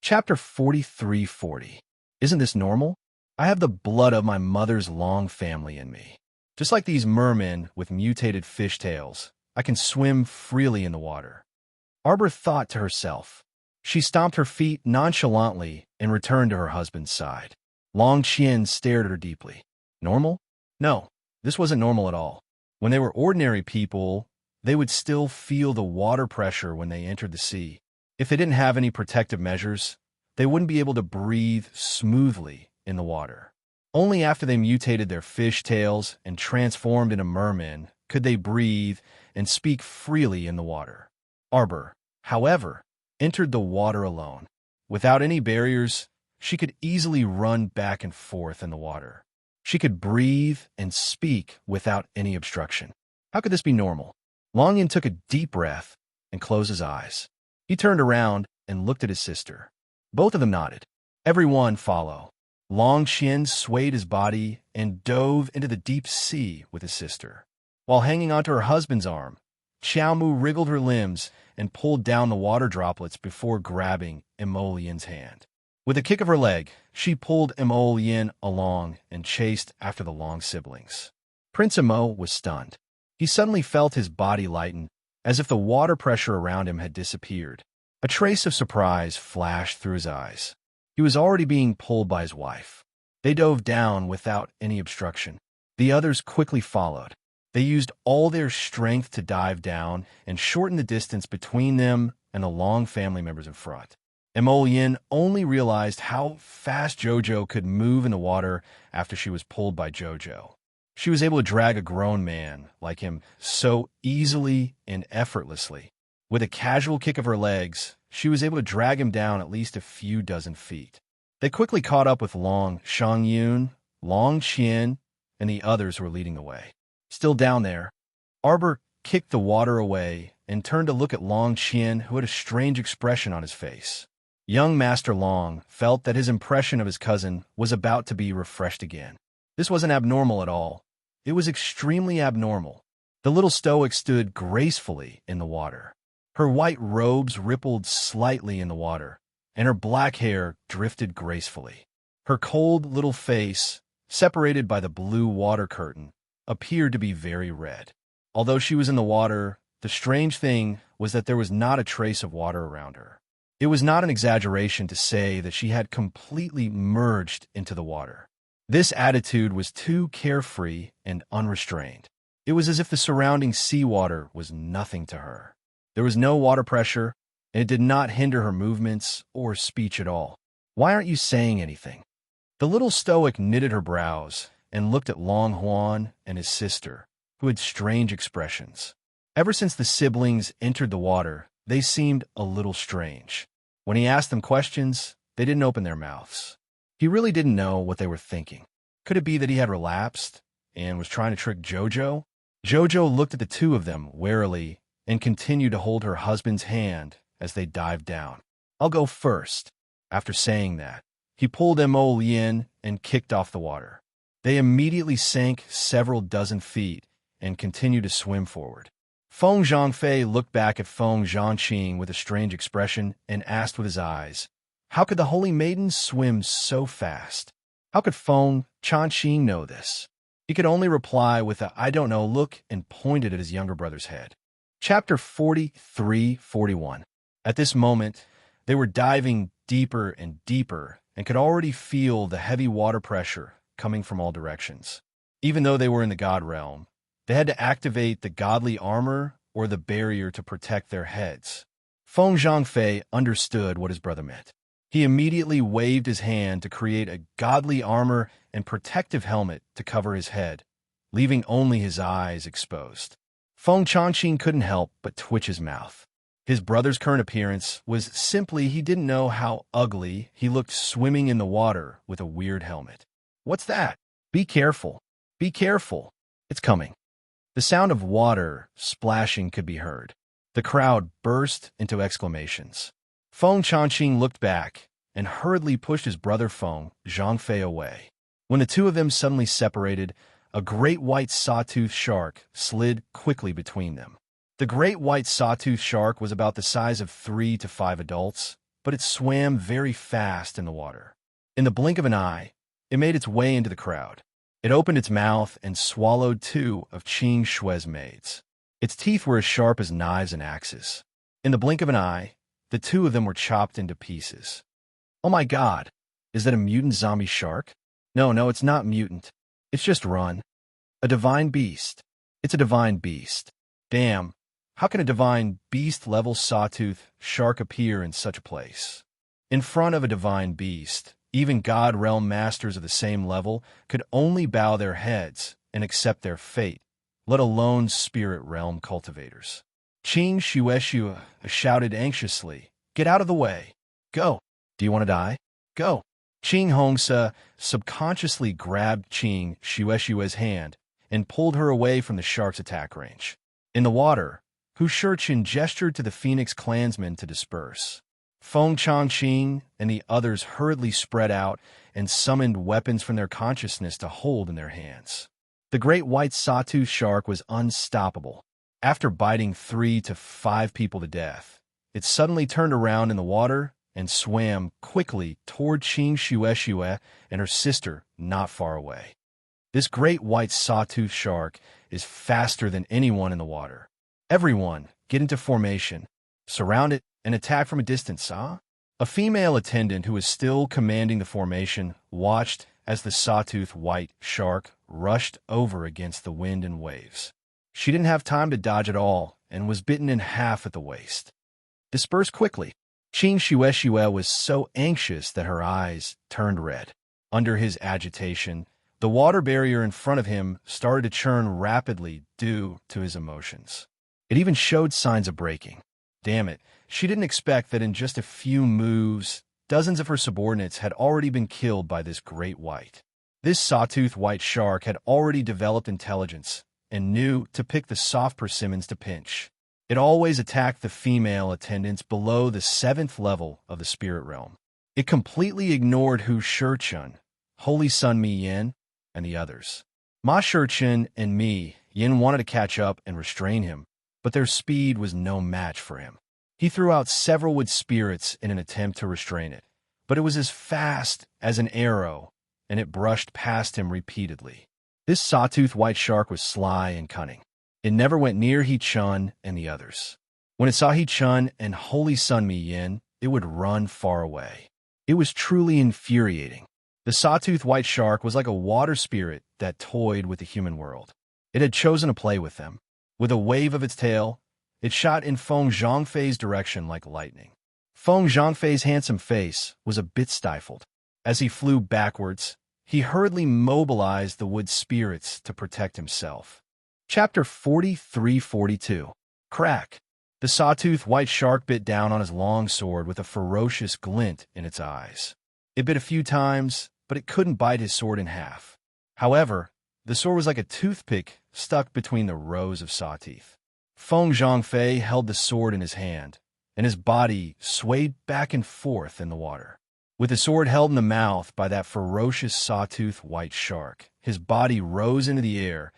Chapter 4340. Isn't this normal? I have the blood of my mother's long family in me. Just like these mermen with mutated fishtails, I can swim freely in the water. Arbor thought to herself. She stomped her feet nonchalantly and returned to her husband's side. Long Qian stared at her deeply. Normal? No, this wasn't normal at all. When they were ordinary people, they would still feel the water pressure when they entered the sea. If they didn't have any protective measures, they wouldn't be able to breathe smoothly in the water. Only after they mutated their fish tails and transformed into mermen could they breathe and speak freely in the water. Arbor, however, entered the water alone. Without any barriers, she could easily run back and forth in the water. She could breathe and speak without any obstruction. How could this be normal? Longyan took a deep breath and closed his eyes. He turned around and looked at his sister. Both of them nodded. Everyone follow. Long Qian swayed his body and dove into the deep sea with his sister. While hanging onto her husband's arm, Xiaomu wriggled her limbs and pulled down the water droplets before grabbing Emolian's hand. With a kick of her leg, she pulled Emolian along and chased after the Long siblings. Prince Emo was stunned. He suddenly felt his body lighten, as if the water pressure around him had disappeared. A trace of surprise flashed through his eyes. He was already being pulled by his wife. They dove down without any obstruction. The others quickly followed. They used all their strength to dive down and shorten the distance between them and the Long family members in front. Emolian only realized how fast Jojo could move in the water after she was pulled by Jojo. She was able to drag a grown man like him so easily and effortlessly. With a casual kick of her legs, she was able to drag him down at least a few dozen feet. They quickly caught up with Long Shangyun, Long Qian, and the others who were leading the way. Still down there, Arbor kicked the water away and turned to look at Long Qian, who had a strange expression on his face. Young Master Long felt that his impression of his cousin was about to be refreshed again. This wasn't abnormal at all. It was extremely abnormal. The little stoic stood gracefully in the water. Her white robes rippled slightly in the water, and her black hair drifted gracefully. Her cold little face, separated by the blue water curtain, appeared to be very red. Although she was in the water, the strange thing was that there was not a trace of water around her. It was not an exaggeration to say that she had completely merged into the water. This attitude was too carefree and unrestrained. It was as if the surrounding seawater was nothing to her. There was no water pressure, and it did not hinder her movements or speech at all. Why aren't you saying anything? The little stoic knitted her brows and looked at Long Huan and his sister, who had strange expressions. Ever since the siblings entered the water, they seemed a little strange. When he asked them questions, they didn't open their mouths. He really didn't know what they were thinking. Could it be that he had relapsed and was trying to trick Jojo? Jojo looked at the two of them warily and continued to hold her husband's hand as they dived down. I'll go first. After saying that, he pulled Emolian and kicked off the water. They immediately sank several dozen feet and continued to swim forward. Feng Zhangfei looked back at Feng Zhangqing with a strange expression and asked with his eyes, how could the holy maiden swim so fast? How could Feng Zhangqing know this? He could only reply with a I don't know look and pointed at his younger brother's head. Chapter 4341. At this moment, they were diving deeper and deeper and could already feel the heavy water pressure coming from all directions. Even though they were in the God realm, they had to activate the godly armor or the barrier to protect their heads. Feng Zhangfei understood what his brother meant. He immediately waved his hand to create a godly armor and protective helmet to cover his head, leaving only his eyes exposed. Feng Zhangqing couldn't help but twitch his mouth. His brother's current appearance was simply he didn't know how ugly he looked swimming in the water with a weird helmet. What's that? Be careful. Be careful. It's coming. The sound of water splashing could be heard. The crowd burst into exclamations. Feng Zhangqing looked back and hurriedly pushed his brother Feng Zhangfei away. When the two of them suddenly separated, a great white sawtooth shark slid quickly between them. The great white sawtooth shark was about the size of 3 to 5 adults but it swam very fast in the water. In the blink of an eye, it made its way into the crowd. It opened its mouth and swallowed two of Qing Shui's maids. Its teeth were as sharp as knives and axes. In the blink of an eye, the two of them were chopped into pieces. Oh my God, is that a mutant zombie shark? No, it's not mutant. It's just run. A divine beast. It's a divine beast. Damn, how can a divine beast-level sawtooth shark appear in such a place? In front of a divine beast, even God realm masters of the same level could only bow their heads and accept their fate, let alone spirit realm cultivators. Qing Shueshu shouted anxiously, "Get out of the way. Go. Do you want to die? Go." Qing Hongsa subconsciously grabbed Qing Shueshu's hand and pulled her away from the shark's attack range. In the water, Hu Shurchin gestured to the Phoenix clansmen to disperse. Feng Changqing and the others hurriedly spread out and summoned weapons from their consciousness to hold in their hands. The great white sawtooth shark was unstoppable. After biting 3 to 5 people to death, it suddenly turned around in the water and swam quickly toward Qing Shueshue and her sister not far away. This great white sawtooth shark is faster than anyone in the water. Everyone, get into formation, surround it, and attack from a distance, huh? A female attendant who was still commanding the formation watched as the sawtooth white shark rushed over against the wind and waves. She didn't have time to dodge at all and was bitten in half at the waist. Disperse quickly. Qing Shueshue was so anxious that her eyes turned red. Under his agitation, the water barrier in front of him started to churn rapidly due to his emotions. It even showed signs of breaking. Damn it, she didn't expect that in just a few moves, dozens of her subordinates had already been killed by this great white. This sawtooth white shark had already developed intelligence and knew to pick the soft persimmons to pinch. It always attacked the female attendants below the 7th level of the spirit realm. It completely ignored Hu Shurchun, Holy Sun Mi Yin, and the others. Ma Shurchun and Mi Yin wanted to catch up and restrain him, but their speed was no match for him. He threw out several wood spirits in an attempt to restrain it, but it was as fast as an arrow, and it brushed past him repeatedly. This sawtooth white shark was sly and cunning. It never went near He Chun and the others. When it saw He Chun and Holy Sun Mi Yin, it would run far away. It was truly infuriating. The sawtooth white shark was like a water spirit that toyed with the human world. It had chosen to play with them. With a wave of its tail, it shot in Feng Zhangfei's direction like lightning. Feng Zhangfei's handsome face was a bit stifled. As he flew backwards, he hurriedly mobilized the wood spirits to protect himself. Chapter 43-42. Crack. The sawtooth white shark bit down on his long sword with a ferocious glint in its eyes. It bit a few times, but it couldn't bite his sword in half. However, the sword was like a toothpick stuck between the rows of saw teeth. Feng Zhangfei held the sword in his hand, and his body swayed back and forth in the water. With the sword held in the mouth by that ferocious sawtooth white shark, his body rose into the air,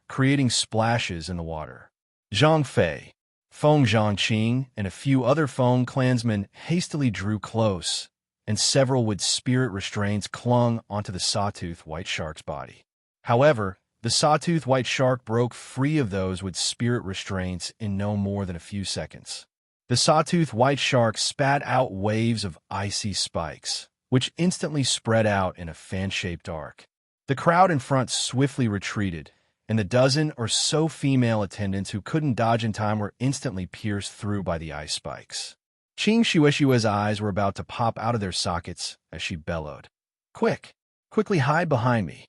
creating splashes in the water. Zhangfei, Feng Zhangqing, and a few other Feng clansmen hastily drew close, and several wood spirit restraints clung onto the sawtooth white shark's body. However, the sawtooth white shark broke free of those wood spirit restraints in no more than a few seconds. The sawtooth white shark spat out waves of icy spikes, which instantly spread out in a fan-shaped arc. The crowd in front swiftly retreated, and the dozen or so female attendants who couldn't dodge in time were instantly pierced through by the ice spikes. Qing Shueshue's eyes were about to pop out of their sockets as she bellowed, Quickly hide behind me."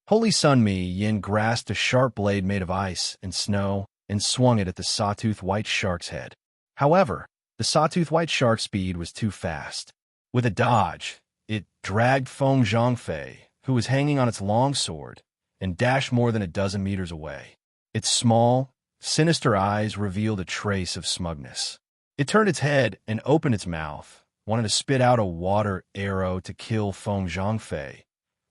Holy Sun Mi Yin grasped a sharp blade made of ice and snow and swung it at the sawtooth white shark's head. However, the sawtooth white shark's speed was too fast. With a dodge, it dragged Feng Zhangfei, who was hanging on its long sword, and dashed more than a dozen meters away. Its small, sinister eyes revealed a trace of smugness. It turned its head and opened its mouth, wanting to spit out a water arrow to kill Feng Zhangfei,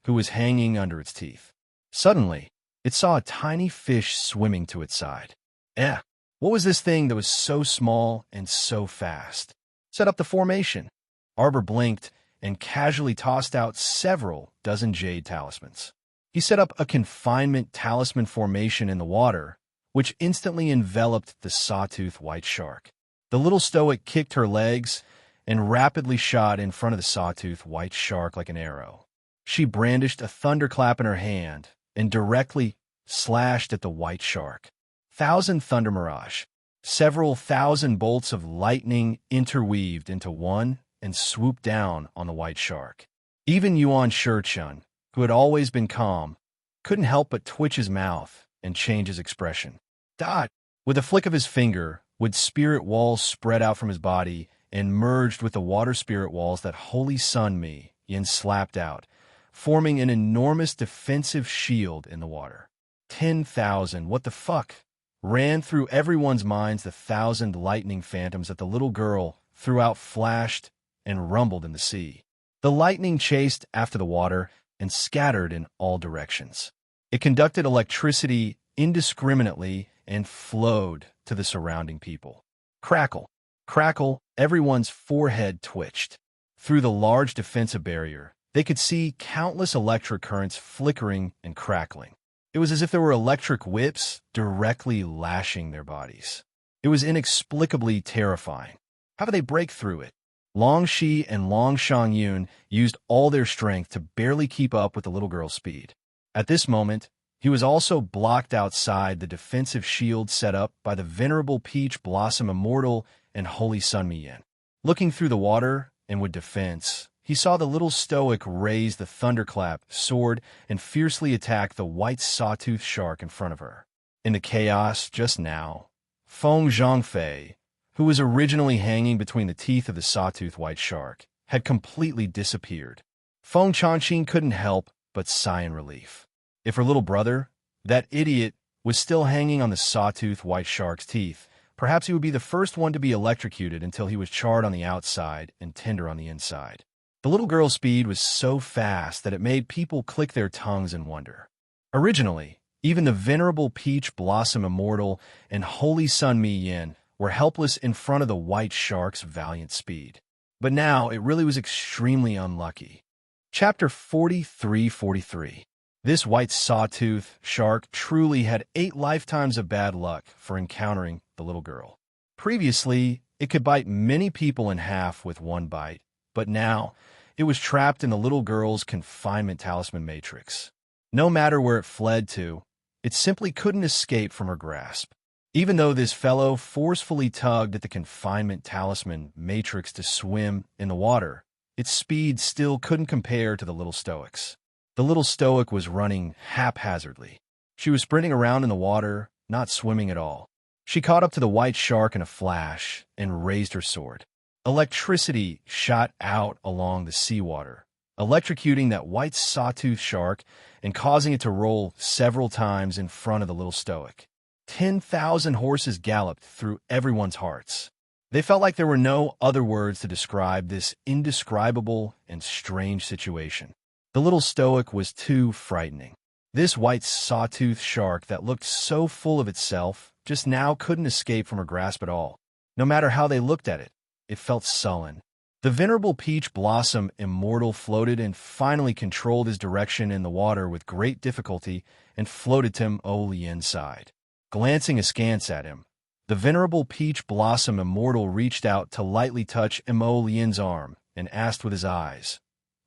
who was hanging under its teeth. Suddenly, it saw a tiny fish swimming to its side. What was this thing that was so small and so fast? Set up the formation. Arbor blinked and casually tossed out several dozen jade talismans. He set up a confinement talisman formation in the water, which instantly enveloped the sawtooth white shark. The little stoic kicked her legs and rapidly shot in front of the sawtooth white shark like an arrow. She brandished a thunderclap in her hand and directly slashed at the white shark. Thousand thunder mirage. Several thousand bolts of lightning interweaved into one and swooped down on the white shark. Even Yuan Shichun, who had always been calm, couldn't help but twitch his mouth and change his expression. Dot! With a flick of his finger, would spirit walls spread out from his body and merged with the water spirit walls that Holy Sun Me Yin slapped out, forming an enormous defensive shield in the water. 10,000, what the fuck? Ran through everyone's minds the thousand lightning phantoms that the little girl threw out flashed and rumbled in the sea. The lightning chased after the water and scattered in all directions. It conducted electricity indiscriminately and flowed to the surrounding people. Crackle, crackle, everyone's forehead twitched. Through the large defensive barrier, they could see countless electric currents flickering and crackling. It was as if there were electric whips directly lashing their bodies. It was inexplicably terrifying. How did they break through it? Long Shi and Long Shangyun used all their strength to barely keep up with the little girl's speed. At this moment, he was also blocked outside the defensive shield set up by the venerable Peach Blossom Immortal and Holy Sun Me Yin. Looking through the water and with defense, he saw the little stoic raise the thunderclap sword and fiercely attack the white sawtooth shark in front of her. In the chaos just now, Feng Zhongfei, who was originally hanging between the teeth of the sawtooth white shark, had completely disappeared. Feng Changqing couldn't help but sigh in relief. If her little brother, that idiot, was still hanging on the sawtooth white shark's teeth, perhaps he would be the first one to be electrocuted until he was charred on the outside and tender on the inside. The little girl's speed was so fast that it made people click their tongues in wonder. Originally, even the venerable Peach Blossom Immortal and Holy Sun Me Yin were helpless in front of the white shark's valiant speed. But now it really was extremely unlucky. Chapter 43:43. This white sawtooth shark truly had 8 lifetimes of bad luck for encountering the little girl. Previously, it could bite many people in half with one bite, but now it was trapped in the little girl's confinement talisman matrix. No matter where it fled to, it simply couldn't escape from her grasp. Even though this fellow forcefully tugged at the confinement talisman matrix to swim in the water, its speed still couldn't compare to the little stoic's. The little stoic was running haphazardly. She was sprinting around in the water, not swimming at all. She caught up to the white shark in a flash and raised her sword. Electricity shot out along the seawater, electrocuting that white sawtooth shark and causing it to roll several times in front of the little stoic. 10,000 horses galloped through everyone's hearts. They felt like there were no other words to describe this indescribable and strange situation. The little stoic was too frightening. This white sawtooth shark that looked so full of itself just now couldn't escape from her grasp at all. No matter how they looked at it, it felt sullen. The venerable Peach Blossom Immortal floated and finally controlled his direction in the water with great difficulty and floated to Mo Lian's side. Glancing askance at him, the venerable Peach Blossom Immortal reached out to lightly touch Mo Lian's arm and asked with his eyes,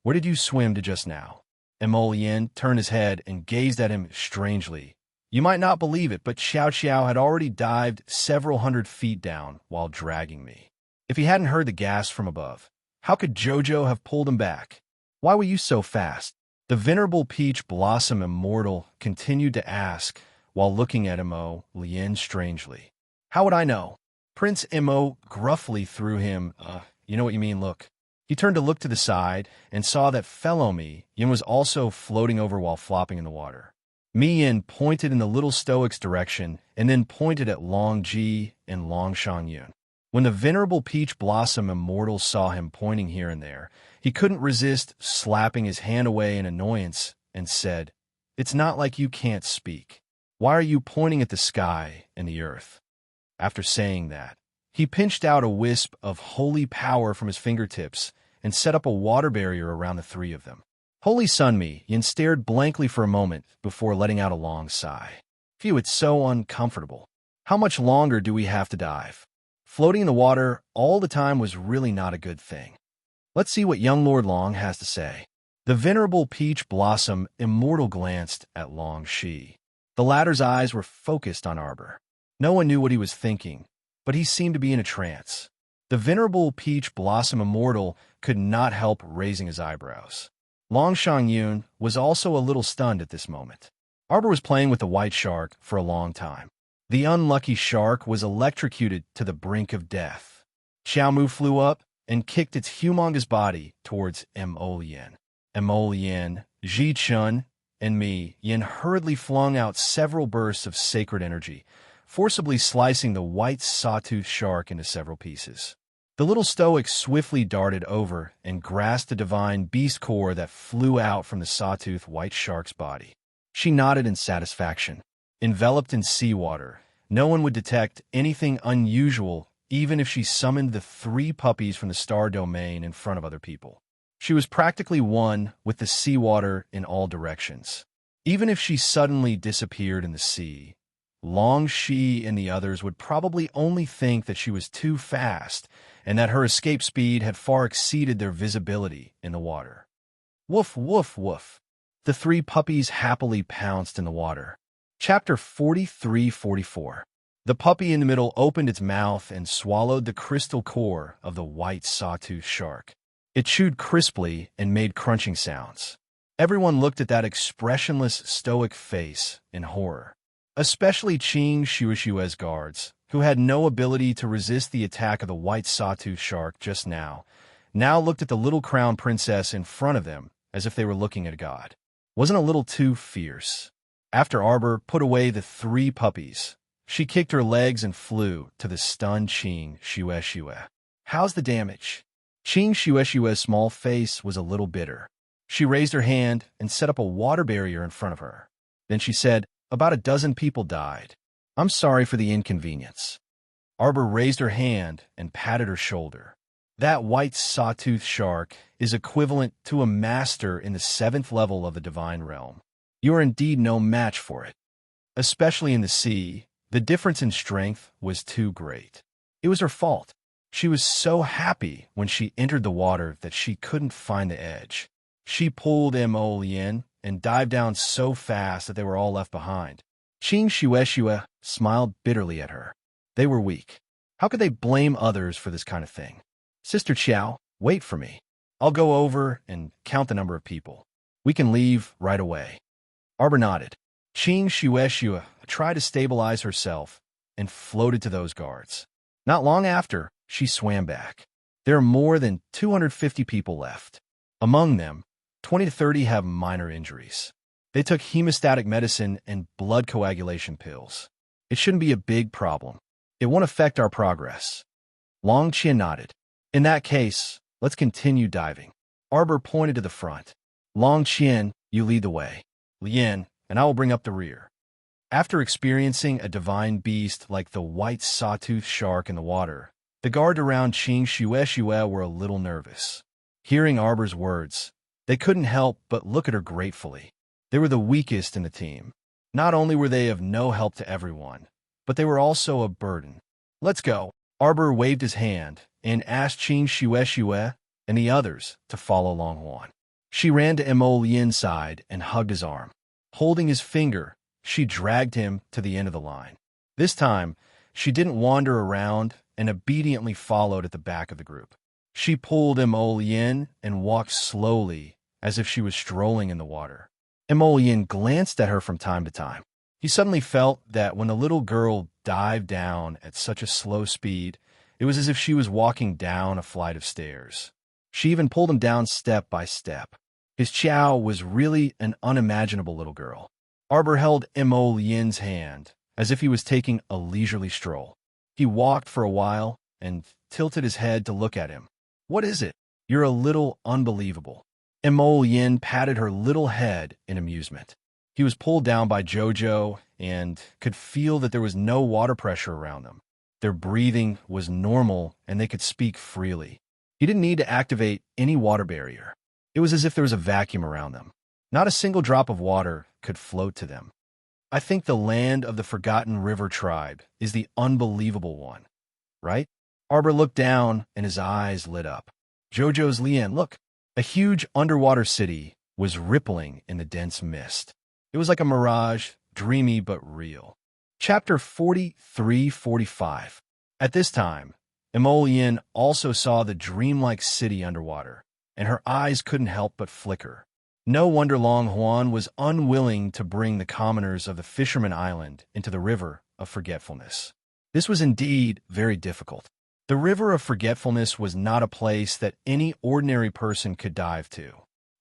"Where did you swim to just now?" Mo Lian turned his head and gazed at him strangely. You might not believe it, but Xiao Xiao had already dived several hundred feet down while dragging me. If he hadn't heard the gasp from above, how could Jojo have pulled him back? Why were you so fast? The venerable Peach Blossom Immortal continued to ask while looking at Mo Lian strangely. How would I know? Prince Mo gruffly threw him, you know what you mean, look. He turned to look to the side and saw that fellow Mi Yin was also floating over while flopping in the water. Mi Yin pointed in the little stoic's direction and then pointed at Long Ji and Long Shangyun. When the venerable Peach Blossom Immortal saw him pointing here and there, he couldn't resist slapping his hand away in annoyance and said, "It's not like you can't speak. Why are you pointing at the sky and the earth?" After saying that, he pinched out a wisp of holy power from his fingertips and set up a water barrier around the three of them. Holy Sunmi, Yin stared blankly for a moment before letting out a long sigh. Phew, it's so uncomfortable. How much longer do we have to dive? Floating in the water all the time was really not a good thing. Let's see what young Lord Long has to say. The venerable Peach Blossom Immortal glanced at Long Shi. The latter's eyes were focused on Arbor. No one knew what he was thinking, but he seemed to be in a trance. The venerable Peach Blossom Immortal could not help raising his eyebrows. Long Shangyun was also a little stunned at this moment. Arbor was playing with the white shark for a long time. The unlucky shark was electrocuted to the brink of death. Xiaomu flew up and kicked its humongous body towards Mo Yin. Mo Yin, Ji Chun, and me, Yin hurriedly flung out several bursts of sacred energy, forcibly slicing the white sawtooth shark into several pieces. The little stoic swiftly darted over and grasped the divine beast core that flew out from the sawtooth white shark's body. She nodded in satisfaction. Enveloped in seawater, no one would detect anything unusual even if she summoned the three puppies from the star domain in front of other people. She was practically one with the seawater in all directions. Even if she suddenly disappeared in the sea, Long Shi and the others would probably only think that she was too fast and that her escape speed had far exceeded their visibility in the water. Woof, woof, woof. The three puppies happily pounced in the water. Chapter 43-44. The puppy in the middle opened its mouth and swallowed the crystal core of the white sawtooth shark. It chewed crisply and made crunching sounds. Everyone looked at that expressionless, stoic face in horror. Especially Qing Shuishue's guards, who had no ability to resist the attack of the white sawtooth shark just now looked at the little crown princess in front of them as if they were looking at a god. Wasn't a little too fierce. After Arbor put away the three puppies, she kicked her legs and flew to the stunned Qing Shuishue. How's the damage? Qing Shuishue's small face was a little bitter. She raised her hand and set up a water barrier in front of her. Then she said, about a dozen people died. I'm sorry for the inconvenience. Arbor raised her hand and patted her shoulder. That white sawtooth shark is equivalent to a master in the 7th level of the divine realm. You are indeed no match for it. Especially in the sea, the difference in strength was too great. It was her fault. She was so happy when she entered the water that she couldn't find the edge. She pulled Mo Yin and dived down so fast that they were all left behind. Qing Shuishue smiled bitterly at her. They were weak. How could they blame others for this kind of thing? Sister Qiao, wait for me. I'll go over and count the number of people. We can leave right away. Arbor nodded. Qing Shuishue tried to stabilize herself and floated to those guards. Not long after, she swam back. There are more than 250 people left. Among them, 20 to 30 have minor injuries. They took hemostatic medicine and blood coagulation pills. It shouldn't be a big problem. It won't affect our progress. Long Qian nodded. In that case, let's continue diving. Arbor pointed to the front. Long Qian, you lead the way. Lien, and I will bring up the rear. After experiencing a divine beast like the white sawtooth shark in the water, the guard around Qing Shuishue were a little nervous. Hearing Arbor's words, they couldn't help but look at her gratefully. They were the weakest in the team. Not only were they of no help to everyone, but they were also a burden. Let's go. Arbor waved his hand and asked Qing Shuishue and the others to follow Long Huan. She ran to Mo Yin's side and hugged his arm. Holding his finger, she dragged him to the end of the line. This time, she didn't wander around and obediently followed at the back of the group. She pulled Mo Yin and walked slowly as if she was strolling in the water. Mo Yin glanced at her from time to time. He suddenly felt that when the little girl dived down at such a slow speed, it was as if she was walking down a flight of stairs. She even pulled him down step by step. His Qiao was really an unimaginable little girl. Arbor held Mo Yin's hand as if he was taking a leisurely stroll. He walked for a while and tilted his head to look at him. What is it? You're a little unbelievable. Mo Yin patted her little head in amusement. He was pulled down by Jojo and could feel that there was no water pressure around them. Their breathing was normal and they could speak freely. He didn't need to activate any water barrier. It was as if there was a vacuum around them. Not a single drop of water could float to them. I think the land of the Forgotten River tribe is the unbelievable one, right? Arbor looked down and his eyes lit up. Jojo's Lien, look. A huge underwater city was rippling in the dense mist. It was like a mirage, dreamy but real. Chapter 43-45. At this time, Emolian also saw the dreamlike city underwater, and her eyes couldn't help but flicker. No wonder Long Huan was unwilling to bring the commoners of the Fisherman Island into the River of Forgetfulness. This was indeed very difficult. The River of Forgetfulness was not a place that any ordinary person could dive to.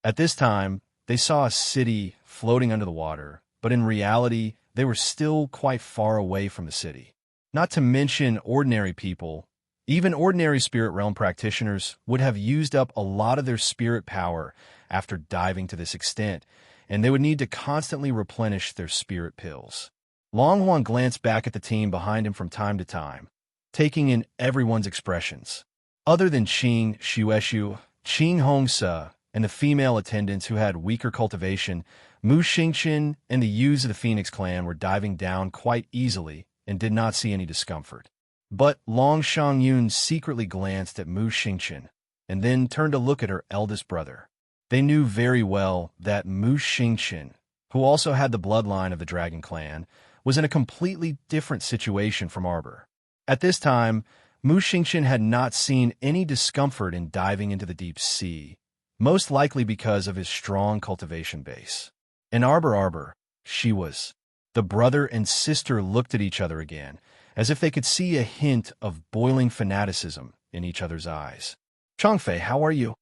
At this time, they saw a city floating under the water, but in reality, they were still quite far away from the city. Not to mention ordinary people, even ordinary spirit realm practitioners would have used up a lot of their spirit power after diving to this extent, and they would need to constantly replenish their spirit pills. Long Huan glanced back at the team behind him from time to time, taking in everyone's expressions. Other than Qing Shueshu, Qing Hongsa, and the female attendants who had weaker cultivation, Mu Xingqian and the youths of the Phoenix clan were diving down quite easily and did not see any discomfort. But Long Shangyun secretly glanced at Mu Xingqian and then turned to look at her eldest brother. They knew very well that Mu Xingqian, who also had the bloodline of the Dragon Clan, was in a completely different situation from Arbor. At this time, Mu Xingqian had not seen any discomfort in diving into the deep sea, most likely because of his strong cultivation base. In Arbor, she was. The brother and sister looked at each other again, as if they could see a hint of boiling fanaticism in each other's eyes. Changfei, how are you?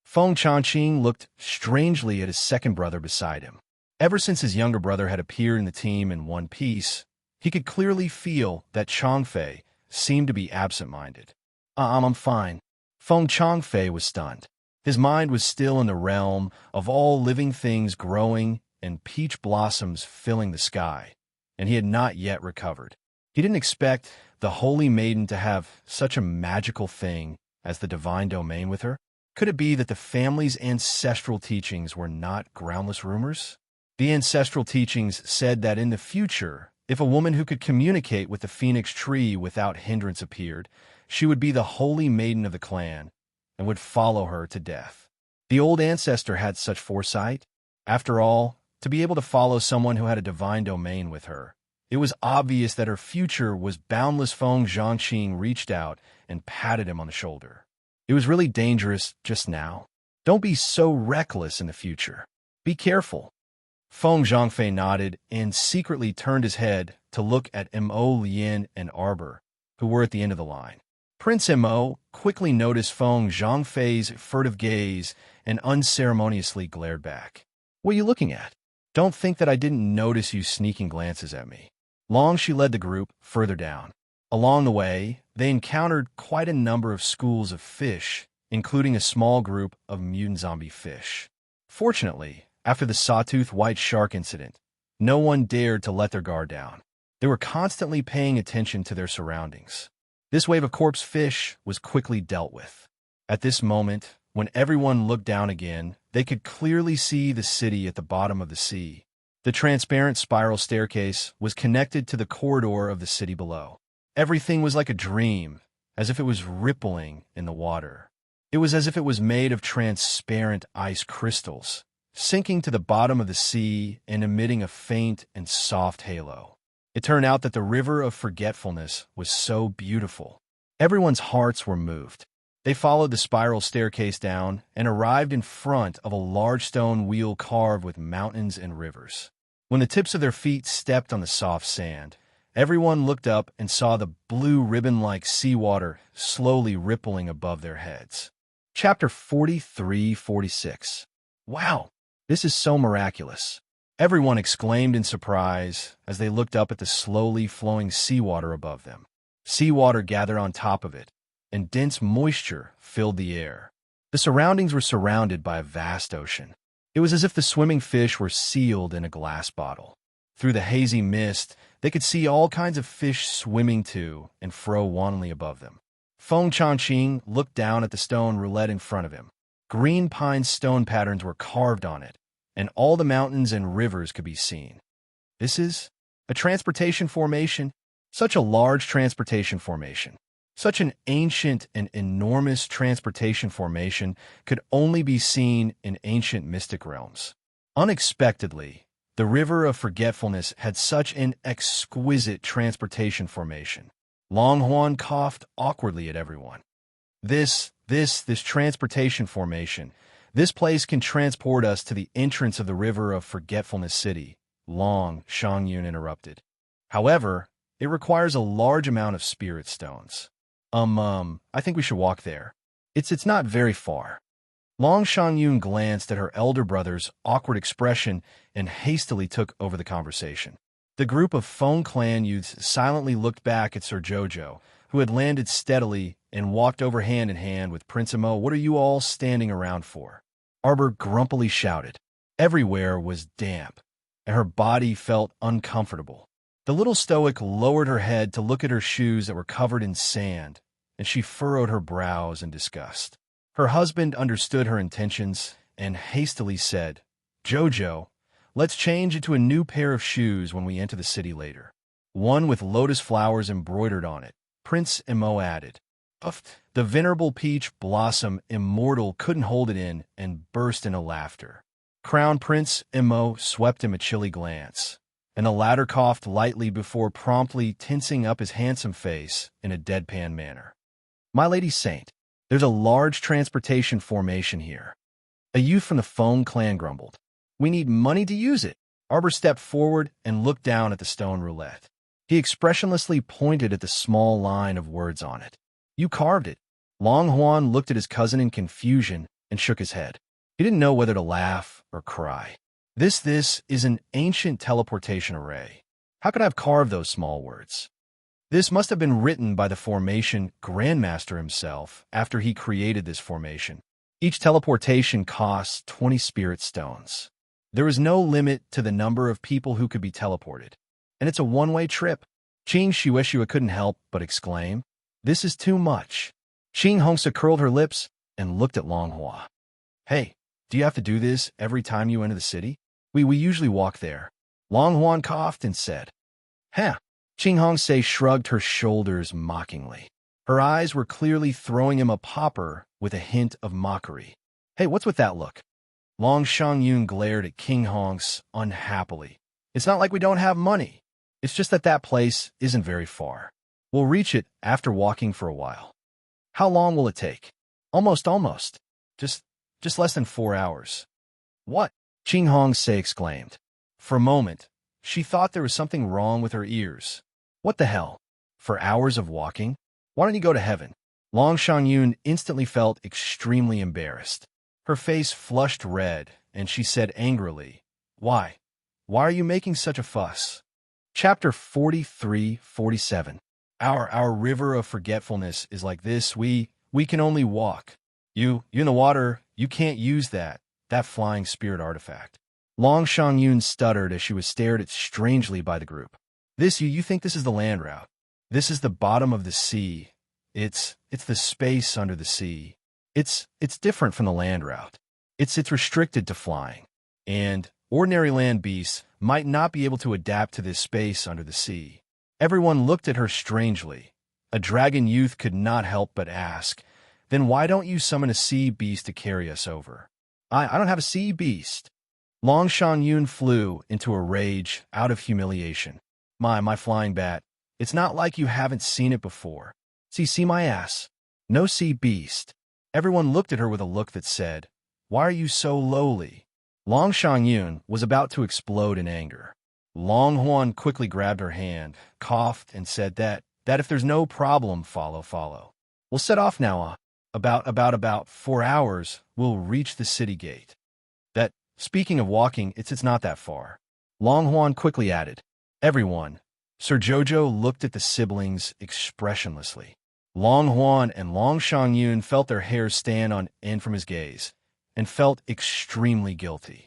Feng Changqing looked strangely at his second brother beside him. Ever since his younger brother had appeared in the team in one piece, he could clearly feel that Changfei seemed to be absent-minded. I'm fine. Feng Changfei was stunned. His mind was still in the realm of all living things growing and peach blossoms filling the sky, and he had not yet recovered. He didn't expect the Holy Maiden to have such a magical thing as the divine domain with her. Could it be that the family's ancestral teachings were not groundless rumors? The ancestral teachings said that in the future, if a woman who could communicate with the phoenix tree without hindrance appeared, she would be the Holy Maiden of the clan and would follow her to death. The old ancestor had such foresight. After all, to be able to follow someone who had a divine domain with her, it was obvious that her future was boundless. Feng Zhangqing reached out and patted him on the shoulder. It was really dangerous just now. Don't be so reckless in the future. Be careful. Feng Zhangfei nodded and secretly turned his head to look at Mo Lien and Arbor, who were at the end of the line. Prince Mo quickly noticed Feng Zhangfei's furtive gaze and unceremoniously glared back. What are you looking at? Don't think that I didn't notice you sneaking glances at me. She led the group further down. Along the way, they encountered quite a number of schools of fish, including a small group of mutant zombie fish. Fortunately, after the sawtooth white shark incident, no one dared to let their guard down. They were constantly paying attention to their surroundings. This wave of corpse fish was quickly dealt with. At this moment, when everyone looked down again, they could clearly see the city at the bottom of the sea. The transparent spiral staircase was connected to the corridor of the city below. Everything was like a dream, as if it was rippling in the water. It was as if it was made of transparent ice crystals, sinking to the bottom of the sea and emitting a faint and soft halo. It turned out that the River of Forgetfulness was so beautiful. Everyone's hearts were moved. They followed the spiral staircase down and arrived in front of a large stone wheel carved with mountains and rivers. When the tips of their feet stepped on the soft sand, everyone looked up and saw the blue ribbon-like seawater slowly rippling above their heads. Chapter 43-46. Wow, this is so miraculous. Everyone exclaimed in surprise as they looked up at the slowly flowing seawater above them. Seawater gathered on top of it, and dense moisture filled the air. The surroundings were surrounded by a vast ocean. It was as if the swimming fish were sealed in a glass bottle. Through the hazy mist, they could see all kinds of fish swimming to and fro wantonly above them. Feng Changqing looked down at the stone roulette in front of him. Green pine stone patterns were carved on it, and all the mountains and rivers could be seen. This is a transportation formation, such a large transportation formation. Such an ancient and enormous transportation formation could only be seen in ancient mystic realms. Unexpectedly, the River of Forgetfulness had such an exquisite transportation formation. Long Huan coughed awkwardly at everyone. This transportation formation, this place can transport us to the entrance of the River of Forgetfulness City, Long Shangyun interrupted. However, it requires a large amount of spirit stones. I think we should walk there. It's not very far. Long Shangyun glanced at her elder brother's awkward expression and hastily took over the conversation. The group of Feng clan youths silently looked back at Sir Jojo, who had landed steadily and walked over hand in hand with Prince Imo. What are you all standing around for? Arbor grumpily shouted. Everywhere was damp, and her body felt uncomfortable. The little stoic lowered her head to look at her shoes that were covered in sand, and she furrowed her brows in disgust. Her husband understood her intentions and hastily said, Jojo, let's change into a new pair of shoes when we enter the city later. One with lotus flowers embroidered on it, Prince Imo added. The venerable peach blossom immortal couldn't hold it in and burst into laughter. Crown Prince Imo swept him a chilly glance, and the latter coughed lightly before promptly tensing up his handsome face in a deadpan manner. My lady Saint, there's a large transportation formation here. A youth from the Feng clan grumbled. We need money to use it. Arbor stepped forward and looked down at the stone roulette. He expressionlessly pointed at the small line of words on it. You carved it. Long Huan looked at his cousin in confusion and shook his head. He didn't know whether to laugh or cry. This is an ancient teleportation array. How could I have carved those small words? This must have been written by the formation Grandmaster himself after he created this formation. Each teleportation costs 20 spirit stones. There is no limit to the number of people who could be teleported, and it's a one-way trip. Qing Shueshua couldn't help but exclaim, This is too much. Qing Hongsa curled her lips and looked at Long Hua. Hey, do you have to do this every time you enter the city? We usually walk there. Long Huan coughed and said, Huh. Qing Hongse shrugged her shoulders mockingly. Her eyes were clearly throwing him a popper with a hint of mockery. Hey, what's with that look? Long Shangyun glared at King Hongs unhappily. It's not like we don't have money. It's just that place isn't very far. We'll reach it after walking for a while. How long will it take? Almost. Just less than 4 hours. What? Qing Hongse exclaimed. For a moment, she thought there was something wrong with her ears. What the hell? For hours of walking? Why don't you go to heaven? Long Shangyun instantly felt extremely embarrassed. Her face flushed red, and she said angrily, Why? Why are you making such a fuss? Chapter 43-47. Our river of forgetfulness is like this. We can only walk. You in the water, you can't use that flying spirit artifact. Long Shangyun stuttered as she was stared at strangely by the group. You think this is the land route? This is the bottom of the sea. It's the space under the sea. It's different from the land route. It's restricted to flying. And ordinary land beasts might not be able to adapt to this space under the sea. Everyone looked at her strangely. A dragon youth could not help but ask, Then why don't you summon a sea beast to carry us over? I don't have a sea beast. Long Shangyun flew into a rage out of humiliation. My flying bat, it's not like you haven't seen it before. See my ass. No sea beast. Everyone looked at her with a look that said, Why are you so lowly? Long Shangyun was about to explode in anger. Long Huan quickly grabbed her hand, coughed, and said that if there's no problem, follow. We'll set off now. About 4 hours, we'll reach the city gate. Speaking of walking, it's not that far. Long Huan quickly added. Everyone. Sir Jojo looked at the siblings expressionlessly. Long Huan and Long Shangyun felt their hair stand on end from his gaze, and felt extremely guilty.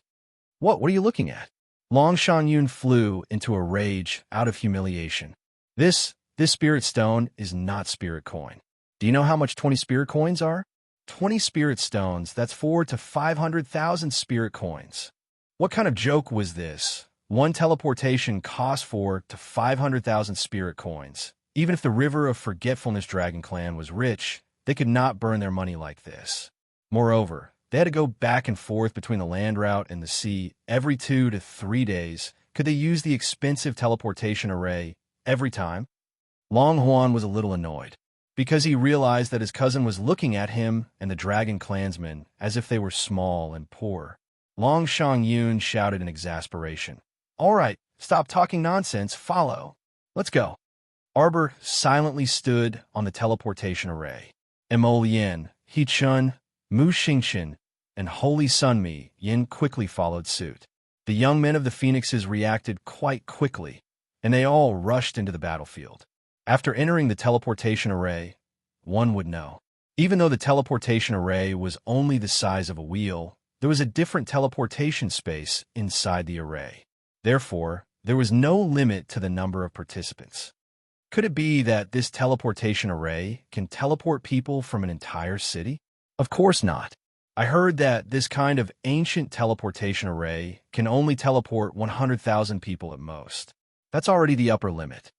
What are you looking at? Long Shangyun flew into a rage out of humiliation. This spirit stone is not spirit coin. Do you know how much 20 spirit coins are? 20 spirit stones, that's 4 to 500,000 spirit coins. What kind of joke was this? One teleportation cost 4 to 500,000 spirit coins. Even if the River of Forgetfulness Dragon Clan was rich, they could not burn their money like this. Moreover, they had to go back and forth between the land route and the sea every 2 to 3 days. Could they use the expensive teleportation array every time? Long Huan was a little annoyed, because he realized that his cousin was looking at him and the dragon clansmen as if they were small and poor. Long Yun shouted in exasperation. "All right, stop talking nonsense, follow. Let's go." Arbor silently stood on the teleportation array. Emolian, He Chun, Mu Xingchen, and Holy Sunmi Yin quickly followed suit. The young men of the Phoenixes reacted quite quickly, and they all rushed into the battlefield. After entering the teleportation array, one would know. Even though the teleportation array was only the size of a wheel, there was a different teleportation space inside the array. Therefore, there was no limit to the number of participants. Could it be that this teleportation array can teleport people from an entire city? Of course not. I heard that this kind of ancient teleportation array can only teleport 100,000 people at most. That's already the upper limit.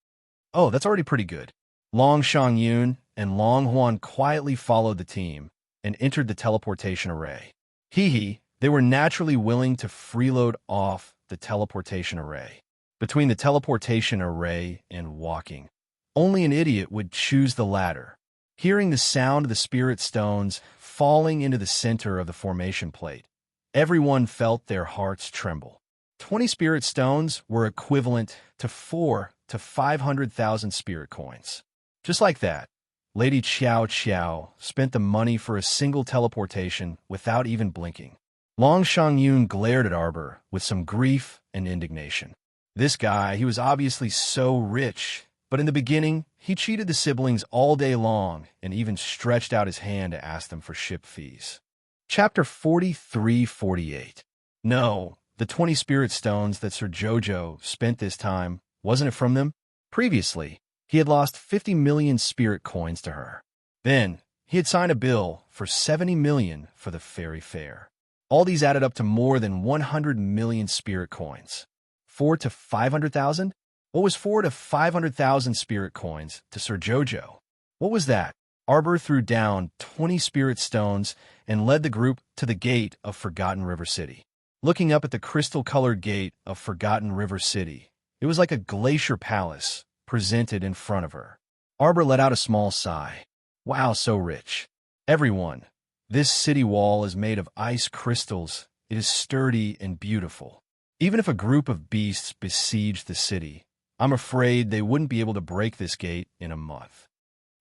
Oh, that's already pretty good. Long Yun and Long Huan quietly followed the team and entered the teleportation array. They were naturally willing to freeload off the teleportation array. Between the teleportation array and walking, only an idiot would choose the latter. Hearing the sound of the spirit stones falling into the center of the formation plate, everyone felt their hearts tremble. 20 spirit stones were equivalent to 4 to 500,000 spirit coins. Just like that, Lady Qiao Qiao spent the money for a single teleportation without even blinking. Long Yun glared at Arbor with some grief and indignation. This guy, he was obviously so rich, but in the beginning, he cheated the siblings all day long and even stretched out his hand to ask them for ship fees. Chapter 43-48. No, the 20 spirit stones that Sir Jojo spent this time, wasn't it from them? Previously, he had lost 50 million spirit coins to her. Then, he had signed a bill for 70 million for the fairy fair. All these added up to more than 100 million spirit coins. 4 to 500,000? What was 4 to 500,000 spirit coins to Sir Jojo? What was that? Arbor threw down 20 spirit stones and led the group to the gate of Forgotten River City. Looking up at the crystal-colored gate of Forgotten River City, it was like a glacier palace presented in front of her. Arbor let out a small sigh. Wow, so rich. Everyone, this city wall is made of ice crystals. It is sturdy and beautiful. Even if a group of beasts besieged the city, I'm afraid they wouldn't be able to break this gate in a month.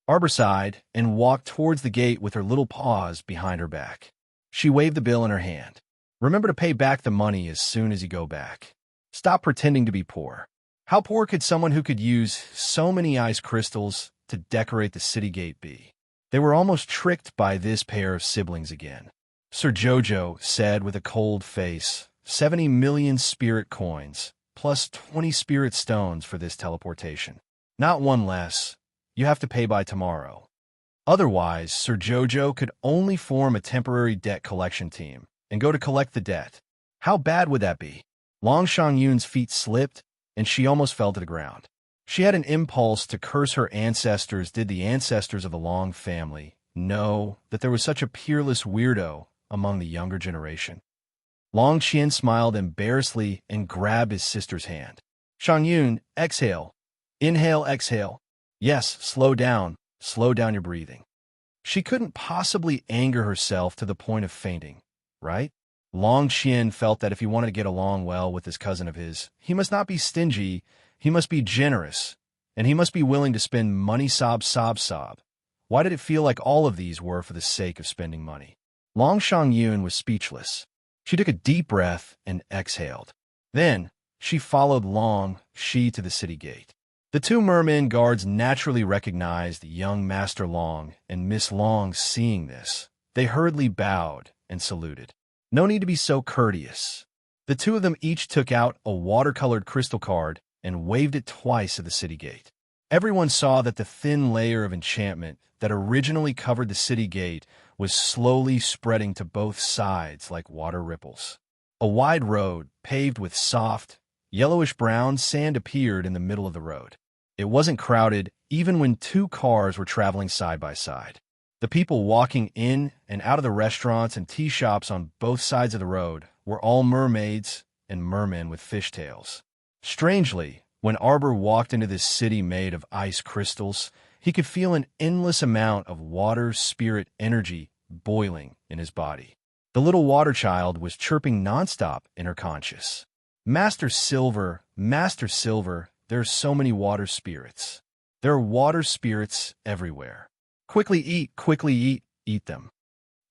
Arbor sighed and walked towards the gate with her little paws behind her back. She waved the bill in her hand. Remember to pay back the money as soon as you go back. Stop pretending to be poor. How poor could someone who could use so many ice crystals to decorate the city gate be? They were almost tricked by this pair of siblings again. Sir Jojo said with a cold face, 70 million spirit coins, plus 20 spirit stones for this teleportation. Not one less. You have to pay by tomorrow. Otherwise, Sir Jojo could only form a temporary debt collection team and go to collect the debt. How bad would that be? Long Yun's feet slipped, and she almost fell to the ground. She had an impulse to curse her ancestors. Did the ancestors of the Long family know that there was such a peerless weirdo among the younger generation? Long Qian smiled embarrassedly and grabbed his sister's hand. Yun, exhale. Inhale, exhale. Yes, slow down your breathing. She couldn't possibly anger herself to the point of fainting, right? Long Qian felt that if he wanted to get along well with this cousin of his, he must not be stingy, he must be generous, and he must be willing to spend money. Sob. Why did it feel like all of these were for the sake of spending money? Long Yun was speechless. She took a deep breath and exhaled. Then, she followed Long Shi to the city gate. The two merman guards naturally recognized young Master Long and Miss Long. Seeing this, they hurriedly bowed and saluted. No need to be so courteous. The two of them each took out a watercolored crystal card and waved it twice at the city gate. Everyone saw that the thin layer of enchantment that originally covered the city gate was slowly spreading to both sides like water ripples. A wide road, paved with soft, yellowish-brown sand, appeared in the middle of the road. It wasn't crowded, even when two cars were traveling side by side. The people walking in and out of the restaurants and tea shops on both sides of the road were all mermaids and mermen with fishtails. Strangely, when Arbor walked into this city made of ice crystals, he could feel an endless amount of water spirit energy boiling in his body. The little water child was chirping nonstop in her conscious. Master Silver, there are so many water spirits. There are water spirits everywhere. Quickly eat them.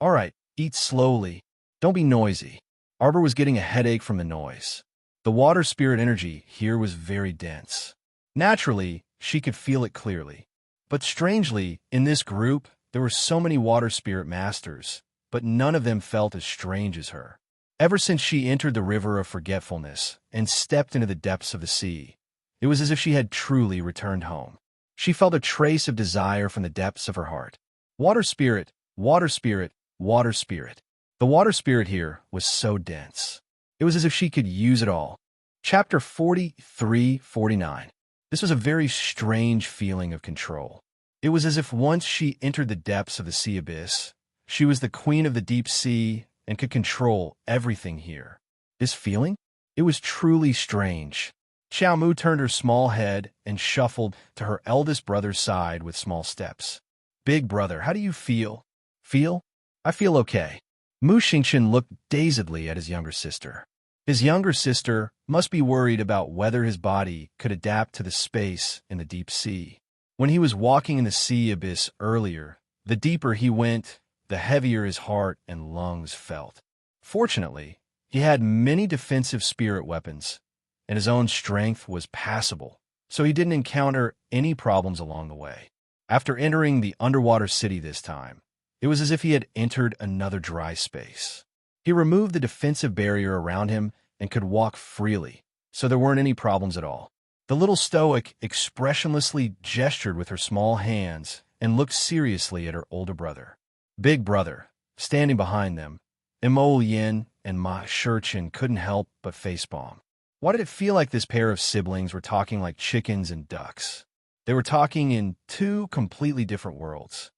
All right, eat slowly. Don't be noisy. Arbor was getting a headache from the noise. The water spirit energy here was very dense. Naturally, she could feel it clearly. But strangely, in this group, there were so many water spirit masters, but none of them felt as strange as her. Ever since she entered the river of forgetfulness and stepped into the depths of the sea, it was as if she had truly returned home. She felt a trace of desire from the depths of her heart. Water spirit, water spirit, water spirit. The water spirit here was so dense. It was as if she could use it all. Chapter 43-49. This was a very strange feeling of control. It was as if once she entered the depths of the sea abyss, she was the queen of the deep sea and could control everything here. This feeling? It was truly strange. Xiao Mu turned her small head and shuffled to her eldest brother's side with small steps. Big brother, how do you feel? Feel? I feel okay. Mu Xingqian looked dazedly at his younger sister. His younger sister must be worried about whether his body could adapt to the space in the deep sea. When he was walking in the sea abyss earlier, the deeper he went, the heavier his heart and lungs felt. Fortunately, he had many defensive spirit weapons, and his own strength was passable, so he didn't encounter any problems along the way. After entering the underwater city this time, it was as if he had entered another dry space. He removed the defensive barrier around him and could walk freely, so there weren't any problems at all. The little stoic expressionlessly gestured with her small hands and looked seriously at her older brother. Big brother, standing behind them, Mo Yin and Ma Shurchin couldn't help but facepalm. Why did it feel like this pair of siblings were talking like chickens and ducks? They were talking in two completely different worlds.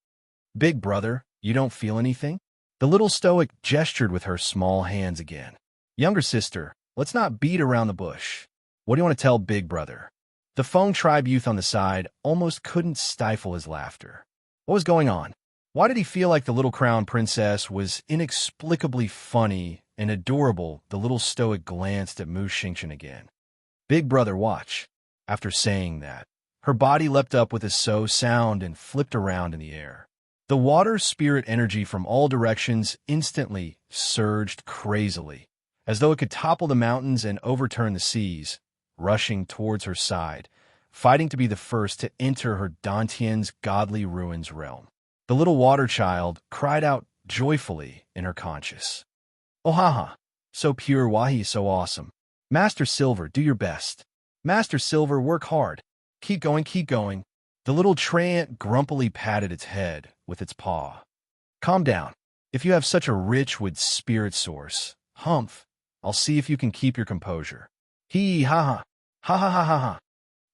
Big brother, you don't feel anything? The little stoic gestured with her small hands again. Younger sister, let's not beat around the bush. What do you want to tell big brother? The Feng tribe youth on the side almost couldn't stifle his laughter. What was going on? Why did he feel like the little crown princess was inexplicably funny and adorable? The little stoic glanced at Mu Xingqian again. Big brother, watch. After saying that, her body leapt up with a so sound and flipped around in the air. The water spirit energy from all directions instantly surged crazily, as though it could topple the mountains and overturn the seas, rushing towards her side, fighting to be the first to enter her Dantian's godly ruins realm. The little water child cried out joyfully in her conscious. Oh haha, so pure, wahi, so awesome. Master Silver, do your best. Master Silver, work hard. Keep going, keep going. The little treant grumpily patted its head with its paw. Calm down. If you have such a rich wood spirit source, humph, I'll see if you can keep your composure. Hee ha ha, ha ha ha ha ha.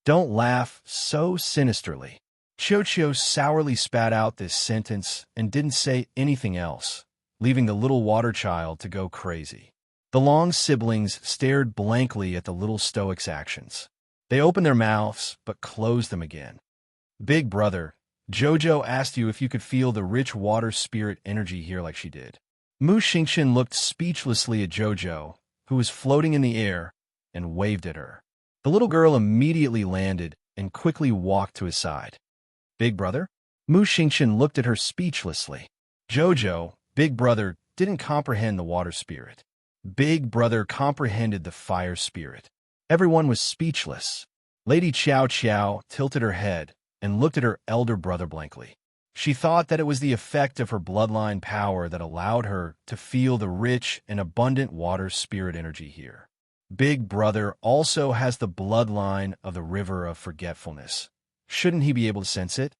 Don't laugh so sinisterly. Cho sourly spat out this sentence and didn't say anything else, leaving the little water child to go crazy. The Long siblings stared blankly at the little stoic's actions. They opened their mouths, but closed them again. Big brother, Jojo asked you if you could feel the rich water spirit energy here like she did. Mu Xingqian looked speechlessly at Jojo, who was floating in the air, and waved at her. The little girl immediately landed and quickly walked to his side. Big brother? Mu Xingqian looked at her speechlessly. Jojo, big brother, didn't comprehend the water spirit. Big brother comprehended the fire spirit. Everyone was speechless. Lady Qiao Qiao tilted her head and looked at her elder brother blankly. She thought that it was the effect of her bloodline power that allowed her to feel the rich and abundant water spirit energy here. Big brother also has the bloodline of the river of forgetfulness. Shouldn't he be able to sense it?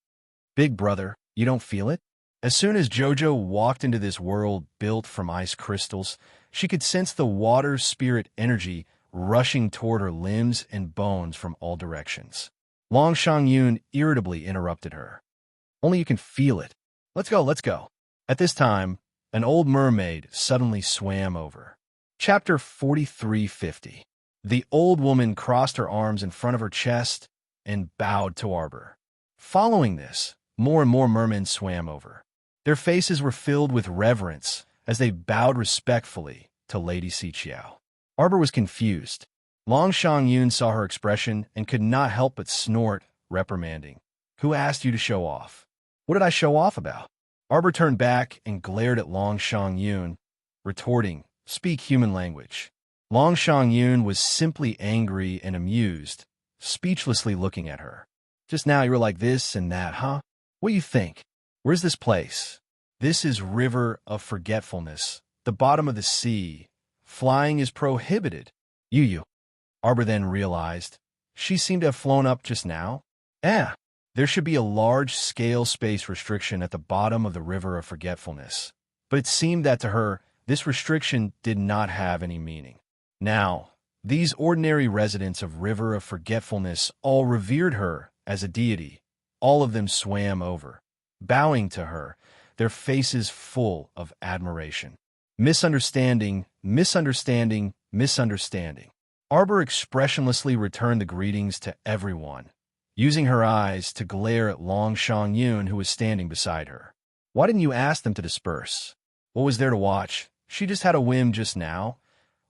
Big brother, you don't feel it? As soon as Jojo walked into this world built from ice crystals, she could sense the water spirit energy rushing toward her limbs and bones from all directions. Long Shangyun irritably interrupted her. Only you can feel it. Let's go, let's go. At this time, an old mermaid suddenly swam over. Chapter 4350. The old woman crossed her arms in front of her chest and bowed to Arbor. Following this, more and more mermen swam over. Their faces were filled with reverence as they bowed respectfully to Lady Xiqiao. Arbor was confused. Long Shangyun saw her expression and could not help but snort, reprimanding. Who asked you to show off? What did I show off about? Arbor turned back and glared at Long Shangyun, retorting, Speak human language. Long Shangyun was simply angry and amused, speechlessly looking at her. Just now you were like this and that, huh? What do you think? Where's this place? This is River of Forgetfulness, the bottom of the sea. Flying is prohibited. You. Arbor then realized. She seemed to have flown up just now. There should be a large-scale space restriction at the bottom of the River of Forgetfulness. But it seemed that to her, this restriction did not have any meaning. Now, these ordinary residents of River of Forgetfulness all revered her as a deity. All of them swam over, bowing to her, their faces full of admiration. Misunderstanding, misunderstanding, misunderstanding. Arbor expressionlessly returned the greetings to everyone, using her eyes to glare at Long Shangyun, who was standing beside her. Why didn't you ask them to disperse? What was there to watch? She just had a whim just now,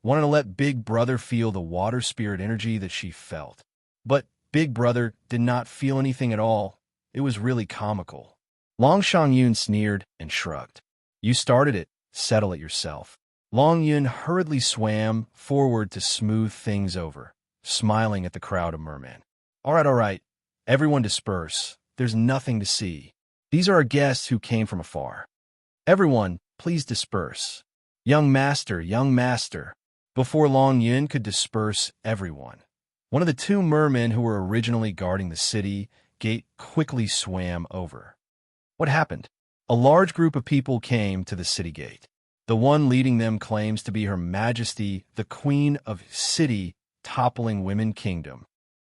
wanted to let Big Brother feel the water spirit energy that she felt. But Big Brother did not feel anything at all. It was really comical. Long Shangyun sneered and shrugged. You started it. Settle it yourself. Long Yun hurriedly swam forward to smooth things over, smiling at the crowd of mermen. All right. Everyone disperse. There's nothing to see. These are our guests who came from afar. Everyone, please disperse. Young master. Before Long Yun could disperse everyone, one of the two mermen who were originally guarding the city gate quickly swam over. What happened? A large group of people came to the city gate. The one leading them claims to be Her Majesty, the Queen of City Toppling Women Kingdom.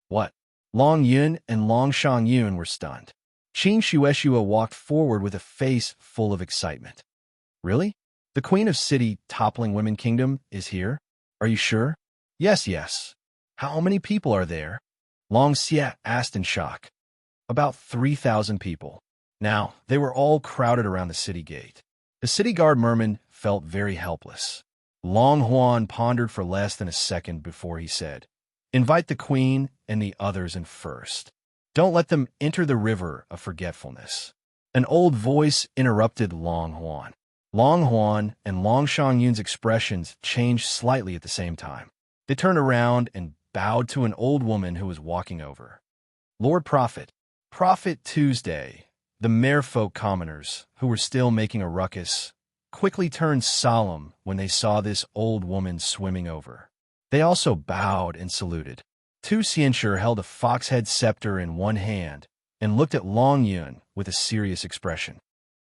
What? Long Yun and Long Shangyun were stunned. Qing Shueshua walked forward with a face full of excitement. Really? The Queen of City Toppling Women Kingdom is here? Are you sure? Yes. How many people are there? Long Xie asked in shock. About 3,000 people. Now, they were all crowded around the city gate. The city guard merman felt very helpless. Long Huan pondered for less than a second before he said, Invite the queen and the others in first. Don't let them enter the River of Forgetfulness. An old voice interrupted Long Huan. Long Huan and Long Shangyun's expressions changed slightly at the same time. They turned around and bowed to an old woman who was walking over. Lord Prophet Tuesday. The merfolk commoners, who were still making a ruckus, quickly turned solemn when they saw this old woman swimming over. They also bowed and saluted. Tu Xianshur held a fox-head scepter in one hand and looked at Long Yun with a serious expression.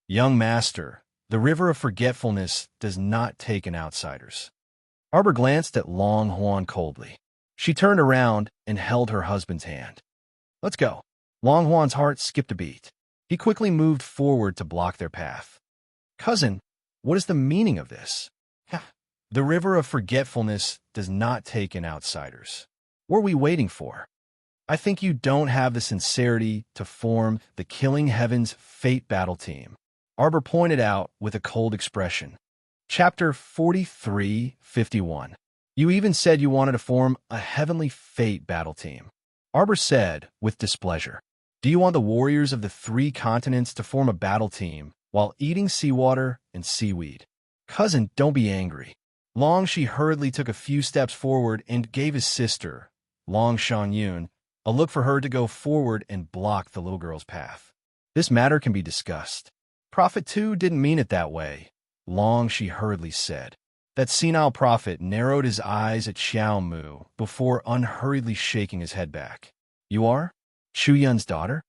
Young master, the River of Forgetfulness does not take in outsiders. Arbor glanced at Long Huan coldly. She turned around and held her husband's hand. Let's go. Long Huan's heart skipped a beat. He quickly moved forward to block their path. Cousin, what is the meaning of this? The River of Forgetfulness does not take in outsiders. What are we waiting for? I think you don't have the sincerity to form the Killing Heavens Fate Battle Team, Arbor pointed out with a cold expression. Chapter 4351. You even said you wanted to form a Heavenly Fate Battle Team, Arbor said with displeasure. Do you want the warriors of the 3 continents to form a battle team while eating seawater and seaweed? Cousin, don't be angry. Long Shi hurriedly took a few steps forward and gave his sister, Long Shangyun, a look for her to go forward and block the little girl's path. This matter can be discussed. Prophet 2 didn't mean it that way, Long Shi hurriedly said. That senile prophet narrowed his eyes at Xiao Mu before unhurriedly shaking his head back. You are? Chu Yun's daughter?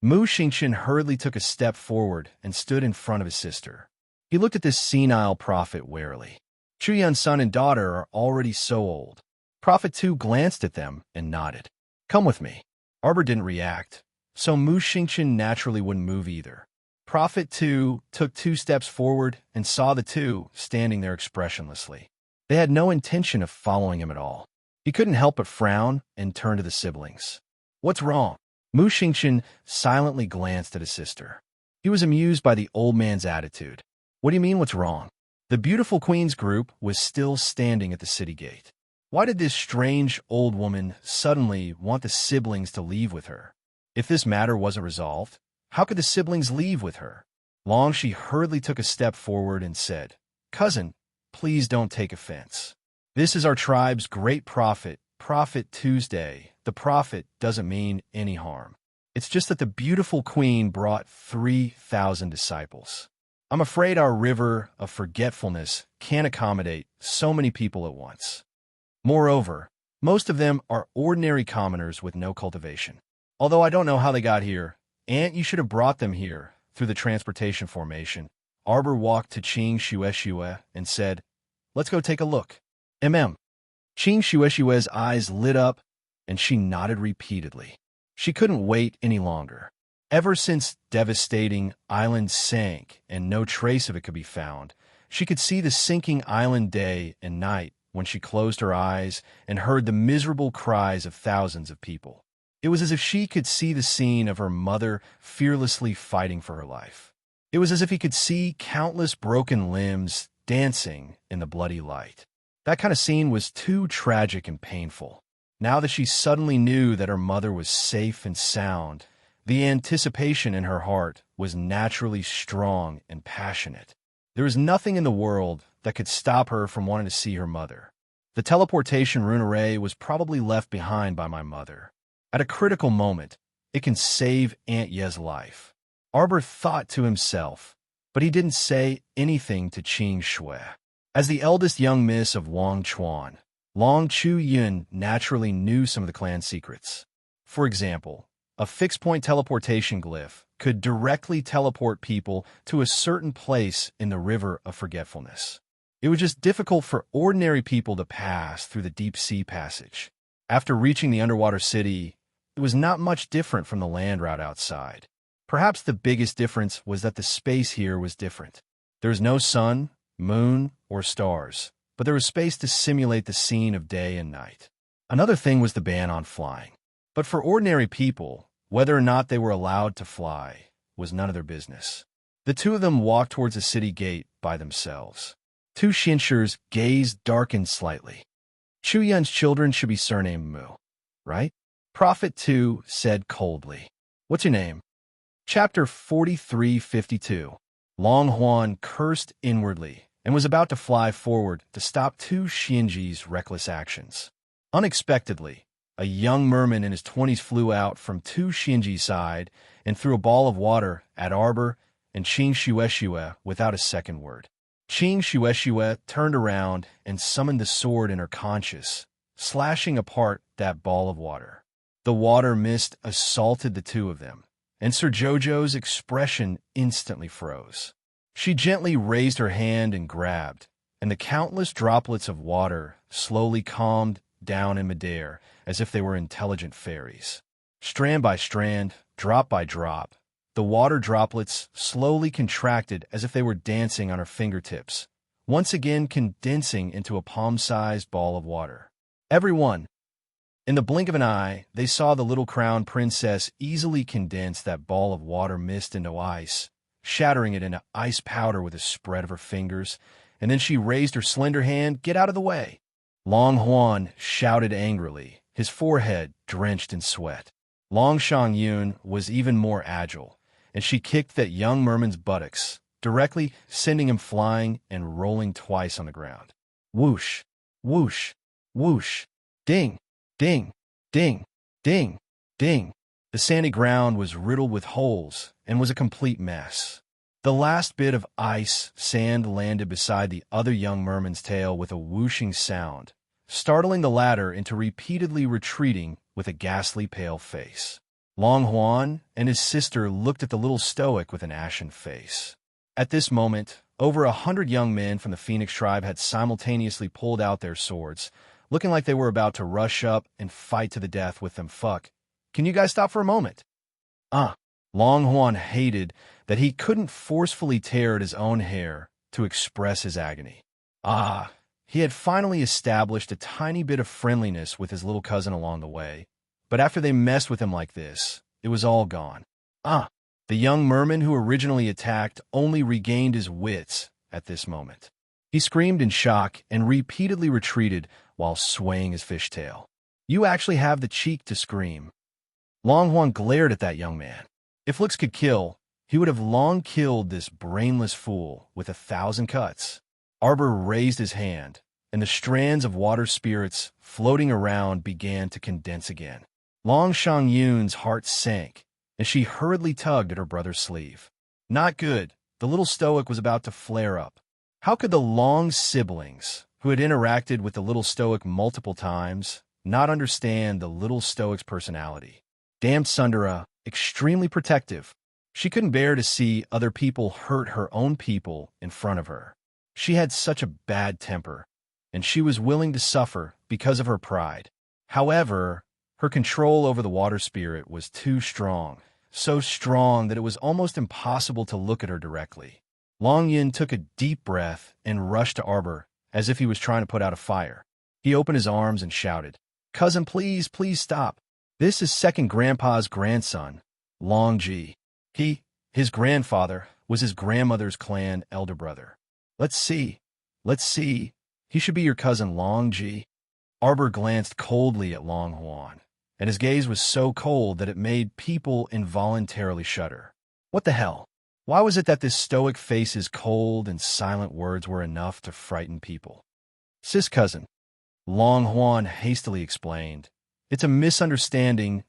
Mu Xingqian hurriedly took a step forward and stood in front of his sister. He looked at this senile prophet warily. Chu Yun's son and daughter are already so old. Prophet Tu glanced at them and nodded. Come with me. Arbor didn't react, so Mu Xingqian naturally wouldn't move either. Prophet Tu took 2 steps forward and saw the two standing there expressionlessly. They had no intention of following him at all. He couldn't help but frown and turn to the siblings. What's wrong? Mu Xingqian silently glanced at his sister. He was amused by the old man's attitude. What do you mean, what's wrong? The beautiful queen's group was still standing at the city gate. Why did this strange old woman suddenly want the siblings to leave with her? If this matter wasn't resolved, how could the siblings leave with her? She hurriedly took a step forward and said, Cousin, please don't take offense. This is our tribe's great prophet, Prophet Tuesday. The prophet doesn't mean any harm. It's just that the beautiful queen brought 3,000 disciples. I'm afraid our river of forgetfulness can't accommodate so many people at once. Moreover, most of them are ordinary commoners with no cultivation. Although I don't know how they got here, Aunt, you should have brought them here through the transportation formation. Arbor walked to Qing Shueshue and said, Let's go take a look. Qing Shueshue's eyes lit up, and she nodded repeatedly. She couldn't wait any longer. Ever since devastating island sank and no trace of it could be found, she could see the sinking island day and night when she closed her eyes and heard the miserable cries of thousands of people. It was as if she could see the scene of her mother fearlessly fighting for her life. It was as if he could see countless broken limbs dancing in the bloody light. That kind of scene was too tragic and painful. Now that she suddenly knew that her mother was safe and sound, the anticipation in her heart was naturally strong and passionate. There was nothing in the world that could stop her from wanting to see her mother. The teleportation rune array was probably left behind by my mother. At a critical moment, it can save Aunt Ye's life. Arbor thought to himself, but he didn't say anything to Qing Shui. As the eldest young miss of Wang Chuan, Long Chu Yun naturally knew some of the clan's secrets. For example, a fixed-point teleportation glyph could directly teleport people to a certain place in the River of Forgetfulness. It was just difficult for ordinary people to pass through the deep-sea passage. After reaching the underwater city, it was not much different from the land route outside. Perhaps the biggest difference was that the space here was different. There was no sun, moon, or stars, but there was space to simulate the scene of day and night. Another thing was the ban on flying. But for ordinary people, whether or not they were allowed to fly was none of their business. The two of them walked towards the city gate by themselves. Two Shinshers' gaze darkened slightly. Chu Yun's children should be surnamed Mu, right? Prophet Tu said coldly. What's your name? Chapter 4352. Long Huan cursed inwardly and was about to fly forward to stop two Xinji's reckless actions. Unexpectedly, a young merman in his 20s flew out from two Xinji's side and threw a ball of water at Arbor and Qing Shueshue without a second word. Qing Shueshue turned around and summoned the sword in her conscious, slashing apart that ball of water. The water mist assaulted the two of them, and Sir Jojo's expression instantly froze. She gently raised her hand and grabbed, and the countless droplets of water slowly calmed down in midair as if they were intelligent fairies. Strand by strand, drop by drop, the water droplets slowly contracted as if they were dancing on her fingertips, once again condensing into a palm-sized ball of water. Everyone, in the blink of an eye, they saw the little crown princess easily condense that ball of water mist into ice, shattering it into ice powder with a spread of her fingers, and then she raised her slender hand. Get out of the way! Long Huan shouted angrily, his forehead drenched in sweat. Long Shangyun was even more agile, and she kicked that young merman's buttocks, directly sending him flying and rolling twice on the ground. Whoosh, whoosh, whoosh, ding, ding, ding, ding, ding. The sandy ground was riddled with holes and was a complete mess. The last bit of ice sand landed beside the other young merman's tail with a whooshing sound, startling the latter into repeatedly retreating with a ghastly pale face. Long Huan and his sister looked at the little stoic with an ashen face. At this moment, over 100 young men from the Phoenix tribe had simultaneously pulled out their swords, looking like they were about to rush up and fight to the death with them. Fuck. Can you guys stop for a moment? Long Huan hated that he couldn't forcefully tear at his own hair to express his agony. He had finally established a tiny bit of friendliness with his little cousin along the way, but after they messed with him like this, it was all gone. The young merman who originally attacked only regained his wits at this moment. He screamed in shock and repeatedly retreated while swaying his fishtail. You actually have the cheek to scream. Long Huan glared at that young man. If looks could kill, he would have long killed this brainless fool with 1,000 cuts. Arbor raised his hand, and the strands of water spirits floating around began to condense again. Long Shangyun's heart sank, and she hurriedly tugged at her brother's sleeve. Not good. The little stoic was about to flare up. How could the Long siblings, who had interacted with the little stoic multiple times, not understand the little stoic's personality? Damn Sundara, extremely protective. She couldn't bear to see other people hurt her own people in front of her. She had such a bad temper, and she was willing to suffer because of her pride. However, her control over the water spirit was too strong, so strong that it was almost impossible to look at her directly. Long Yin took a deep breath and rushed to Arbor as if he was trying to put out a fire. He opened his arms and shouted, "Cousin, please, please stop. This is second grandpa's grandson, Long Ji. His grandfather, was his grandmother's clan elder brother. Let's see. He should be your cousin Long Ji." Arbor glanced coldly at Long Huan, and his gaze was so cold that it made people involuntarily shudder. What the hell? Why was it that this stoic face's cold and silent words were enough to frighten people? "Sis cousin," Long Huan hastily explained. "It's a misunderstanding,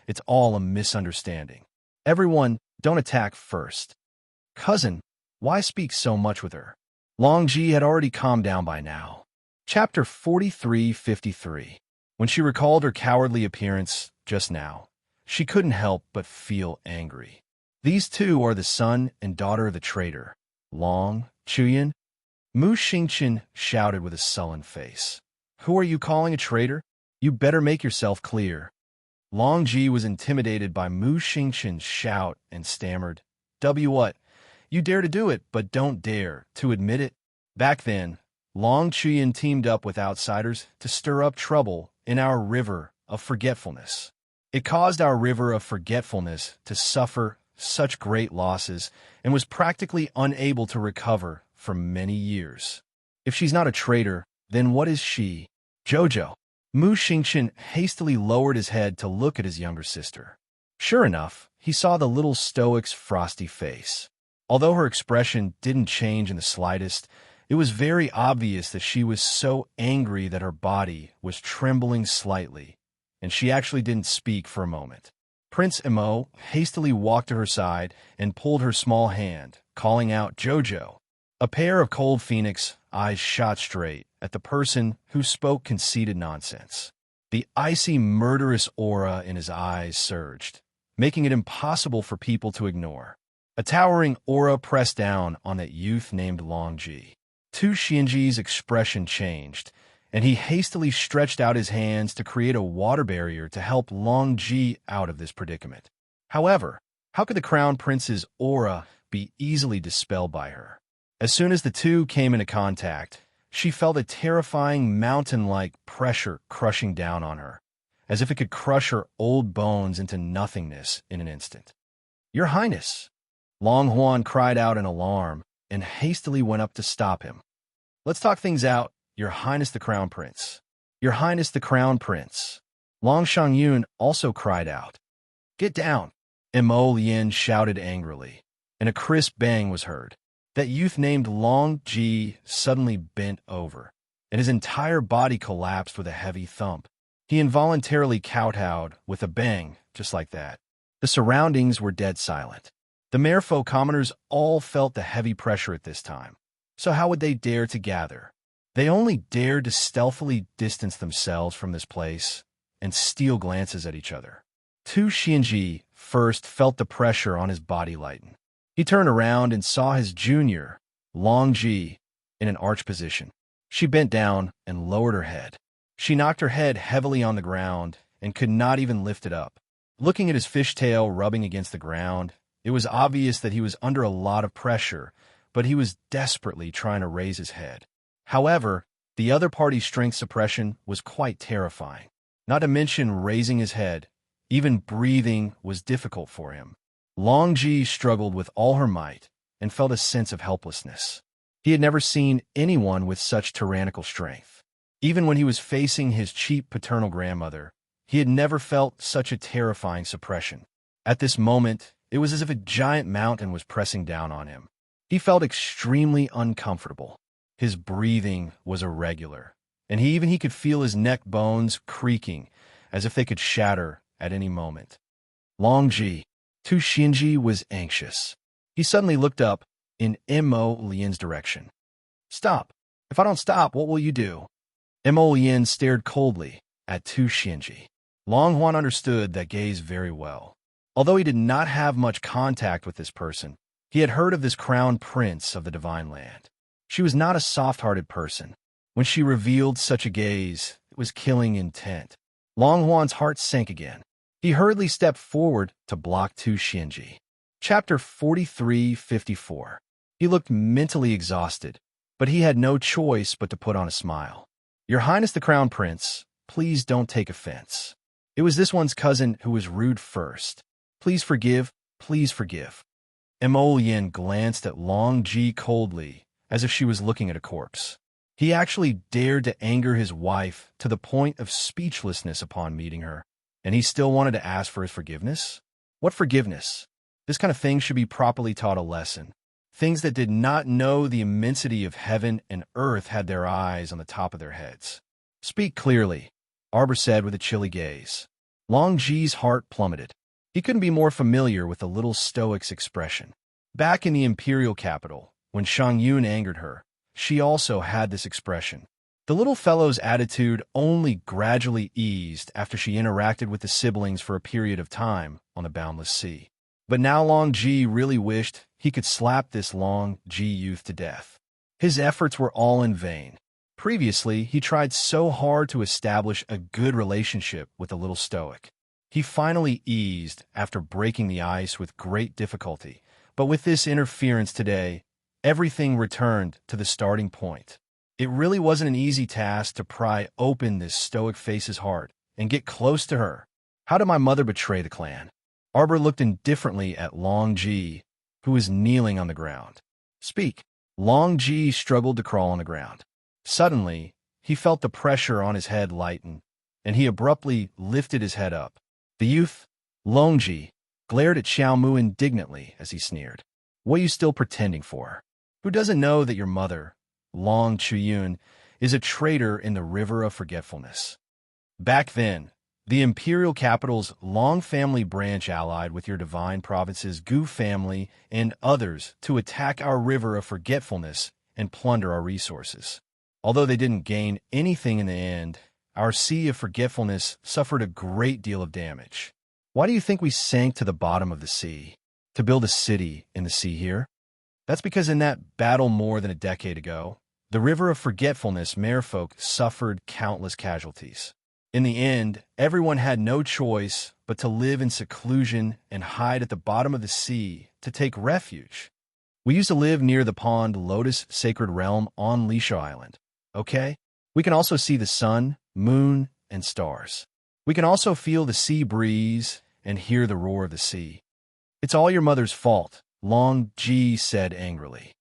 it's all a misunderstanding. Everyone, don't attack first." "Cousin, why speak so much with her?" Long Ji had already calmed down by now. Chapter 43:53. When she recalled her cowardly appearance just now, she couldn't help but feel angry. These two are the son and daughter of the traitor, Long Chuyin. Mu Xingqian shouted with a sullen face. "Who are you calling a traitor? You better make yourself clear." Long Ji was intimidated by Mu Xingqian's shout and stammered, What? You dare to do it, but don't dare to admit it." Back then, Long Chuyin teamed up with outsiders to stir up trouble in our river of forgetfulness. It caused our river of forgetfulness to suffer such great losses and was practically unable to recover for many years. If she's not a traitor, then what is she? Jojo. Mu Xingqian hastily lowered his head to look at his younger sister. Sure enough, he saw the little stoic's frosty face. Although her expression didn't change in the slightest, it was very obvious that she was so angry that her body was trembling slightly, and she actually didn't speak for a moment. Prince Emo hastily walked to her side and pulled her small hand, calling out Jojo. A pair of cold phoenix eyes shot straight at the person who spoke conceited nonsense. The icy, murderous aura in his eyes surged, making it impossible for people to ignore. A towering aura pressed down on that youth named Long Ji. Tu Xianji's expression changed, and he hastily stretched out his hands to create a water barrier to help Long Ji out of this predicament. However, how could the crown prince's aura be easily dispelled by her? As soon as the two came into contact, she felt a terrifying mountain-like pressure crushing down on her, as if it could crush her old bones into nothingness in an instant. "Your Highness!" Long Huan cried out in alarm and hastily went up to stop him. "Let's talk things out, Your Highness the Crown Prince." "Your Highness the Crown Prince." Long Shangyun also cried out. "Get down!" Emo Lien shouted angrily, and a crisp bang was heard. That youth named Long Ji suddenly bent over, and his entire body collapsed with a heavy thump. He involuntarily kowtowed with a bang, just like that. The surroundings were dead silent. The Merfolk commoners all felt the heavy pressure at this time. So how would they dare to gather? They only dared to stealthily distance themselves from this place and steal glances at each other. Tu Xianji first felt the pressure on his body lighten. He turned around and saw his junior, Long Ji, in an arch position. She bent down and lowered her head. She knocked her head heavily on the ground and could not even lift it up. Looking at his fishtail rubbing against the ground, it was obvious that he was under a lot of pressure, but he was desperately trying to raise his head. However, the other party's strength suppression was quite terrifying. Not to mention raising his head, even breathing was difficult for him. Long Ji struggled with all her might and felt a sense of helplessness. He had never seen anyone with such tyrannical strength. Even when he was facing his cheap paternal grandmother, he had never felt such a terrifying suppression. At this moment, it was as if a giant mountain was pressing down on him. He felt extremely uncomfortable. His breathing was irregular, and he could feel his neck bones creaking as if they could shatter at any moment. Long Ji, Tu Xianji was anxious. He suddenly looked up in Mo Lian's direction. "Stop. If I don't stop, what will you do?" Mo Lian stared coldly at Tu Xianji. Long Huan understood that gaze very well. Although he did not have much contact with this person, he had heard of this crown prince of the divine land. She was not a soft-hearted person. When she revealed such a gaze, it was killing intent. Long Huan's heart sank again. He hurriedly stepped forward to block Tu Xianji. Chapter 43-54. He looked mentally exhausted, but he had no choice but to put on a smile. "Your Highness the Crown Prince, please don't take offense. It was this one's cousin who was rude first. Please forgive, please forgive." Mo Lian glanced at Long Ji coldly, as if she was looking at a corpse. He actually dared to anger his wife to the point of speechlessness upon meeting her, and he still wanted to ask for his forgiveness? What forgiveness? This kind of thing should be properly taught a lesson. Things that did not know the immensity of heaven and earth had their eyes on the top of their heads. "Speak clearly," Arbor said with a chilly gaze. Long Ji's heart plummeted. He couldn't be more familiar with the little stoic's expression. Back in the imperial capital, when Shang Yun angered her, she also had this expression. The little fellow's attitude only gradually eased after she interacted with the siblings for a period of time on the boundless sea. But now Long Ji really wished he could slap this Long Ji youth to death. His efforts were all in vain. Previously, he tried so hard to establish a good relationship with the little stoic. He finally eased after breaking the ice with great difficulty, but with this interference today, everything returned to the starting point. It really wasn't an easy task to pry open this stoic face's heart and get close to her. How did my mother betray the clan? Arbor looked indifferently at Long Ji, who was kneeling on the ground. "Speak." Long Ji struggled to crawl on the ground. Suddenly, he felt the pressure on his head lighten, and he abruptly lifted his head up. The youth, Long Ji, glared at Xiao Mu indignantly as he sneered. "What are you still pretending for? Who doesn't know that your mother, Long Chuyun, is a traitor in the River of Forgetfulness? Back then, the imperial capital's Long family branch allied with your divine province's Gu family and others to attack our River of Forgetfulness and plunder our resources. Although they didn't gain anything in the end, our Sea of Forgetfulness suffered a great deal of damage. Why do you think we sank to the bottom of the sea? To build a city in the sea here? That's because in that battle more than a decade ago, the River of Forgetfulness merfolk suffered countless casualties. In the end, everyone had no choice but to live in seclusion and hide at the bottom of the sea to take refuge. We used to live near the pond Lotus Sacred Realm on Lisha Island, okay? We can also see the sun, moon, and stars. We can also feel the sea breeze and hear the roar of the sea. It's all your mother's fault, Long Ji said angrily.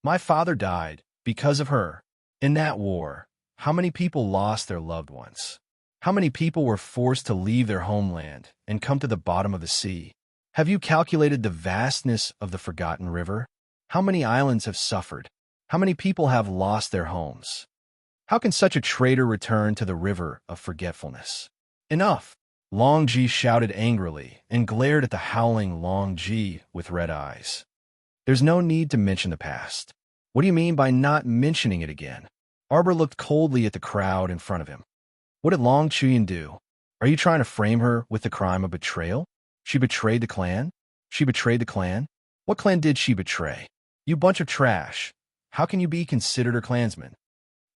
My father died because of her. In that war, how many people lost their loved ones? How many people were forced to leave their homeland and come to the bottom of the sea? Have you calculated the vastness of the forgotten river? How many islands have suffered? How many people have lost their homes? How can such a traitor return to the River of Forgetfulness? Enough! Long Ji shouted angrily and glared at the howling Long Ji with red eyes. There's no need to mention the past. What do you mean by not mentioning it again? Arbor looked coldly at the crowd in front of him. What did Long Chuyin do? Are you trying to frame her with the crime of betrayal? She betrayed the clan? She betrayed the clan? What clan did she betray? You bunch of trash. How can you be considered her clansman?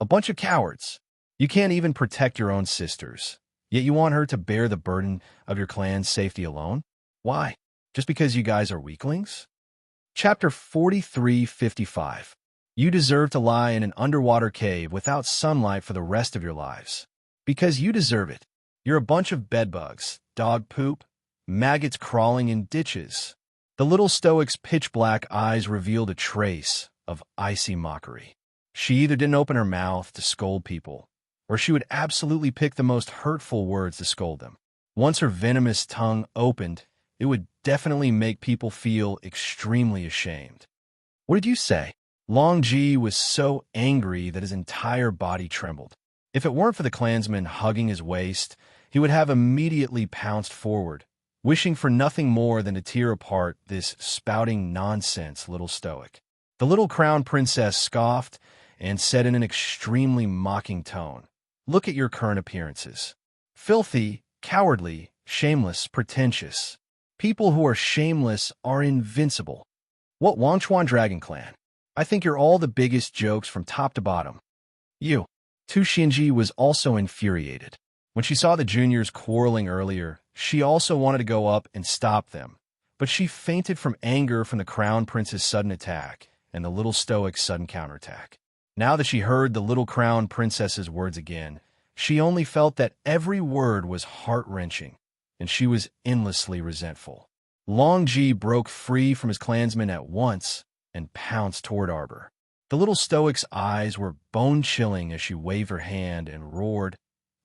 A bunch of cowards. You can't even protect your own sisters. Yet you want her to bear the burden of your clan's safety alone? Why? Just because you guys are weaklings? Chapter 43:55. You deserve to lie in an underwater cave without sunlight for the rest of your lives. Because you deserve it. You're a bunch of bedbugs, dog poop, maggots crawling in ditches. The little stoic's pitch-black eyes revealed a trace of icy mockery. She either didn't open her mouth to scold people, or she would absolutely pick the most hurtful words to scold them. Once her venomous tongue opened, it would definitely make people feel extremely ashamed. What did you say? Long Ji was so angry that his entire body trembled. If it weren't for the clansman hugging his waist, he would have immediately pounced forward, wishing for nothing more than to tear apart this spouting nonsense little stoic. The little crown princess scoffed and said in an extremely mocking tone, "Look at your current appearances. Filthy, cowardly, shameless, pretentious. People who are shameless are invincible. What Wangchuan Dragon Clan? I think you're all the biggest jokes from top to bottom." You. Tu Xinji was also infuriated. When she saw the juniors quarreling earlier, she also wanted to go up and stop them, but she fainted from anger from the crown prince's sudden attack and the little stoic's sudden counterattack. Now that she heard the little crown princess's words again, she only felt that every word was heart-wrenching, and she was endlessly resentful. Long Ji broke free from his clansmen at once and pounced toward Arbor. The little stoic's eyes were bone-chilling as she waved her hand and roared,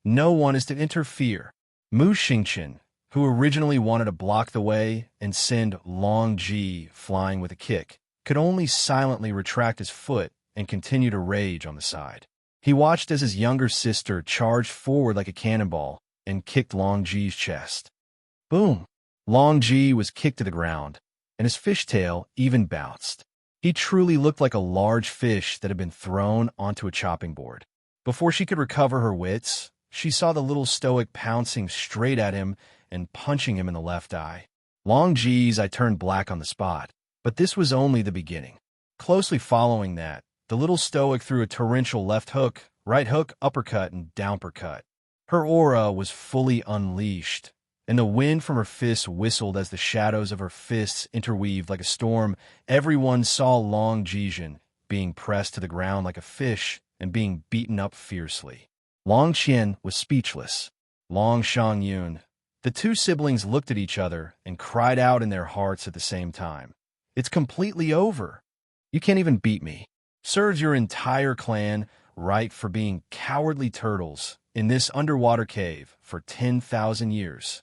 "No one is to interfere." Mu Xingqian, who originally wanted to block the way and send Long Ji flying with a kick, could only silently retract his foot and continue to rage on the side. He watched as his younger sister charged forward like a cannonball and kicked Long Ji's chest. Boom! Long Ji was kicked to the ground, and his fishtail even bounced. He truly looked like a large fish that had been thrown onto a chopping board. Before she could recover her wits, she saw the little stoic pouncing straight at him and punching him in the left eye. Long Ji's eye turned black on the spot, but this was only the beginning. Closely following that, the little stoic threw a torrential left hook, right hook, uppercut, and downpercut. Her aura was fully unleashed, and the wind from her fists whistled as the shadows of her fists interweaved like a storm. Everyone saw Long Jijin being pressed to the ground like a fish and being beaten up fiercely. Long Qian was speechless. Long Shangyun. The two siblings looked at each other and cried out in their hearts at the same time. "It's completely over. You can't even beat me." Serves your entire clan right for being cowardly turtles in this underwater cave for 10,000 years.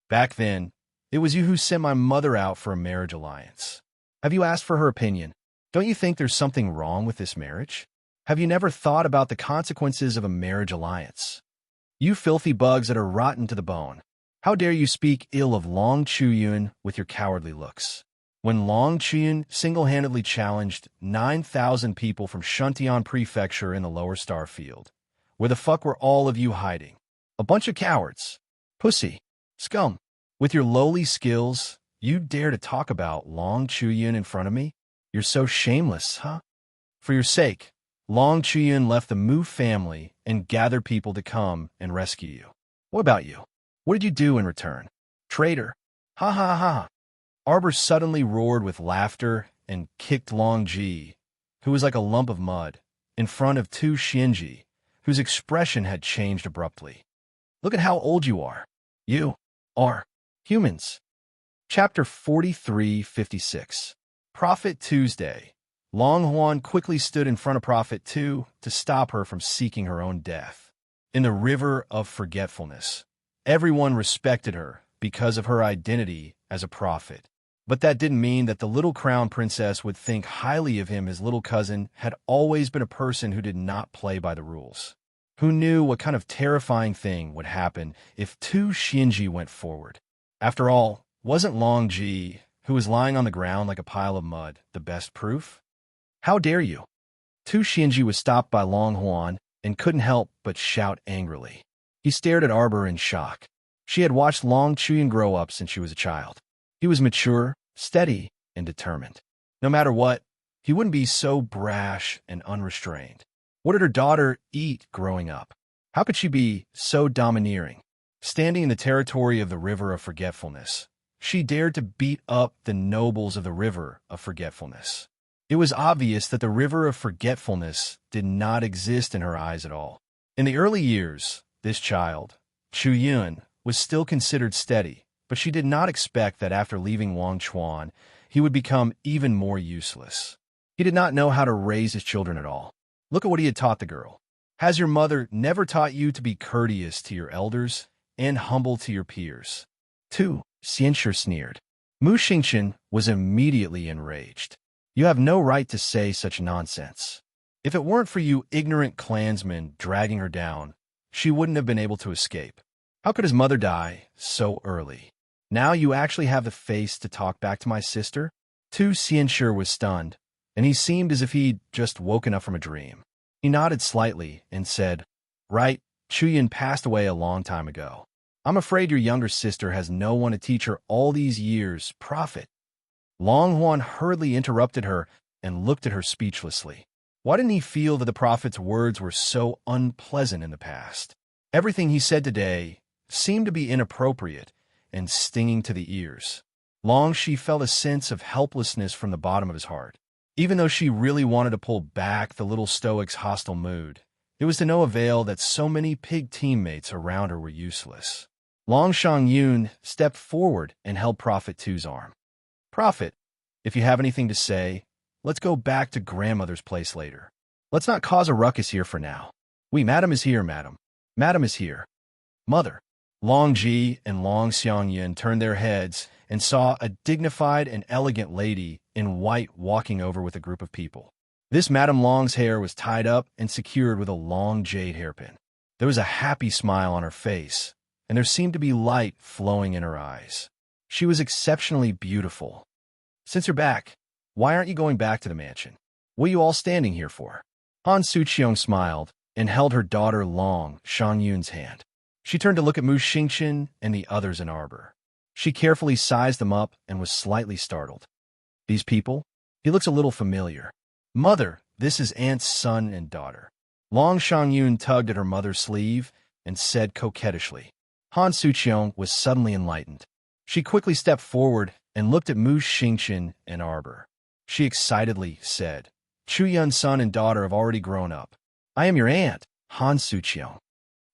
Back then, it was you who sent my mother out for a marriage alliance. Have you asked for her opinion? Don't you think there's something wrong with this marriage? Have you never thought about the consequences of a marriage alliance? You filthy bugs that are rotten to the bone. How dare you speak ill of Long Chuyun with your cowardly looks? When Long Chuyun single-handedly challenged 9,000 people from Shuntian Prefecture in the Lower Star Field, where the fuck were all of you hiding? A bunch of cowards. Pussy. Scum. With your lowly skills, you dare to talk about Long Chuyun in front of me? You're so shameless, huh? For your sake, Long Chuyun left the Mu family and gathered people to come and rescue you. What about you? What did you do in return? Traitor. Ha ha ha. Arbor suddenly roared with laughter and kicked Long Ji, who was like a lump of mud, in front of Tu Xinji, whose expression had changed abruptly. Look at how old you are. You are humans. Chapter 43:56. Prophet Tuesday. Long Huan quickly stood in front of Prophet Tu to stop her from seeking her own death. In the river of forgetfulness, everyone respected her because of her identity as a prophet. But that didn't mean that the little crown princess would think highly of him. His little cousin had always been a person who did not play by the rules. Who knew what kind of terrifying thing would happen if Tu Xinji went forward? After all, wasn't Long Ji, who was lying on the ground like a pile of mud, the best proof? How dare you? Tu Xinji was stopped by Long Huan and couldn't help but shout angrily. He stared at Arbor in shock. She had watched Long Chuyin grow up since she was a child. He was mature, steady, and determined. No matter what, he wouldn't be so brash and unrestrained. What did her daughter eat growing up? How could she be so domineering? Standing in the territory of the River of Forgetfulness, she dared to beat up the nobles of the River of Forgetfulness. It was obvious that the River of Forgetfulness did not exist in her eyes at all. In the early years, this child, Chu Yun, was still considered steady, but she did not expect that after leaving Wang Chuan, he would become even more useless. He did not know how to raise his children at all. Look at what he had taught the girl. Has your mother never taught you to be courteous to your elders and humble to your peers? 2. Xianshi sneered. Mu Xingqian was immediately enraged. You have no right to say such nonsense. If it weren't for you ignorant clansmen dragging her down, she wouldn't have been able to escape. How could his mother die so early? Now you actually have the face to talk back to my sister? 2. Xianshi was stunned, and he seemed as if he'd just woken up from a dream. He nodded slightly and said, Right, Chuyin passed away a long time ago. I'm afraid your younger sister has no one to teach her all these years, prophet. Long Huan hurriedly interrupted her and looked at her speechlessly. Why didn't he feel that the prophet's words were so unpleasant in the past? Everything he said today seemed to be inappropriate and stinging to the ears. Long Shi felt a sense of helplessness from the bottom of his heart. Even though she really wanted to pull back the little stoic's hostile mood, it was to no avail that so many pig teammates around her were useless. Long Shangyun stepped forward and held Prophet Tu's arm. Prophet, if you have anything to say, let's go back to grandmother's place later. Let's not cause a ruckus here for now. Oui, madam is here, madam. Madam is here. Mother. Long Ji and Long Xiangyan turned their heads and saw a dignified and elegant lady in white walking over with a group of people. This Madame Long's hair was tied up and secured with a long jade hairpin. There was a happy smile on her face, and there seemed to be light flowing in her eyes. She was exceptionally beautiful. Since you're back, why aren't you going back to the mansion? What are you all standing here for? Han Suqiong smiled and held her daughter Long Shangyun's hand. She turned to look at Mu Xingqian and the others in Arbor. She carefully sized them up and was slightly startled. These people? He looks a little familiar. Mother, this is Aunt's son and daughter. Long Shangyun tugged at her mother's sleeve and said coquettishly. Han Suqiong was suddenly enlightened. She quickly stepped forward and looked at Mu Xingqian and Arbor. She excitedly said, Chu Yun's son and daughter have already grown up. I am your aunt, Han Suqiong.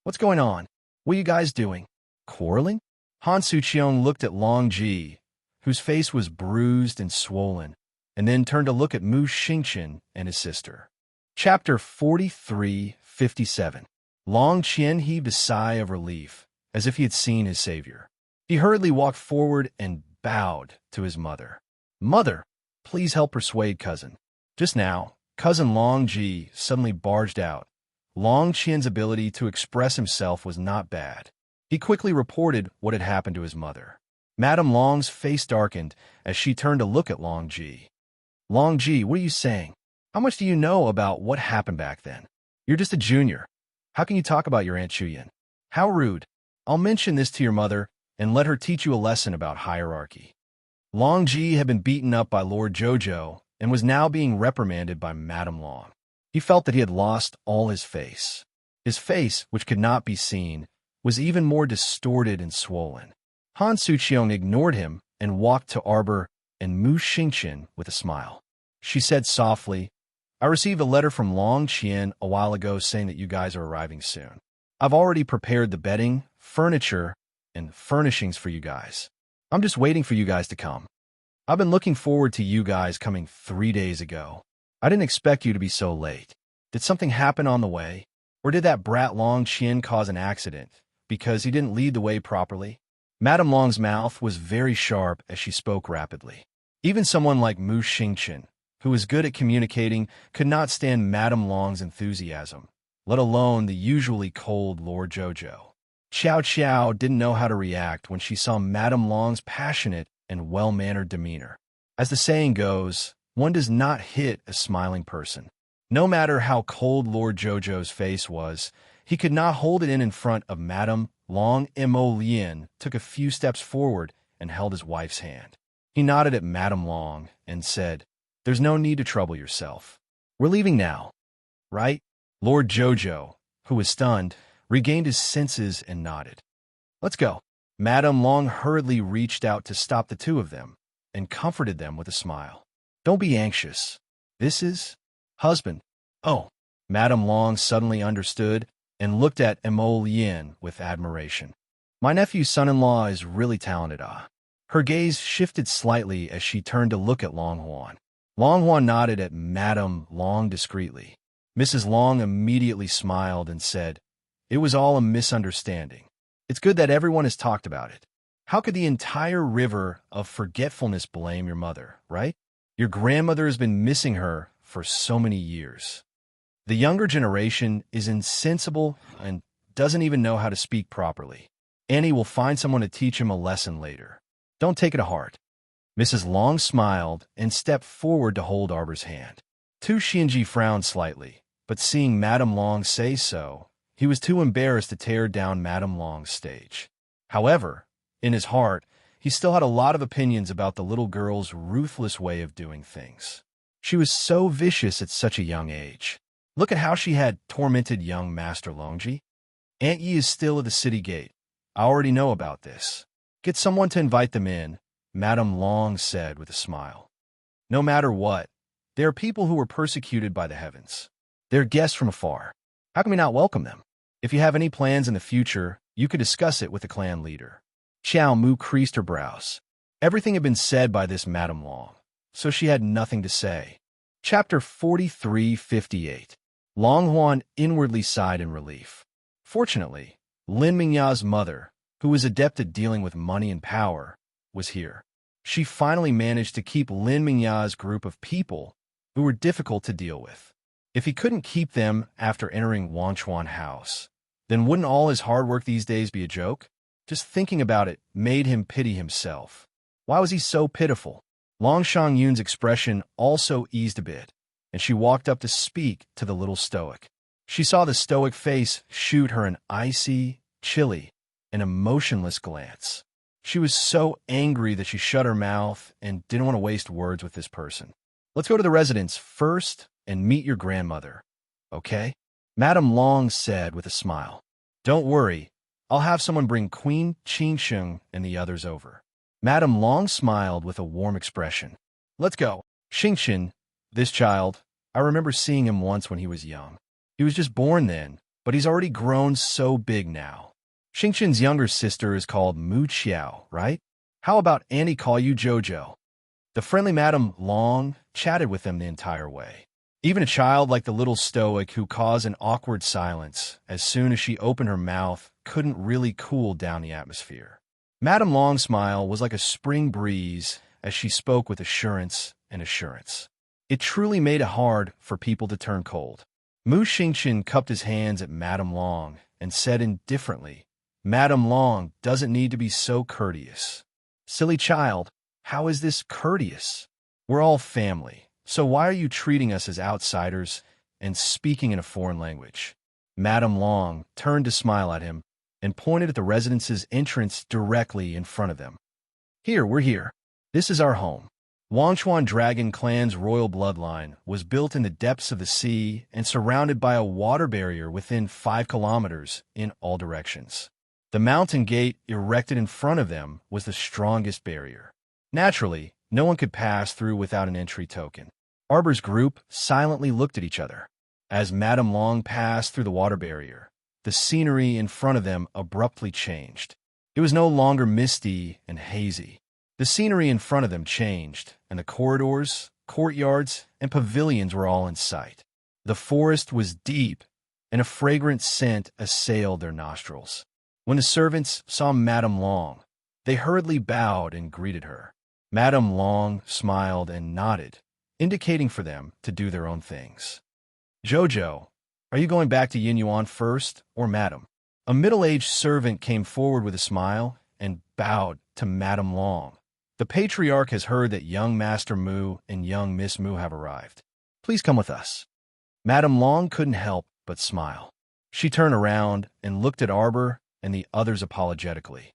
What's going on? What are you guys doing? Quarreling? Han Suqiong looked at Long Ji, whose face was bruised and swollen, and then turned to look at Mu Xingqian and his sister. Chapter 43:57. Long Qian heaved a sigh of relief, as if he had seen his savior. He hurriedly walked forward and bowed to his mother. Mother, please help persuade cousin. Just now, cousin Long Ji suddenly barged out. Long Qian's ability to express himself was not bad. He quickly reported what had happened to his mother. Madame Long's face darkened as she turned to look at Long Ji. Long Ji, what are you saying? How much do you know about what happened back then? You're just a junior. How can you talk about your Aunt Chuyin? How rude. I'll mention this to your mother and let her teach you a lesson about hierarchy. Long Ji had been beaten up by Lord Jojo and was now being reprimanded by Madame Long. He felt that he had lost all his face. His face, which could not be seen, was even more distorted and swollen. Han Suqiong ignored him and walked to Arbor and Mu Xingqian with a smile. She said softly, I received a letter from Long Qian a while ago saying that you guys are arriving soon. I've already prepared the bedding, furniture, and furnishings for you guys. I'm just waiting for you guys to come. I've been looking forward to you guys coming 3 days ago. I didn't expect you to be so late. Did something happen on the way? Or did that brat Long Qian cause an accident because he didn't lead the way properly? Madame Long's mouth was very sharp as she spoke rapidly. Even someone like Mu Xingqian, who was good at communicating, could not stand Madame Long's enthusiasm, let alone the usually cold Lord Jojo. Xiao Xiao didn't know how to react when she saw Madame Long's passionate and well-mannered demeanor. As the saying goes, one does not hit a smiling person. No matter how cold Lord Jojo's face was, he could not hold it in front of Madame Long Mo Lien took a few steps forward and held his wife's hand. He nodded at Madame Long and said, "There's no need to trouble yourself. We're leaving now, right?" Lord Jojo, who was stunned, regained his senses and nodded. "Let's go." Madame Long hurriedly reached out to stop the two of them and comforted them with a smile. "Don't be anxious. This is husband." "Oh." Madame Long suddenly understood and looked at Mo Lien with admiration. "My nephew's son-in-law is really talented, ah." Her gaze shifted slightly as she turned to look at Long Huan. Long Huan nodded at Madame Long discreetly. Mrs. Long immediately smiled and said, "It was all a misunderstanding. It's good that everyone has talked about it. How could the entire river of forgetfulness blame your mother, right? Your grandmother has been missing her for so many years. The younger generation is insensible and doesn't even know how to speak properly. Annie will find someone to teach him a lesson later. Don't take it to heart." Mrs. Long smiled and stepped forward to hold Arbor's hand. Tu Xianji frowned slightly, but seeing Madame Long say so, he was too embarrassed to tear down Madame Long's stage. However, in his heart, he still had a lot of opinions about the little girl's ruthless way of doing things. She was so vicious at such a young age. Look at how she had tormented young Master Longji. "Aunt Yi is still at the city gate. I already know about this. Get someone to invite them in," Madame Long said with a smile. "No matter what, they are people who were persecuted by the heavens. They're guests from afar. How can we not welcome them? If you have any plans in the future, you could discuss it with the clan leader." Xiao Mu creased her brows. Everything had been said by this Madame Long, so she had nothing to say. Chapter 4358. Long Huan inwardly sighed in relief. Fortunately, Lin Mingya's mother, who was adept at dealing with money and power, was here. She finally managed to keep Lin Mingya's group of people who were difficult to deal with. If he couldn't keep them after entering Wanchuan House, then wouldn't all his hard work these days be a joke? Just thinking about it made him pity himself. Why was he so pitiful? Long Shangyun's expression also eased a bit, and she walked up to speak to the little stoic. She saw the stoic face shoot her an icy, chilly, and emotionless glance. She was so angry that she shut her mouth and didn't want to waste words with this person. "Let's go to the residence first and meet your grandmother, okay?" Madame Long said with a smile. "Don't worry, I'll have someone bring Queen Qingsheng and the others over." Madame Long smiled with a warm expression. "Let's go." Xingchen, this child, I remember seeing him once when he was young. He was just born then, but he's already grown so big now. Xingchen's younger sister is called Mu Qiao, right? How about Annie call you Jojo? The friendly Madame Long chatted with them the entire way. Even a child like the little stoic who caused an awkward silence as soon as she opened her mouth couldn't really cool down the atmosphere. Madame Long's smile was like a spring breeze as she spoke with assurance and assurance. It truly made it hard for people to turn cold. Mu Xingchen cupped his hands at Madame Long and said indifferently, "Madame Long doesn't need to be so courteous." "Silly child, how is this courteous? We're all family, so why are you treating us as outsiders and speaking in a foreign language?" Madame Long turned to smile at him and pointed at the residence's entrance directly in front of them. We're here. This is our home." Wanchuan Dragon Clan's royal bloodline was built in the depths of the sea and surrounded by a water barrier within 5 kilometers in all directions. The mountain gate erected in front of them was the strongest barrier. Naturally, no one could pass through without an entry token. Arbor's group silently looked at each other. As Madame Long passed through the water barrier, the scenery in front of them abruptly changed. It was no longer misty and hazy. The scenery in front of them changed, and the corridors, courtyards, and pavilions were all in sight. The forest was deep, and a fragrant scent assailed their nostrils. When the servants saw Madame Long, they hurriedly bowed and greeted her. Madame Long smiled and nodded, indicating for them to do their own things. "Jojo, are you going back to Yinyuan first, or Madame?" A middle-aged servant came forward with a smile and bowed to Madame Long. "The patriarch has heard that young Master Mu and young Miss Mu have arrived. Please come with us." Madame Long couldn't help but smile. She turned around and looked at Arbor and the others apologetically.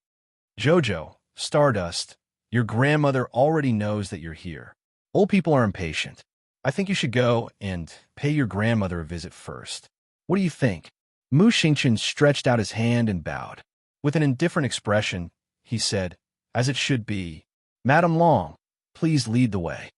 Jojo, Stardust, your grandmother already knows that you're here. Old people are impatient. I think you should go and pay your grandmother a visit first. What do you think? Mu Xingqian stretched out his hand and bowed. With an indifferent expression, he said, as it should be, Madame Long, please lead the way.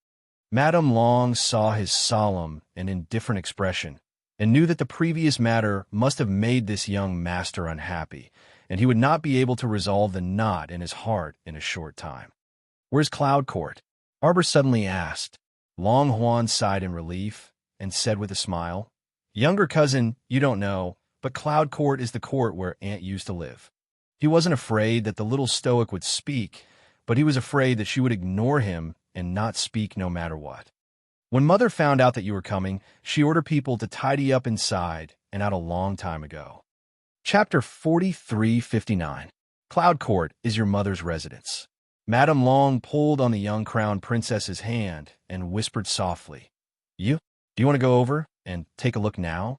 Madame Long saw his solemn and indifferent expression and knew that the previous matter must have made this young master unhappy, and he would not be able to resolve the knot in his heart in a short time. Where's Cloud Court? Arbor suddenly asked. Long Huan sighed in relief and said with a smile, Younger cousin, you don't know, but Cloud Court is the court where Aunt used to live. He wasn't afraid that the little stoic would speak, but he was afraid that she would ignore him and not speak no matter what. When Mother found out that you were coming, she ordered people to tidy up inside and out a long time ago. Chapter 4359. Cloud Court is your mother's residence. Madame Long pulled on the young crown princess's hand and whispered softly, Do you want to go over and take a look now?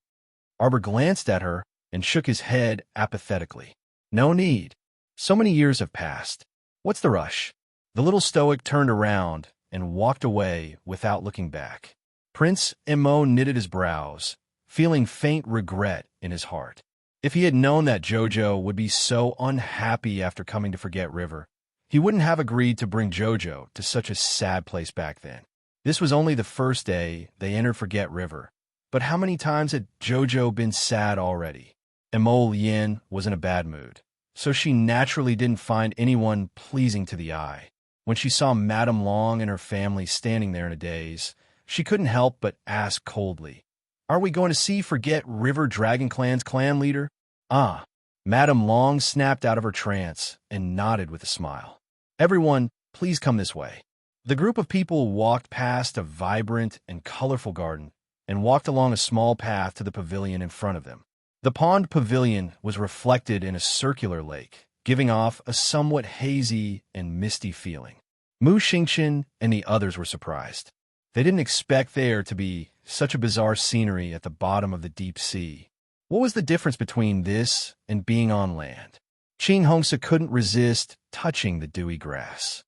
Arbor glanced at her and shook his head apathetically. No need. So many years have passed. What's the rush? The little stoic turned around and walked away without looking back. Prince Emo knitted his brows, feeling faint regret in his heart. If he had known that Jojo would be so unhappy after coming to Forget River, he wouldn't have agreed to bring Jojo to such a sad place back then. This was only the first day they entered Forget River, but how many times had Jojo been sad already? Emo Lien was in a bad mood, so she naturally didn't find anyone pleasing to the eye. When she saw Madame Long and her family standing there in a daze, she couldn't help but ask coldly, Are we going to see Forget River Dragon Clan's clan leader? Ah. Madame Long snapped out of her trance and nodded with a smile. Everyone, please come this way. The group of people walked past a vibrant and colorful garden and walked along a small path to the pavilion in front of them. The pond pavilion was reflected in a circular lake, giving off a somewhat hazy and misty feeling. Mu Xingqian and the others were surprised. They didn't expect there to be such a bizarre scenery at the bottom of the deep sea. What was the difference between this and being on land? Qing Hongsa couldn't resist touching the dewy grass.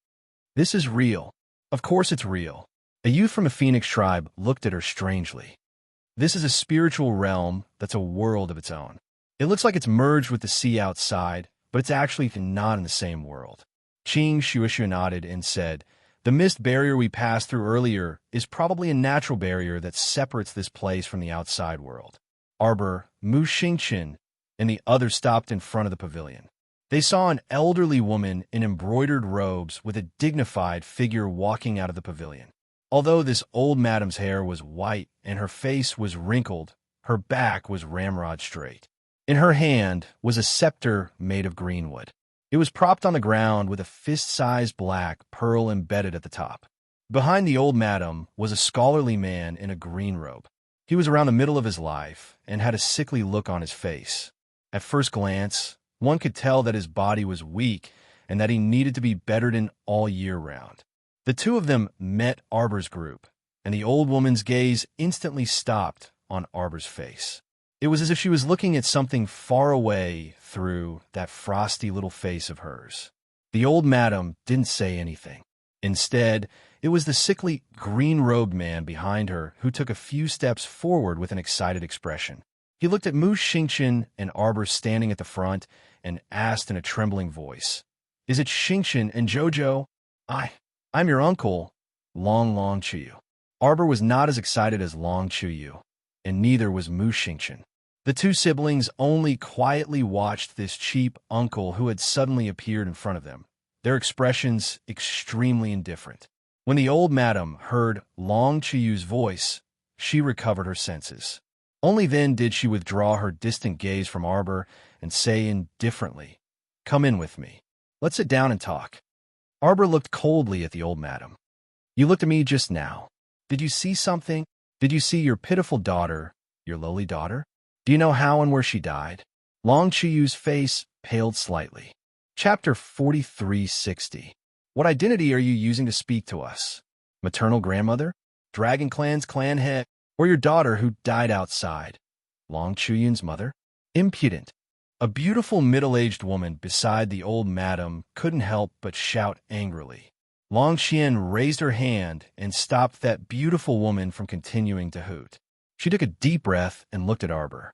This is real. Of course it's real. A youth from a phoenix tribe looked at her strangely. This is a spiritual realm that's a world of its own. It looks like it's merged with the sea outside, but it's actually not in the same world. Qing Shuishu nodded and said, The mist barrier we passed through earlier is probably a natural barrier that separates this place from the outside world. Arbor, Mu Xingqian, and the others stopped in front of the pavilion. They saw an elderly woman in embroidered robes with a dignified figure walking out of the pavilion. Although this old madam's hair was white and her face was wrinkled, her back was ramrod straight. In her hand was a scepter made of greenwood. It was propped on the ground with a fist-sized black pearl embedded at the top. Behind the old madam was a scholarly man in a green robe. He was around the middle of his life and had a sickly look on his face. At first glance, one could tell that his body was weak and that he needed to be bettered in all year round. The two of them met Arbor's group, and the old woman's gaze instantly stopped on Arbor's face. It was as if she was looking at something far away through that frosty little face of hers. The old madam didn't say anything. Instead, it was the sickly, green-robed man behind her who took a few steps forward with an excited expression. He looked at Mu Xingqian and Arbor standing at the front and asked in a trembling voice, Is it Xingqian and Jojo? I'm your uncle, Long Chuyu. Arbor was not as excited as Long Chuyu, and neither was Mu Xingqian. The two siblings only quietly watched this cheap uncle who had suddenly appeared in front of them, their expressions extremely indifferent. When the old madam heard Long Chuyu's voice, she recovered her senses. Only then did she withdraw her distant gaze from Arbor and say indifferently, Come in with me. Let's sit down and talk. Arbor looked coldly at the old madam. You looked at me just now. Did you see something? Did you see your pitiful daughter, your lowly daughter? Do you know how and where she died? Long Chuyu's face paled slightly. Chapter 4360. What identity are you using to speak to us? Maternal grandmother? Dragon Clan's clan head? Or your daughter who died outside? Long Chuyun's mother? Impudent. A beautiful middle-aged woman beside the old madam couldn't help but shout angrily. Long Qian raised her hand and stopped that beautiful woman from continuing to hoot. She took a deep breath and looked at Arbor.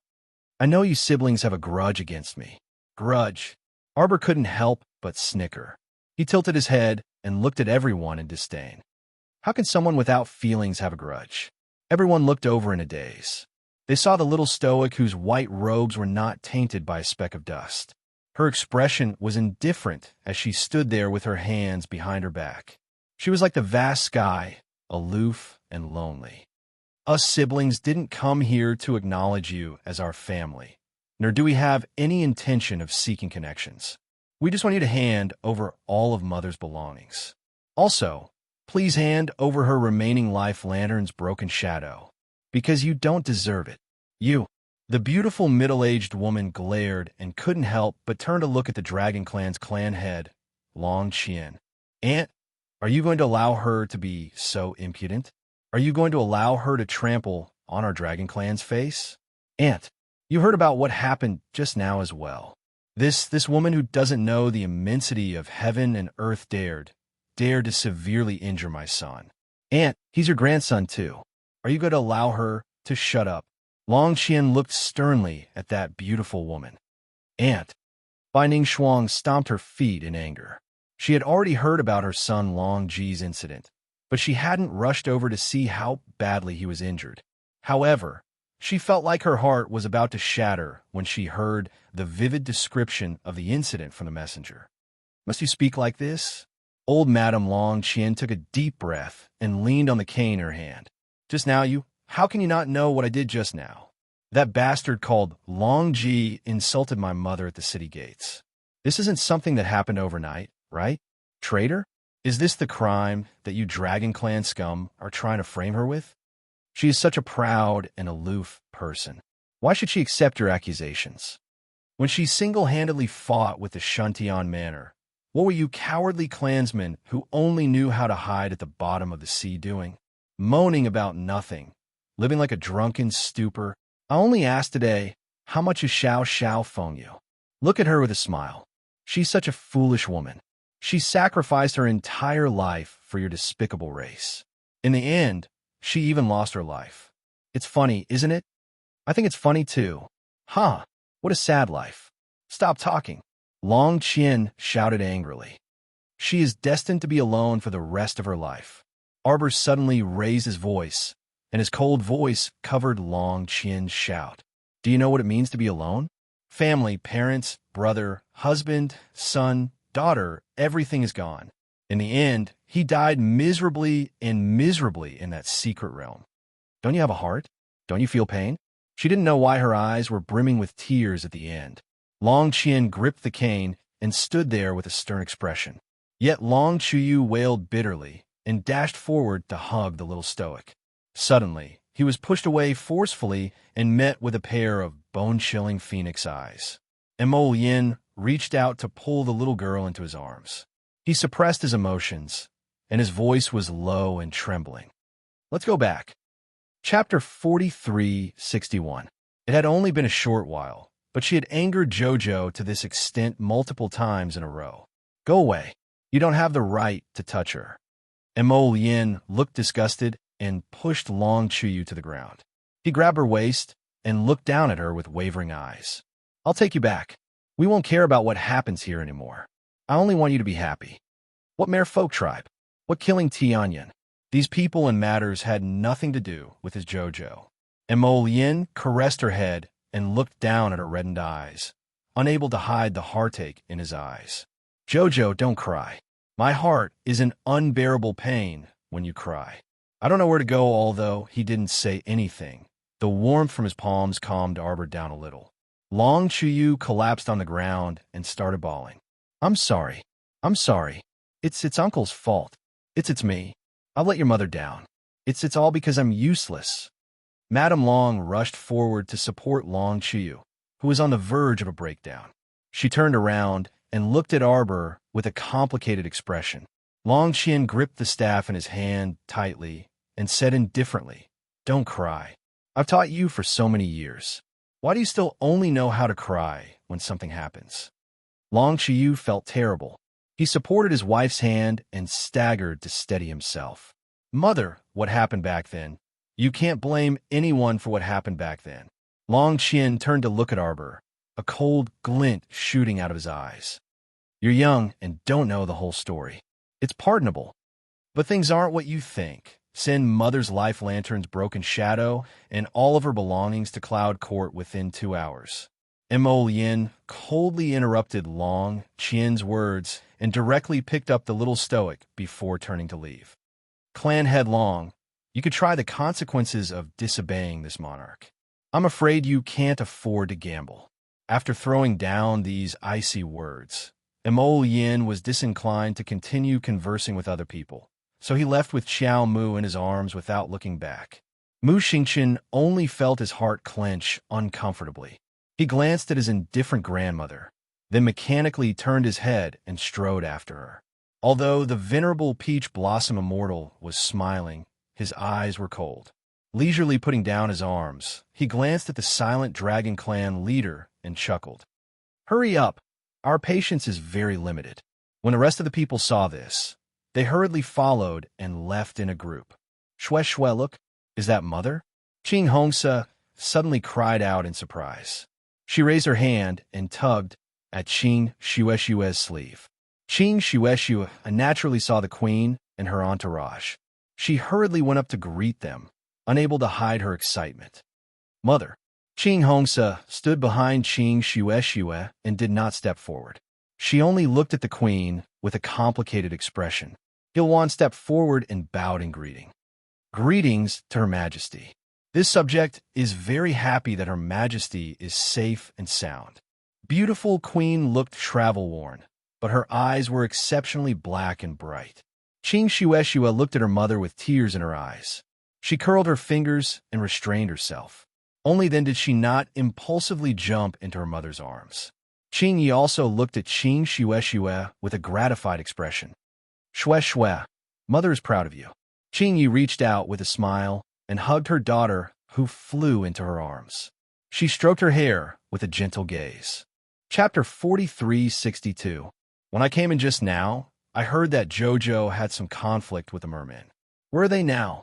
I know you siblings have a grudge against me. Grudge. Arbor couldn't help but snicker. He tilted his head and looked at everyone in disdain. How can someone without feelings have a grudge? Everyone looked over in a daze. They saw the little stoic whose white robes were not tainted by a speck of dust. Her expression was indifferent as she stood there with her hands behind her back. She was like the vast sky, aloof and lonely. Us siblings didn't come here to acknowledge you as our family, nor do we have any intention of seeking connections. We just want you to hand over all of Mother's belongings. Also, please hand over her remaining life lantern's broken shadow, because you don't deserve it. You. The beautiful middle-aged woman glared and couldn't help but turn to look at the Dragon Clan's clan head, Long Qian. Aunt, are you going to allow her to be so impudent? Are you going to allow her to trample on our Dragon Clan's face? Aunt, you heard about what happened just now as well. This woman who doesn't know the immensity of heaven and earth dared to severely injure my son. Aunt, he's your grandson too. Are you going to allow her to shut up? Long Qian looked sternly at that beautiful woman. Aunt. Bai Shuang stomped her feet in anger. She had already heard about her son Long Ji's incident, but she hadn't rushed over to see how badly he was injured. However, she felt like her heart was about to shatter when she heard the vivid description of the incident from the messenger. Must you speak like this? Old Madame Long Qian took a deep breath and leaned on the cane in her hand. Just now how can you not know what I did just now? That bastard called Long Ji insulted my mother at the city gates. This isn't something that happened overnight, right? Traitor? Is this the crime that you Dragon Clan scum are trying to frame her with? She is such a proud and aloof person. Why should she accept your accusations? When she single-handedly fought with the Shuntian Manor, what were you cowardly clansmen who only knew how to hide at the bottom of the sea doing? Moaning about nothing, living like a drunken stupor. I only asked today, how much is Xiao Feng you? Look at her with a smile. She's such a foolish woman. She sacrificed her entire life for your despicable race. In the end, she even lost her life. It's funny, isn't it? I think it's funny too. Huh, what a sad life. Stop talking. Long Qian shouted angrily. She is destined to be alone for the rest of her life. Arbor suddenly raised his voice, and his cold voice covered Long Qian's shout. Do you know what it means to be alone? Family, parents, brother, husband, son, daughter, everything is gone. In the end, he died miserably in that secret realm. Don't you have a heart? Don't you feel pain? She didn't know why her eyes were brimming with tears at the end. Long Qian gripped the cane and stood there with a stern expression. Yet Long Chuyu wailed bitterly and dashed forward to hug the little stoic. Suddenly, he was pushed away forcefully and met with a pair of bone-chilling phoenix eyes. Mo Yin reached out to pull the little girl into his arms. He suppressed his emotions, and his voice was low and trembling. Let's go back. Chapter 4361. It had only been a short while, but she had angered Jojo to this extent multiple times in a row. Go away. You don't have the right to touch her. Mo Yin looked disgusted and pushed Long Chuyu to the ground. He grabbed her waist and looked down at her with wavering eyes. I'll take you back. We won't care about what happens here anymore. I only want you to be happy. What mere folk tribe? What killing Tianyan? These people and matters had nothing to do with his Jojo. Mo Yin caressed her head and looked down at her reddened eyes, unable to hide the heartache in his eyes. Jojo, don't cry. My heart is in unbearable pain when you cry. I don't know where to go, although he didn't say anything. The warmth from his palms calmed Arbor down a little. Long Chuyu collapsed on the ground and started bawling. I'm sorry. I'm sorry. It's Uncle's fault. It's me. I'll let your mother down. It's all because I'm useless. Madame Long rushed forward to support Long Chuyu, who was on the verge of a breakdown. She turned around and looked at Arbor with a complicated expression. Long Qian gripped the staff in his hand tightly and said indifferently, Don't cry. I've taught you for so many years. Why do you still only know how to cry when when something happens. Long Qiyu felt terrible. He supported his wife's hand and staggered to steady himself. Mother, what happened back then? You can't blame anyone for what happened back then. Long Qian turned to look at Arbor, a cold glint shooting out of his eyes. You're young and don't know the whole story. It's pardonable. But things aren't what you think. Send Mother's life lantern's broken shadow and all of her belongings to Cloud Court within 2 hours. Mo Yin coldly interrupted Long Qian's words and directly picked up the little stoic before turning to leave. Clan Head Long, you could try the consequences of disobeying this monarch. I'm afraid you can't afford to gamble. After throwing down these icy words, Mo Yin was disinclined to continue conversing with other people, so he left with Xiao Mu in his arms without looking back. Mu Xingqian only felt his heart clench uncomfortably. He glanced at his indifferent grandmother, then mechanically turned his head and strode after her. Although the venerable Peach Blossom Immortal was smiling, his eyes were cold. Leisurely putting down his arms, he glanced at the silent Dragon Clan leader and chuckled. Hurry up! Our patience is very limited. When the rest of the people saw this, they hurriedly followed and left in a group. Shue, look, is that Mother? Qing Hongsa suddenly cried out in surprise. She raised her hand and tugged at Qing Xue's sleeve. Qing Xue naturally saw the queen and her entourage. She hurriedly went up to greet them, unable to hide her excitement. Mother. Qing Hongsa stood behind Qing Xue and did not step forward. She only looked at the queen with a complicated expression. Gilwan stepped forward and bowed in greeting. Greetings to Her Majesty. This subject is very happy that Her Majesty is safe and sound. Beautiful queen looked travel-worn, but her eyes were exceptionally black and bright. Qing Xue looked at her mother with tears in her eyes. She curled her fingers and restrained herself. Only then did she not impulsively jump into her mother's arms. Qing Yi also looked at Qing Xue with a gratified expression. Shue, Mother is proud of you. Qing Yi reached out with a smile and hugged her daughter, who flew into her arms. She stroked her hair with a gentle gaze. Chapter 4362. When I came in just now, I heard that Jojo had some conflict with the merman. Where are they now?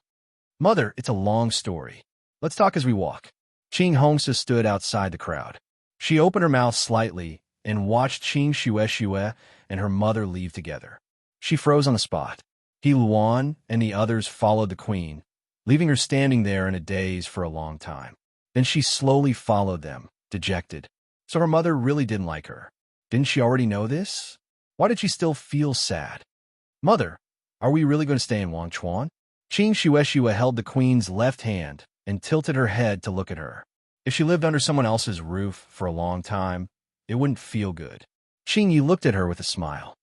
Mother, it's a long story. Let's talk as we walk. Qing Hongsa stood outside the crowd. She opened her mouth slightly and watched Qing Xue and her mother leave together. She froze on the spot. He Luan and the others followed the queen, leaving her standing there in a daze for a long time. Then she slowly followed them, dejected. So her mother really didn't like her. Didn't she already know this? Why did she still feel sad? Mother, are we really going to stay in Wangchuan? Qing Xue held the queen's left hand and tilted her head to look at her. If she lived under someone else's roof for a long time, it wouldn't feel good. Qing Yi looked at her with a smile.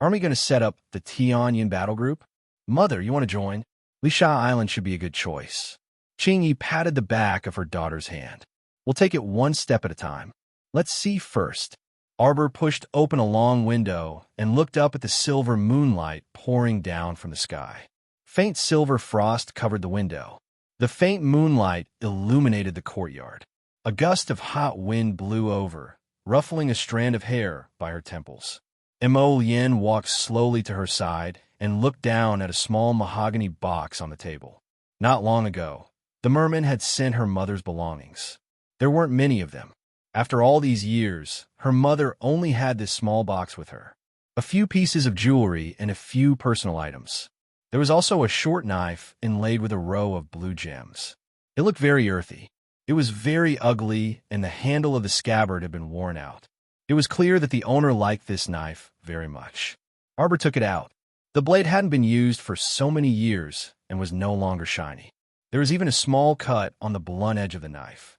Aren't we going to set up the Tianyin battle group? Mother, you want to join? Lisha Island should be a good choice. Qing Yi patted the back of her daughter's hand. We'll take it one step at a time. Let's see first. Arbor pushed open a long window and looked up at the silver moonlight pouring down from the sky. Faint silver frost covered the window. The faint moonlight illuminated the courtyard. A gust of hot wind blew over, ruffling a strand of hair by her temples. Mo Yin walked slowly to her side and looked down at a small mahogany box on the table. Not long ago, the merman had sent her mother's belongings. There weren't many of them. After all these years, her mother only had this small box with her. A few pieces of jewelry and a few personal items. There was also a short knife inlaid with a row of blue gems. It looked very earthy. It was very ugly, and the handle of the scabbard had been worn out. It was clear that the owner liked this knife very much. Arbor took it out. The blade hadn't been used for so many years and was no longer shiny. There was even a small cut on the blunt edge of the knife.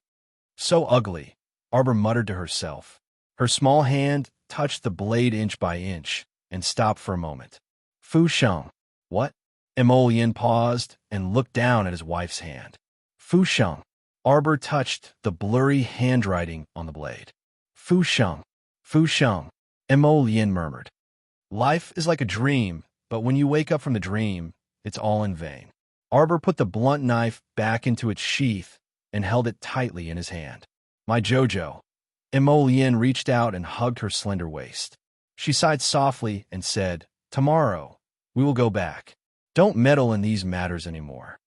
So ugly, Arbor muttered to herself. Her small hand touched the blade inch by inch and stopped for a moment. Fu Sheng. What? Mo Yin paused and looked down at his wife's hand. Fu Sheng. Arbor touched the blurry handwriting on the blade. Fu Sheng. Fu Sheng. Mo Yin murmured. Life is like a dream, but when you wake up from the dream, it's all in vain. Arbor put the blunt knife back into its sheath and held it tightly in his hand. My Jojo. Emolian reached out and hugged her slender waist. She sighed softly and said, "Tomorrow, we will go back. Don't meddle in these matters anymore."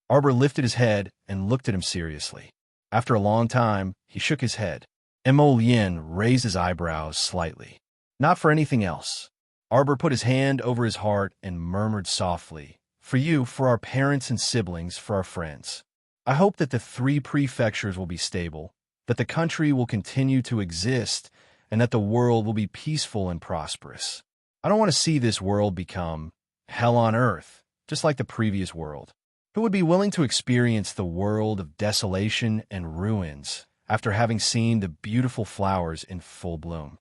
Arbor lifted his head and looked at him seriously. After a long time, he shook his head. Emolian raised his eyebrows slightly. "Not for anything else." Arbor put his hand over his heart and murmured softly, "For you, for our parents and siblings, for our friends. I hope that the 3 prefectures will be stable, that the country will continue to exist, and that the world will be peaceful and prosperous. I don't want to see this world become hell on earth, just like the previous world. Who would be willing to experience the world of desolation and ruins after having seen the beautiful flowers in full bloom?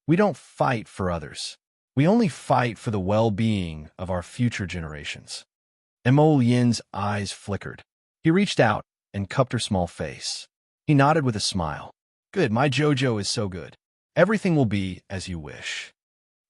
We don't fight for others. We only fight for the well-being of our future generations." Emolian's eyes flickered. He reached out and cupped her small face. He nodded with a smile. "Good, my Jojo is so good. Everything will be as you wish."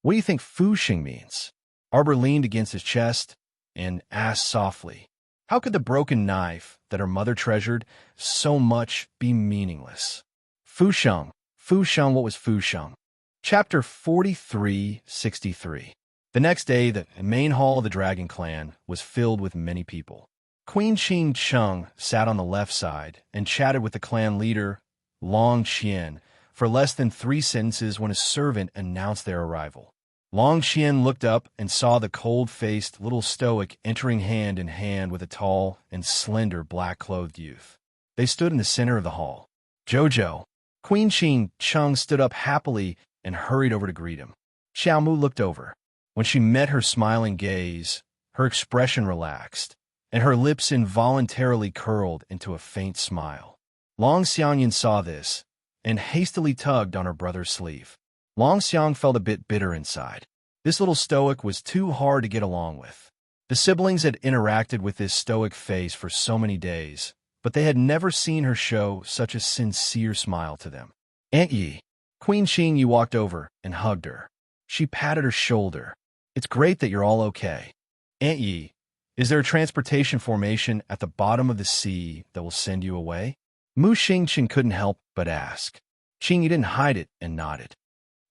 "What do you think Fuxing means?" Arbor leaned against his chest and asked softly, how could the broken knife that her mother treasured so much be meaningless? Fusheng. Fusheng, what was Fusheng? Chapter 4363. The next day, the main hall of the Dragon Clan was filled with many people. Queen Qing Cheng sat on the left side and chatted with the clan leader, Long Qian, for less than 3 sentences when a servant announced their arrival. Long Qian looked up and saw the cold-faced little stoic entering hand in hand with a tall and slender black-clothed youth. They stood in the center of the hall. "Jojo." Queen Qing Cheng stood up happily and hurried over to greet him. Xiaomu looked over. When she met her smiling gaze, her expression relaxed, and her lips involuntarily curled into a faint smile. Long Xiangyan saw this and hastily tugged on her brother's sleeve. Long Xiang felt a bit bitter inside. This little stoic was too hard to get along with. The siblings had interacted with this stoic face for so many days, but they had never seen her show such a sincere smile to them. "Aunt Yi." Queen Qing Yi walked over and hugged her. She patted her shoulder. "It's great that you're all okay. Aunt Yi, is there a transportation formation at the bottom of the sea that will send you away?" Mu Xingchen couldn't help but ask. Qing Yi didn't hide it and nodded.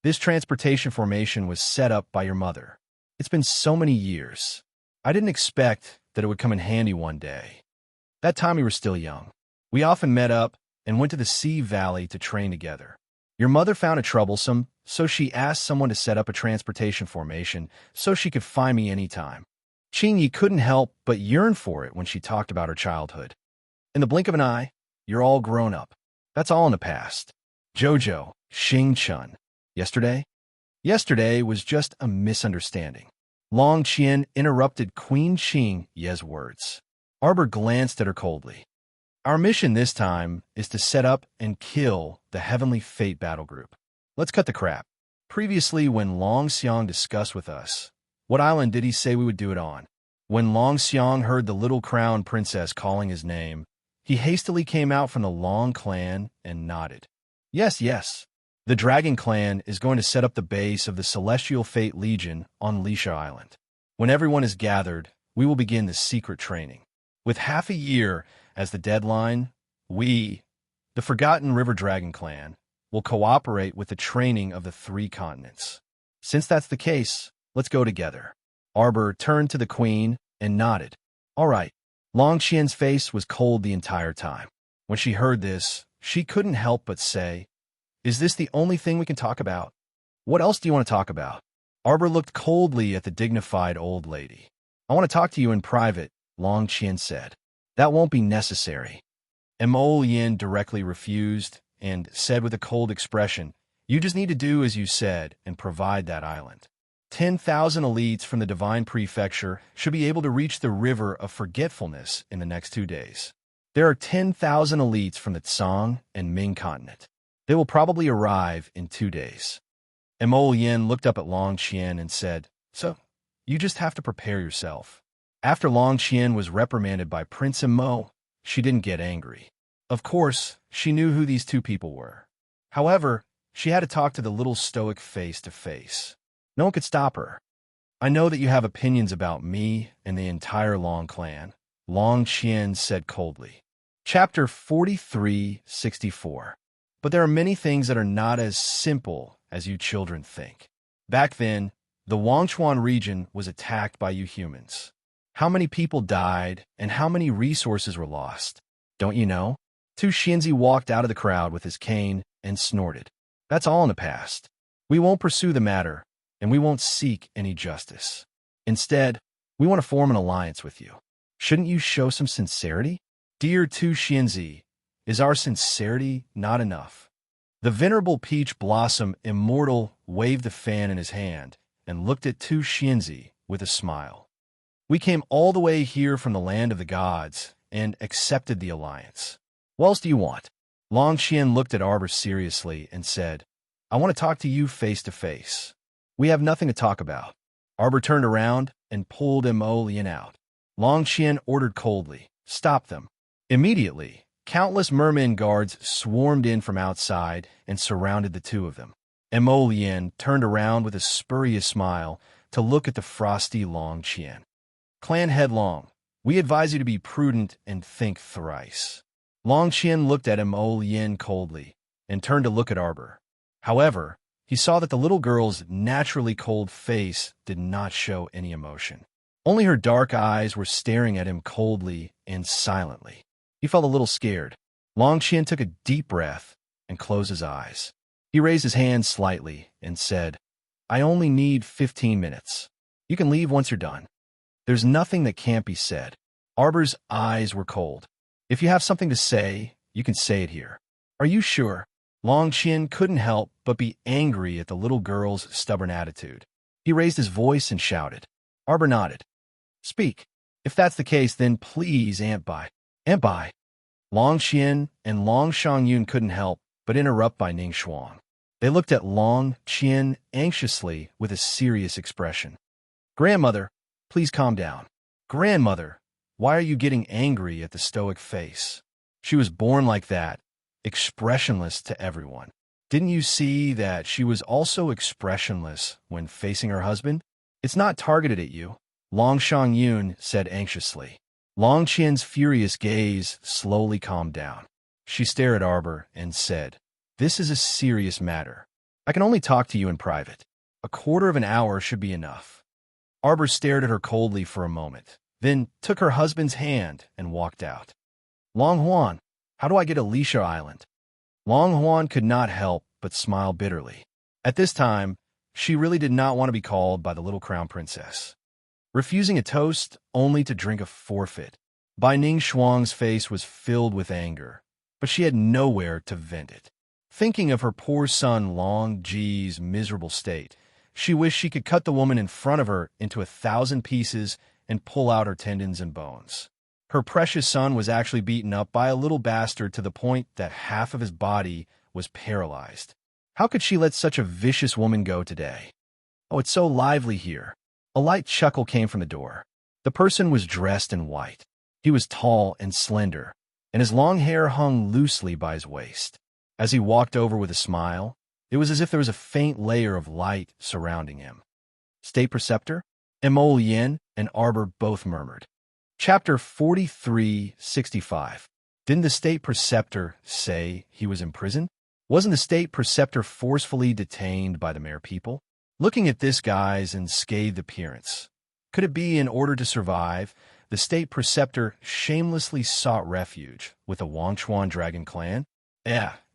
"This transportation formation was set up by your mother. It's been so many years. I didn't expect that it would come in handy one day. That time we were still young. We often met up and went to the Sea Valley to train together. Your mother found it troublesome, so she asked someone to set up a transportation formation so she could find me anytime." Qing Yi couldn't help but yearn for it when she talked about her childhood. "In the blink of an eye, you're all grown up. That's all in the past. Jojo, Xing Chun. Yesterday? Yesterday was just a misunderstanding." Long Qian interrupted Queen Qing Ye's words. Arbor glanced at her coldly. "Our mission this time is to set up and kill the Heavenly Fate battle group. Let's cut the crap. Previously, when Long Xiang discussed with us, what island did he say we would do it on? When Long Xiang heard the little crown princess calling his name, he hastily came out from the Long clan and nodded. Yes, yes. The Dragon Clan is going to set up the base of the Celestial Fate Legion on Lisha Island. When everyone is gathered, we will begin the secret training. With half a year as the deadline, we, the Forgotten River Dragon Clan, will cooperate with the training of the 3 continents. Since that's the case, let's go together." Arbor turned to the queen and nodded. "All right." Long Qian's face was cold the entire time. When she heard this, she couldn't help but say, "Is this the only thing we can talk about? What else do you want to talk about?" Arbor looked coldly at the dignified old lady. "I want to talk to you in private," Long Qian said. "That won't be necessary." Emolian directly refused and said with a cold expression, "You just need to do as you said and provide that island. 10,000 elites from the Divine Prefecture should be able to reach the River of Forgetfulness in the next 2 days. There are 10,000 elites from the Tsang and Ming continent. They will probably arrive in 2 days." Emolian looked up at Long Qian and said, "So, you just have to prepare yourself." After Long Qian was reprimanded by Prince Mo, she didn't get angry. Of course, she knew who these 2 people were. However, she had to talk to the little stoic face to face. No one could stop her. "I know that you have opinions about me and the entire Long clan," Long Qian said coldly. Chapter 4364. But there are many things that are not as simple as you children think. Back then, the Wangchuan region was attacked by you humans. How many people died and how many resources were lost? Don't you know? Tu Xianzi walked out of the crowd with his cane and snorted. That's all in the past. We won't pursue the matter, and we won't seek any justice. Instead, we want to form an alliance with you. Shouldn't you show some sincerity? Dear Tu Xianzi, is our sincerity not enough? The venerable Peach Blossom Immortal waved the fan in his hand and looked at Tu Xianzi with a smile. We came all the way here from the land of the gods and accepted the alliance. What else do you want? Long Qian looked at Arbor seriously and said, I want to talk to you face to face. We have nothing to talk about. Arbor turned around and pulled Mo Lien out. Long Qian ordered coldly, stop them. Immediately, countless merman guards swarmed in from outside and surrounded the two of them. Mo Lien turned around with a spurious smile to look at the frosty Long Qian. Clan Headlong, we advise you to be prudent and think thrice. Long Qian looked at Mo Lien coldly and turned to look at Arbor. However, he saw that the little girl's naturally cold face did not show any emotion. Only her dark eyes were staring at him coldly and silently. He felt a little scared. Long Qian took a deep breath and closed his eyes. He raised his hand slightly and said, I only need 15 minutes. You can leave once you're done. There's nothing that can't be said. Arbor's eyes were cold. If you have something to say, you can say it here. Are you sure? Long Qian couldn't help but be angry at the little girl's stubborn attitude. He raised his voice and shouted. Arbor nodded. Speak. If that's the case, then please, Aunt Bai. Aunt Bai. Long Qian and Long Shangyun couldn't help but interrupt by Ning Shuang. They looked at Long Qian anxiously with a serious expression. Grandmother, please calm down. Grandmother, why are you getting angry at the stoic face? She was born like that, expressionless to everyone. Didn't you see that she was also expressionless when facing her husband? It's not targeted at you, Long Shangyun said anxiously. Long Qian's furious gaze slowly calmed down. She stared at Arbor and said, This is a serious matter. I can only talk to you in private. A quarter of an hour should be enough. Arbor stared at her coldly for a moment, then took her husband's hand and walked out. Long Huan, how do I get Alicia Island? Long Huan could not help but smile bitterly. At this time, she really did not want to be called by the little crown princess. Refusing a toast only to drink a forfeit. Bai Ning Shuang's face was filled with anger, but she had nowhere to vent it. Thinking of her poor son Long Ji's miserable state, she wished she could cut the woman in front of her into 1,000 pieces and pull out her tendons and bones. Her precious son was actually beaten up by a little bastard to the point that half of his body was paralyzed. How could she let such a vicious woman go today? Oh, it's so lively here. A light chuckle came from the door. The person was dressed in white. He was tall and slender, and his long hair hung loosely by his waist. As he walked over with a smile, it was as if there was a faint layer of light surrounding him. State Preceptor? Mo Lien and Arbor both murmured. Chapter 4365. Didn't the State Preceptor say he was in prison? Wasn't the State Preceptor forcefully detained by the mere people? Looking at this guy's unscathed appearance, could it be in order to survive, the State Preceptor shamelessly sought refuge with the Wangchuan Dragon clan?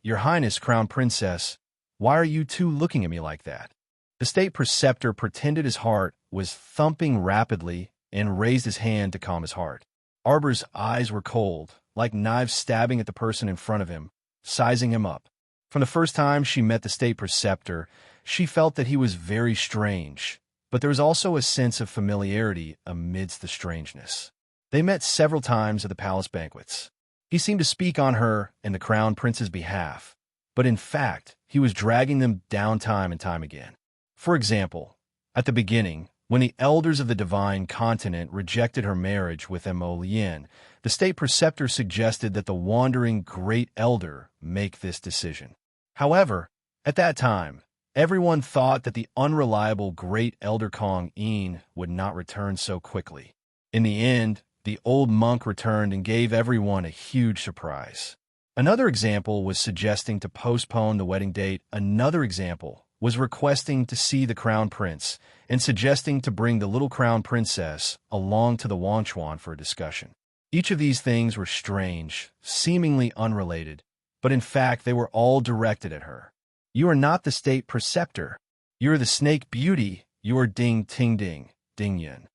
Your Highness, Crown Princess, why are you two looking at me like that? The State Preceptor pretended his heart was thumping rapidly and raised his hand to calm his heart. Arbor's eyes were cold, like knives stabbing at the person in front of him, sizing him up. From the first time she met the State Preceptor, she felt that he was very strange, but there was also a sense of familiarity amidst the strangeness. They met several times at the palace banquets. He seemed to speak on her and the Crown Prince's behalf, but in fact, he was dragging them down time and time again. For example, at the beginning, when the elders of the Divine Continent rejected her marriage with Mo Lien, the State Preceptor suggested that the wandering Great Elder make this decision. However, at that time, everyone thought that the unreliable Great Elder Kong Yin would not return so quickly. In the end, the old monk returned and gave everyone a huge surprise. Another example was suggesting to postpone the wedding date. Another example was requesting to see the crown prince and suggesting to bring the little crown princess along to the Wanchuan for a discussion. Each of these things were strange, seemingly unrelated, but in fact they were all directed at her. You are not the state preceptor. You are the snake beauty. You are Ding Ting Ding, Ding Yun.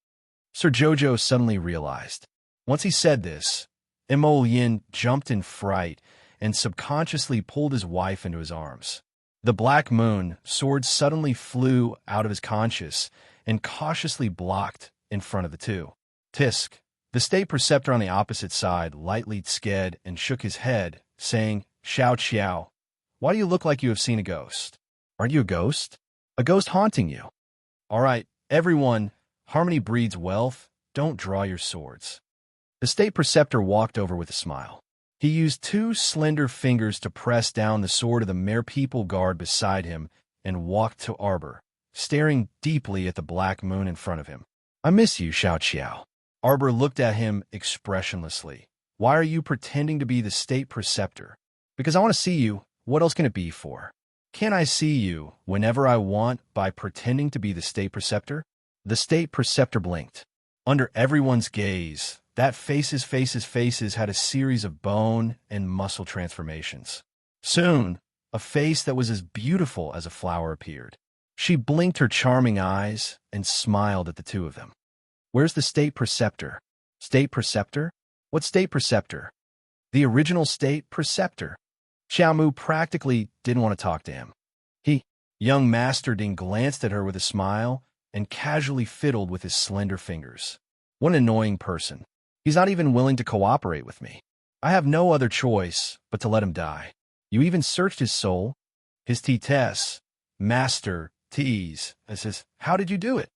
Sir Jojo suddenly realized. Once he said this, Mo Yin jumped in fright and subconsciously pulled his wife into his arms. The black moon sword suddenly flew out of his conscious and cautiously blocked in front of the two. Tisk. The state preceptor on the opposite side lightly sked and shook his head, saying, Xiao Xiao, why do you look like you have seen a ghost? Aren't you a ghost? A ghost haunting you. All right, everyone, harmony breeds wealth. Don't draw your swords. The state preceptor walked over with a smile. He used two slender fingers to press down the sword of the mere people guard beside him and walked to Arbor, staring deeply at the black moon in front of him. I miss you, Xiao Xiao. Arbor looked at him expressionlessly. Why are you pretending to be the state preceptor? Because I want to see you. What else can it be for? Can't I see you whenever I want by pretending to be the state preceptor? The state preceptor blinked. Under everyone's gaze, that faces had a series of bone and muscle transformations. Soon, a face that was as beautiful as a flower appeared. She blinked her charming eyes and smiled at the two of them. Where's the state preceptor? State preceptor? What state preceptor? The original state preceptor. Xiaomu practically didn't want to talk to him. Young Master Ding glanced at her with a smile and casually fiddled with his slender fingers. What an annoying person. He's not even willing to cooperate with me. I have no other choice but to let him die. You even searched his soul? His T-Tess, Master T's, says, how did you do it?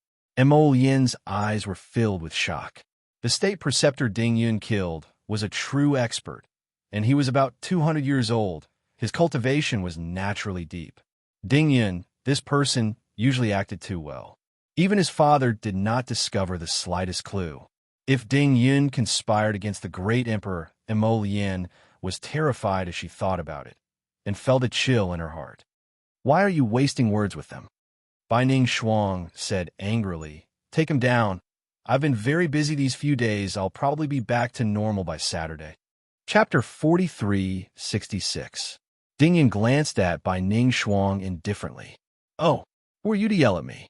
Mo Yin's eyes were filled with shock. The state preceptor Ding Yun killed was a true expert, and he was about 200 years old. His cultivation was naturally deep. Ding Yun, this person, usually acted too well. Even his father did not discover the slightest clue. If Ding Yun conspired against the great emperor, Mo Yin was terrified as she thought about it, and felt a chill in her heart. Why are you wasting words with them? Bai Ning Shuang said angrily, Take him down. I've been very busy these few days. I'll probably be back to normal by Saturday. Chapter 4366. Ding Yun glanced at Bai Ning Shuang indifferently. Oh, who are you to yell at me?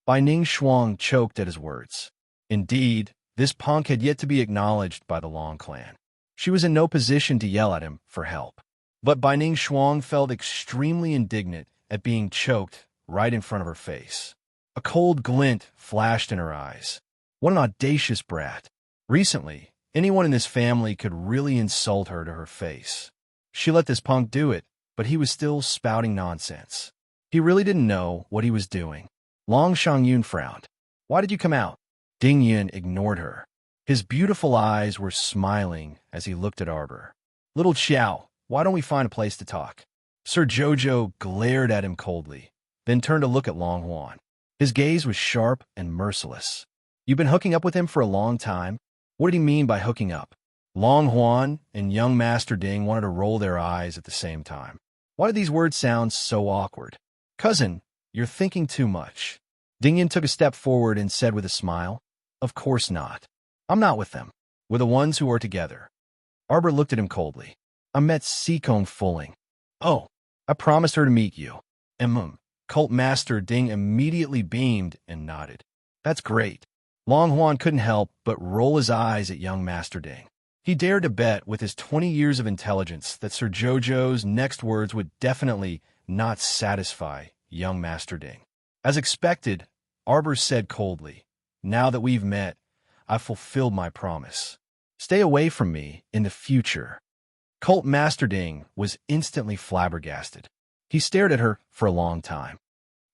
Bai Ning Shuang choked at his words. Indeed, this punk had yet to be acknowledged by the Long clan. She was in no position to yell at him for help. But Bai Ning Shuang felt extremely indignant at being choked right in front of her face. A cold glint flashed in her eyes. What an audacious brat. Recently, anyone in this family could really insult her to her face. She let this punk do it, but he was still spouting nonsense. He really didn't know what he was doing. Long Shangyun frowned. Why did you come out? Ding Yun ignored her. His beautiful eyes were smiling as he looked at Arbor. Little Xiao, why don't we find a place to talk? Sir Jojo glared at him coldly, then turned to look at Long Huan. His gaze was sharp and merciless. You've been hooking up with him for a long time? What did he mean by hooking up? Long Huan and young Master Ding wanted to roll their eyes at the same time. Why do these words sound so awkward? Cousin, you're thinking too much. Ding Yun took a step forward and said with a smile, Of course not. I'm not with them. We're the ones who are together. Arbor looked at him coldly. I met Sikong Fulling. Oh, I promised her to meet you. Cult Master Ding immediately beamed and nodded. That's great. Long Huan couldn't help but roll his eyes at young Master Ding. He dared to bet with his 20 years of intelligence that Sir Jojo's next words would definitely not satisfy young Master Ding. As expected, Arbor said coldly, Now that we've met, I've fulfilled my promise. Stay away from me in the future. Cult Master Ding was instantly flabbergasted. He stared at her for a long time.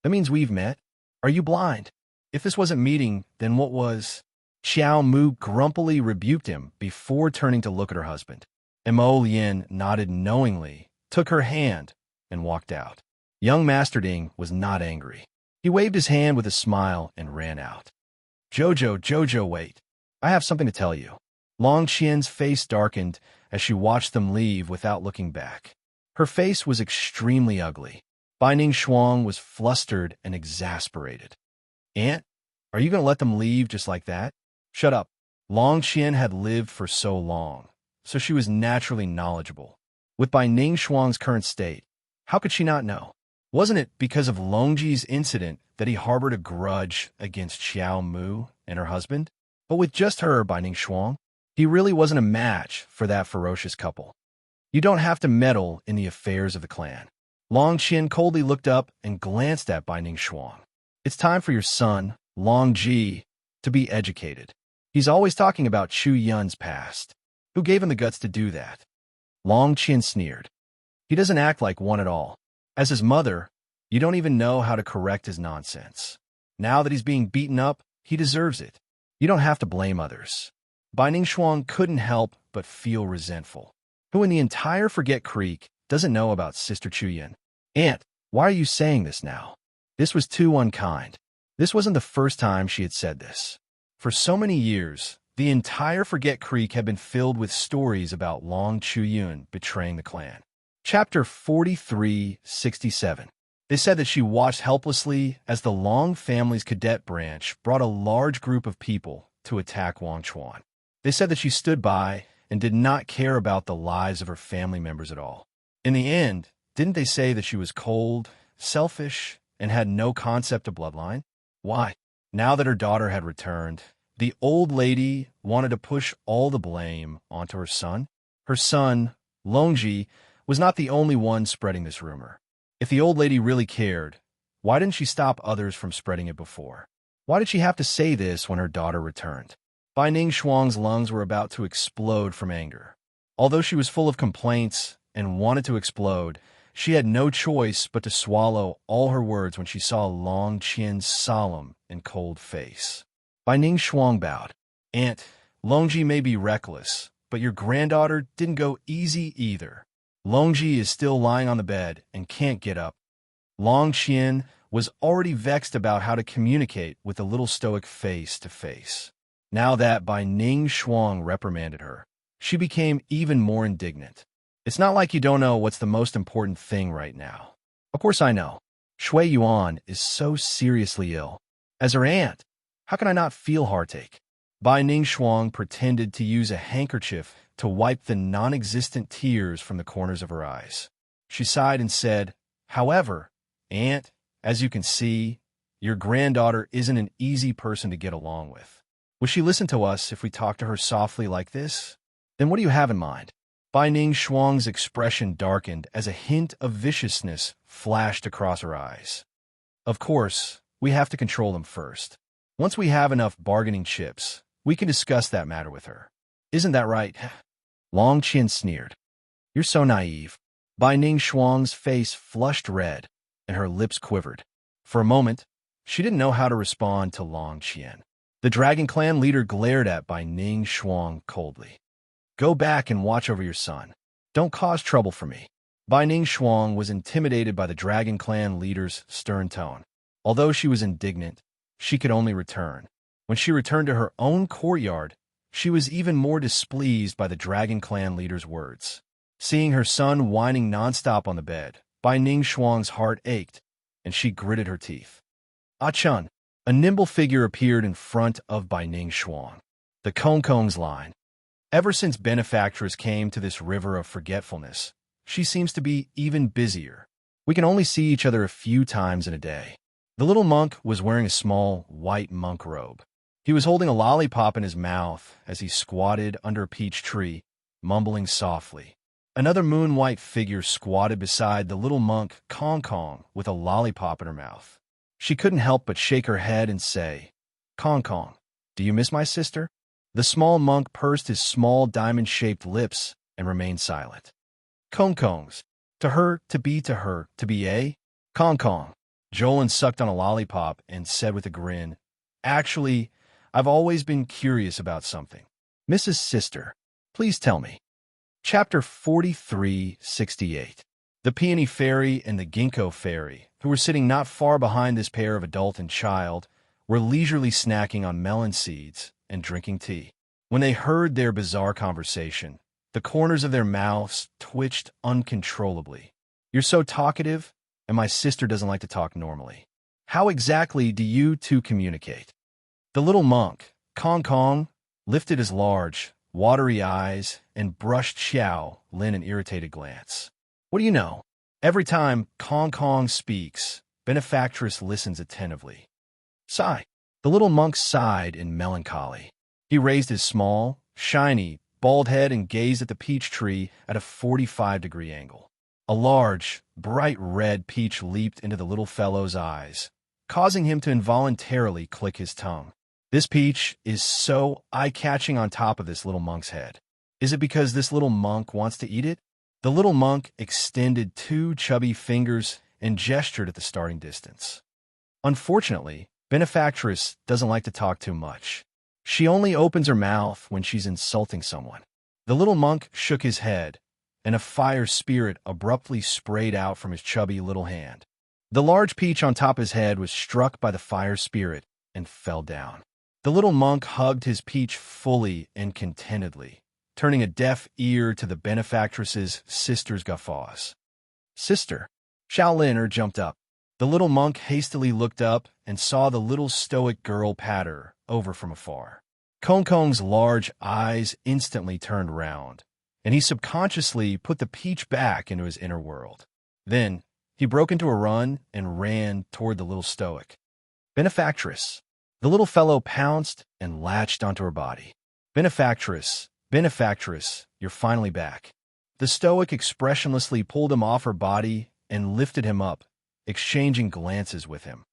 That means we've met? Are you blind? If this wasn't meeting, then what was? Xiao Mu grumpily rebuked him before turning to look at her husband. Mo Yin nodded knowingly, took her hand, and walked out. Young Master Ding was not angry. He waved his hand with a smile and ran out. Jojo, wait. I have something to tell you. Long Qian's face darkened as she watched them leave without looking back. Her face was extremely ugly. Bai Ning Shuang was flustered and exasperated. "Aunt, are you going to let them leave just like that?" "Shut up." Long Qian had lived for so long, so she was naturally knowledgeable. With Bai Ning Shuang's current state, how could she not know? Wasn't it because of Longji's incident that he harbored a grudge against Xiao Mu and her husband? But with just her, Bai Ning Shuang, he really wasn't a match for that ferocious couple. "You don't have to meddle in the affairs of the clan." Long Qian coldly looked up and glanced at Bai Ning Shuang. "It's time for your son, Long Ji, to be educated. He's always talking about Chu Yun's past. Who gave him the guts to do that?" Long Qian sneered. "He doesn't act like one at all. As his mother, you don't even know how to correct his nonsense. Now that he's being beaten up, he deserves it. You don't have to blame others." Bai Ning Shuang couldn't help but feel resentful. Who in the entire Forget Creek doesn't know about Sister Chu Yun? "Aunt, why are you saying this now? This was too unkind." This wasn't the first time she had said this. For so many years, the entire Forget Creek had been filled with stories about Long Chu Yun betraying the clan. Chapter 4367. They said that she watched helplessly as the Long family's cadet branch brought a large group of people to attack Wang Chuan. They said that she stood by and did not care about the lives of her family members at all. In the end, didn't they say that she was cold, selfish, and had no concept of bloodline? Why? Now that her daughter had returned, the old lady wanted to push all the blame onto her son. Her son, Longji, was not the only one spreading this rumor. If the old lady really cared, why didn't she stop others from spreading it before? Why did she have to say this when her daughter returned? Bai Ning Shuang's lungs were about to explode from anger. Although she was full of complaints and wanted to explode, she had no choice but to swallow all her words when she saw Long Qian's solemn and cold face. Bai Ning Shuang bowed. "Aunt, Longji may be reckless, but your granddaughter didn't go easy either. Longji is still lying on the bed and can't get up." Long Qian was already vexed about how to communicate with the little stoic face to face. Now that Bai Ning Shuang reprimanded her, she became even more indignant. "It's not like you don't know what's the most important thing right now." "Of course I know. Shui Yuan is so seriously ill. As her aunt, how can I not feel heartache?" Bai Ning Shuang pretended to use a handkerchief to wipe the non-existent tears from the corners of her eyes. She sighed and said, "However, Aunt, as you can see, your granddaughter isn't an easy person to get along with. Will she listen to us if we talk to her softly like this? Then what do you have in mind?" Bai Ning Shuang's expression darkened as a hint of viciousness flashed across her eyes. "Of course, we have to control them first. Once we have enough bargaining chips, we can discuss that matter with her. Isn't that right?" Long Qian sneered. "You're so naive." Bai Ning Shuang's face flushed red, and her lips quivered. For a moment, she didn't know how to respond to Long Qian. The Dragon Clan leader glared at Bai Ning Shuang coldly. "Go back and watch over your son. Don't cause trouble for me." Bai Ning Shuang was intimidated by the Dragon Clan leader's stern tone. Although she was indignant, she could only return. When she returned to her own courtyard, she was even more displeased by the Dragon Clan leader's words. Seeing her son whining nonstop on the bed, Bai Ning Shuang's heart ached, and she gritted her teeth. "Ah Chun!" A nimble figure appeared in front of Bai Ning Shuang. The Kong's line. Ever since benefactress came to this river of forgetfulness, she seems to be even busier. We can only see each other a few times in a day. The little monk was wearing a small, white monk robe. He was holding a lollipop in his mouth as he squatted under a peach tree, mumbling softly. Another moon-white figure squatted beside the little monk Kong with a lollipop in her mouth. She couldn't help but shake her head and say, Kong, do you miss my sister?" The small monk pursed his small diamond-shaped lips and remained silent. Kong's. To her, to be a? Kong. Jolin sucked on a lollipop and said with a grin, "Actually, I've always been curious about something. Mrs. Sister, please tell me." Chapter 4368. The Peony Fairy and the Ginkgo Fairy, who were sitting not far behind this pair of adult and child, were leisurely snacking on melon seeds and drinking tea. When they heard their bizarre conversation, The corners of their mouths twitched uncontrollably. "You're so talkative, and my sister doesn't like to talk normally. How exactly do you two communicate?" The little monk, Kong Kong, lifted his large, watery eyes and brushed Xiao Lin an irritated glance. "What do you know?" Every time Kong Kong speaks, Benefactress listens attentively. Sigh. The little monk sighed in melancholy. He raised his small, shiny, bald head and gazed at the peach tree at a 45-degree angle. A large, bright red peach leaped into the little fellow's eyes, causing him to involuntarily click his tongue. This peach is so eye-catching on top of this little monk's head. Is it because this little monk wants to eat it? The little monk extended 2 chubby fingers and gestured at the starting distance. Unfortunately, Benefactress doesn't like to talk too much. She only opens her mouth when she's insulting someone. The little monk shook his head, and a fire spirit abruptly sprayed out from his chubby little hand. The large peach on top of his head was struck by the fire spirit and fell down. The little monk hugged his peach fully and contentedly, turning a deaf ear to the Benefactress's sister's guffaws. "Sister." Shaoliner jumped up. The little monk hastily looked up and saw the little stoic girl patter over from afar. Kong Kong's large eyes instantly turned round, and he subconsciously put the peach back into his inner world. Then, he broke into a run and ran toward the little stoic. "Benefactress." The little fellow pounced and latched onto her body. "Benefactress, Benefactress, you're finally back." The stoic expressionlessly pulled him off her body and lifted him up, exchanging glances with him.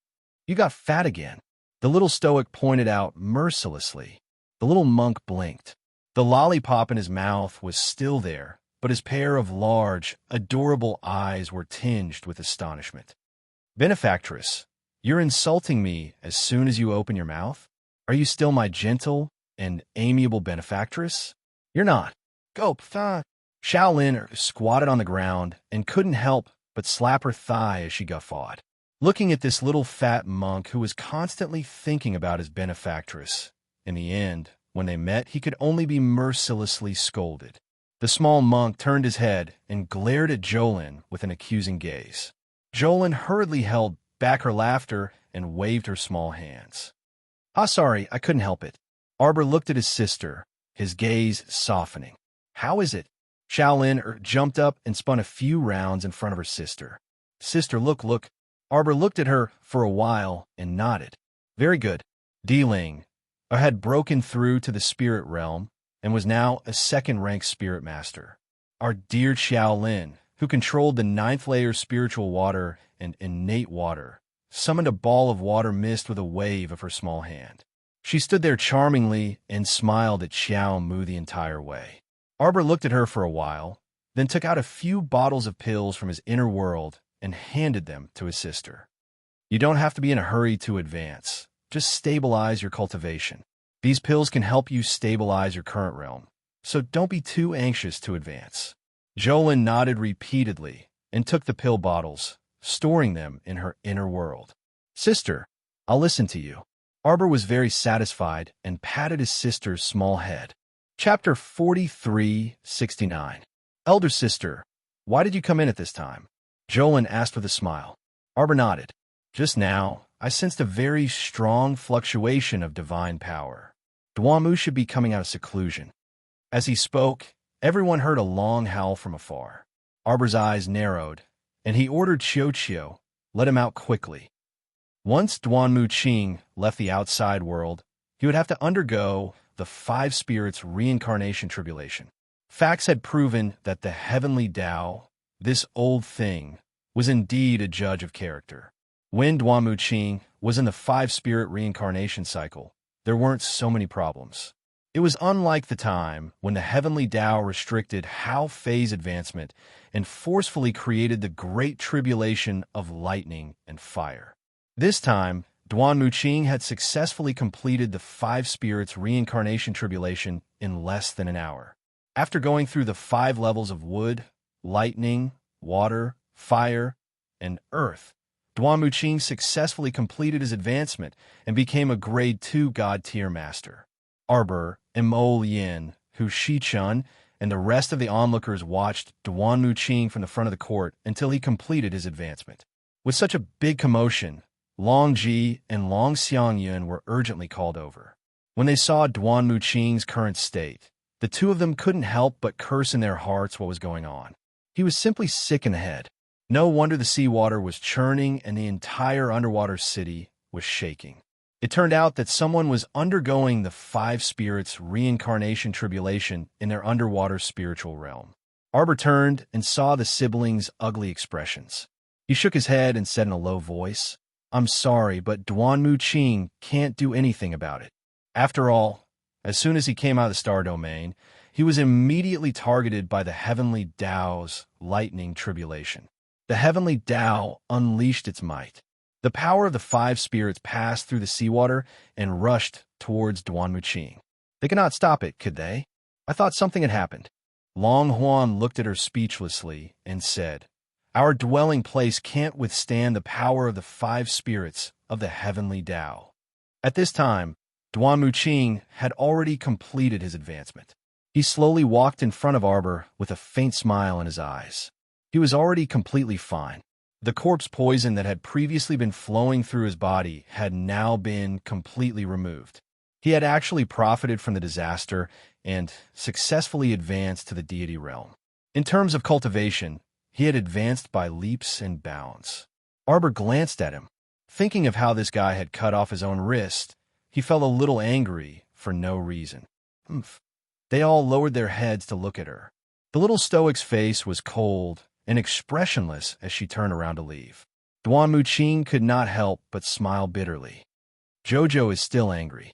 "You got fat again," the little stoic pointed out mercilessly. The little monk blinked. The lollipop in his mouth was still there, but his pair of large, adorable eyes were tinged with astonishment. "Benefactress, you're insulting me as soon as you open your mouth? Are you still my gentle and amiable benefactress?" "You're not." "Go, thigh." Shaolin squatted on the ground and couldn't help but slap her thigh as she guffawed. Looking at this little fat monk who was constantly thinking about his benefactress, in the end, when they met, he could only be mercilessly scolded. The small monk turned his head and glared at Jolin with an accusing gaze. Jolin hurriedly held back her laughter and waved her small hands. "Ah, sorry, I couldn't help it." Arbor looked at his sister, his gaze softening. "How is it?" Shaolin jumped up and spun a few rounds in front of her sister. "Sister, look. Arbor looked at her for a while and nodded. "Very good." D-Ling had broken through to the spirit realm and was now a second-rank spirit master. Our dear Shaolin, who controlled the 9th layer spiritual water and innate water, summoned a ball of water mist with a wave of her small hand. She stood there charmingly and smiled at Xiao Mu the entire way. Arbor looked at her for a while, then took out a few bottles of pills from his inner world and handed them to his sister. "You don't have to be in a hurry to advance. Just stabilize your cultivation. These pills can help you stabilize your current realm, so don't be too anxious to advance." Jolin nodded repeatedly and took the pill bottles, storing them in her inner world. "Sister, I'll listen to you." Arbor was very satisfied and patted his sister's small head. Chapter 43:69. Elder sister, why did you come in at this time? Jolin asked with a smile. Arbor nodded. Just now, I sensed a very strong fluctuation of divine power. Duamu should be coming out of seclusion. As he spoke, everyone heard a long howl from afar. Arbor's eyes narrowed, and he ordered Chiu, let him out quickly. Once Duanmu Qing left the outside world, he would have to undergo the 5 spirits' reincarnation tribulation. Facts had proven that the heavenly Tao, this old thing, was indeed a judge of character. When Duanmu Qing was in the 5-spirit reincarnation cycle, there weren't so many problems. It was unlike the time when the heavenly Tao restricted Hao phase advancement and forcefully created the great tribulation of lightning and fire. This time, Duanmu Qing had successfully completed the 5 spirits reincarnation tribulation in less than an hour. After going through the 5 levels of wood, lightning, water, fire, and earth, Duanmu Qing successfully completed his advancement and became a grade 2 god tier master. Arbor, Mo Yin, Hu Shichun, and the rest of the onlookers watched Duan Muqing from the front of the court until he completed his advancement. With such a big commotion, Long Ji and Long Xiangyun were urgently called over. When they saw Duan Muqing's current state, the two of them couldn't help but curse in their hearts what was going on. He was simply sick in the head. No wonder the seawater was churning and the entire underwater city was shaking. It turned out that someone was undergoing the five spirits' reincarnation tribulation in their underwater spiritual realm. Arbor turned and saw the siblings' ugly expressions. He shook his head and said in a low voice, "I'm sorry, but Duan Muqing can't do anything about it." After all, as soon as he came out of the star domain, he was immediately targeted by the heavenly Tao's lightning tribulation. The heavenly Tao unleashed its might. The power of the five spirits passed through the seawater and rushed towards Duan Muqing. They could not stop it, could they? I thought something had happened. Long Huan looked at her speechlessly and said, "Our dwelling place can't withstand the power of the five spirits of the heavenly Tao." At this time, Duan Muqing had already completed his advancement. He slowly walked in front of Arbor with a faint smile in his eyes. He was already completely fine. The corpse poison that had previously been flowing through his body had now been completely removed. He had actually profited from the disaster and successfully advanced to the deity realm. In terms of cultivation, he had advanced by leaps and bounds. Arbor glanced at him. Thinking of how this guy had cut off his own wrist, he felt a little angry for no reason. They all lowered their heads to look at her. The little stoic's face was cold and expressionless as she turned around to leave. Duan Muqing could not help but smile bitterly. Jojo is still angry.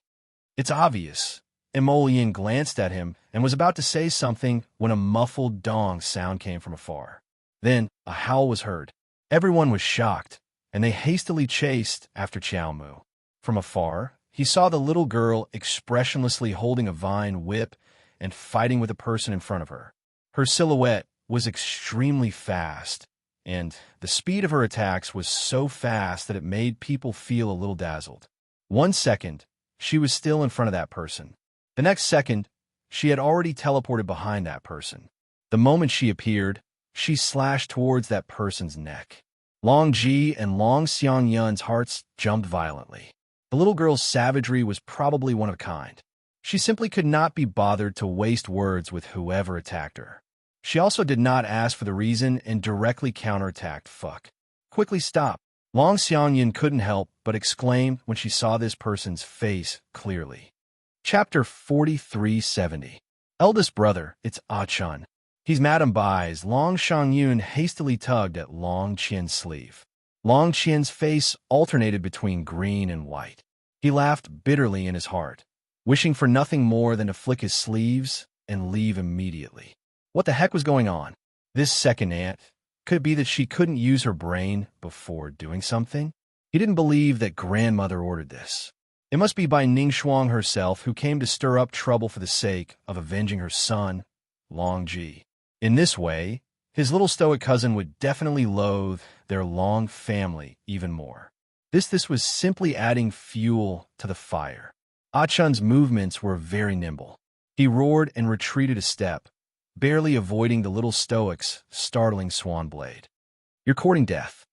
It's obvious. Emolian glanced at him and was about to say something when a muffled dong sound came from afar. Then a howl was heard. Everyone was shocked, and they hastily chased after Qiaomu. From afar, he saw the little girl expressionlessly holding a vine whip and fighting with a person in front of her. Her silhouette was extremely fast, and the speed of her attacks was so fast that it made people feel a little dazzled. 1 second, she was still in front of that person. The next second, she had already teleported behind that person. The moment she appeared, she slashed towards that person's neck. Long Ji and Long Xiangyun's hearts jumped violently. The little girl's savagery was probably one of a kind. She simply could not be bothered to waste words with whoever attacked her. She also did not ask for the reason and directly counterattacked. Quickly stop. Long Xiangyun couldn't help but exclaim when she saw this person's face clearly. Chapter 4370. Eldest brother, it's Chun. He's Madame Bai's. Long Xiangyun hastily tugged at Long Qian's sleeve. Long Qian's face alternated between green and white. He laughed bitterly in his heart, wishing for nothing more than to flick his sleeves and leave immediately. What the heck was going on? This second aunt, could it be that she couldn't use her brain before doing something? He didn't believe that grandmother ordered this. It must be by Ningxuang herself, who came to stir up trouble for the sake of avenging her son, Long Ji. In this way, his little stoic cousin would definitely loathe their Long family even more. This was simply adding fuel to the fire. Chun's movements were very nimble. He roared and retreated a step, barely avoiding the little stoic's startling swan blade. "You're courting death."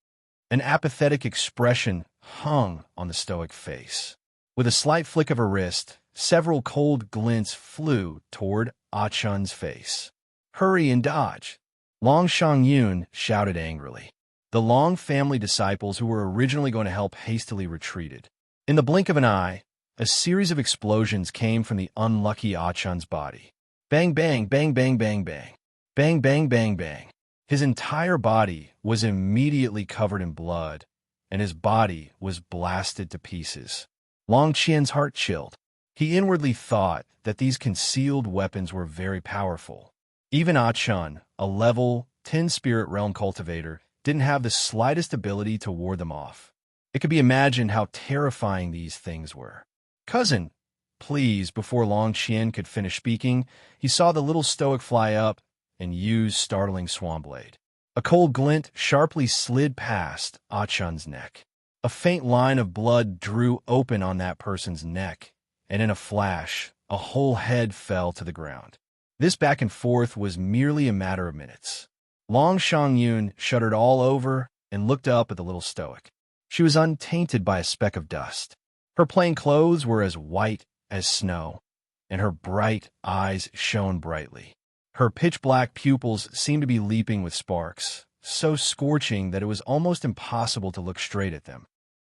An apathetic expression hung on the stoic face. With a slight flick of her wrist, several cold glints flew toward Chun's face. "Hurry and dodge!" Long Xiangyun shouted angrily. The Long family disciples who were originally going to help hastily retreated. In the blink of an eye, a series of explosions came from the unlucky Chun's body. Bang, bang, bang, bang, bang, bang. Bang, bang, bang, bang. His entire body was immediately covered in blood, and his body was blasted to pieces. Long Qian's heart chilled. He inwardly thought that these concealed weapons were very powerful. Even Chun, a level 10 spirit realm cultivator, didn't have the slightest ability to ward them off. It could be imagined how terrifying these things were. "Cousin, please," before Long Qian could finish speaking, he saw the little stoic fly up and use startling swan blade. A cold glint sharply slid past Chun's neck. A faint line of blood drew open on that person's neck, and in a flash, a whole head fell to the ground. This back and forth was merely a matter of minutes. Long Shang-yun shuddered all over and looked up at the little stoic. She was untainted by a speck of dust. Her plain clothes were as white as snow, and her bright eyes shone brightly. Her pitch-black pupils seemed to be leaping with sparks, so scorching that it was almost impossible to look straight at them.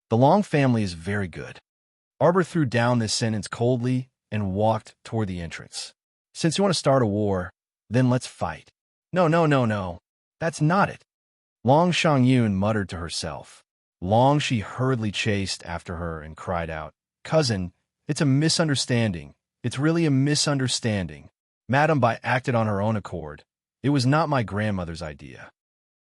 The Long family is very good. Arbor threw down this sentence coldly and walked toward the entrance. Since you want to start a war, then let's fight. No, no, no, no. That's not it. Long Shang-yun muttered to herself. Long she hurriedly chased after her and cried out, Cousin, it's a misunderstanding. It's really a misunderstanding. Madame Bai acted on her own accord. It was not my grandmother's idea.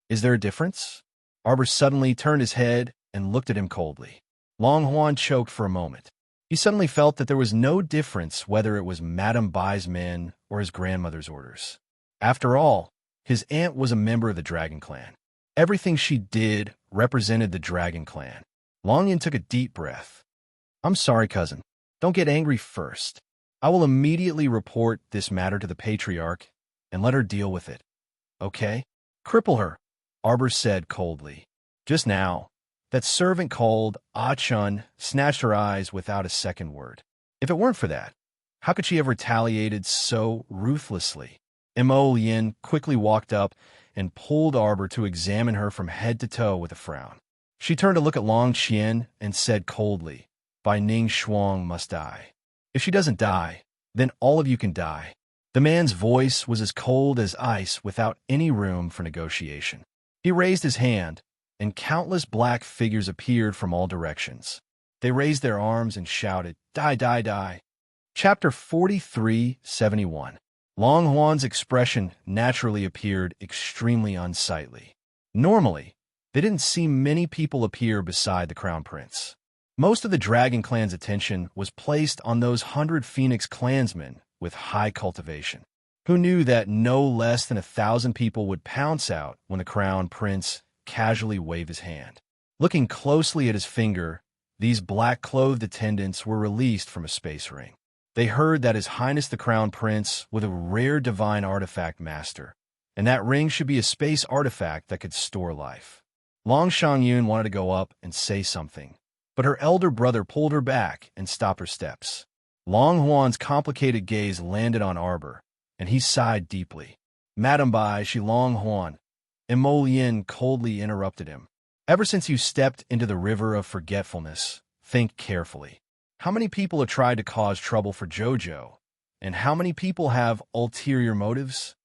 Is there a difference? Arbor suddenly turned his head and looked at him coldly. Long Huan choked for a moment. He suddenly felt that there was no difference whether it was Madame Bai's men or his grandmother's orders. After all, his aunt was a member of the Dragon Clan. Everything she did represented the Dragon Clan. Long Yin took a deep breath. I'm sorry, cousin. Don't get angry first. I will immediately report this matter to the Patriarch and let her deal with it. Okay? Cripple her, Arbor said coldly. Just now, that servant called Ah Chun snatched her eyes without a second word. If it weren't for that, how could she have retaliated so ruthlessly? Mo Lien quickly walked up and pulled Arbor to examine her from head to toe with a frown. She turned to look at Long Qian and said coldly, Bai Ning Shuang must die. If she doesn't die, then all of you can die. The man's voice was as cold as ice without any room for negotiation. He raised his hand, and countless black figures appeared from all directions. They raised their arms and shouted, Die, die, die. Chapter 4371. Long Huan's expression naturally appeared extremely unsightly. Normally, they didn't see many people appear beside the Crown Prince. Most of the Dragon Clan's attention was placed on those 100 Phoenix clansmen with high cultivation, who knew that no less than 1,000 people would pounce out when the Crown Prince casually waved his hand. Looking closely at his finger, these black-clothed attendants were released from a space ring. They heard that His Highness the Crown Prince was a rare divine artifact master, and that ring should be a space artifact that could store life. Long Shang-yun wanted to go up and say something, but her elder brother pulled her back and stopped her steps. Long Huan's complicated gaze landed on Arbor, and he sighed deeply. Madame Bai, she Long Huan. And Mo Lien coldly interrupted him. Ever since you stepped into the river of forgetfulness, think carefully. How many people have tried to cause trouble for Jojo, and how many people have ulterior motives?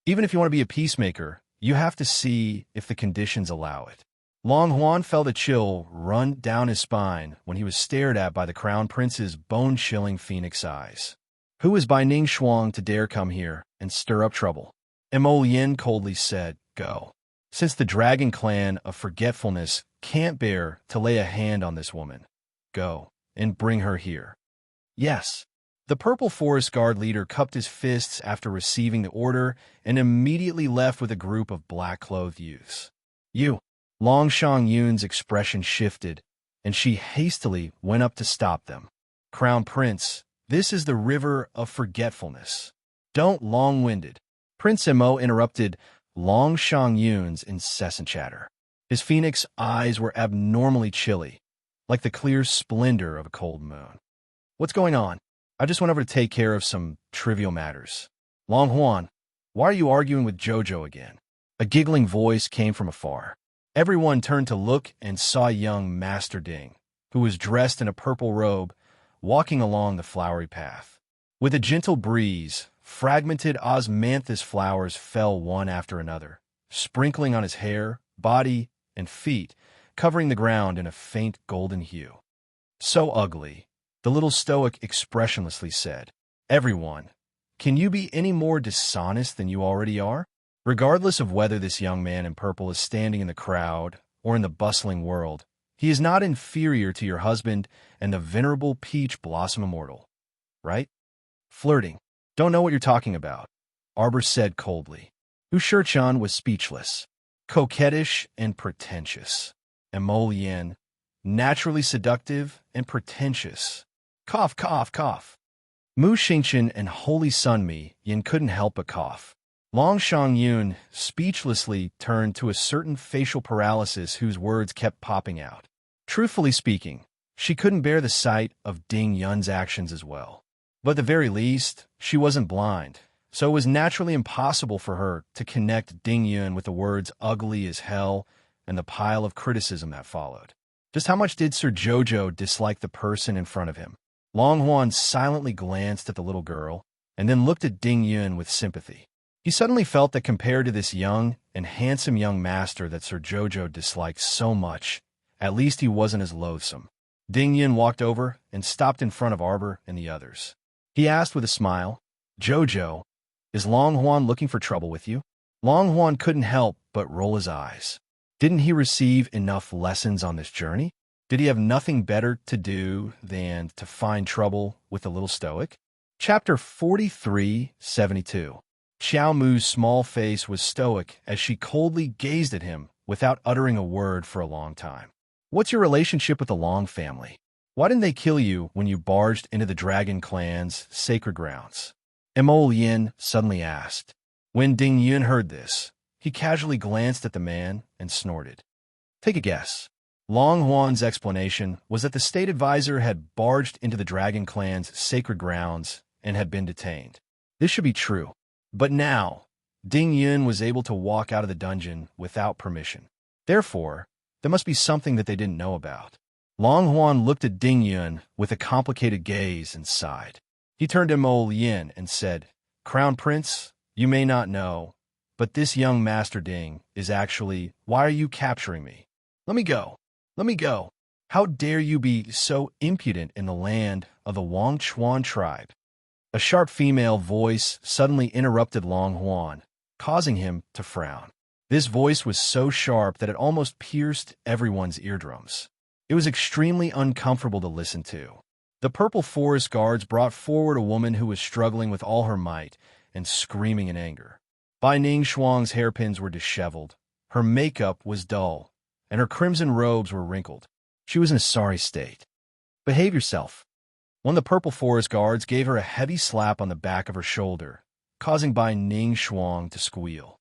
Even if you want to be a peacemaker, you have to see if the conditions allow it. Long Huan felt a chill run down his spine when he was stared at by the Crown Prince's bone-chilling phoenix eyes. Who is Bai Ning Shuang to dare come here and stir up trouble? Mo Lien coldly said, Go. Since the Dragon Clan of Forgetfulness can't bear to lay a hand on this woman, go and bring her here. Yes. The Purple Forest Guard leader cupped his fists after receiving the order and immediately left with a group of black-clothed youths. You. Long Shang-yun's expression shifted, and she hastily went up to stop them. Crown Prince, this is the river of forgetfulness. Don't long-winded. Prince Mo interrupted Long Shang-yun's incessant chatter. His phoenix eyes were abnormally chilly, like the clear splendor of a cold moon. What's going on? I just went over to take care of some trivial matters. Long Huan, why are you arguing with Jojo again? A giggling voice came from afar. Everyone turned to look and saw young Master Ding, who was dressed in a purple robe, walking along the flowery path. With a gentle breeze, fragmented osmanthus flowers fell one after another, sprinkling on his hair, body, and feet, covering the ground in a faint golden hue. So ugly, the little stoic expressionlessly said, Everyone, can you be any more dishonest than you already are? Regardless of whether this young man in purple is standing in the crowd or in the bustling world, he is not inferior to your husband and the venerable peach blossom immortal. Right? Flirting. Don't know what you're talking about, Arbor said coldly. Ushirchan was speechless, coquettish and pretentious. And Mo Lien, naturally seductive and pretentious. Cough, cough, cough. Mu Xingchen and Holy Sun Mi Yin couldn't help but cough. Long Yun speechlessly turned to a certain facial paralysis whose words kept popping out. Truthfully speaking, she couldn't bear the sight of Ding Yun's actions as well. But at the very least, she wasn't blind, so it was naturally impossible for her to connect Ding Yun with the words ugly as hell and the pile of criticism that followed. Just how much did Sir Jojo dislike the person in front of him? Long Huan silently glanced at the little girl and then looked at Ding Yun with sympathy. He suddenly felt that compared to this young and handsome young master that Sir Jojo disliked so much, at least he wasn't as loathsome. Ding Yun walked over and stopped in front of Arbor and the others. He asked with a smile, "Jojo, is Long Huan looking for trouble with you?" Long Huan couldn't help but roll his eyes. Didn't he receive enough lessons on this journey? Did he have nothing better to do than to find trouble with the little stoic? Chapter 43-72. Xiao Mu's small face was stoic as she coldly gazed at him without uttering a word for a long time. "What's your relationship with the Long family? Why didn't they kill you when you barged into the Dragon Clan's sacred grounds?" Mo Yin suddenly asked. When Ding Yun heard this, he casually glanced at the man and snorted. "Take a guess." Long Huan's explanation was that the state advisor had barged into the Dragon Clan's sacred grounds and had been detained. This should be true. But now, Ding Yun was able to walk out of the dungeon without permission. Therefore, there must be something that they didn't know about. Long Huan looked at Ding Yun with a complicated gaze and sighed. He turned to Mo Yin and said, "Crown Prince, you may not know, but this young Master Ding is actually, why are you capturing me? Let me go. Let me go. How dare you be so impudent in the land of the Wangchuan tribe?" A sharp female voice suddenly interrupted Long Huan, causing him to frown. This voice was so sharp that it almost pierced everyone's eardrums. It was extremely uncomfortable to listen to. The Purple Forest Guards brought forward a woman who was struggling with all her might and screaming in anger. Bai Ning Shuang's hairpins were disheveled, her makeup was dull, and her crimson robes were wrinkled. She was in a sorry state. "Behave yourself." One of the Purple Forest Guards gave her a heavy slap on the back of her shoulder, causing Bai Ning Shuang to squeal.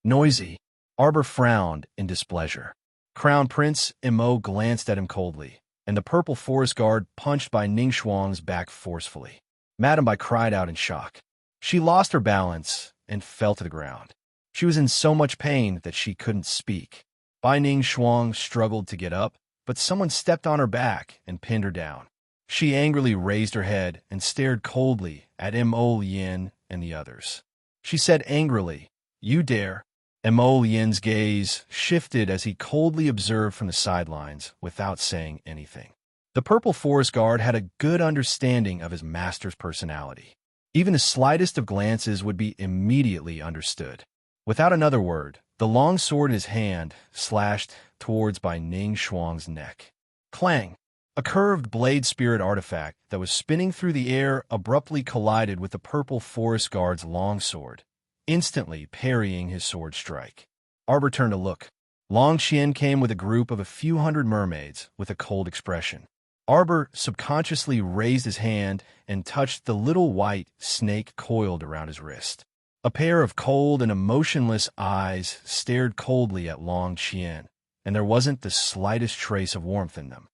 "Noisy." Arbor frowned in displeasure. Crown Prince Mo glanced at him coldly, and the Purple Forest Guard punched Bai Ning Shuang's back forcefully. Madame Bai cried out in shock. She lost her balance and fell to the ground. She was in so much pain that she couldn't speak. Bai Ning Shuang struggled to get up, but someone stepped on her back and pinned her down. She angrily raised her head and stared coldly at Mo Yin and the others. She said angrily, "You dare?" Mo Yin's gaze shifted as he coldly observed from the sidelines without saying anything. The Purple Forest Guard had a good understanding of his master's personality. Even the slightest of glances would be immediately understood. Without another word, the long sword in his hand slashed towards Bai Ning Shuang's neck. Clang! A curved blade spirit artifact that was spinning through the air abruptly collided with the Purple Forest Guard's long sword, instantly parrying his sword strike. Arbor turned to look. Long Qian came with a group of a few hundred mermaids with a cold expression. Arbor subconsciously raised his hand and touched the little white snake coiled around his wrist. A pair of cold and emotionless eyes stared coldly at Long Qian, and there wasn't the slightest trace of warmth in them.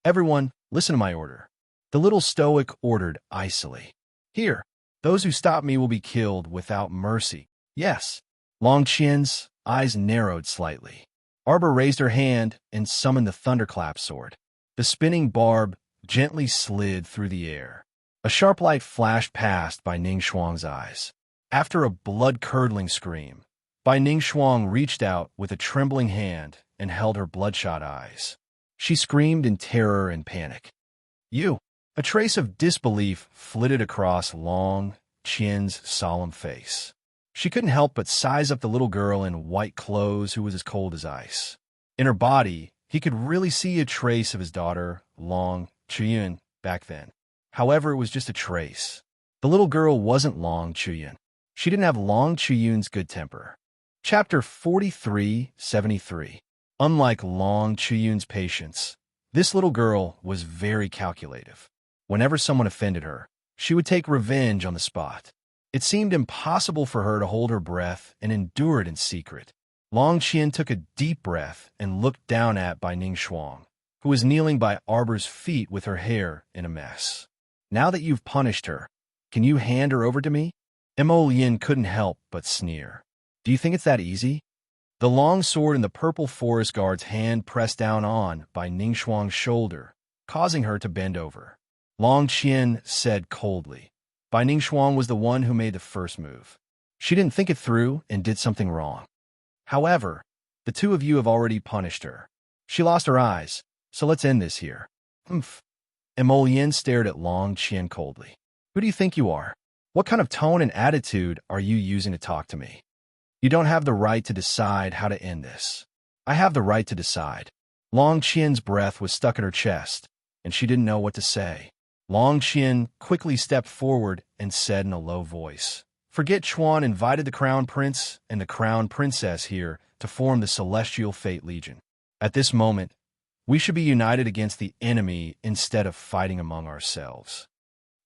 "Everyone, listen to my order." The little stoic ordered icily. "Here, those who stop me will be killed without mercy. Yes." Long Qian's eyes narrowed slightly. Arbor raised her hand and summoned the Thunderclap sword. The spinning barb gently slid through the air. A sharp light flashed past Bai Ning Shuang's eyes. After a blood-curdling scream, Bai Ning Shuang reached out with a trembling hand and held her bloodshot eyes. She screamed in terror and panic. "You!" A trace of disbelief flitted across Long Qian's solemn face. She couldn't help but size up the little girl in white clothes who was as cold as ice. In her body, he could really see a trace of his daughter, Long Chuyun, back then. However, it was just a trace. The little girl wasn't Long Chuyun. She didn't have Long Chuyun's good temper. Chapter 43-73. Unlike Long Chuyun's patience, this little girl was very calculative. Whenever someone offended her, She would take revenge on the spot. It seemed impossible for her to hold her breath and endure it in secret. Long Qian took a deep breath and looked down at Bai Ning Shuang, who was kneeling by Arbor's feet with her hair in a mess. Now that you've punished her, can you hand her over to me? Mo Lin couldn't help but sneer. Do you think it's that easy? The long sword in the purple forest guard's hand pressed down on Bai Ning Shuang's shoulder, causing her to bend over. Long Qian said coldly. Bai Ning Shuang was the one who made the first move. She didn't think it through and did something wrong. However, the two of you have already punished her. She lost her eyes, so let's end this here. Humph. Mo Lin stared at Long Qian coldly. Who do you think you are? What kind of tone and attitude are you using to talk to me? You don't have the right to decide how to end this. I have the right to decide. Long Qian's breath was stuck in her chest, and she didn't know what to say. Long Qian quickly stepped forward and said in a low voice, Forget Chuan invited the Crown Prince and the Crown Princess here to form the Celestial Fate Legion. At this moment, we should be united against the enemy instead of fighting among ourselves.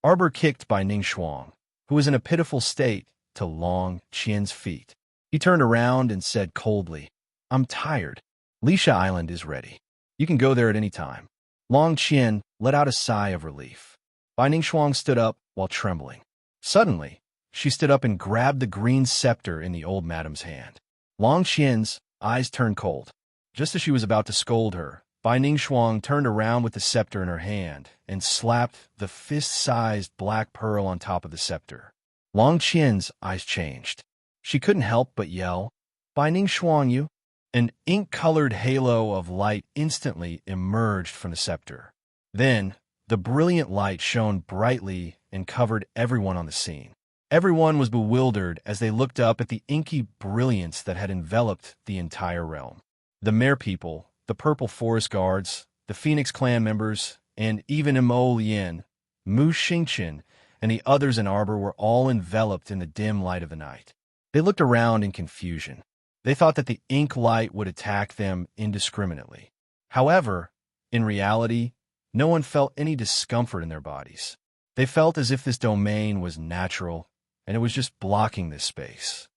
Arbor kicked Bai Ning Shuang, who was in a pitiful state, to Long Qian's feet. He turned around and said coldly, I'm tired. Lisha Island is ready. You can go there at any time. Long Qian let out a sigh of relief. Bai Ning Shuang stood up while trembling. Suddenly, she stood up and grabbed the green scepter in the old madam's hand. Long Qian's eyes turned cold. Just as she was about to scold her, Bai Ning Shuang turned around with the scepter in her hand and slapped the fist-sized black pearl on top of the scepter. Long Qian's eyes changed. She couldn't help but yell, Bai Ning Shuang, you! An ink-colored halo of light instantly emerged from the scepter. Then, the brilliant light shone brightly and covered everyone on the scene. Everyone was bewildered as they looked up at the inky brilliance that had enveloped the entire realm. The Mare people, the Purple Forest Guards, the Phoenix Clan members, and even Mo Lin, Mu Xingqian, and the others in Arbor were all enveloped in the dim light of the night. They looked around in confusion. They thought that the ink light would attack them indiscriminately. However, in reality, no one felt any discomfort in their bodies. They felt as if this domain was natural, and it was just blocking this space.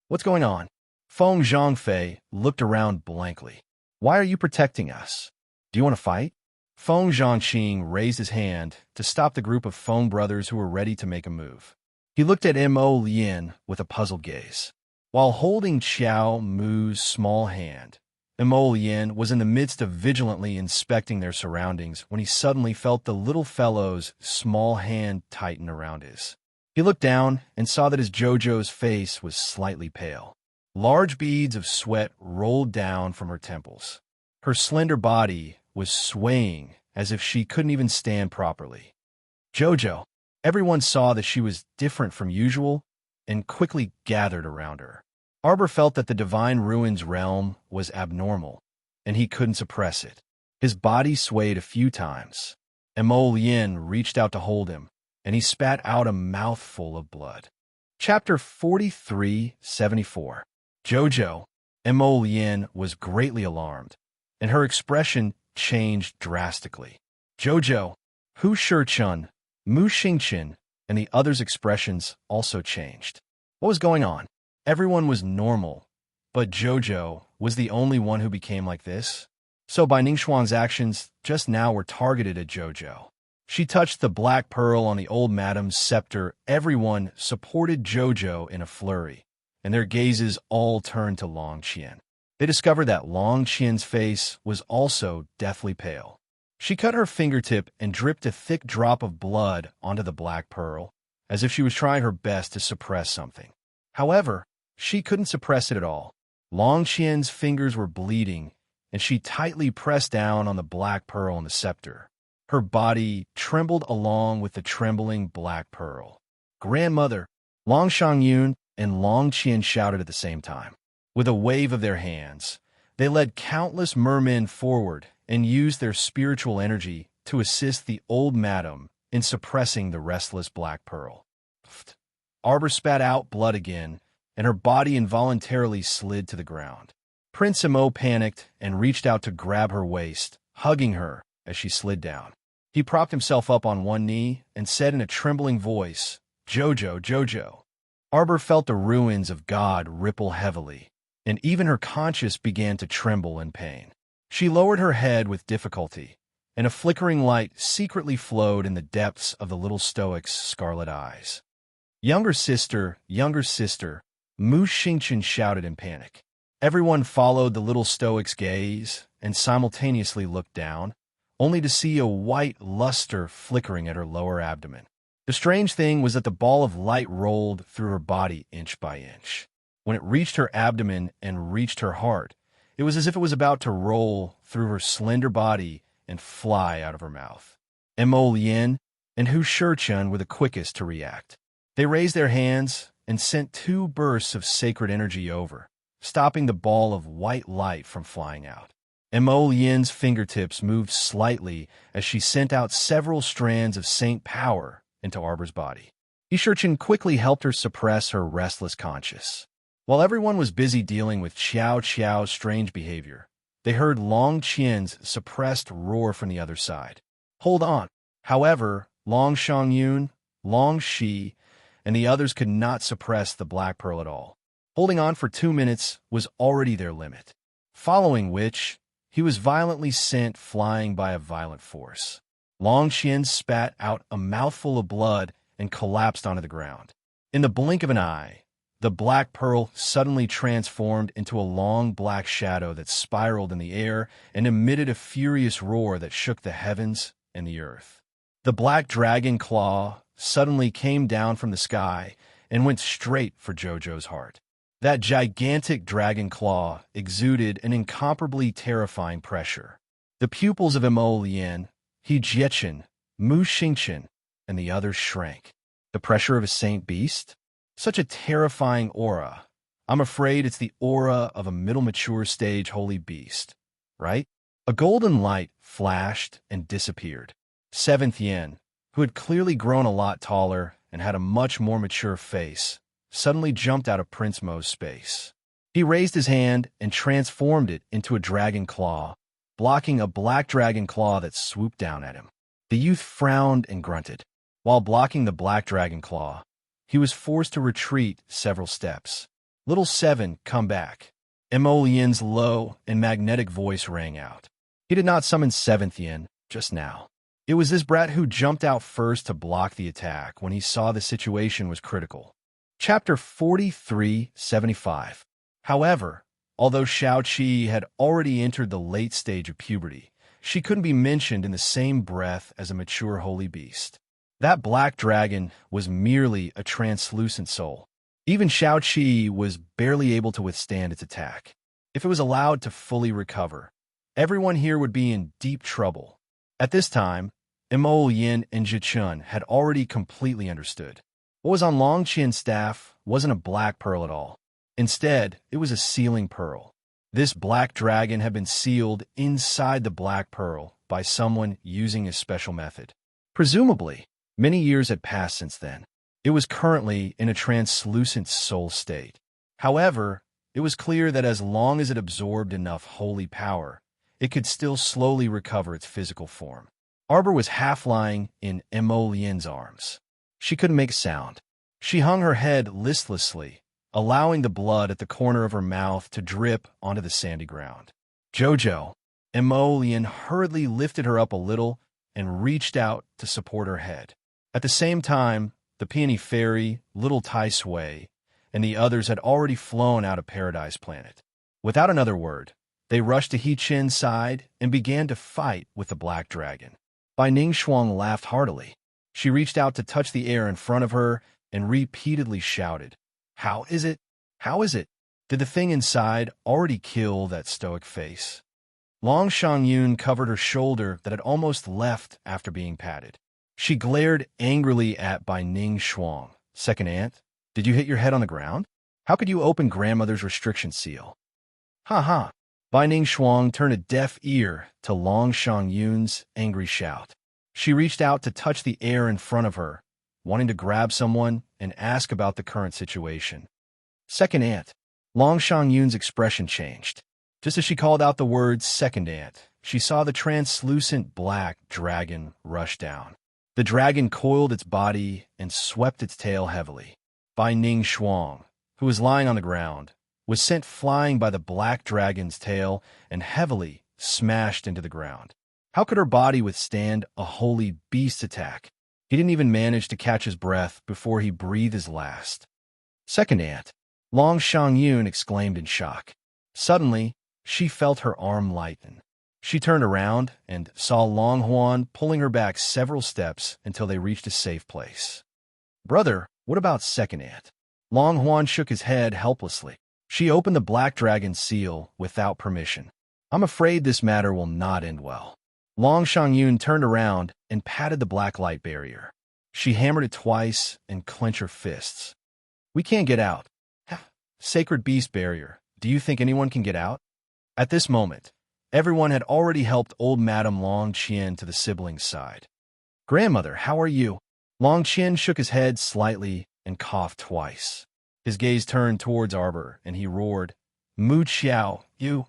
What's going on? Feng Zhangfei looked around blankly. Why are you protecting us? Do you want to fight? Feng Zhangqing raised his hand to stop the group of Feng brothers who were ready to make a move. He looked at Mo Lin with a puzzled gaze. While holding Qiao Mu's small hand, Mo Lin was in the midst of vigilantly inspecting their surroundings when he suddenly felt the little fellow's small hand tighten around his. He looked down and saw that his Jojo's face was slightly pale. Large beads of sweat rolled down from her temples. Her slender body was swaying as if she couldn't even stand properly. Jojo! Everyone saw that she was different from usual and quickly gathered around her. Arbor felt that the Divine Ruins realm was abnormal, and he couldn't suppress it. His body swayed a few times. Mo Lin reached out to hold him, and he spat out a mouthful of blood. Chapter 43-74. Jojo, Mo Lin was greatly alarmed, and her expression changed drastically. Jojo, Hu Shichun, Mu Xingqian, and the others' expressions also changed. What was going on? Everyone was normal, but Jojo was the only one who became like this. So Bai Ning Shuang's actions just now were targeted at Jojo. She touched the black pearl on the old madam's scepter. Everyone supported Jojo in a flurry, and their gazes all turned to Long Qian. They discovered that Long Qian's face was also deathly pale. She cut her fingertip and dripped a thick drop of blood onto the black pearl, as if she was trying her best to suppress something. However, she couldn't suppress it at all. Long Qian's fingers were bleeding, and she tightly pressed down on the black pearl in the scepter. Her body trembled along with the trembling black pearl. Grandmother! Long Shangyun and Long Qian shouted at the same time. With a wave of their hands, they led countless mermen forward and used their spiritual energy to assist the old madam in suppressing the restless black pearl. Arbor spat out blood again, and her body involuntarily slid to the ground. Prince Mo panicked and reached out to grab her waist, hugging her as she slid down. He propped himself up on one knee and said in a trembling voice, "Jojo, Jojo." Arbor felt the ruins of God ripple heavily, and even her conscience began to tremble in pain. She lowered her head with difficulty, and a flickering light secretly flowed in the depths of the little stoic's scarlet eyes. Younger sister, Mu Xingqian shouted in panic. Everyone followed the little stoic's gaze and simultaneously looked down, only to see a white luster flickering at her lower abdomen. The strange thing was that the ball of light rolled through her body inch by inch. When it reached her abdomen and reached her heart, it was as if it was about to roll through her slender body and fly out of her mouth. Mo Lien and Hu Shichun were the quickest to react. They raised their hands and sent 2 bursts of sacred energy over, stopping the ball of white light from flying out. Mo Lien's fingertips moved slightly as she sent out several strands of saint power into Arbor's body. Shichun quickly helped her suppress her restless conscience. While everyone was busy dealing with Xiao Qiao's strange behavior, they heard Long Qian's suppressed roar from the other side. Hold on. However, Long Shangyun, Long Shi, and the others could not suppress the Black Pearl at all. Holding on for 2 minutes was already their limit, following which he was violently sent flying by a violent force. Long Qian spat out a mouthful of blood and collapsed onto the ground. In the blink of an eye, the Black Pearl suddenly transformed into a long black shadow that spiraled in the air and emitted a furious roar that shook the heavens and the earth. The black dragon claw suddenly came down from the sky and went straight for Jojo's heart. That gigantic dragon claw exuded an incomparably terrifying pressure. The pupils of Mo Lien, He Jiechun, Mu Xingqian, and the others shrank. The pressure of a saint beast? Such a terrifying aura. I'm afraid it's the aura of a middle-mature stage holy beast, right? A golden light flashed and disappeared. 7th Yen, who had clearly grown a lot taller and had a much more mature face, suddenly jumped out of Prince Mo's space. He raised his hand and transformed it into a dragon claw, blocking a black dragon claw that swooped down at him. The youth frowned and grunted. While blocking the black dragon claw, he was forced to retreat several steps. "Little 7, come back." Mo Lien's low and magnetic voice rang out. He did not summon 7th Yen just now. It was this brat who jumped out first to block the attack when he saw the situation was critical. Chapter 4375. However, although Xiao Qi had already entered the late stage of puberty, she couldn't be mentioned in the same breath as a mature holy beast. That black dragon was merely a translucent soul. Even Xiao Qi was barely able to withstand its attack. If it was allowed to fully recover, everyone here would be in deep trouble. At this time, Mo Yin and Jichun had already completely understood. What was on Long Qian's staff wasn't a black pearl at all. Instead, it was a sealing pearl. This black dragon had been sealed inside the black pearl by someone using a special method. Presumably, many years had passed since then. It was currently in a translucent soul state. However, it was clear that as long as it absorbed enough holy power, it could still slowly recover its physical form. Arbor was half lying in Mo Lien's arms. She couldn't make a sound. She hung her head listlessly, allowing the blood at the corner of her mouth to drip onto the sandy ground. Jojo, Mo Lien hurriedly lifted her up a little and reached out to support her head. At the same time, the Peony Fairy, Little Tai Sui, and the others had already flown out of Paradise Planet. Without another word, they rushed to He Chen's side and began to fight with the black dragon. Bai Ning Shuang laughed heartily. She reached out to touch the air in front of her and repeatedly shouted, "How is it? How is it?" Did the thing inside already kill that stoic face? Long Shangyun covered her shoulder that had almost left after being patted. She glared angrily at Bai Ning Shuang. "Second aunt, did you hit your head on the ground? How could you open grandmother's restriction seal?" "Ha ha." Bai Ning Shuang turned a deaf ear to Long Shangyun's angry shout. She reached out to touch the air in front of her, wanting to grab someone and ask about the current situation. "Second aunt." Long Shangyun's expression changed. Just as she called out the words second ant, she saw the translucent black dragon rush down. The dragon coiled its body and swept its tail heavily. Bai Ning Shuang, who was lying on the ground, was sent flying by the black dragon's tail and heavily smashed into the ground. How could her body withstand a holy beast attack? He didn't even manage to catch his breath before he breathed his last. Second ant, Long Shangyun exclaimed in shock. Suddenly, she felt her arm lighten. She turned around and saw Long Huan pulling her back several steps until they reached a safe place. Brother, what about second ant? Long Huan shook his head helplessly. She opened the black dragon's seal without permission. I'm afraid this matter will not end well. Long Shangyun turned around and patted the black light barrier. She hammered it twice and clenched her fists. We can't get out. Sacred beast barrier. Do you think anyone can get out? At this moment, everyone had already helped old Madame Long Qian to the siblings' side. Grandmother, how are you? Long Qian shook his head slightly and coughed twice. His gaze turned towards Arbor, and he roared, Mu Qiao, you!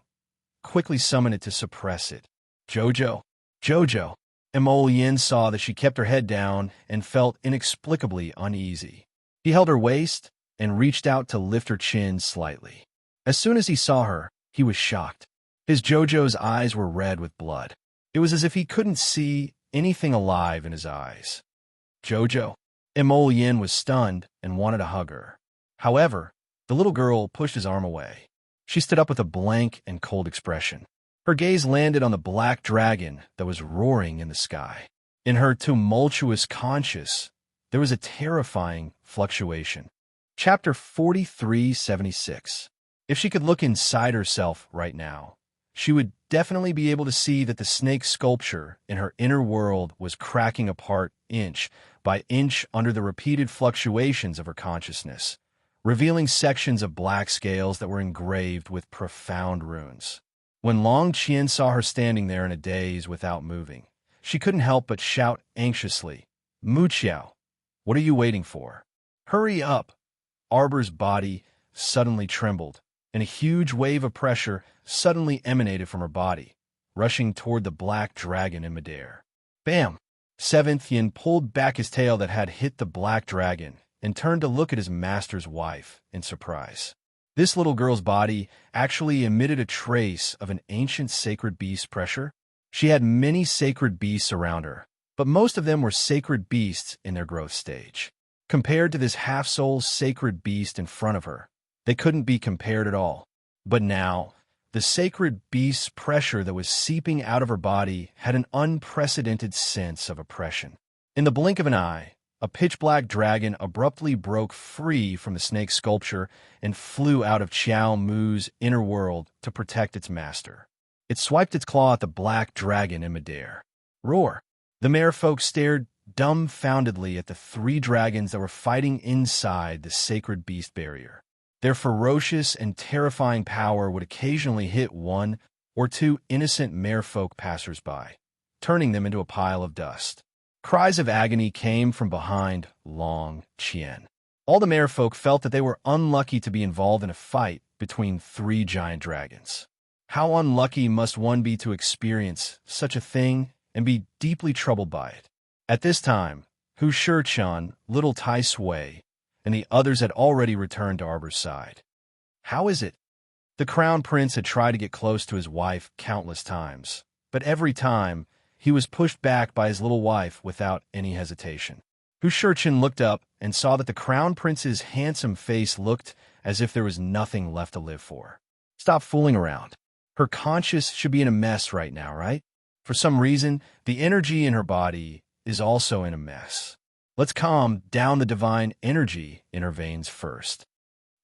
Quickly summon it to suppress it. Jojo! Jojo! Mo Yin saw that she kept her head down and felt inexplicably uneasy. He held her waist and reached out to lift her chin slightly. As soon as he saw her, he was shocked. His Jojo's eyes were red with blood. It was as if he couldn't see anything alive in his eyes. Jojo. Mo Yin was stunned and wanted to hug her. However, the little girl pushed his arm away. She stood up with a blank and cold expression. Her gaze landed on the black dragon that was roaring in the sky. In her tumultuous conscience, there was a terrifying fluctuation. Chapter 4376. If she could look inside herself right now, she would definitely be able to see that the snake sculpture in her inner world was cracking apart inch by inch under the repeated fluctuations of her consciousness, revealing sections of black scales that were engraved with profound runes. When Long Qian saw her standing there in a daze without moving, she couldn't help but shout anxiously, Mu Qiao, what are you waiting for? Hurry up! Arbor's body suddenly trembled, and a huge wave of pressure suddenly emanated from her body, rushing toward the black dragon in midair. Bam! Seventh Yin pulled back his tail that had hit the black dragon and turned to look at his master's wife in surprise. This little girl's body actually emitted a trace of an ancient sacred beast pressure. She had many sacred beasts around her, but most of them were sacred beasts in their growth stage. Compared to this half-soul sacred beast in front of her, they couldn't be compared at all. But now, the sacred beast's pressure that was seeping out of her body had an unprecedented sense of oppression. In the blink of an eye, a pitch-black dragon abruptly broke free from the snake sculpture and flew out of Qiao Mu's inner world to protect its master. It swiped its claw at the black dragon in midair. Roar! The merfolk stared dumbfoundedly at the three dragons that were fighting inside the sacred beast barrier. Their ferocious and terrifying power would occasionally hit one or two innocent merfolk passers-by, turning them into a pile of dust. Cries of agony came from behind Long Qian. All the merfolk felt that they were unlucky to be involved in a fight between three giant dragons. How unlucky must one be to experience such a thing and be deeply troubled by it? At this time, Hu Shichan, little Tai Sui, and the others had already returned to Arbor's side. How is it? The crown prince had tried to get close to his wife countless times, but every time, he was pushed back by his little wife without any hesitation. Hu Shichan looked up and saw that the crown prince's handsome face looked as if there was nothing left to live for. Stop fooling around. Her conscience should be in a mess right now, right? For some reason, the energy in her body is also in a mess. Let's calm down the divine energy in her veins first.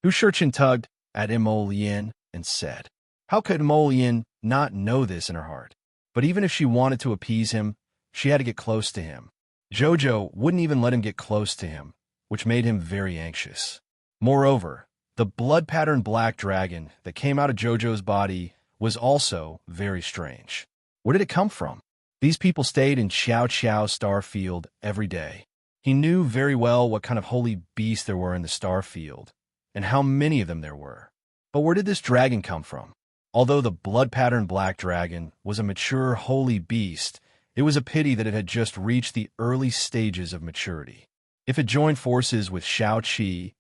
Hu Shichan tugged at Mo Yin and said, how could Mo Yin not know this in her heart? But even if she wanted to appease him, she had to get close to him. Jojo wouldn't even let him get close to him, which made him very anxious. Moreover, the blood-patterned black dragon that came out of Jojo's body was also very strange. Where did it come from? These people stayed in Xiao Qiao Star Field every day. He knew very well what kind of holy beasts there were in the star field, and how many of them there were. But where did this dragon come from? Although the blood-patterned black dragon was a mature, holy beast, it was a pity that it had just reached the early stages of maturity. If it joined forces with Shao Qi,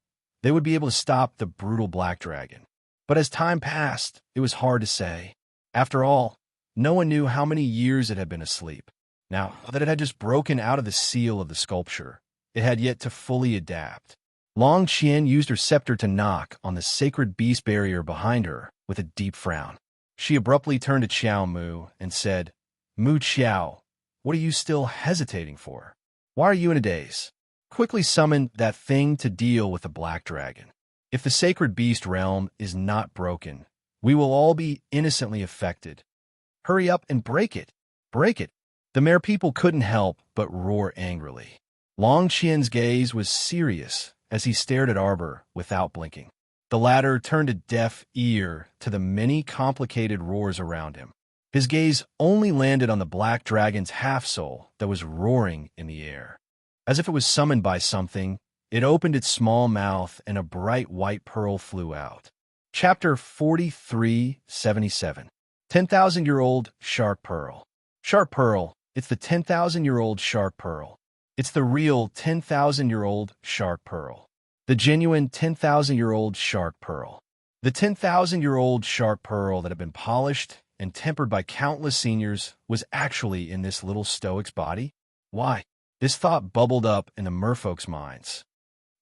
they would be able to stop the brutal black dragon. But as time passed, it was hard to say. After all, no one knew how many years it had been asleep. Now that it had just broken out of the seal of the sculpture, it had yet to fully adapt. Long Qian used her scepter to knock on the sacred beast barrier behind her with a deep frown. She abruptly turned to Qiao Mu and said, "Mu Qiao, what are you still hesitating for? Why are you in a daze? Quickly summon that thing to deal with the black dragon. If the sacred beast realm is not broken, we will all be innocently affected. Hurry up and break it. Break it." The mere people couldn't help but roar angrily. Long Qian's gaze was serious as he stared at Arbor without blinking. The latter turned a deaf ear to the many complicated roars around him. His gaze only landed on the black dragon's half-soul that was roaring in the air. As if it was summoned by something, it opened its small mouth and a bright white pearl flew out. Chapter 4377. 10,000-year-old Shark Pearl. Shark Pearl. It's the 10,000-year-old Shark Pearl. It's the real 10,000-year-old Shark Pearl. The genuine 10,000-year-old Shark Pearl. The 10,000-year-old Shark Pearl that had been polished and tempered by countless seniors was actually in this little stoic's body? Why? This thought bubbled up in the merfolk's minds.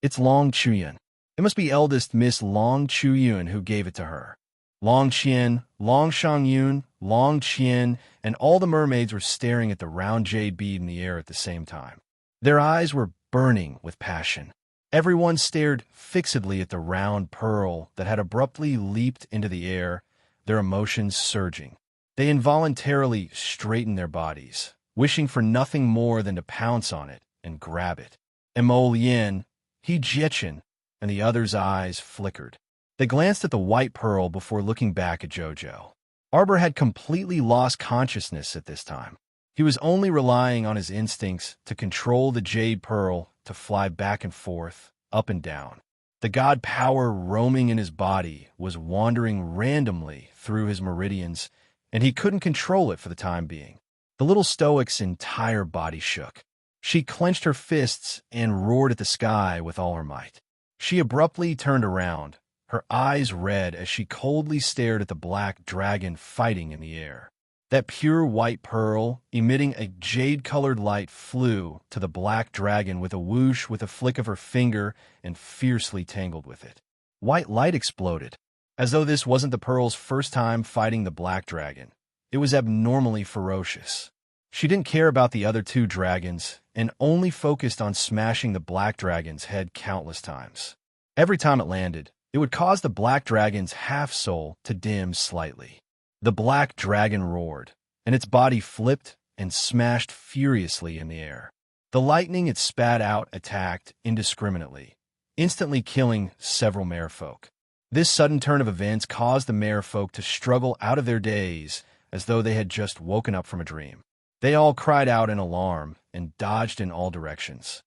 It's Long Chuyun. It must be eldest Miss Long Chuyun who gave it to her. Long Qian, Long Shangyun, Long Qian, and all the mermaids were staring at the round jade bead in the air at the same time. Their eyes were burning with passion. Everyone stared fixedly at the round pearl that had abruptly leaped into the air, their emotions surging. They involuntarily straightened their bodies, wishing for nothing more than to pounce on it and grab it. Mo Lien, He Jichen, and the others' eyes flickered. They glanced at the white pearl before looking back at Jojo. Arbor had completely lost consciousness at this time. He was only relying on his instincts to control the jade pearl to fly back and forth, up and down. The god power roaming in his body was wandering randomly through his meridians, and he couldn't control it for the time being. The little stoic's entire body shook. She clenched her fists and roared at the sky with all her might. She abruptly turned around, her eyes red as she coldly stared at the black dragon fighting in the air. That pure white pearl, emitting a jade-colored light, flew to the black dragon with a whoosh with a flick of her finger and fiercely tangled with it. White light exploded. As though this wasn't the pearl's first time fighting the black dragon, it was abnormally ferocious. She didn't care about the other two dragons and only focused on smashing the black dragon's head countless times. Every time it landed, it would cause the black dragon's half-soul to dim slightly. The black dragon roared, and its body flipped and smashed furiously in the air. The lightning it spat out attacked indiscriminately, instantly killing several merfolk. This sudden turn of events caused the merfolk to struggle out of their daze as though they had just woken up from a dream. They all cried out in alarm and dodged in all directions.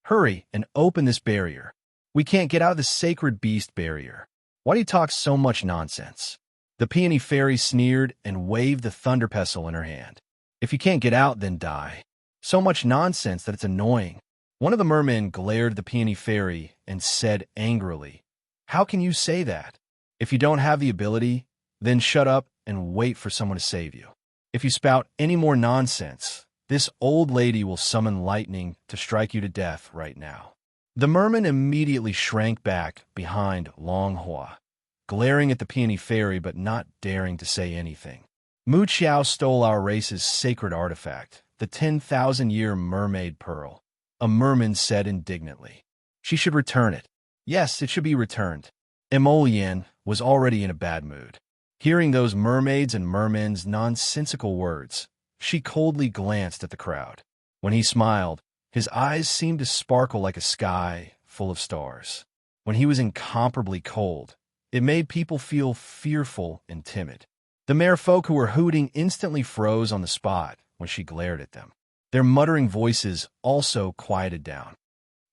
"Hurry and open this barrier. We can't get out of the sacred beast barrier. Why do you talk so much nonsense?" The peony fairy sneered and waved the thunder pestle in her hand. "If you can't get out, then die. So much nonsense that it's annoying." One of the mermen glared at the peony fairy and said angrily, "How can you say that? If you don't have the ability, then shut up and wait for someone to save you. If you spout any more nonsense, this old lady will summon lightning to strike you to death right now." The merman immediately shrank back behind Long Hua, glaring at the peony fairy but not daring to say anything. "Mu Qiao stole our race's sacred artifact, the 10,000-year mermaid pearl," a merman said indignantly. "She should return it. Yes, it should be returned." Emolian was already in a bad mood. Hearing those mermaids and mermen's nonsensical words, she coldly glanced at the crowd. When he smiled, his eyes seemed to sparkle like a sky full of stars. When he was incomparably cold, it made people feel fearful and timid. The merfolk who were hooting instantly froze on the spot when she glared at them. Their muttering voices also quieted down.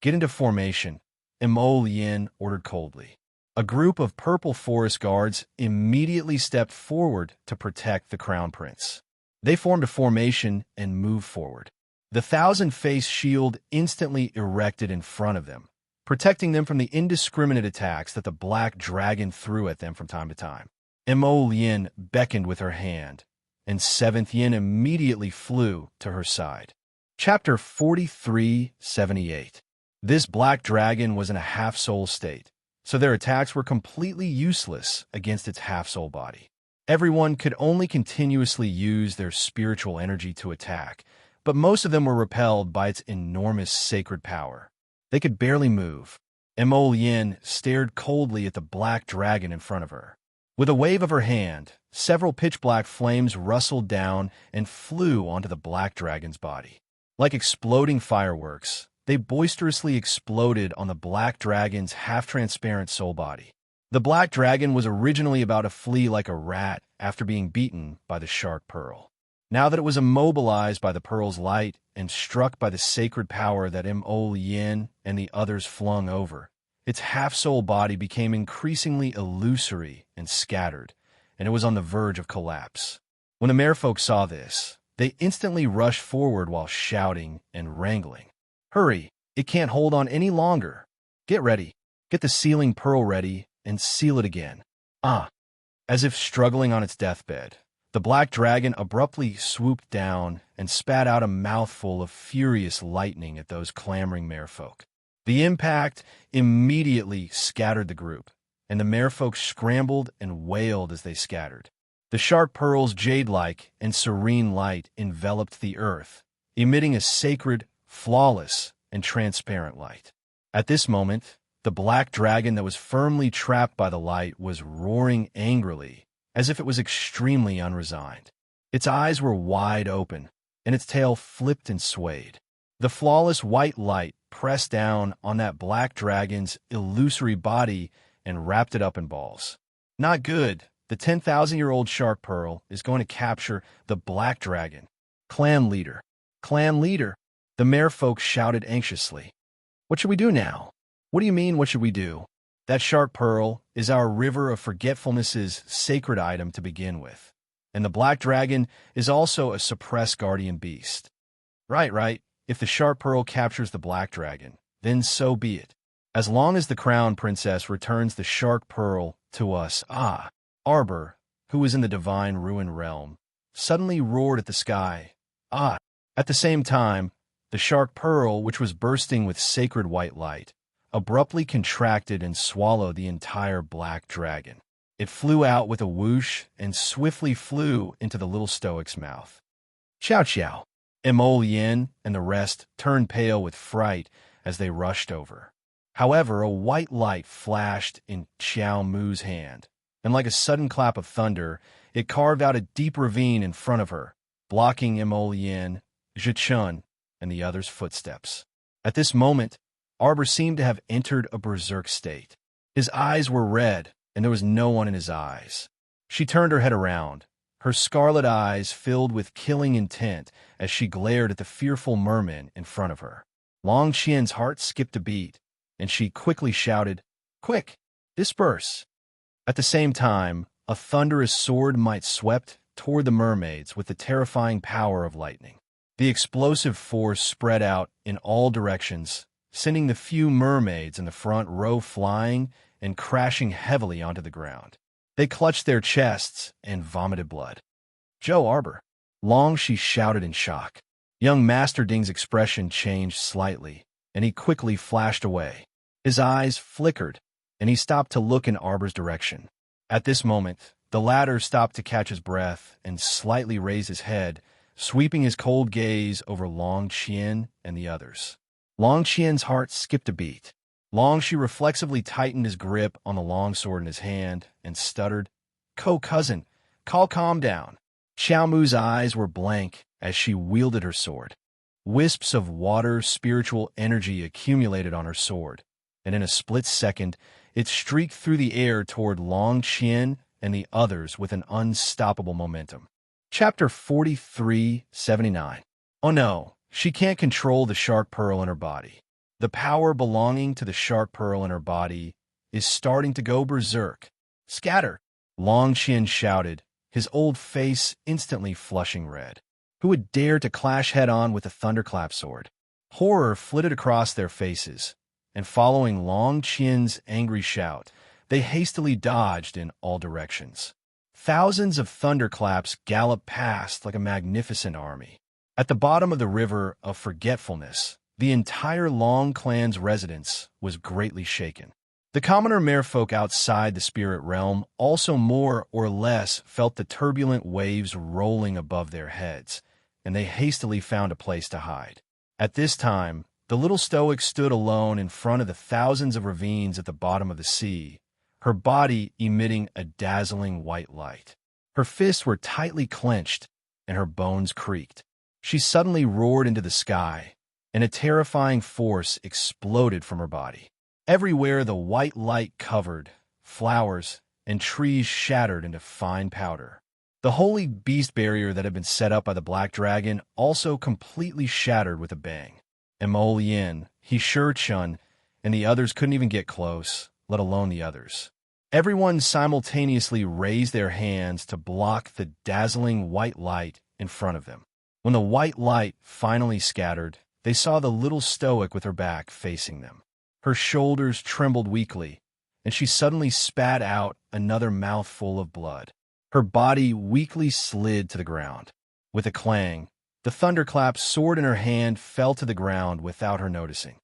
"Get into formation," Mo Lien ordered coldly. A group of purple forest guards immediately stepped forward to protect the crown prince. They formed a formation and moved forward. The thousand-face shield instantly erected in front of them, protecting them from the indiscriminate attacks that the black dragon threw at them from time to time. Mo Lien beckoned with her hand, and Seventh Yin immediately flew to her side. Chapter 4378. This black dragon was in a half-soul state, so their attacks were completely useless against its half-soul body. Everyone could only continuously use their spiritual energy to attack, but most of them were repelled by its enormous sacred power. They could barely move. Mo Lien stared coldly at the black dragon in front of her. With a wave of her hand, several pitch-black flames rustled down and flew onto the black dragon's body. Like exploding fireworks, they boisterously exploded on the black dragon's half-transparent soul body. The black dragon was originally about to flee like a rat after being beaten by the shark pearl. Now that it was immobilized by the pearl's light and struck by the sacred power that Mo Lien and the others flung over, its half-soul body became increasingly illusory and scattered, and it was on the verge of collapse. When the merfolk saw this, they instantly rushed forward while shouting and wrangling. "Hurry! It can't hold on any longer! Get ready! Get the sealing pearl ready and seal it again!" As if struggling on its deathbed, the black dragon abruptly swooped down and spat out a mouthful of furious lightning at those clamoring merfolk. The impact immediately scattered the group, and the merfolk scrambled and wailed as they scattered. The shark pearl's jade-like and serene light enveloped the earth, emitting a sacred, flawless, and transparent light. At this moment, the black dragon that was firmly trapped by the light was roaring angrily, as if it was extremely unresigned. Its eyes were wide open, and its tail flipped and swayed. The flawless white light pressed down on that black dragon's illusory body and wrapped it up in balls. Not good. The 10,000-year-old shark pearl is going to capture the black dragon. Clan leader. Clan leader. The merfolk shouted anxiously. "What should we do now?" "What do you mean, what should we do?" "That shark pearl is our river of forgetfulness's sacred item to begin with. And the black dragon is also a suppressed guardian beast." Right. If the shark pearl captures the black dragon, then so be it. As long as the crown princess returns the shark pearl to us. Arbor, who was in the divine ruin realm, suddenly roared at the sky. At the same time, the shark pearl, which was bursting with sacred white light, abruptly contracted and swallowed the entire black dragon. It flew out with a whoosh and swiftly flew into the little stoic's mouth. Chow chow. Mo Lien and the rest turned pale with fright as they rushed over. However, a white light flashed in Xiao Mu's hand, and like a sudden clap of thunder, it carved out a deep ravine in front of her, blocking Mo Lien, Zhichun, and the others' footsteps. At this moment, Arbor seemed to have entered a berserk state. His eyes were red, and there was no one in his eyes. She turned her head around, her scarlet eyes filled with killing intent as she glared at the fearful merman in front of her. Long Qian's heart skipped a beat, and she quickly shouted, "Quick, disperse!" At the same time, a thunderous sword might swept toward the mermaids with the terrifying power of lightning. The explosive force spread out in all directions, sending the few mermaids in the front row flying and crashing heavily onto the ground. They clutched their chests and vomited blood. "Joe Arbor!" Long she shouted in shock. Young Master Ding's expression changed slightly, and he quickly flashed away. His eyes flickered, and he stopped to look in Arbor's direction. At this moment, the latter stopped to catch his breath and slightly raise his head, sweeping his cold gaze over Long Qian and the others. Long Qian's heart skipped a beat. Long Shi reflexively tightened his grip on the longsword in his hand and stuttered, "Co-cousin, calm down." Xiao Mu's eyes were blank as she wielded her sword. Wisps of water spiritual energy accumulated on her sword, and in a split second, it streaked through the air toward Long Qian and the others with an unstoppable momentum. Chapter 4379. Oh no, she can't control the shark pearl in her body. The power belonging to the shark pearl in her body is starting to go berserk. Scatter! Long Qian shouted, his old face instantly flushing red. Who would dare to clash head-on with a thunderclap sword? Horror flitted across their faces, and following Long Qian's angry shout, they hastily dodged in all directions. Thousands of thunderclaps galloped past like a magnificent army. At the bottom of the river of forgetfulness, the entire Long clan's residence was greatly shaken. The commoner merfolk outside the spirit realm also more or less felt the turbulent waves rolling above their heads, and they hastily found a place to hide. At this time, the little stoic stood alone in front of the thousands of ravines at the bottom of the sea, her body emitting a dazzling white light. Her fists were tightly clenched, and her bones creaked. She suddenly roared into the sky, and a terrifying force exploded from her body. Everywhere the white light covered, flowers and trees shattered into fine powder. The holy beast barrier that had been set up by the black dragon also completely shattered with a bang. Emolian, He Chun, and the others couldn't even get close, let alone the others. Everyone simultaneously raised their hands to block the dazzling white light in front of them. When the white light finally scattered, they saw the little stoic with her back facing them. Her shoulders trembled weakly, and she suddenly spat out another mouthful of blood. Her body weakly slid to the ground. With a clang, the thunderclap's sword in her hand fell to the ground without her noticing.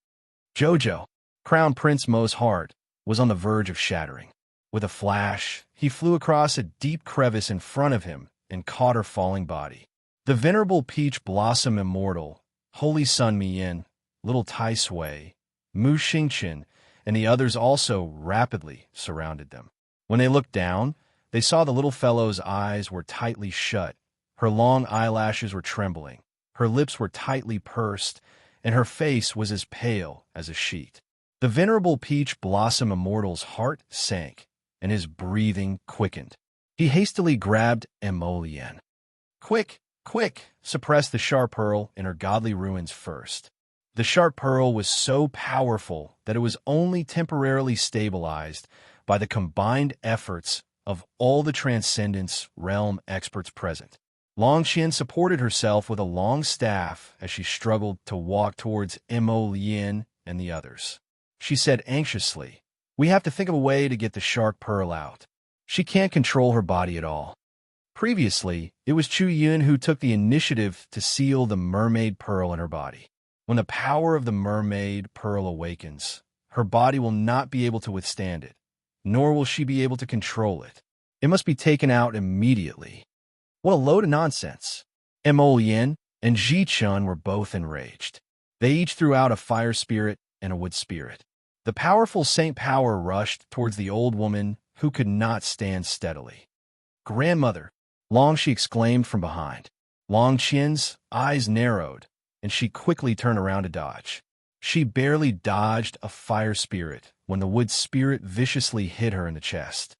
Jojo, Crown Prince Mo's heart, was on the verge of shattering. With a flash, he flew across a deep crevice in front of him and caught her falling body. The venerable Peach Blossom Immortal, Holy Sun Miyin, Little Tai Sui, Mu Xingqian, and the others also rapidly surrounded them. When they looked down, they saw the little fellow's eyes were tightly shut, her long eyelashes were trembling, her lips were tightly pursed, and her face was as pale as a sheet. The venerable Peach Blossom Immortal's heart sank, and his breathing quickened. He hastily grabbed Emolian. Quick, quick, suppress the sharp pearl in her godly ruins first. The sharp pearl was so powerful that it was only temporarily stabilized by the combined efforts of all the Transcendence Realm experts present. Long Qian supported herself with a long staff as she struggled to walk towards Mo Lien and the others. She said anxiously, "We have to think of a way to get the shark pearl out. She can't control her body at all." Previously, it was Chu Yun who took the initiative to seal the mermaid pearl in her body. When the power of the mermaid pearl awakens, her body will not be able to withstand it, nor will she be able to control it. It must be taken out immediately. What a load of nonsense. Mo Yin and Ji Chun were both enraged. They each threw out a fire spirit and a wood spirit. The powerful Saint Power rushed towards the old woman who could not stand steadily. "Grandmother!" Long she exclaimed from behind. Long Qian's eyes narrowed, and she quickly turned around to dodge. She barely dodged a fire spirit when the wood spirit viciously hit her in the chest.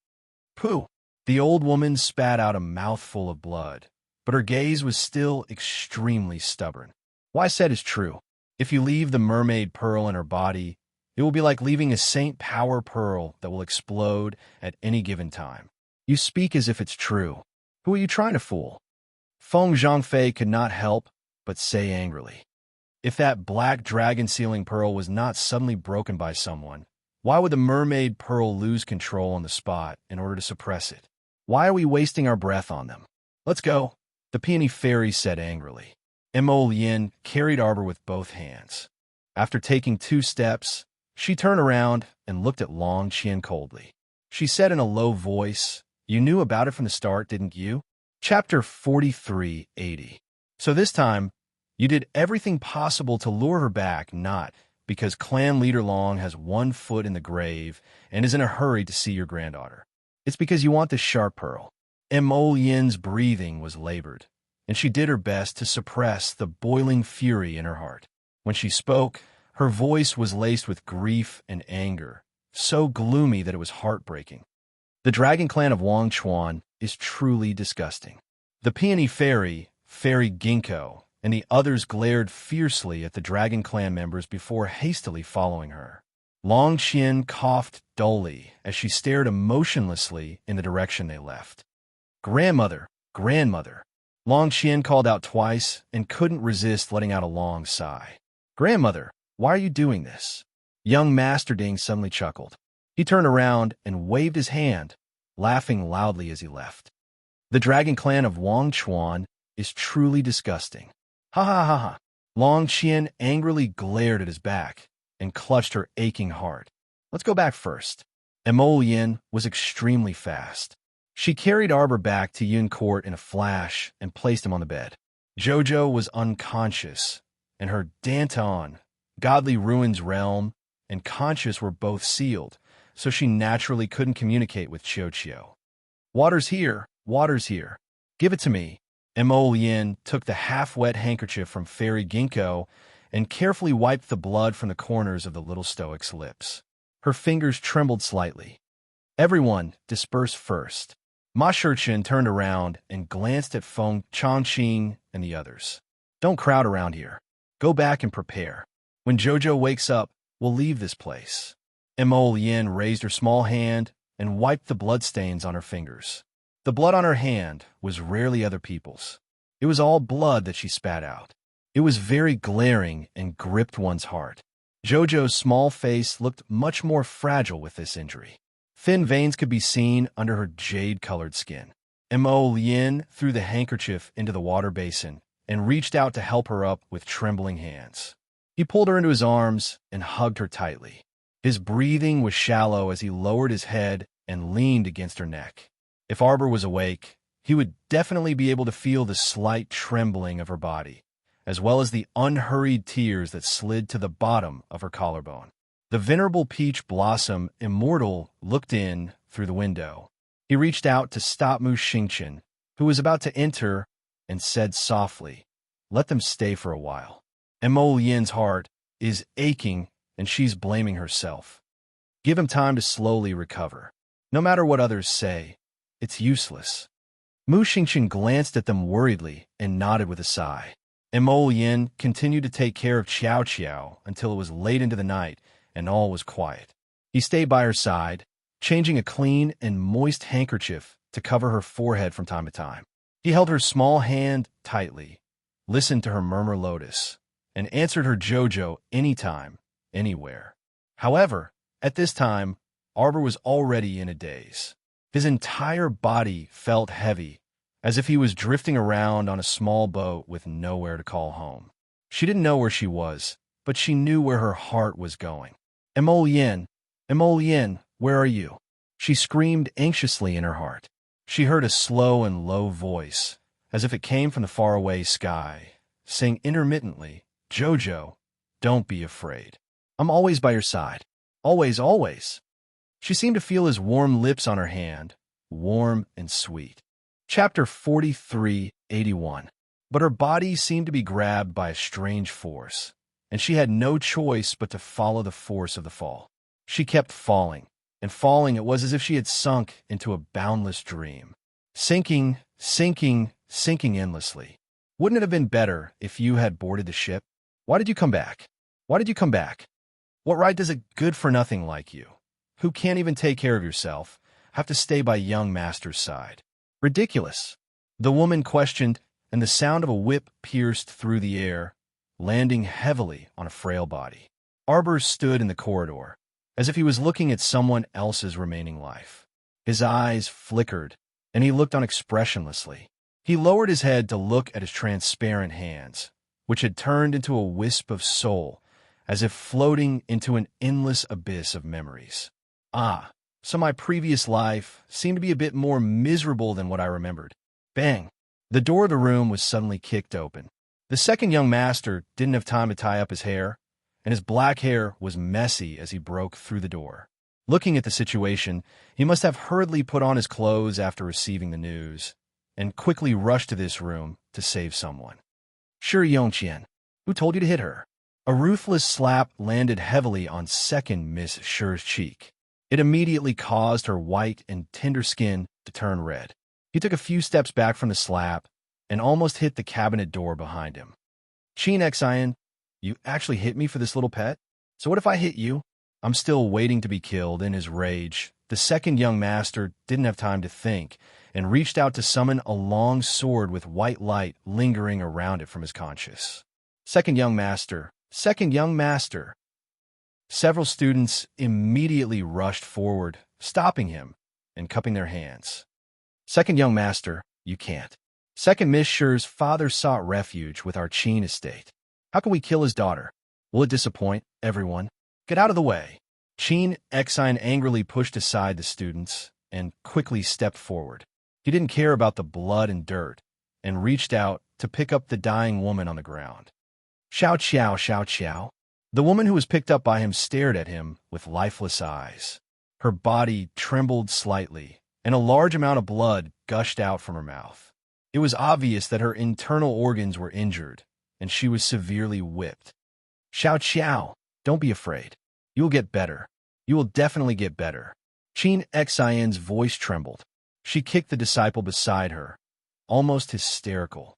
Pooh! The old woman spat out a mouthful of blood, but her gaze was still extremely stubborn. What I said is true. If you leave the mermaid pearl in her body, it will be like leaving a Saint Power pearl that will explode at any given time. You speak as if it's true. Who are you trying to fool? Feng Zhangfei could not help but say angrily. If that black dragon sealing pearl was not suddenly broken by someone, why would the mermaid pearl lose control on the spot in order to suppress it? Why are we wasting our breath on them? Let's go, the peony fairy said angrily. Mo Lien carried Arbor with both hands. After taking 2 steps, she turned around and looked at Long Qian coldly. She said in a low voice, "You knew about it from the start, didn't you?" Chapter 4380. So this time, you did everything possible to lure her back, not because clan leader Long has 1 foot in the grave and is in a hurry to see your granddaughter. It's because you want the sharp pearl. Mo Yin's breathing was labored, and she did her best to suppress the boiling fury in her heart. When she spoke, her voice was laced with grief and anger, so gloomy that it was heartbreaking. The dragon clan of Wang Chuan is truly disgusting. The peony fairy, Fairy Ginkgo, and the others glared fiercely at the dragon clan members before hastily following her. Long Qian coughed dully as she stared emotionlessly in the direction they left. Grandmother, grandmother. Long Qian called out twice and couldn't resist letting out a long sigh. Grandmother, why are you doing this? Young Master Ding suddenly chuckled. He turned around and waved his hand, laughing loudly as he left. The dragon clan of Wang Chuan is truly disgusting. Ha ha ha ha. Long Qian angrily glared at his back and clutched her aching heart. Let's go back first. Emolian was extremely fast. She carried Arbor back to Yun Court in a flash and placed him on the bed. Jojo was unconscious, and her Danton, Godly Ruins realm, and conscious were both sealed, so she naturally couldn't communicate with Chio. Water's here, water's here. Give it to me. Emolian took the half-wet handkerchief from Fairy Ginkgo and carefully wiped the blood from the corners of the little stoic's lips. Her fingers trembled slightly. Everyone disperse first. Ma Shichen turned around and glanced at Feng Changqing and the others. Don't crowd around here. Go back and prepare. When Jojo wakes up, we'll leave this place. Emolian raised her small hand and wiped the bloodstains on her fingers. The blood on her hand was rarely other people's. It was all blood that she spat out. It was very glaring and gripped one's heart. Jojo's small face looked much more fragile with this injury. Thin veins could be seen under her jade-colored skin. Emolian threw the handkerchief into the water basin and reached out to help her up with trembling hands. He pulled her into his arms and hugged her tightly. His breathing was shallow as he lowered his head and leaned against her neck. If Arbor was awake, he would definitely be able to feel the slight trembling of her body, as well as the unhurried tears that slid to the bottom of her collarbone. The venerable peach blossom immortal looked in through the window. He reached out to stop Mu Xingqian, who was about to enter, and said softly, "Let them stay for a while. Emolian's heart is aching, and she's blaming herself. Give him time to slowly recover. No matter what others say, it's useless." Mu Xingqian glanced at them worriedly and nodded with a sigh. Emolian continued to take care of Qiao until it was late into the night and all was quiet. He stayed by her side, changing a clean and moist handkerchief to cover her forehead from time to time. He held her small hand tightly, listened to her murmur lotus, and answered her Jojo anytime, anywhere. However, at this time, Arbor was already in a daze. His entire body felt heavy, as if he was drifting around on a small boat with nowhere to call home. She didn't know where she was, but she knew where her heart was going. Emolian, Emolian, where are you? She screamed anxiously in her heart. She heard a slow and low voice, as if it came from the faraway sky, saying intermittently, "Jojo, don't be afraid. I'm always by your side. Always, always." She seemed to feel his warm lips on her hand, warm and sweet. Chapter 43:81. But her body seemed to be grabbed by a strange force, and she had no choice but to follow the force of the fall. She kept falling, and falling it was as if she had sunk into a boundless dream. Sinking, sinking, sinking endlessly. Wouldn't it have been better if you had boarded the ship? Why did you come back? Why did you come back? What right does a good-for-nothing like you, who can't even take care of yourself, have to stay by young master's side? Ridiculous. The woman questioned, and the sound of a whip pierced through the air, landing heavily on a frail body. Arbor stood in the corridor, as if he was looking at someone else's remaining life. His eyes flickered, and he looked on expressionlessly. He lowered his head to look at his transparent hands, which had turned into a wisp of soul, as if floating into an endless abyss of memories. Ah, so my previous life seemed to be a bit more miserable than what I remembered. Bang! The door of the room was suddenly kicked open. The second young master didn't have time to tie up his hair, and his black hair was messy as he broke through the door. Looking at the situation, he must have hurriedly put on his clothes after receiving the news, and quickly rushed to this room to save someone. "Sure, Yongqian, who told you to hit her?" A ruthless slap landed heavily on second Miss Shi's cheek. It immediately caused her white and tender skin to turn red. He took a few steps back from the slap and almost hit the cabinet door behind him. "Qin Xian, you actually hit me for this little pet? So what if I hit you?" I'm still waiting to be killed. In his rage, the second young master didn't have time to think and reached out to summon a long sword with white light lingering around it from his conscience. Second young master, second young master. Several students immediately rushed forward, stopping him and cupping their hands. Second young master, you can't. Second Miss Sher's father sought refuge with our Qin estate. How can we kill his daughter? Will it disappoint everyone? Get out of the way. Qin Exine angrily pushed aside the students and quickly stepped forward. He didn't care about the blood and dirt and reached out to pick up the dying woman on the ground. Xiao Qiao, Xiao Qiao. The woman who was picked up by him stared at him with lifeless eyes. Her body trembled slightly, and a large amount of blood gushed out from her mouth. It was obvious that her internal organs were injured, and she was severely whipped. Xiao Qiao, don't be afraid. You will get better. You will definitely get better. Qin Xian's voice trembled. She kicked the disciple beside her, almost hysterical.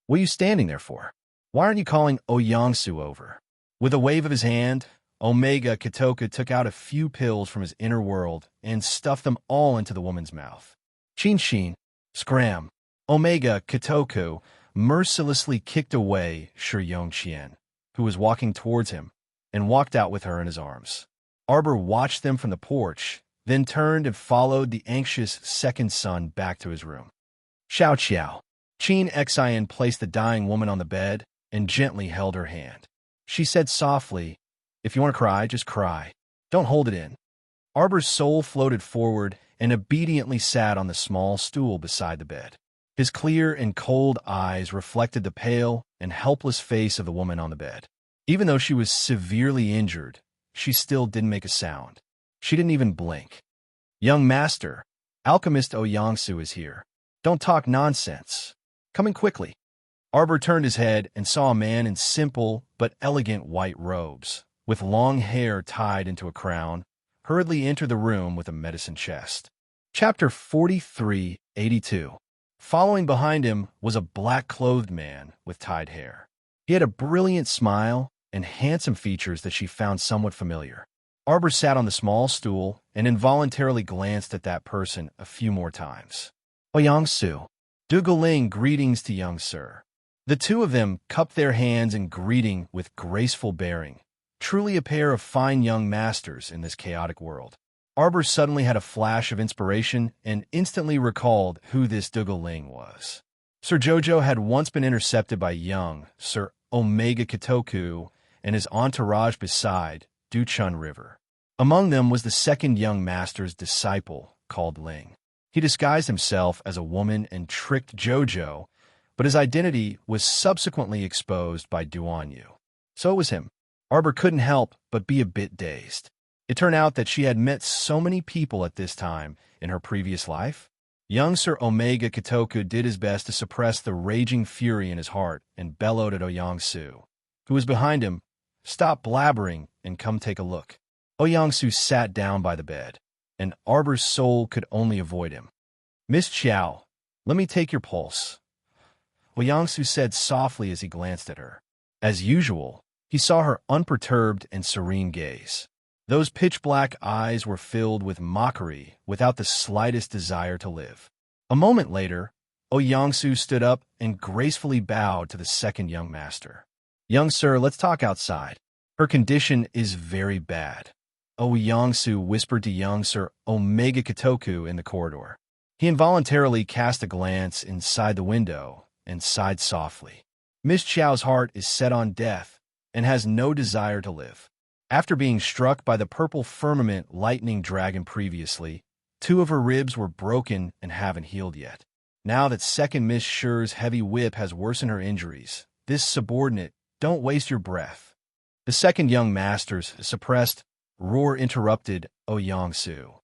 What are you standing there for? Why aren't you calling Ouyangsu over? With a wave of his hand, Omega Kitoku took out a few pills from his inner world and stuffed them all into the woman's mouth. Qin, scram. Omega Kitoku mercilessly kicked away Shi Yongqian, who was walking towards him, and walked out with her in his arms. Arbor watched them from the porch, then turned and followed the anxious second son back to his room. Xiao Qiao. Qin Xian placed the dying woman on the bed and gently held her hand. She said softly, if you want to cry, just cry. Don't hold it in. Arbor's soul floated forward and obediently sat on the small stool beside the bed. His clear and cold eyes reflected the pale and helpless face of the woman on the bed. Even though she was severely injured, she still didn't make a sound. She didn't even blink. Young master, Alchemist Ouyangsu is here. Don't talk nonsense. Coming quickly. Arbor turned his head and saw a man in simple but elegant white robes, with long hair tied into a crown, hurriedly enter the room with a medicine chest. Chapter 4382. Following behind him was a black-clothed man with tied hair. He had a brilliant smile and handsome features that she found somewhat familiar. Arbor sat on the small stool and involuntarily glanced at that person a few more times. Ouyangsu. Duguling, greetings to young sir. The two of them cupped their hands in greeting with graceful bearing, truly a pair of fine young masters in this chaotic world. Arbor suddenly had a flash of inspiration and instantly recalled who this Duguling was. Sir Jojo had once been intercepted by young Sir Omega Kitoku and his entourage beside Duchun River. Among them was the second young master's disciple, called Ling. He disguised himself as a woman and tricked Jojo, but his identity was subsequently exposed by Duan Yu. So it was him. Arbor couldn't help but be a bit dazed. It turned out that she had met so many people at this time in her previous life. Young Sir Omega Kitoku did his best to suppress the raging fury in his heart and bellowed at Ouyangsu, who was behind him, "Stop blabbering and come take a look." Ouyangsu sat down by the bed, and Arbor's soul could only avoid him. "Miss Qiao, let me take your pulse," Ouyangsu said softly as he glanced at her. As usual, he saw her unperturbed and serene gaze. Those pitch-black eyes were filled with mockery without the slightest desire to live. A moment later, Ouyangsu stood up and gracefully bowed to the second young master. "Young sir, let's talk outside. Her condition is very bad," Ouyangsu whispered to young Sir Omega Kitoku in the corridor. He involuntarily cast a glance inside the window and sighed softly. Miss Qiao's heart is set on death and has no desire to live. After being struck by the purple firmament lightning dragon previously, 2 of her ribs were broken and haven't healed yet. Now that second Miss Sher's heavy whip has worsened her injuries, this subordinate, don't waste your breath. The second young master's suppressed roar interrupted Ouyangsu.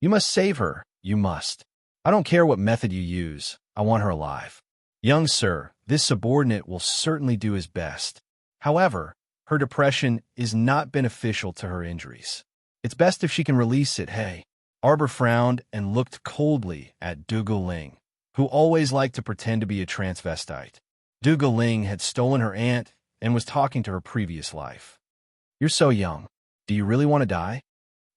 "You must save her, you must. I don't care what method you use, I want her alive. Young sir, this subordinate will certainly do his best. However, her depression is not beneficial to her injuries. It's best if she can release it, hey." Arbor frowned and looked coldly at Duguling, who always liked to pretend to be a transvestite. Duguling had stolen her aunt and was talking to her previous life. "You're so young. Do you really want to die?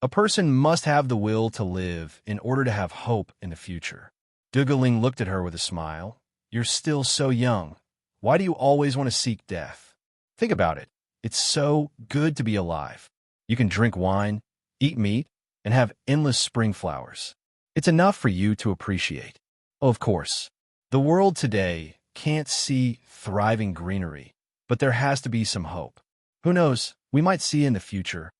A person must have the will to live in order to have hope in the future. Dugaling looked at her with a smile. You're still so young. Why do you always want to seek death? Think about it. It's so good to be alive. You can drink wine, eat meat, and have endless spring flowers. It's enough for you to appreciate. Oh, of course, the world today can't see thriving greenery, but there has to be some hope. Who knows, we might see in the future.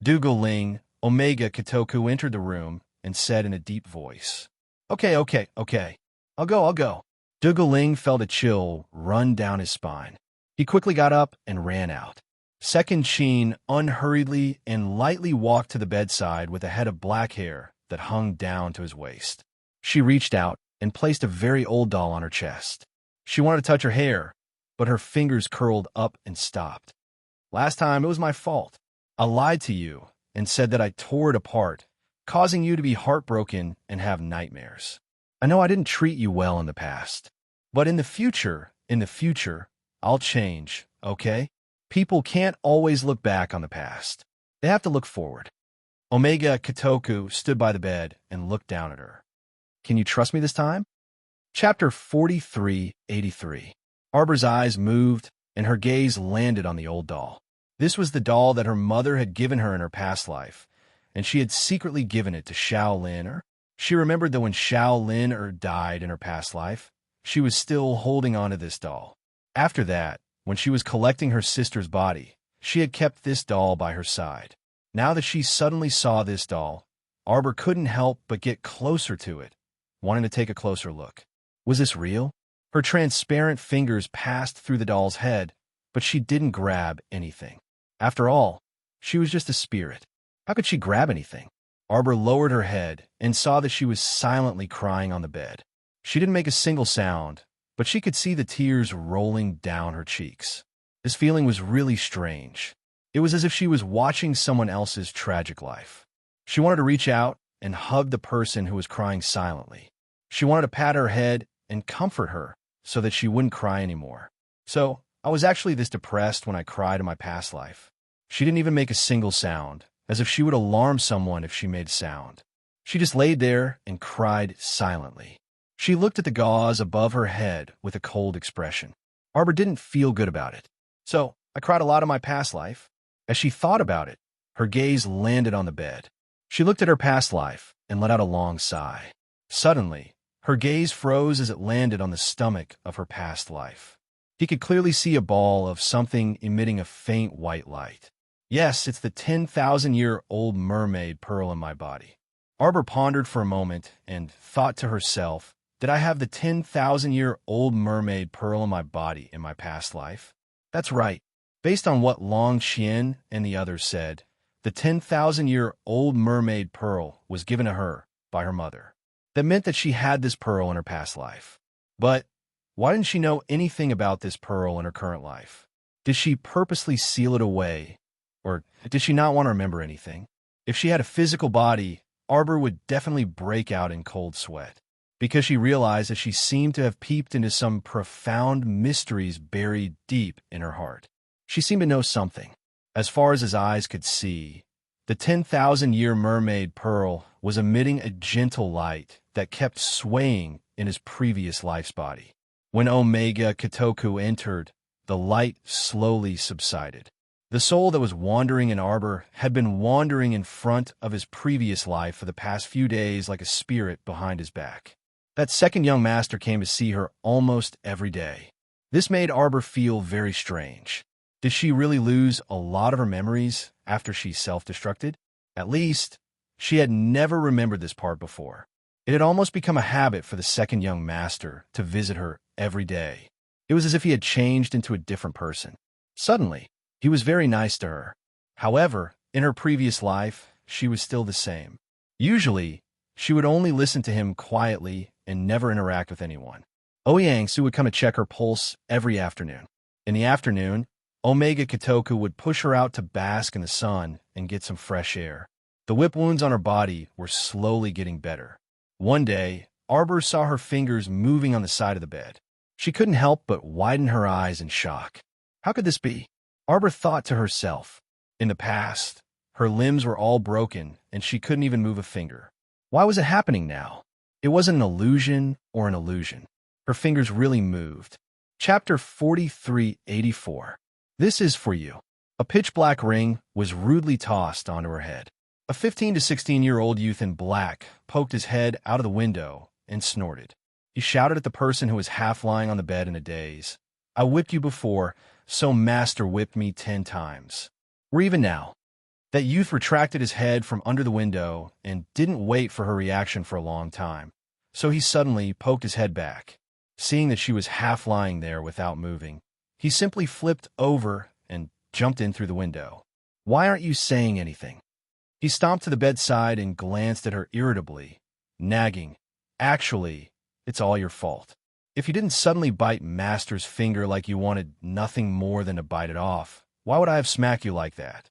Dugaling, Omega Kitoku entered the room and said in a deep voice, Okay. I'll go. Dugaling felt a chill run down his spine. He quickly got up and ran out. Second Sheen unhurriedly and lightly walked to the bedside with a head of black hair that hung down to his waist. She reached out and placed a very old doll on her chest. She wanted to touch her hair, but her fingers curled up and stopped. Last time, it was my fault. I lied to you and said that I tore it apart, causing you to be heartbroken and have nightmares. I know I didn't treat you well in the past, but in the future, I'll change, okay? People can't always look back on the past. They have to look forward. Omega Kitoku stood by the bed and looked down at her. Can you trust me this time? Chapter 4383. Arbor's eyes moved, and her gaze landed on the old doll. This was the doll that her mother had given her in her past life, and she had secretly given it to Shaolin. She remembered that when Shaolin died in her past life, she was still holding on to this doll. After that, when she was collecting her sister's body, she had kept this doll by her side. Now that she suddenly saw this doll, Arbor couldn't help but get closer to it, wanting to take a closer look. Was this real? Her transparent fingers passed through the doll's head, but she didn't grab anything. After all, she was just a spirit. How could she grab anything? Arbor lowered her head and saw that she was silently crying on the bed. She didn't make a single sound, but she could see the tears rolling down her cheeks. This feeling was really strange. It was as if she was watching someone else's tragic life. She wanted to reach out and hug the person who was crying silently. She wanted to pat her head and comfort her so that she wouldn't cry anymore. So, I was actually this depressed when I cried in my past life. She didn't even make a single sound, as if she would alarm someone if she made a sound. She just laid there and cried silently. She looked at the gauze above her head with a cold expression. Arbor didn't feel good about it. So, I cried a lot in my past life. As she thought about it, her gaze landed on the bed. She looked at her past life and let out a long sigh. Suddenly, her gaze froze as it landed on the stomach of her past life. He could clearly see a ball of something emitting a faint white light. Yes, it's the 10,000-year-old mermaid pearl in my body. Arbor pondered for a moment and thought to herself, did I have the 10,000-year-old mermaid pearl in my body in my past life? That's right. Based on what Long Xian and the others said, the 10,000-year-old mermaid pearl was given to her by her mother. That meant that she had this pearl in her past life. But why didn't she know anything about this pearl in her current life? Did she purposely seal it away? Or did she not want to remember anything? If she had a physical body, Arbor would definitely break out in cold sweat, because she realized that she seemed to have peeped into some profound mysteries buried deep in her heart. She seemed to know something. As far as his eyes could see, the 10,000-year mermaid pearl was emitting a gentle light that kept swaying in his previous life's body. When Omega Kitoku entered, the light slowly subsided. The soul that was wandering in Arbor had been wandering in front of his previous life for the past few days like a spirit behind his back. That second young master came to see her almost every day. This made Arbor feel very strange. Did she really lose a lot of her memories after she self-destructed? At least, she had never remembered this part before. It had almost become a habit for the second young master to visit her every day. It was as if he had changed into a different person. Suddenly, he was very nice to her. However, in her previous life, she was still the same. Usually, she would only listen to him quietly and never interact with anyone. Ouyangsu would come to check her pulse every afternoon. In the afternoon, Omega Kitoku would push her out to bask in the sun and get some fresh air. The whip wounds on her body were slowly getting better. One day, Arbor saw her fingers moving on the side of the bed. She couldn't help but widen her eyes in shock. How could this be? Arbor thought to herself, In the past, her limbs were all broken and she couldn't even move a finger. Why was it happening now? It wasn't an illusion or an illusion. Her fingers really moved. Chapter 4384. This is for you. A pitch-black ring was rudely tossed onto her head. A 15 to 16-year-old youth in black poked his head out of the window and snorted. He shouted at the person who was half lying on the bed in a daze. I whipped you before, so master whipped me 10 times. We're even now. That youth retracted his head from under the window and didn't wait for her reaction for a long time. So he suddenly poked his head back. Seeing that she was half lying there without moving, he simply flipped over and jumped in through the window. Why aren't you saying anything? He stomped to the bedside and glanced at her irritably, nagging, Actually, it's all your fault. If you didn't suddenly bite Master's finger like you wanted nothing more than to bite it off, why would I have smacked you like that?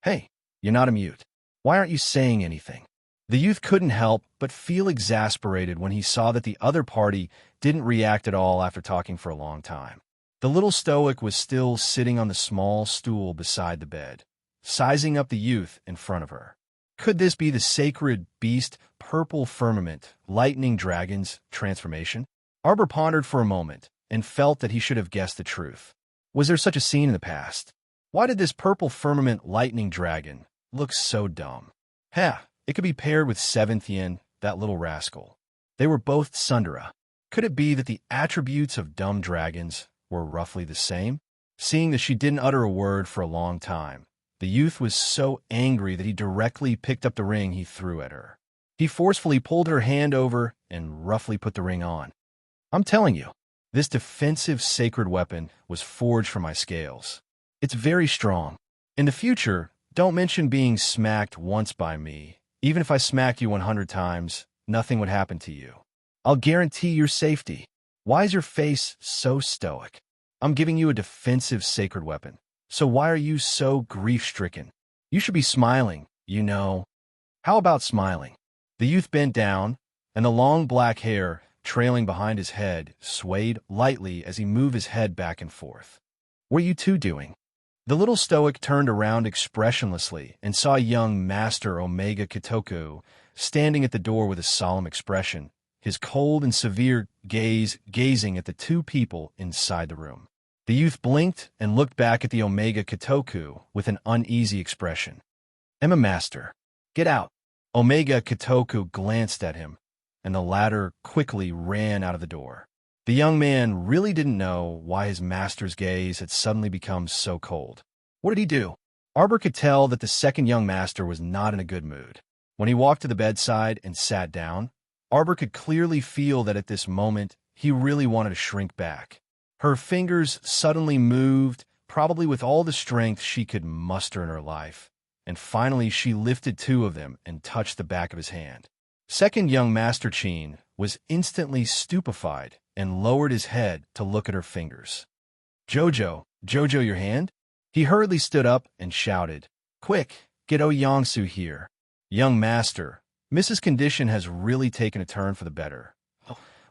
Hey, you're not a mute. Why aren't you saying anything? The youth couldn't help but feel exasperated when he saw that the other party didn't react at all after talking for a long time. The little stoic was still sitting on the small stool beside the bed, sizing up the youth in front of her. Could this be the sacred beast, purple firmament, lightning dragon's transformation? Arbor pondered for a moment and felt that he should have guessed the truth. Was there such a scene in the past? Why did this purple firmament lightning dragon look so dumb? It could be paired with Seventh Yin, that little rascal. They were both Sundara. Could it be that the attributes of dumb dragons were roughly the same? Seeing that she didn't utter a word for a long time, the youth was so angry that he directly picked up the ring he threw at her. He forcefully pulled her hand over and roughly put the ring on. I'm telling you, this defensive sacred weapon was forged from my scales. It's very strong. In the future, don't mention being smacked once by me. Even if I smacked you 100 times, nothing would happen to you. I'll guarantee your safety. Why is your face so stoic? I'm giving you a defensive sacred weapon. So why are you so grief-stricken? You should be smiling, you know. How about smiling? The youth bent down, and the long black hair trailing behind his head swayed lightly as he moved his head back and forth. What are you two doing? The little stoic turned around expressionlessly and saw young Master Omega Kitoku standing at the door with a solemn expression, his cold and severe gaze gazing at the two people inside the room. The youth blinked and looked back at the Omega Kitoku with an uneasy expression. Emma Master, get out. Omega Kitoku glanced at him, and the latter quickly ran out of the door. The young man really didn't know why his master's gaze had suddenly become so cold. What did he do? Arbor could tell that the second young master was not in a good mood. When he walked to the bedside and sat down, Arbor could clearly feel that at this moment he really wanted to shrink back. Her fingers suddenly moved, probably with all the strength she could muster in her life, and finally she lifted 2 of them and touched the back of his hand. Second young Master Chin was instantly stupefied and lowered his head to look at her fingers. Jojo, your hand? He hurriedly stood up and shouted, Quick, get Oyangsu here. Young master, Mrs. Condition has really taken a turn for the better.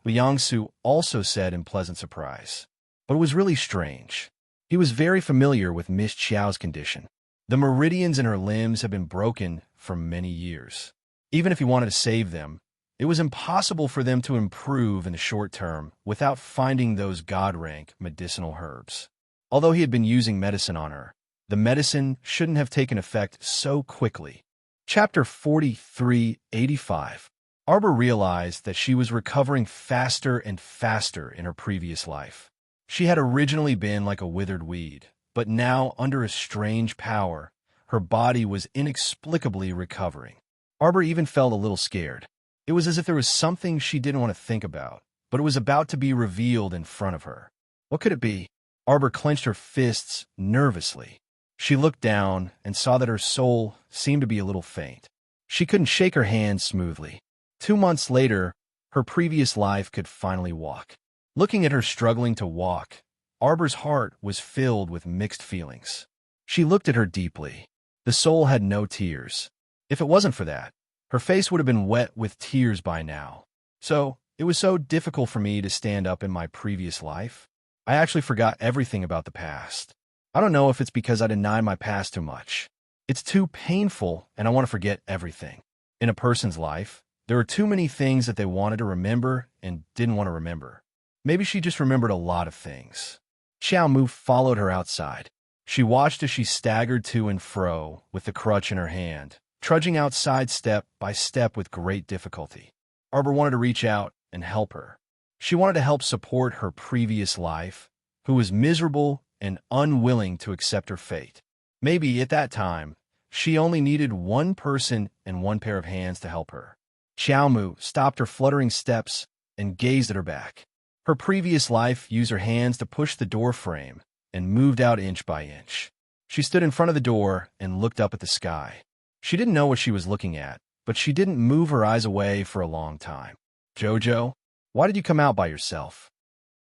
Oyangsu also said in pleasant surprise. But it was really strange. He was very familiar with Miss Chiao's condition. The meridians in her limbs had been broken for many years. Even if he wanted to save them, it was impossible for them to improve in the short term without finding those god-rank medicinal herbs. Although he had been using medicine on her, the medicine shouldn't have taken effect so quickly. Chapter 4385. Arbor realized that she was recovering faster and faster in her previous life. She had originally been like a withered weed, but now, under a strange power, her body was inexplicably recovering. Arbor even felt a little scared. It was as if there was something she didn't want to think about, but it was about to be revealed in front of her. What could it be? Arbor clenched her fists nervously. She looked down and saw that her soul seemed to be a little faint. She couldn't shake her hands smoothly. 2 months later, her previous life could finally walk. Looking at her struggling to walk, Arbor's heart was filled with mixed feelings. She looked at her deeply. The soul had no tears. If it wasn't for that, her face would have been wet with tears by now. So, it was so difficult for me to stand up in my previous life. I actually forgot everything about the past. I don't know if it's because I deny my past too much. It's too painful, and I want to forget everything. In a person's life, there are too many things that they wanted to remember and didn't want to remember. Maybe she just remembered a lot of things. Xiao Mu followed her outside. She watched as she staggered to and fro with the crutch in her hand, trudging outside step by step with great difficulty. Arbor wanted to reach out and help her. She wanted to help support her previous life, who was miserable and unwilling to accept her fate. Maybe at that time, she only needed one person and one pair of hands to help her. Xiao Mu stopped her fluttering steps and gazed at her back. Her previous life used her hands to push the door frame and moved out inch by inch. She stood in front of the door and looked up at the sky. She didn't know what she was looking at, but she didn't move her eyes away for a long time. Jojo, why did you come out by yourself?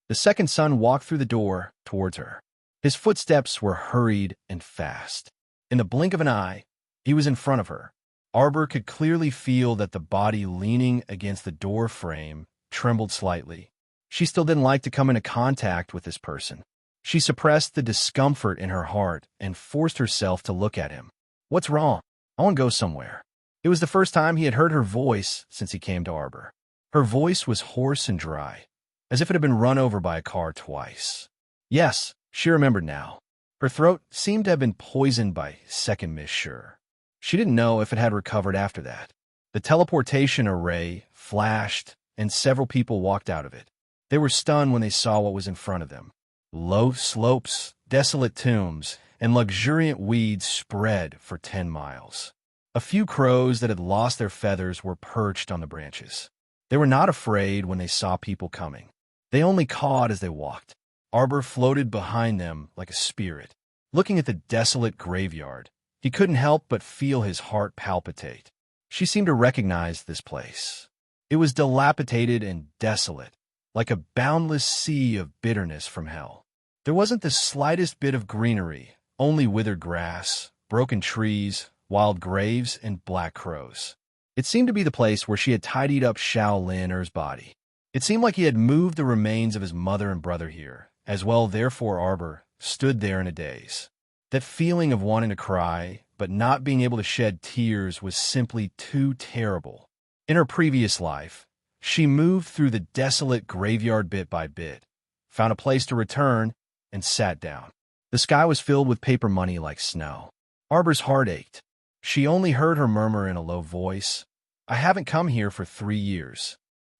The second son walked through the door towards her. His footsteps were hurried and fast. In the blink of an eye, he was in front of her. Arbor could clearly feel that the body leaning against the door frame trembled slightly. She still didn't like to come into contact with this person. She suppressed the discomfort in her heart and forced herself to look at him. What's wrong? I want to go somewhere. It was the first time he had heard her voice since he came to Arbor. Her voice was hoarse and dry, as if it had been run over by a car twice. Yes, she remembered now. Her throat seemed to have been poisoned by second Mischievous. She didn't know if it had recovered after that. The teleportation array flashed, and several people walked out of it. They were stunned when they saw what was in front of them. Low slopes, desolate tombs, and luxuriant weeds spread for 10 miles. A few crows that had lost their feathers were perched on the branches. They were not afraid when they saw people coming. They only cawed as they walked. Arbor floated behind them like a spirit. Looking at the desolate graveyard, he couldn't help but feel his heart palpitate. She seemed to recognize this place. It was dilapidated and desolate, like a boundless sea of bitterness from hell. There wasn't the slightest bit of greenery, only withered grass, broken trees, wild graves, and black crows. It seemed to be the place where she had tidied up Shaolin's body. It seemed like he had moved the remains of his mother and brother here, as well. Therefore Arbor stood there in a daze. That feeling of wanting to cry, but not being able to shed tears was simply too terrible. In her previous life, she moved through the desolate graveyard bit by bit, found a place to return, and sat down. The sky was filled with paper money like snow. Arbor's heart ached. She only heard her murmur in a low voice, I haven't come here for 3 years.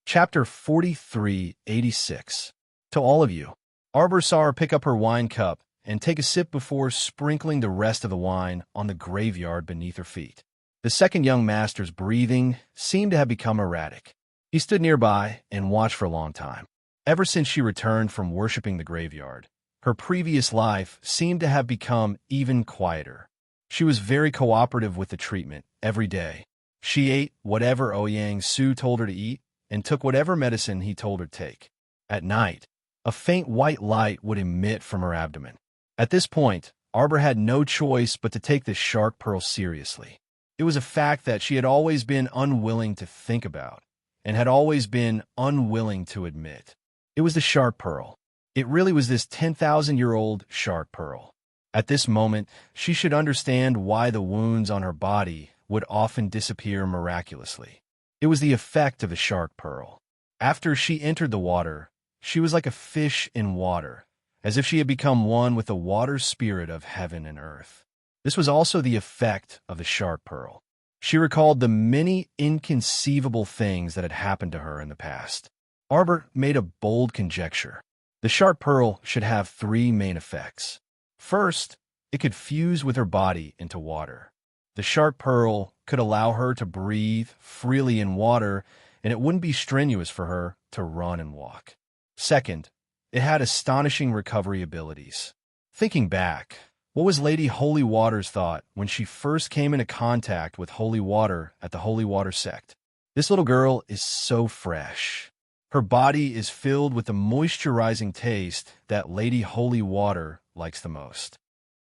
Chapter 4386. To all of you. Arbor saw her pick up her wine cup and take a sip before sprinkling the rest of the wine on the graveyard beneath her feet. The second young master's breathing seemed to have become erratic. He stood nearby and watched for a long time. Ever since she returned from worshiping the graveyard, her previous life seemed to have become even quieter. She was very cooperative with the treatment every day. She ate whatever Ouyang Su told her to eat and took whatever medicine he told her to take. At night, a faint white light would emit from her abdomen. At this point, Arbor had no choice but to take the shark pearl seriously. It was a fact that she had always been unwilling to think about and had always been unwilling to admit. It was the shark pearl. It really was this 10,000-year-old shark pearl. At this moment, she should understand why the wounds on her body would often disappear miraculously. It was the effect of the shark pearl. After she entered the water, she was like a fish in water, as if she had become one with the water spirit of heaven and earth. This was also the effect of the shark pearl. She recalled the many inconceivable things that had happened to her in the past. Arbor made a bold conjecture. The shark pearl should have 3 main effects. First, it could fuse with her body into water. The shark pearl could allow her to breathe freely in water, and it wouldn't be strenuous for her to run and walk. Second, it had astonishing recovery abilities. Thinking back, what was Lady Holy Water's thought when she first came into contact with holy water at the Holy Water sect? This little girl is so fresh. Her body is filled with the moisturizing taste that Lady Holy Water likes the most.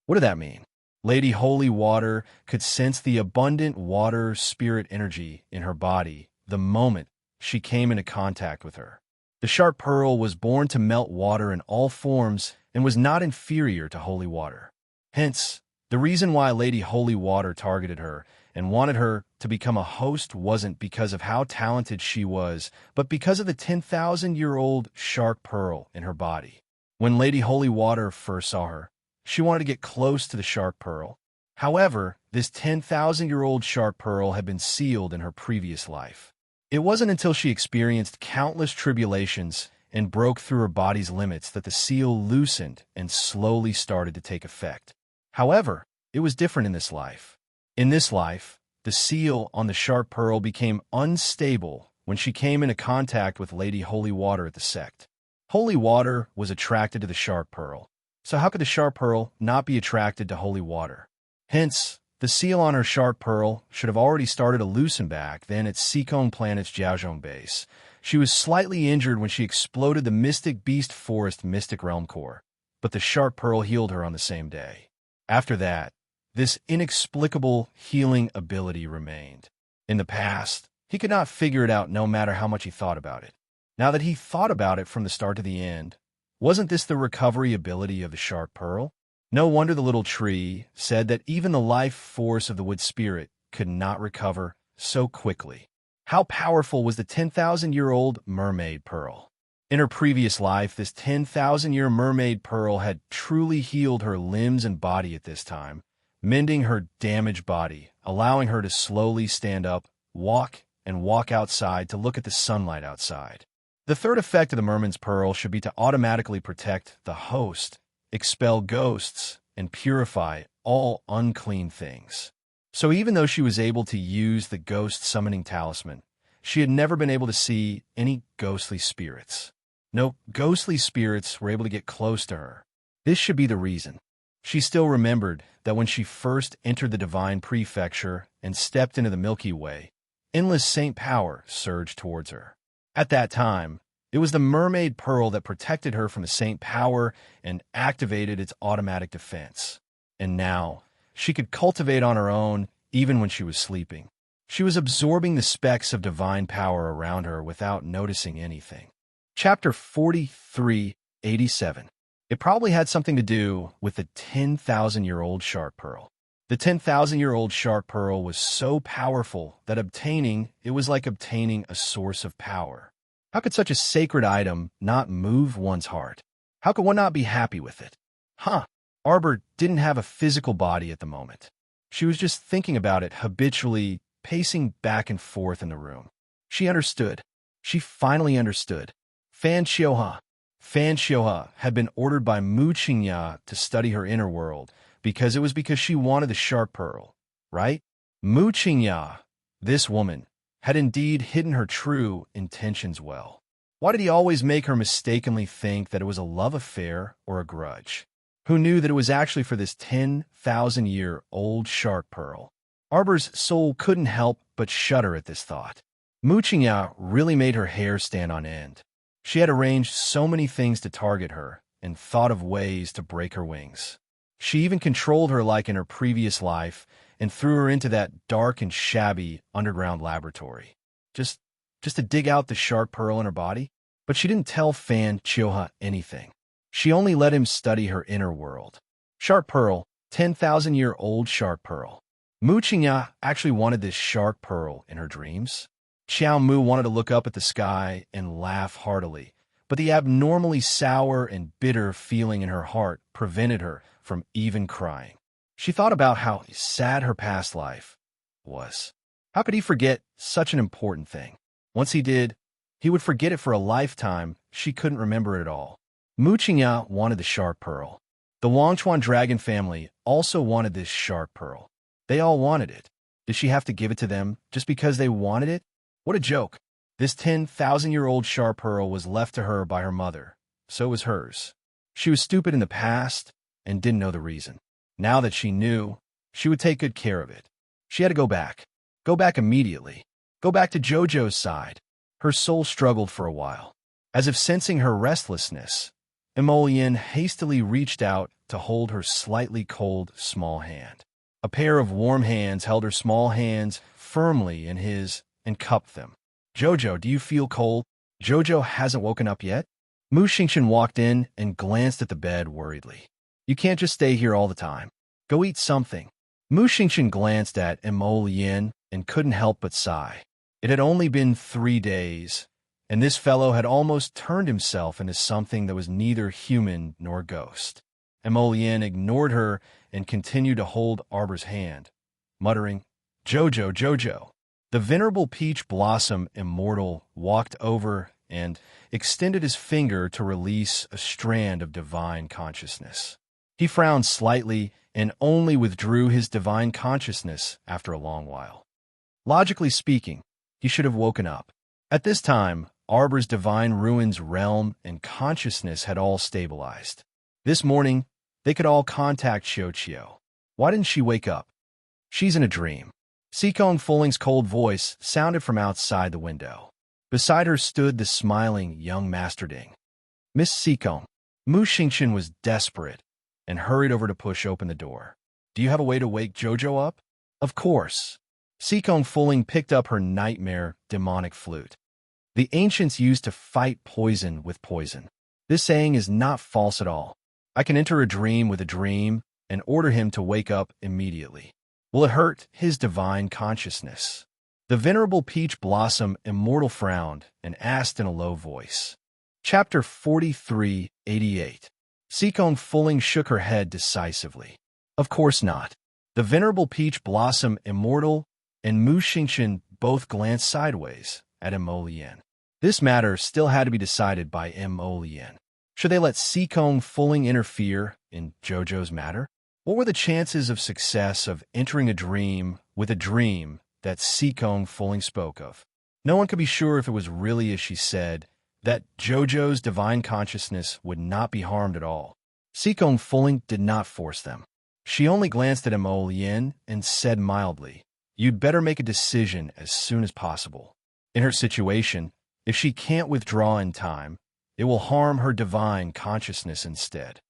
What did that mean? Lady Holy Water could sense the abundant water spirit energy in her body the moment she came into contact with her. The sharp pearl was born to melt water in all forms and was not inferior to holy water. Hence, the reason why Lady Holy Water targeted her and wanted her to become a host wasn't because of how talented she was, but because of the 10,000-year-old shark pearl in her body. When Lady Holy Water first saw her, she wanted to get close to the shark pearl. However, this 10,000-year-old shark pearl had been sealed in her previous life. It wasn't until she experienced countless tribulations and broke through her body's limits that the seal loosened and slowly started to take effect. However, it was different in this life. In this life, the seal on the shark pearl became unstable when she came into contact with Lady Holy Water at the sect. Holy Water was attracted to the shark pearl, so how could the shark pearl not be attracted to Holy Water? Hence, the seal on her shark pearl should have already started to loosen back then at Seacone Planet's Jiaozhong base. She was slightly injured when she exploded the Mystic Beast Forest Mystic Realm Core, but the shark pearl healed her on the same day. After that, this inexplicable healing ability remained. In the past, he could not figure it out no matter how much he thought about it. Now that he thought about it from the start to the end, wasn't this the recovery ability of the shark pearl? No wonder the little tree said that even the life force of the wood spirit could not recover so quickly. How powerful was the 10,000-year-old mermaid pearl? In her previous life, this 10,000-year mermaid pearl had truly healed her limbs and body at this time, mending her damaged body, allowing her to slowly stand up, walk outside to look at the sunlight outside. The third effect of the merman's pearl should be to automatically protect the host, expel ghosts, and purify all unclean things. So even though she was able to use the ghost summoning talisman, she had never been able to see any ghostly spirits. No ghostly spirits were able to get close to her. This should be the reason. She still remembered that when she first entered the Divine Prefecture and stepped into the Milky Way, endless saint power surged towards her. At that time, it was the mermaid pearl that protected her from the saint power and activated its automatic defense. And now, she could cultivate on her own even when she was sleeping. She was absorbing the specks of divine power around her without noticing anything. Chapter 4387. It probably had something to do with the 10,000-year-old shark pearl. The 10,000-year-old shark pearl was so powerful that obtaining it was like obtaining a source of power. How could such a sacred item not move one's heart? How could one not be happy with it? Arbor didn't have a physical body at the moment. She was just thinking about it habitually, pacing back and forth in the room. She understood. She finally understood. Fan Xiuhe had been ordered by Mu Qingya to study her inner world because she wanted the shark pearl, right? Mu Qingya, this woman, had indeed hidden her true intentions well. Why did he always make her mistakenly think that it was a love affair or a grudge? Who knew that it was actually for this 10,000-year-old shark pearl? Arbor's soul couldn't help but shudder at this thought. Mu Qingya really made her hair stand on end. She had arranged so many things to target her and thought of ways to break her wings. She even controlled her like in her previous life and threw her into that dark and shabby underground laboratory. Just to dig out the shark pearl in her body? But she didn't tell Fan Xiuhe anything. She only let him study her inner world. Shark pearl, 10,000-year-old shark pearl. Mu Qingya actually wanted this shark pearl in her dreams. Xiao Mu wanted to look up at the sky and laugh heartily, but the abnormally sour and bitter feeling in her heart prevented her from even crying. She thought about how sad her past life was. How could he forget such an important thing? Once he did, he would forget it for a lifetime. She couldn't remember it at all. Mu Qingya wanted the shark pearl. The Wangchuan dragon family also wanted this shark pearl. They all wanted it. Did she have to give it to them just because they wanted it? What a joke. This 10,000-year-old shark pearl was left to her by her mother. So was hers. She was stupid in the past and didn't know the reason. Now that she knew, she would take good care of it. She had to go back. Go back immediately. Go back to Jojo's side. Her soul struggled for a while. As if sensing her restlessness, Emolian hastily reached out to hold her slightly cold, small hand. A pair of warm hands held her small hands firmly in his and cupped them. "Jojo, do you feel cold?" Jojo hasn't woken up yet? Mu Xingqian walked in and glanced at the bed worriedly. You can't just stay here all the time. Go eat something. Mu Xingqian glanced at Mo Lien and couldn't help but sigh. It had only been 3 days, and this fellow had almost turned himself into something that was neither human nor ghost. Mo Lien ignored her and continued to hold Arbor's hand, muttering, Jojo, Jojo. The venerable Peach Blossom Immortal walked over and extended his finger to release a strand of divine consciousness. He frowned slightly and only withdrew his divine consciousness after a long while. Logically speaking, he should have woken up. At this time, Arbor's divine ruins realm and consciousness had all stabilized. This morning, they could all contact Xiao. Why didn't she wake up? She's in a dream. Sikong Fuling's cold voice sounded from outside the window. Beside her stood the smiling young Master Ding. Miss Sikong. Mu Xingqian was desperate and hurried over to push open the door. Do you have a way to wake Jojo up? Of course. Sikong Fuling picked up her nightmare demonic flute. The ancients used to fight poison with poison. This saying is not false at all. I can enter a dream with a dream and order him to wake up immediately. Will it hurt his divine consciousness? The venerable Peach Blossom Immortal frowned and asked in a low voice. Chapter 4388. Sikong Fuling shook her head decisively. Of course not. The venerable Peach Blossom Immortal and Mu Xingqian both glanced sideways at Mo Lien. This matter still had to be decided by Mo Lien. Should they let Sikong Fuling interfere in Jojo's matter? What were the chances of success of entering a dream with a dream that Sikong Fuling spoke of? No one could be sure if it was really as she said, that Jojo's divine consciousness would not be harmed at all. Sikong Fuling did not force them. She only glanced at Mo Lien and said mildly, You'd better make a decision as soon as possible. In her situation, if she can't withdraw in time, it will harm her divine consciousness instead.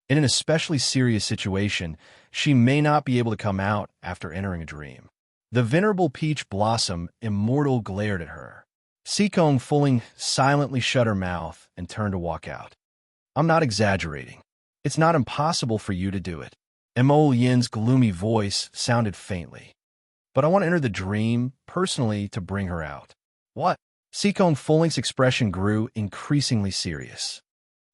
In an especially serious situation, she may not be able to come out after entering a dream. The venerable Peach Blossom Immortal glared at her. Sikong Fuling silently shut her mouth and turned to walk out. I'm not exaggerating. It's not impossible for you to do it. Mo Lien's gloomy voice sounded faintly. But I want to enter the dream personally to bring her out. What? Sikong Fuling's expression grew increasingly serious.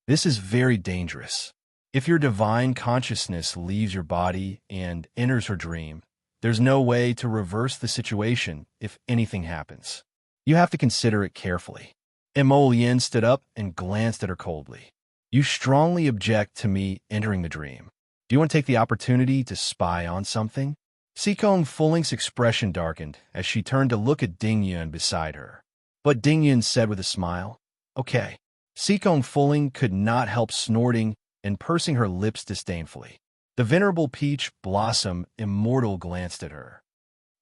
This is very dangerous. If your divine consciousness leaves your body and enters her dream, there's no way to reverse the situation if anything happens. You have to consider it carefully. Mo Lien stood up and glanced at her coldly. You strongly object to me entering the dream. Do you want to take the opportunity to spy on something? Sikong Fuling's expression darkened as she turned to look at Ding Yun beside her. But Ding Yun said with a smile, Okay. Sikong Fuling could not help snorting and pursing her lips disdainfully. The venerable Peach Blossom Immortal glanced at her.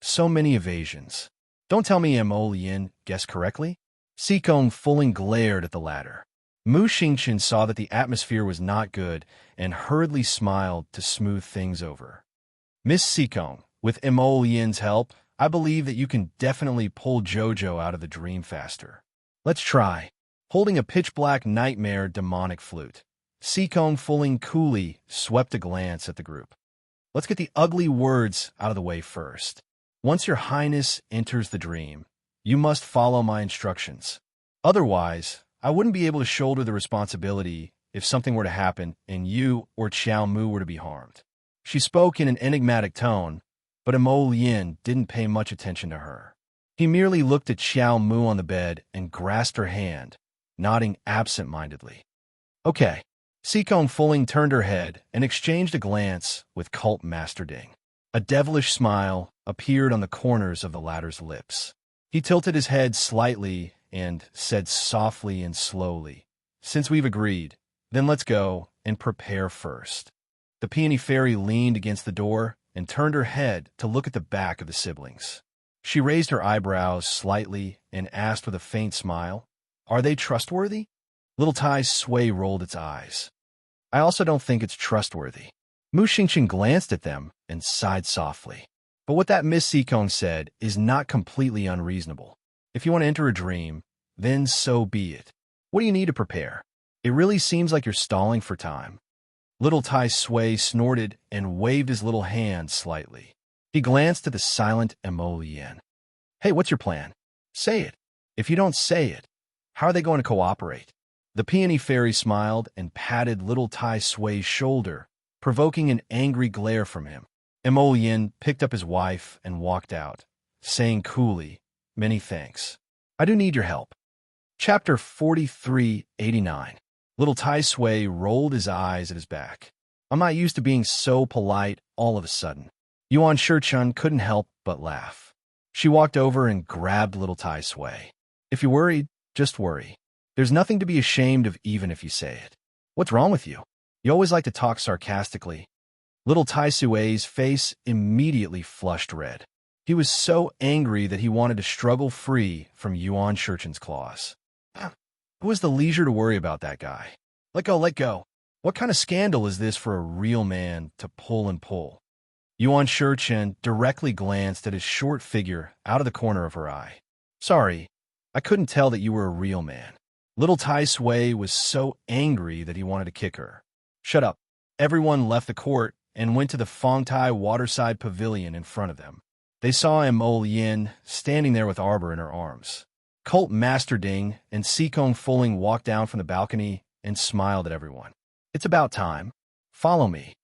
So many evasions. Don't tell me Mo Lien guessed correctly? Sikong Fuling glared at the latter. Mu Xingqian saw that the atmosphere was not good and hurriedly smiled to smooth things over. Miss Sikong, with Mo Lien's help, I believe that you can definitely pull Jojo out of the dream faster. Let's try. Holding a pitch-black nightmare demonic flute, Sikong Fuling coolly swept a glance at the group. Let's get the ugly words out of the way first. Once your highness enters the dream, you must follow my instructions. Otherwise, I wouldn't be able to shoulder the responsibility if something were to happen and you or Qiao Mu were to be harmed. She spoke in an enigmatic tone, but Mo Lien didn't pay much attention to her. He merely looked at Qiao Mu on the bed and grasped her hand, nodding absent-mindedly. Okay. Sikong Fuling turned her head and exchanged a glance with Cult Master Ding. A devilish smile appeared on the corners of the latter's lips. He tilted his head slightly and said softly and slowly, Since we've agreed, then let's go and prepare first. The Peony Fairy leaned against the door and turned her head to look at the back of the siblings. She raised her eyebrows slightly and asked with a faint smile, Are they trustworthy? Little Tai's Sway rolled its eyes. I also don't think it's trustworthy. Mu Xingqian glanced at them and sighed softly. But what that Miss Sikong said is not completely unreasonable. If you want to enter a dream, then so be it. What do you need to prepare? It really seems like you're stalling for time. Little Tai Sui snorted and waved his little hand slightly. He glanced at the silent Emolian. Hey, what's your plan? Say it. If you don't say it, how are they going to cooperate? The peony fairy smiled and patted little Tai Sui's shoulder, provoking an angry glare from him. Emolian picked up his wife and walked out, saying coolly, "Many thanks. I do need your help." Chapter 4389. Little Tai Sui rolled his eyes at his back. I'm not used to being so polite all of a sudden. Yuan Shichun couldn't help but laugh. She walked over and grabbed little Tai Sui. If you're worried, just worry. There's nothing to be ashamed of even if you say it. What's wrong with you? You always like to talk sarcastically. Little Tai Sui's face immediately flushed red. He was so angry that he wanted to struggle free from Yuan Shichun's claws. Who has the leisure to worry about that guy? Let go, let go. What kind of scandal is this for a real man to pull and pull? Yuan Shichun directly glanced at his short figure out of the corner of her eye. Sorry, I couldn't tell that you were a real man. Little Tai Sui was so angry that he wanted to kick her. Shut up. Everyone left the court and went to the Fengtai waterside pavilion in front of them. They saw Emolian standing there with Arbor in her arms. Cult Master Ding and Sikong Fuling walked down from the balcony and smiled at everyone. It's about time. Follow me.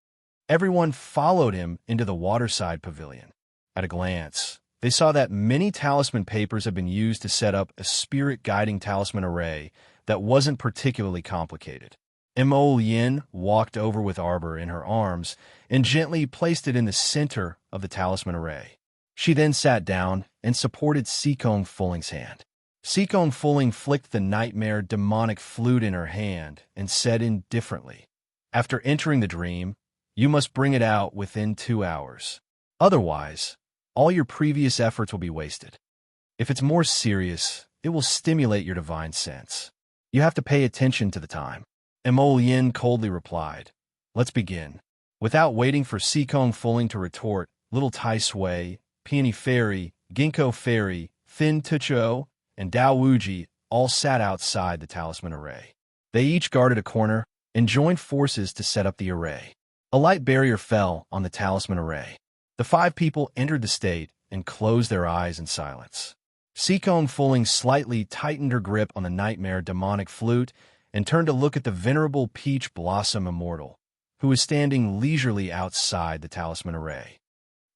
Everyone followed him into the waterside pavilion. At a glance, they saw that many talisman papers had been used to set up a spirit-guiding talisman array that wasn't particularly complicated. Emolian walked over with Arbor in her arms and gently placed it in the center of the talisman array. She then sat down and supported Sikong Fuling's hand. Sikong Fuling flicked the nightmare demonic flute in her hand and said indifferently, "After entering the dream, you must bring it out within 2 hours. Otherwise, all your previous efforts will be wasted. If it's more serious, it will stimulate your divine sense. You have to pay attention to the time." Emolian coldly replied, "Let's begin." Without waiting for Sikong Fuling to retort, little Tai Sui, Peony Fairy, Ginkgo Fairy, Thin Tucho, and Dao Wuji all sat outside the talisman array. They each guarded a corner and joined forces to set up the array. A light barrier fell on the talisman array. The 5 people entered the state and closed their eyes in silence. Sikong Fuling slightly tightened her grip on the nightmare demonic flute and turned to look at the venerable Peach Blossom Immortal, who was standing leisurely outside the talisman array.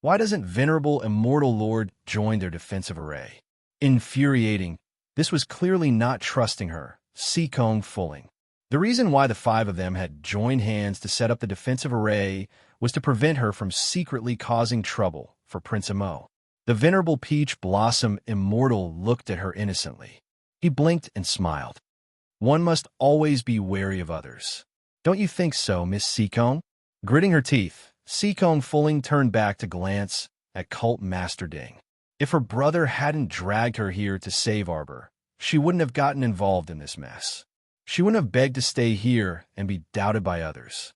Why doesn't venerable Immortal Lord join their defensive array? Infuriating, this was clearly not trusting her, Sikong Fuling. The reason why the 5 of them had joined hands to set up the defensive array was to prevent her from secretly causing trouble for Prince Imo. The venerable Peach Blossom Immortal looked at her innocently. He blinked and smiled. One must always be wary of others. Don't you think so, Miss Sikong? Gritting her teeth, Sikong Fuling turned back to glance at Cult Master Ding. If her brother hadn't dragged her here to save Arbor, she wouldn't have gotten involved in this mess. She wouldn't have begged to stay here and be doubted by others.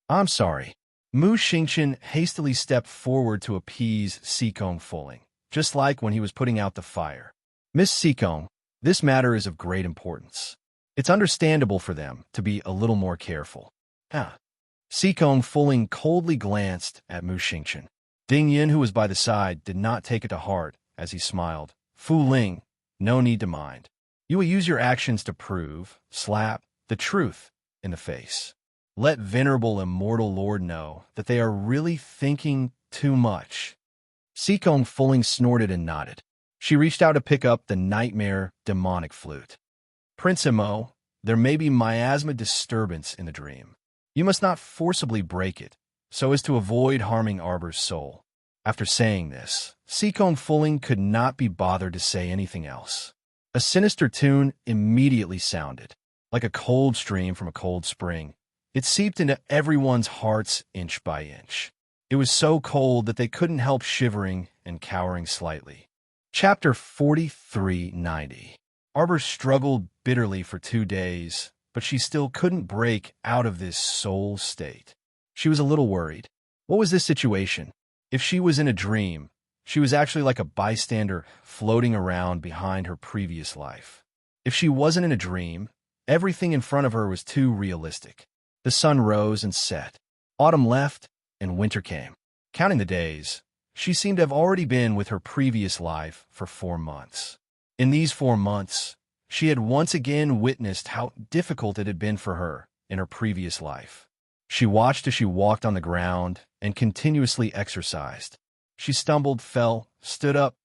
I'm sorry. Mu Xingqian hastily stepped forward to appease Sikong Fuling, just like when he was putting out the fire. Miss Sikong, this matter is of great importance. It's understandable for them to be a little more careful. Sikong Fuling coldly glanced at Mu Xingqian. Ding Yin, who was by the side, did not take it to heart as he smiled. Fu Ling, no need to mind. You will use your actions to prove, slap, the truth in the face. Let Venerable Immortal Lord know that they are really thinking too much. Sikong Fuling snorted and nodded. She reached out to pick up the nightmare demonic flute. Prince Imo, there may be miasma disturbance in the dream. You must not forcibly break it, so as to avoid harming Arbor's soul. After saying this, Sikong Fuling could not be bothered to say anything else. A sinister tune immediately sounded, like a cold stream from a cold spring. It seeped into everyone's hearts inch by inch. It was so cold that they couldn't help shivering and cowering slightly. Chapter 4390. Arbor struggled bitterly for 2 days, but she still couldn't break out of this soul state. She was a little worried. What was this situation? If she was in a dream, she was actually like a bystander floating around behind her previous life. If she wasn't in a dream, everything in front of her was too realistic. The sun rose and set. Autumn left, and winter came. Counting the days, she seemed to have already been with her previous life for 4 months. In these 4 months, she had once again witnessed how difficult it had been for her in her previous life. She watched as she walked on the ground and continuously exercised. She stumbled, fell, stood up,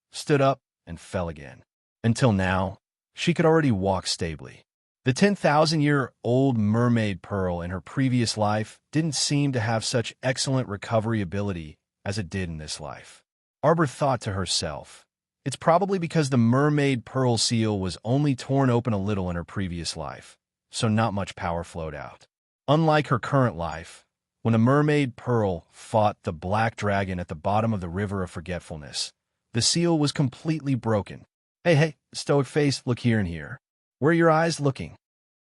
and fell again. Until now, she could already walk stably. The 10,000-year-old mermaid Pearl in her previous life didn't seem to have such excellent recovery ability as it did in this life. Arbor thought to herself, it's probably because the mermaid Pearl seal was only torn open a little in her previous life, so not much power flowed out. Unlike her current life, when the mermaid Pearl fought the black dragon at the bottom of the River of Forgetfulness, the seal was completely broken. Hey, stoic face, look here and here. Where are your eyes looking?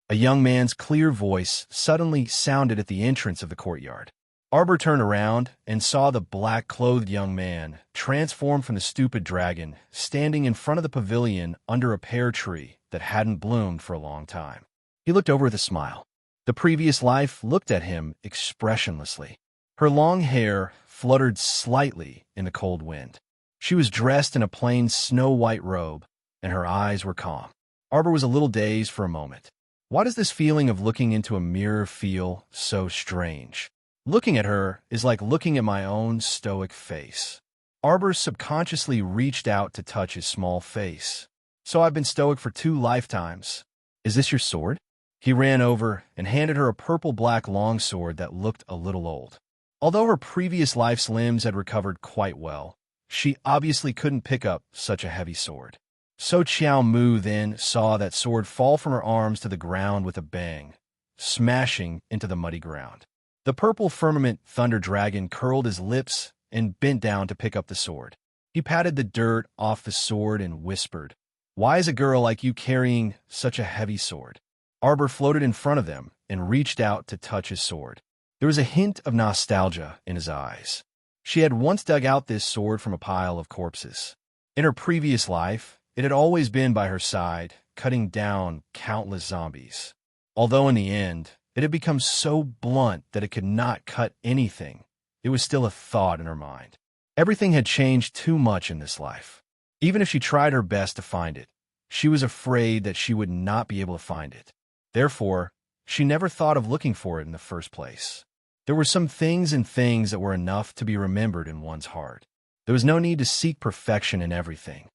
A young man's clear voice suddenly sounded at the entrance of the courtyard. Arbor turned around and saw the black-clothed young man, transformed from the stupid dragon, standing in front of the pavilion under a pear tree that hadn't bloomed for a long time. He looked over with a smile. The previous life looked at him expressionlessly. Her long hair fluttered slightly in the cold wind. She was dressed in a plain snow-white robe, and her eyes were calm. Arbor was a little dazed for a moment. Why does this feeling of looking into a mirror feel so strange? Looking at her is like looking at my own stoic face. Arbor subconsciously reached out to touch his small face. So I've been stoic for 2 lifetimes. Is this your sword? He ran over and handed her a purple-black longsword that looked a little old. Although her previous life's limbs had recovered quite well, she obviously couldn't pick up such a heavy sword. So Qiao Mu then saw that sword fall from her arms to the ground with a bang, smashing into the muddy ground. The purple firmament thunder dragon curled his lips and bent down to pick up the sword. He patted the dirt off the sword and whispered, "Why is a girl like you carrying such a heavy sword?" Arbor floated in front of them and reached out to touch his sword. There was a hint of nostalgia in his eyes. She had once dug out this sword from a pile of corpses. In her previous life, it had always been by her side, cutting down countless zombies. Although in the end, it had become so blunt that it could not cut anything, it was still a thought in her mind. Everything had changed too much in this life. Even if she tried her best to find it, she was afraid that she would not be able to find it. Therefore, she never thought of looking for it in the first place. There were some things that were enough to be remembered in one's heart. There was no need to seek perfection in everything.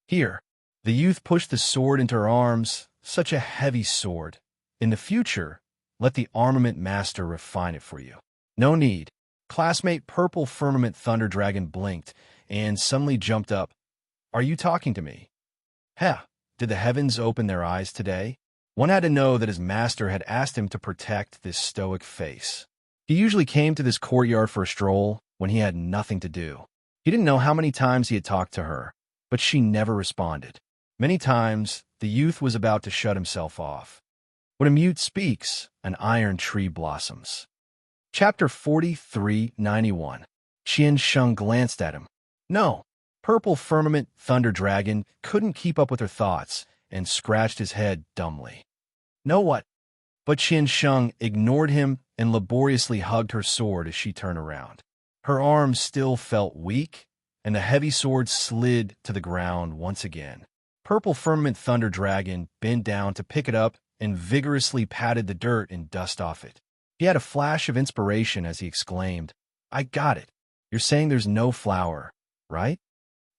Here, the youth pushed the sword into her arms, such a heavy sword. In the future, let the armament master refine it for you. No need. Classmate Purple Firmament Thunder Dragon blinked and suddenly jumped up. Are you talking to me? Did the heavens open their eyes today? One had to know that his master had asked him to protect this stoic face. He usually came to this courtyard for a stroll when he had nothing to do. He didn't know how many times he had talked to her, but she never responded. Many times, the youth was about to shut himself off. When a mute speaks, an iron tree blossoms. Chapter 4391. Qian Sheng glanced at him. No, Purple Firmament Thunder Dragon couldn't keep up with her thoughts and scratched his head dumbly. No what? But Qian Sheng ignored him and laboriously hugged her sword as she turned around. Her arms still felt weak, and the heavy sword slid to the ground once again. Purple Firmament Thunder Dragon bent down to pick it up and vigorously patted the dirt and dust off it. He had a flash of inspiration as he exclaimed, I got it. You're saying there's no flower, right?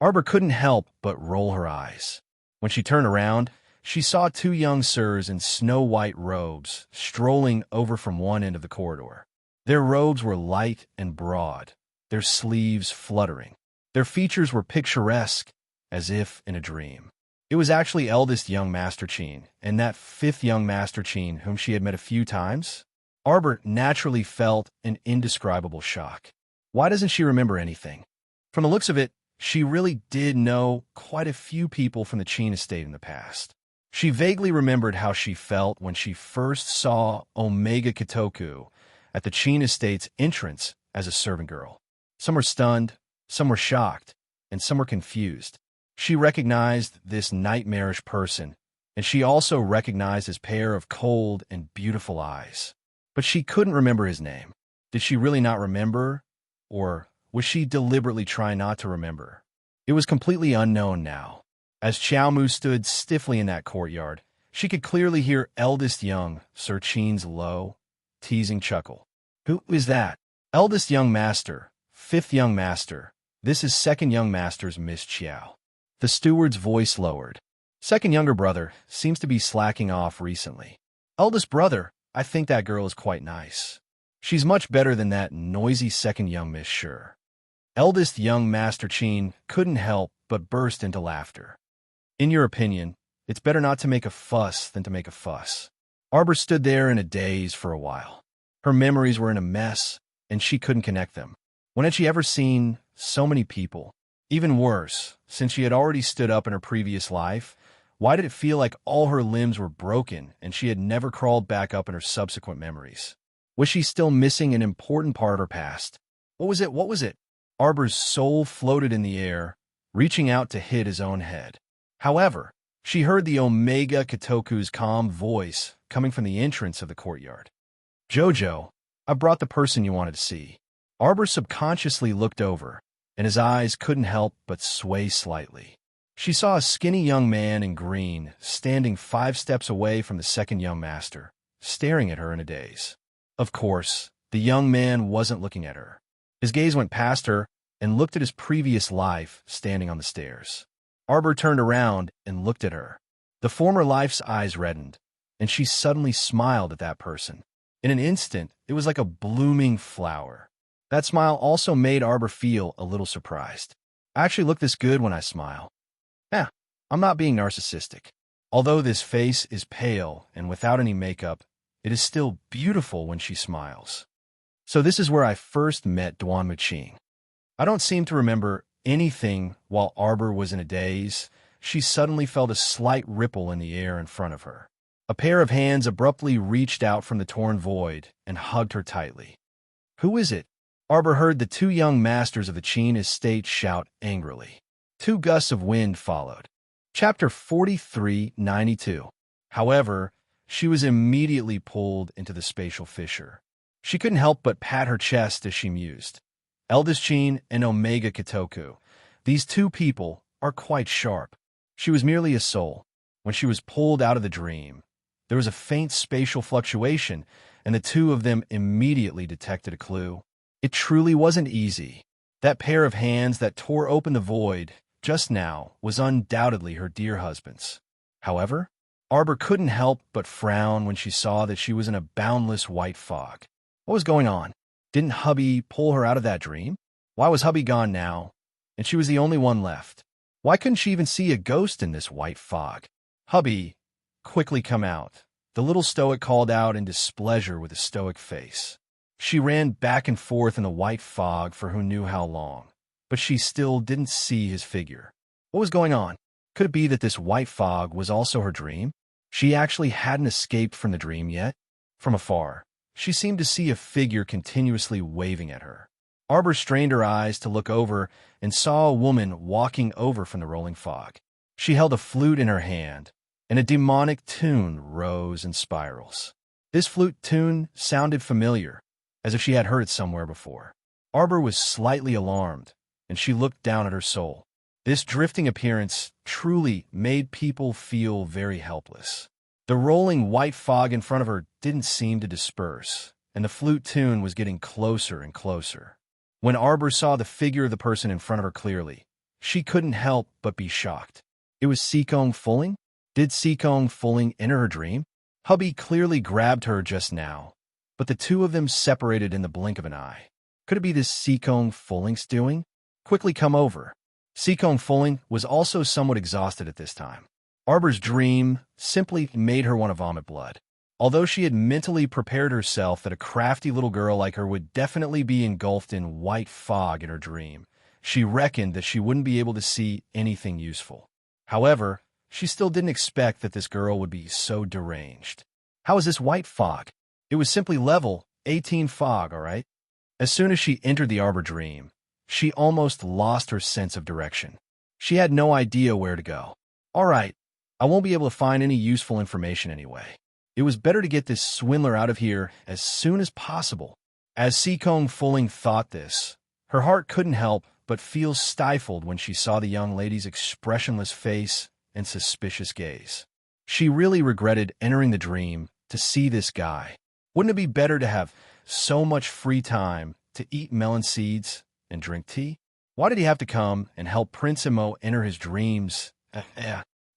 Arbor couldn't help but roll her eyes. When she turned around, she saw 2 young sirs in snow-white robes strolling over from one end of the corridor. Their robes were light and broad, their sleeves fluttering. Their features were picturesque, as if in a dream. It was actually eldest young Master Qin, and that 5th young Master Qin whom she had met a few times. Arbor naturally felt an indescribable shock. Why doesn't she remember anything? From the looks of it, she really did know quite a few people from the Qin estate in the past. She vaguely remembered how she felt when she first saw Omega Kitoku at the Qin estate's entrance as a servant girl. Some were stunned, some were shocked, and some were confused. She recognized this nightmarish person and she also recognized his pair of cold and beautiful eyes. But she couldn't remember his name. Did she really not remember? Or was she deliberately trying not to remember? It was completely unknown now. As Xiao Mu stood stiffly in that courtyard, she could clearly hear eldest young Sir Qin's low, teasing chuckle. Who is that? Eldest young master, fifth young master. This is second young master's Miss Qiao. The steward's voice lowered. Second younger brother seems to be slacking off recently. Eldest brother, I think that girl is quite nice. She's much better than that noisy second young Miss Sure. Eldest young Master Qin couldn't help but burst into laughter. In your opinion, it's better not to make a fuss than to make a fuss. Arbor stood there in a daze for a while. Her memories were in a mess, and she couldn't connect them. When had she ever seen so many people? Even worse, since she had already stood up in her previous life, why did it feel like all her limbs were broken and she had never crawled back up in her subsequent memories? Was she still missing an important part of her past? What was it? What was it? Arbor's soul floated in the air, reaching out to hit his own head. However, she heard the Omega Kitoku's calm voice coming from the entrance of the courtyard. Jojo, I brought the person you wanted to see. Arbor subconsciously looked over, and his eyes couldn't help but sway slightly. She saw a skinny young man in green standing 5 steps away from the second young master, staring at her in a daze. Of course, the young man wasn't looking at her. His gaze went past her and looked at his previous life standing on the stairs. Arbor turned around and looked at her. The former life's eyes reddened, and she suddenly smiled at that person. In an instant, it was like a blooming flower. That smile also made Arbor feel a little surprised. I actually look this good when I smile. I'm not being narcissistic. Although this face is pale and without any makeup, it is still beautiful when she smiles. So this is where I first met Duan Muqing. I don't seem to remember anything while Arbor was in a daze. She suddenly felt a slight ripple in the air in front of her. A pair of hands abruptly reached out from the torn void and hugged her tightly. Who is it? Arbor heard the 2 young masters of the Qin estate shout angrily. 2 gusts of wind followed. Chapter 4392. However, she was immediately pulled into the spatial fissure. She couldn't help but pat her chest as she mused. Eldest Qin and Omega Kitoku. These 2 people are quite sharp. She was merely a soul. When she was pulled out of the dream, there was a faint spatial fluctuation, and the 2 of them immediately detected a clue. It truly wasn't easy. That pair of hands that tore open the void just now was undoubtedly her dear husband's. However, Arbor couldn't help but frown when she saw that she was in a boundless white fog. What was going on? Didn't hubby pull her out of that dream? Why was hubby gone now, and she was the only one left? Why couldn't she even see a ghost in this white fog? Hubby, quickly come out. The little stoic called out in displeasure with a stoic face. She ran back and forth in the white fog for who knew how long, but she still didn't see his figure. What was going on? Could it be that this white fog was also her dream? She actually hadn't escaped from the dream yet? From afar, she seemed to see a figure continuously waving at her. Arbor strained her eyes to look over and saw a woman walking over from the rolling fog. She held a flute in her hand, and a demonic tune rose in spirals. This flute tune sounded familiar, as if she had heard it somewhere before. Arbor was slightly alarmed, and she looked down at her soul. This drifting appearance truly made people feel very helpless. The rolling white fog in front of her didn't seem to disperse, and the flute tune was getting closer and closer. When Arbor saw the figure of the person in front of her clearly, she couldn't help but be shocked. It was Sikong Fulling? Did Sikong Fulling enter her dream? Hubby clearly grabbed her just now, but the 2 of them separated in the blink of an eye. Could it be this Sikong Fulling's doing? Quickly come over. Sikong Fulling was also somewhat exhausted at this time. Arbor's dream simply made her want to vomit blood. Although she had mentally prepared herself that a crafty little girl like her would definitely be engulfed in white fog in her dream, she reckoned that she wouldn't be able to see anything useful. However, she still didn't expect that this girl would be so deranged. How is this white fog? It was simply level 18 fog, all right? As soon as she entered the Arbor dream, she almost lost her sense of direction. She had no idea where to go. All right, I won't be able to find any useful information anyway. It was better to get this swindler out of here as soon as possible. As Seekong Fuling thought this, her heart couldn't help but feel stifled when she saw the young lady's expressionless face and suspicious gaze. She really regretted entering the dream to see this guy. Wouldn't it be better to have so much free time to eat melon seeds and drink tea? Why did he have to come and help Prince Imo enter his dreams?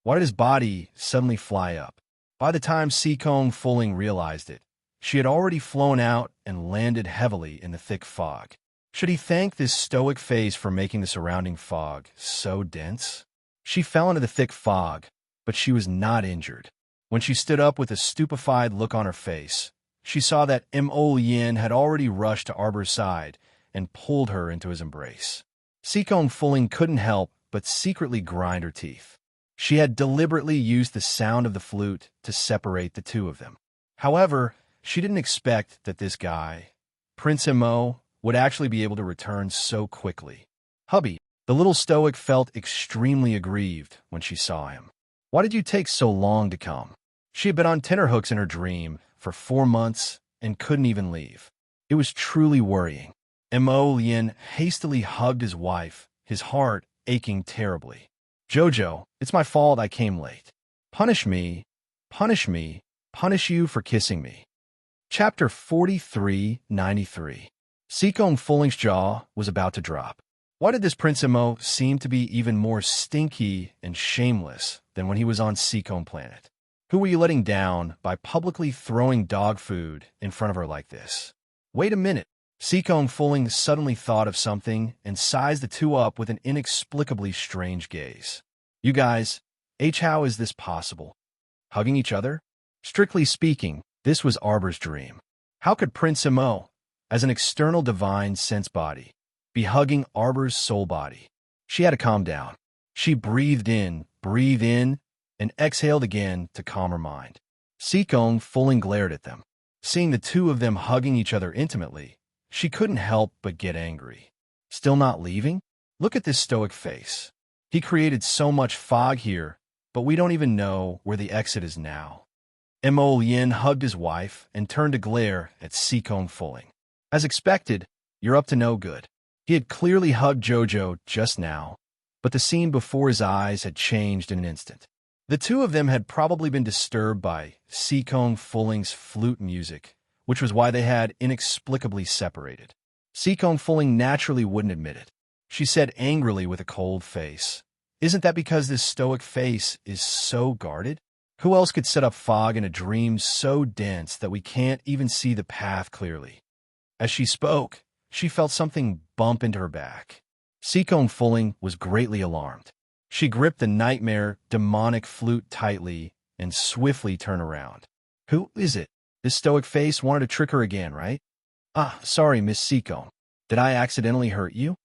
Why did his body suddenly fly up? By the time Seekong Fuling realized it, she had already flown out and landed heavily in the thick fog. Should he thank this stoic face for making the surrounding fog so dense? She fell into the thick fog, but she was not injured. When she stood up with a stupefied look on her face, she saw that Mo Yin had already rushed to Arbor's side and pulled her into his embrace. Seekong Fuling couldn't help but secretly grind her teeth. She had deliberately used the sound of the flute to separate the two of them. However, she didn't expect that this guy, Prince Mo, would actually be able to return so quickly. Hubby, the little stoic felt extremely aggrieved when she saw him. Why did you take so long to come? She had been on tenterhooks in her dream for 4 months and couldn't even leave. It was truly worrying. Mo Lien hastily hugged his wife, his heart aching terribly. Jojo, it's my fault I came late. Punish me, punish me, punish you for kissing me. Chapter 4393. Seekong Fuling's jaw was about to drop. Why did this Prince Mo seem to be even more stinky and shameless than when he was on Seekong Planet? Who were you letting down by publicly throwing dog food in front of her like this? Wait a minute. Seekong Fuling suddenly thought of something and sized the two up with an inexplicably strange gaze. You guys, how is this possible? Hugging each other? Strictly speaking, this was Arbor's dream. How could Prince Mo, as an external divine sense body, be hugging Arbor's soul body? She had to calm down. She breathed in, and exhaled again to calm her mind. Seekong Fuling glared at them. Seeing the two of them hugging each other intimately, she couldn't help but get angry. Still not leaving? Look at this stoic face. He created so much fog here, but we don't even know where the exit is now. Mo Yin hugged his wife and turned to glare at Seekong Fuling. As expected, you're up to no good. He had clearly hugged Jojo just now, but the scene before his eyes had changed in an instant. The two of them had probably been disturbed by Seekong Fuling's flute music, which was why they had inexplicably separated. Seekong Fuling naturally wouldn't admit it. She said angrily with a cold face, "Isn't that because this stoic face is so guarded? Who else could set up fog in a dream so dense that we can't even see the path clearly?" As she spoke, she felt something bump into her back. Seekong Fuling was greatly alarmed. She gripped the nightmare, demonic flute tightly and swiftly turned around. Who is it? This stoic face wanted to trick her again, right? Sorry, Miss Seekong. Did I accidentally hurt you?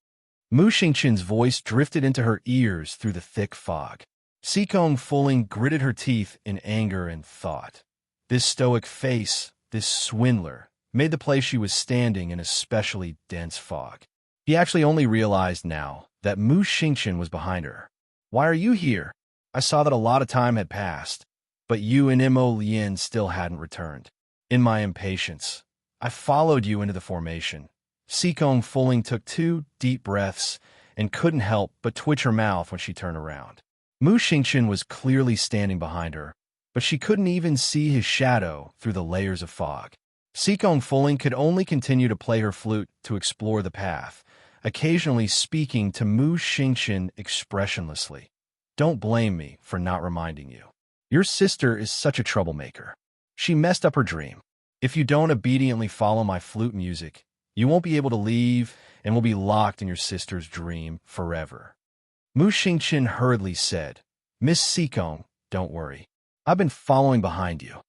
Mu Xingqian's voice drifted into her ears through the thick fog. Seekong Fuling gritted her teeth in anger and thought. This stoic face, this swindler, made the place she was standing in especially dense fog. He actually only realized now that Mu Xingqian was behind her. Why are you here? I saw that a lot of time had passed, but you and Mo Lien still hadn't returned. In my impatience, I followed you into the formation. Seekong Fuling took 2 deep breaths and couldn't help but twitch her mouth when she turned around. Mu Xingqian was clearly standing behind her, but she couldn't even see his shadow through the layers of fog. Seekong Fuling could only continue to play her flute to explore the path, occasionally speaking to Mu Xingqian expressionlessly. Don't blame me for not reminding you. Your sister is such a troublemaker. She messed up her dream. If you don't obediently follow my flute music, you won't be able to leave and will be locked in your sister's dream forever. Mu Xingqian hurriedly said, Miss Seekong, don't worry. I've been following behind you.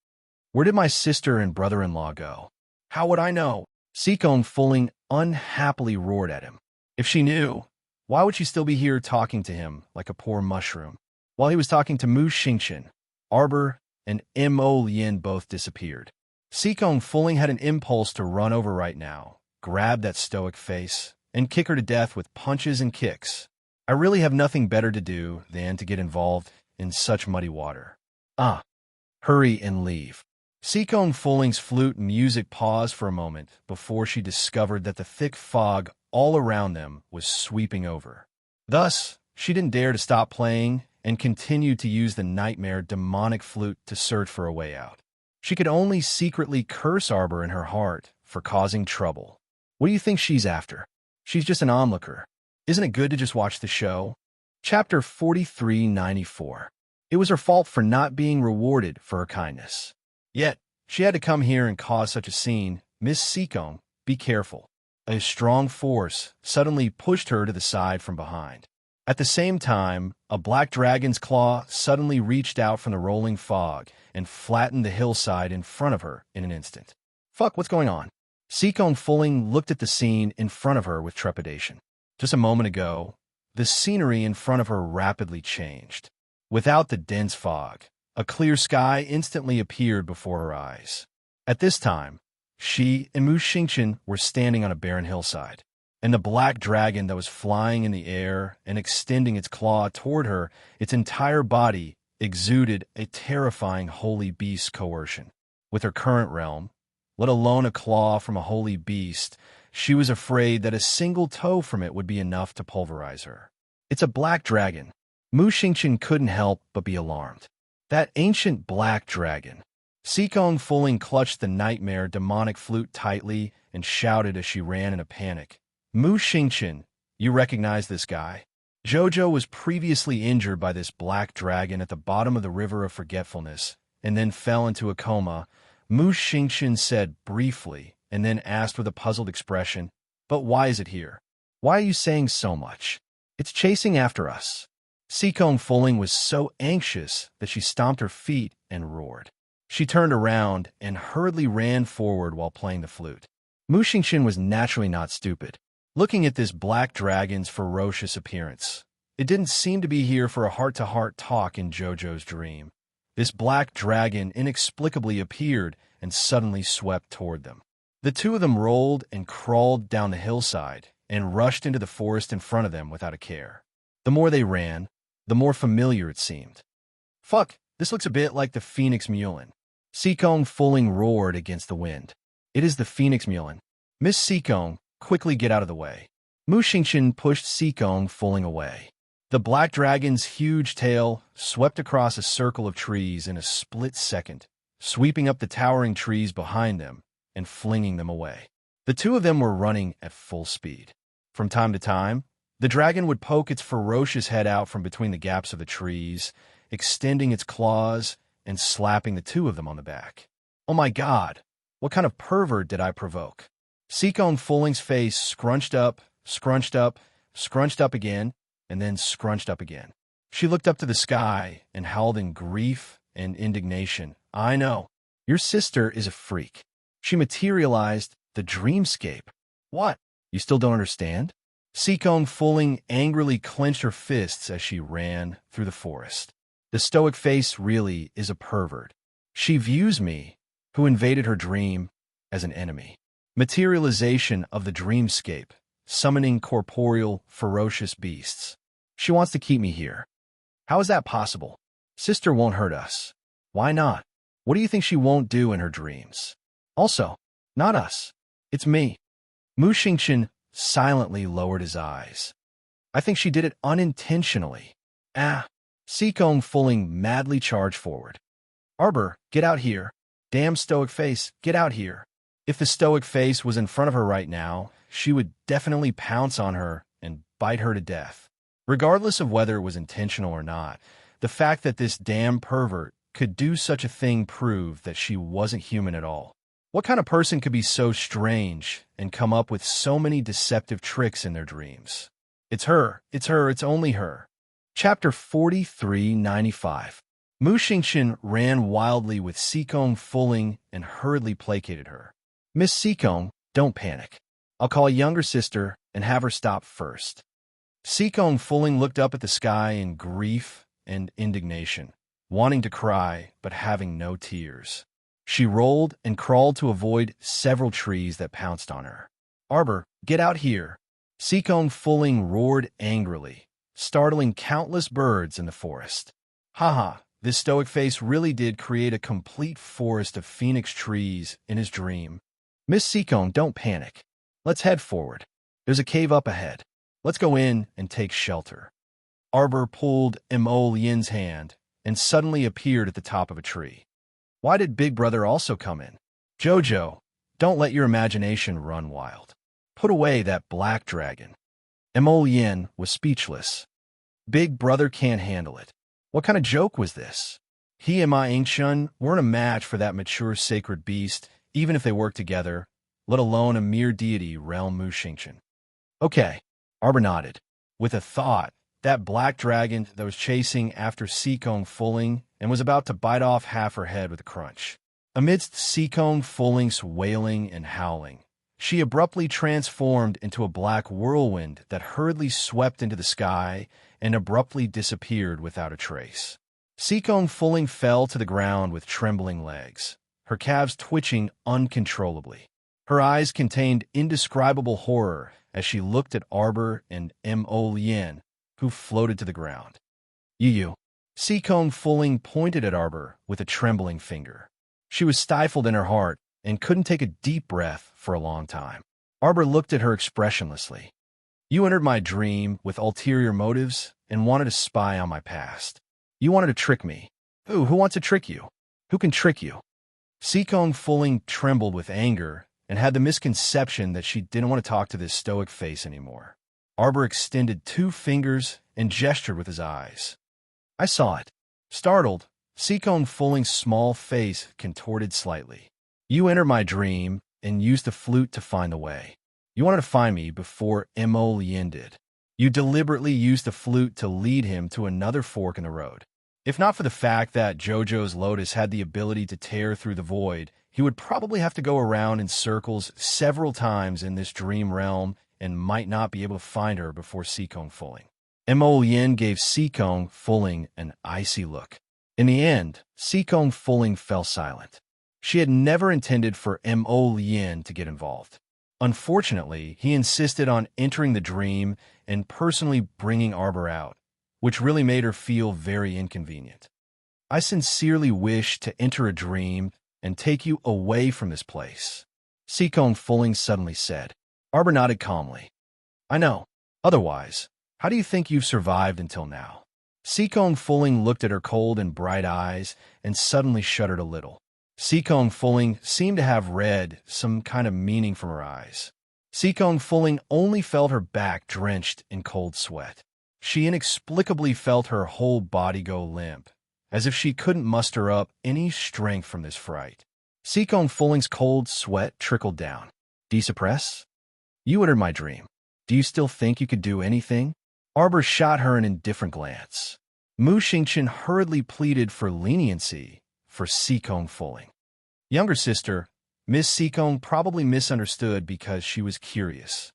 Where did my sister and brother-in-law go? How would I know? Seekong Fuling unhappily roared at him. If she knew, why would she still be here talking to him like a poor mushroom? While he was talking to Mu Xingqian, Arbor and Mo Lien both disappeared. Seekong Fuling had an impulse to run over right now, grab that stoic face, and kick her to death with punches and kicks. I really have nothing better to do than to get involved in such muddy water. Ah, hurry and leave. Seacone Fulling's flute music paused for a moment before she discovered that the thick fog all around them was sweeping over. Thus, she didn't dare to stop playing and continued to use the nightmare demonic flute to search for a way out. She could only secretly curse Arbor in her heart for causing trouble. What do you think she's after? She's just an onlooker. Isn't it good to just watch the show? Chapter 4394. It was her fault for not being rewarded for her kindness. Yet, she had to come here and cause such a scene. Miss Seacombe, be careful. A strong force suddenly pushed her to the side from behind. At the same time, a black dragon's claw suddenly reached out from the rolling fog and flattened the hillside in front of her in an instant. Fuck, what's going on? Seacombe Fulling looked at the scene in front of her with trepidation. Just a moment ago, the scenery in front of her rapidly changed. Without the dense fog, a clear sky instantly appeared before her eyes. At this time, she and Mu Xingqian were standing on a barren hillside, and the black dragon that was flying in the air and extending its claw toward her, its entire body exuded a terrifying holy beast coercion. With her current realm, let alone a claw from a holy beast, she was afraid that a single toe from it would be enough to pulverize her. It's a black dragon. Mu Xingqian couldn't help but be alarmed. That ancient black dragon. Seacone Fulling clutched the nightmare demonic flute tightly and shouted as she ran in a panic. Mu Xingqian, you recognize this guy? Jojo was previously injured by this black dragon at the bottom of the River of Forgetfulness and then fell into a coma. Mu Xingqian said briefly and then asked with a puzzled expression, but why is it here? Why are you saying so much? It's chasing after us. Seacone Fulling was so anxious that she stomped her feet and roared. She turned around and hurriedly ran forward while playing the flute. Mu Xingqian was naturally not stupid. Looking at this black dragon's ferocious appearance, it didn't seem to be here for a heart-to-heart talk in Jojo's dream. This black dragon inexplicably appeared and suddenly swept toward them. The two of them rolled and crawled down the hillside and rushed into the forest in front of them without a care. The more they ran, the more familiar it seemed. Fuck, this looks a bit like the Phoenix Mulin. Seacone Fulling roared against the wind. It is the Phoenix Mulin. Miss Seacone, quickly get out of the way. Mu Xingqian pushed Seacone Fulling away. The black dragon's huge tail swept across a circle of trees in a split second, sweeping up the towering trees behind them and flinging them away. The two of them were running at full speed. From time to time, the dragon would poke its ferocious head out from between the gaps of the trees, extending its claws and slapping the two of them on the back. Oh my God, what kind of pervert did I provoke? Seacone Fulling's face scrunched up, scrunched up, scrunched up again, and then scrunched up again. She looked up to the sky and howled in grief and indignation. I know. Your sister is a freak. She materialized the dreamscape. What? You still don't understand? Seacone Fulling angrily clenched her fists as she ran through the forest. The stoic face really is a pervert. She views me, who invaded her dream, as an enemy. Materialization of the dreamscape, summoning corporeal, ferocious beasts. She wants to keep me here. How is that possible? Sister won't hurt us. Why not? What do you think she won't do in her dreams? Also, not us. It's me. Mu Xingqian silently lowered his eyes. I think she did it unintentionally. Seacone Fulling madly charged forward. Arbor, get out here. Damn stoic face, get out here. If the stoic face was in front of her right now, she would definitely pounce on her and bite her to death. Regardless of whether it was intentional or not, the fact that this damn pervert could do such a thing proved that she wasn't human at all. What kind of person could be so strange and come up with so many deceptive tricks in their dreams? It's her, it's only her. Chapter 4395. Mu Xingqian ran wildly with Seacone Fulling and hurriedly placated her. Miss Seacone, don't panic. I'll call a younger sister and have her stop first. Seacone Fulling looked up at the sky in grief and indignation, wanting to cry but having no tears. She rolled and crawled to avoid several trees that pounced on her. Arbor, get out here. Seacone Fulling roared angrily, startling countless birds in the forest. Haha, this stoic face really did create a complete forest of phoenix trees in his dream. Miss Seacone, don't panic. Let's head forward. There's a cave up ahead. Let's go in and take shelter. Arbor pulled Mo Yin's hand and suddenly appeared at the top of a tree. Why did Big Brother also come in? Jojo, don't let your imagination run wild. Put away that black dragon. Mo Yin was speechless. Big Brother can't handle it. What kind of joke was this? He and Ma Yingshun weren't a match for that mature sacred beast, even if they worked together, let alone a mere deity realm Mu Xingchen. Okay, Arbor nodded. With a thought, that black dragon that was chasing after Seacone Fulling and was about to bite off half her head with a crunch. Amidst Seacone Fulling's wailing and howling, she abruptly transformed into a black whirlwind that hurriedly swept into the sky and abruptly disappeared without a trace. Seacone Fulling fell to the ground with trembling legs, her calves twitching uncontrollably. Her eyes contained indescribable horror as she looked at Arbor and Mo Yin, who floated to the ground. You. Seacone Fulling pointed at Arbor with a trembling finger. She was stifled in her heart and couldn't take a deep breath for a long time. Arbor looked at her expressionlessly. You entered my dream with ulterior motives and wanted to spy on my past. You wanted to trick me. Who wants to trick you? Who can trick you? Seacone Fulling trembled with anger and had the misconception that she didn't want to talk to this stoic face anymore. Arbor extended 2 fingers and gestured with his eyes. I saw it. Startled, Seacone Fulling's small face contorted slightly. You entered my dream and used the flute to find the way. You wanted to find me before Mo Yin did. You deliberately used the flute to lead him to another fork in the road. If not for the fact that Jojo's lotus had the ability to tear through the void, he would probably have to go around in circles several times in this dream realm and might not be able to find her before Seacone Fulling. Mo Yin gave Seacone Fulling an icy look. In the end, Seacone Fulling fell silent. She had never intended for Mo Yin to get involved. Unfortunately, he insisted on entering the dream and personally bringing Arbor out, which really made her feel very inconvenient. I sincerely wish to enter a dream and take you away from this place, Seacone Fulling suddenly said. Arbor nodded calmly. I know. Otherwise, how do you think you've survived until now? Seacone Fulling looked at her cold and bright eyes and suddenly shuddered a little. Seacone Fulling seemed to have read some kind of meaning from her eyes. Seacone Fulling only felt her back drenched in cold sweat. She inexplicably felt her whole body go limp, as if she couldn't muster up any strength from this fright. Seacone Fulling's cold sweat trickled down. Do you suppress? You entered my dream. Do you still think you could do anything? Arbor shot her an indifferent glance. Mu Xingchen hurriedly pleaded for leniency for Seacone Fulling. Younger sister, Miss Seacone probably misunderstood because she was curious.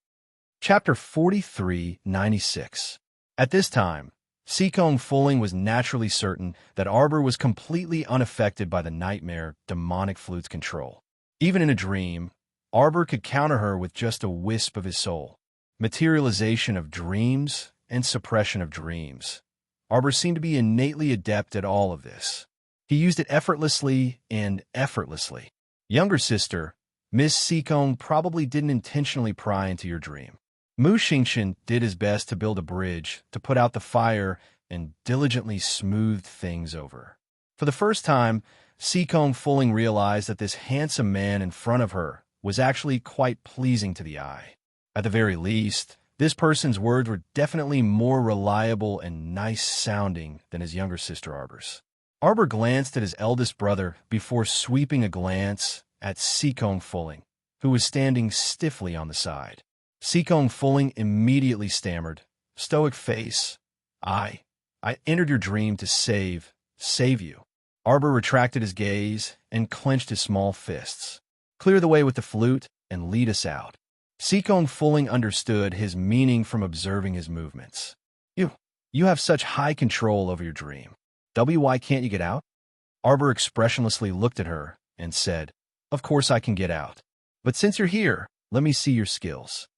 Chapter 4396. At this time, Seacone Fulling was naturally certain that Arbor was completely unaffected by the nightmare demonic flute's control. Even in a dream, Arbor could counter her with just a wisp of his soul. Materialization of dreams and suppression of dreams. Arbor seemed to be innately adept at all of this. He used it effortlessly and effortlessly. Younger sister, Miss Seacone probably didn't intentionally pry into your dream. Mu Xingchen did his best to build a bridge to put out the fire and diligently smoothed things over. For the first time, Seacone Fulling realized that this handsome man in front of her was actually quite pleasing to the eye. At the very least, this person's words were definitely more reliable and nice-sounding than his younger sister Arbor's. Arbor glanced at his eldest brother before sweeping a glance at Seacone Fulling, who was standing stiffly on the side. Seacone Fulling immediately stammered, stoic face, I entered your dream to save you. Arbor retracted his gaze and clenched his small fists. Clear the way with the flute and lead us out. Seacone Fulling understood his meaning from observing his movements. You have such high control over your dream. Why can't you get out? Arbor expressionlessly looked at her and said, Of course I can get out. But since you're here, let me see your skills.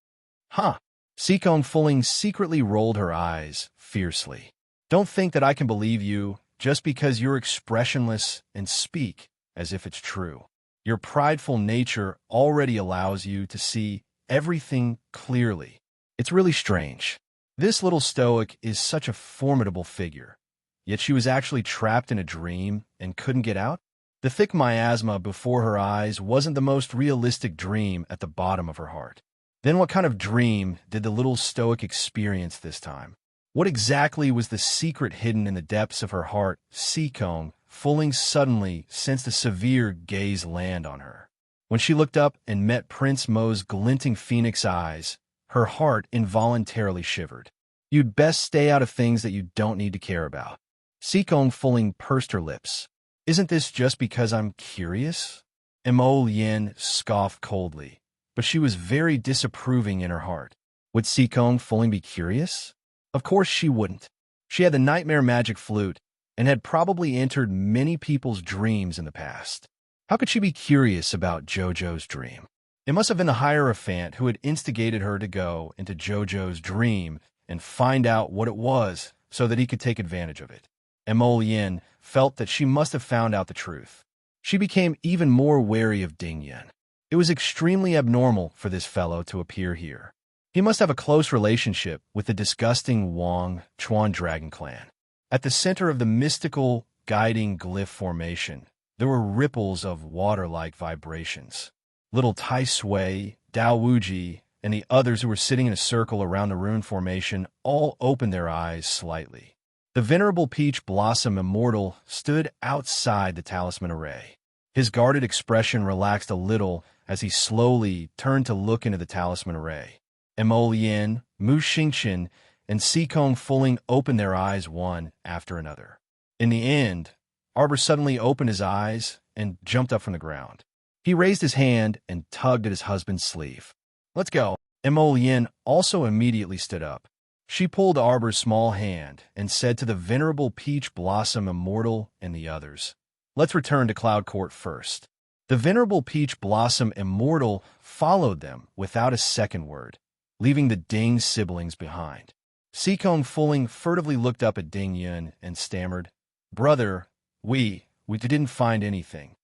Huh. Seacone Fulling secretly rolled her eyes fiercely. Don't think that I can believe you just because you're expressionless and speak as if it's true. Your prideful nature already allows you to see everything clearly. It's really strange. This little stoic is such a formidable figure, yet she was actually trapped in a dream and couldn't get out? The thick miasma before her eyes wasn't the most realistic dream at the bottom of her heart. Then what kind of dream did the little stoic experience this time? What exactly was the secret hidden in the depths of her heart? Seekong, Fulling suddenly sensed a severe gaze land on her. When she looked up and met Prince Mo's glinting phoenix eyes, her heart involuntarily shivered. You'd best stay out of things that you don't need to care about. Seekong Fulling pursed her lips. Isn't this just because I'm curious? Mo Lien scoffed coldly, but she was very disapproving in her heart. Would Seekong Fulling be curious? Of course she wouldn't. She had the nightmare magic flute and had probably entered many people's dreams in the past. How could she be curious about Jojo's dream? It must have been the Hierophant who had instigated her to go into Jojo's dream and find out what it was so that he could take advantage of it. Mo Lien felt that she must have found out the truth. She became even more wary of Ding Yun. It was extremely abnormal for this fellow to appear here. He must have a close relationship with the disgusting Wang Chuan Dragon Clan. At the center of the mystical, guiding glyph formation, there were ripples of water-like vibrations. Little Tai Sui, Dao Wuji, and the others who were sitting in a circle around the rune formation all opened their eyes slightly. The venerable Peach Blossom Immortal stood outside the talisman array. His guarded expression relaxed a little as he slowly turned to look into the talisman array. Mo Lien, Mu Xingqian, and Seekong Fulling opened their eyes one after another. In the end, Arbor suddenly opened his eyes and jumped up from the ground. He raised his hand and tugged at his husband's sleeve. Let's go. Mo Lien also immediately stood up. She pulled Arbor's small hand and said to the venerable Peach Blossom Immortal and the others, let's return to Cloud Court first. The venerable Peach Blossom Immortal followed them without a second word, leaving the Ding siblings behind. Seekong Fulling furtively looked up at Ding Yun and stammered, Brother, we didn't find anything.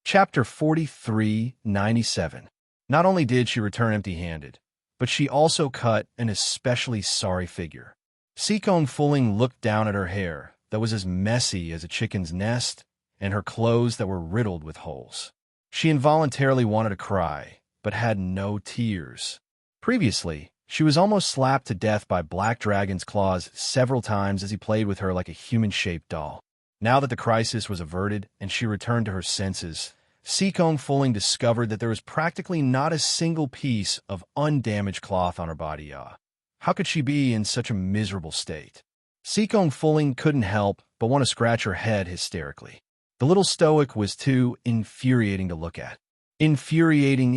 Chapter 4397. Not only did she return empty-handed, but she also cut an especially sorry figure. Seekong Fulling looked down at her hair that was as messy as a chicken's nest and her clothes that were riddled with holes. She involuntarily wanted to cry, but had no tears. Previously, she was almost slapped to death by Black Dragon's claws several times as he played with her like a human-shaped doll. Now that the crisis was averted and she returned to her senses, Seekong Fulling discovered that there was practically not a single piece of undamaged cloth on her body. How could she be in such a miserable state? Seekong Fulling couldn't help but want to scratch her head hysterically. The little stoic was too infuriating to look at. Infuriating.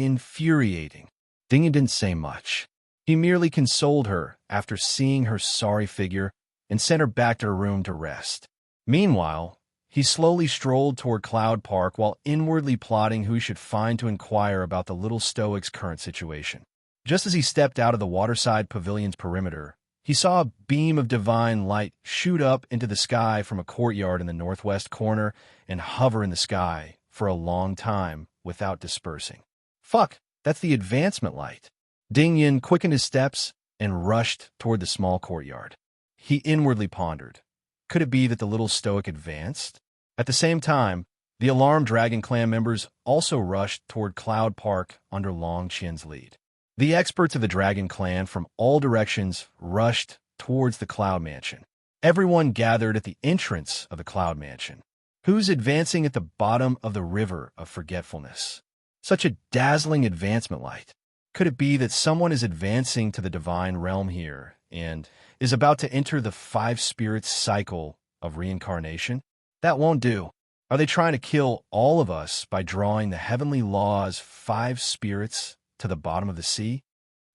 Ding Yun didn't say much. He merely consoled her after seeing her sorry figure and sent her back to her room to rest. Meanwhile, he slowly strolled toward Cloud Park while inwardly plotting who he should find to inquire about the little stoic's current situation. Just as he stepped out of the waterside pavilion's perimeter, he saw a beam of divine light shoot up into the sky from a courtyard in the northwest corner and hover in the sky for a long time without dispersing. Fuck, that's the advancement light. Ding Yun quickened his steps and rushed toward the small courtyard. He inwardly pondered. Could it be that the little stoic advanced? At the same time, the alarmed Dragon Clan members also rushed toward Cloud Park under Long Qian's lead. The experts of the Dragon Clan from all directions rushed towards the Cloud Mansion. Everyone gathered at the entrance of the Cloud Mansion. Who's advancing at the bottom of the river of forgetfulness? Such a dazzling advancement light. Could it be that someone is advancing to the divine realm here and is about to enter the five spirits cycle of reincarnation? That won't do. Are they trying to kill all of us by drawing the heavenly law's five spirits to the bottom of the sea?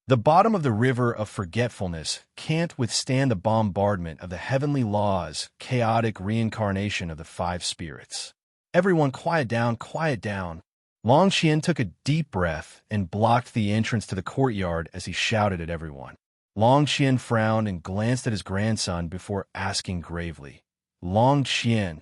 The bottom of the river of forgetfulness can't withstand the bombardment of the heavenly law's chaotic reincarnation of the five spirits. Everyone quiet down, quiet down. Long Qian took a deep breath and blocked the entrance to the courtyard as he shouted at everyone. Long Qian frowned and glanced at his grandson before asking gravely, Long Qian,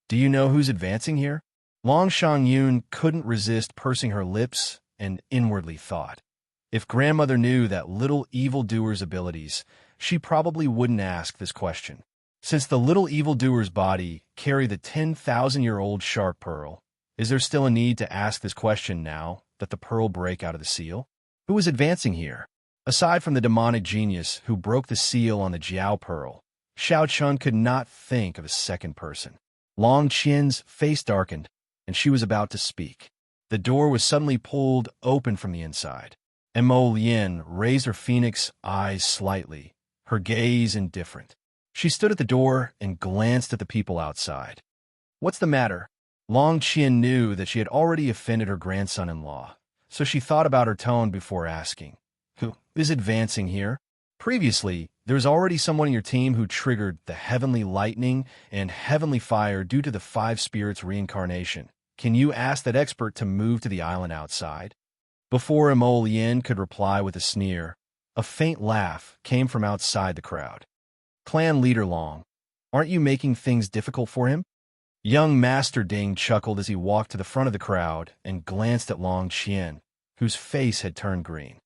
do you know who's advancing here? Long Shangyun couldn't resist pursing her lips and inwardly thought, if grandmother knew that little evildoer's abilities, she probably wouldn't ask this question. Since the little evildoer's body carried the 10,000-year-old shark pearl, is there still a need to ask this question now that the pearl break out of the seal? Who is advancing here? Aside from the demonic genius who broke the seal on the Jiao pearl, Xiao Chun could not think of a second person. Long Qian's face darkened, and she was about to speak. The door was suddenly pulled open from the inside. Mo Lien raised her phoenix eyes slightly, her gaze indifferent. She stood at the door and glanced at the people outside. What's the matter? Long Qian knew that she had already offended her grandson-in-law, so she thought about her tone before asking, who is advancing here? Previously, there was already someone in your team who triggered the heavenly lightning and heavenly fire due to the 5 spirits' reincarnation. Can you ask that expert to move to the island outside? Before Mo Lien could reply with a sneer, a faint laugh came from outside the crowd. Clan leader Long, aren't you making things difficult for him? Young Master Ding chuckled as he walked to the front of the crowd and glanced at Long Qian, whose face had turned green.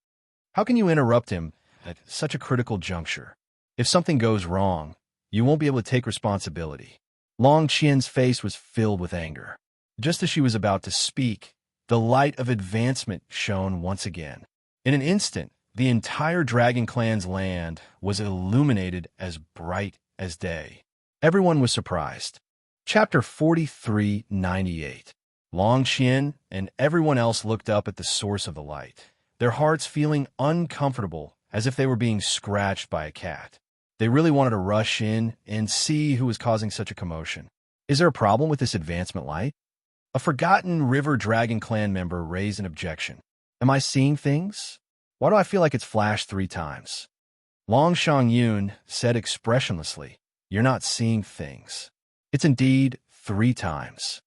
How can you interrupt him at such a critical juncture? If something goes wrong, you won't be able to take responsibility. Long Qian's face was filled with anger. Just as she was about to speak, the light of advancement shone once again. In an instant, the entire Dragon Clan's land was illuminated as bright as day. Everyone was surprised. Chapter 4398. Long Qian and everyone else looked up at the source of the light, their hearts feeling uncomfortable as if they were being scratched by a cat. They really wanted to rush in and see who was causing such a commotion. Is there a problem with this advancement light? A forgotten River Dragon Clan member raised an objection. Am I seeing things? Why do I feel like it's flashed 3 times? Long Shangyun said expressionlessly, you're not seeing things. It's indeed 3 times.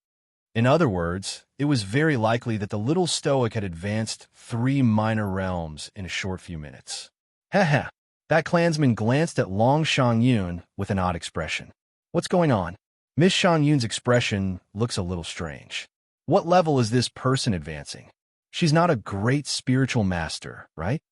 In other words, it was very likely that the little stoic had advanced 3 minor realms in a short few minutes. Heh. That clansman glanced at Long Shangyun with an odd expression. What's going on? Miss Shangyun's expression looks a little strange. What level is this person advancing? She's not a great spiritual master, right?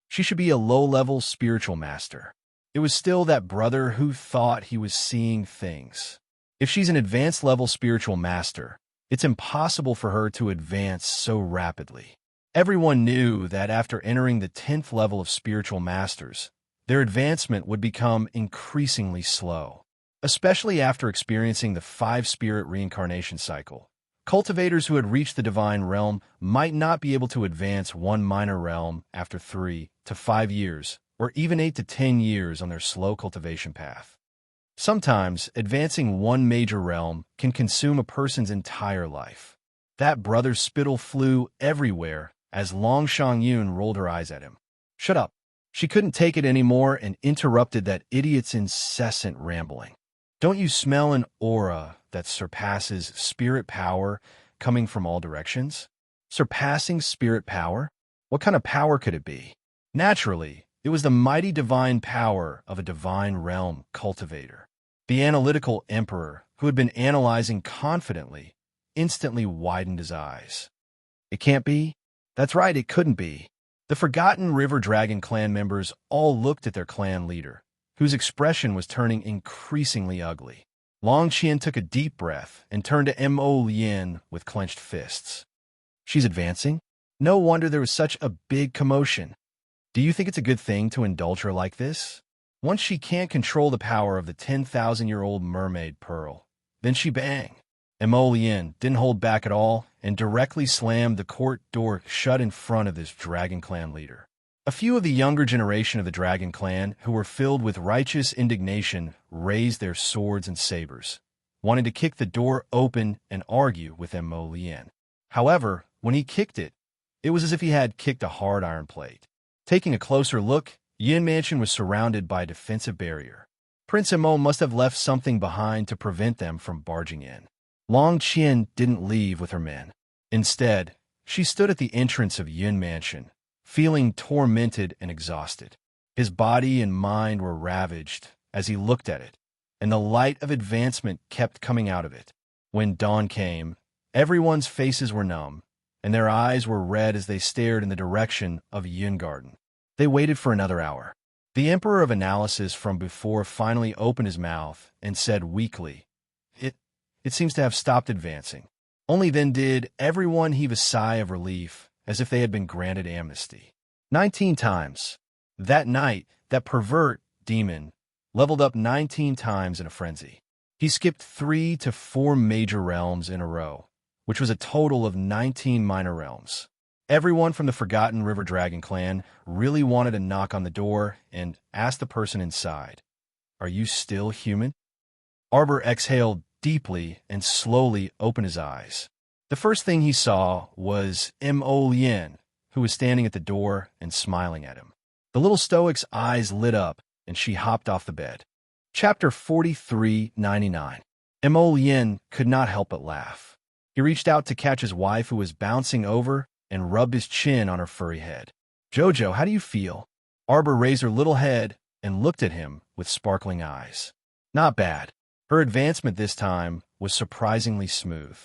She should be a low-level spiritual master. It was still that brother who thought he was seeing things. If she's an advanced level spiritual master, it's impossible for her to advance so rapidly. Everyone knew that after entering the 10th level of spiritual masters, their advancement would become increasingly slow, especially after experiencing the 5-spirit reincarnation cycle. Cultivators who had reached the divine realm might not be able to advance 1 minor realm after 3 to 5 years, or even 8 to 10 years on their slow cultivation path. Sometimes, advancing 1 major realm can consume a person's entire life. That brother's spittle flew everywhere as Long Shangyun rolled her eyes at him. Shut up. She couldn't take it anymore and interrupted that idiot's incessant rambling. Don't you smell an aura that surpasses spirit power coming from all directions? Surpassing spirit power? What kind of power could it be? Naturally, it was the mighty divine power of a divine realm cultivator. The analytical emperor, who had been analyzing confidently, instantly widened his eyes. It can't be? That's right, it couldn't be. The forgotten River Dragon clan members all looked at their clan leader, whose expression was turning increasingly ugly. Long Qian took a deep breath and turned to Mo Lien with clenched fists. She's advancing? No wonder there was such a big commotion. Do you think it's a good thing to indulge her like this? Once she can't control the power of the 10,000-year-old mermaid pearl, then she bang. Mo Lien didn't hold back at all and directly slammed the court door shut in front of this Dragon Clan leader. A few of the younger generation of the Dragon Clan, who were filled with righteous indignation, raised their swords and sabers, wanting to kick the door open and argue with Mo Lien. However, when he kicked it, it was as if he had kicked a hard iron plate. Taking a closer look, Yin Mansion was surrounded by a defensive barrier. Prince Mo must have left something behind to prevent them from barging in. Long Qian didn't leave with her men. Instead, she stood at the entrance of Yin Mansion, feeling tormented and exhausted. His body and mind were ravaged as he looked at it, and the light of advancement kept coming out of it. When dawn came, everyone's faces were numb, and their eyes were red as they stared in the direction of Yin Garden. They waited for another hour. The Emperor of Analysis from before finally opened his mouth and said weakly, It seems to have stopped advancing. Only then did everyone heave a sigh of relief, as if they had been granted amnesty. 19 times. That night, that pervert demon leveled up 19 times in a frenzy. He skipped 3 to 4 major realms in a row, which was a total of 19 minor realms. Everyone from the Forgotten River Dragon clan really wanted to knock on the door and ask the person inside, "Are you still human?" Arbor exhaled deeply and slowly opened his eyes. The first thing he saw was Mo Lien, who was standing at the door and smiling at him. The little stoic's eyes lit up, and she hopped off the bed. Chapter 4399. Mo Lien could not help but laugh. He reached out to catch his wife, who was bouncing over, and rubbed his chin on her furry head. "Jojo, how do you feel?" Arbor raised her little head and looked at him with sparkling eyes. Not bad. Her advancement this time was surprisingly smooth.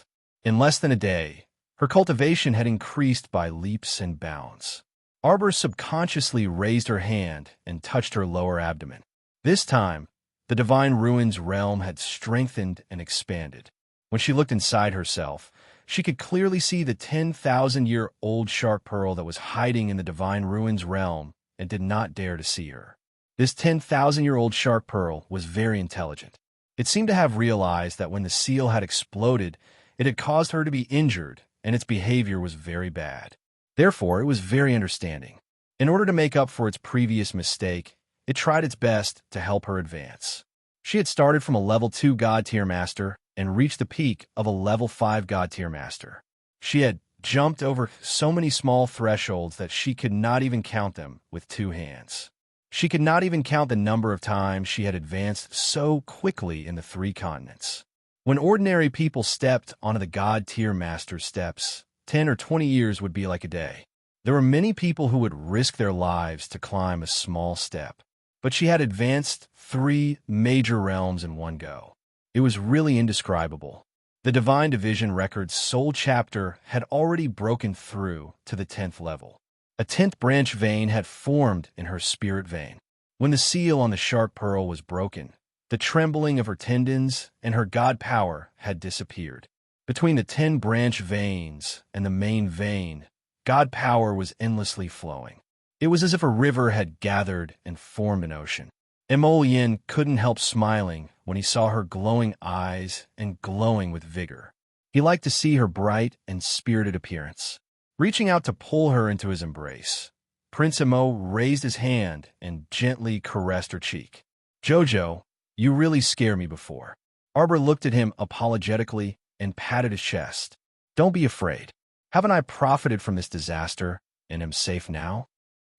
In less than a day, her cultivation had increased by leaps and bounds. Arbor subconsciously raised her hand and touched her lower abdomen. This time, the Divine Ruins realm had strengthened and expanded. When she looked inside herself, she could clearly see the 10,000-year-old shark pearl that was hiding in the Divine Ruins realm and did not dare to see her. This 10,000-year-old shark pearl was very intelligent. It seemed to have realized that when the seal had exploded, it had caused her to be injured, and its behavior was very bad. Therefore, it was very understanding. In order to make up for its previous mistake, it tried its best to help her advance. She had started from a level 2 God-tier master and reached the peak of a level 5 God-tier master. She had jumped over so many small thresholds that she could not even count them with 2 hands. She could not even count the number of times she had advanced so quickly in the 3 continents. When ordinary people stepped onto the God-tier master's steps, 10 or 20 years would be like a day. There were many people who would risk their lives to climb a small step, but she had advanced 3 major realms in one go. It was really indescribable. The Divine Division Record's soul chapter had already broken through to the 10th level. A 10th branch vein had formed in her spirit vein. When the seal on the shark pearl was broken, the trembling of her tendons and her god power had disappeared. Between the 10 branch veins and the main vein, god power was endlessly flowing. It was as if a river had gathered and formed an ocean. Mo Lien couldn't help smiling when he saw her glowing eyes and glowing with vigor. He liked to see her bright and spirited appearance. Reaching out to pull her into his embrace, Prince Mo raised his hand and gently caressed her cheek. "Jojo, you really scare me before." Arbor looked at him apologetically and patted his chest. "Don't be afraid. Haven't I profited from this disaster and am safe now?"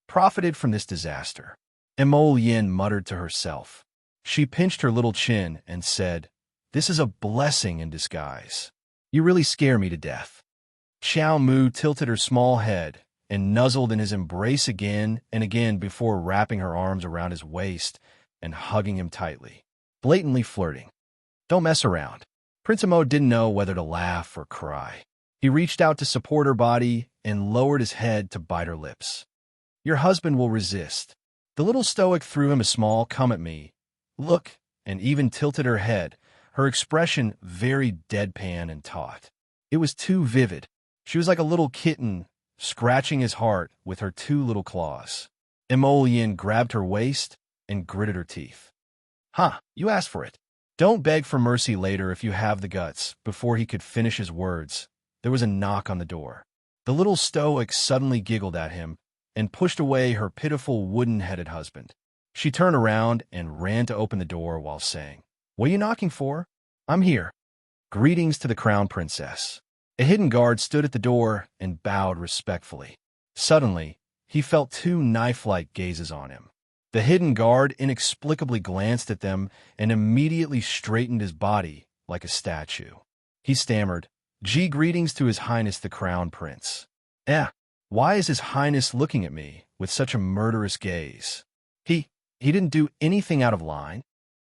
Profited from this disaster. Mo Lien muttered to herself. She pinched her little chin and said, "This is a blessing in disguise. You really scare me to death." Xiao Mu tilted her small head and nuzzled in his embrace again and again before wrapping her arms around his waist and hugging him tightly, blatantly flirting. "Don't mess around." Prince Mo didn't know whether to laugh or cry. He reached out to support her body and lowered his head to bite her lips. "Your husband will resist." The little stoic threw him a small "come at me" look and even tilted her head, her expression very deadpan and taut. It was too vivid. She was like a little kitten scratching his heart with her 2 little claws. Mo Lien grabbed her waist and gritted her teeth. "Huh, you asked for it. Don't beg for mercy later if you have the guts." Before he could finish his words, there was a knock on the door. The little stoic suddenly giggled at him and pushed away her pitiful wooden-headed husband. She turned around and ran to open the door while saying, "What are you knocking for?" "I'm here." "Greetings to the Crown Princess." A hidden guard stood at the door and bowed respectfully. Suddenly, he felt 2 knife-like gazes on him. The hidden guard inexplicably glanced at them and immediately straightened his body like a statue. He stammered, Greetings to His Highness the Crown Prince." Why is His Highness looking at me with such a murderous gaze? He didn't do anything out of line.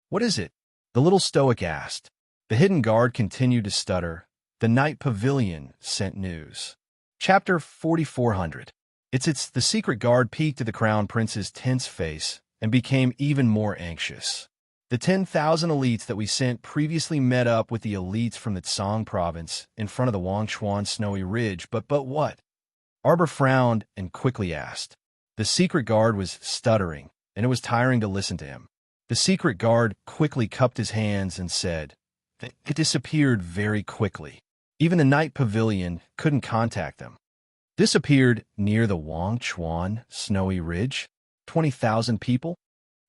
What is it?" The little stoic asked. The hidden guard continued to stutter. The night pavilion sent news. Chapter 4400. The secret guard peeked at the crown prince's tense face and became even more anxious. The 10,000 elites that we sent previously met up with the elites from the Tsang province in front of the Wangchuan Snowy Ridge, but what? Arbor frowned and quickly asked. The secret guard was stuttering, and it was tiring to listen to him. The secret guard quickly cupped his hands and said, "It disappeared very quickly. Even the night pavilion couldn't contact them." Disappeared near the Wangchuan Snowy Ridge? 20,000 people?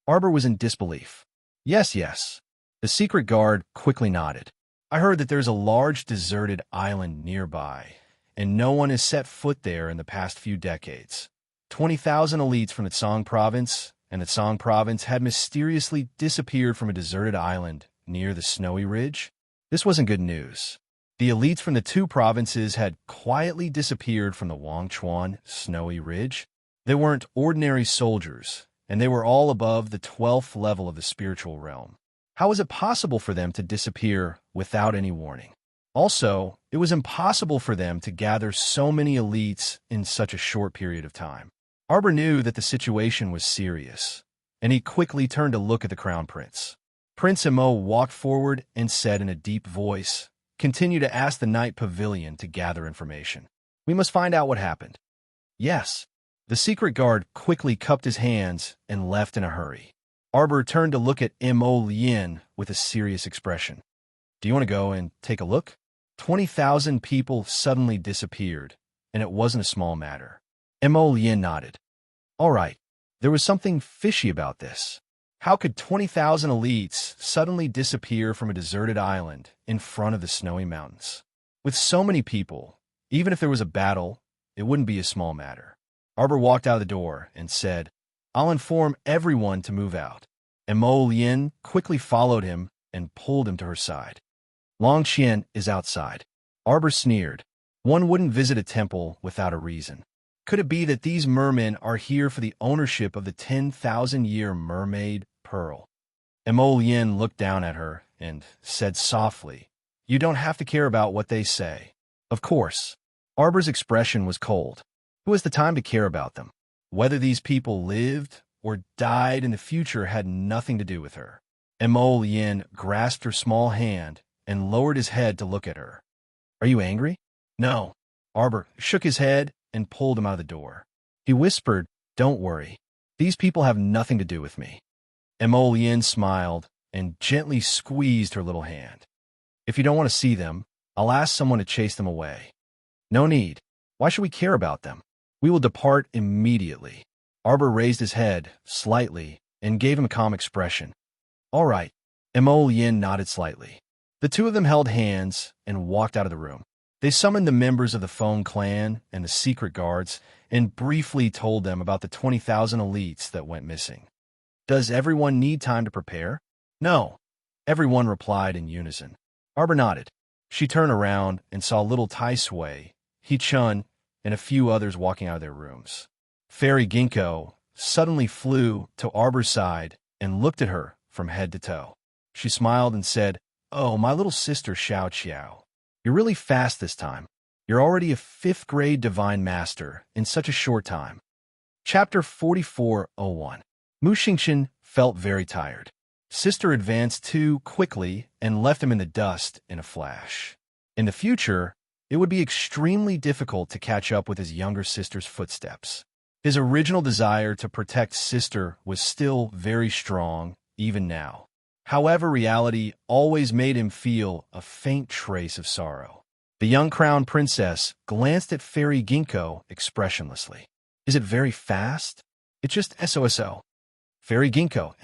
Arbor was in disbelief. Yes. The secret guard quickly nodded. I heard that there's a large deserted island nearby, and no one has set foot there in the past few decades. 20,000 elites from the Tsang province, and the Tsang province had mysteriously disappeared from a deserted island near the Snowy Ridge. This wasn't good news. The elites from the two provinces had quietly disappeared from the Wangchuan Snowy Ridge. They weren't ordinary soldiers, and they were all above the 12th level of the spiritual realm. How was it possible for them to disappear without any warning? Also, it was impossible for them to gather so many elites in such a short period of time. Arbor knew that the situation was serious, and he quickly turned to look at the crown prince. Prince Mo walked forward and said in a deep voice, "Continue to ask the night pavilion to gather information. We must find out what happened." Yes. The secret guard quickly cupped his hands and left in a hurry. Arbor turned to look at Mo Lien with a serious expression. "Do you want to go and take a look?" 20,000 people suddenly disappeared, and it wasn't a small matter. Mo Lien nodded. All right. There was something fishy about this. How could 20,000 elites suddenly disappear from a deserted island in front of the snowy mountains? With so many people, even if there was a battle, it wouldn't be a small matter. Arbor walked out of the door and said, "I'll inform everyone to move out." And Mo Lien quickly followed him and pulled him to her side. Long Qian is outside. Arbor sneered. One wouldn't visit a temple without a reason. Could it be that these mermen are here for the ownership of the 10,000-year mermaid pearl? Mo Lien looked down at her and said softly, "You don't have to care about what they say." Of course. Arbor's expression was cold. Who has the time to care about them? Whether these people lived or died in the future had nothing to do with her. Mo Lien grasped her small hand and lowered his head to look at her. "Are you angry?" "No." Arbor shook his head and pulled him out of the door. He whispered, "Don't worry. These people have nothing to do with me." Mo Lien smiled and gently squeezed her little hand. "If you don't want to see them, I'll ask someone to chase them away." "No need. Why should we care about them? We will depart immediately." Arbor raised his head slightly and gave him a calm expression. "All right." Mo Lien nodded slightly. The two of them held hands and walked out of the room. They summoned the members of the Feng clan and the secret guards and briefly told them about the 20,000 elites that went missing. "Does everyone need time to prepare?" "No." Everyone replied in unison. Arbor nodded. She turned around and saw little Tai Sui, He Chun, and a few others walking out of their rooms. Fairy Ginkgo suddenly flew to Arbor's side and looked at her from head to toe. She smiled and said, "Oh, my little sister Xiao Qiao. You're really fast this time. You're already a 5th grade divine master in such a short time." Chapter 4401. Mu Xingqian felt very tired. Sister advanced too quickly and left him in the dust in a flash. In the future, it would be extremely difficult to catch up with his younger sister's footsteps. His original desire to protect Sister was still very strong, even now. However, reality always made him feel a faint trace of sorrow. The young crown princess glanced at Fairy Ginkgo expressionlessly. "Is it very fast?" "It's just SOSO." "Fairy Ginkgo,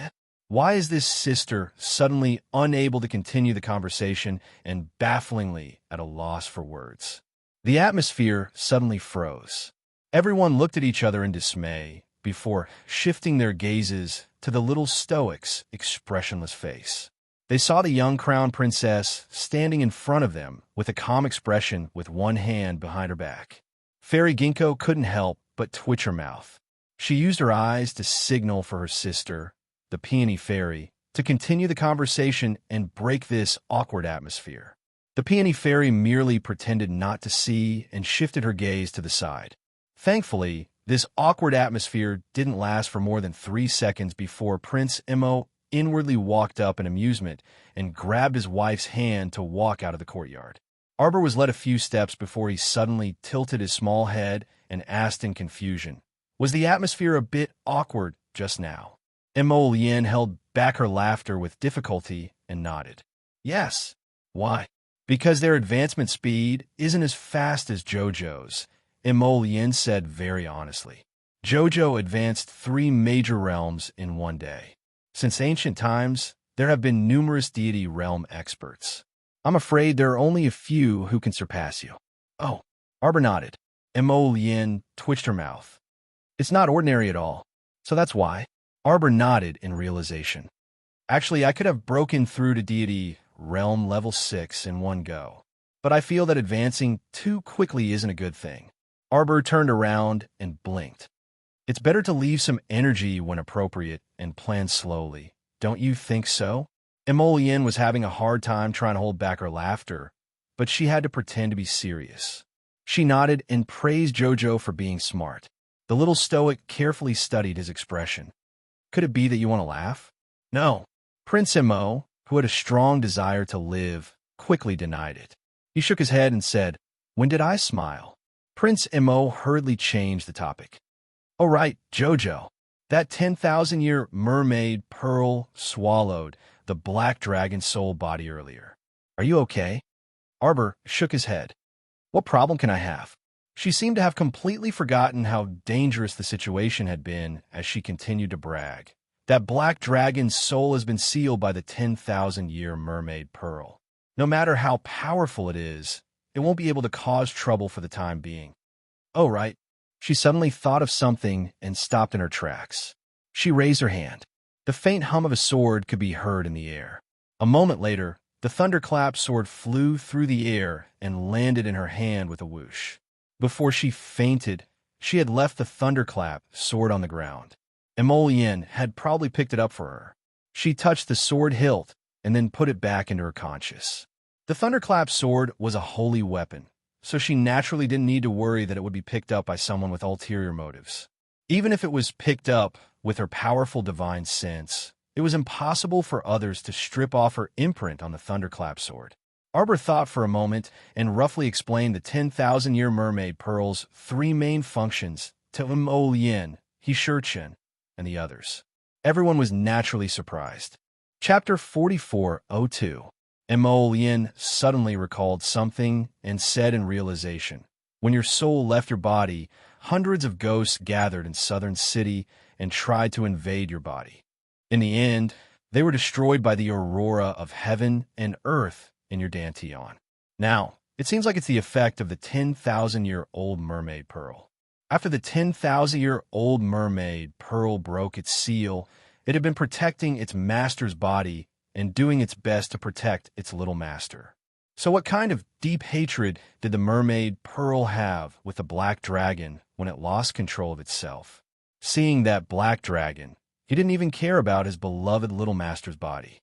why is this sister suddenly unable to continue the conversation and bafflingly at a loss for words?" The atmosphere suddenly froze. Everyone looked at each other in dismay before shifting their gazes to the little stoic's expressionless face. They saw the young crown princess standing in front of them with a calm expression with one hand behind her back. Fairy Ginkgo couldn't help but twitch her mouth. She used her eyes to signal for her sister, the peony fairy, to continue the conversation and break this awkward atmosphere. The peony fairy merely pretended not to see and shifted her gaze to the side. Thankfully, this awkward atmosphere didn't last for more than 3 seconds before Prince Imo inwardly walked up in amusement and grabbed his wife's hand to walk out of the courtyard. Arbor was led a few steps before he suddenly tilted his small head and asked in confusion, "Was the atmosphere a bit awkward just now?" Imo Lien held back her laughter with difficulty and nodded. "Yes." "Why?" "Because their advancement speed isn't as fast as JoJo's," Imo Lien said very honestly. JoJo advanced 3 major realms in one day. Since ancient times, there have been numerous deity realm experts. I'm afraid there are only a few who can surpass you. Oh, Arbor nodded. Imo Lien twitched her mouth. It's not ordinary at all, so that's why. Arbor nodded in realization. Actually, I could have broken through to deity realm level 6 in one go, but I feel that advancing too quickly isn't a good thing. Arbor turned around and blinked. It's better to leave some energy when appropriate and plan slowly. Don't you think so? Imo Lien was having a hard time trying to hold back her laughter, but she had to pretend to be serious. She nodded and praised JoJo for being smart. The little stoic carefully studied his expression. Could it be that you want to laugh? No. Prince Imo, who had a strong desire to live, quickly denied it. He shook his head and said, "When did I smile?" Prince Imo hurriedly changed the topic. "Oh right, JoJo. That 10,000-year mermaid pearl swallowed the black dragon soul body earlier. Are you okay?" Arbor shook his head. "What problem can I have?" She seemed to have completely forgotten how dangerous the situation had been as she continued to brag. That black dragon's soul has been sealed by the 10,000-year mermaid pearl. No matter how powerful it is, it won't be able to cause trouble for the time being. Oh, right. She suddenly thought of something and stopped in her tracks. She raised her hand. The faint hum of a sword could be heard in the air. A moment later, the thunderclap sword flew through the air and landed in her hand with a whoosh. Before she fainted, she had left the thunderclap sword on the ground. Imo Lien had probably picked it up for her. She touched the sword hilt and then put it back into her conscious. The thunderclap sword was a holy weapon, so she naturally didn't need to worry that it would be picked up by someone with ulterior motives. Even if it was picked up with her powerful divine sense, it was impossible for others to strip off her imprint on the thunderclap sword. Arbor thought for a moment and roughly explained the 10,000-year mermaid pearl's 3 main functions to Imo Lien, Hishirchen, and the others. Everyone was naturally surprised. Chapter 4402. Imo Lien suddenly recalled something and said in realization, "When your soul left your body, hundreds of ghosts gathered in Southern City and tried to invade your body. In the end, they were destroyed by the aurora of heaven and earth in your Danteon. Now, it seems like it's the effect of the 10,000-year-old mermaid pearl. After the 10,000-year-old mermaid pearl broke its seal, it had been protecting its master's body and doing its best to protect its little master. So what kind of deep hatred did the mermaid pearl have with the black dragon when it lost control of itself? Seeing that black dragon, he didn't even care about his beloved little master's body.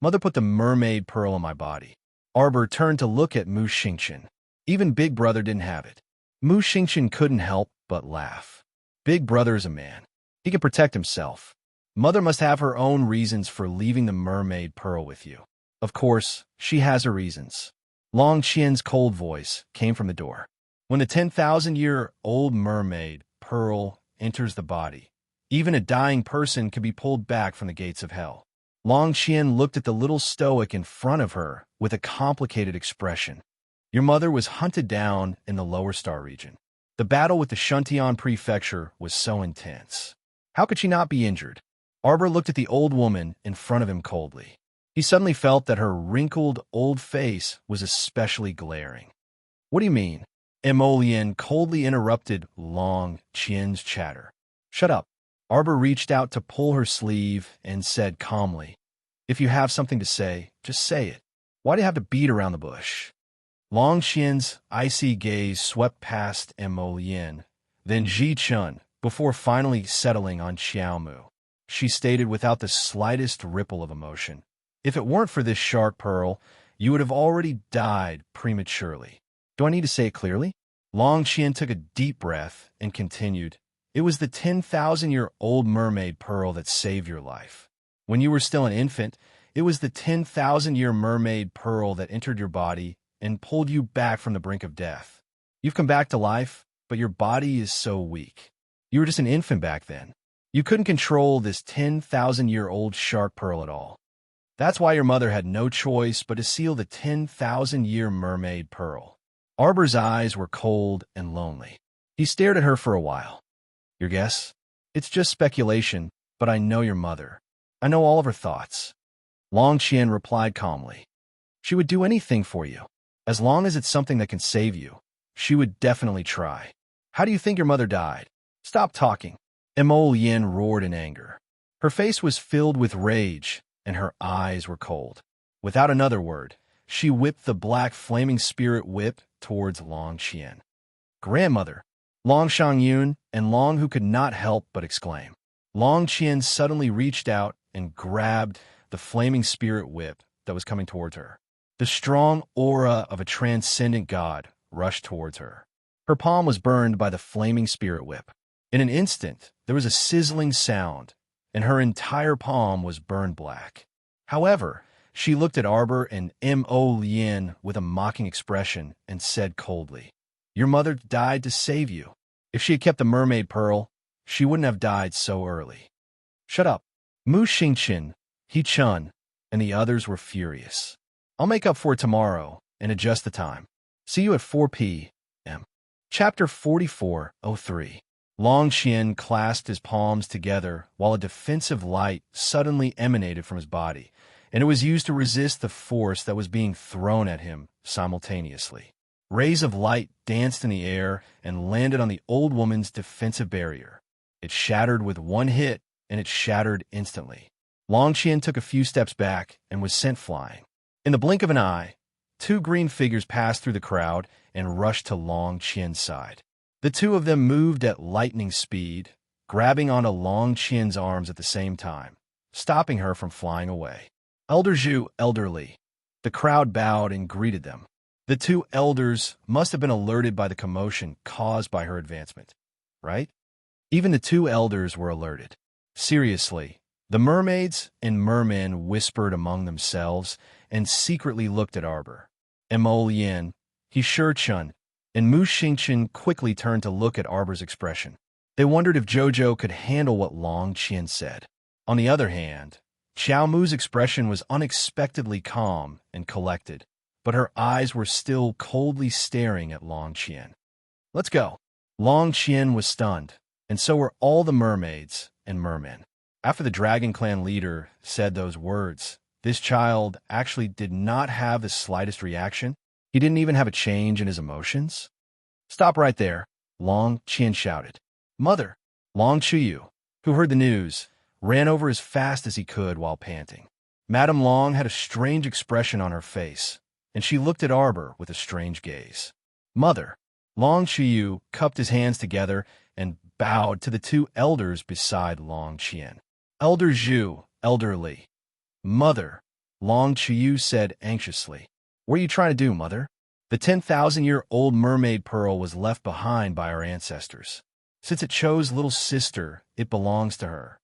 Mother put the mermaid pearl in my body." Arbor turned to look at Mu Xingqian. Even Big Brother didn't have it. Mu Xingqian couldn't help but laugh. Big Brother is a man. He can protect himself. Mother must have her own reasons for leaving the mermaid pearl with you. Of course, she has her reasons. Long Qian's cold voice came from the door. When the 10,000-year-old mermaid pearl enters the body, even a dying person can be pulled back from the gates of hell. Long Qian looked at the little stoic in front of her with a complicated expression. Your mother was hunted down in the Lower Star region. The battle with the Shuntian prefecture was so intense. How could she not be injured? Arbor looked at the old woman in front of him coldly. He suddenly felt that her wrinkled old face was especially glaring. What do you mean? Imo Lien coldly interrupted Long Qian's chatter. Shut up. Arbor reached out to pull her sleeve and said calmly, "If you have something to say, just say it. Why do you have to beat around the bush?" Long Qian's icy gaze swept past Imo Lien, then Ji Chun, before finally settling on Xiaomu. she stated without the slightest ripple of emotion. If it weren't for this shark pearl, you would have already died prematurely. Do I need to say it clearly? Long Qian took a deep breath and continued. It was the 10,000-year-old mermaid pearl that saved your life. When you were still an infant, it was the 10,000-year mermaid pearl that entered your body and pulled you back from the brink of death. You've come back to life, but your body is so weak. You were just an infant back then. You couldn't control this 10,000-year-old shark pearl at all. That's why your mother had no choice but to seal the 10,000-year mermaid pearl. Arbor's eyes were cold and lonely. He stared at her for a while. Your guess? It's just speculation, but I know your mother. I know all of her thoughts. Long Qian replied calmly. She would do anything for you. As long as it's something that can save you, she would definitely try. How do you think your mother died? Stop talking. Mo Yin roared in anger. Her face was filled with rage, and her eyes were cold. Without another word, she whipped the black flaming spirit whip towards Long Qian. Grandmother! Long Shangyun and Long, who could not help but exclaim. Long Qian suddenly reached out and grabbed the flaming spirit whip that was coming towards her. The strong aura of a transcendent god rushed towards her. Her palm was burned by the flaming spirit whip. In an instant, there was a sizzling sound, and her entire palm was burned black. However, she looked at Arbor and Mo Yin with a mocking expression and said coldly, Your mother died to save you. If she had kept the mermaid pearl, she wouldn't have died so early. Shut up. Mu Xingqian, He Chun, and the others were furious. I'll make up for it tomorrow and adjust the time. See you at 4 p.m. Chapter 44:03. Long Qian clasped his palms together while a defensive light suddenly emanated from his body, and it was used to resist the force that was being thrown at him simultaneously. Rays of light danced in the air and landed on the old woman's defensive barrier. It shattered with one hit, and it shattered instantly. Long Qian took a few steps back and was sent flying. In the blink of an eye, two green figures passed through the crowd and rushed to Long Qian's side. The two of them moved at lightning speed, grabbing onto Long Qian's arms at the same time, stopping her from flying away. Elder Zhu, elderly. The crowd bowed and greeted them. The two elders must have been alerted by the commotion caused by her advancement, right? Even the two elders were alerted. Seriously, the mermaids and mermen whispered among themselves and secretly looked at Arbor. Mo Yin, He Chun, and Mu Xingqian quickly turned to look at Arbor's expression. They wondered if Jojo could handle what Long Qian said. On the other hand, Qiao Mu's expression was unexpectedly calm and collected, but her eyes were still coldly staring at Long Qian. Let's go. Long Qian was stunned, and so were all the mermaids and mermen. After the Dragon Clan leader said those words, this child actually did not have the slightest reaction. He didn't even have a change in his emotions. Stop right there, Long Qian shouted. Mother! Long Chuyu, who heard the news, ran over as fast as he could while panting. Madame Long had a strange expression on her face, and she looked at Arbor with a strange gaze. Mother! Long Chuyu cupped his hands together and bowed to the two elders beside Long Qian. Elder Zhu, elderly. Mother! Long Chuyu said anxiously. What are you trying to do, Mother? The 10,000-year-old mermaid pearl was left behind by our ancestors. Since it chose little sister, it belongs to her.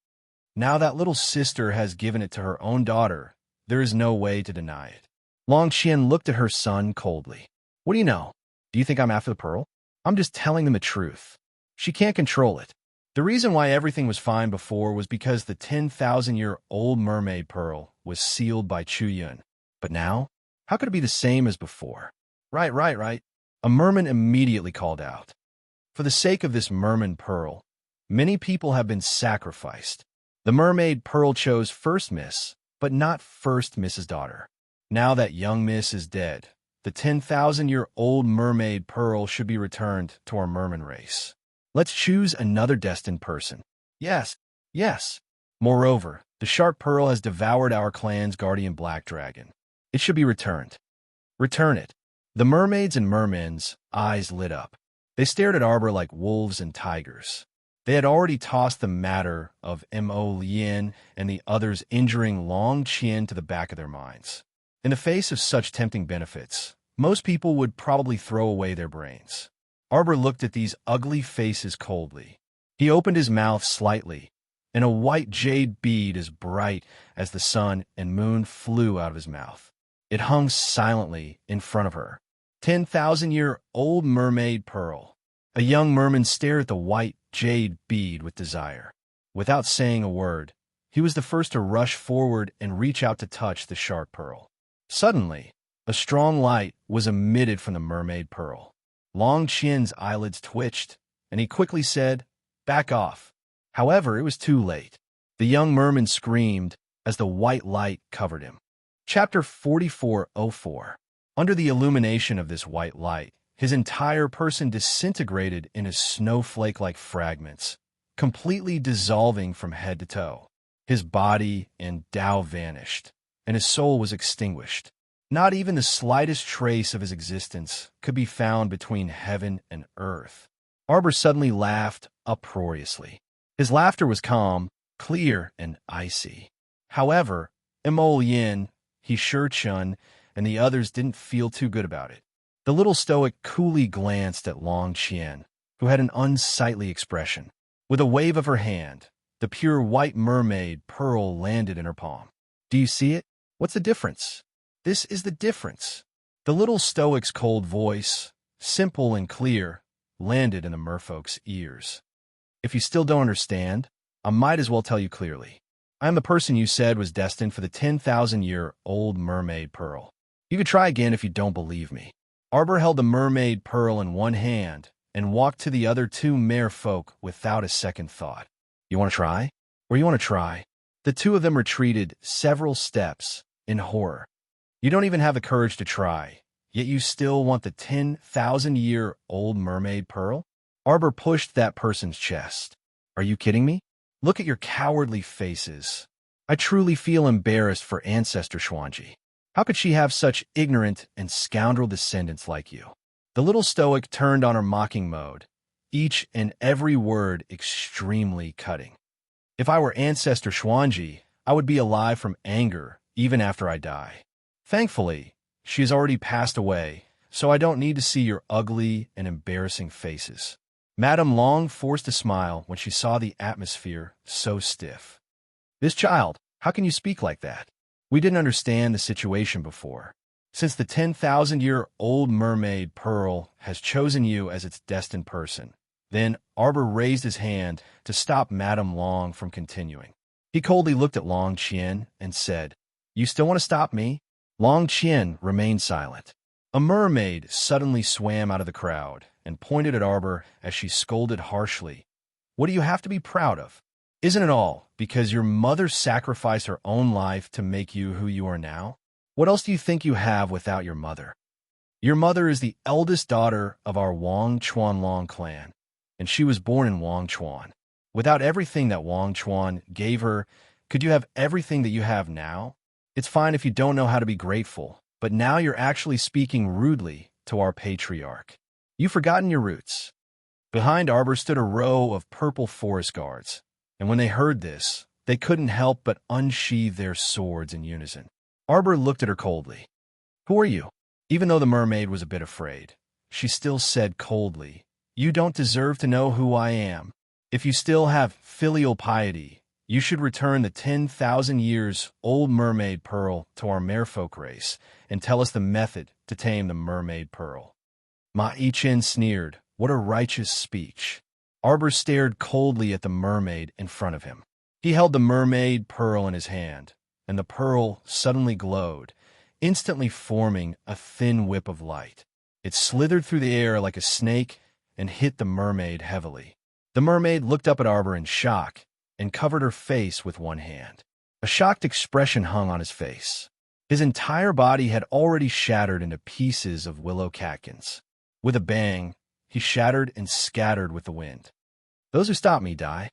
Now that little sister has given it to her own daughter, there is no way to deny it. Long Qian looked at her son coldly. What do you know? Do you think I'm after the pearl? I'm just telling them the truth. She can't control it. The reason why everything was fine before was because the 10,000-year-old mermaid pearl was sealed by Chu Yun. But now, how could it be the same as before? Right. A merman immediately called out. For the sake of this merman pearl, many people have been sacrificed. The mermaid pearl chose first miss, but not first miss's daughter. Now that young miss is dead, the 10,000-year-old mermaid pearl should be returned to our merman race. Let's choose another destined person. Yes. Moreover, the shark pearl has devoured our clan's guardian black dragon. It should be returned. Return it. The mermaids and mermen's eyes lit up. They stared at Arbor like wolves and tigers. They had already tossed the matter of Mo Lien and the others injuring Long Qian to the back of their minds. In the face of such tempting benefits, most people would probably throw away their brains. Arbor looked at these ugly faces coldly. He opened his mouth slightly, and a white jade bead as bright as the sun and moon flew out of his mouth. It hung silently in front of her. 10,000-year-old mermaid pearl. A young merman stared at the white jade bead with desire. Without saying a word, he was the first to rush forward and reach out to touch the sharp pearl. Suddenly, a strong light was emitted from the mermaid pearl. Long Qian's eyelids twitched, and he quickly said, "Back off." However, it was too late. The young merman screamed as the white light covered him. Chapter 4404. Under the illumination of this white light, his entire person disintegrated into snowflake-like fragments, completely dissolving from head to toe. His body and Tao vanished, and his soul was extinguished. Not even the slightest trace of his existence could be found between heaven and earth. Arbor suddenly laughed uproariously. His laughter was calm, clear, and icy. However, Mo Yin, He Chun, and the others didn't feel too good about it. The little stoic coolly glanced at Long Qian, who had an unsightly expression. With a wave of her hand, the pure white mermaid pearl landed in her palm. "Do you see it? What's the difference? This is the difference." The little stoic's cold voice, simple and clear, landed in the merfolk's ears. "If you still don't understand, I might as well tell you clearly. I am the person you said was destined for the 10,000-year-old mermaid pearl. You could try again if you don't believe me." Arbor held the mermaid pearl in one hand and walked to the other two merfolk without a second thought. "You want to try? Or you want to try?" The two of them retreated several steps in horror. "You don't even have the courage to try, yet you still want the 10,000-year-old mermaid pearl?" Arbor pushed that person's chest. "Are you kidding me? Look at your cowardly faces. I truly feel embarrassed for Ancestor Xuanji. How could she have such ignorant and scoundrel descendants like you?" The little stoic turned on her mocking mode, each and every word extremely cutting. "If I were Ancestor Xuanji, I would be alive from anger even after I die. Thankfully, she has already passed away, so I don't need to see your ugly and embarrassing faces." Madame Long forced a smile when she saw the atmosphere so stiff. "This child, how can you speak like that? We didn't understand the situation before. Since the 10,000-year-old mermaid pearl has chosen you as its destined person." Then Arbor raised his hand to stop Madame Long from continuing. He coldly looked at Long Qian and said, "You still want to stop me?" Long Qian remained silent. A mermaid suddenly swam out of the crowd and pointed at Arbor as she scolded harshly. "What do you have to be proud of? Isn't it all because your mother sacrificed her own life to make you who you are now? What else do you think you have without your mother? Your mother is the eldest daughter of our Wang Chuanlong clan, and she was born in Wang Chuan. Without everything that Wang Chuan gave her, could you have everything that you have now? It's fine if you don't know how to be grateful, but now you're actually speaking rudely to our patriarch. You've forgotten your roots." Behind Arbor stood a row of purple forest guards, and when they heard this, they couldn't help but unsheathe their swords in unison. Arbor looked at her coldly. "Who are you?" Even though the mermaid was a bit afraid, she still said coldly, "You don't deserve to know who I am. If you still have filial piety, you should return the 10,000-years-old mermaid pearl to our merfolk race and tell us the method to tame the mermaid pearl." Ma Yichen sneered, "What a righteous speech." Arbor stared coldly at the mermaid in front of him. He held the mermaid pearl in his hand, and the pearl suddenly glowed, instantly forming a thin whip of light. It slithered through the air like a snake and hit the mermaid heavily. The mermaid looked up at Arbor in shock and covered her face with one hand. A shocked expression hung on his face. His entire body had already shattered into pieces of willow catkins. With a bang, he shattered and scattered with the wind. Those who stop me die.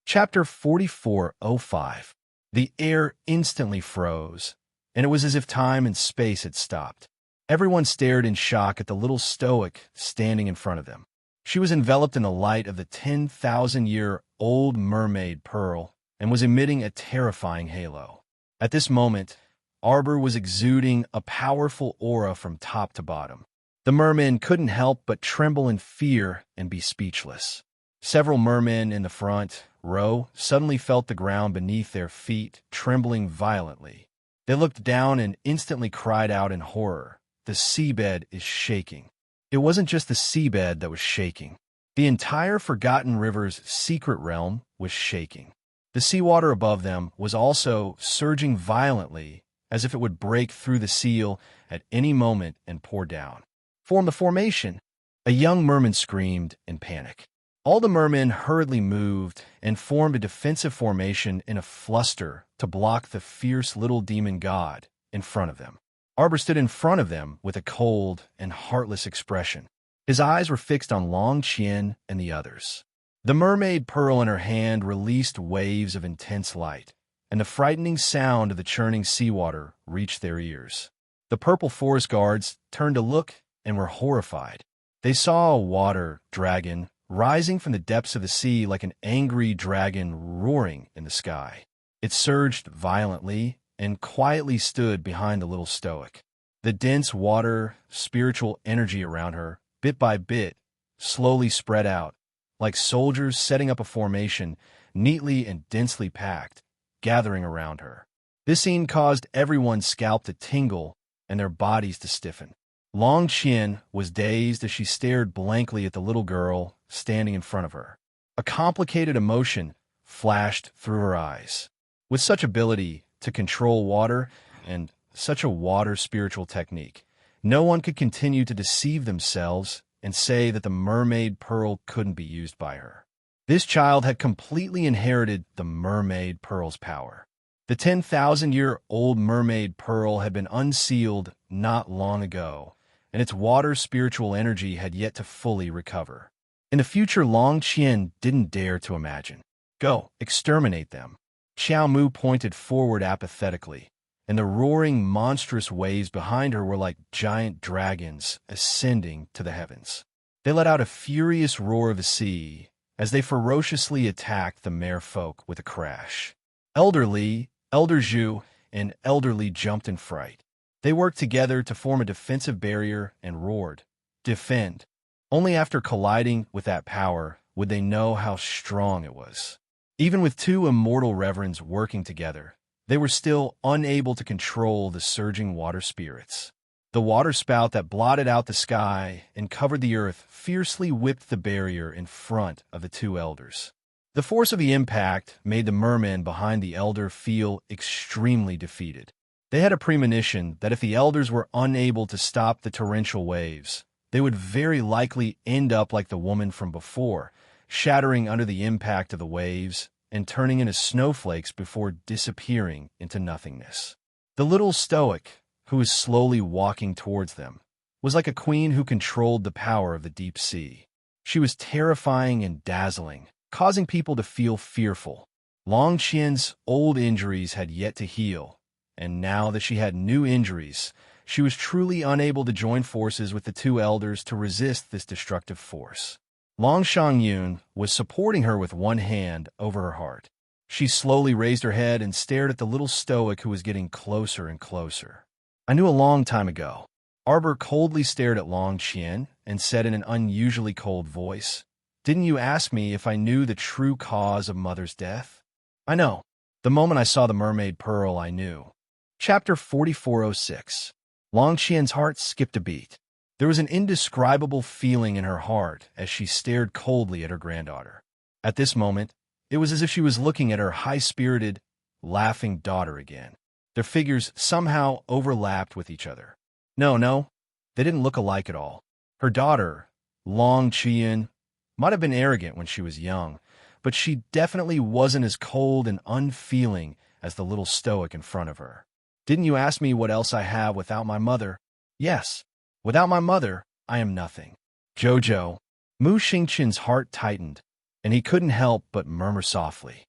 Chapter 4405. The air instantly froze, and it was as if time and space had stopped. Everyone stared in shock at the little stoic standing in front of them. She was enveloped in the light of the 10,000-year-old mermaid pearl and was emitting a terrifying halo. At this moment, Arbor was exuding a powerful aura from top to bottom. The mermen couldn't help but tremble in fear and be speechless. Several mermen in the front row suddenly felt the ground beneath their feet trembling violently. They looked down and instantly cried out in horror. The seabed is shaking. It wasn't just the seabed that was shaking. The entire Forgotten River's secret realm was shaking. The seawater above them was also surging violently, as if it would break through the seal at any moment and pour down. "Form the formation!" A young merman screamed in panic. All the mermen hurriedly moved and formed a defensive formation in a fluster to block the fierce little demon god in front of them. Arbor stood in front of them with a cold and heartless expression. His eyes were fixed on Long Qian and the others. The mermaid pearl in her hand released waves of intense light, and the frightening sound of the churning seawater reached their ears. The purple forest guards turned to look and were horrified. They saw a water dragon rising from the depths of the sea like an angry dragon roaring in the sky. It surged violently and quietly stood behind the little stoic. The dense water, spiritual energy around her, bit by bit, slowly spread out, like soldiers setting up a formation, neatly and densely packed, gathering around her. This scene caused everyone's scalp to tingle and their bodies to stiffen. Long Qian was dazed as she stared blankly at the little girl standing in front of her. A complicated emotion flashed through her eyes. With such ability to control water and such a water spiritual technique, no one could continue to deceive themselves and say that the mermaid pearl couldn't be used by her. This child had completely inherited the mermaid pearl's power. The 10,000-year-old mermaid pearl had been unsealed not long ago, and its water spiritual energy had yet to fully recover. In the future, Long Qian didn't dare to imagine. "Go, exterminate them." Xiao Mu pointed forward apathetically, and the roaring, monstrous waves behind her were like giant dragons ascending to the heavens. They let out a furious roar of the sea as they ferociously attacked the merfolk with a crash. Elder Li, Elder Zhu, and Elder Li jumped in fright. They worked together to form a defensive barrier and roared, "Defend!" Only after colliding with that power would they know how strong it was. Even with two immortal reverends working together, they were still unable to control the surging water spirits. The water spout that blotted out the sky and covered the earth fiercely whipped the barrier in front of the two elders. The force of the impact made the mermen behind the elder feel extremely defeated. They had a premonition that if the elders were unable to stop the torrential waves, they would very likely end up like the woman from before, shattering under the impact of the waves and turning into snowflakes before disappearing into nothingness. The little stoic, who was slowly walking towards them, was like a queen who controlled the power of the deep sea. She was terrifying and dazzling, causing people to feel fearful. Long Qian's old injuries had yet to heal, and now that she had new injuries, she was truly unable to join forces with the two elders to resist this destructive force. Long Shangyun was supporting her with one hand over her heart. She slowly raised her head and stared at the little stoic who was getting closer and closer. "I knew a long time ago." Arbor coldly stared at Long Qian and said in an unusually cold voice, "Didn't you ask me if I knew the true cause of Mother's death?" "I know. The moment I saw the mermaid pearl, I knew." Chapter 4406. Long Qian's heart skipped a beat. There was an indescribable feeling in her heart as she stared coldly at her granddaughter. At this moment, it was as if she was looking at her high-spirited, laughing daughter again. Their figures somehow overlapped with each other. No, they didn't look alike at all. Her daughter, Long Qian, might have been arrogant when she was young, but she definitely wasn't as cold and unfeeling as the little stoic in front of her. "Didn't you ask me what else I have without my mother?" "Yes. Without my mother, I am nothing." "Jojo." Mu Xingqian's heart tightened, and he couldn't help but murmur softly,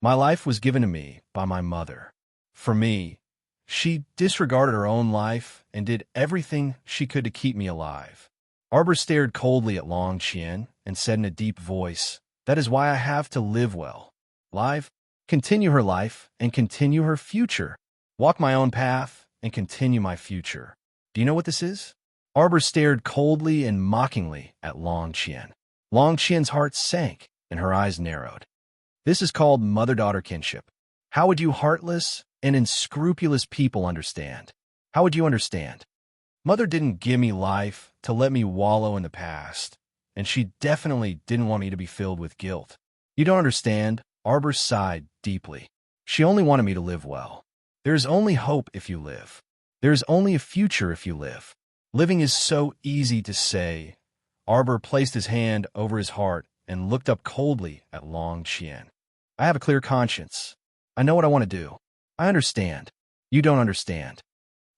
"My life was given to me by my mother. For me, she disregarded her own life and did everything she could to keep me alive. Arbor stared coldly at Long Qian and said in a deep voice, "That is why I have to live well. Live, continue her life, and continue her future. Walk my own path, and continue my future. Do you know what this is?" Arbor stared coldly and mockingly at Long Qian. Long Qian's heart sank, and her eyes narrowed. "This is called mother-daughter kinship. How would you heartless and unscrupulous people understand? How would you understand? Mother didn't give me life to let me wallow in the past, and she definitely didn't want me to be filled with guilt. You don't understand." Arbor sighed deeply. "She only wanted me to live well. There is only hope if you live. There is only a future if you live. Living is so easy to say." Arbor placed his hand over his heart and looked up coldly at Long Qian. "I have a clear conscience. I know what I want to do. I understand. You don't understand."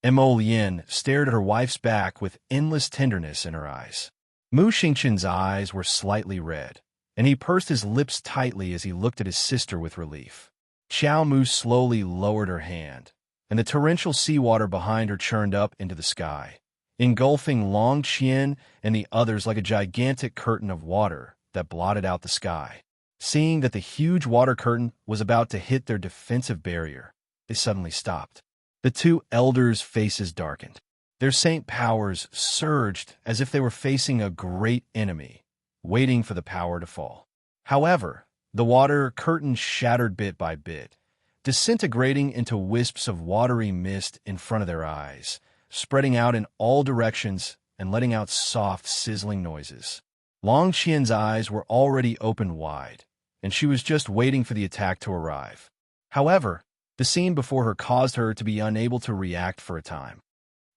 Mo Lien stared at her wife's back with endless tenderness in her eyes. Mu Xingqian's eyes were slightly red, and he pursed his lips tightly as he looked at his sister with relief. Xiao Mu slowly lowered her hand, and the torrential seawater behind her churned up into the sky, engulfing Long Qian and the others like a gigantic curtain of water that blotted out the sky. Seeing that the huge water curtain was about to hit their defensive barrier, they suddenly stopped. The two elders' faces darkened. Their saint powers surged as if they were facing a great enemy, waiting for the power to fall. However, the water curtain shattered bit by bit, disintegrating into wisps of watery mist in front of their eyes, spreading out in all directions and letting out soft, sizzling noises. Long Qian's eyes were already open wide, and she was just waiting for the attack to arrive. However, the scene before her caused her to be unable to react for a time.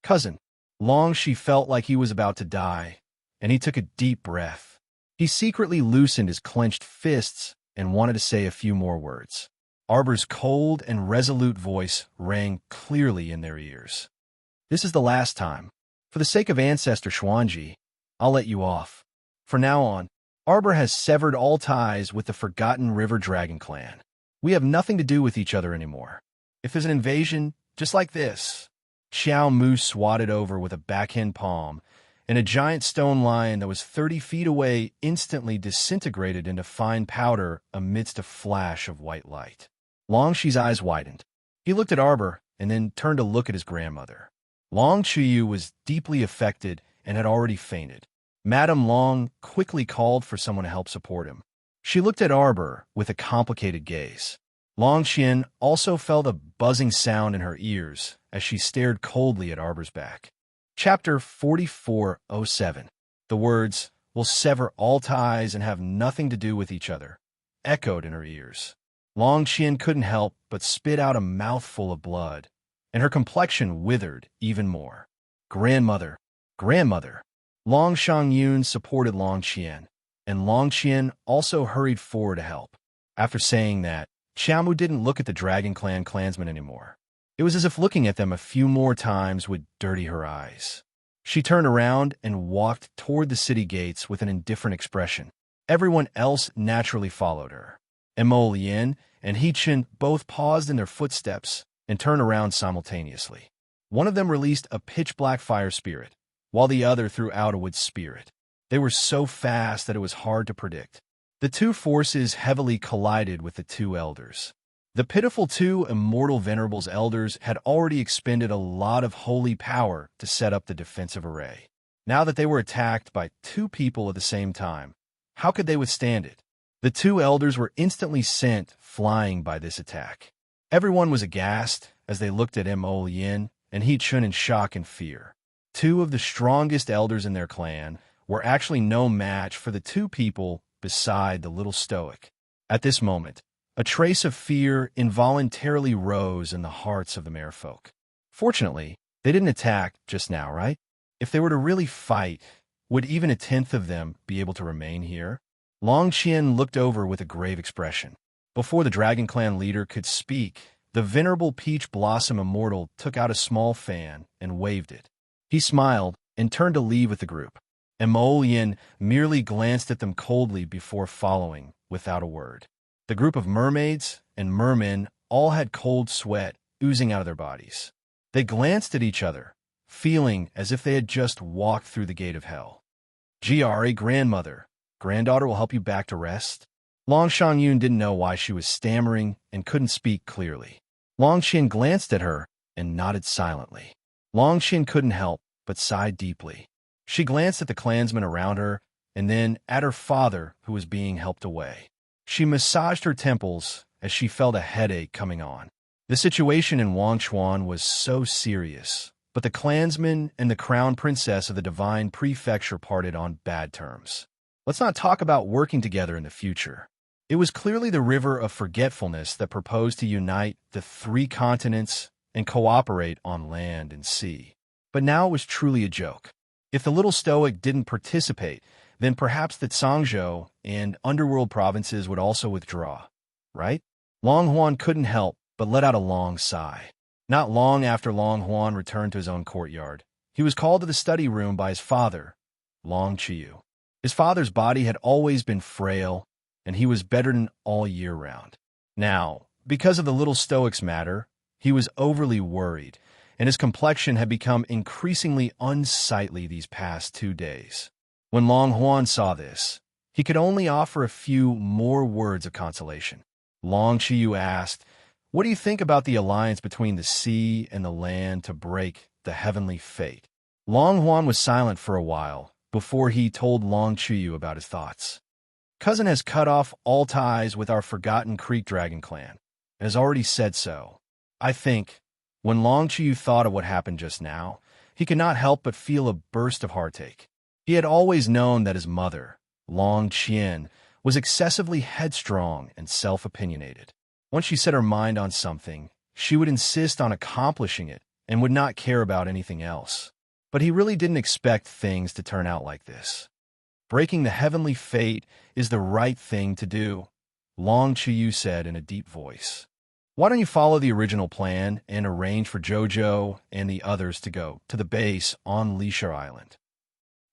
"Cousin." Long Shi felt like he was about to die, and he took a deep breath. He secretly loosened his clenched fists and wanted to say a few more words. Arbor's cold and resolute voice rang clearly in their ears. "This is the last time. For the sake of Ancestor Xuanji, I'll let you off. For now on, Arbor has severed all ties with the Forgotten River Dragon Clan. We have nothing to do with each other anymore. If there's an invasion, just like this." Xiao Mu swatted over with a backhand palm, and a giant stone lion that was 30 feet away instantly disintegrated into fine powder amidst a flash of white light. Long Shi's eyes widened. He looked at Arbor and then turned to look at his grandmother. Long Chiyu was deeply affected and had already fainted. Madame Long quickly called for someone to help support him. She looked at Arbor with a complicated gaze. Long Qian also felt a buzzing sound in her ears as she stared coldly at Arbor's back. Chapter 4407. The words, "We'll sever all ties and have nothing to do with each other," echoed in her ears. Long Qian couldn't help but spit out a mouthful of blood, and her complexion withered even more. "Grandmother, grandmother." Long Shangyun supported Long Qian, and Long Qian also hurried forward to help. After saying that, Xiaomu didn't look at the Dragon Clan clansmen anymore. It was as if looking at them a few more times would dirty her eyes. She turned around and walked toward the city gates with an indifferent expression. Everyone else naturally followed her. Mo Lien and He-Chen both paused in their footsteps and turned around simultaneously. One of them released a pitch-black fire spirit, while the other threw out a wood spirit. They were so fast that it was hard to predict. The two forces heavily collided with the two elders. The pitiful two immortal venerables elders had already expended a lot of holy power to set up the defensive array. Now that they were attacked by two people at the same time, how could they withstand it? The two elders were instantly sent flying by this attack. Everyone was aghast as they looked at Mo Lien and He-Chun in shock and fear. Two of the strongest elders in their clan were actually no match for the two people beside the little stoic. At this moment, a trace of fear involuntarily rose in the hearts of the merfolk. Fortunately, they didn't attack just now, right? If they were to really fight, would even a tenth of them be able to remain here? Long Qian looked over with a grave expression. Before the Dragon Clan leader could speak, the venerable Peach Blossom Immortal took out a small fan and waved it. He smiled and turned to leave with the group. Emolian merely glanced at them coldly before following, without a word. The group of mermaids and mermen all had cold sweat oozing out of their bodies. They glanced at each other, feeling as if they had just walked through the gate of hell. "Gre, grandmother. Granddaughter will help you back to rest." Long Shangyun didn't know why she was stammering and couldn't speak clearly. Long Qian glanced at her and nodded silently. Long Qian couldn't help but sigh deeply. She glanced at the clansmen around her and then at her father, who was being helped away. She massaged her temples as she felt a headache coming on. The situation in Wangchuan was so serious, but the clansmen and the crown princess of the divine prefecture parted on bad terms. Let's not talk about working together in the future. It was clearly the river of forgetfulness that proposed to unite the 3 continents and cooperate on land and sea. But now it was truly a joke. If the little Stoic didn't participate, then perhaps the Zhangzhou and underworld provinces would also withdraw, right? Long Huan couldn't help but let out a long sigh. Not long after Long Huan returned to his own courtyard, he was called to the study room by his father, Long Qiyu. His father's body had always been frail, and he was bedridden all year round. Now, because of the little Stoic's matter, he was overly worried, and his complexion had become increasingly unsightly these past 2 days. When Long Huan saw this, he could only offer a few more words of consolation. Long Qiyu asked, "What do you think about the alliance between the sea and the land to break the heavenly fate?" Long Huan was silent for a while before he told Long Qiyu about his thoughts. "Cousin has cut off all ties with our Forgotten Creek Dragon clan, and has already said so. I think, when Long Qiyu thought of what happened just now, he could not help but feel a burst of heartache. He had always known that his mother, Long Qian, was excessively headstrong and self-opinionated. Once she set her mind on something, she would insist on accomplishing it and would not care about anything else. But he really didn't expect things to turn out like this. Breaking the heavenly fate is the right thing to do," Long Qiyu said in a deep voice. "Why don't you follow the original plan and arrange for Jojo and the others to go to the base on Leisure Island?"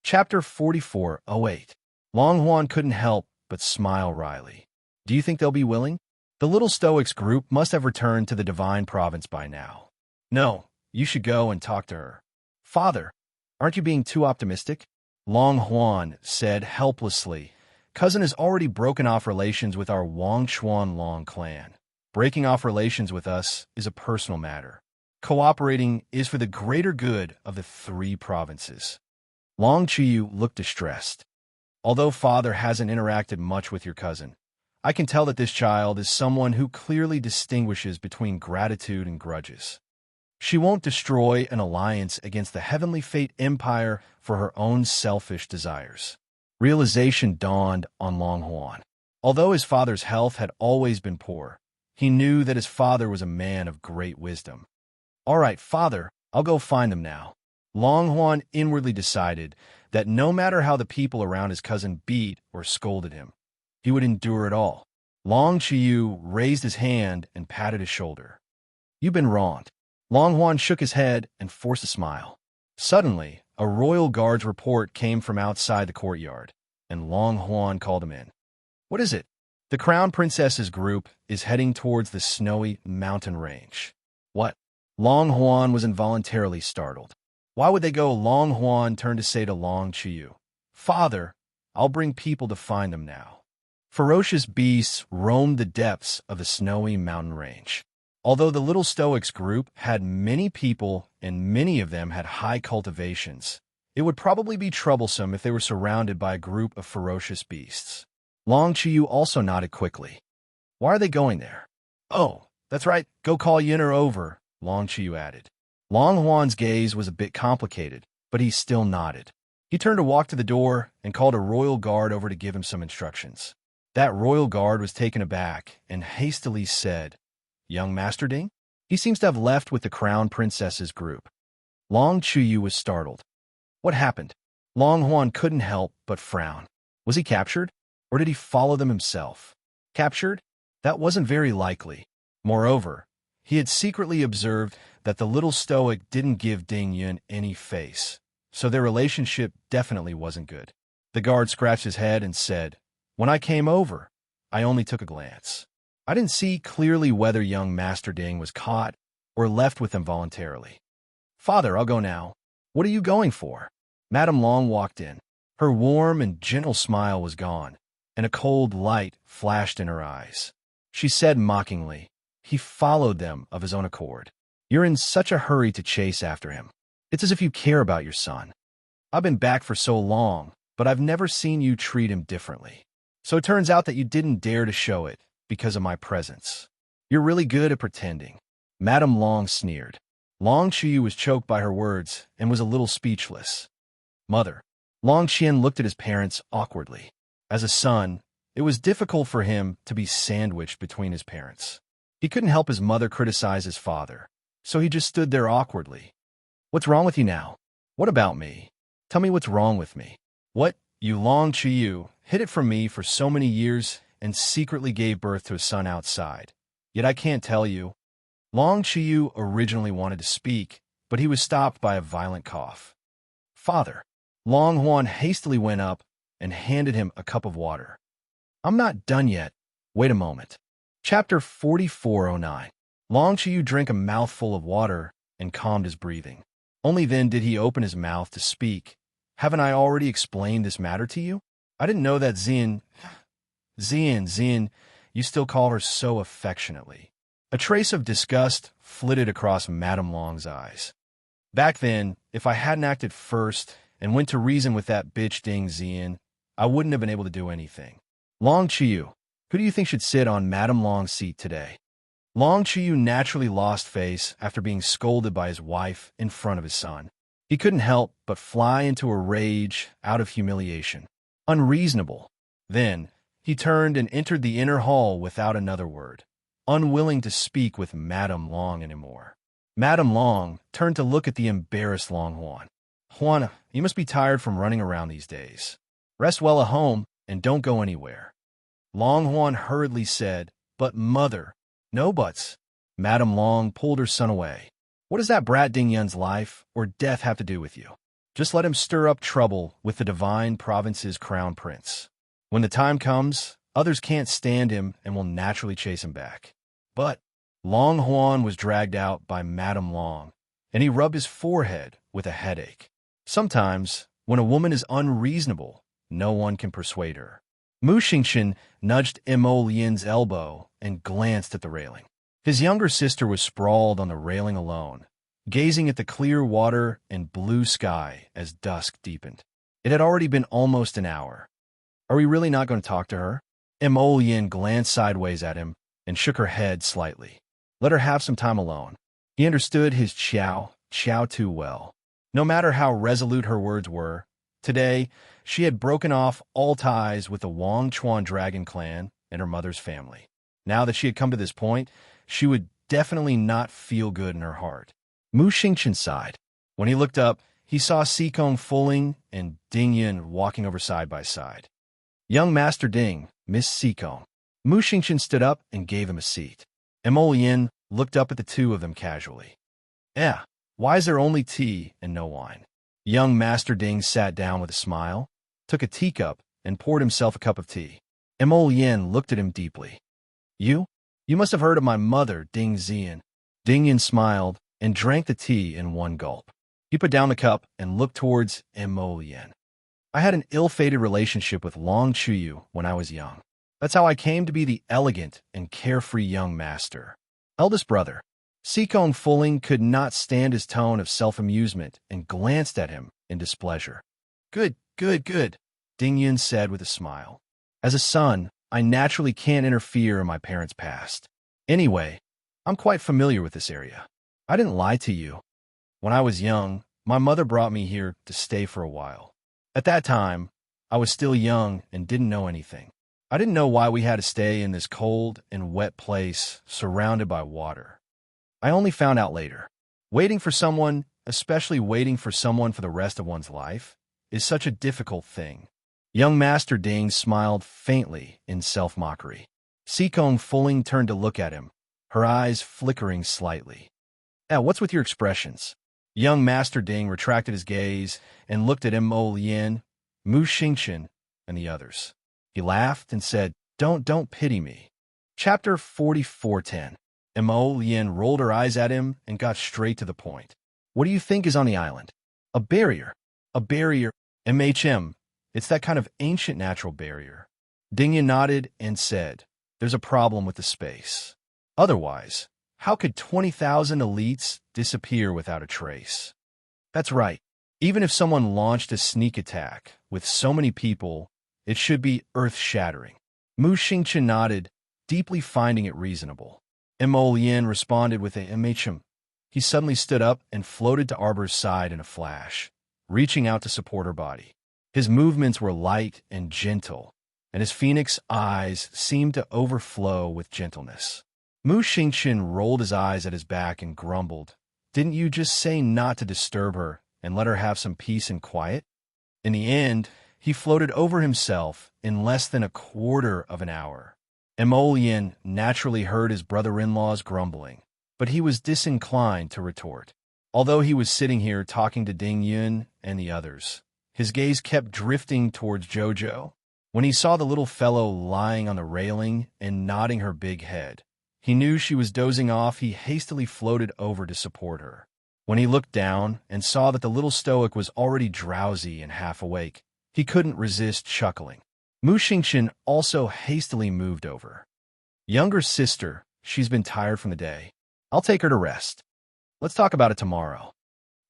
Chapter 44:08. Long Huan couldn't help but smile wryly. "Do you think they'll be willing? The little Stoics group must have returned to the Divine Province by now." "No, you should go and talk to her." "Father, aren't you being too optimistic?" Long Huan said helplessly. "Cousin has already broken off relations with our Wangchuan Long clan. Breaking off relations with us is a personal matter. Cooperating is for the greater good of the 3 provinces." Long Qiyu looked distressed. "Although father hasn't interacted much with your cousin, I can tell that this child is someone who clearly distinguishes between gratitude and grudges. She won't destroy an alliance against the Heavenly Fate Empire for her own selfish desires." Realization dawned on Long Huan. Although his father's health had always been poor, he knew that his father was a man of great wisdom. "All right, father, I'll go find them now." Long Huan inwardly decided that no matter how the people around his cousin beat or scolded him, he would endure it all. Long Qiyu raised his hand and patted his shoulder. "You've been wronged." Long Huan shook his head and forced a smile. Suddenly, a royal guard's report came from outside the courtyard, and Long Huan called him in. "What is it?" "The Crown Princess's group is heading towards the snowy mountain range." "What?" Long Huan was involuntarily startled. Why would they go? Long Huan turned to say to Long Qiyu, "Father, I'll bring people to find them now." Ferocious beasts roamed the depths of the snowy mountain range. Although the little Stoics group had many people and many of them had high cultivations, it would probably be troublesome if they were surrounded by a group of ferocious beasts. Long Qiyu also nodded quickly. "Why are they going there?" "Oh, that's right, go call Yinner over," Long Qiyu added. Long Huan's gaze was a bit complicated, but he still nodded. He turned to walk to the door and called a royal guard over to give him some instructions. That royal guard was taken aback and hastily said, "Young Master Ding? He seems to have left with the Crown Princess's group." Long Qiyu was startled. What happened? Long Huan couldn't help but frown. Was he captured? Or did he follow them himself? Captured? That wasn't very likely. Moreover, he had secretly observed that the little Stoic didn't give Ding Yun any face, so their relationship definitely wasn't good. The guard scratched his head and said, "When I came over, I only took a glance. I didn't see clearly whether young Master Ding was caught or left with them voluntarily." "Father, I'll go now." "What are you going for?" Madame Long walked in. Her warm and gentle smile was gone, and a cold light flashed in her eyes. She said mockingly, "He followed them of his own accord. You're in such a hurry to chase after him. It's as if you care about your son. I've been back for so long, but I've never seen you treat him differently. So it turns out that you didn't dare to show it because of my presence. You're really good at pretending." Madame Long sneered. Long Qiu was choked by her words and was a little speechless. "Mother." Long Qian looked at his parents awkwardly. As a son, it was difficult for him to be sandwiched between his parents. He couldn't help his mother criticize his father, so he just stood there awkwardly. "What's wrong with you now? What about me? Tell me what's wrong with me. What, you Long Qiu, hid it from me for so many years and secretly gave birth to a son outside. Yet I can't tell you." Long Qiu originally wanted to speak, but he was stopped by a violent cough. "Father." Long Huan hastily went up and handed him a cup of water. "I'm not done yet. Wait a moment." Chapter 4409. Long Qiu drank a mouthful of water and calmed his breathing. Only then did he open his mouth to speak. "Haven't I already explained this matter to you? I didn't know that Zian, you still call her so affectionately." A trace of disgust flitted across Madame Long's eyes. "Back then, if I hadn't acted first and went to reason with that bitch Ding Zian, I wouldn't have been able to do anything." "Long Qiu, who do you think should sit on Madame Long's seat today?" Long Qiu naturally lost face after being scolded by his wife in front of his son. He couldn't help but fly into a rage out of humiliation. Unreasonable. Then, he turned and entered the inner hall without another word, unwilling to speak with Madame Long anymore. Madame Long turned to look at the embarrassed Long Huan. "Huan, you must be tired from running around these days. Rest well at home and don't go anywhere." Long Huan hurriedly said, "But mother." "No buts." Madame Long pulled her son away. "What does that brat Ding Yun's life or death have to do with you? Just let him stir up trouble with the divine province's crown prince. When the time comes, others can't stand him and will naturally chase him back." But Long Huan was dragged out by Madame Long, and he rubbed his forehead with a headache. Sometimes, when a woman is unreasonable, no one can persuade her. Mu Xingchen nudged Mo Lian's elbow and glanced at the railing. His younger sister was sprawled on the railing alone, gazing at the clear water and blue sky as dusk deepened. It had already been almost an hour. "Are we really not going to talk to her?" Mo Lian glanced sideways at him and shook her head slightly. Let her have some time alone. He understood his Qiao too well. No matter how resolute her words were, today she had broken off all ties with the Wang Chuan dragon clan and her mother's family. Now that she had come to this point, she would definitely not feel good in her heart. Mu Xingchen sighed. When he looked up, he saw Sikong Fuling and Ding Yun walking over side by side. "Young Master Ding, Miss Sikong." Mu Xingchen stood up and gave him a seat. Mo Yin looked up at the two of them casually. Why is there only tea and no wine?" Young Master Ding sat down with a smile, took a teacup, and poured himself a cup of tea. Mo Yin looked at him deeply. You must have heard of my mother, Ding Zian." Ding Yin smiled and drank the tea in one gulp. He put down the cup and looked towards Mo Yin. "I had an ill-fated relationship with Long Qiu when I was young. That's how I came to be the elegant and carefree young master. Eldest brother." Sikong Fuling could not stand his tone of self-amusement and glanced at him in displeasure. Good, Ding Yun said with a smile. "As a son, I naturally can't interfere in my parents' past. Anyway, I'm quite familiar with this area. I didn't lie to you. When I was young, my mother brought me here to stay for a while. At that time, I was still young and didn't know anything. I didn't know why we had to stay in this cold and wet place surrounded by water. I only found out later. Waiting for someone, especially waiting for someone for the rest of one's life, is such a difficult thing." Young Master Ding smiled faintly in self-mockery. Sikong Fuling turned to look at him, her eyes flickering slightly. What's with your expressions?" Young Master Ding retracted his gaze and looked at Mo Lian, Mu Xingchen, and the others. He laughed and said, Don't pity me." Chapter 4410. Mo Lian rolled her eyes at him and got straight to the point. "What do you think is on the island?" A barrier. MHM. It's that kind of ancient natural barrier. Dingya nodded and said, "There's a problem with the space. Otherwise, how could 20,000 elites disappear without a trace?" That's right. Even if someone launched a sneak attack with so many people, it should be earth-shattering. Mu Xingqian nodded, deeply finding it reasonable. Mo Lian responded with a "mhm." He suddenly stood up and floated to Arbor's side in a flash, reaching out to support her body. His movements were light and gentle, and his phoenix eyes seemed to overflow with gentleness. Mu Xingqian rolled his eyes at his back and grumbled, "Didn't you just say not to disturb her and let her have some peace and quiet?" In the end, he floated over himself in less than a quarter of an hour. Emolian naturally heard his brother-in-law's grumbling, but he was disinclined to retort. Although he was sitting here talking to Ding Yun and the others, his gaze kept drifting towards Jojo. When he saw the little fellow lying on the railing and nodding her big head, he knew she was dozing off. He hastily floated over to support her. When he looked down and saw that the little stoic was already drowsy and half awake, he couldn't resist chuckling. Mu Xingqian also hastily moved over. "Younger sister, she's been tired from the day. I'll take her to rest. Let's talk about it tomorrow."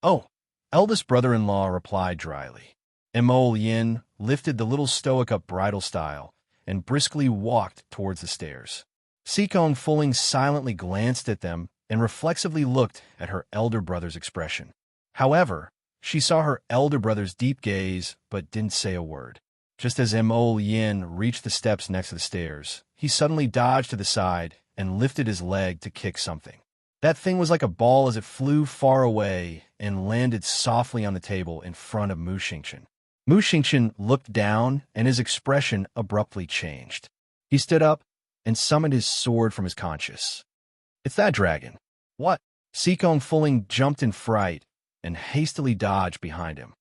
"Oh," eldest brother-in-law replied dryly. Mo Lian lifted the little stoic up bridal style and briskly walked towards the stairs. Sikong Fuling silently glanced at them and reflexively looked at her elder brother's expression. However, she saw her elder brother's deep gaze but didn't say a word. Just as Mo Lian reached the steps next to the stairs, he suddenly dodged to the side and lifted his leg to kick something. That thing was like a ball as it flew far away and landed softly on the table in front of Mu Xingqian. Mu Xingqian looked down and his expression abruptly changed. He stood up and summoned his sword from his conscience. "It's that dragon." "What?" Sikong Fuling jumped in fright and hastily dodged behind him.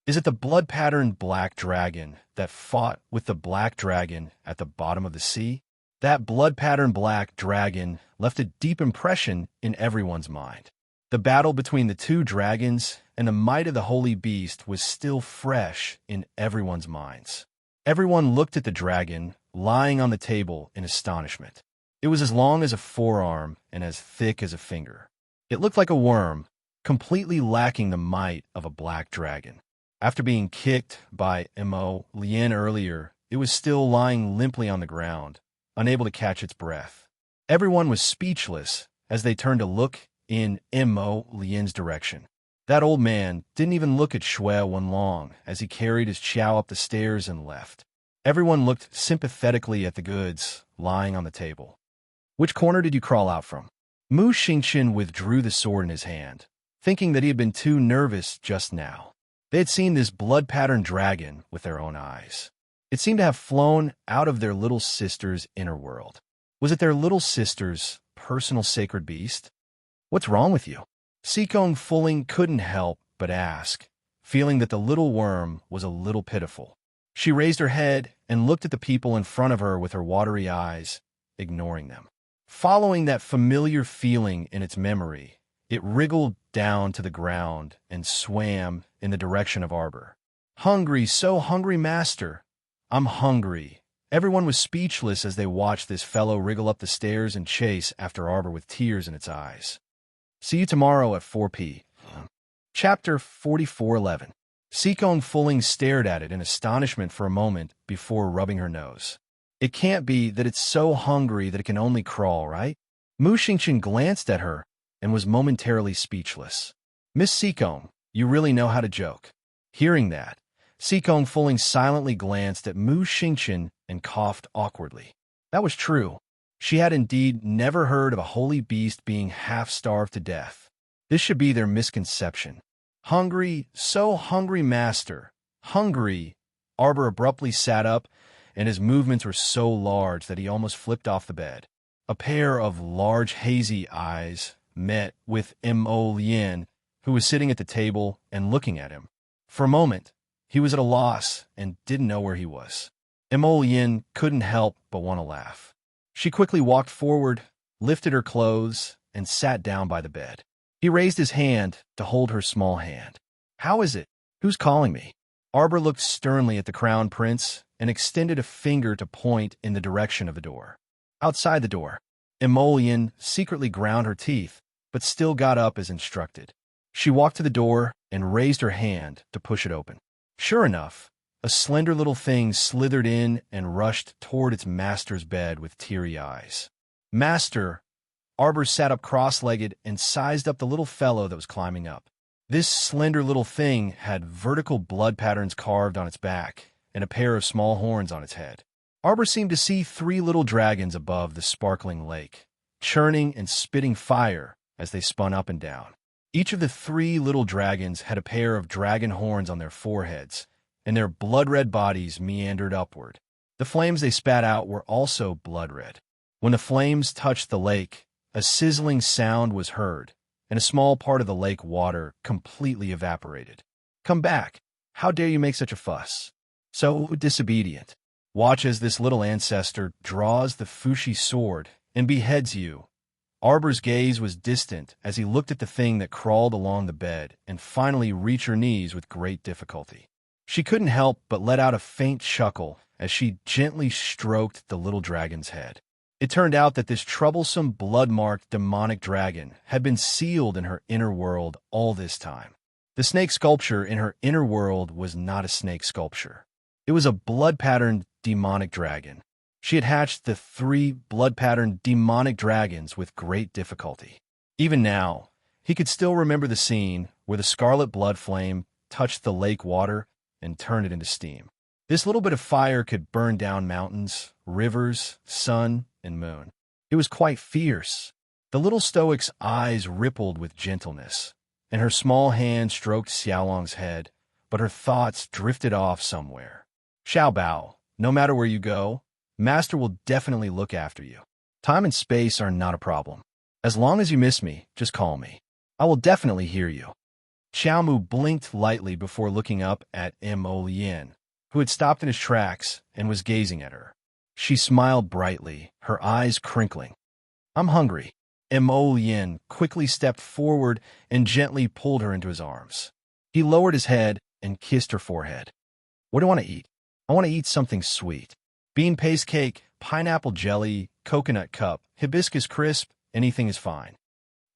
"Is it the blood-patterned black dragon that fought with the black dragon at the bottom of the sea?" That blood-patterned black dragon left a deep impression in everyone's mind. The battle between the two dragons and the might of the holy beast was still fresh in everyone's minds. Everyone looked at the dragon lying on the table in astonishment. It was as long as a forearm and as thick as a finger. It looked like a worm, completely lacking the might of a black dragon. After being kicked by Mo Lian earlier, it was still lying limply on the ground, unable to catch its breath. Everyone was speechless as they turned to look in Mo Lian's direction. That old man didn't even look at Shui Wenlong as he carried his chow up the stairs and left. Everyone looked sympathetically at the goods lying on the table. "Which corner did you crawl out from?" Mu Xingqian withdrew the sword in his hand, thinking that he had been too nervous just now. They had seen this blood-patterned dragon with their own eyes. It seemed to have flown out of their little sister's inner world. Was it their little sister's personal sacred beast? "What's wrong with you?" Sikong Fuling couldn't help but ask, feeling that the little worm was a little pitiful. She raised her head and looked at the people in front of her with her watery eyes, ignoring them. Following that familiar feeling in its memory, it wriggled down to the ground and swam in the direction of Arbor. "Hungry, so hungry, master. I'm hungry." Everyone was speechless as they watched this fellow wriggle up the stairs and chase after Arbor with tears in its eyes. "See you tomorrow at 4 p.m. Chapter 4411. Sikong Fuling stared at it in astonishment for a moment before rubbing her nose. "It can't be that it's so hungry that it can only crawl, right?" Mu Xingqian glanced at her and was momentarily speechless. "Miss Sikong, you really know how to joke." Hearing that, Sikong Fuling silently glanced at Mu Xingqian and coughed awkwardly. That was true. She had indeed never heard of a holy beast being half-starved to death. This should be their misconception. "Hungry, so hungry, master. Hungry." Arbor abruptly sat up, and his movements were so large that he almost flipped off the bed. A pair of large hazy eyes met with Mo Lian, who was sitting at the table and looking at him. For a moment, he was at a loss and didn't know where he was. Mo Lian couldn't help but want to laugh. She quickly walked forward, lifted her clothes, and sat down by the bed. He raised his hand to hold her small hand. "How is it? Who's calling me?" Arbor looked sternly at the crown prince and extended a finger to point in the direction of the door. Outside the door, Emolian secretly ground her teeth, but still got up as instructed. She walked to the door and raised her hand to push it open. Sure enough, a slender little thing slithered in and rushed toward its master's bed with teary eyes. "Master!" Arbor sat up cross-legged and sized up the little fellow that was climbing up. This slender little thing had vertical blood patterns carved on its back and a pair of small horns on its head. Arbor seemed to see 3 little dragons above the sparkling lake, churning and spitting fire as they spun up and down. Each of the 3 little dragons had a pair of dragon horns on their foreheads, and their blood-red bodies meandered upward. The flames they spat out were also blood-red. When the flames touched the lake, a sizzling sound was heard, and a small part of the lake water completely evaporated. "Come back! How dare you make such a fuss? So disobedient. Watch as this little ancestor draws the Fushi sword and beheads you." Arbor's gaze was distant as he looked at the thing that crawled along the bed and finally reached her knees with great difficulty. She couldn't help but let out a faint chuckle as she gently stroked the little dragon's head. It turned out that this troublesome, blood-marked demonic dragon had been sealed in her inner world all this time. The snake sculpture in her inner world was not a snake sculpture. It was a blood-patterned demonic dragon. She had hatched the 3 blood-patterned demonic dragons with great difficulty. Even now, he could still remember the scene where the scarlet blood flame touched the lake water and turned it into steam. This little bit of fire could burn down mountains, rivers, sun, and moon. It was quite fierce. The little stoic's eyes rippled with gentleness, and her small hand stroked Xiaolong's head, but her thoughts drifted off somewhere. "Xiao Bao, no matter where you go, Master will definitely look after you. Time and space are not a problem. As long as you miss me, just call me. I will definitely hear you." Xiaomu blinked lightly before looking up at Mo Lien, who had stopped in his tracks and was gazing at her. She smiled brightly, her eyes crinkling. "I'm hungry." Mo Lien quickly stepped forward and gently pulled her into his arms. He lowered his head and kissed her forehead. "What do you want to eat?" "I want to eat something sweet. Bean paste cake, pineapple jelly, coconut cup, hibiscus crisp, anything is fine."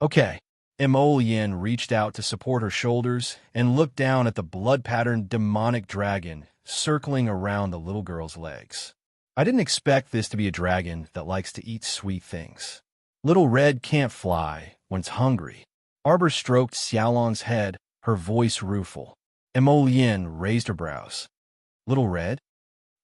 "Okay." Emolian reached out to support her shoulders and looked down at the blood-patterned demonic dragon circling around the little girl's legs. "I didn't expect this to be a dragon that likes to eat sweet things. Little Red can't fly when it's hungry." Arbor stroked Xiaolong's head, her voice rueful. Emolian raised her brows. "Little Red?"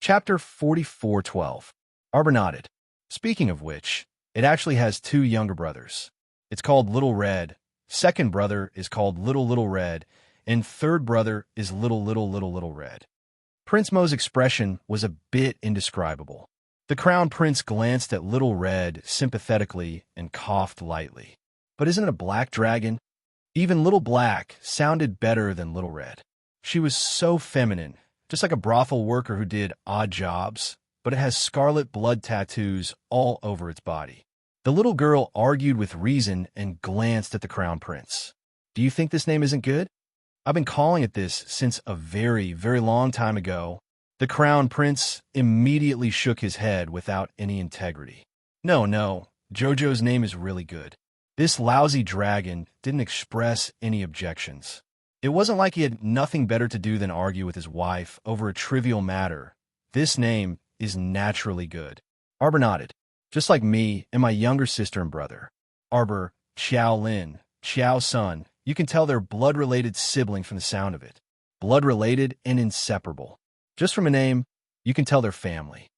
Chapter 44:12. Arbor nodded. "Speaking of which, it actually has 2 younger brothers. It's called Little Red, second brother is called Little Red, and third brother is Little Red." Prince Mo's expression was a bit indescribable. The Crown Prince glanced at Little Red sympathetically and coughed lightly. "But isn't it a black dragon?" Even Little Black sounded better than Little Red. She was so feminine, just like a brothel worker who did odd jobs, but it has scarlet blood tattoos all over its body. The little girl argued with reason and glanced at the Crown Prince. "Do you think this name isn't good? I've been calling it this since a very, very long time ago." The Crown Prince immediately shook his head without any integrity. No, Jojo's name is really good." This lousy dragon didn't express any objections. It wasn't like he had nothing better to do than argue with his wife over a trivial matter. "This name is naturally good." Arbor nodded. "Just like me and my younger sister and brother. Arbor, Xiao Lin, Xiao Sun. You can tell they're blood-related sibling from the sound of it. Blood-related and inseparable. Just from a name, you can tell they're family."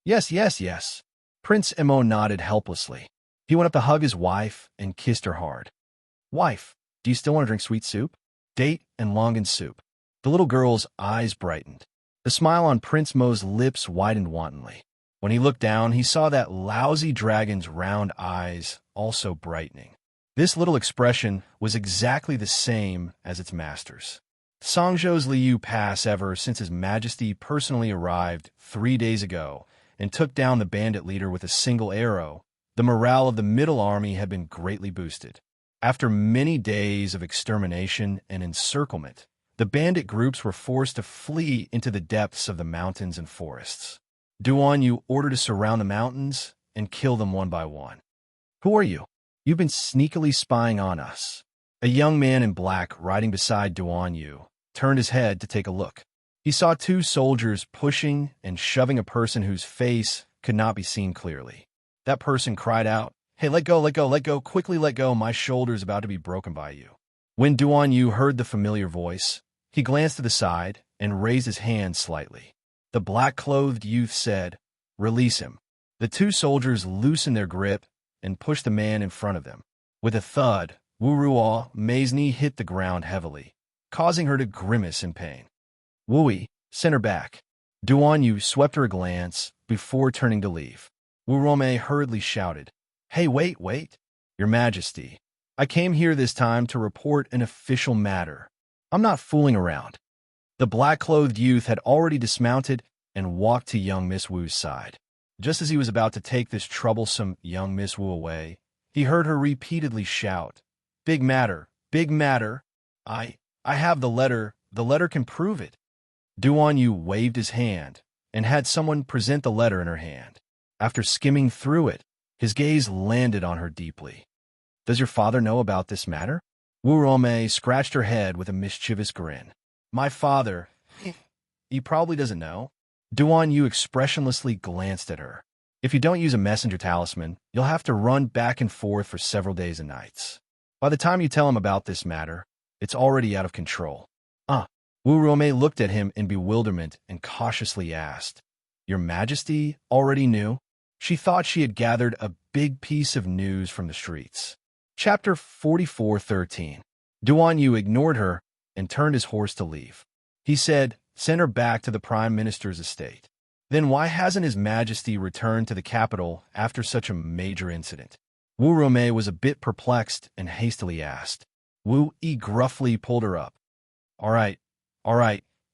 Yes. Prince Mo nodded helplessly. He went up to hug his wife and kissed her hard. "Wife, do you still want to drink sweet soup? Date and longan soup." The little girl's eyes brightened. The smile on Prince Mo's lips widened wantonly. When he looked down, he saw that lousy dragon's round eyes also brightening. This little expression was exactly the same as its master's. Songzhou's Liu Pass ever since His Majesty personally arrived 3 days ago and took down the bandit leader with a single arrow, the morale of the Middle Army had been greatly boosted. After many days of extermination and encirclement, The bandit groups were forced to flee into the depths of the mountains and forests. Duan Yu ordered to surround the mountains and kill them one by one. Who are you? You've been sneakily spying on us. A young man in black riding beside Duan Yu turned his head to take a look. He saw two soldiers pushing and shoving a person whose face could not be seen clearly. That person cried out, "Hey, let go, quickly let go, my shoulder's about to be broken by you." When Duan Yu heard the familiar voice, he glanced to the side and raised his hand slightly. The black-clothed youth said, "Release him." The two soldiers loosened their grip and pushed the man in front of them. With a thud, Wu Ruomei's knee hit the ground heavily, causing her to grimace in pain. "Wui, send her back." Duan Yu swept her a glance before turning to leave. Wu Ruomei hurriedly shouted, "Hey, wait! Your Majesty, I came here this time to report an official matter. I'm not fooling around." The black-clothed youth had already dismounted and walked to young Miss Wu's side. Just as he was about to take this troublesome young Miss Wu away, he heard her repeatedly shout, "Big matter, big matter. I have the letter can prove it." Duan Yu waved his hand and had someone present the letter in her hand. After skimming through it, his gaze landed on her deeply. "Does your father know about this matter?" Wu Ruomei scratched her head with a mischievous grin. "My father, he probably doesn't know." Duan Yu expressionlessly glanced at her. "If you don't use a messenger talisman, you'll have to run back and forth for several days and nights. By the time you tell him about this matter, it's already out of control." Wu Ruomei looked at him in bewilderment and cautiously asked, "Your Majesty already knew?" She thought she had gathered a big piece of news from the streets. Chapter 44:13. Duan Yu ignored her and turned his horse to leave. He said, "Send her back to the Prime Minister's estate." Then why hasn't His Majesty returned to the capital after such a major incident? Wu Ruomei was a bit perplexed and hastily asked. Wu Yi gruffly pulled her up. All right,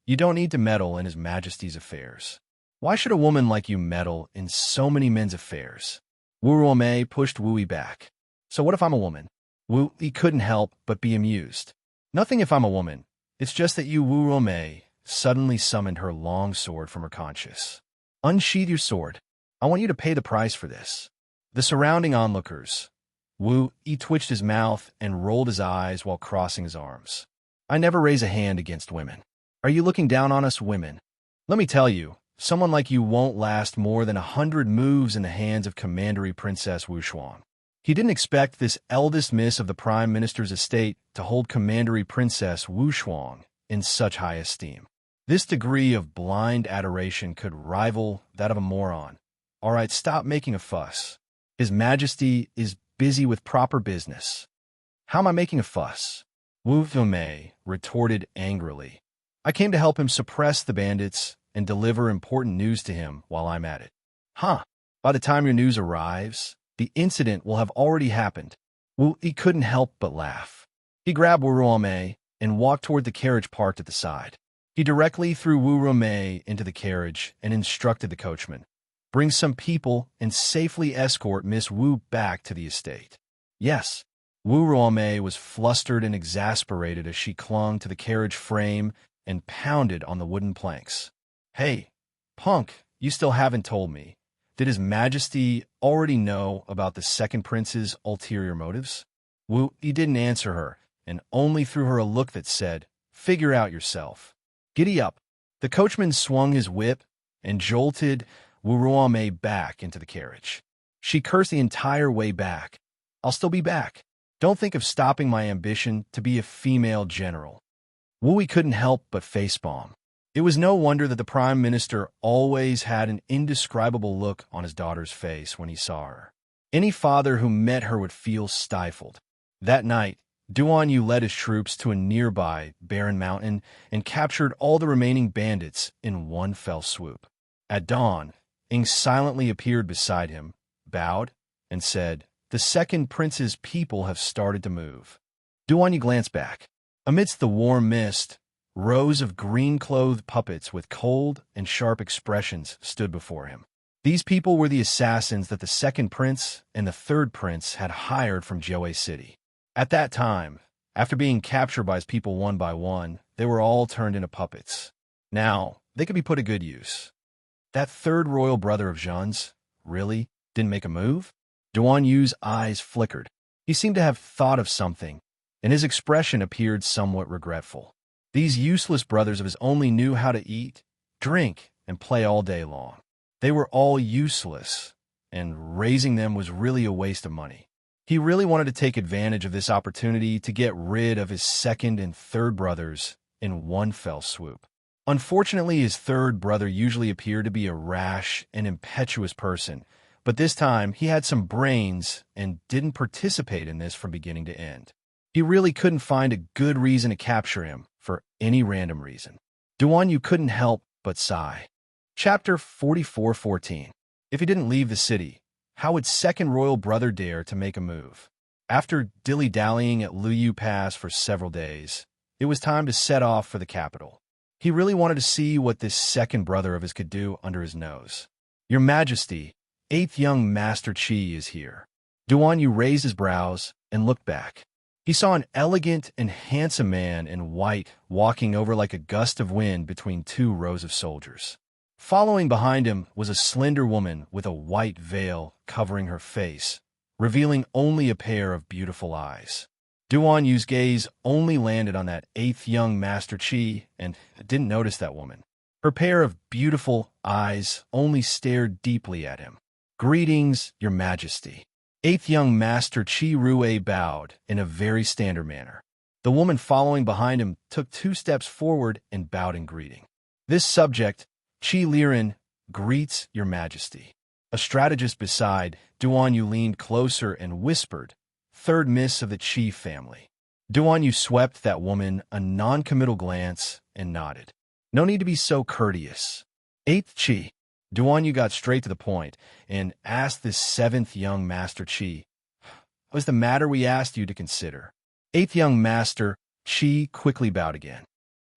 you don't need to meddle in His Majesty's affairs. Why should a woman like you meddle in so many men's affairs? Wu Ruomei pushed Wu Yi back. So what if I'm a woman? Wu Yi couldn't help but be amused. Nothing if I'm a woman. It's just that you, Wu Ruomei, suddenly summoned her long sword from her conscience. Unsheath your sword. I want you to pay the price for this. The surrounding onlookers. Wu Yi twitched his mouth and rolled his eyes while crossing his arms. I never raise a hand against women. Are you looking down on us women? Let me tell you, someone like you won't last more than 100 moves in the hands of Commandery Princess Wu Shuang. He didn't expect this eldest miss of the Prime Minister's estate to hold Commandery Princess Wu Shuang in such high esteem. This degree of blind adoration could rival that of a moron. All right, stop making a fuss. His Majesty is busy with proper business. How am I making a fuss? Wu Ruomei retorted angrily. I came to help him suppress the bandits and deliver important news to him while I'm at it. By the time your news arrives, the incident will have already happened. Wu Yi couldn't help but laugh. He grabbed Wu Ruomei and walked toward the carriage parked at the side. He directly threw Wu Ruomei into the carriage and instructed the coachman, bring some people and safely escort Miss Wu back to the estate. Yes. Wu Ruomei was flustered and exasperated as she clung to the carriage frame and pounded on the wooden planks. Hey, punk, you still haven't told me. Did His Majesty already know about the second prince's ulterior motives? Wu Yi didn't answer her and only threw her a look that said, figure out yourself. Giddy up. The coachman swung his whip and jolted Wu Ruomei back into the carriage. She cursed the entire way back. I'll still be back. Don't think of stopping my ambition to be a female general. Wu Yi couldn't help but facepalm. It was no wonder that the Prime Minister always had an indescribable look on his daughter's face when he saw her. Any father who met her would feel stifled. That night, Duan Yu led his troops to a nearby barren mountain and captured all the remaining bandits in one fell swoop. At dawn, Ing silently appeared beside him, bowed, and said, the second prince's people have started to move. Duan Yu glanced back. Amidst the warm mist, rows of green-clothed puppets with cold and sharp expressions stood before him. These people were the assassins that the second prince and the third prince had hired from Jiawei City. At that time, After being captured by his people one by one, they were all turned into puppets. Now, they could be put to good use. That third royal brother of Jean's, really, didn't make a move? Duan Yu's eyes flickered. He seemed to have thought of something, and his expression appeared somewhat regretful. These useless brothers of his only knew how to eat, drink, and play all day long. They were all useless, and raising them was really a waste of money. He really wanted to take advantage of this opportunity to get rid of his second and third brothers in one fell swoop. Unfortunately, his third brother usually appeared to be a rash and impetuous person, but this time he had some brains and didn't participate in this from beginning to end. He really couldn't find a good reason to capture him for any random reason. Duan Yu couldn't help but sigh. Chapter 44:14. If he didn't leave the city, how would second royal brother dare to make a move? After dilly-dallying at Luyu Pass for several days, it was time to set off for the capital. He really wanted to see what this second brother of his could do under his nose. Your Majesty, 8th young Master Qi is here. Duan Yu raised his brows and looked back. He saw an elegant and handsome man in white walking over like a gust of wind between two rows of soldiers. Following behind him was a slender woman with a white veil covering her face, revealing only a pair of beautiful eyes. Duan Yu's gaze only landed on that 8th young Master Qi and didn't notice that woman. Her pair of beautiful eyes only stared deeply at him. Greetings, Your Majesty. 8th young Master Qi Rue bowed in a very standard manner. The woman following behind him took 2 steps forward and bowed in greeting. This subject, Qi Liren, greets Your Majesty. A strategist beside, Duan Yu leaned closer and whispered, third miss of the Qi family. Duan Yu swept that woman a non-committal glance and nodded. No need to be so courteous. 8th Qi. Duan Yu got straight to the point and asked this 7th young Master Qi, "What was the matter we asked you to consider?" 8th young Master Qi quickly bowed again.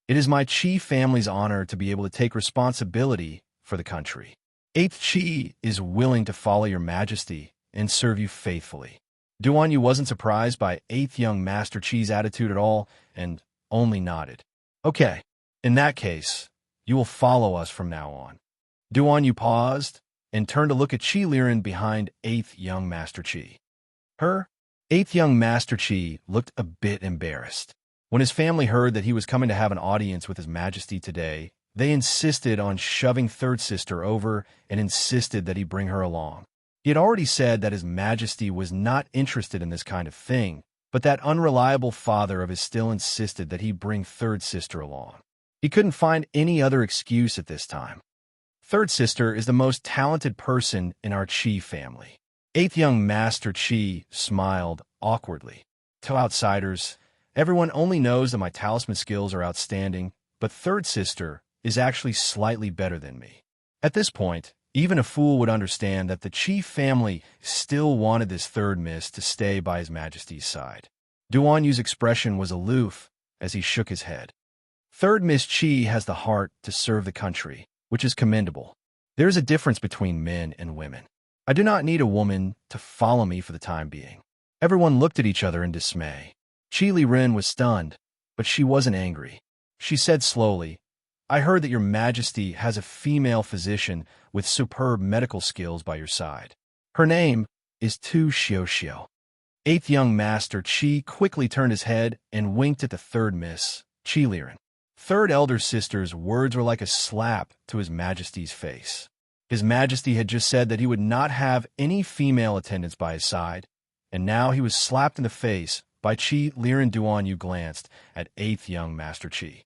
"It is my Qi family's honor to be able to take responsibility for the country. 8th Qi is willing to follow Your Majesty and serve you faithfully." Duan Yu wasn't surprised by 8th young Master Qi's attitude at all and only nodded. "Okay, in that case, you will follow us from now on." Duan Yu paused and turned to look at Qi Liren behind 8th young Master Qi. Her 8th young Master Qi looked a bit embarrassed. When his family heard that he was coming to have an audience with His Majesty today, they insisted on shoving third sister over and insisted that he bring her along. He had already said that His Majesty was not interested in this kind of thing, but that unreliable father of his still insisted that he bring third sister along. He couldn't find any other excuse at this time. Third sister is the most talented person in our Qi family. 8th young Master Qi smiled awkwardly. To outsiders, everyone only knows that my talisman skills are outstanding, but third sister is actually slightly better than me. At this point, even a fool would understand that the Qi family still wanted this third miss to stay by His Majesty's side. Duan Yu's expression was aloof as he shook his head. Third Miss Qi has the heart to serve the country, which is commendable. There is a difference between men and women. I do not need a woman to follow me for the time being. Everyone looked at each other in dismay. Qi Liren was stunned, but she wasn't angry. She said slowly, "I heard that Your Majesty has a female physician with superb medical skills by your side. Her name is Tu Xiuxiu." 8th young Master Qi quickly turned his head and winked at the third miss, Qi Liren. Third elder sister's words were like a slap to His Majesty's face. His Majesty had just said that he would not have any female attendants by his side, and now he was slapped in the face by Qi Liren. Duan Yu glanced at 8th young Master Qi.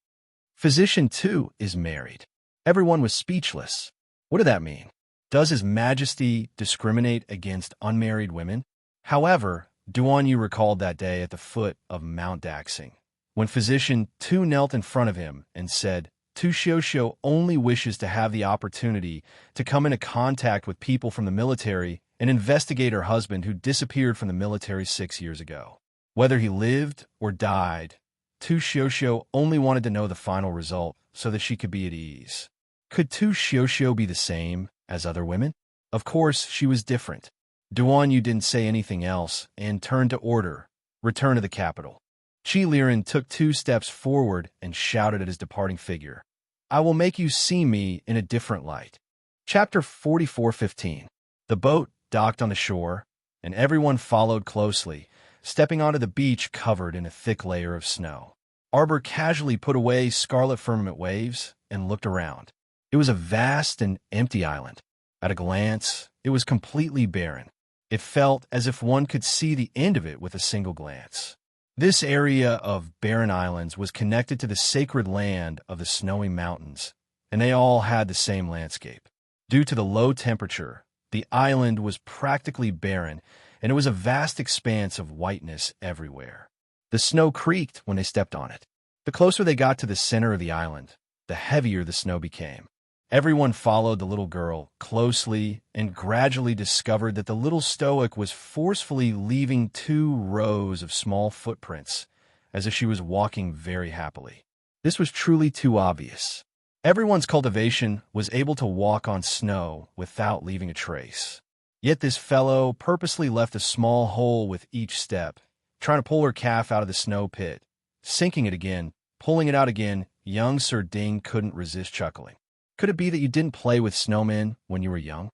Physician too is married. Everyone was speechless. What did that mean? Does His Majesty discriminate against unmarried women? However, Duan Yu recalled that day at the foot of Mount Daxing, when Physician Tu knelt in front of him and said, Tu Xiuxiu only wishes to have the opportunity to come into contact with people from the military and investigate her husband who disappeared from the military 6 years ago. Whether he lived or died, Tu Xiuxiu only wanted to know the final result so that she could be at ease. Could Tu Xiuxiu be the same as other women? Of course, she was different. Duan Yu didn't say anything else and turned to order, return to the capital. Chi Liren took 2 steps forward and shouted at his departing figure, "I will make you see me in a different light." Chapter 44:15. The boat docked on the shore, and everyone followed closely, stepping onto the beach covered in a thick layer of snow. Arbor casually put away scarlet firmament waves and looked around. It was a vast and empty island. At a glance, it was completely barren. It felt as if one could see the end of it with a single glance. This area of barren islands was connected to the sacred land of the snowy mountains, and they all had the same landscape. Due to the low temperature, the island was practically barren, and it was a vast expanse of whiteness everywhere. The snow creaked when they stepped on it. The closer they got to the center of the island, the heavier the snow became. Everyone followed the little girl closely and gradually discovered that the little stoic was forcefully leaving 2 rows of small footprints, as if she was walking very happily. This was truly too obvious. Everyone's cultivation was able to walk on snow without leaving a trace. Yet this fellow purposely left a small hole with each step, trying to pull her calf out of the snow pit. Sinking it again, pulling it out again, young Sir Ding couldn't resist chuckling. Could it be that you didn't play with snowmen when you were young?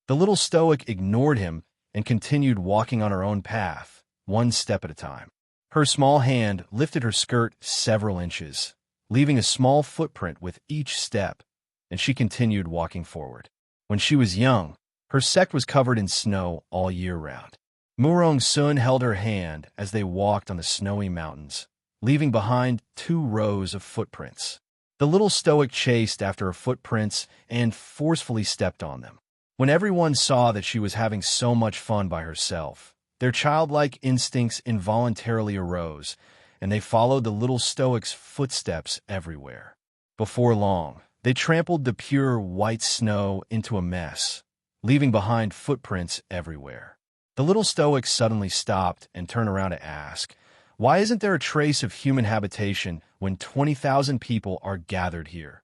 The little stoic ignored him and continued walking on her own path, 1 step at a time. Her small hand lifted her skirt several inches, leaving a small footprint with each step, and she continued walking forward. When she was young, her sect was covered in snow all year round. Murong Sun held her hand as they walked on the snowy mountains, leaving behind 2 rows of footprints. The little stoic chased after her footprints and forcefully stepped on them. When everyone saw that she was having so much fun by herself, their childlike instincts involuntarily arose, and they followed the little stoic's footsteps everywhere. Before long, they trampled the pure white snow into a mess, leaving behind footprints everywhere. The little stoic suddenly stopped and turned around to ask, "Why isn't there a trace of human habitation when 20,000 people are gathered here?"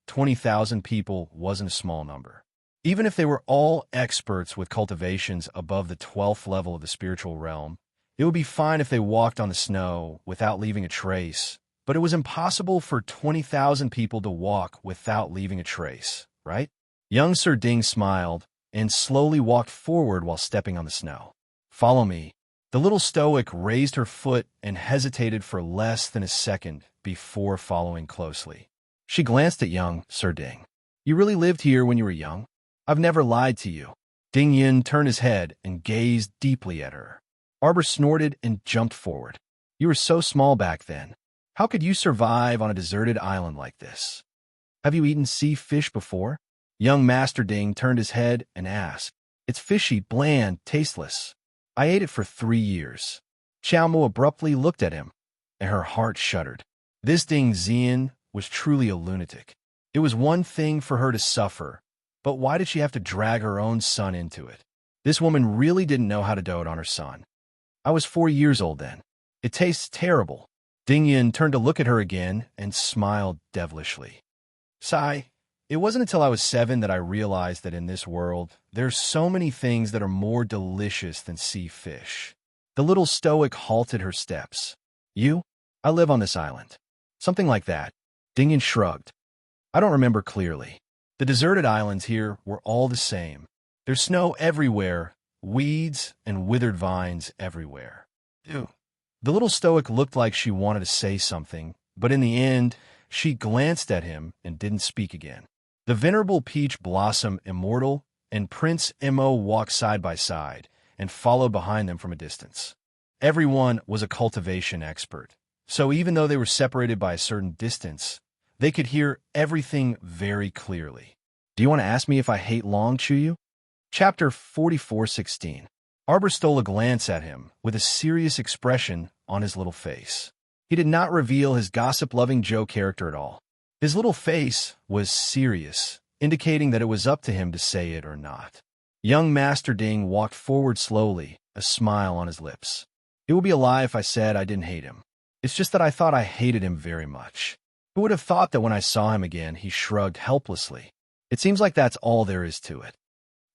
20,000 people wasn't a small number. Even if they were all experts with cultivations above the 12th level of the spiritual realm, it would be fine if they walked on the snow without leaving a trace, but it was impossible for 20,000 people to walk without leaving a trace, right? Young Sir Ding smiled and slowly walked forward while stepping on the snow. "Follow me." The little stoic raised her foot and hesitated for less than a second before following closely. She glanced at young Sir Ding. "You really lived here when you were young? I've never lied to you." Ding Yin turned his head and gazed deeply at her. Arbor snorted and jumped forward. "You were so small back then. How could you survive on a deserted island like this? Have you eaten sea fish before?" Young Master Ding turned his head and asked. "It's fishy, bland, tasteless. I ate it for 3 years." Xiao Mo abruptly looked at him, and her heart shuddered. This Ding Xian was truly a lunatic. It was one thing for her to suffer, but why did she have to drag her own son into it? This woman really didn't know how to dote on her son. "I was 4 years old then. It tastes terrible." Ding Yin turned to look at her again and smiled devilishly. "Sai, it wasn't until I was 7 that I realized that in this world, there's so many things that are more delicious than sea fish." The little stoic halted her steps. "You? I live on this island." "Something like that." Ding Yin shrugged. "I don't remember clearly. The deserted islands here were all the same. There's snow everywhere, weeds and withered vines everywhere." Ew. The little stoic looked like she wanted to say something, but in the end, she glanced at him and didn't speak again. The venerable Peach Blossom Immortal and Prince Mo walked side by side and followed behind them from a distance. Everyone was a cultivation expert, so even though they were separated by a certain distance, they could hear everything very clearly. "Do you want to ask me if I hate Long Chuyu?" Chapter 44:16. Arbor stole a glance at him with a serious expression on his little face. He did not reveal his gossip-loving Joe character at all. His little face was serious, indicating that it was up to him to say it or not. Young Master Ding walked forward slowly, a smile on his lips. "It would be a lie if I said I didn't hate him. It's just that I thought I hated him very much." Who would have thought that when I saw him again, he shrugged helplessly. "It seems like that's all there is to it."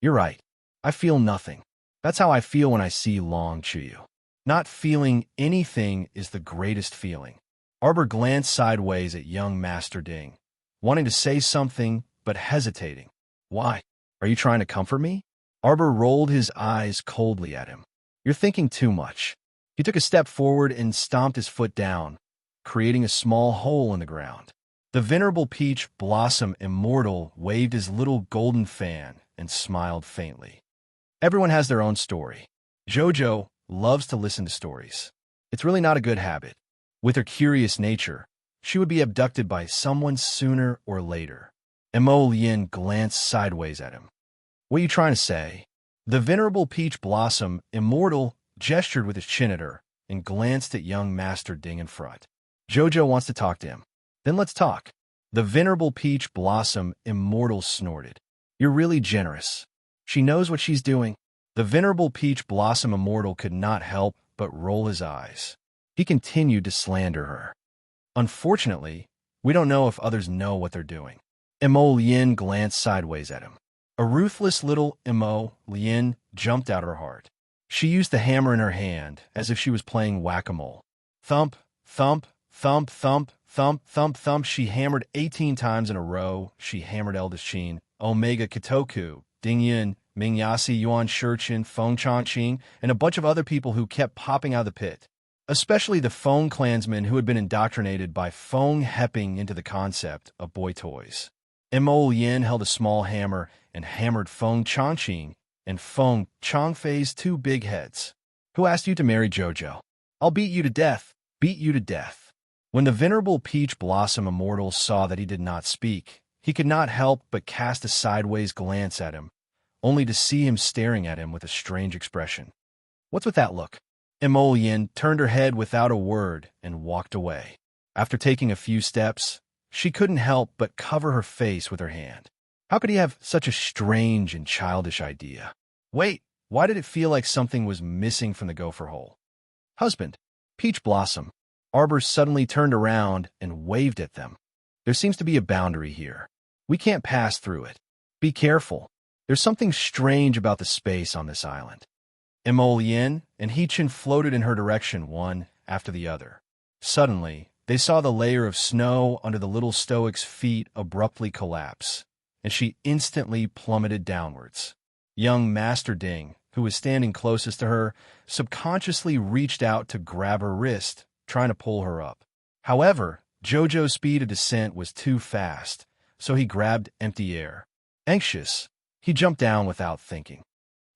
"You're right. I feel nothing. That's how I feel when I see Long Chuyu." Not feeling anything is the greatest feeling. Arbor glanced sideways at young Master Ding, wanting to say something, but hesitating. Why? Are you trying to comfort me? Arbor rolled his eyes coldly at him. You're thinking too much. He took a step forward and stomped his foot down, creating a small hole in the ground. The venerable peach blossom immortal waved his little golden fan and smiled faintly. Everyone has their own story. Jojo loves to listen to stories. It's really not a good habit. With her curious nature, she would be abducted by someone sooner or later. Mo Lien glanced sideways at him. What are you trying to say? The venerable peach blossom immortal gestured with his chin at her and glanced at young Master Ding in front. Jojo wants to talk to him. Then let's talk. The venerable peach blossom immortal snorted. You're really generous. She knows what she's doing. The venerable peach blossom immortal could not help but roll his eyes. He continued to slander her. Unfortunately, we don't know if others know what they're doing. Mo Lien glanced sideways at him. A ruthless little Mo Lien jumped out her heart. She used the hammer in her hand as if she was playing whack-a-mole. Thump, thump, thump, thump, thump, thump, thump. She hammered 18 times in a row. She hammered Eldest Qin, Omega Kitoku, Ding Yin, Mingyasi, Yuan Shurchin, Feng Changqing, and a bunch of other people who kept popping out of the pit. Especially the Feng clansmen who had been indoctrinated by Feng Hepping into the concept of boy toys. Mo Lien held a small hammer and hammered Feng Changqing and Feng Changfei's two big heads. Who asked you to marry Jojo? I'll beat you to death, beat you to death. When the venerable peach blossom immortal saw that he did not speak, he could not help but cast a sideways glance at him, only to see him staring at him with a strange expression. What's with that look? Mo Lien turned her head without a word and walked away. After taking a few steps, she couldn't help but cover her face with her hand. How could he have such a strange and childish idea? Wait, why did it feel like something was missing from the gopher hole? Husband, Peach Blossom. Arbor suddenly turned around and waved at them. There seems to be a boundary here. We can't pass through it. Be careful. There's something strange about the space on this island. Mo Lien and He-Chin floated in her direction one after the other. Suddenly, they saw the layer of snow under the little stoic's feet abruptly collapse, and she instantly plummeted downwards. Young Master Ding, who was standing closest to her, subconsciously reached out to grab her wrist, trying to pull her up. However, Jojo's speed of descent was too fast, so he grabbed empty air. Anxious, he jumped down without thinking.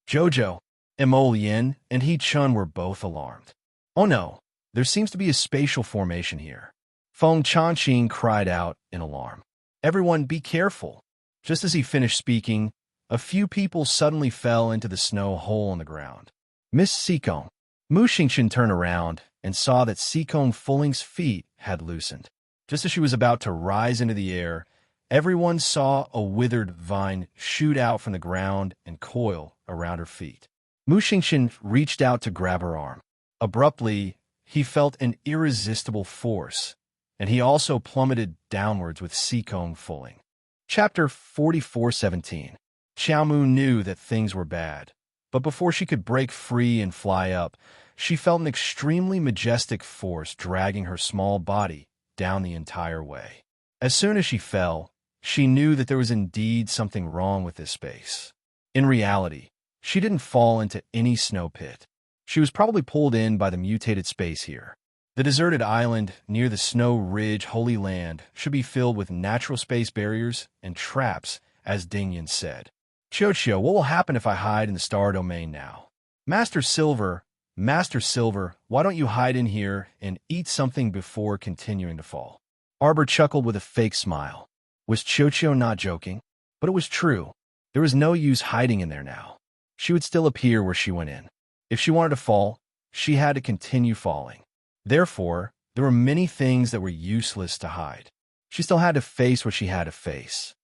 Jojo, Mo Lien and He-Chun were both alarmed. Oh no, there seems to be a spatial formation here. Feng Changqing cried out in alarm. Everyone be careful. Just as he finished speaking, a few people suddenly fell into the snow hole in the ground. Miss Sikong. Mu Xingqian turned around and saw that Sikong Fulling's feet had loosened. Just as she was about to rise into the air, everyone saw a withered vine shoot out from the ground and coil around her feet. Mu Xingqian reached out to grab her arm. Abruptly, he felt an irresistible force, and he also plummeted downwards with Sikong Fulling. Chapter 44:17. Xiaomu knew that things were bad, but before she could break free and fly up, she felt an extremely majestic force dragging her small body down the entire way. As soon as she fell, she knew that there was indeed something wrong with this space. In reality, she didn't fall into any snow pit. She was probably pulled in by the mutated space here. The deserted island near the Snow Ridge Holy Land should be filled with natural space barriers and traps, as Dingyan said. Chio, what will happen if I hide in the star domain now? Master Silver, why don't you hide in here and eat something before continuing to fall? Arbor chuckled with a fake smile. Was Chio not joking? But it was true. There was no use hiding in there now. She would still appear where she went in. If she wanted to fall, she had to continue falling. Therefore, there were many things that were useless to hide. She still had to face what she had to face.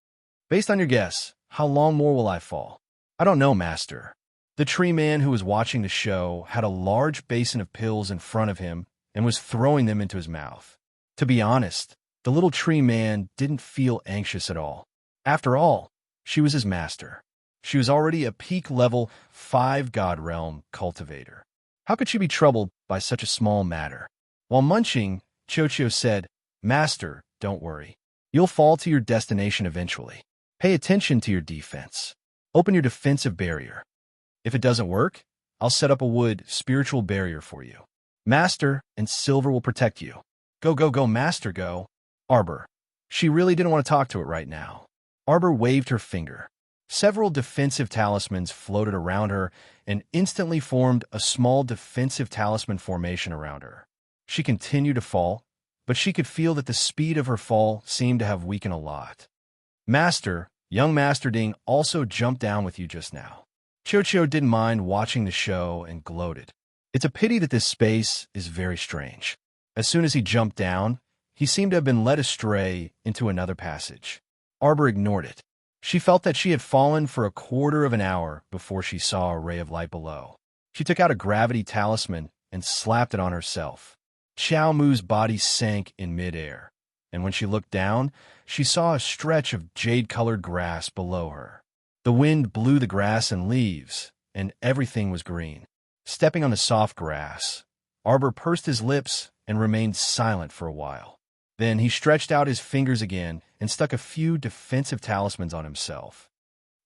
Based on your guess, how long more will I fall? I don't know, Master. The tree man who was watching the show had a large basin of pills in front of him and was throwing them into his mouth. To be honest, the little tree man didn't feel anxious at all. After all, she was his master. She was already a peak level 5 God Realm cultivator. How could she be troubled by such a small matter? While munching, Chocho said, "Master, don't worry. You'll fall to your destination eventually. Pay attention to your defense. Open your defensive barrier. If it doesn't work, I'll set up a wood spiritual barrier for you. Master and Silver will protect you. Go, go, go, Master, go." Arbor. She really didn't want to talk to it right now. Arbor waved her finger. Several defensive talismans floated around her and instantly formed a small defensive talisman formation around her. She continued to fall, but she could feel that the speed of her fall seemed to have weakened a lot. Master, young Master Ding also jumped down with you just now. Chocho didn't mind watching the show and gloated. It's a pity that this space is very strange. As soon as he jumped down, he seemed to have been led astray into another passage. Arbor ignored it. She felt that she had fallen for a quarter of an hour before she saw a ray of light below. She took out a gravity talisman and slapped it on herself. Xiao Mu's body sank in midair, and when she looked down, she saw a stretch of jade-colored grass below her. The wind blew the grass and leaves, and everything was green. Stepping on the soft grass, Arbor pursed his lips and remained silent for a while. Then he stretched out his fingers again and stuck a few defensive talismans on himself.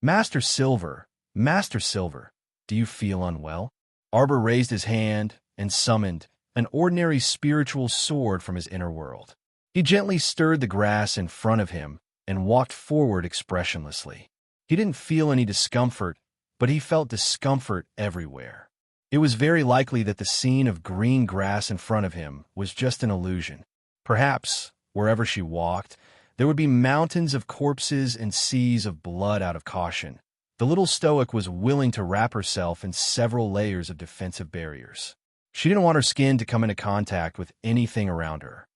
Master Silver, do you feel unwell?" Arbor raised his hand and summoned an ordinary spiritual sword from his inner world. He gently stirred the grass in front of him and walked forward expressionlessly. He didn't feel any discomfort, but he felt discomfort everywhere. It was very likely that the scene of green grass in front of him was just an illusion. Perhaps, wherever she walked, there would be mountains of corpses and seas of blood out of caution. The little stoic was willing to wrap herself in several layers of defensive barriers. She didn't want her skin to come into contact with anything around her.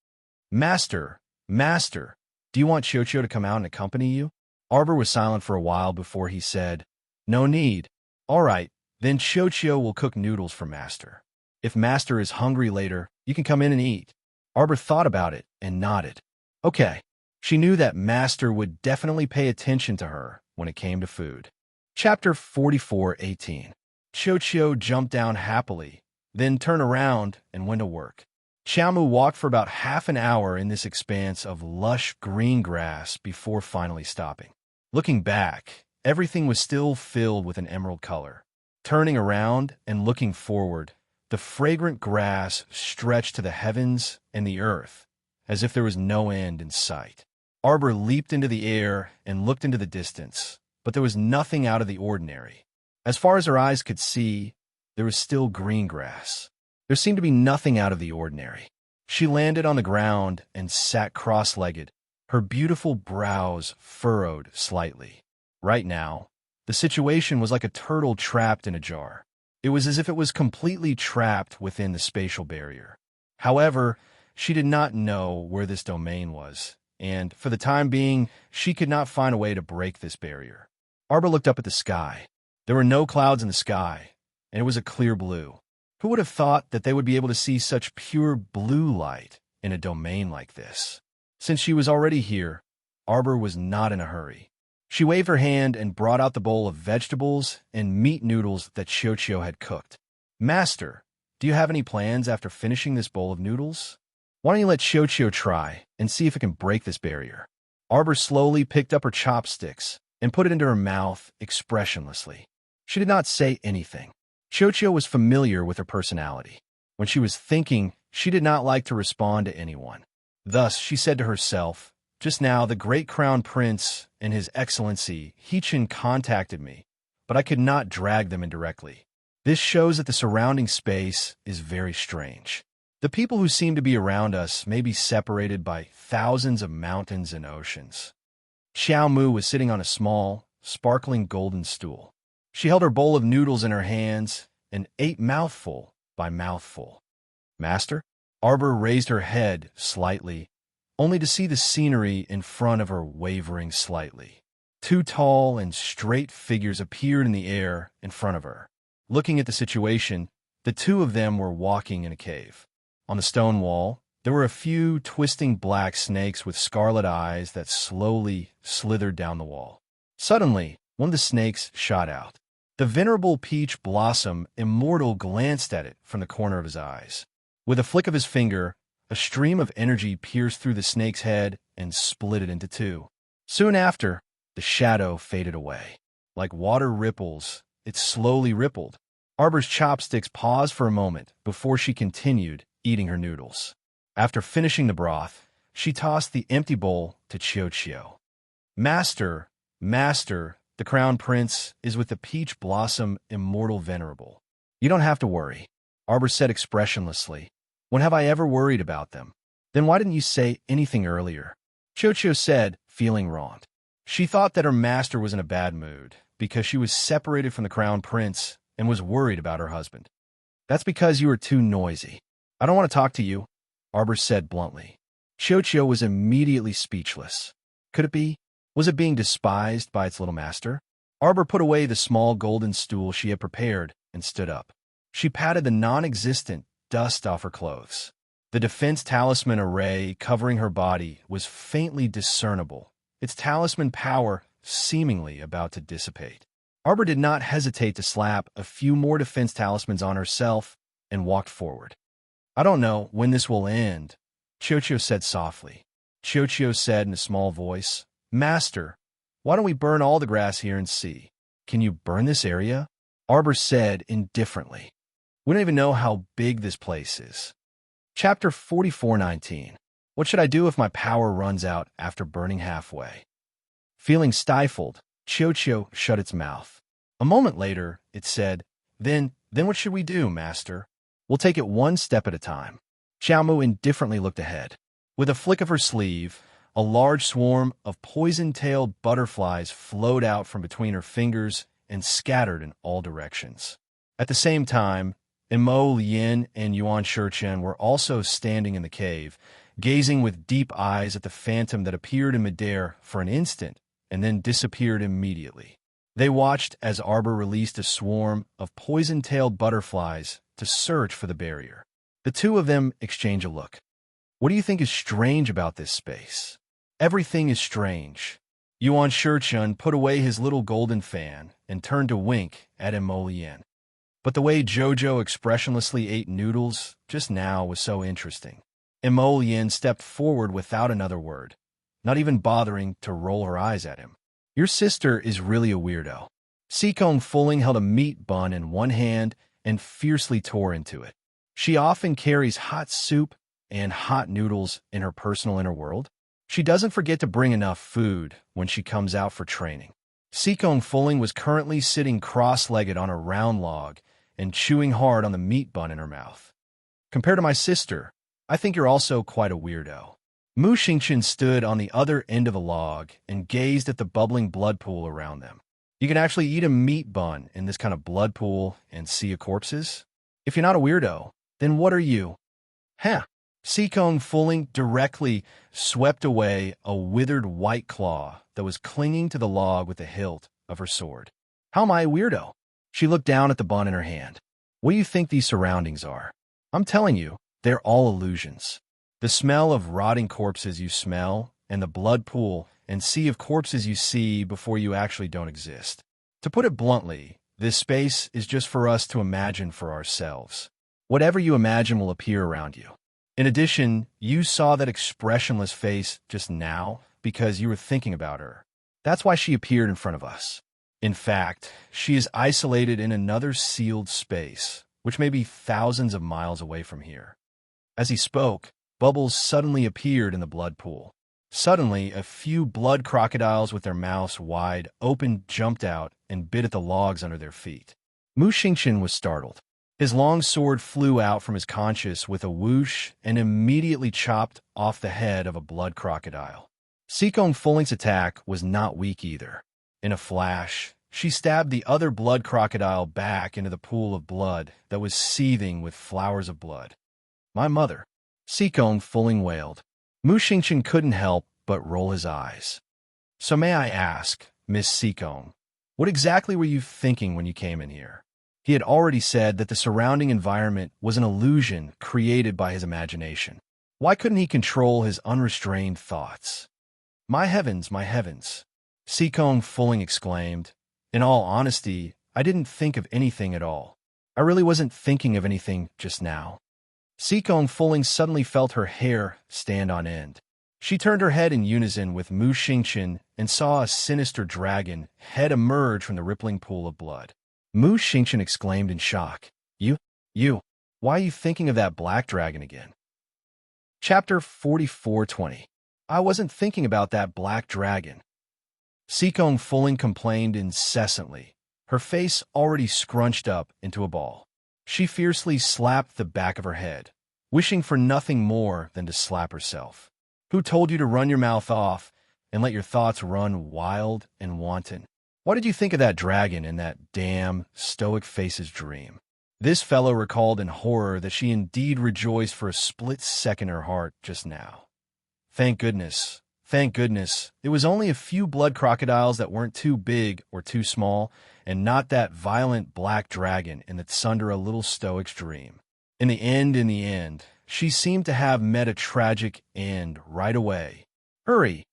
Master, do you want Chocho to come out and accompany you?" Arbor was silent for a while before he said, "No need. All right, then Chocho will cook noodles for Master. If Master is hungry later, you can come in and eat." Arbor thought about it and nodded. Okay. She knew that Master would definitely pay attention to her when it came to food. Chapter 44:18. Chocho jumped down happily, then turned around and went to work. Xiaomu walked for about half an hour in this expanse of lush green grass before finally stopping. Looking back, everything was still filled with an emerald color. Turning around and looking forward, the fragrant grass stretched to the heavens and the earth, as if there was no end in sight. Arbor leaped into the air and looked into the distance, but there was nothing out of the ordinary. As far as her eyes could see, there was still green grass. There seemed to be nothing out of the ordinary. She landed on the ground and sat cross-legged, her beautiful brows furrowed slightly. Right now, the situation was like a turtle trapped in a jar. It was as if it was completely trapped within the spatial barrier. However, she did not know where this domain was, and for the time being, she could not find a way to break this barrier. Arbor looked up at the sky. There were no clouds in the sky, and it was a clear blue. Who would have thought that they would be able to see such pure blue light in a domain like this? Since she was already here, Arbor was not in a hurry. She waved her hand and brought out the bowl of vegetables and meat noodles that Chocho had cooked. "Master, do you have any plans after finishing this bowl of noodles? Why don't you let Chocho try and see if it can break this barrier?" Arbor slowly picked up her chopsticks and put it into her mouth expressionlessly. She did not say anything. Chocho was familiar with her personality. When she was thinking, she did not like to respond to anyone. Thus, she said to herself, "Just now, the great crown prince and his excellency, Hichin, contacted me, but I could not drag them indirectly. This shows that the surrounding space is very strange. The people who seem to be around us may be separated by thousands of mountains and oceans." Xiao Mu was sitting on a small, sparkling golden stool. She held her bowl of noodles in her hands and ate mouthful by mouthful. "Master?" Arbor raised her head slightly, only to see the scenery in front of her wavering slightly. Two tall and straight figures appeared in the air in front of her. Looking at the situation, the two of them were walking in a cave. On the stone wall, there were a few twisting black snakes with scarlet eyes that slowly slithered down the wall. Suddenly, one of the snakes shot out. The venerable peach blossom immortal glanced at it from the corner of his eyes. With a flick of his finger, a stream of energy pierced through the snake's head and split it into two. Soon after, the shadow faded away. Like water ripples, it slowly rippled. Arbor's chopsticks paused for a moment before she continued eating her noodles. After finishing the broth, she tossed the empty bowl to Chio-Chio. Master, Master, the crown prince is with the peach blossom immortal venerable. You don't have to worry, Arbor said expressionlessly. When have I ever worried about them? Then why didn't you say anything earlier? Chio-Chio said, feeling wronged. She thought that her master was in a bad mood because she was separated from the crown prince and was worried about her husband. That's because you are too noisy. I don't want to talk to you, Arbor said bluntly. Chio-Chio was immediately speechless. Could it be? Was it being despised by its little master? Arbor put away the small golden stool she had prepared and stood up. She patted the non-existent dust off her clothes. The defense talisman array covering her body was faintly discernible, its talisman power seemingly about to dissipate. Arbor did not hesitate to slap a few more defense talismans on herself and walked forward. I don't know when this will end, Chio-Chio said softly. Chio-Chio said in a small voice, Master, why don't we burn all the grass here and see? Can you burn this area? Arbor said indifferently. We don't even know how big this place is. Chapter 44:19. What should I do if my power runs out after burning halfway? Feeling stifled, Chio-Chio shut its mouth. A moment later, it said, Then what should we do, Master? We'll take it one step at a time. Xiaomu indifferently looked ahead. With a flick of her sleeve, a large swarm of poison-tailed butterflies flowed out from between her fingers and scattered in all directions. At the same time, Mo Lien and Yuan Shichen were also standing in the cave, gazing with deep eyes at the phantom that appeared in midair for an instant and then disappeared immediately. They watched as Arbor released a swarm of poison-tailed butterflies to search for the barrier. The two of them exchanged a look. What do you think is strange about this space? Everything is strange. Yuan Shichen put away his little golden fan and turned to wink at Mo Lien. But the way Jojo expressionlessly ate noodles just now was so interesting. Mo Lien stepped forward without another word, not even bothering to roll her eyes at him. Your sister is really a weirdo. Sikong Fulling held a meat bun in one hand and fiercely tore into it. She often carries hot soup and hot noodles in her personal inner world. She doesn't forget to bring enough food when she comes out for training. Sikong Fulling was currently sitting cross-legged on a round log and chewing hard on the meat bun in her mouth. Compared to my sister, I think you're also quite a weirdo. Mu Xingqian stood on the other end of a log and gazed at the bubbling blood pool around them. You can actually eat a meat bun in this kind of blood pool and sea of corpses? If you're not a weirdo, then what are you? Huh. Sikong Fulling directly swept away a withered white claw that was clinging to the log with the hilt of her sword. How am I a weirdo? She looked down at the bun in her hand. What do you think these surroundings are? I'm telling you, they're all illusions. The smell of rotting corpses you smell, and the blood pool and sea of corpses you see before you actually don't exist. To put it bluntly, this space is just for us to imagine for ourselves. Whatever you imagine will appear around you. In addition, you saw that expressionless face just now because you were thinking about her. That's why she appeared in front of us. In fact, she is isolated in another sealed space, which may be thousands of miles away from here. As he spoke, bubbles suddenly appeared in the blood pool. Suddenly, a few blood crocodiles with their mouths wide open jumped out and bit at the logs under their feet. Mu Xingqian was startled. His long sword flew out from his conchus with a whoosh and immediately chopped off the head of a blood crocodile. Sikong Fulling's attack was not weak either. In a flash, she stabbed the other blood crocodile back into the pool of blood that was seething with flowers of blood. My mother, Sikong Fulling wailed. Mu Xingqian couldn't help but roll his eyes. So may I ask, Miss Sikong, what exactly were you thinking when you came in here? He had already said that the surrounding environment was an illusion created by his imagination. Why couldn't he control his unrestrained thoughts? My heavens, Sikong Fulling exclaimed. In all honesty, I didn't think of anything at all. I really wasn't thinking of anything just now. Seekong Fuling suddenly felt her hair stand on end. She turned her head in unison with Mu Xingqian and saw a sinister dragon head emerge from the rippling pool of blood. Mu Xingqian exclaimed in shock. You, why are you thinking of that black dragon again? Chapter 44:20. I wasn't thinking about that black dragon. Seekong Fuling complained incessantly, her face already scrunched up into a ball. She fiercely slapped the back of her head, wishing for nothing more than to slap herself. Who told you to run your mouth off and let your thoughts run wild and wanton? What did you think of that dragon in that damn stoic face's dream? This fellow recalled in horror that she indeed rejoiced for a split second in her heart just now. Thank goodness, it was only a few blood crocodiles that weren't too big or too small, and not that violent black dragon in the Tsundere little stoic's dream. In the end, she seemed to have met a tragic end right away. Hurry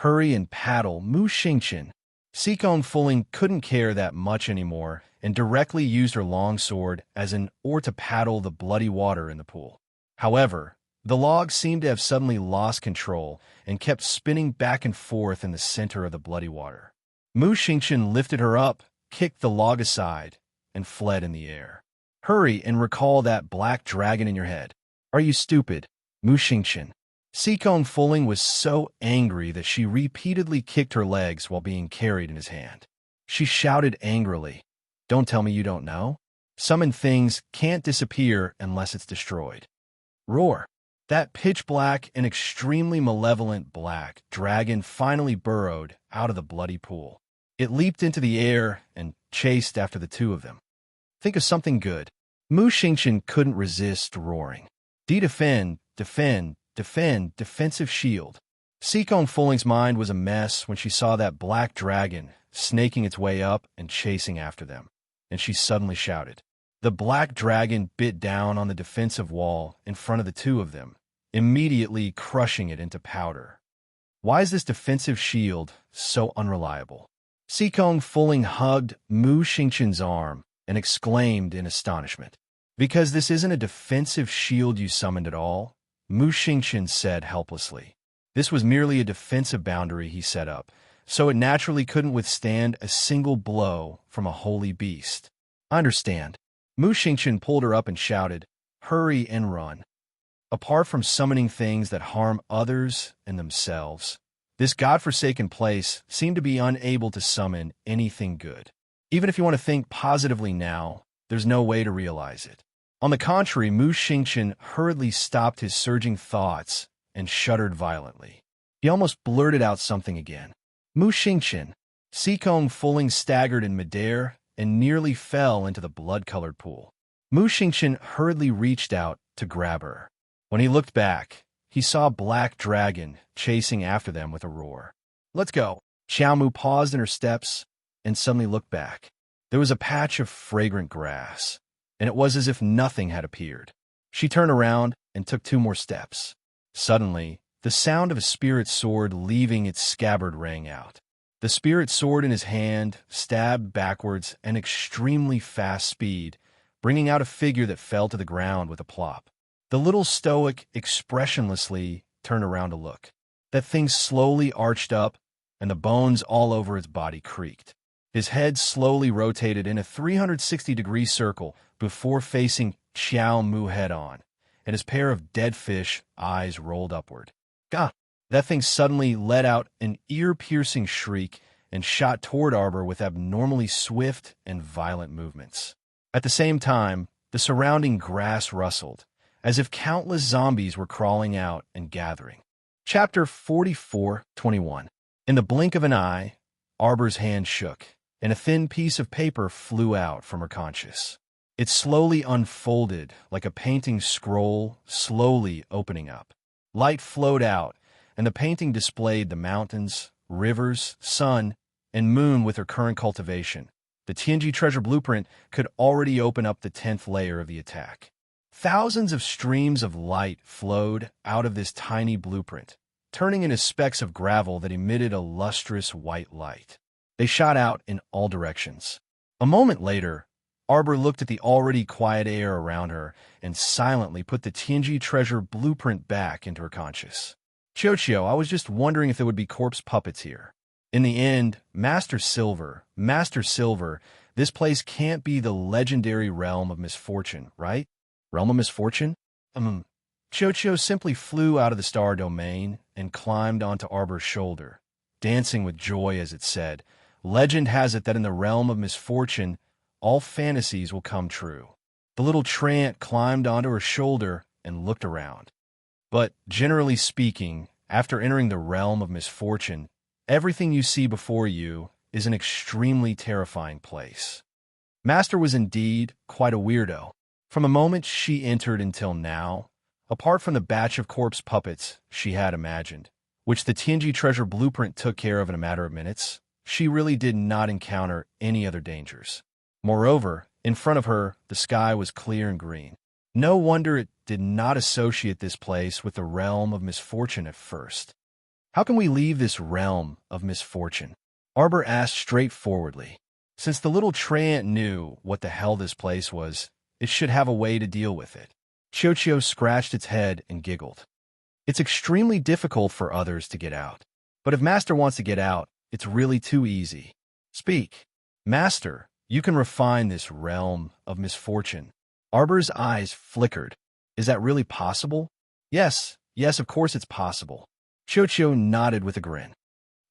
and paddle, Mu Xingqian. Seekong Fuling couldn't care that much anymore and directly used her long sword as an oar to paddle the bloody water in the pool. However, the log seemed to have suddenly lost control and kept spinning back and forth in the center of the bloody water. Mu Xingqian lifted her up, kicked the log aside, and fled in the air. Hurry and recall that black dragon in your head. Are you stupid, Mu Xingqian? Seekong Fuling was so angry that she repeatedly kicked her legs while being carried in his hand. She shouted angrily, "Don't tell me you don't know? Summoned things can't disappear unless it's destroyed." Roar! That pitch-black and extremely malevolent black dragon finally burrowed out of the bloody pool. It leaped into the air and chased after the two of them. Think of something good. Mu Xingqian couldn't resist roaring. Defensive shield. Seekong Fuling's mind was a mess when she saw that black dragon snaking its way up and chasing after them, and she suddenly shouted. The black dragon bit down on the defensive wall in front of the two of them, immediately crushing it into powder. Why is this defensive shield so unreliable? Seekong Fuling hugged Mu Xingqian's arm and exclaimed in astonishment. Because this isn't a defensive shield you summoned at all, Mu Xingqian said helplessly. This was merely a defensive boundary he set up, so it naturally couldn't withstand a single blow from a holy beast. I understand. Mu Xingqian pulled her up and shouted, "Hurry and run." Apart from summoning things that harm others and themselves, this godforsaken place seemed to be unable to summon anything good. Even if you want to think positively now, there's no way to realize it. On the contrary, Mu Xingqian hurriedly stopped his surging thoughts and shuddered violently. He almost blurted out something again. Mu Xingqian. Seekong Fuling staggered in midair and nearly fell into the blood-colored pool. Mu Xingqian hurriedly reached out to grab her. When he looked back, he saw Black Dragon chasing after them with a roar. "Let's go." Xiao Mu paused in her steps and suddenly looked back. There was a patch of fragrant grass, and it was as if nothing had appeared. She turned around and took 2 more steps. Suddenly, the sound of a spirit sword leaving its scabbard rang out. The spirit sword in his hand stabbed backwards at extremely fast speed, bringing out a figure that fell to the ground with a plop. The little stoic expressionlessly turned around to look. That thing slowly arched up, and the bones all over its body creaked. His head slowly rotated in a 360-degree circle before facing Xiao Mu head-on, and his pair of dead fish eyes rolled upward. Gah! That thing suddenly let out an ear-piercing shriek and shot toward Arbor with abnormally swift and violent movements. At the same time, the surrounding grass rustled, as if countless zombies were crawling out and gathering. Chapter 44:21. In the blink of an eye, Arbor's hand shook, and a thin piece of paper flew out from her conscience. It slowly unfolded like a painting scroll slowly opening up. Light flowed out, and the painting displayed the mountains, rivers, sun, and moon with her current cultivation. The Tianji treasure blueprint could already open up the 10th layer of the attack. Thousands of streams of light flowed out of this tiny blueprint, turning into specks of gravel that emitted a lustrous white light. They shot out in all directions. A moment later, Arbor looked at the already quiet air around her and silently put the Tianji treasure blueprint back into her conscious. Chochio, I was just wondering if there would be corpse puppets here. In the end, Master Silver, this place can't be the legendary realm of misfortune, right? Realm of misfortune? Chochio simply flew out of the star domain and climbed onto Arbor's shoulder, dancing with joy as it said, "Legend has it that in the realm of misfortune, all fantasies will come true." The little treant climbed onto her shoulder and looked around. But, generally speaking, after entering the realm of misfortune, everything you see before you is an extremely terrifying place. Master was indeed quite a weirdo. From the moment she entered until now, apart from the batch of corpse puppets she had imagined, which the Tianji treasure blueprint took care of in a matter of minutes, she really did not encounter any other dangers. Moreover, in front of her, the sky was clear and green. No wonder it did not associate this place with the realm of misfortune at first. How can we leave this realm of misfortune? Arbor asked straightforwardly. Since the little treant knew what the hell this place was, it should have a way to deal with it. Chochio scratched its head and giggled. It's extremely difficult for others to get out. But if Master wants to get out, it's really too easy. Speak. Master, you can refine this realm of misfortune. Arbor's eyes flickered. Is that really possible? Yes, of course it's possible. Chochio nodded with a grin.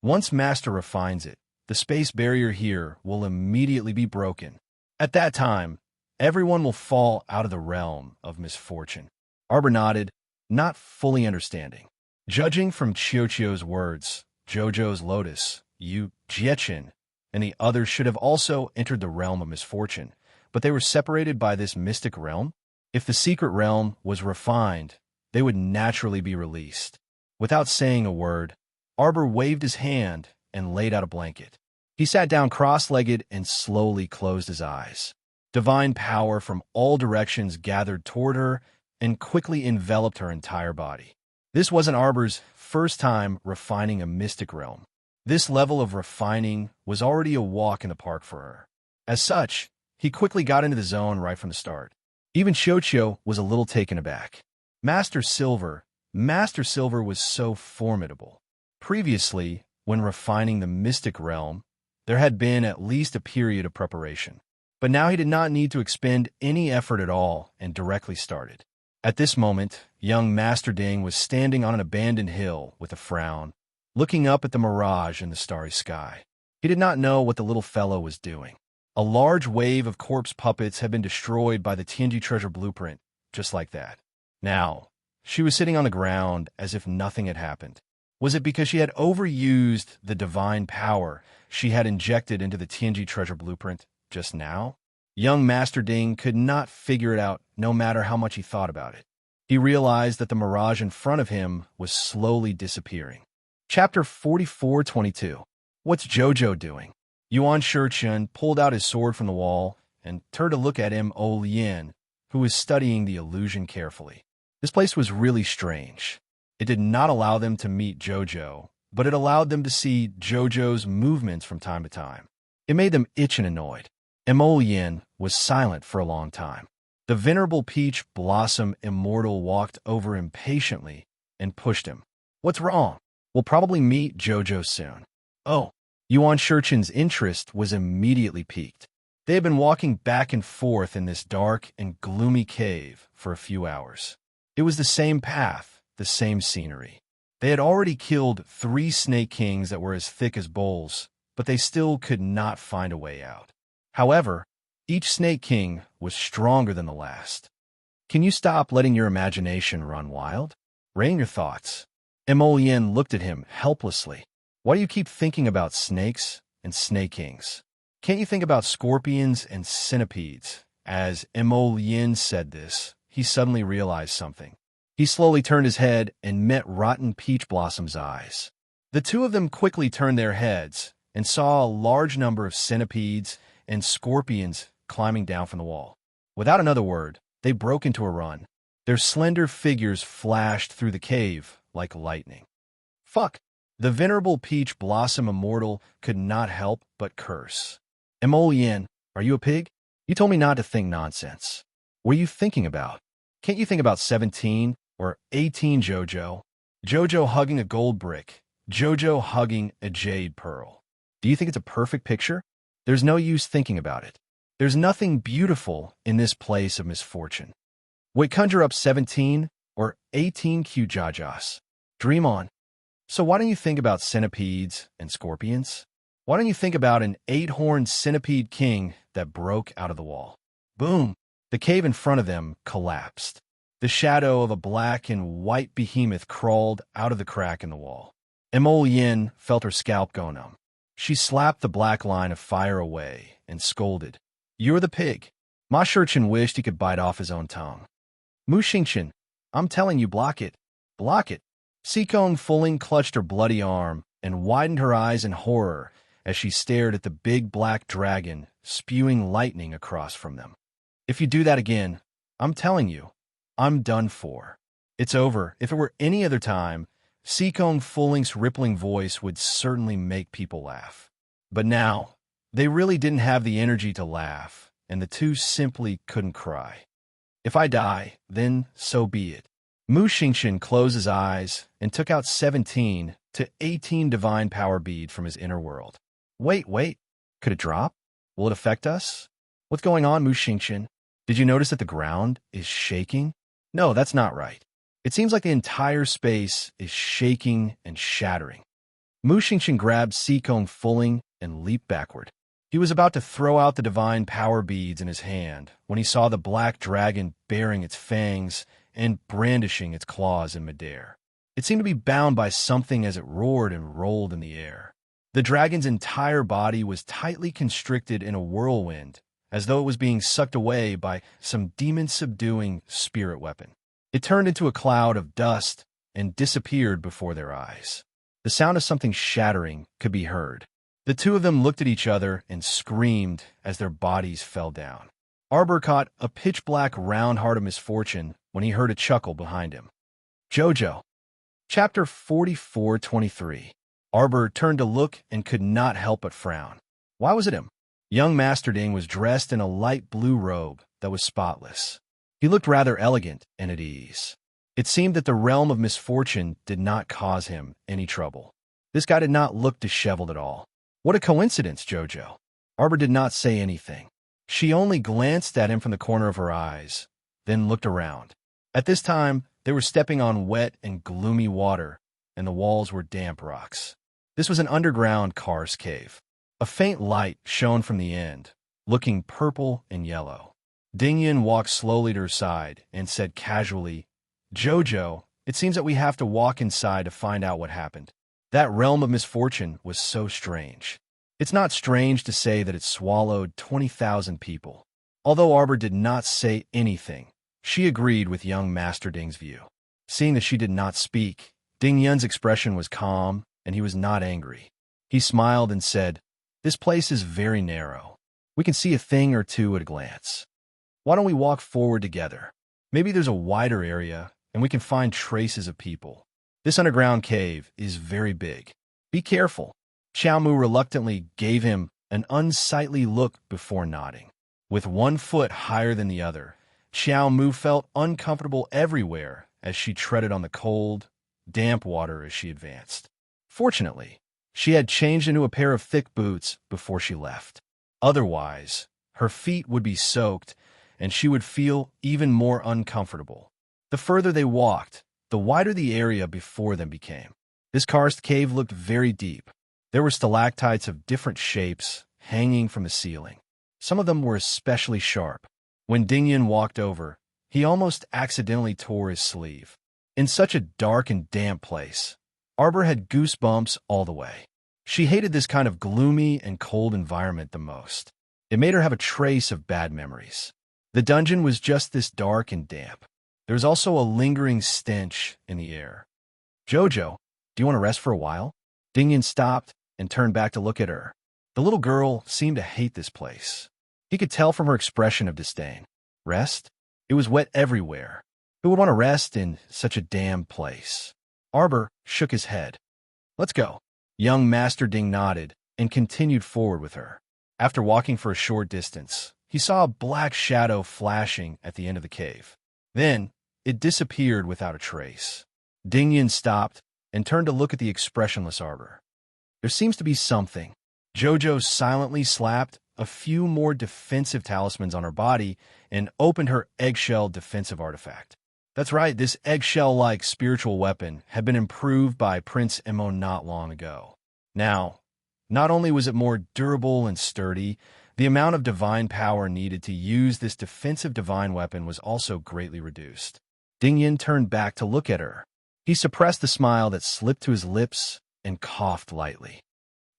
Once Master refines it, the space barrier here will immediately be broken. At that time, everyone will fall out of the realm of misfortune. Arbor nodded, not fully understanding. Judging from Chochio's words, Jojo's Lotus, Yu Jiechin, and the others should have also entered the realm of misfortune, but they were separated by this mystic realm. If the secret realm was refined, they would naturally be released. Without saying a word, Arbor waved his hand and laid out a blanket. He sat down cross-legged and slowly closed his eyes. Divine power from all directions gathered toward her and quickly enveloped her entire body. This wasn't Arbor's first time refining a mystic realm. This level of refining was already a walk in the park for her. As such, he quickly got into the zone right from the start. Even Chochio was a little taken aback. Master Silver was so formidable. Previously, when refining the mystic realm, there had been at least a period of preparation. But now he did not need to expend any effort at all and directly started. At this moment, young Master Ding was standing on an abandoned hill with a frown, looking up at the mirage in the starry sky. He did not know what the little fellow was doing. A large wave of corpse puppets had been destroyed by the Tianji treasure blueprint, just like that. Now, she was sitting on the ground as if nothing had happened. Was it because she had overused the divine power she had injected into the Tianji treasure blueprint just now? Young Master Ding could not figure it out no matter how much he thought about it. He realized that the mirage in front of him was slowly disappearing. Chapter 44:22. What's Jojo doing? Yuan Shichun pulled out his sword from the wall and turned to look at Mo Lien, who was studying the illusion carefully. This place was really strange. It did not allow them to meet Jojo, but it allowed them to see Jojo's movements from time to time. It made them itch and annoyed. Mo Lien was silent for a long time. The venerable peach blossom immortal walked over impatiently and pushed him. What's wrong? We'll probably meet Jojo soon. Oh. Yuan Shichun's interest was immediately piqued. They had been walking back and forth in this dark and gloomy cave for a few hours. It was the same path, the same scenery. They had already killed 3 snake kings that were as thick as bowls, but they still could not find a way out. However, each snake king was stronger than the last. Can you stop letting your imagination run wild? Rein your thoughts. Mo Lien looked at him helplessly. Why do you keep thinking about snakes and snake kings? Can't you think about scorpions and centipedes? As Mo Lien said this, he suddenly realized something. He slowly turned his head and met Rotten Peach Blossom's eyes. The two of them quickly turned their heads and saw a large number of centipedes and scorpions climbing down from the wall. Without another word, they broke into a run. Their slender figures flashed through the cave like lightning. Fuck! The venerable peach blossom immortal could not help but curse. Mo Lien, Are you a pig? You told me not to think nonsense. What are you thinking about? Can't you think about 17 or 18 Jojo? Jojo hugging a gold brick. Jojo hugging a jade pearl. Do you think it's a perfect picture? There's no use thinking about it. There's nothing beautiful in this place of misfortune. Wait, conjure up 17 or 18 Q-jajas. Dream on. So why don't you think about centipedes and scorpions? Why don't you think about an 8-horned centipede king that broke out of the wall? Boom! The cave in front of them collapsed. The shadow of a black and white behemoth crawled out of the crack in the wall. Emol felt her scalp go numb. She slapped the black line of fire away and scolded. You're the pig. Ma Shurchin wished he could bite off his own tongue. Mu Xingchen, I'm telling you, block it. Block it. Sikong Fuling clutched her bloody arm and widened her eyes in horror as she stared at the big black dragon spewing lightning across from them. If you do that again, I'm telling you, I'm done for. It's over. If it were any other time, Sikong Fuling's rippling voice would certainly make people laugh. But now, they really didn't have the energy to laugh, and the two simply couldn't cry. If I die, then so be it. Mu Xingchen closed his eyes and took out 17 to 18 divine power bead from his inner world. Wait. Could it drop? Will it affect us? What's going on, Mu Xingchen? Did you notice that the ground is shaking? No, that's not right. It seems like the entire space is shaking and shattering. Mu Xingchen grabbed Sikong Fuling and leaped backward. He was about to throw out the divine power beads in his hand when he saw the black dragon baring its fangs and brandishing its claws in midair. It seemed to be bound by something as it roared and rolled in the air. The dragon's entire body was tightly constricted in a whirlwind, as though it was being sucked away by some demon-subduing spirit weapon. It turned into a cloud of dust and disappeared before their eyes. The sound of something shattering could be heard. The two of them looked at each other and screamed as their bodies fell down. Arbor caught a pitch-black round heart of misfortune when he heard a chuckle behind him. Jojo. Chapter 44:23. Arbor turned to look and could not help but frown. Why was it him? Young Master Ding was dressed in a light blue robe that was spotless. He looked rather elegant and at ease. It seemed that the realm of misfortune did not cause him any trouble. This guy did not look disheveled at all. What a coincidence, Jojo. Arbor did not say anything. She only glanced at him from the corner of her eyes, then looked around. At this time, they were stepping on wet and gloomy water, and the walls were damp rocks. This was an underground karst cave. A faint light shone from the end, looking purple and yellow. Ding Yin walked slowly to her side and said casually, Jojo, it seems that we have to walk inside to find out what happened. That realm of misfortune was so strange. It's not strange to say that it swallowed 20,000 people. Although Arbor did not say anything, she agreed with young Master Ding's view. Seeing that she did not speak, Ding Yun's expression was calm, and he was not angry. He smiled and said, This place is very narrow. We can see a thing or two at a glance. Why don't we walk forward together? Maybe there's a wider area, and we can find traces of people. This underground cave is very big. Be careful. Xiao Mu reluctantly gave him an unsightly look before nodding. With one foot higher than the other, Xiao Mu felt uncomfortable everywhere as she treaded on the cold, damp water as she advanced. Fortunately, she had changed into a pair of thick boots before she left. Otherwise, her feet would be soaked, and she would feel even more uncomfortable. The further they walked, the wider the area before them became. This karst cave looked very deep. There were stalactites of different shapes hanging from the ceiling. Some of them were especially sharp. When Ding Yin walked over, he almost accidentally tore his sleeve. In such a dark and damp place, Arbor had goosebumps all the way. She hated this kind of gloomy and cold environment the most. It made her have a trace of bad memories. The dungeon was just this dark and damp. There was also a lingering stench in the air. Jojo, do you want to rest for a while? Ding Yin stopped and turned back to look at her. The little girl seemed to hate this place. He could tell from her expression of disdain. Rest? It was wet everywhere. Who would want to rest in such a damn place? Arbor shook his head. Let's go. Young Master Ding nodded and continued forward with her. After walking for a short distance, he saw a black shadow flashing at the end of the cave. Then, it disappeared without a trace. Ding stopped and turned to look at the expressionless Arbor. There seems to be something. Jojo silently slapped a few more defensive talismans on her body and opened her eggshell defensive artifact. That's right, this eggshell-like spiritual weapon had been improved by Prince Emo not long ago. Now, not only was it more durable and sturdy, the amount of divine power needed to use this defensive divine weapon was also greatly reduced. Ding Yin turned back to look at her. He suppressed the smile that slipped to his lips and coughed lightly.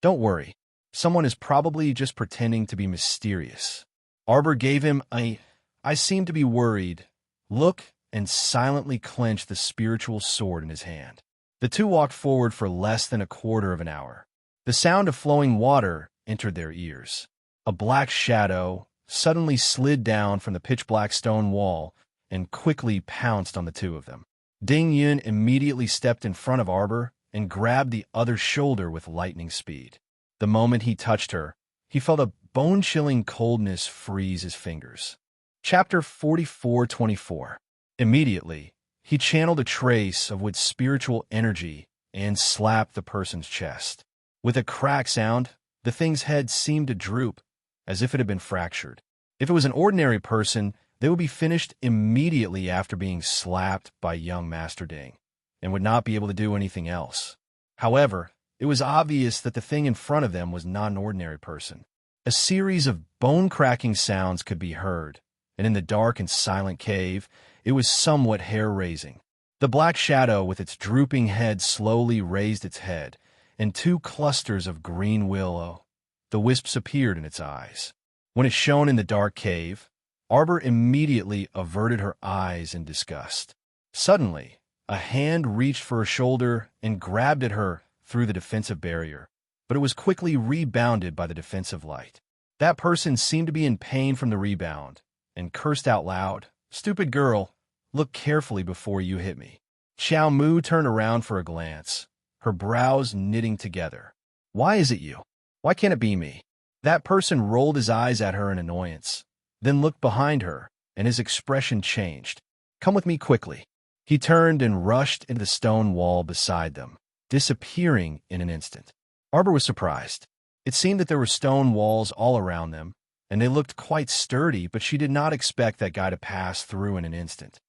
Don't worry, someone is probably just pretending to be mysterious. Arbor gave him a "I seem to be worried" look and silently clenched the spiritual sword in his hand. The two walked forward for less than a quarter of an hour. The sound of flowing water entered their ears. A black shadow suddenly slid down from the pitch-black stone wall and quickly pounced on the two of them. Ding Yun immediately stepped in front of Arbor and grabbed the other's shoulder with lightning speed. The moment he touched her, he felt a bone-chilling coldness freeze his fingers. Chapter 44-24. Immediately, he channeled a trace of Wood's spiritual energy and slapped the person's chest. With a crack sound, the thing's head seemed to droop, as if it had been fractured. If it was an ordinary person, they would be finished immediately after being slapped by young Master Ding, and would not be able to do anything else. However, it was obvious that the thing in front of them was not an ordinary person. A series of bone-cracking sounds could be heard, and in the dark and silent cave, it was somewhat hair-raising. The black shadow with its drooping head slowly raised its head, and two clusters of green willow, the wisps appeared in its eyes. When it shone in the dark cave, Arbor immediately averted her eyes in disgust. Suddenly, a hand reached for her shoulder and grabbed at her through the defensive barrier, but it was quickly rebounded by the defensive light. That person seemed to be in pain from the rebound, and cursed out loud, "Stupid girl, look carefully before you hit me." Xiao Mu turned around for a glance, her brows knitting together. "Why is it you? Why can't it be me?" That person rolled his eyes at her in annoyance, then looked behind her, and his expression changed. "Come with me quickly." He turned and rushed into the stone wall beside them, disappearing in an instant. Arbor was surprised. It seemed that there were stone walls all around them, and they looked quite sturdy, but she did not expect that guy to pass through in an instant.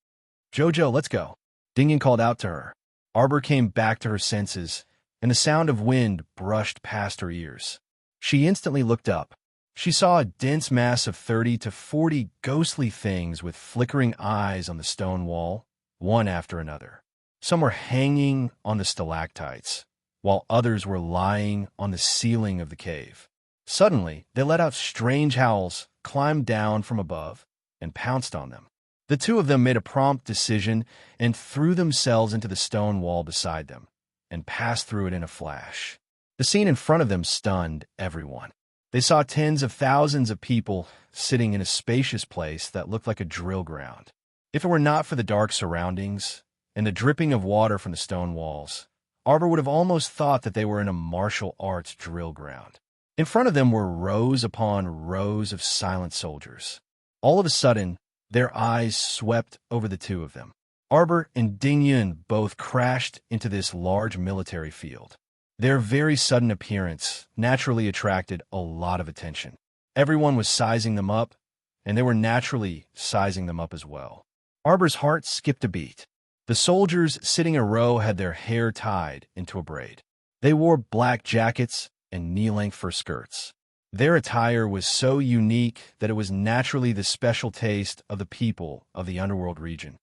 "Jojo, let's go." Ding Yin called out to her. Arbor came back to her senses, and the sound of wind brushed past her ears. She instantly looked up. She saw a dense mass of 30 to 40 ghostly things with flickering eyes on the stone wall, one after another. Some were hanging on the stalactites, while others were lying on the ceiling of the cave. Suddenly, they let out strange howls, climbed down from above, and pounced on them. The two of them made a prompt decision and threw themselves into the stone wall beside them, and passed through it in a flash. The scene in front of them stunned everyone. They saw tens of thousands of people sitting in a spacious place that looked like a drill ground. If it were not for the dark surroundings and the dripping of water from the stone walls, Arbor would have almost thought that they were in a martial arts drill ground. In front of them were rows upon rows of silent soldiers. All of a sudden, their eyes swept over the two of them. Arbor and Ding Yun both crashed into this large military field. Their very sudden appearance naturally attracted a lot of attention. Everyone was sizing them up, and they were naturally sizing them up as well. Arbor's heart skipped a beat. The soldiers sitting in a row had their hair tied into a braid. They wore black jackets and knee-length fur skirts. Their attire was so unique that it was naturally the special taste of the people of the underworld region.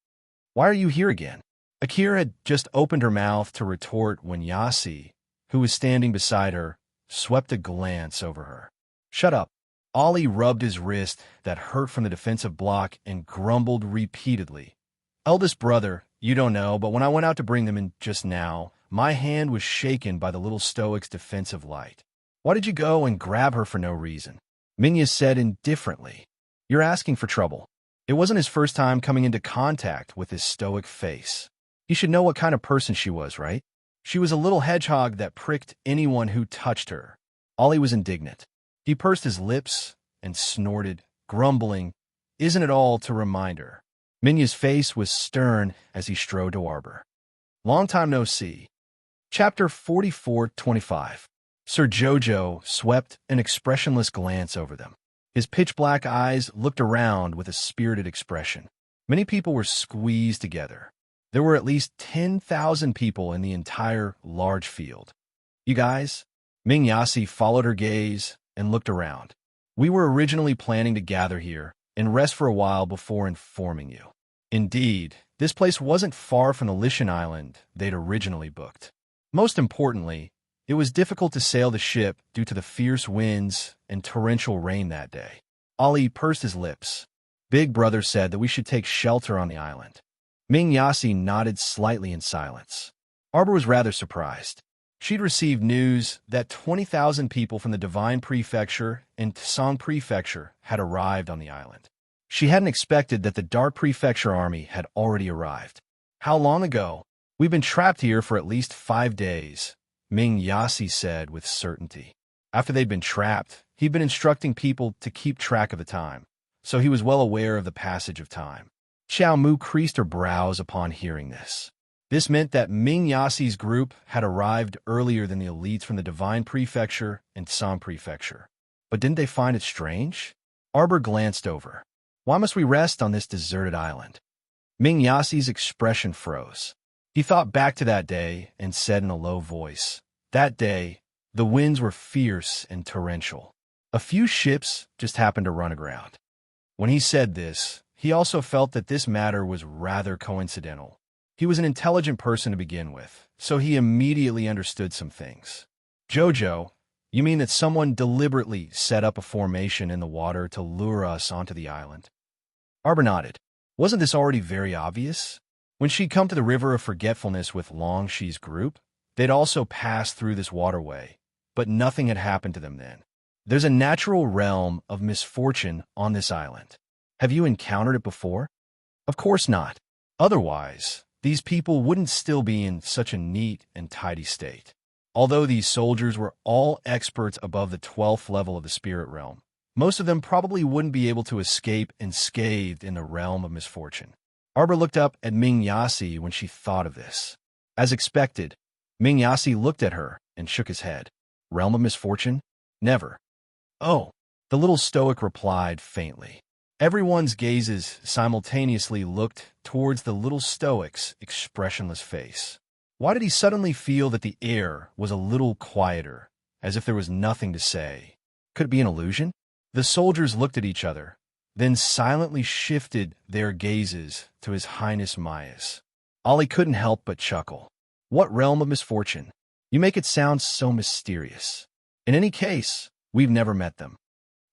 "Why are you here again?" Akira had just opened her mouth to retort when Yasi, who was standing beside her, swept a glance over her. "Shut up." Ollie rubbed his wrist that hurt from the defensive block and grumbled repeatedly. "Eldest brother, you don't know, but when I went out to bring them in just now, my hand was shaken by the little stoic's defensive light. Why did you go and grab her for no reason?" Minya said indifferently. "You're asking for trouble." It wasn't his first time coming into contact with his stoic face. He should know what kind of person she was, right? She was a little hedgehog that pricked anyone who touched her. Ollie was indignant. He pursed his lips and snorted, grumbling, "Isn't it all to remind her?" Minya's face was stern as he strode to Arbor. "Long time no see." Chapter 44:25. Sir Jojo swept an expressionless glance over them. His pitch-black eyes looked around with a spirited expression. Many people were squeezed together. There were at least 10,000 people in the entire large field. "You guys?" Ming Yasi followed her gaze and looked around. "We were originally planning to gather here and rest for a while before informing you." Indeed, this place wasn't far from the Lishan Island they'd originally booked. Most importantly, it was difficult to sail the ship due to the fierce winds and torrential rain that day. Ali pursed his lips. "Big Brother said that we should take shelter on the island." Ming Yasi nodded slightly in silence. Arbor was rather surprised. She'd received news that 20,000 people from the Divine Prefecture and Tsang Prefecture had arrived on the island. She hadn't expected that the Dark Prefecture army had already arrived. "How long ago?" "We've been trapped here for at least 5 days," Ming Yasi said with certainty. After they'd been trapped, he'd been instructing people to keep track of the time, so he was well aware of the passage of time. Xiao Mu creased her brows upon hearing this. This meant that Ming Yasi's group had arrived earlier than the elites from the Divine Prefecture and Tsang Prefecture. But didn't they find it strange? Arbor glanced over. "Why must we rest on this deserted island?" Ming Yasi's expression froze. He thought back to that day and said in a low voice, "That day, the winds were fierce and torrential. A few ships just happened to run aground." When he said this, he also felt that this matter was rather coincidental. He was an intelligent person to begin with, so he immediately understood some things. "Jojo, you mean that someone deliberately set up a formation in the water to lure us onto the island?" Arbor nodded. Wasn't this already very obvious? When she'd come to the River of Forgetfulness with Long Shi's group, they'd also passed through this waterway, but nothing had happened to them then. There's a natural realm of misfortune on this island. Have you encountered it before? Of course not. Otherwise, these people wouldn't still be in such a neat and tidy state. Although these soldiers were all experts above the 12th level of the spirit realm, most of them probably wouldn't be able to escape unscathed in the realm of misfortune. Arbor looked up at Ming Yasi when she thought of this. As expected, Ming Yasi looked at her and shook his head. "Realm of misfortune? Never." "Oh," the little stoic replied faintly. Everyone's gazes simultaneously looked towards the little stoic's expressionless face. Why did he suddenly feel that the air was a little quieter, as if there was nothing to say? Could it be an illusion? The soldiers looked at each other, then silently shifted their gazes to His Highness Myas. Ali couldn't help but chuckle. "What realm of misfortune? You make it sound so mysterious. In any case, we've never met them.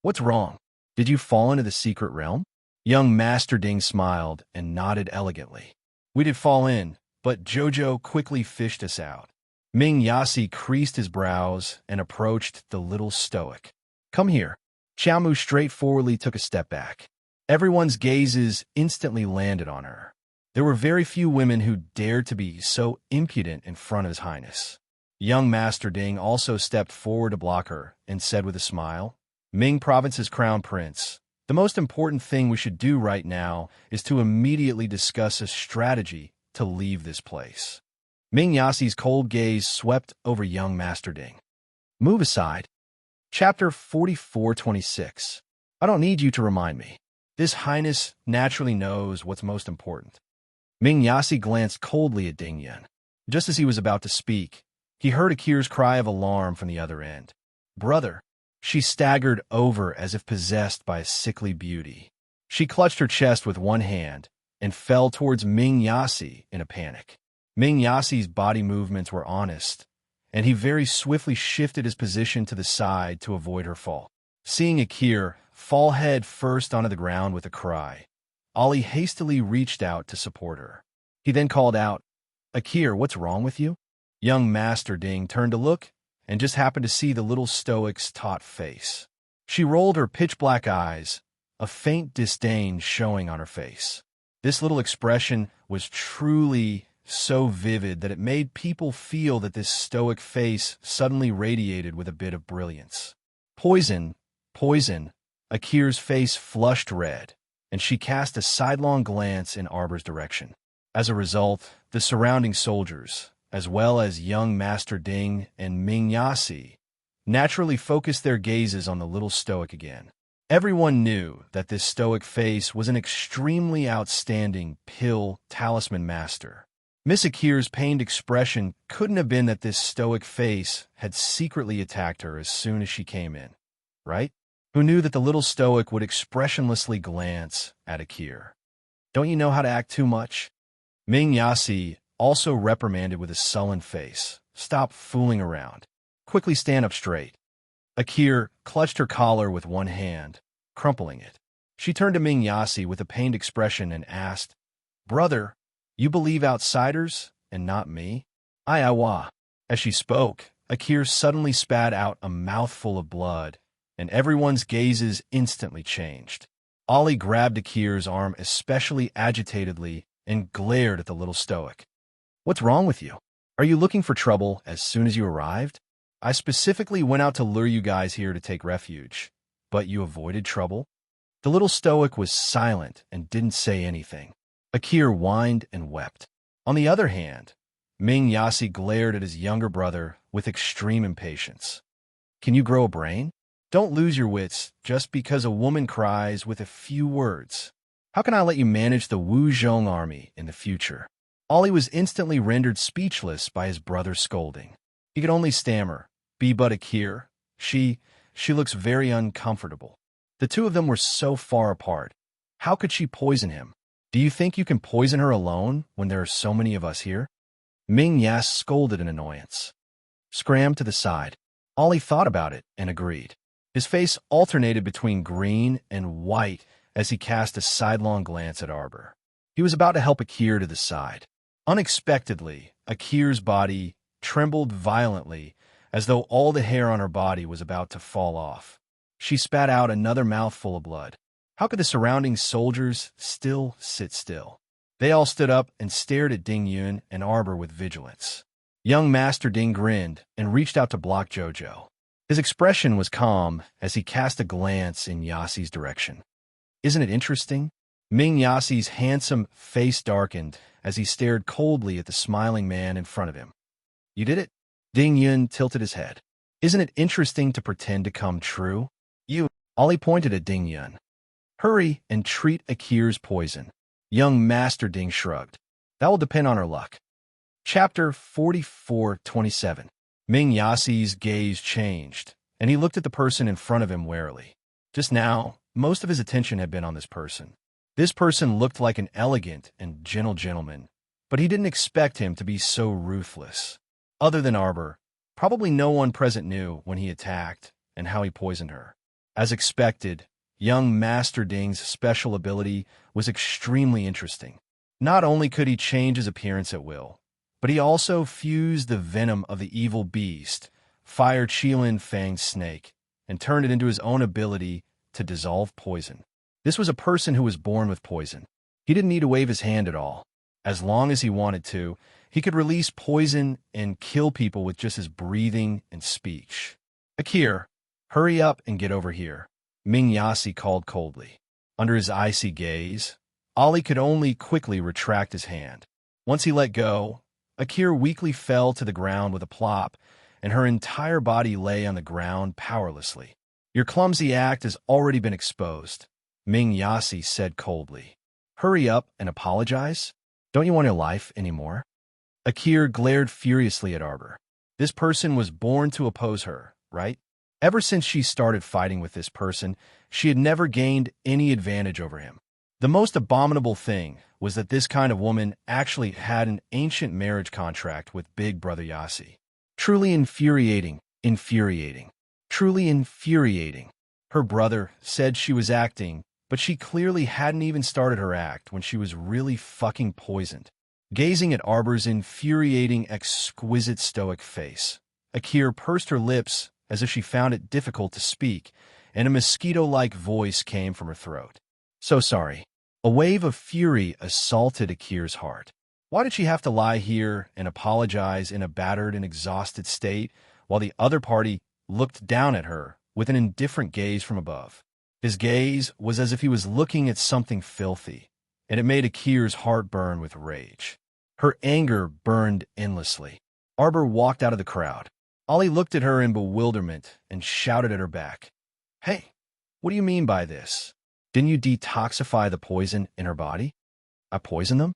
What's wrong? Did you fall into the secret realm?" Young Master Ding smiled and nodded elegantly. "We did fall in, but Jojo quickly fished us out." Ming Yasi creased his brows and approached the little stoic. "Come here." Xiao Mu straightforwardly took a step back. Everyone's gazes instantly landed on her. There were very few women who dared to be so impudent in front of His Highness. Young Master Ding also stepped forward to block her and said with a smile, "Ming Province's Crown Prince, the most important thing we should do right now is to immediately discuss a strategy to leave this place." Ming Yasi's cold gaze swept over young Master Ding. "Move aside." Chapter 44:26. I don't need you to remind me. This Highness naturally knows what's most important. Ming Yasi glanced coldly at Ding Yun. Just as he was about to speak, he heard Akira's cry of alarm from the other end. "Brother!" She staggered over as if possessed by a sickly beauty. She clutched her chest with one hand and fell towards Ming Yasi in a panic. Ming Yasi's body movements were honest, and he very swiftly shifted his position to the side to avoid her fall. Seeing Akira fall head first onto the ground with a cry, Ali hastily reached out to support her. He then called out, "Akira, what's wrong with you?" Young Master Ding turned to look and just happened to see the little stoic's taut face. She rolled her pitch-black eyes, a faint disdain showing on her face. This little expression was truly so vivid that it made people feel that this stoic face suddenly radiated with a bit of brilliance. Poison Poison. Akir's face flushed red, and she cast a sidelong glance in Arbor's direction. As a result, the surrounding soldiers, as well as young Master Ding and Ming Yasi, naturally focused their gazes on the little stoic again. Everyone knew that this stoic face was an extremely outstanding pill talisman master. Miss Akir's pained expression couldn't have been that this stoic face had secretly attacked her as soon as she came in, right? Who knew that the little stoic would expressionlessly glance at Akir? Don't you know how to act too much? Ming Yasi, also reprimanded with a sullen face. Stop fooling around. Quickly stand up straight. Akir clutched her collar with one hand, crumpling it. She turned to Ming Yasi with a pained expression and asked, "Brother, you believe outsiders and not me?" Ayawa. As she spoke, Akir suddenly spat out a mouthful of blood, and everyone's gazes instantly changed. Ollie grabbed Akir's arm especially agitatedly and glared at the little stoic. "What's wrong with you? Are you looking for trouble as soon as you arrived? I specifically went out to lure you guys here to take refuge, but you avoided trouble?" The little stoic was silent and didn't say anything. Akir whined and wept. On the other hand, Ming Yasi glared at his younger brother with extreme impatience. "Can you grow a brain? Don't lose your wits just because a woman cries with a few words. How can I let you manage the Wu Zhong army in the future?" Ollie was instantly rendered speechless by his brother's scolding. He could only stammer, "Be but Akir. She looks very uncomfortable." The two of them were so far apart. How could she poison him? "Do you think you can poison her alone when there are so many of us here?" Ming Yas scolded in annoyance. "Scram to the side." Ollie thought about it and agreed. His face alternated between green and white as he cast a sidelong glance at Arbor. He was about to help Akir to the side. Unexpectedly, Akir's body trembled violently as though all the hair on her body was about to fall off. She spat out another mouthful of blood. How could the surrounding soldiers still sit still? They all stood up and stared at Ding Yun and Arbor with vigilance. Young Master Ding grinned and reached out to block Jojo. His expression was calm as he cast a glance in Yasi's direction. "Isn't it interesting?" Ming Yasi's handsome face darkened as he stared coldly at the smiling man in front of him. "You did it?" Ding Yun tilted his head. "Isn't it interesting to pretend to come true?" "You." Ollie pointed at Ding Yun. "Hurry and treat Akir's poison." Young Master Ding shrugged. "That will depend on our luck." Chapter 44:27. Ming Yasi's gaze changed, and he looked at the person in front of him warily. Just now, most of his attention had been on this person. This person looked like an elegant and gentle gentleman, but he didn't expect him to be so ruthless. Other than Arbor, probably no one present knew when he attacked and how he poisoned her. As expected, young Master Ding's special ability was extremely interesting. Not only could he change his appearance at will, but he also fused the venom of the evil beast, Fire Qilin Fang's snake, and turned it into his own ability to dissolve poison. This was a person who was born with poison. He didn't need to wave his hand at all. As long as he wanted to, he could release poison and kill people with just his breathing and speech. "Akir, hurry up and get over here," Ming Yasi called coldly. Under his icy gaze, Ollie could only quickly retract his hand. Once he let go, Akir weakly fell to the ground with a plop, and her entire body lay on the ground powerlessly. "Your clumsy act has already been exposed," Ming Yasi said coldly. "Hurry up and apologize? Don't you want your life anymore?" Akir glared furiously at Arbor. This person was born to oppose her, right? Ever since she started fighting with this person, she had never gained any advantage over him. The most abominable thing was that this kind of woman actually had an ancient marriage contract with Big Brother Yasi. Truly infuriating, truly infuriating. Her brother said she was acting, but she clearly hadn't even started her act when she was really fucking poisoned. Gazing at Arbor's infuriating, exquisite stoic face, Akir pursed her lips as if she found it difficult to speak, and a mosquito-like voice came from her throat. "So sorry." A wave of fury assaulted Akir's heart. Why did she have to lie here and apologize in a battered and exhausted state while the other party looked down at her with an indifferent gaze from above. His gaze was as if he was looking at something filthy, and it made Akir's heart burn with rage. Her anger burned endlessly. Arbor walked out of the crowd. Ollie looked at her in bewilderment and shouted at her back. "Hey, what do you mean by this? Didn't you detoxify the poison in her body?" "I poisoned them?"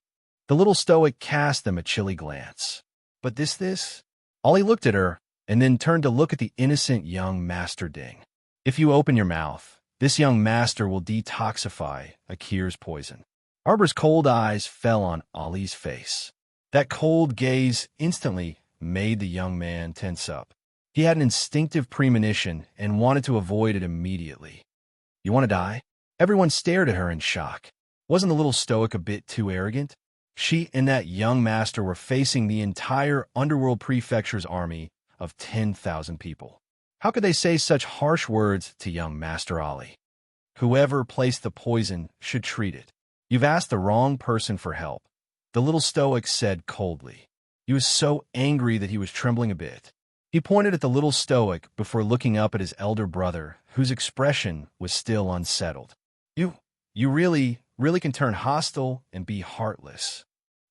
The little stoic cast them a chilly glance. "But this?" Ollie looked at her and then turned to look at the innocent young Master Ding. "If you open your mouth, this young master will detoxify Akir's poison." Arbor's cold eyes fell on Ollie's face. That cold gaze instantly made the young man tense up. He had an instinctive premonition and wanted to avoid it immediately. "You want to die?" Everyone stared at her in shock. Wasn't the little stoic a bit too arrogant? She and that young master were facing the entire Underworld Prefecture's army of 10,000 people. How could they say such harsh words to young Master Ollie? "Whoever placed the poison should treat it. You've asked the wrong person for help," the little stoic said coldly. He was so angry that he was trembling a bit. He pointed at the little stoic before looking up at his elder brother, whose expression was still unsettled. You really can turn hostile and be heartless."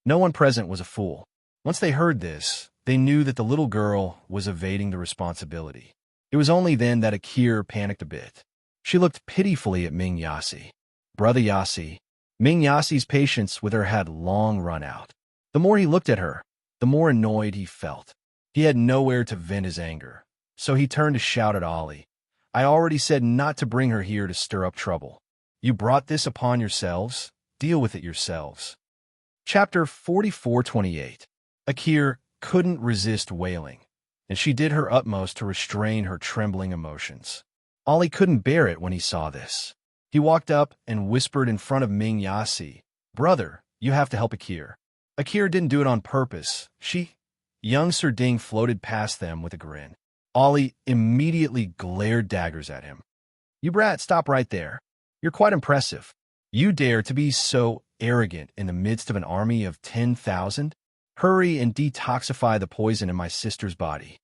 No one present was a fool. Once they heard this, they knew that the little girl was evading the responsibility. It was only then that Akir panicked a bit. She looked pitifully at Ming Yasi. "Brother Yasi." Ming Yasi's patience with her had long run out. The more he looked at her, the more annoyed he felt. He had nowhere to vent his anger, so he turned to shout at Ollie. "I already said not to bring her here to stir up trouble. You brought this upon yourselves. Deal with it yourselves." Chapter 44:28. Akir couldn't resist wailing, and she did her utmost to restrain her trembling emotions. Ollie couldn't bear it when he saw this. He walked up and whispered in front of Ming Yasi, "Brother, you have to help Akir." Akir didn't do it on purpose. Young Sir Ding floated past them with a grin. Ollie immediately glared daggers at him. "You brat, stop right there. You're quite impressive. You dare to be so arrogant in the midst of an army of 10,000? Hurry and detoxify the poison in my sister's body."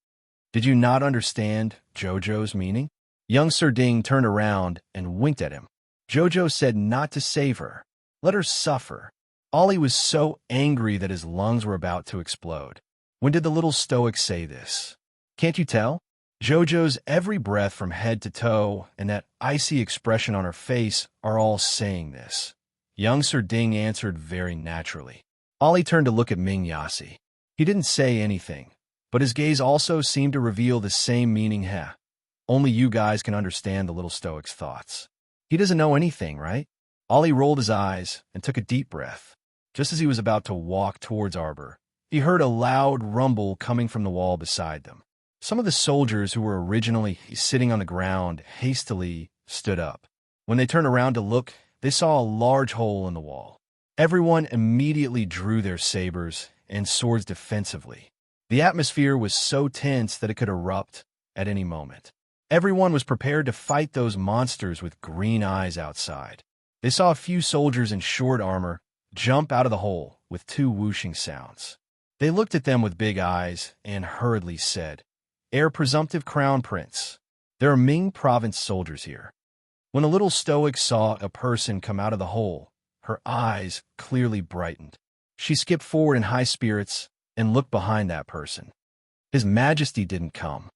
"Did you not understand Jojo's meaning?" Young Sir Ding turned around and winked at him. "Jojo said not to save her. Let her suffer." Ollie was so angry that his lungs were about to explode. When did the little stoic say this? Can't you tell? Jojo's every breath from head to toe and that icy expression on her face are all saying this. Young Sir Ding answered very naturally. Ollie turned to look at Ming Yasi. He didn't say anything, but his gaze also seemed to reveal the same meaning. Only you guys can understand the little stoic's thoughts. He doesn't know anything, right? Ollie rolled his eyes and took a deep breath. Just as he was about to walk towards Arbor, he heard a loud rumble coming from the wall beside them. Some of the soldiers who were originally sitting on the ground hastily stood up. When they turned around to look, they saw a large hole in the wall. Everyone immediately drew their sabers and swords defensively. The atmosphere was so tense that it could erupt at any moment. Everyone was prepared to fight those monsters with green eyes outside. They saw a few soldiers in short armor jump out of the hole with two whooshing sounds. They looked at them with big eyes and hurriedly said, "Heir presumptive Crown Prince, there are Ming Province soldiers here." When the little stoic saw a person come out of the hole, her eyes clearly brightened. She skipped forward in high spirits and looked behind that person. His Majesty didn't come.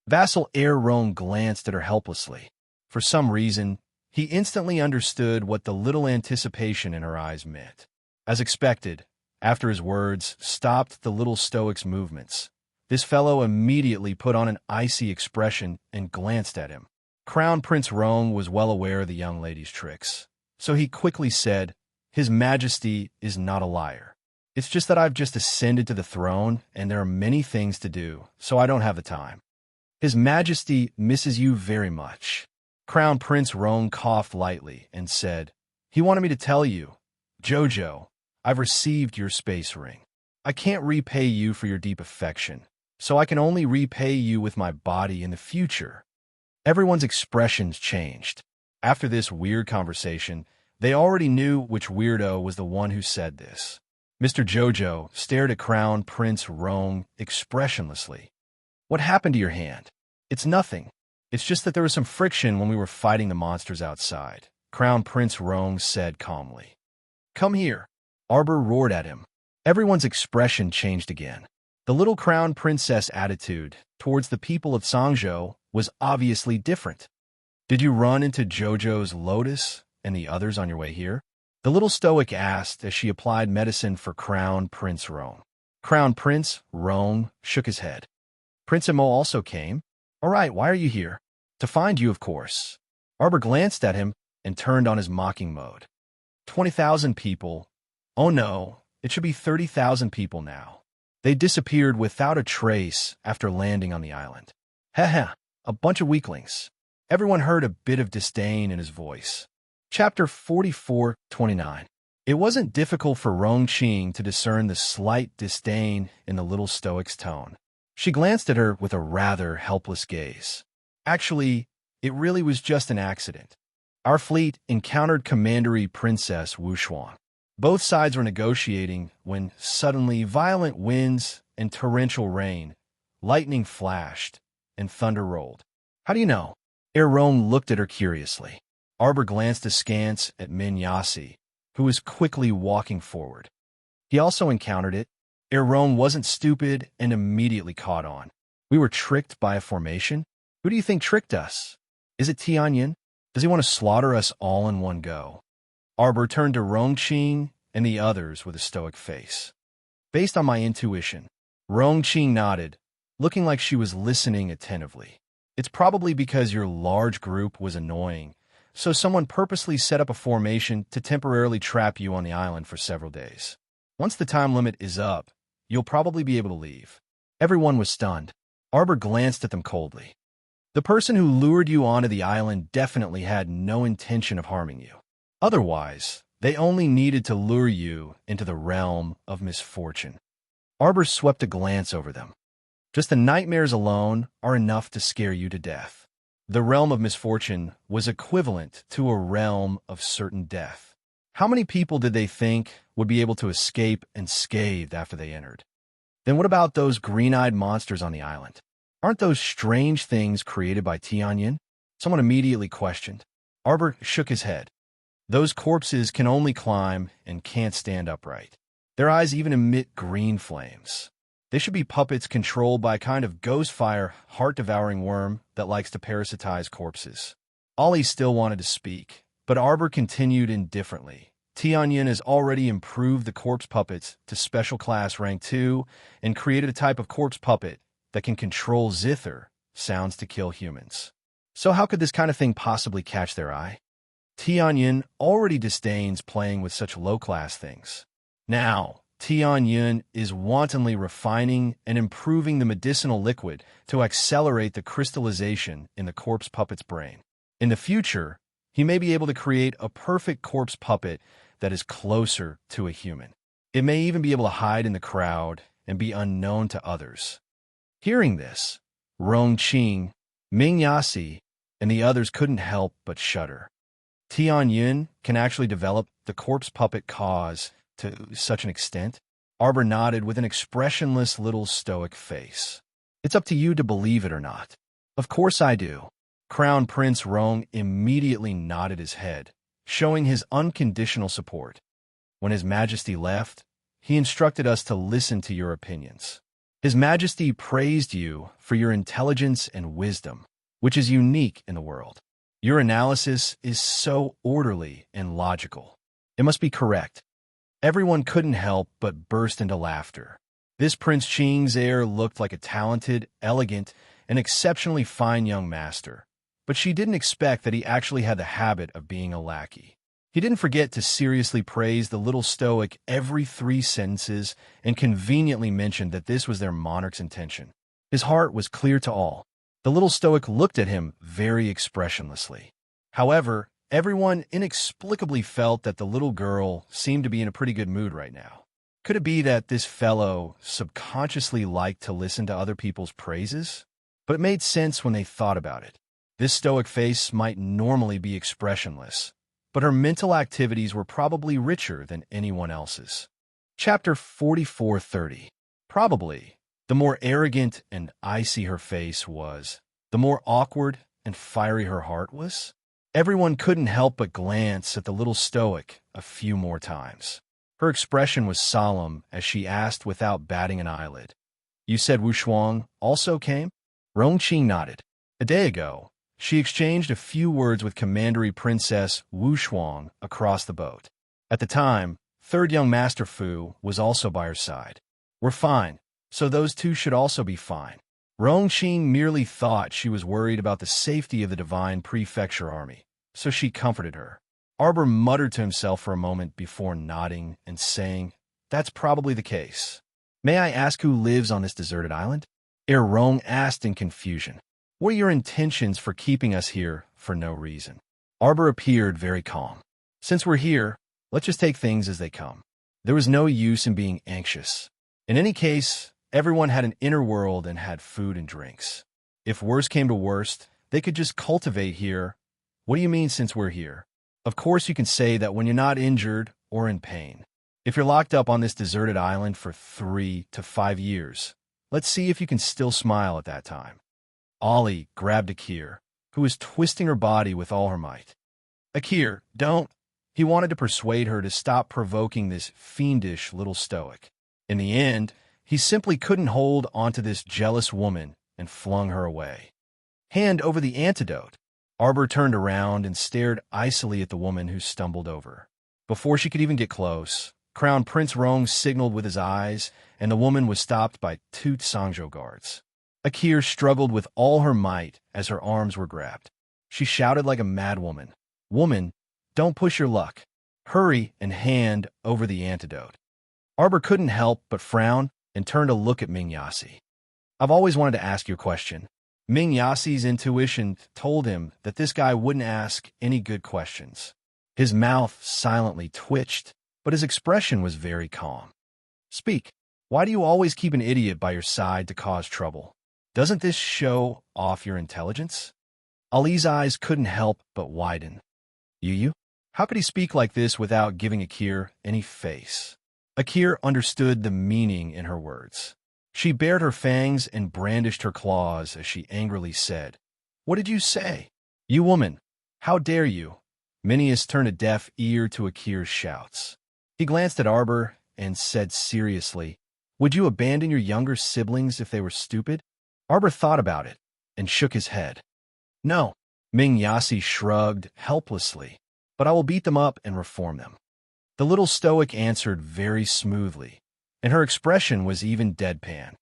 Vassal Heir Roan glanced at her helplessly. For some reason, he instantly understood what the little anticipation in her eyes meant. As expected, after his words stopped the little stoic's movements, this fellow immediately put on an icy expression and glanced at him. Crown Prince Roan was well aware of the young lady's tricks, so he quickly said, "His Majesty is not a liar. It's just that I've just ascended to the throne and there are many things to do, so I don't have the time." "His Majesty misses you very much." Crown Prince Roan coughed lightly and said, "He wanted me to tell you, Jojo, I've received your space ring. I can't repay you for your deep affection, so I can only repay you with my body in the future." Everyone's expressions changed. After this weird conversation, they already knew which weirdo was the one who said this. Mr. Jojo stared at Crown Prince Roan expressionlessly. "What happened to your hand?" "It's nothing. It's just that there was some friction when we were fighting the monsters outside, Crown Prince Rong said calmly. Come here. Arbor roared at him. Everyone's expression changed again. The little crown princess attitude towards the people of Sangzhou was obviously different. Did you run into Jojo's Lotus and the others on your way here? The little stoic asked as she applied medicine for Crown Prince Rong. Crown Prince Rong shook his head. Prince Imo also came. All right, why are you here? To find you, of course. Arbor glanced at him and turned on his mocking mode. 20,000 people. Oh no, it should be 30,000 people now. They disappeared without a trace after landing on the island. Heh, a bunch of weaklings. Everyone heard a bit of disdain in his voice. Chapter 44:29. It wasn't difficult for Rong Qing to discern the slight disdain in the little stoic's tone. She glanced at her with a rather helpless gaze. Actually, it really was just an accident. Our fleet encountered Commandery Princess Wushuang. Both sides were negotiating when suddenly violent winds and torrential rain, lightning flashed, and thunder rolled. How do you know? Rong looked at her curiously. Arbor glanced askance at Min Yasi, who was quickly walking forward. He also encountered it. Rong wasn't stupid and immediately caught on. We were tricked by a formation? Who do you think tricked us? Is it Tianyin? Does he want to slaughter us all in one go? Arbor turned to Rong Qing and the others with a stoic face. Based on my intuition, Rong Qing nodded, looking like she was listening attentively. It's probably because your large group was annoying, so someone purposely set up a formation to temporarily trap you on the island for several days. Once the time limit is up, you'll probably be able to leave. Everyone was stunned. Arbor glanced at them coldly. The person who lured you onto the island definitely had no intention of harming you. Otherwise, they only needed to lure you into the realm of misfortune. Arbor swept a glance over them. Just the nightmares alone are enough to scare you to death. The realm of misfortune was equivalent to a realm of certain death. How many people did they think would be able to escape unscathed after they entered? Then what about those green-eyed monsters on the island? Aren't those strange things created by Tianyin? Someone immediately questioned. Arbor shook his head. Those corpses can only climb and can't stand upright. Their eyes even emit green flames. They should be puppets controlled by a kind of ghost fire, heart-devouring worm that likes to parasitize corpses. Ollie still wanted to speak, but Arbor continued indifferently. Tianyin has already improved the corpse puppets to special class rank 2 and created a type of corpse puppet that can control zither, sounds to kill humans. So how could this kind of thing possibly catch their eye? Tianyin already disdains playing with such low-class things. Now, Tianyin is wantonly refining and improving the medicinal liquid to accelerate the crystallization in the corpse puppet's brain. In the future, he may be able to create a perfect corpse puppet that is closer to a human. It may even be able to hide in the crowd and be unknown to others. Hearing this, Rong Qing, Ming Yasi, and the others couldn't help but shudder. Tianyin can actually develop the corpse puppet cause to such an extent? Arbor nodded with an expressionless little stoic face. It's up to you to believe it or not. Of course I do. Crown Prince Rong immediately nodded his head, showing his unconditional support. When His Majesty left, he instructed us to listen to your opinions. His Majesty praised you for your intelligence and wisdom, which is unique in the world. Your analysis is so orderly and logical. It must be correct. Everyone couldn't help but burst into laughter. This Prince Qing's heir looked like a talented, elegant, and exceptionally fine young master, but she didn't expect that he actually had the habit of being a lackey. He didn't forget to seriously praise the little stoic every 3 sentences and conveniently mentioned that this was their monarch's intention. His heart was clear to all. The little stoic looked at him very expressionlessly. However, everyone inexplicably felt that the little girl seemed to be in a pretty good mood right now. Could it be that this fellow subconsciously liked to listen to other people's praises? But it made sense when they thought about it. This stoic face might normally be expressionless, but her mental activities were probably richer than anyone else's. Chapter 44:30. Probably, the more arrogant and icy her face was, the more awkward and fiery her heart was? Everyone couldn't help but glance at the little stoic a few more times. Her expression was solemn as she asked without batting an eyelid. You said Wu Shuang also came? Rongqing nodded. A day ago, she exchanged a few words with Commandery Princess Wu Shuang across the boat. At the time, third young Master Fu was also by her side. We're fine, so those two should also be fine. Rongqing merely thought she was worried about the safety of the Divine Prefecture Army, so she comforted her. Arbor muttered to himself for a moment before nodding and saying, That's probably the case. May I ask who lives on this deserted island? Rong asked in confusion. What are your intentions for keeping us here for no reason? Arbor appeared very calm. Since we're here, let's just take things as they come. There was no use in being anxious. In any case, everyone had an inner world and had food and drinks. If worst came to worst, they could just cultivate here. What do you mean since we're here? Of course you can say that when you're not injured or in pain. If you're locked up on this deserted island for 3 to 5 years, let's see if you can still smile at that time. Ollie grabbed Akir, who was twisting her body with all her might. Akir, don't. He wanted to persuade her to stop provoking this fiendish little stoic. In the end, he simply couldn't hold onto this jealous woman and flung her away. Hand over the antidote. Arbor turned around and stared icily at the woman who stumbled over. Before she could even get close, Crown Prince Rong signaled with his eyes, and the woman was stopped by 2 Sangzhou guards. Akir struggled with all her might as her arms were grabbed. She shouted like a madwoman, Woman, don't push your luck. Hurry and hand over the antidote. Arbor couldn't help but frown and turned to look at Ming Yasi. I've always wanted to ask you a question. Ming Yasi's intuition told him that this guy wouldn't ask any good questions. His mouth silently twitched, but his expression was very calm. Speak. Why do you always keep an idiot by your side to cause trouble? Doesn't this show off your intelligence? Ali's eyes couldn't help but widen. You? How could he speak like this without giving Akir any face? Akir understood the meaning in her words. She bared her fangs and brandished her claws as she angrily said, What did you say? You woman, how dare you? Minius turned a deaf ear to Akir's shouts. He glanced at Arbor and said seriously, Would you abandon your younger siblings if they were stupid? Arbor thought about it and shook his head. No, Ming Yasi shrugged helplessly, but I will beat them up and reform them. The little stoic answered very smoothly, and her expression was even deadpan.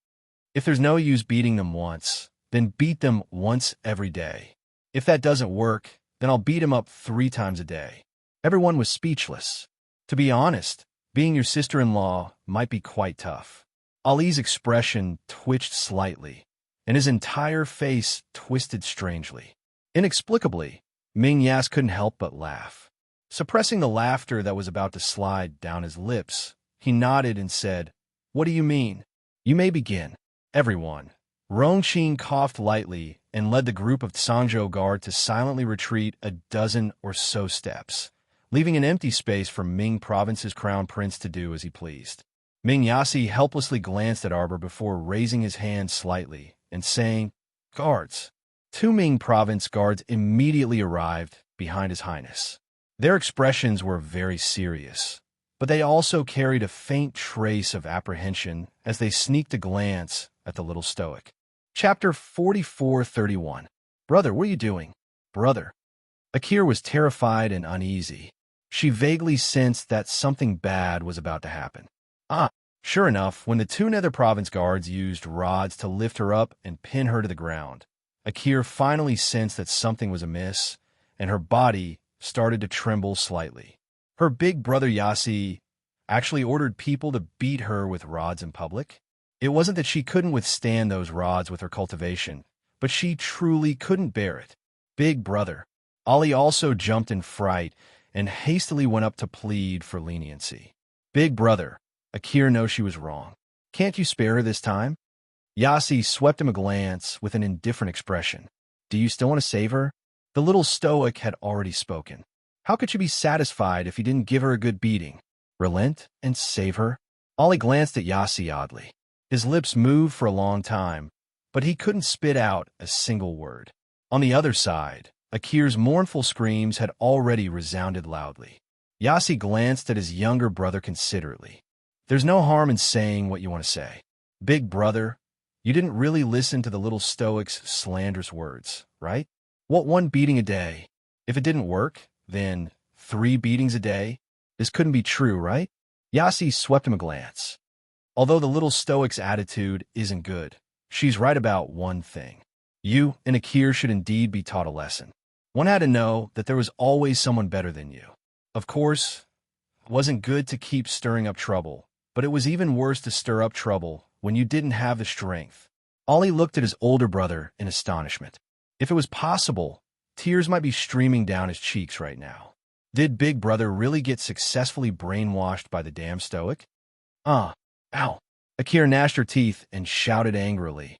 If there's no use beating them once, then beat them once every day. If that doesn't work, then I'll beat him up 3 times a day. Everyone was speechless. To be honest, being your sister-in-law might be quite tough. Ali's expression twitched slightly, and his entire face twisted strangely. Inexplicably, Ming Yas couldn't help but laugh. Suppressing the laughter that was about to slide down his lips, he nodded and said, What do you mean? You may begin. Everyone. Rongqing coughed lightly and led the group of Sangzhou guard to silently retreat a dozen or so steps, leaving an empty space for Ming Province's crown prince to do as he pleased. Ming Yasi helplessly glanced at Arbor before raising his hand slightly and saying, Guards. 2 Ming Province guards immediately arrived behind His Highness. Their expressions were very serious, but they also carried a faint trace of apprehension as they sneaked a glance at the little stoic. Chapter 44:31. Brother, what are you doing? Brother. Akir was terrified and uneasy. She vaguely sensed that something bad was about to happen. Sure enough, when the 2 Nether Province guards used rods to lift her up and pin her to the ground, Akir finally sensed that something was amiss, and her body started to tremble slightly. Her big brother Yasi actually ordered people to beat her with rods in public. It wasn't that she couldn't withstand those rods with her cultivation, but she truly couldn't bear it. Big brother. Ali also jumped in fright and hastily went up to plead for leniency. Big brother. Akir knows she was wrong. Can't you spare her this time? Yasi swept him a glance with an indifferent expression. Do you still want to save her? The little stoic had already spoken. How could she be satisfied if he didn't give her a good beating? Relent and save her? Ali glanced at Yasi oddly. His lips moved for a long time, but he couldn't spit out a single word. On the other side, Akir's mournful screams had already resounded loudly. Yassi glanced at his younger brother considerately. There's no harm in saying what you want to say. Big brother, you didn't really listen to the little stoic's slanderous words, right? What, 1 beating a day? If it didn't work, then 3 beatings a day? This couldn't be true, right? Yassi swept him a glance. Although the little stoic's attitude isn't good, she's right about one thing. You and Akir should indeed be taught a lesson. One had to know that there was always someone better than you. Of course, it wasn't good to keep stirring up trouble, but it was even worse to stir up trouble when you didn't have the strength. Ollie looked at his older brother in astonishment. If it was possible, tears might be streaming down his cheeks right now. Did Big Brother really get successfully brainwashed by the damn stoic? Ow. Akir gnashed her teeth and shouted angrily.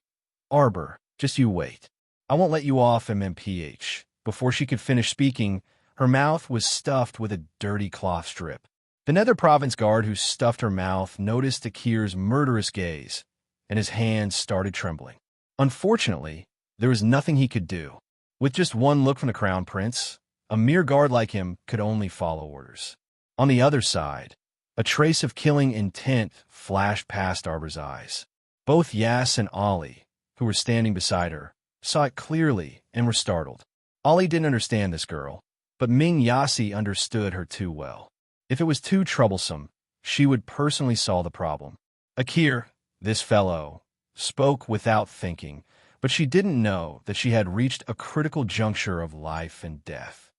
Arbor, just you wait. I won't let you off MMPH. Before she could finish speaking, her mouth was stuffed with a dirty cloth strip. The Nether Province guard who stuffed her mouth noticed Akir's murderous gaze, and his hands started trembling. Unfortunately, there was nothing he could do. With just one look from the Crown Prince, a mere guard like him could only follow orders. On the other side, a trace of killing intent flashed past Arbor's eyes. Both Yas and Ollie, who were standing beside her, saw it clearly and were startled. Ollie didn't understand this girl, but Ming Yassi understood her too well. If it was too troublesome, she would personally solve the problem. Akir, this fellow, spoke without thinking, but she didn't know that she had reached a critical juncture of life and death.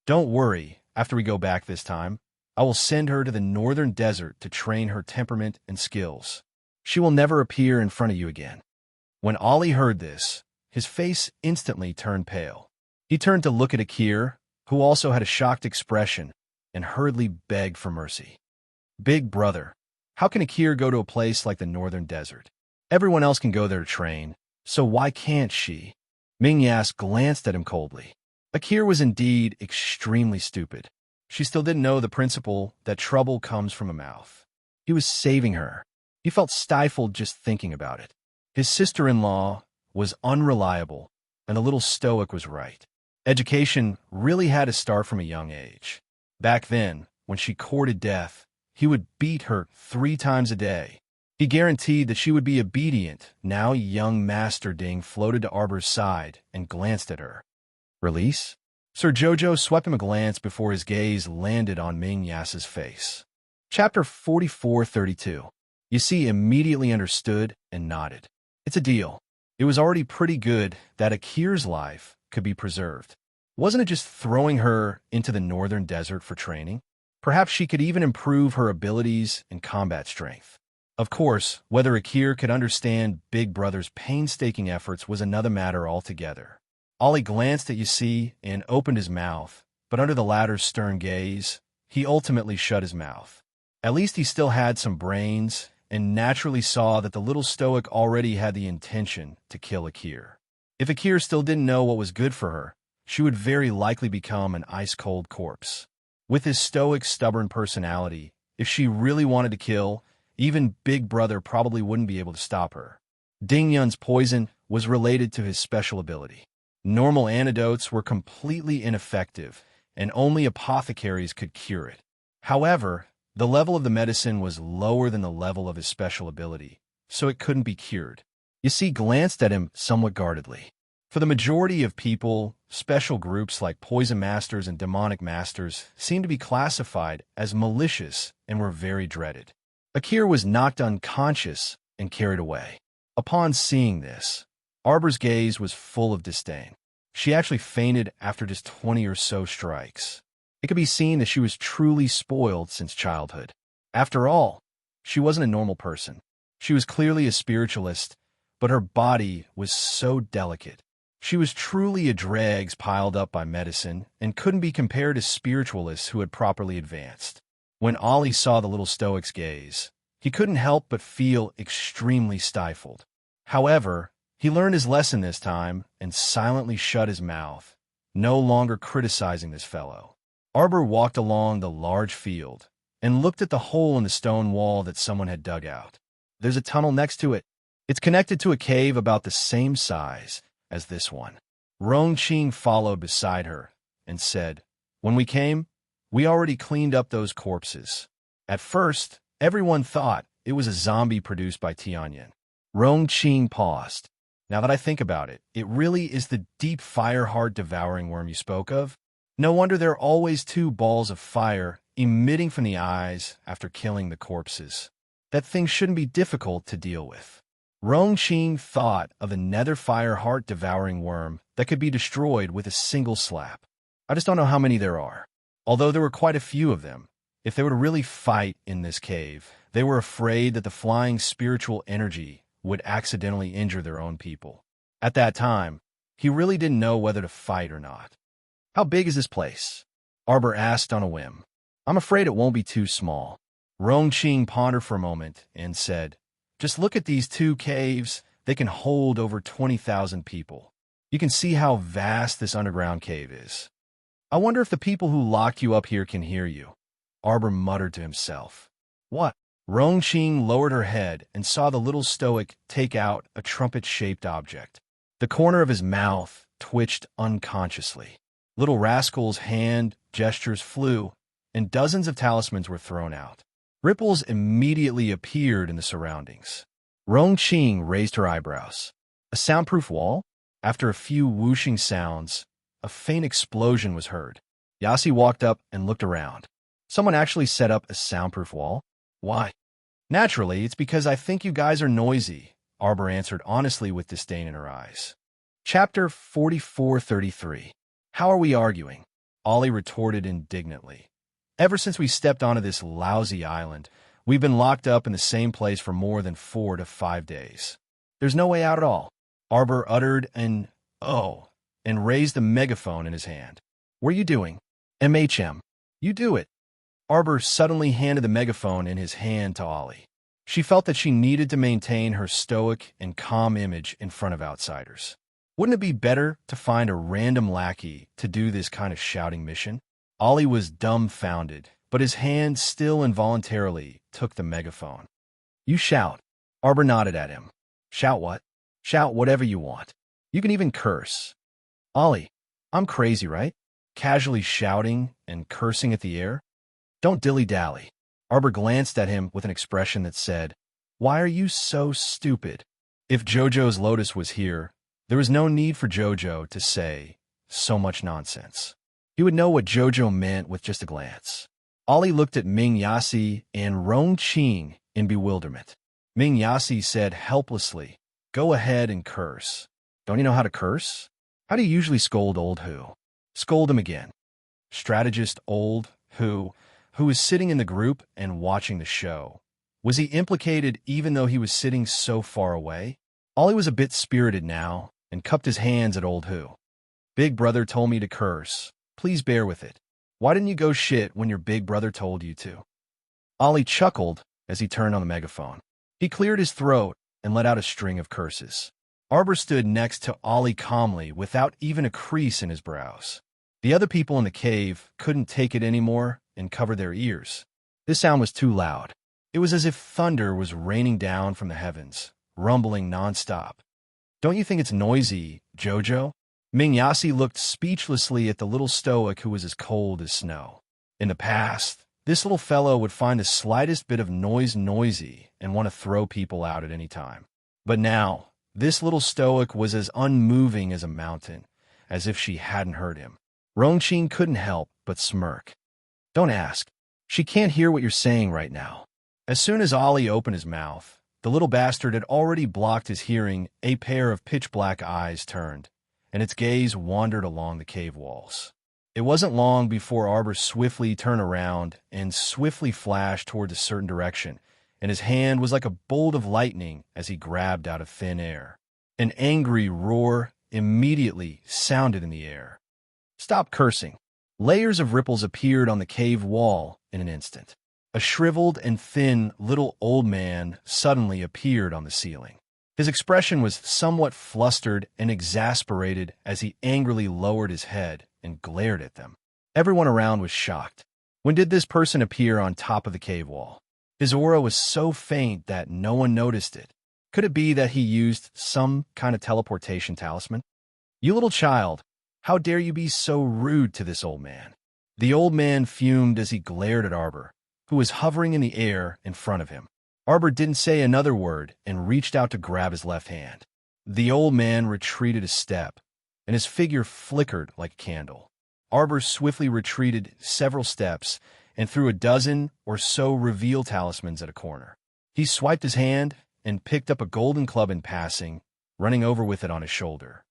Don't worry, after we go back this time, I will send her to the northern desert to train her temperament and skills. She will never appear in front of you again. When Ollie heard this, his face instantly turned pale. He turned to look at Akir, who also had a shocked expression, and hurriedly begged for mercy. Big brother, how can Akir go to a place like the northern desert? Everyone else can go there to train, so why can't she? Ming Yas glanced at him coldly. Akir was indeed extremely stupid. She still didn't know the principle that trouble comes from a mouth. He was saving her. He felt stifled just thinking about it. His sister-in-law was unreliable, and the little stoic was right. Education really had to start from a young age. Back then, when she courted death, he would beat her 3 times a day. He guaranteed that she would be obedient. Now young Master Ding floated to Arbor's side and glanced at her. Release? Sir Jojo swept him a glance before his gaze landed on Ming Yas's face. Chapter 4432. You see immediately understood and nodded. It's a deal. It was already pretty good that Akir's life could be preserved. Wasn't it just throwing her into the northern desert for training? Perhaps she could even improve her abilities and combat strength. Of course, whether Akir could understand Big Brother's painstaking efforts was another matter altogether. Ollie glanced at Yassi and opened his mouth, but under the latter's stern gaze, he ultimately shut his mouth. At least he still had some brains, and naturally saw that the little stoic already had the intention to kill Akir. If Akir still didn't know what was good for her, she would very likely become an ice-cold corpse. With his stoic, stubborn personality, if she really wanted to kill, even Big Brother probably wouldn't be able to stop her. Ding Yun's poison was related to his special ability. Normal antidotes were completely ineffective, and only apothecaries could cure it. However, the level of the medicine was lower than the level of his special ability, so it couldn't be cured. Yassi glanced at him somewhat guardedly. For the majority of people, special groups like Poison Masters and Demonic Masters seemed to be classified as malicious and were very dreaded. Akir was knocked unconscious and carried away. Upon seeing this, Arbor's gaze was full of disdain. She actually fainted after just 20 or so strikes. It could be seen that she was truly spoiled since childhood. After all, she wasn't a normal person. She was clearly a spiritualist, but her body was so delicate. She was truly a dregs piled up by medicine and couldn't be compared to spiritualists who had properly advanced. When Ollie saw the little stoic's gaze, he couldn't help but feel extremely stifled. However, he learned his lesson this time and silently shut his mouth, no longer criticizing this fellow. Arbor walked along the large field and looked at the hole in the stone wall that someone had dug out. There's a tunnel next to it. It's connected to a cave about the same size as this one. Rongqing followed beside her and said, "When we came, we already cleaned up those corpses. At first, everyone thought it was a zombie produced by Tianyan." Rongqing paused. "Now that I think about it, it really is the deep fire heart devouring worm you spoke of. No wonder there are always two balls of fire emitting from the eyes after killing the corpses. That thing shouldn't be difficult to deal with." Rongqing thought of a nether fire heart devouring worm that could be destroyed with a single slap. "I just don't know how many there are. Although there were quite a few of them, if they were to really fight in this cave, they were afraid that the flying spiritual energy would accidentally injure their own people. At that time, he really didn't know whether to fight or not." "How big is this place?" Arbor asked on a whim. "I'm afraid it won't be too small." Rongqing pondered for a moment and said, "Just look at these two caves. They can hold over 20,000 people. You can see how vast this underground cave is. I wonder if the people who locked you up here can hear you." Arbor muttered to himself. "What?" Rongqing lowered her head and saw the little stoic take out a trumpet-shaped object. The corner of his mouth twitched unconsciously. Little rascal's hand gestures flew, and dozens of talismans were thrown out. Ripples immediately appeared in the surroundings. Rongqing raised her eyebrows. "A soundproof wall?" After a few whooshing sounds, a faint explosion was heard. Yasi walked up and looked around. "Someone actually set up a soundproof wall? Why?" "Naturally, it's because I think you guys are noisy," Arbor answered honestly with disdain in her eyes. Chapter 4433. "How are we arguing?" Ollie retorted indignantly. "Ever since we stepped onto this lousy island, we've been locked up in the same place for more than 4 to 5 days. There's no way out at all." Arbor uttered an "oh" and raised the megaphone in his hand. "What are you doing?" "MHM. You do it." Arbor suddenly handed the megaphone in his hand to Ollie. She felt that she needed to maintain her stoic and calm image in front of outsiders. Wouldn't it be better to find a random lackey to do this kind of shouting mission? Ollie was dumbfounded, but his hand still involuntarily took the megaphone. "You shout." Arbor nodded at him. "Shout what?" "Shout whatever you want. You can even curse." "Ollie, I'm crazy, right? Casually shouting and cursing at the air? Don't dilly-dally." Arbor glanced at him with an expression that said, "Why are you so stupid?" If Jojo's Lotus was here, there was no need for Jojo to say so much nonsense. He would know what Jojo meant with just a glance. Ollie looked at Ming Yasi and Rongqing in bewilderment. Ming Yasi said helplessly, "Go ahead and curse." "Don't you know how to curse? How do you usually scold old who?" "Scold him again." Strategist old who was sitting in the group and watching the show. Was he implicated even though he was sitting so far away? Ollie was a bit spirited now and cupped his hands at old who. "Big brother told me to curse. Please bear with it. Why didn't you go shit when your big brother told you to?" Ollie chuckled as he turned on the megaphone. He cleared his throat and let out a string of curses. Arbor stood next to Ollie calmly without even a crease in his brows. The other people in the cave couldn't take it anymore and covered their ears. This sound was too loud. It was as if thunder was raining down from the heavens, rumbling nonstop. "Don't you think it's noisy, Jojo?" Ming Yasi looked speechlessly at the little stoic who was as cold as snow. In the past, this little fellow would find the slightest bit of noise noisy and want to throw people out at any time. But now, this little stoic was as unmoving as a mountain, as if she hadn't heard him. Rongqing couldn't help but smirk. "Don't ask. She can't hear what you're saying right now." As soon as Ollie opened his mouth, the little bastard had already blocked his hearing. A pair of pitch-black eyes turned, and its gaze wandered along the cave walls. It wasn't long before Arbor swiftly turned around and swiftly flashed toward a certain direction, and his hand was like a bolt of lightning as he grabbed out of thin air. An angry roar immediately sounded in the air. "Stop cursing." Layers of ripples appeared on the cave wall in an instant. A shriveled and thin little old man suddenly appeared on the ceiling. His expression was somewhat flustered and exasperated as he angrily lowered his head and glared at them. Everyone around was shocked. When did this person appear on top of the cave wall? His aura was so faint that no one noticed it. Could it be that he used some kind of teleportation talisman? "You little child, how dare you be so rude to this old man?" The old man fumed as he glared at Arbor, who was hovering in the air in front of him. Arbor didn't say another word and reached out to grab his left hand. The old man retreated a step, and his figure flickered like a candle. Arbor swiftly retreated several steps and threw a dozen or so reveal talismans at a corner. He swiped his hand and picked up a golden club in passing, running over with it on his shoulder.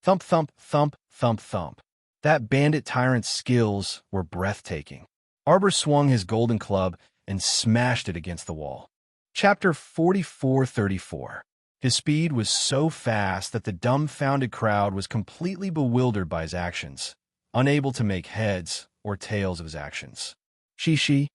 Thump, thump, thump, thump, thump. That bandit tyrant's skills were breathtaking. Arbor swung his golden club and smashed it against the wall. Chapter 4434. His speed was so fast that the dumbfounded crowd was completely bewildered by his actions, unable to make heads or tails of his actions. Shishi,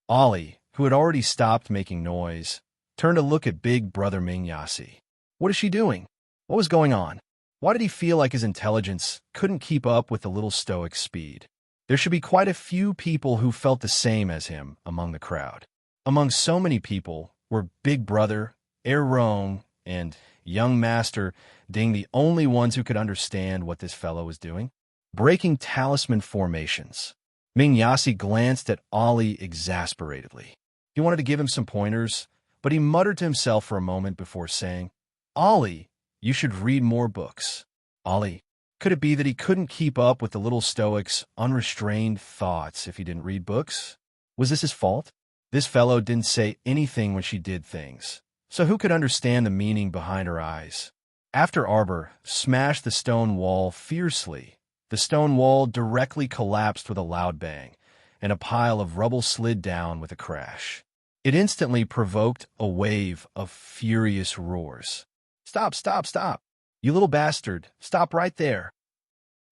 Ollie, who had already stopped making noise, turned to look at big brother Mingyasi. What is she doing? What was going on? Why did he feel like his intelligence couldn't keep up with the little stoic's speed? There should be quite a few people who felt the same as him among the crowd. Among so many people were Big Brother, Rong, and young Master Ding the only ones who could understand what this fellow was doing. Breaking talisman formations. Mingyasi glanced at Ollie exasperatedly. He wanted to give him some pointers, but he muttered to himself for a moment before saying, "Ollie, you should read more books." Ollie, could it be that he couldn't keep up with the little stoic's unrestrained thoughts if he didn't read books? Was this his fault? This fellow didn't say anything when she did things, so who could understand the meaning behind her eyes? After Arbor smashed the stone wall fiercely, the stone wall directly collapsed with a loud bang, and a pile of rubble slid down with a crash. It instantly provoked a wave of furious roars. "Stop, stop, stop! You little bastard, stop right there!"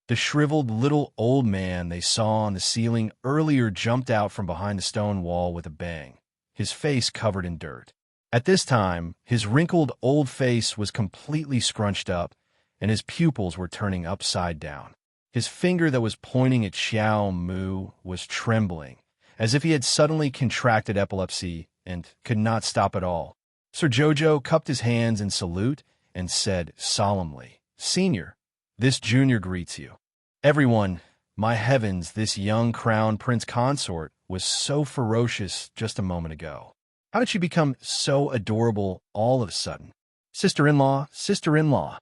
The shriveled little old man they saw on the ceiling earlier jumped out from behind the stone wall with a bang, his face covered in dirt. At this time, his wrinkled old face was completely scrunched up, and his pupils were turning upside down. His finger that was pointing at Xiao Mu was trembling, as if he had suddenly contracted epilepsy and could not stop at all. Sir Jojo cupped his hands in salute and said solemnly, "Senior, this junior greets you." Everyone, my heavens, this young crown prince consort was so ferocious just a moment ago. How did she become so adorable all of a sudden? Sister-in-law, sister-in-law.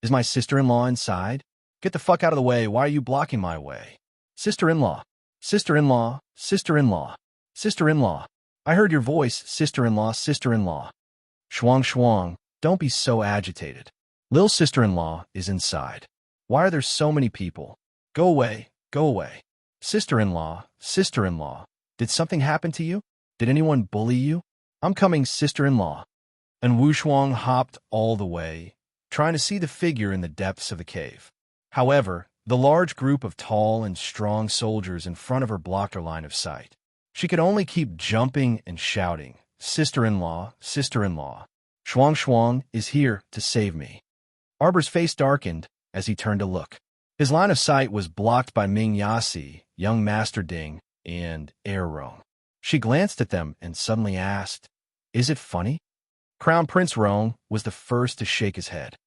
Is my sister-in-law inside? Get the fuck out of the way. Why are you blocking my way? Sister-in-law, sister-in-law, sister-in-law, sister-in-law. I heard your voice, sister-in-law, sister-in-law. Schwang, schwang, don't be so agitated. Lil sister-in-law is inside. Why are there so many people? Go away, go away. Sister-in-law, sister-in-law, did something happen to you? Did anyone bully you? I'm coming, sister-in-law. And Wu Shuang hopped all the way, trying to see the figure in the depths of the cave. However, the large group of tall and strong soldiers in front of her blocked her line of sight. She could only keep jumping and shouting, "Sister-in-law, sister-in-law, Shuang Shuang is here to save me." Arbor's face darkened as he turned to look. His line of sight was blocked by Ming Yasi, young Master Ding, and Rong. She glanced at them and suddenly asked, "Is it funny?" Crown Prince Rong was the first to shake his head.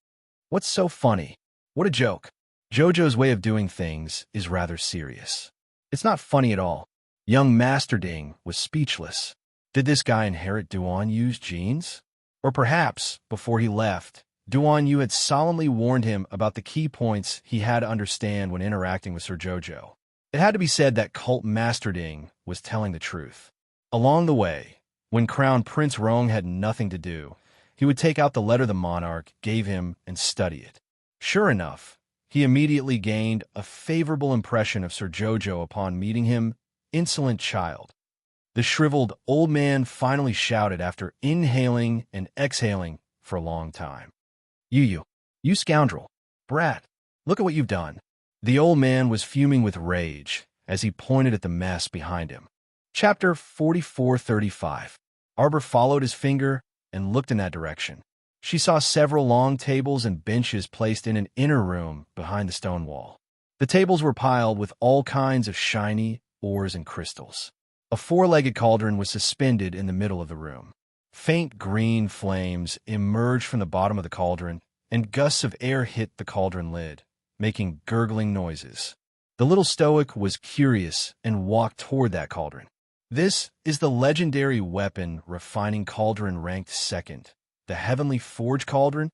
"What's so funny? What a joke." Jojo's way of doing things is rather serious. "It's not funny at all." Young Master Ding was speechless. Did this guy inherit Duan Yu's genes? Or perhaps, before he left, Duan Yu had solemnly warned him about the key points he had to understand when interacting with Sir Jojo. It had to be said that Cult Master Ding was telling the truth. Along the way, when Crown Prince Rong had nothing to do, he would take out the letter the monarch gave him and study it. Sure enough, he immediately gained a favorable impression of Sir Jojo upon meeting him. Insolent child. The shriveled old man finally shouted after inhaling and exhaling for a long time. You scoundrel, brat, look at what you've done." The old man was fuming with rage as he pointed at the mess behind him. Chapter 4435. Arbor followed his finger and looked in that direction. She saw several long tables and benches placed in an inner room behind the stone wall. The tables were piled with all kinds of shiny ores and crystals. A four-legged cauldron was suspended in the middle of the room. Faint green flames emerged from the bottom of the cauldron, and gusts of air hit the cauldron lid, making gurgling noises. The little stoic was curious and walked toward that cauldron. This is the legendary weapon refining cauldron ranked second, the Heavenly Forge Cauldron.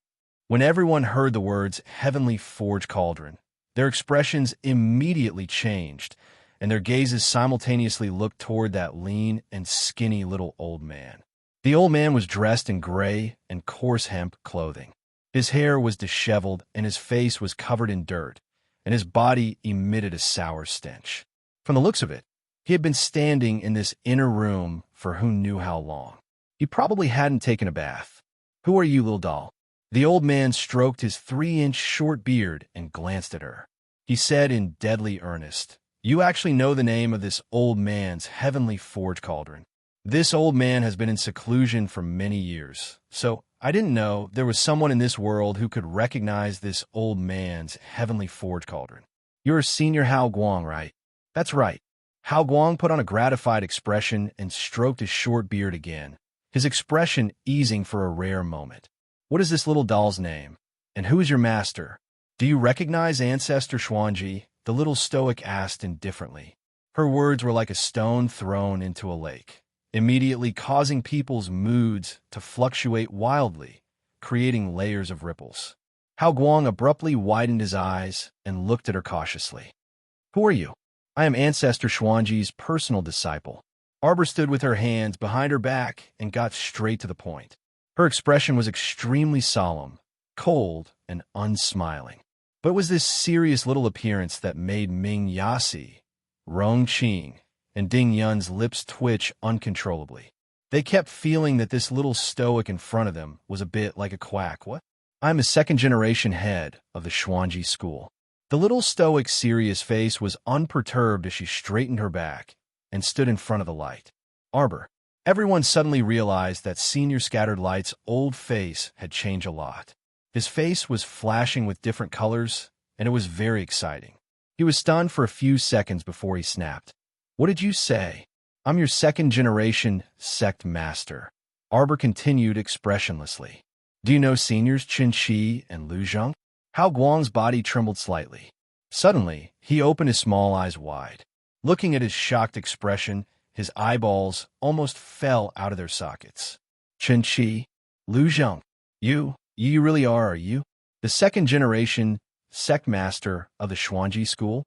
When everyone heard the words Heavenly Forge Cauldron, their expressions immediately changed, and their gazes simultaneously looked toward that lean and skinny little old man. The old man was dressed in gray and coarse hemp clothing. His hair was disheveled, and his face was covered in dirt, and his body emitted a sour stench. From the looks of it, he had been standing in this inner room for who knew how long. He probably hadn't taken a bath. "Who are you, little doll?" The old man stroked his 3-inch short beard and glanced at her. He said in deadly earnest, "You actually know the name of this old man's Heavenly Forge Cauldron. This old man has been in seclusion for many years, so I didn't know there was someone in this world who could recognize this old man's Heavenly Forge Cauldron. You're Senior Hao Guang, right?" "That's right." Hao Guang put on a gratified expression and stroked his short beard again, his expression easing for a rare moment. "What is this little doll's name? And who is your master? Do you recognize Ancestor Xuanji?" the little stoic asked indifferently. Her words were like a stone thrown into a lake, immediately causing people's moods to fluctuate wildly, creating layers of ripples. Hao Guang abruptly widened his eyes and looked at her cautiously. "Who are you?" "I am Ancestor Xuanji's personal disciple." Arbor stood with her hands behind her back and got straight to the point. Her expression was extremely solemn, cold, and unsmiling. But it was this serious little appearance that made Ming Yasi, Rong Qing, and Ding Yun's lips twitch uncontrollably. They kept feeling that this little stoic in front of them was a bit like a quack. "What?" "I'm a second-generation head of the Xuanji school." The little stoic's serious face was unperturbed as she straightened her back and stood in front of the light. "Arbor." Everyone suddenly realized that Senior Scattered Light's old face had changed a lot. His face was flashing with different colors, and it was very exciting. He was stunned for a few seconds before he snapped. "What did you say?" "I'm your second-generation sect master." Arbor continued expressionlessly. "Do you know Seniors Qin Shi and Lu Zheng?" Hao Guang's body trembled slightly. Suddenly, he opened his small eyes wide. Looking at his shocked expression, his eyeballs almost fell out of their sockets. "Qin Shi? Lu Zheng? You really are you? The second-generation sect master of the Xuanji school?"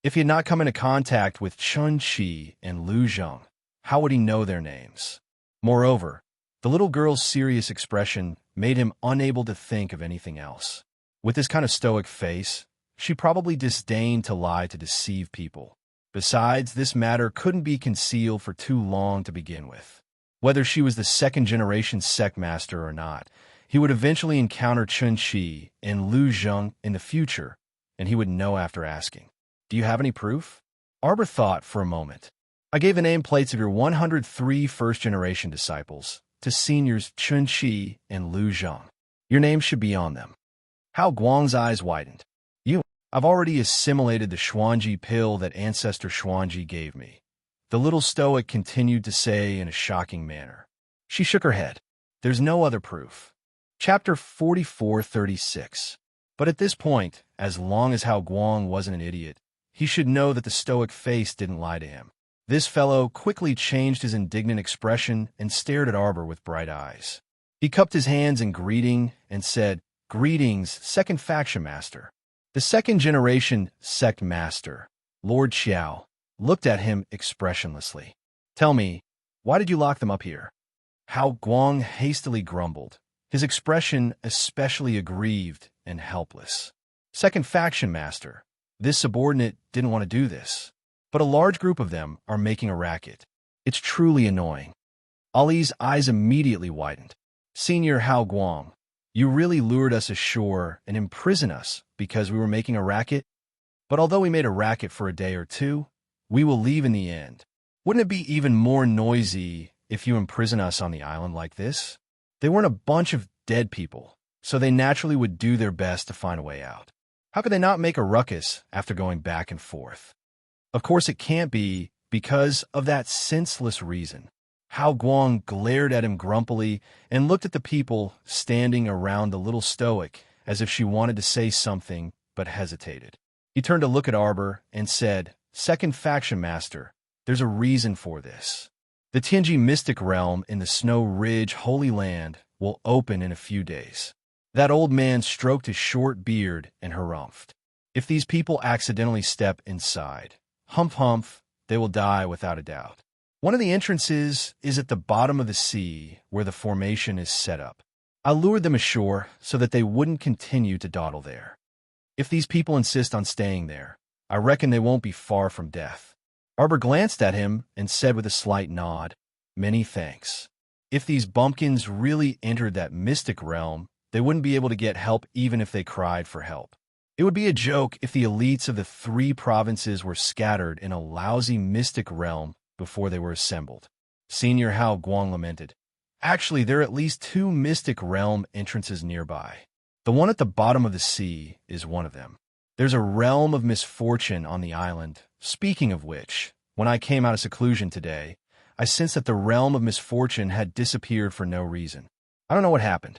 If he had not come into contact with Qin Shi and Lu Zheng, how would he know their names? Moreover, the little girl's serious expression made him unable to think of anything else. With this kind of stoic face, she probably disdained to lie to deceive people. Besides, this matter couldn't be concealed for too long to begin with. Whether she was the second-generation sect master or not, he would eventually encounter Qin Shi and Lu Zheng in the future, and he would know after asking. "Do you have any proof?" Arbor thought for a moment. "I gave the nameplates of your 103 first-generation disciples to Seniors Qin Shi and Lu Zheng. Your name should be on them." Hao Guang's eyes widened. "I've already assimilated the Xuanji pill that Ancestor Xuanji gave me," the little stoic continued to say in a shocking manner. She shook her head. "There's no other proof." Chapter 4436. But at this point, as long as Hao Guang wasn't an idiot, he should know that the stoic face didn't lie to him. This fellow quickly changed his indignant expression and stared at Arbor with bright eyes. He cupped his hands in greeting and said, "Greetings, Second Faction Master." The second-generation sect master, Lord Xiao, looked at him expressionlessly. "Tell me, why did you lock them up here?" Hao Guang hastily grumbled, his expression especially aggrieved and helpless. "Second Faction Master, this subordinate didn't want to do this, but a large group of them are making a racket. It's truly annoying." Ali's eyes immediately widened. "Senior Hao Guang, you really lured us ashore and imprisoned us because we were making a racket? But although we made a racket for a day or two, we will leave in the end. Wouldn't it be even more noisy if you imprison us on the island like this?" They weren't a bunch of dead people, so they naturally would do their best to find a way out. How could they not make a ruckus after going back and forth? Of course it can't be because of that senseless reason. Hao Guang glared at him grumpily and looked at the people standing around the little stoic as if she wanted to say something, but hesitated. He turned to look at Arbor and said, "Second Faction Master, there's a reason for this. The Tianji Mystic Realm in the Snow Ridge Holy Land will open in a few days." That old man stroked his short beard and harumphed. "If these people accidentally step inside, humph, they will die without a doubt. One of the entrances is at the bottom of the sea where the formation is set up. I lured them ashore so that they wouldn't continue to dawdle there. If these people insist on staying there, I reckon they won't be far from death." Arbor glanced at him and said with a slight nod, "Many thanks. If these bumpkins really entered that mystic realm, they wouldn't be able to get help even if they cried for help. It would be a joke if the elites of the 3 provinces were scattered in a lousy mystic realm before they were assembled." Senior Hao Guang lamented. "Actually, there are at least 2 mystic realm entrances nearby. The one at the bottom of the sea is one of them. There's a realm of misfortune on the island. Speaking of which, when I came out of seclusion today, I sensed that the realm of misfortune had disappeared for no reason. I don't know what happened."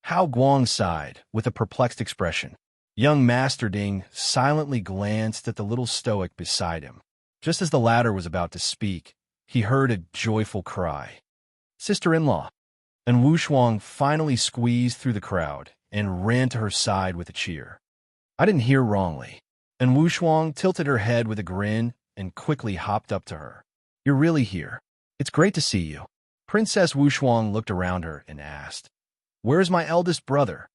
Hao Guang sighed with a perplexed expression. Young Master Ding silently glanced at the little stoic beside him. Just as the latter was about to speak, he heard a joyful cry. "Sister-in-law!" And Wu Shuang finally squeezed through the crowd and ran to her side with a cheer. "I didn't hear wrongly." And Wu Shuang tilted her head with a grin and quickly hopped up to her. "You're really here. It's great to see you." Princess Wu Shuang looked around her and asked, "Where is my eldest brother?"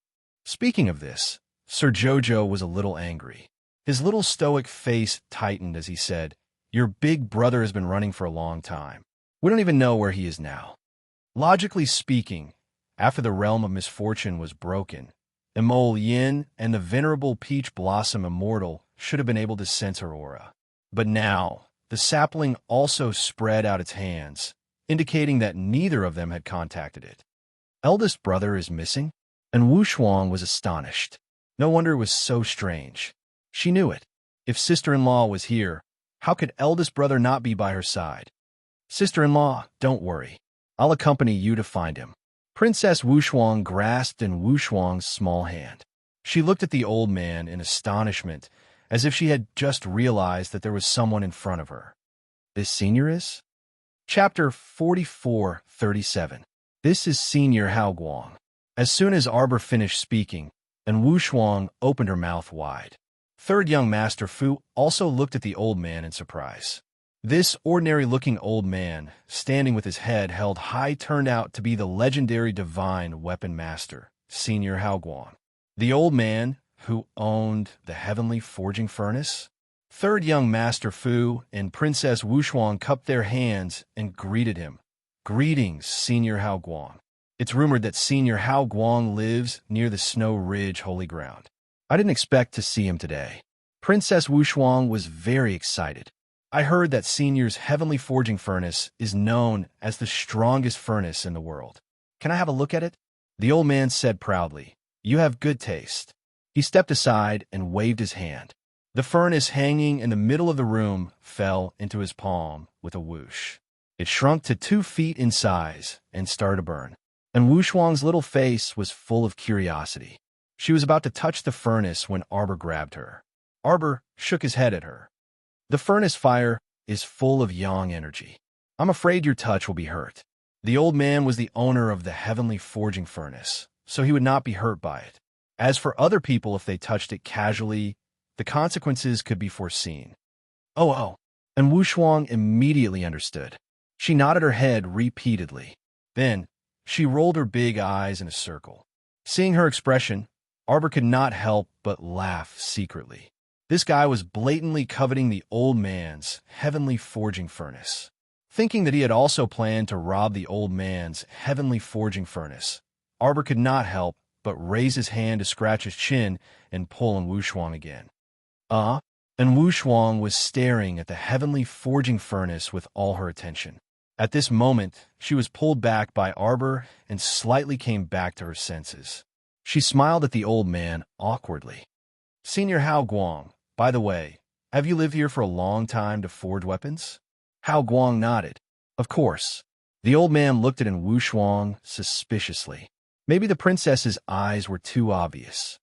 Speaking of this, Sir Jojo was a little angry. His little stoic face tightened as he said, "Your big brother has been running for a long time. We don't even know where he is now." Logically speaking, after the realm of misfortune was broken, Emole Yin and the venerable Peach Blossom Immortal should have been able to sense her aura. But now, the sapling also spread out its hands, indicating that neither of them had contacted it. "Eldest brother is missing?" And Wu Shuang was astonished. No wonder it was so strange. She knew it. If sister-in-law was here, how could eldest brother not be by her side? "Sister-in-law, don't worry. I'll accompany you to find him." Princess Wu Shuang grasped in Wu Shuang's small hand. She looked at the old man in astonishment, as if she had just realized that there was someone in front of her. "This senior is?" Chapter 44:37. This is Senior Hao Guang. As soon as Arbor finished speaking, and Wu Shuang opened her mouth wide, Third Young Master Fu also looked at the old man in surprise. This ordinary-looking old man, standing with his head held high, turned out to be the legendary divine weapon master, Senior Hao Guang. The old man, who owned the heavenly forging furnace? Third Young Master Fu and Princess Wu Shuang cupped their hands and greeted him. "Greetings, Senior Hao Guang. It's rumored that Senior Hao Guang lives near the Snow Ridge Holy Ground. I didn't expect to see him today." Princess Wu Shuang was very excited. "I heard that Senior's heavenly forging furnace is known as the strongest furnace in the world. Can I have a look at it?" The old man said proudly, "You have good taste." He stepped aside and waved his hand. The furnace hanging in the middle of the room fell into his palm with a whoosh. It shrunk to 2 feet in size and started to burn. And Wu Shuang's little face was full of curiosity. She was about to touch the furnace when Arbor grabbed her. Arbor shook his head at her. "The furnace fire is full of yang energy. I'm afraid your touch will be hurt." The old man was the owner of the heavenly forging furnace, so he would not be hurt by it. As for other people, if they touched it casually, the consequences could be foreseen. Oh, and Wu Shuang immediately understood. She nodded her head repeatedly. Then, she rolled her big eyes in a circle. Seeing her expression, Arbor could not help but laugh secretly. This guy was blatantly coveting the old man's heavenly forging furnace. Thinking that he had also planned to rob the old man's heavenly forging furnace, Arbor could not help but raise his hand to scratch his chin and pull on Wu Shuang again. And Wu Shuang was staring at the heavenly forging furnace with all her attention. At this moment, she was pulled back by Arbor and slightly came back to her senses. She smiled at the old man awkwardly. "Senior Hao Guang, by the way, have you lived here for a long time to forge weapons?" Hao Guang nodded. "Of course." The old man looked at Wu Shuang suspiciously. Maybe the princess's eyes were too obvious.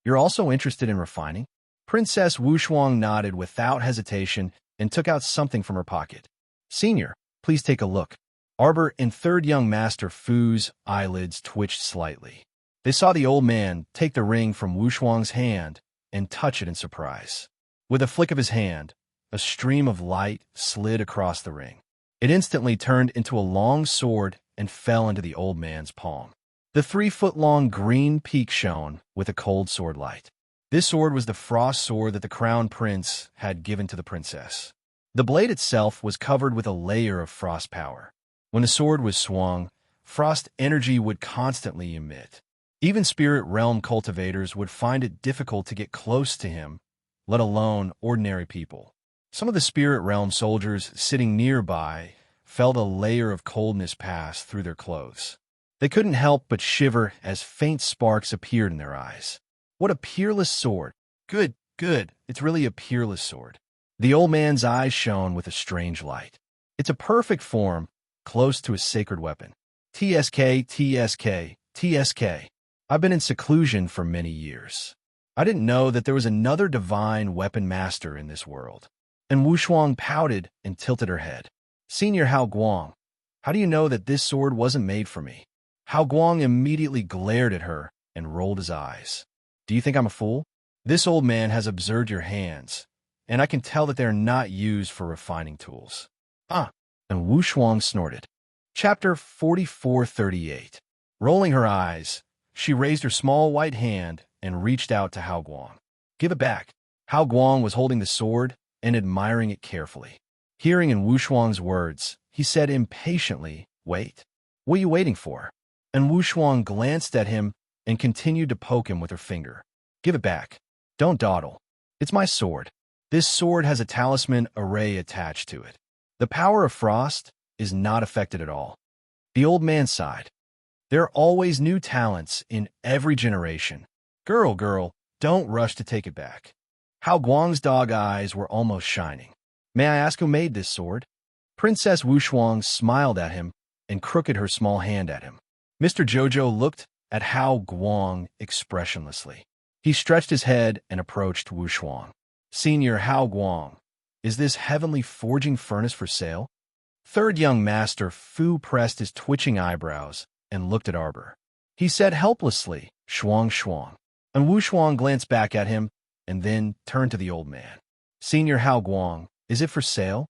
You're also interested in refining? Princess Wushuang nodded without hesitation and took out something from her pocket. Senior, please take a look. Arbor and third young master Fu's eyelids twitched slightly. They saw the old man take the ring from Wushuang's hand and touch it in surprise. With a flick of his hand, a stream of light slid across the ring. It instantly turned into a long sword and fell into the old man's palm. The 3-foot-long green peak shone with a cold sword light. This sword was the frost sword that the crown prince had given to the princess. The blade itself was covered with a layer of frost power. When the sword was swung, frost energy would constantly emit. Even spirit realm cultivators would find it difficult to get close to him, let alone ordinary people. Some of the spirit realm soldiers sitting nearby felt a layer of coldness pass through their clothes. They couldn't help but shiver as faint sparks appeared in their eyes. What a peerless sword. Good, it's really a peerless sword. The old man's eyes shone with a strange light. It's a perfect form, close to a sacred weapon. TSK. I've been in seclusion for many years. I didn't know that there was another divine weapon master in this world. And Wushuang pouted and tilted her head. Senior Hao Guang, how do you know that this sword wasn't made for me? Hao Guang immediately glared at her and rolled his eyes. Do you think I'm a fool? This old man has observed your hands, and I can tell that they are not used for refining tools. And Wushuang snorted. Chapter 44:38. Rolling her eyes, she raised her small white hand and reached out to Hao Guang. Give it back. Hao Guang was holding the sword and admiring it carefully. Hearing in Wushuang's words, he said impatiently, Wait. What are you waiting for? And Wushuang glanced at him and continued to poke him with her finger. Give it back. Don't dawdle. It's my sword. This sword has a talisman array attached to it. The power of frost is not affected at all. The old man sighed. There are always new talents in every generation. Girl, don't rush to take it back. Hao Guang's dog eyes were almost shining. May I ask who made this sword? Princess Wushuang smiled at him and crooked her small hand at him. Mr. Jojo looked at Hao Guang expressionlessly. He stretched his head and approached Wushuang. Senior Hao Guang, is this heavenly forging furnace for sale? Third young master Fu pressed his twitching eyebrows and looked at Arbor. He said helplessly, Shuang. And Wushuang glanced back at him and then turned to the old man. Senior Hao Guang, is it for sale?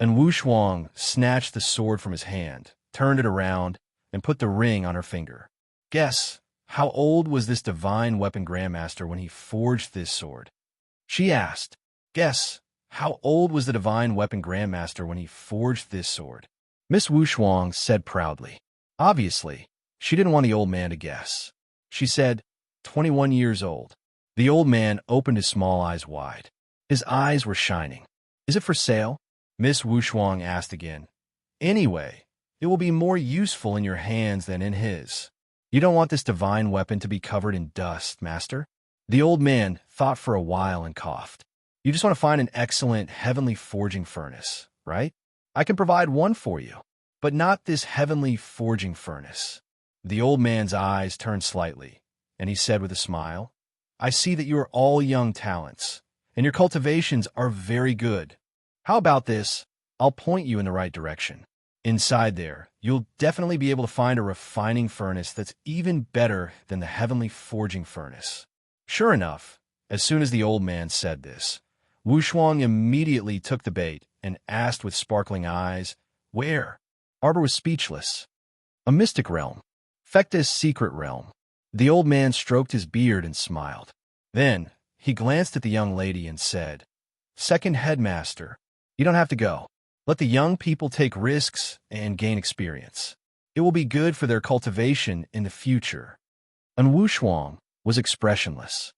And Wushuang snatched the sword from his hand, turned it around, and put the ring on her finger. Guess, how old was this divine weapon grandmaster when he forged this sword? She asked. Guess, how old was the divine weapon grandmaster when he forged this sword? Miss Wushuang said proudly. Obviously, she didn't want the old man to guess. She said, 21 years old. The old man opened his small eyes wide. His eyes were shining. Is it for sale? Miss Wushuang asked again. Anyway, it will be more useful in your hands than in his. You don't want this divine weapon to be covered in dust, master? The old man thought for a while and coughed. You just want to find an excellent heavenly forging furnace, right? I can provide one for you, but not this heavenly forging furnace. The old man's eyes turned slightly, and he said with a smile, I see that you are all young talents, and your cultivations are very good. How about this? I'll point you in the right direction. Inside there, you'll definitely be able to find a refining furnace that's even better than the heavenly forging furnace. Sure enough, as soon as the old man said this, Wushuang immediately took the bait and asked with sparkling eyes, Where? Arbor was speechless. A mystic realm. Fecta's secret realm. The old man stroked his beard and smiled. Then, he glanced at the young lady and said, Second headmaster, you don't have to go. Let the young people take risks and gain experience. It will be good for their cultivation in the future. And Wushuang was expressionless.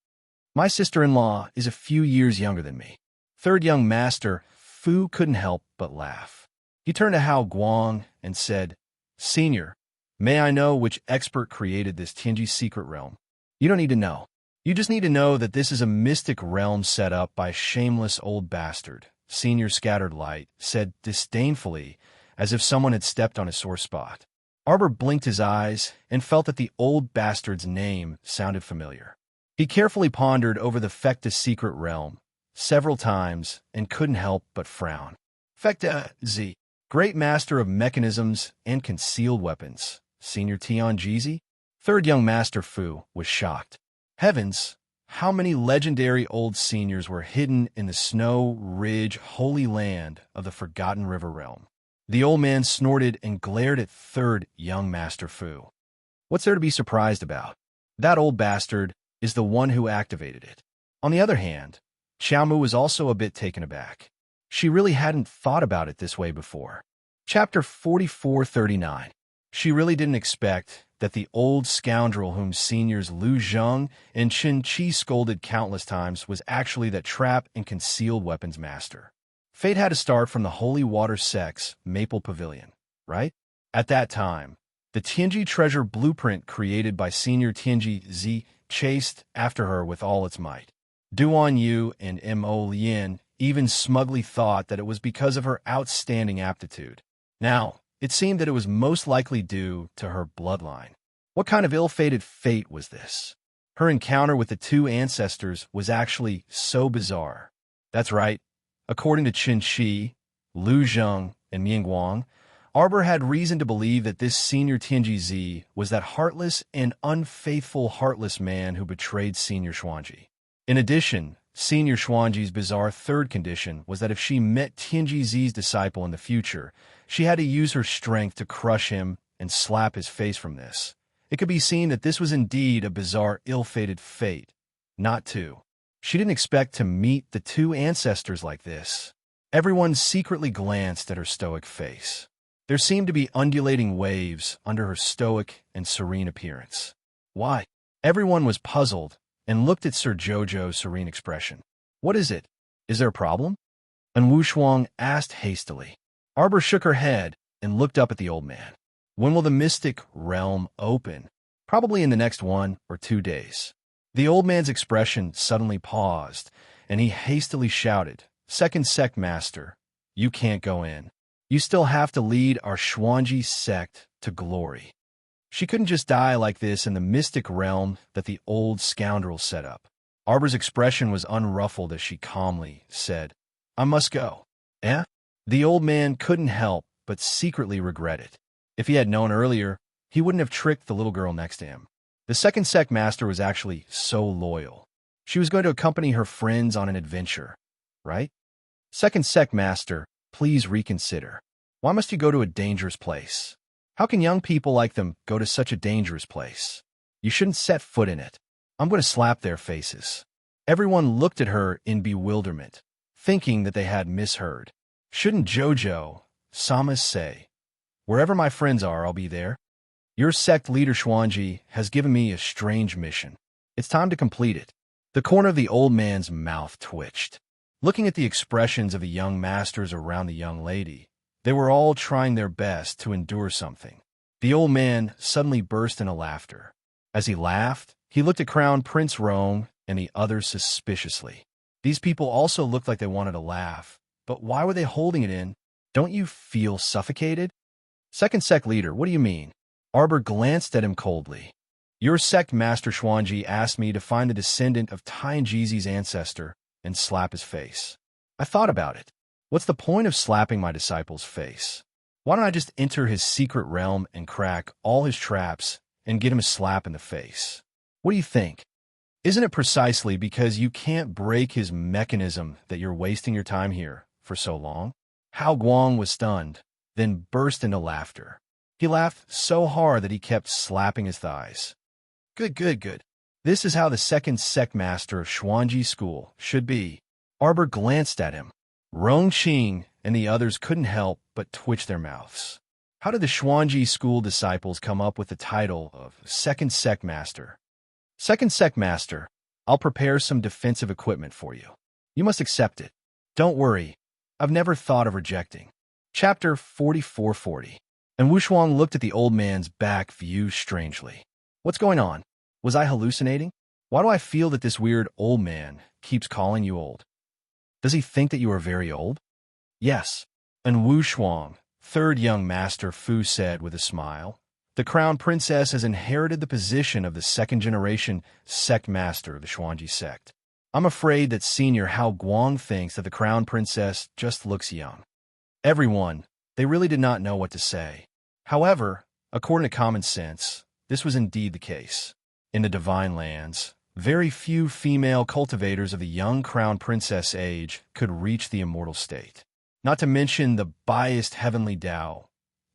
My sister-in-law is a few years younger than me. Third young master Fu couldn't help but laugh. He turned to Hao Guang and said, Senior, may I know which expert created this Tianji secret realm? You don't need to know. You just need to know that this is a mystic realm set up by a shameless old bastard. Senior Scattered Light said disdainfully, as if someone had stepped on a sore spot. Arbor blinked his eyes and felt that the old bastard's name sounded familiar. He carefully pondered over the Fecta secret realm several times and couldn't help but frown. Fecta Z, Great Master of Mechanisms and Concealed Weapons, Senior Tion Jeezy? Third young Master Fu was shocked. Heavens, how many legendary old seniors were hidden in the snow ridge holy land of the Forgotten River realm? The old man snorted and glared at third young Master Fu. What's there to be surprised about? That old bastard is the one who activated it. On the other hand, Xiaomu was also a bit taken aback. She really hadn't thought about it this way before. Chapter 4439. She really didn't expect that the old scoundrel whom seniors Lu Zheng and Qin Qi scolded countless times was actually that trap and concealed weapons master. Fate had to start from the Holy Water Sect's Maple Pavilion, right? At that time, the Tianji treasure blueprint created by Senior Tianji Z chased after her with all its might. Duan Yu and Mo Lien even smugly thought that it was because of her outstanding aptitude. Now, it seemed that it was most likely due to her bloodline. What kind of ill-fated fate was this? Her encounter with the two ancestors was actually so bizarre. That's right. According to Qin Shi, Lu Zheng, and Ming Guang, Arbor had reason to believe that this Senior Tianji Z was that heartless and unfaithful heartless man who betrayed Senior Xuanji. In addition, Senior Xuanji's bizarre third condition was that if she met Tianji Z's disciple in the future, she had to use her strength to crush him and slap his face from this. It could be seen that this was indeed a bizarre, ill-fated fate. Not two. She didn't expect to meet the two ancestors like this. Everyone secretly glanced at her stoic face. There seemed to be undulating waves under her stoic and serene appearance. Why? Everyone was puzzled and looked at Sir Jojo's serene expression. What is it? Is there a problem? And Wu Shuang asked hastily. Arbor shook her head and looked up at the old man. When will the mystic realm open? Probably in the next 1 or 2 days. The old man's expression suddenly paused, and he hastily shouted, Second sect master, you can't go in. You still have to lead our Xuanji sect to glory. She couldn't just die like this in the mystic realm that the old scoundrel set up. Arbor's expression was unruffled as she calmly said, I must go. Eh? The old man couldn't help but secretly regret it. If he had known earlier, he wouldn't have tricked the little girl next to him. The second sect master was actually so loyal. She was going to accompany her friends on an adventure, right? Second sect master, please reconsider. Why must you go to a dangerous place? How can young people like them go to such a dangerous place? You shouldn't set foot in it. I'm going to slap their faces. Everyone looked at her in bewilderment, thinking that they had misheard. Shouldn't Jojo, Samas say, wherever my friends are, I'll be there? Your sect leader Xuanji has given me a strange mission. It's time to complete it. The corner of the old man's mouth twitched. Looking at the expressions of the young masters around the young lady, they were all trying their best to endure something. The old man suddenly burst into laughter. As he laughed, he looked at Crown Prince Rong and the others suspiciously. These people also looked like they wanted to laugh, but why were they holding it in? Don't you feel suffocated? Second sect leader, what do you mean? Arbor glanced at him coldly. Your sect master Xuanji asked me to find the descendant of Tianjizi's ancestor and slap his face. I thought about it. What's the point of slapping my disciple's face? Why don't I just enter his secret realm and crack all his traps and get him a slap in the face? What do you think? Isn't it precisely because you can't break his mechanism that you're wasting your time here for so long? Hao Guang was stunned, then burst into laughter. He laughed so hard that he kept slapping his thighs. Good. This is how the second sect master of Xuanji School should be. Arbor glanced at him. Rong Qing and the others couldn't help but twitch their mouths. How did the Xuanji School disciples come up with the title of Second Sect Master? Second Sect Master, I'll prepare some defensive equipment for you. You must accept it. Don't worry, I've never thought of rejecting. Chapter 4440. And Wu Shuang looked at the old man's back view strangely. What's going on? Was I hallucinating? Why do I feel that this weird old man keeps calling you old? Does he think that you are very old? Yes. And Wu Shuang, third young master Fu said with a smile. The crown princess has inherited the position of the second-generation sect master of the Xuanji sect. I'm afraid that Senior Hao Guang thinks that the crown princess just looks young. Everyone, they really did not know what to say. However, according to common sense, this was indeed the case. In the Divine Lands, very few female cultivators of the young crown princess age could reach the immortal state. Not to mention the biased heavenly Tao.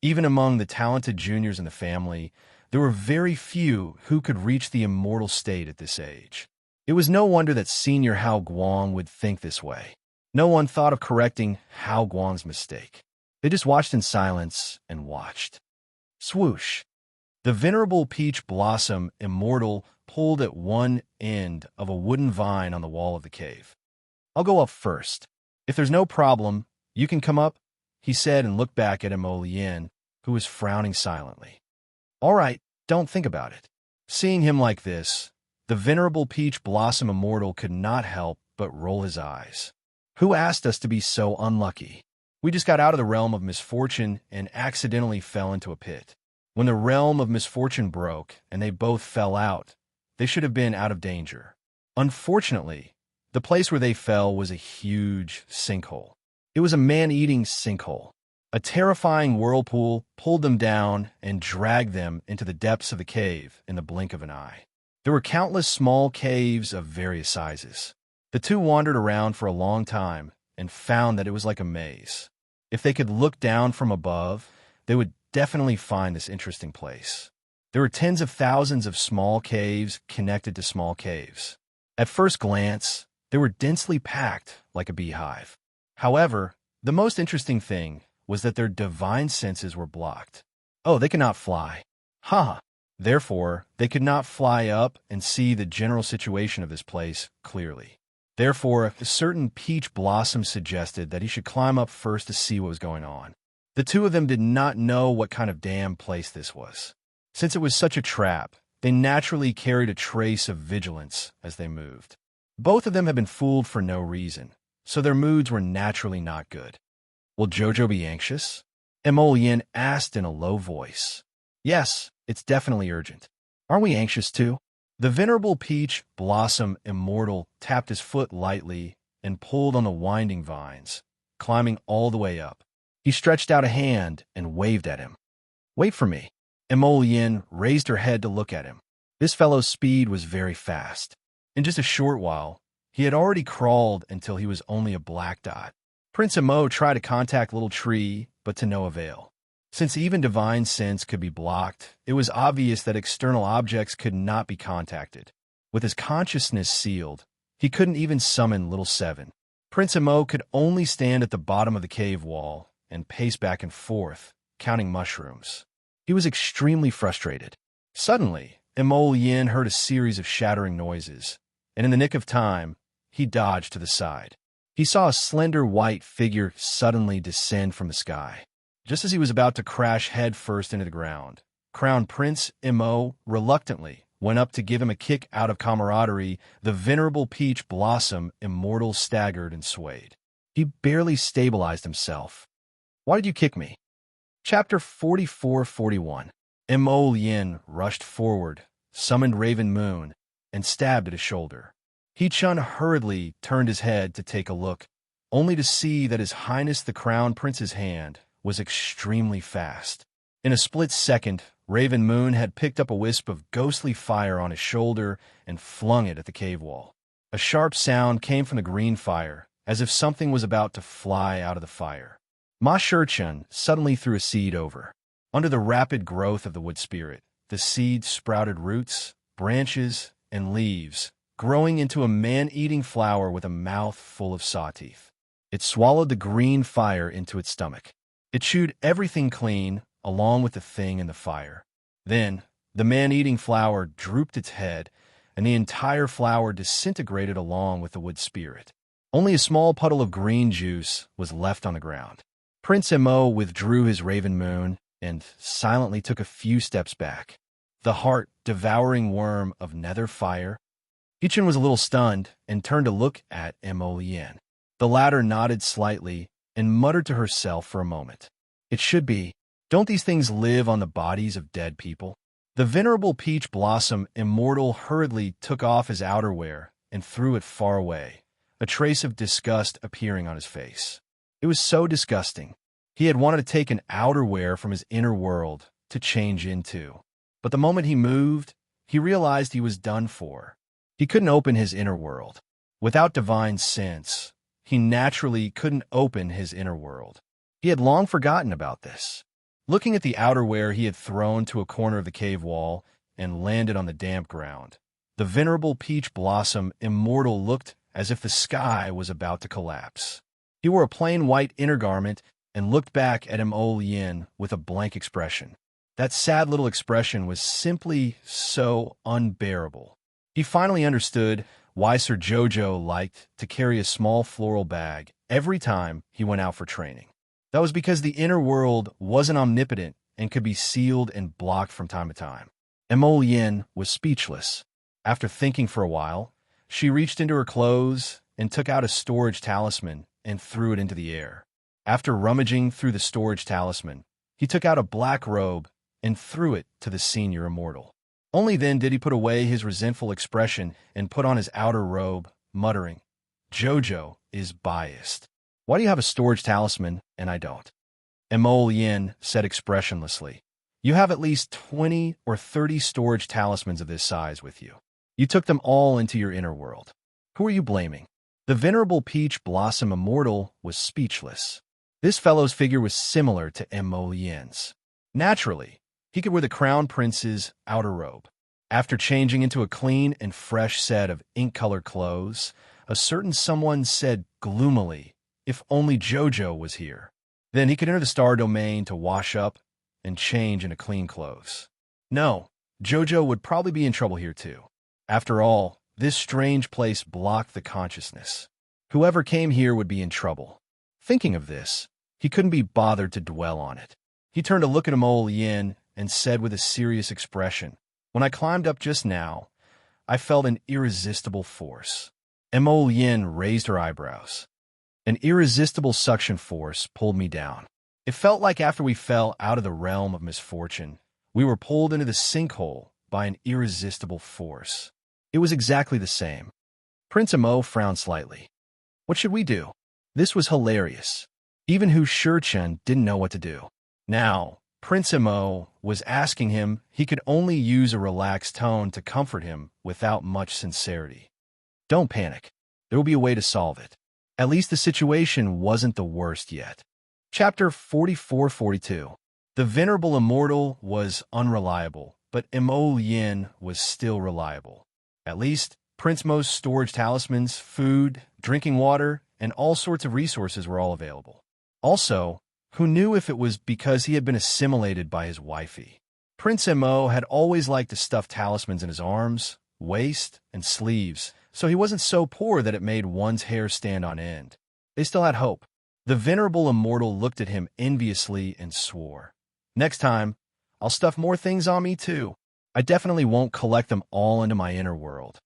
Even among the talented juniors in the family, there were very few who could reach the immortal state at this age. It was no wonder that Senior Hao Guang would think this way. No one thought of correcting Hao Guang's mistake. They just watched in silence and watched. Swoosh! The venerable peach blossom immortal pulled at one end of a wooden vine on the wall of the cave. "I'll go up first. If there's no problem, you can come up," he said and looked back at Emolien, who was frowning silently. "All right, don't think about it." Seeing him like this, the venerable peach blossom immortal could not help but roll his eyes. "Who asked us to be so unlucky? We just got out of the realm of misfortune and accidentally fell into a pit. When the realm of misfortune broke and they both fell out, they should have been out of danger. Unfortunately, the place where they fell was a huge sinkhole. It was a man-eating sinkhole. A terrifying whirlpool pulled them down and dragged them into the depths of the cave in the blink of an eye. There were countless small caves of various sizes. The two wandered around for a long time and found that it was like a maze. If they could look down from above, they would definitely find this interesting place. There were tens of thousands of small caves connected to small caves. At first glance, they were densely packed like a beehive. However, the most interesting thing was that their divine senses were blocked. Oh, they could not fly. Ha! Therefore, they could not fly up and see the general situation of this place clearly. Therefore, a certain peach blossom suggested that he should climb up first to see what was going on. The two of them did not know what kind of damn place this was. Since it was such a trap, they naturally carried a trace of vigilance as they moved. Both of them had been fooled for no reason, so their moods were naturally not good. "Will Jojo be anxious?" Emolien asked in a low voice. "Yes, it's definitely urgent. Aren't we anxious too?" The venerable peach blossom immortal tapped his foot lightly and pulled on the winding vines, climbing all the way up. He stretched out a hand and waved at him. "Wait for me." Emolien raised her head to look at him. This fellow's speed was very fast. In just a short while, he had already crawled until he was only a black dot. Prince Emo tried to contact Little Tree, but to no avail. Since even divine sense could be blocked, it was obvious that external objects could not be contacted. With his consciousness sealed, he couldn't even summon Little Seven. Prince Emo could only stand at the bottom of the cave wall and pace back and forth, counting mushrooms. He was extremely frustrated. Suddenly, Emolien heard a series of shattering noises, and in the nick of time, he dodged to the side. He saw a slender white figure suddenly descend from the sky. Just as he was about to crash headfirst into the ground, Crown Prince Emo reluctantly went up to give him a kick out of camaraderie. The venerable peach blossom immortal staggered and swayed. He barely stabilized himself. "Why did you kick me?" Chapter 44-41. Emolien rushed forward, summoned Raven Moon, and stabbed at his shoulder. He-Chun hurriedly turned his head to take a look, only to see that His Highness the Crown Prince's hand was extremely fast. In a split second, Raven Moon had picked up a wisp of ghostly fire on his shoulder and flung it at the cave wall. A sharp sound came from the green fire, as if something was about to fly out of the fire. Ma Shi-Chun suddenly threw a seed over. Under the rapid growth of the wood spirit, the seed sprouted roots, branches, and leaves, growing into a man-eating flower with a mouth full of saw teeth. It swallowed the green fire into its stomach. It chewed everything clean, along with the thing in the fire. Then, the man-eating flower drooped its head, and the entire flower disintegrated along with the wood spirit. Only a small puddle of green juice was left on the ground. Prince Emo withdrew his Raven Moon and silently took a few steps back. The heart-devouring worm of nether fire. He-Chun was a little stunned and turned to look at Emolien. The latter nodded slightly and muttered to herself for a moment. "It should be. Don't these things live on the bodies of dead people? The venerable peach blossom immortal hurriedly took off his outerwear and threw it far away, a trace of disgust appearing on his face. It was so disgusting. He had wanted to take an outerwear from his inner world to change into. But the moment he moved, he realized he was done for. He couldn't open his inner world. Without divine sense, he naturally couldn't open his inner world. He had long forgotten about this. Looking at the outerwear he had thrown to a corner of the cave wall and landed on the damp ground, the venerable peach blossom immortal looked as if the sky was about to collapse. He wore a plain white inner garment and looked back at Mo Yin with a blank expression. That sad little expression was simply so unbearable. He finally understood why Sir Jojo liked to carry a small floral bag every time he went out for training. That was because the inner world wasn't omnipotent and could be sealed and blocked from time to time. Mo Yin was speechless. After thinking for a while, she reached into her clothes and took out a storage talisman and threw it into the air. After rummaging through the storage talisman, he took out a black robe and threw it to the senior immortal. Only then did he put away his resentful expression and put on his outer robe, muttering, "Jojo is biased. Why do you have a storage talisman and I don't?" Mo Yin said expressionlessly, "You have at least 20 or 30 storage talismans of this size with you. You took them all into your inner world. Who are you blaming?" The venerable peach blossom immortal was speechless. This fellow's figure was similar to Mo Yin's. Naturally, he could wear the crown prince's outer robe. After changing into a clean and fresh set of ink-colored clothes, a certain someone said gloomily, if only Jojo was here. Then he could enter the star domain to wash up and change into clean clothes. No, Jojo would probably be in trouble here too. After all, this strange place blocked the consciousness. Whoever came here would be in trouble. Thinking of this, he couldn't be bothered to dwell on it. He turned to look at Mo Yin and said with a serious expression, "When I climbed up just now, I felt an irresistible force." Mo Yin raised her eyebrows. "An irresistible suction force pulled me down. It felt like after we fell out of the realm of misfortune, we were pulled into the sinkhole by an irresistible force." It was exactly the same. Prince Mo frowned slightly. What should we do? This was hilarious. Even Hu Shichen didn't know what to do. Now, Prince Mo was asking him he could only use a relaxed tone to comfort him without much sincerity. Don't panic. There will be a way to solve it. At least the situation wasn't the worst yet. Chapter 44-42. The venerable immortal was unreliable, but Mo Yin was still reliable. At least, Prince Mo's storage talismans, food, drinking water, and all sorts of resources were all available. Also, who knew if it was because he had been assimilated by his wifey? Prince Mo had always liked to stuff talismans in his arms, waist, and sleeves, so he wasn't so poor that it made one's hair stand on end. They still had hope. The venerable immortal looked at him enviously and swore, "Next time, I'll stuff more things on me too. I definitely won't collect them all into my inner world."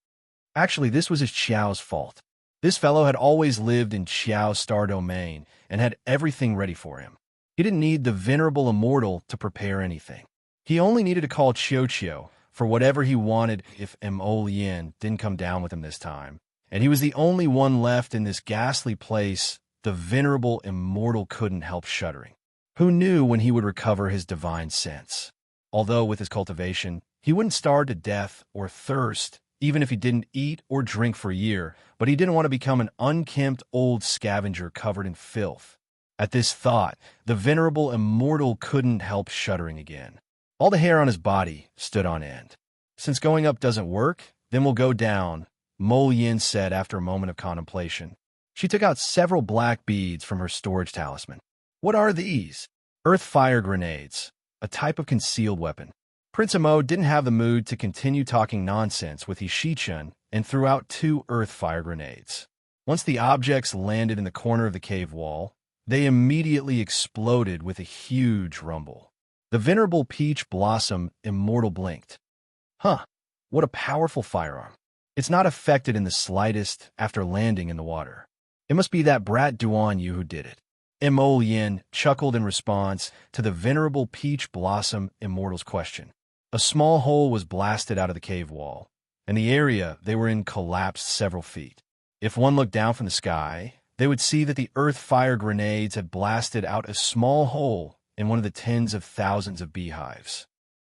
Actually, this was his Qiao's fault. This fellow had always lived in Qiao's star domain and had everything ready for him. He didn't need the venerable immortal to prepare anything. He only needed to call Qiao for whatever he wanted if Mo Yin didn't come down with him this time. And he was the only one left in this ghastly place. The venerable immortal couldn't help shuddering. Who knew when he would recover his divine sense? Although with his cultivation, he wouldn't starve to death or thirst, even if he didn't eat or drink for a year, but he didn't want to become an unkempt old scavenger covered in filth. At this thought, the venerable immortal couldn't help shuddering again. All the hair on his body stood on end. "Since going up doesn't work, then we'll go down," Mo Yin said after a moment of contemplation. She took out several black beads from her storage talisman. "What are these?" "Earth fire grenades, a type of concealed weapon." Prince Mo didn't have the mood to continue talking nonsense with Hu Shichen and threw out 2 earth fire grenades. Once the objects landed in the corner of the cave wall, they immediately exploded with a huge rumble. The venerable peach blossom immortal blinked. Huh, what a powerful firearm. It's not affected in the slightest after landing in the water. It must be that brat Duan Yu who did it. Mo Yin chuckled in response to the venerable Peach Blossom Immortal's question. A small hole was blasted out of the cave wall, and the area they were in collapsed several feet. If one looked down from the sky, they would see that the earth-fire grenades had blasted out a small hole in one of the tens of thousands of beehives.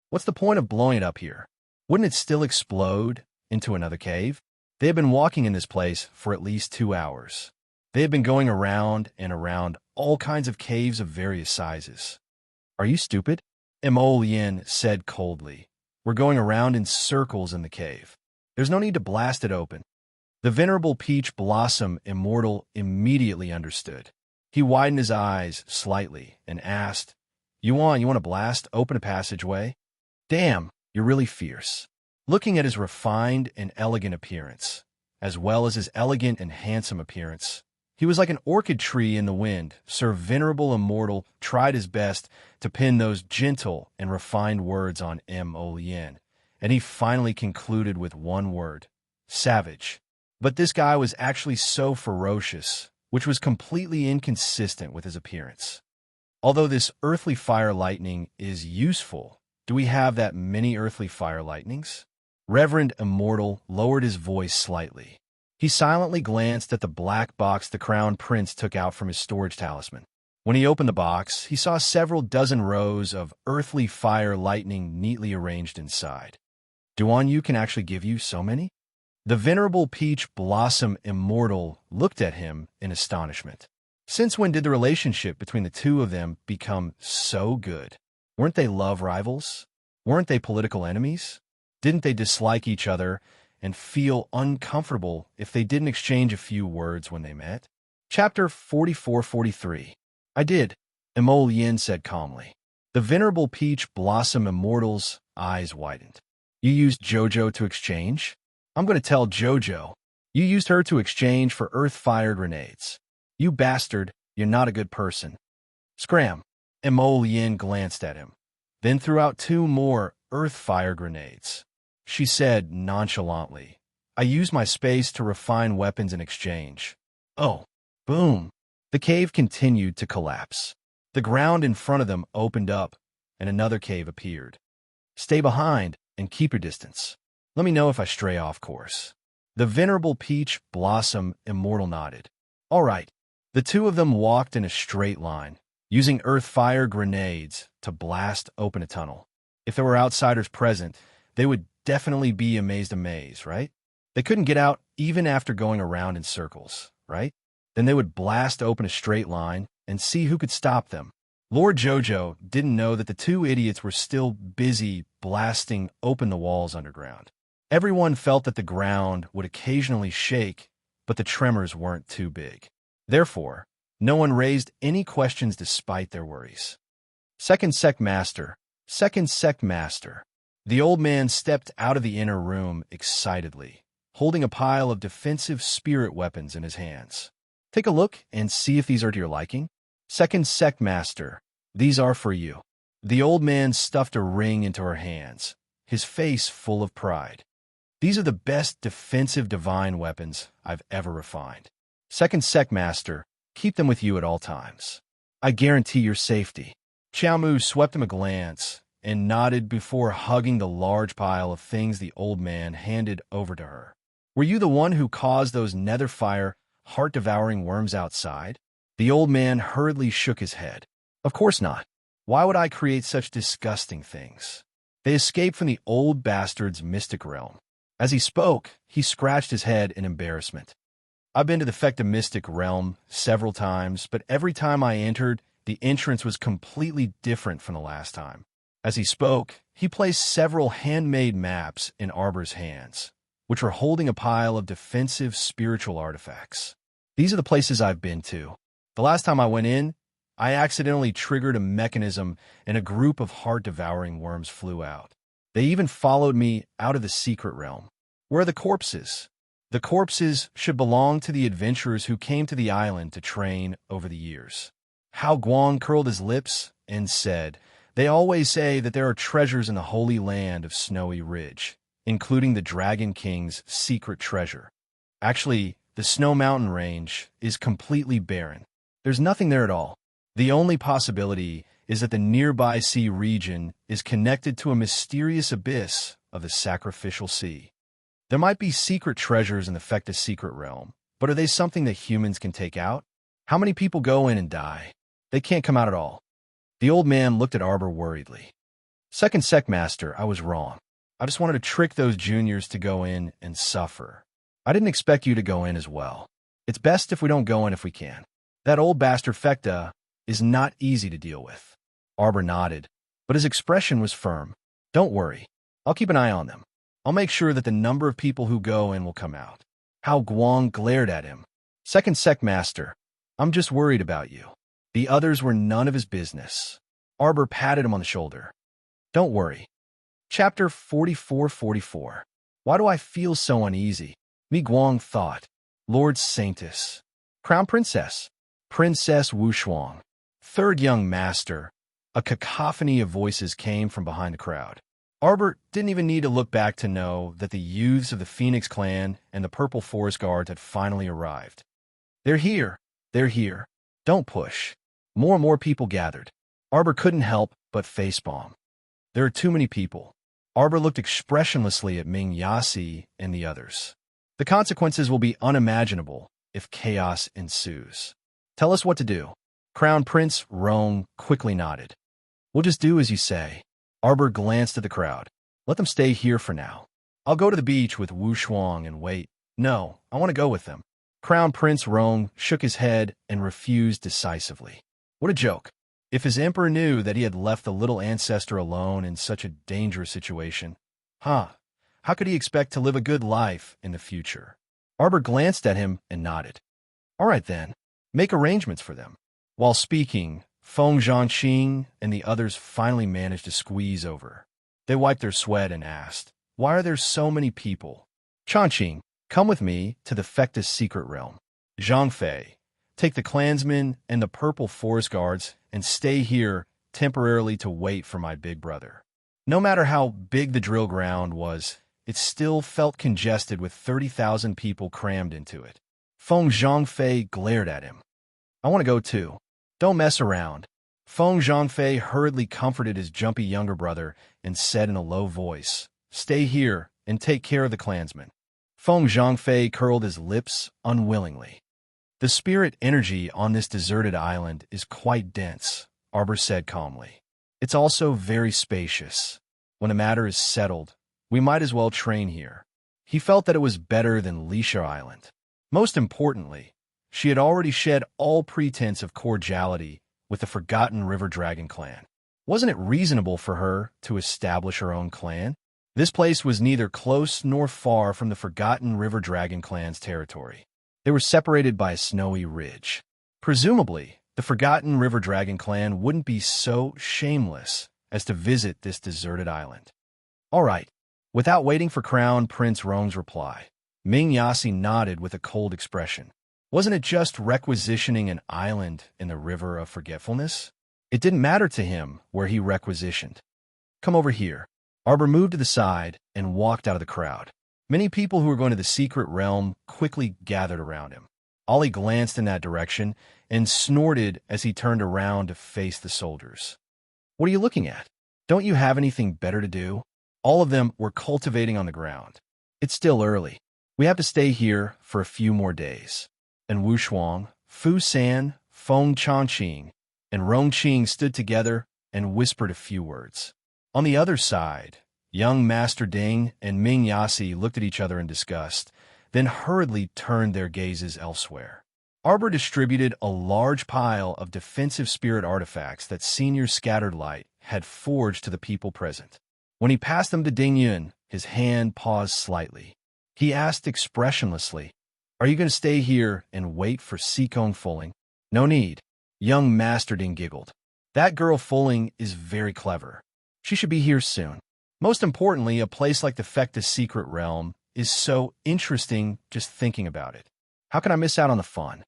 What's the point of blowing it up here? Wouldn't it still explode into another cave? They had been walking in this place for at least 2 hours. They had been going around and around all kinds of caves of various sizes. Are you stupid? Mo Yin said coldly. We're going around in circles in the cave. There's no need to blast it open. The venerable Peach Blossom Immortal immediately understood. He widened his eyes slightly and asked, You want to blast open a passageway? Damn, you're really fierce. Looking at his refined and elegant appearance, as well as his elegant and handsome appearance, he was like an orchid tree in the wind. Sir Venerable Immortal tried his best to pin those gentle and refined words on Mo Yin, and he finally concluded with one word, savage. But this guy was actually so ferocious, which was completely inconsistent with his appearance. Although this earthly fire lightning is useful, do we have that many earthly fire lightnings? Reverend Immortal lowered his voice slightly. He silently glanced at the black box the Crown Prince took out from his storage talisman. When he opened the box, he saw several dozen rows of earthly fire lightning neatly arranged inside. Duan Yu can actually give you so many? The venerable Peach Blossom Immortal looked at him in astonishment. Since when did the relationship between the two of them become so good? Weren't they love rivals? Weren't they political enemies? Didn't they dislike each other and feel uncomfortable if they didn't exchange a few words when they met? Chapter 44-43. I did, Mo Yin said calmly. The venerable Peach Blossom Immortal's eyes widened. You used Jojo to exchange? I'm going to tell Jojo. You used her to exchange for earth-fire grenades. You bastard, you're not a good person. Scram. Mo Yin glanced at him, then threw out 2 more earth-fire grenades. She said nonchalantly, I used my space to refine weapons in exchange. Oh, boom. The cave continued to collapse. The ground in front of them opened up, and another cave appeared. Stay behind and keep your distance. Let me know if I stray off course. The venerable Peach Blossom Immortal nodded. All right. The two of them walked in a straight line, using earth-fire grenades to blast open a tunnel. If there were outsiders present, they would definitely be amazed, right? They couldn't get out even after going around in circles, right? Then they would blast open a straight line and see who could stop them. Lord Jojo didn't know that the 2 idiots were still busy blasting open the walls underground. Everyone felt that the ground would occasionally shake, but the tremors weren't too big. Therefore, no one raised any questions despite their worries. Second Sect Master. The old man stepped out of the inner room excitedly, holding a pile of defensive spirit weapons in his hands. Take a look and see if these are to your liking. Second Sect Master, these are for you. The old man stuffed a ring into her hands, his face full of pride. These are the best defensive divine weapons I've ever refined. Second Sect Master, keep them with you at all times. I guarantee your safety. Xiaomu swept him a glance and nodded before hugging the large pile of things the old man handed over to her. Were you the one who caused those nether-fire, heart-devouring worms outside? The old man hurriedly shook his head. Of course not. Why would I create such disgusting things? They escaped from the old bastard's mystic realm. As he spoke, he scratched his head in embarrassment. I've been to the Fecta mystic realm several times, but every time I entered, the entrance was completely different from the last time. As he spoke, he placed several handmade maps in Arbor's hands, which were holding a pile of defensive spiritual artifacts. These are the places I've been to. The last time I went in, I accidentally triggered a mechanism and a group of heart-devouring worms flew out. They even followed me out of the secret realm. Where are the corpses? The corpses should belong to the adventurers who came to the island to train over the years. Hao Guang curled his lips and said, They always say that there are treasures in the holy land of Snowy Ridge, including the Dragon King's secret treasure. Actually, the Snow Mountain Range is completely barren. There's nothing there at all. The only possibility is that the nearby sea region is connected to a mysterious abyss of the sacrificial sea. There might be secret treasures in the Fectus secret realm, but are they something that humans can take out? How many people go in and die? They can't come out at all. The old man looked at Arbor worriedly. Second Secmaster, I was wrong. I just wanted to trick those juniors to go in and suffer. I didn't expect you to go in as well. It's best if we don't go in if we can. That old bastard Fecta is not easy to deal with. Arbor nodded, but his expression was firm. Don't worry. I'll keep an eye on them. I'll make sure that the number of people who go in will come out. How Guang glared at him. Second Secmaster, I'm just worried about you. The others were none of his business. Arbor patted him on the shoulder. Don't worry. Chapter 44-44. Why do I feel so uneasy? Mi Guang thought. Lord Saintus. Crown Princess. Princess Wushuang. Third young master. A cacophony of voices came from behind the crowd. Arbor didn't even need to look back to know that the youths of the Phoenix clan and the Purple Forest Guards had finally arrived. They're here. They're here. Don't push. More and more people gathered. Arbor couldn't help but facepalm. There are too many people. Arbor looked expressionlessly at Ming Yasi and the others. The consequences will be unimaginable if chaos ensues. Tell us what to do. Crown Prince Rong quickly nodded. We'll just do as you say. Arbor glanced at the crowd. Let them stay here for now. I'll go to the beach with Wu Shuang and wait. No, I want to go with them. Crown Prince Rong shook his head and refused decisively. What a joke. If his emperor knew that he had left the little ancestor alone in such a dangerous situation, how could he expect to live a good life in the future? Arbor glanced at him and nodded. All right then, make arrangements for them. While speaking, Feng Zhangqing and the others finally managed to squeeze over. They wiped their sweat and asked, Why are there so many people? Changqing, come with me to the Fectus secret realm. Zhang Fei, take the clansmen and the Purple Forest Guards and stay here temporarily to wait for my big brother. No matter how big the drill ground was, it still felt congested with 30,000 people crammed into it. Feng Zhangfei glared at him. I want to go too. Don't mess around. Feng Zhangfei hurriedly comforted his jumpy younger brother and said in a low voice, Stay here and take care of the clansmen. Feng Zhangfei curled his lips unwillingly. The spirit energy on this deserted island is quite dense, Arbor said calmly. It's also very spacious. When a matter is settled, we might as well train here. He felt that it was better than Leisha Island. Most importantly, she had already shed all pretense of cordiality with the Forgotten River Dragon clan. Wasn't it reasonable for her to establish her own clan? This place was neither close nor far from the Forgotten River Dragon clan's territory. They were separated by a snowy ridge. Presumably, the Forgotten River Dragon clan wouldn't be so shameless as to visit this deserted island. All right. Without waiting for Crown Prince Rong's reply, Ming Yasi nodded with a cold expression. Wasn't it just requisitioning an island in the River of Forgetfulness? It didn't matter to him where he requisitioned. Come over here. Arbor moved to the side and walked out of the crowd. Many people who were going to the secret realm quickly gathered around him. Ollie glanced in that direction and snorted as he turned around to face the soldiers. What are you looking at? Don't you have anything better to do? All of them were cultivating on the ground. It's still early. We have to stay here for a few more days. And Wu Shuang, Fu San, Feng Changqing, and Rong Qing stood together and whispered a few words. On the other side, young Master Ding and Ming Yasi looked at each other in disgust, then hurriedly turned their gazes elsewhere. Arbor distributed a large pile of defensive spirit artifacts that Senior Scattered Light had forged to the people present. When he passed them to Ding Yun, his hand paused slightly. He asked expressionlessly, Are you going to stay here and wait for Sikong Fulling? No need. Young Master Ding giggled. That girl Fulling is very clever. She should be here soon. Most importantly, a place like the Fectus Secret Realm is so interesting just thinking about it. How can I miss out on the fun?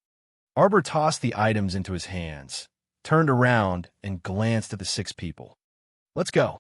Arbor tossed the items into his hands, turned around, and glanced at the 6 people. Let's go.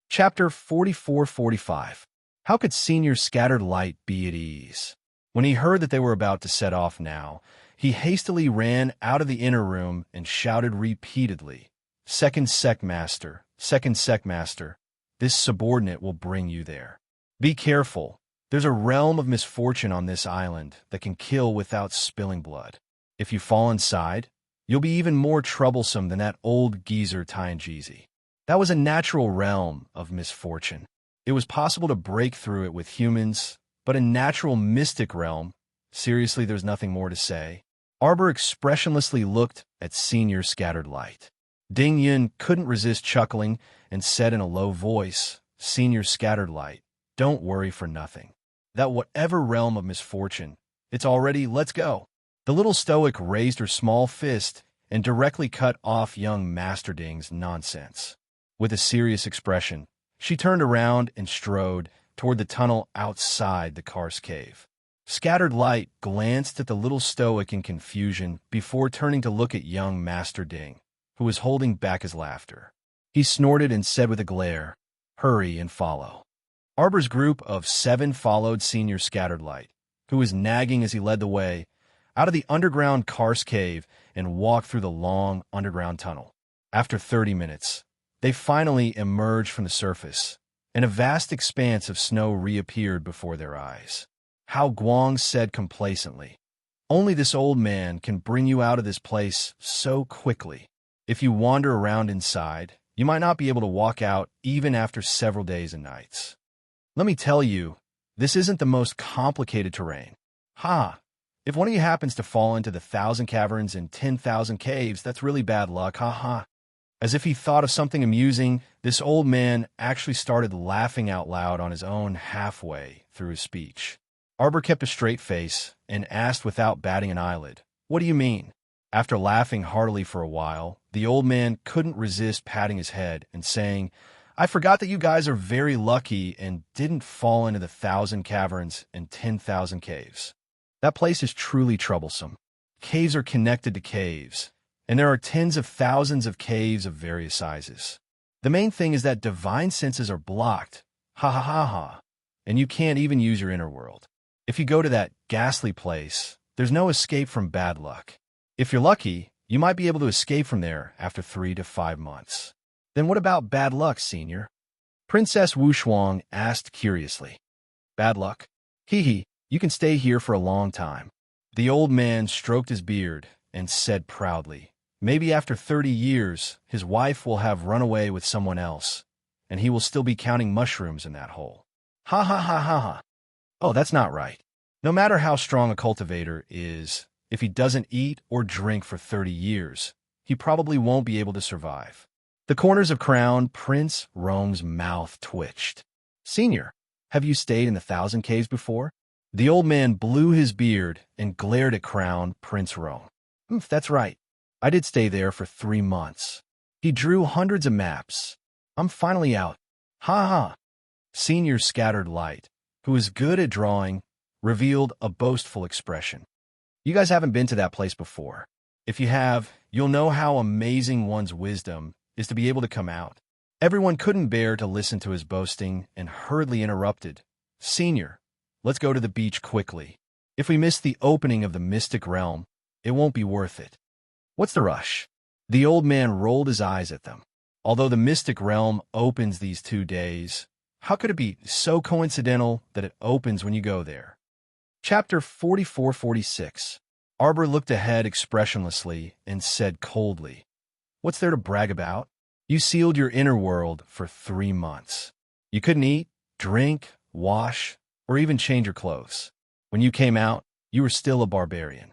Chapter 44-45. How could Senior Scattered Light be at ease? When he heard that they were about to set off now, He hastily ran out of the inner room and shouted repeatedly, "Second sec master, second sec master, this subordinate will bring you there. Be careful. There's a realm of misfortune on this island that can kill without spilling blood. If you fall inside, you'll be even more troublesome than that old geezer Tianjizi." That was a natural realm of misfortune. It was possible to break through it with humans, but a natural mystic realm, seriously, there's nothing more to say. Arbor expressionlessly looked at Senior Scattered Light. Ding Yun couldn't resist chuckling and said in a low voice, "Senior Scattered Light, don't worry for nothing. That whatever realm of misfortune, it's already, let's go." The little stoic raised her small fist and directly cut off young Master Ding's nonsense. With a serious expression, she turned around and strode toward the tunnel outside the Karst cave. Scattered Light glanced at the little stoic in confusion before turning to look at young Master Ding, who was holding back his laughter. He snorted and said with a glare, "Hurry and follow." Arbor's group of 7 followed Senior Scattered Light, who was nagging as he led the way, out of the underground Karst cave and walked through the long underground tunnel. After 30 minutes, they finally emerged from the surface, and a vast expanse of snow reappeared before their eyes. Hao Guang said complacently, "Only this old man can bring you out of this place so quickly. If you wander around inside, you might not be able to walk out even after several days and nights. Let me tell you, this isn't the most complicated terrain. Ha! If one of you happens to fall into the 1,000 caverns and 10,000 caves, that's really bad luck, ha ha." As if he thought of something amusing, this old man actually started laughing out loud on his own halfway through his speech. Arbor kept a straight face and asked without batting an eyelid, "What do you mean?" After laughing heartily for a while, the old man couldn't resist patting his head and saying, "I forgot that you guys are very lucky and didn't fall into the 1,000 caverns and 10,000 caves. That place is truly troublesome. Caves are connected to caves, and there are tens of thousands of caves of various sizes. The main thing is that divine senses are blocked, ha ha ha ha, and you can't even use your inner world. If you go to that ghastly place, there's no escape from bad luck. If you're lucky, you might be able to escape from there after 3 to 5 months. Then what about bad luck, Senior?" Princess Wu Shuang asked curiously. "Bad luck? Hee, you can stay here for a long time." The old man stroked his beard and said proudly, "Maybe after 30 years, his wife will have run away with someone else, and he will still be counting mushrooms in that hole. Ha ha ha ha ha. Oh, that's not right. No matter how strong a cultivator is, if he doesn't eat or drink for 30 years, he probably won't be able to survive." The corners of Crown Prince Rome's mouth twitched. "Senior, have you stayed in the 1,000 caves before?" The old man blew his beard and glared at Crown Prince Rome. That's right. I did stay there for 3 months. He drew hundreds of maps. I'm finally out. Ha ha." Senior Scattered Light, who is good at drawing, revealed a boastful expression. "You guys haven't been to that place before. If you have, you'll know how amazing one's wisdom is to be able to come out." Everyone couldn't bear to listen to his boasting and hurriedly interrupted, "Senior, let's go to the beach quickly. If we miss the opening of the mystic realm, it won't be worth it." "What's the rush?" The old man rolled his eyes at them. "Although the mystic realm opens these 2 days, how could it be so coincidental that it opens when you go there?" Chapter 44-46. Arbor looked ahead expressionlessly and said coldly, "What's there to brag about? You sealed your inner world for 3 months. You couldn't eat, drink, wash, or even change your clothes. When you came out, you were still a barbarian."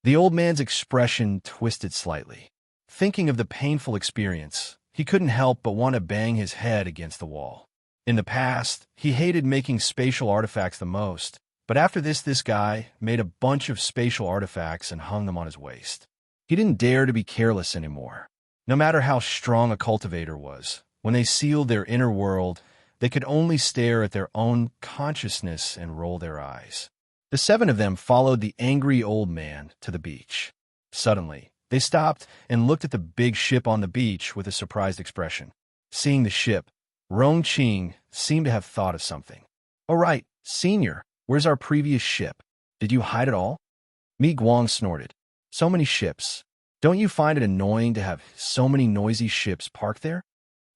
The old man's expression twisted slightly. Thinking of the painful experience, he couldn't help but want to bang his head against the wall. In the past, he hated making spatial artifacts the most, but after this guy made a bunch of spatial artifacts and hung them on his waist. He didn't dare to be careless anymore. No matter how strong a cultivator was, when they sealed their inner world, they could only stare at their own consciousness and roll their eyes. The 7 of them followed the angry old man to the beach. Suddenly, they stopped and looked at the big ship on the beach with a surprised expression. Seeing the ship, Rong Qing seemed to have thought of something. "All right, Senior, where's our previous ship? Did you hide it all?" Mi Guang snorted. So many ships. Don't you find it annoying to have so many noisy ships parked there?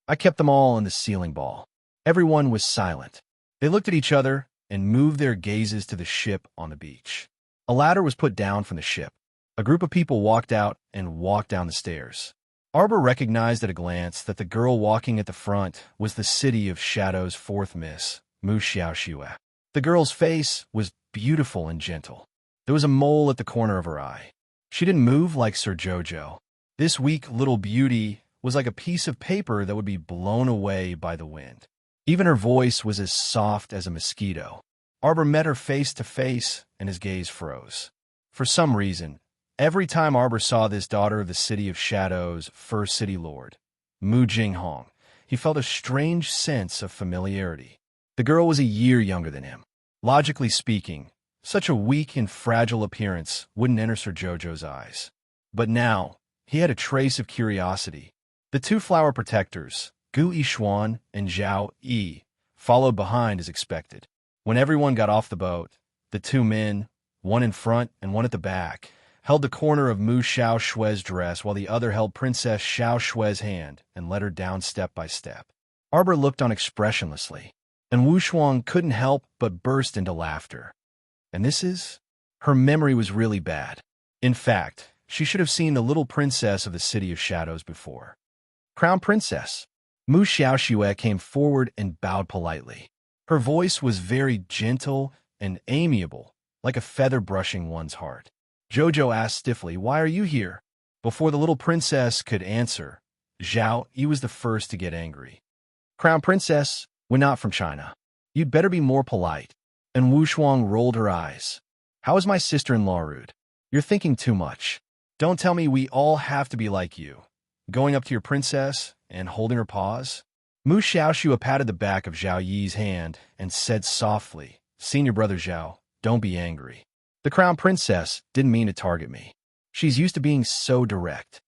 I kept them all in the ceiling ball. Everyone was silent. They looked at each other and moved their gazes to the ship on the beach. A ladder was put down from the ship. A group of people walked out and walked down the stairs. Arbor recognized at a glance that the girl walking at the front was the City of Shadows' fourth miss, Mu Xiaoxue. The girl's face was beautiful and gentle. There was a mole at the corner of her eye. She didn't move like Sir Jojo. This weak little beauty was like a piece of paper that would be blown away by the wind. Even her voice was as soft as a mosquito. Arbor met her face to face, and his gaze froze. For some reason, every time Arbor saw this daughter of the City of Shadows' first city lord, Mu Jinghong, he felt a strange sense of familiarity. The girl was a year younger than him. Logically speaking, such a weak and fragile appearance wouldn't enter Sir Jojo's eyes. But now, he had a trace of curiosity. The two flower protectors, Gu Yishuan and Zhao Yi, followed behind as expected. When everyone got off the boat, the two men, one in front and one at the back, held the corner of Mu Xiaoshue's dress while the other held Princess Xiaoshue's hand and led her down step by step. Arbor looked on expressionlessly, and Wu Shuang couldn't help but burst into laughter. And this is? Her memory was really bad. In fact, she should have seen the little princess of the City of Shadows before. Crown Princess. Mu Xiaoxue came forward and bowed politely. Her voice was very gentle and amiable, like a feather brushing one's heart. Jojo asked stiffly, "Why are you here?" Before the little princess could answer, Zhao Yi was the first to get angry. "Crown Princess, we're not from China. You'd better be more polite." And Wu Shuang rolled her eyes. "How is my sister-in-law rude? You're thinking too much. Don't tell me we all have to be like you, going up to your princess and holding her paws." Mu Xiaoxue patted the back of Zhao Yi's hand and said softly, "Senior brother Zhao, don't be angry. The crown princess didn't mean to target me. She's used to being so direct.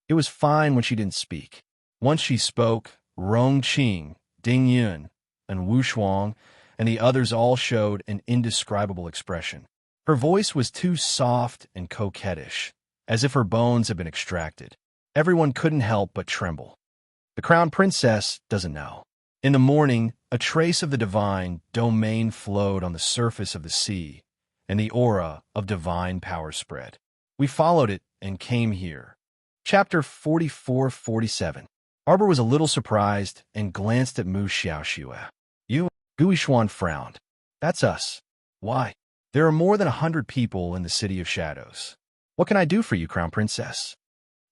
It was fine when she didn't speak. Once she spoke, Rong Qing, Ding Yun, and Wu Shuang and the others all showed an indescribable expression. Her voice was too soft and coquettish, as if her bones had been extracted. Everyone couldn't help but tremble. The crown princess doesn't know. In the morning, a trace of the divine domain flowed on the surface of the sea, and the aura of divine power spread. We followed it and came here. Chapter 44-47. Arbor was a little surprised and glanced at Mu Xiaoxue. "You?" Gu Yishuan frowned. "That's us. Why? There are more than 100 people in the City of Shadows. What can I do for you, Crown Princess?"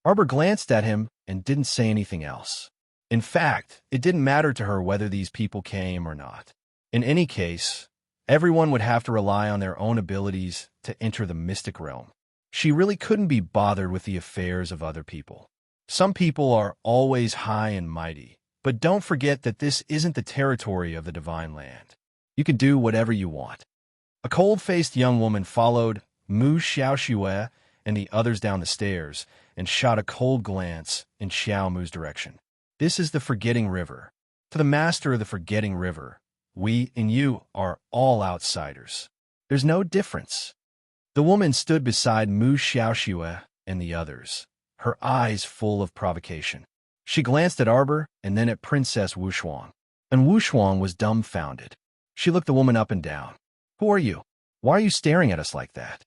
Arbor glanced at him and didn't say anything else. In fact, it didn't matter to her whether these people came or not. In any case, everyone would have to rely on their own abilities to enter the mystic realm. She really couldn't be bothered with the affairs of other people. Some people are always high and mighty, but don't forget that this isn't the territory of the divine land. You can do whatever you want. A cold-faced young woman followed Mu Xiaoxue and the others down the stairs and shot a cold glance in Xiao Mu's direction. "This is the Forgetting River. To the master of the Forgetting River, we and you are all outsiders. There's no difference." The woman stood beside Mu Xiaoxue and the others, her eyes full of provocation. She glanced at Arbor and then at Princess Wu Shuang, and Wu Shuang was dumbfounded. She looked the woman up and down. "Who are you? Why are you staring at us like that?"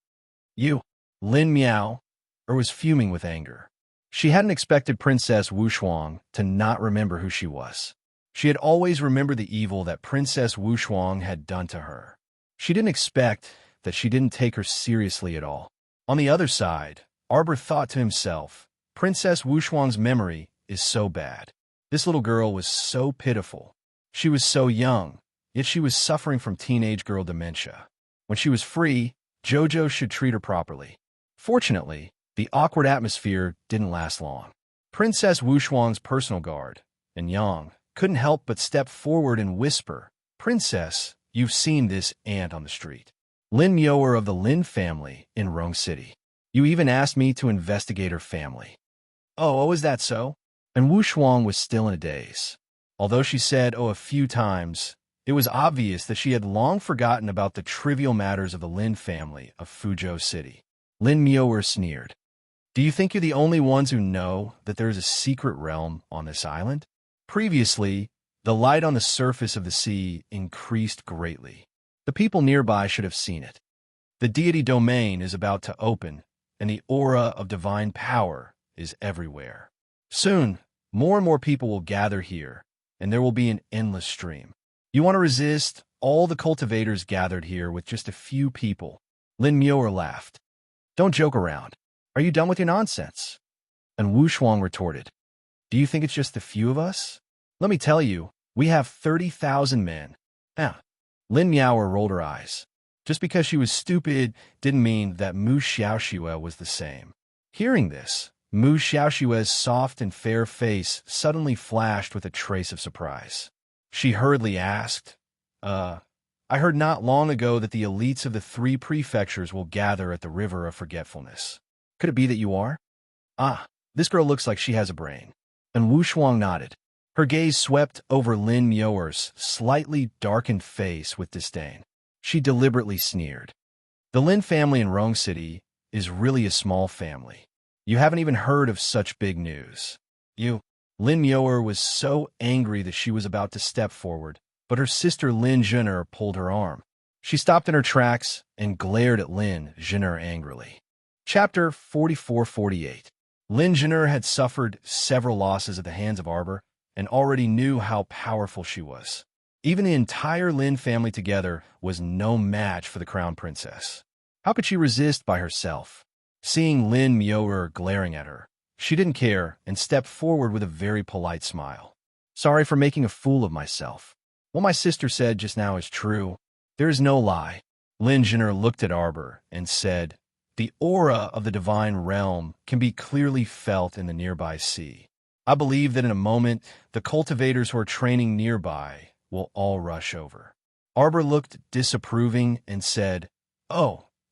"You." Lin Miao was fuming with anger. She hadn't expected Princess Wu Shuang to not remember who she was. She had always remembered the evil that Princess Wu Shuang had done to her. She didn't expect that she didn't take her seriously at all. On the other side, Arbor thought to himself, Princess Wu Shuang's memory is so bad. This little girl was so pitiful. She was so young, yet she was suffering from teenage girl dementia. When she was free, Jojo should treat her properly. Fortunately, the awkward atmosphere didn't last long. Princess Wu Shuang's personal guard, and Yang, couldn't help but step forward and whisper, "Princess, you've seen this ant on the street. Lin Miao of the Lin family in Rong City. You even asked me to investigate her family." Oh, is that so?" And Wu Shuang was still in a daze. Although she said a few times, it was obvious that she had long forgotten about the trivial matters of the Lin family of Fuzhou City. Lin Miao sneered. Do you think you're the only ones who know that there is a secret realm on this island? Previously, the light on the surface of the sea increased greatly. The people nearby should have seen it. The deity domain is about to open, and the aura of divine power is everywhere. Soon, more and more people will gather here, and there will be an endless stream. You want to resist all the cultivators gathered here with just a few people. Lin Muir laughed. Don't joke around. Are you done with your nonsense? And Wu Shuang retorted. Do you think it's just a few of us? Let me tell you, we have 30,000 men. Lin Miao rolled her eyes. Just because she was stupid didn't mean that Mu Xiaoxue was the same. Hearing this, Mu Xiaoxue's soft and fair face suddenly flashed with a trace of surprise. She hurriedly asked, I heard not long ago that the elites of the 3 prefectures will gather at the River of Forgetfulness. Could it be that you are? This girl looks like she has a brain. And Wu Shuang nodded. Her gaze swept over Lin Muir's slightly darkened face with disdain. She deliberately sneered. The Lin family in Rong City is really a small family. You haven't even heard of such big news. Lin Muir was so angry that she was about to step forward, but her sister Lin Zhen'er pulled her arm. She stopped in her tracks and glared at Lin Zhen'er angrily. Chapter 44-48. Lin Zhen'er had suffered several losses at the hands of Arbor and already knew how powerful she was. Even the entire Lin family together was no match for the crown princess. How could she resist by herself? Seeing Lin Muir glaring at her, she didn't care and stepped forward with a very polite smile. Sorry for making a fool of myself. What my sister said just now is true. There is no lie. Lin Zhen'er looked at Arbor and said, the aura of the divine realm can be clearly felt in the nearby sea. I believe that in a moment, the cultivators who are training nearby will all rush over. Arbor looked disapproving and said,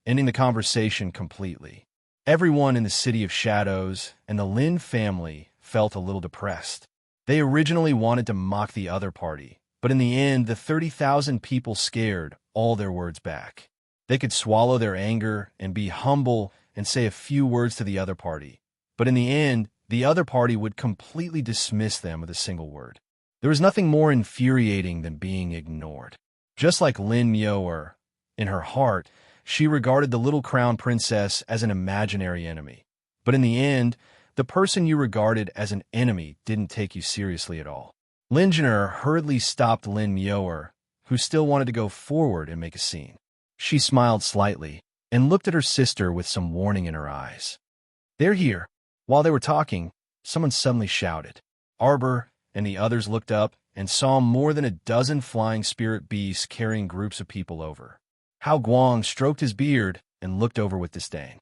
ending the conversation completely. Everyone in the City of Shadows and the Lin family felt a little depressed. They originally wanted to mock the other party, but in the end, the 30,000 people scared all their words back. They could swallow their anger and be humble and say a few words to the other party, but in the end, the other party would completely dismiss them with a single word. There was nothing more infuriating than being ignored. Just like Lin Muir, in her heart, she regarded the little crown princess as an imaginary enemy. But in the end, the person you regarded as an enemy didn't take you seriously at all. Lin Zhen'er hurriedly stopped Lin Muir, who still wanted to go forward and make a scene. She smiled slightly and looked at her sister with some warning in her eyes. They're here. While they were talking, someone suddenly shouted. Arbor and the others looked up and saw more than a dozen flying spirit beasts carrying groups of people over. Hao Guang stroked his beard and looked over with disdain.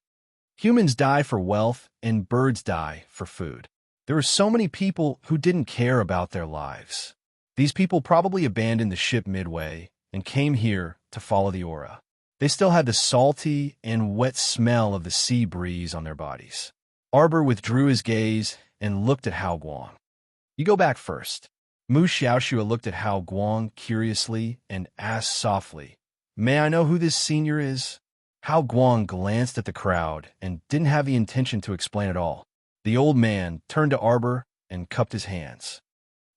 Humans die for wealth and birds die for food. There were so many people who didn't care about their lives. These people probably abandoned the ship midway and came here to follow the aura. They still had the salty and wet smell of the sea breeze on their bodies. Arbor withdrew his gaze and looked at Hao Guang. You go back first. Mu Xiaoxue looked at Hao Guang curiously and asked softly, May I know who this senior is? Hao Guang glanced at the crowd and didn't have the intention to explain at all. The old man turned to Arbor and cupped his hands.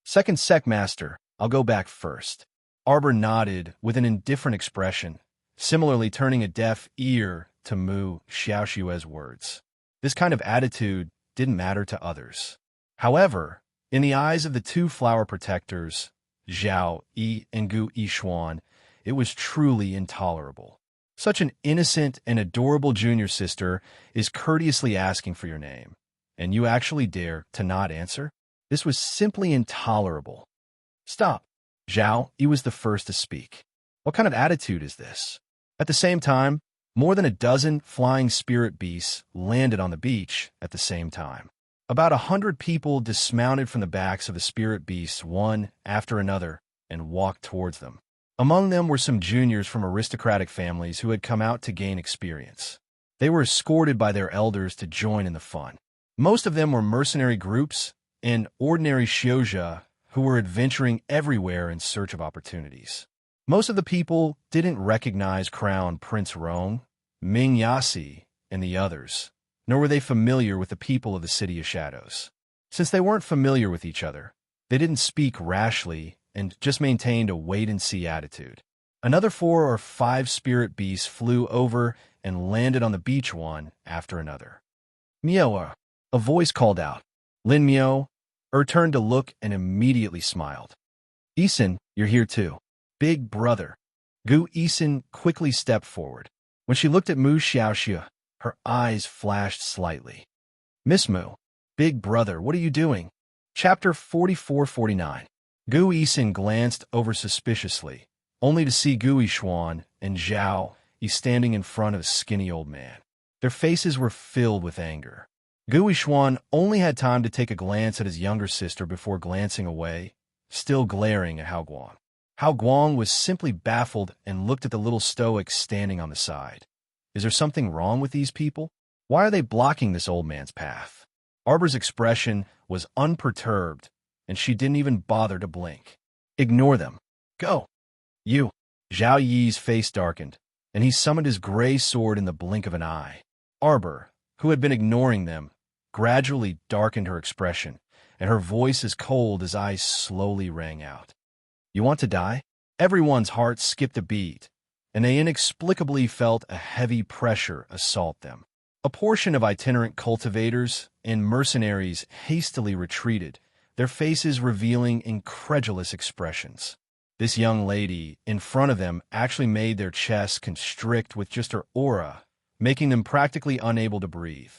Second Sec Master, I'll go back first. Arbor nodded with an indifferent expression, similarly turning a deaf ear to Mu Xiaoxue's words. This kind of attitude didn't matter to others. However, in the eyes of the 2 flower protectors, Zhao Yi and Gu Yishuan, it was truly intolerable. Such an innocent and adorable junior sister is courteously asking for your name, and you actually dare to not answer? This was simply intolerable. Stop. Zhao Yi was the first to speak. What kind of attitude is this? At the same time, more than a dozen flying spirit beasts landed on the beach at the same time. About 100 people dismounted from the backs of the spirit beasts one after another and walked towards them. Among them were some juniors from aristocratic families who had come out to gain experience. They were escorted by their elders to join in the fun. Most of them were mercenary groups and ordinary shioja who were adventuring everywhere in search of opportunities. Most of the people didn't recognize Crown Prince Rong, Ming Yasi, and the others. nor were they familiar with the people of the City of Shadows. Since they weren't familiar with each other, they didn't speak rashly and just maintained a wait-and-see attitude. Another 4 or 5 spirit beasts flew over and landed on the beach one after another. Mio, a voice called out. Lin Mio, turned to look and immediately smiled. Isin, you're here too. Big brother. Gu Isin quickly stepped forward. When she looked at Mu Xiaoxia, her eyes flashed slightly. Miss Mu, big brother, what are you doing? Chapter 44-49. Gu Isin glanced over suspiciously, only to see Gu Yishuan and Zhao Yi standing in front of a skinny old man. Their faces were filled with anger. Gu Yishuan only had time to take a glance at his younger sister before glancing away, still glaring at Hao Guang. Hao Guang was simply baffled and looked at the little stoic standing on the side. Is there something wrong with these people? Why are they blocking this old man's path? Arbor's expression was unperturbed, and she didn't even bother to blink. Ignore them. Go. You. Zhao Yi's face darkened, and he summoned his gray sword in the blink of an eye. Arbor, who had been ignoring them, gradually darkened her expression, and her voice as cold as ice slowly rang out. You want to die? Everyone's heart skipped a beat, and they inexplicably felt a heavy pressure assault them. A portion of itinerant cultivators and mercenaries hastily retreated, their faces revealing incredulous expressions. This young lady in front of them actually made their chests constrict with just her aura, making them practically unable to breathe.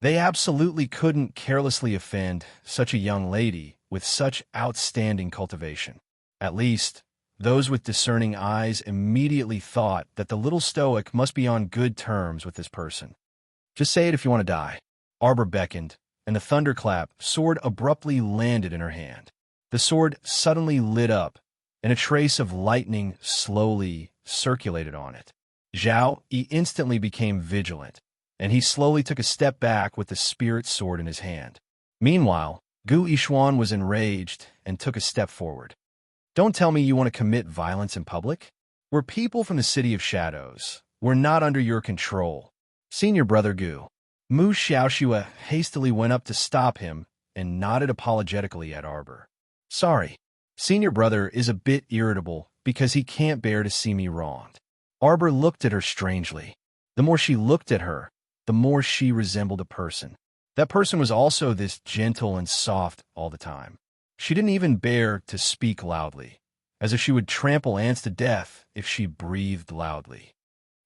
They absolutely couldn't carelessly offend such a young lady with such outstanding cultivation. At least, those with discerning eyes immediately thought that the little stoic must be on good terms with this person. Just say it if you want to die. Arbor beckoned, and the thunderclap sword abruptly landed in her hand. The sword suddenly lit up, and a trace of lightning slowly circulated on it. Zhao Yi instantly became vigilant, and he slowly took a step back with the spirit sword in his hand. Meanwhile, Gu Yishuan was enraged and took a step forward. Don't tell me you want to commit violence in public? We're people from the City of Shadows. We're not under your control. Senior brother Gu. Mu Xiaoxua hastily went up to stop him and nodded apologetically at Arbor. Sorry. Senior brother is a bit irritable because he can't bear to see me wronged. Arbor looked at her strangely. The more she looked at her, the more she resembled a person. That person was also this gentle and soft all the time. She didn't even bear to speak loudly, as if she would trample ants to death if she breathed loudly.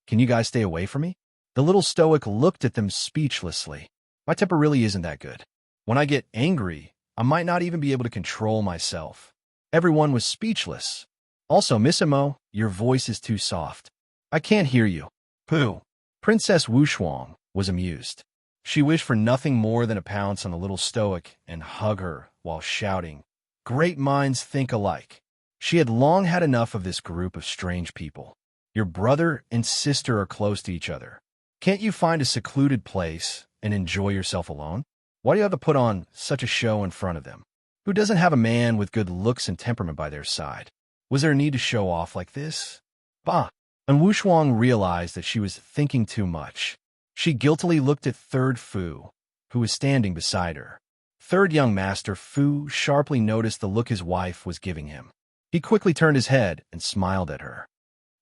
Can you guys stay away from me? The little stoic looked at them speechlessly. My temper really isn't that good. When I get angry, I might not even be able to control myself. Everyone was speechless. Also, Miss Mo, your voice is too soft. I can't hear you. Pooh. Princess Wushuang was amused. She wished for nothing more than to pounce on the little stoic and hug her while shouting, "Great minds think alike." She had long had enough of this group of strange people. Your brother and sister are close to each other. Can't you find a secluded place and enjoy yourself alone? Why do you have to put on such a show in front of them? Who doesn't have a man with good looks and temperament by their side? Was there a need to show off like this? Bah! And Wushuang realized that she was thinking too much. She guiltily looked at Third Fu, who was standing beside her. Third young master Fu sharply noticed the look his wife was giving him. He quickly turned his head and smiled at her.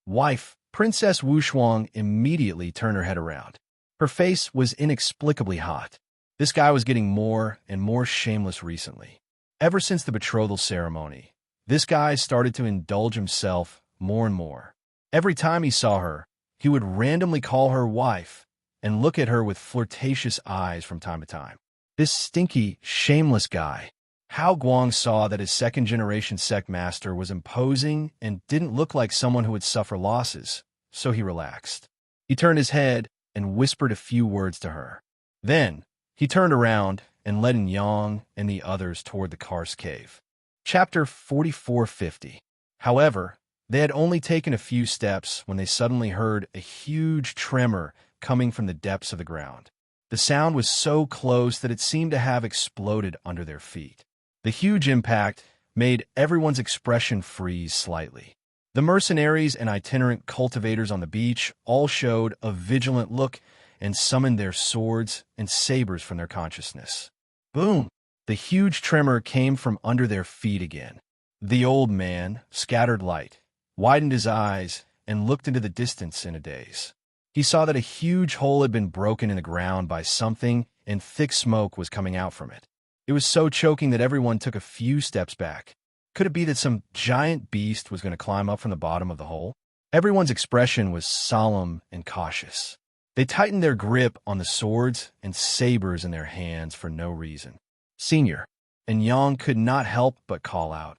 Wife, Princess Wushuang immediately turned her head around. Her face was inexplicably hot. This guy was getting more and more shameless recently. Ever since the betrothal ceremony, this guy started to indulge himself more and more. Every time he saw her, he would randomly call her wife and look at her with flirtatious eyes from time to time. This stinky, shameless guy. Hao Guang saw that his second-generation sect master was imposing and didn't look like someone who would suffer losses, so he relaxed. He turned his head and whispered a few words to her. Then, he turned around and led Yang and the others toward the Karst cave. Chapter 44-50. However, they had only taken a few steps when they suddenly heard a huge tremor coming from the depths of the ground. The sound was so close that it seemed to have exploded under their feet. The huge impact made everyone's expression freeze slightly. The mercenaries and itinerant cultivators on the beach all showed a vigilant look and summoned their swords and sabers from their consciousness. Boom! The huge tremor came from under their feet again. The old man, scattered light, widened his eyes and looked into the distance in a daze. He saw that a huge hole had been broken in the ground by something, and thick smoke was coming out from it. It was so choking that everyone took a few steps back. Could it be that some giant beast was going to climb up from the bottom of the hole? Everyone's expression was solemn and cautious. They tightened their grip on the swords and sabers in their hands for no reason. Senior and Yang could not help but call out,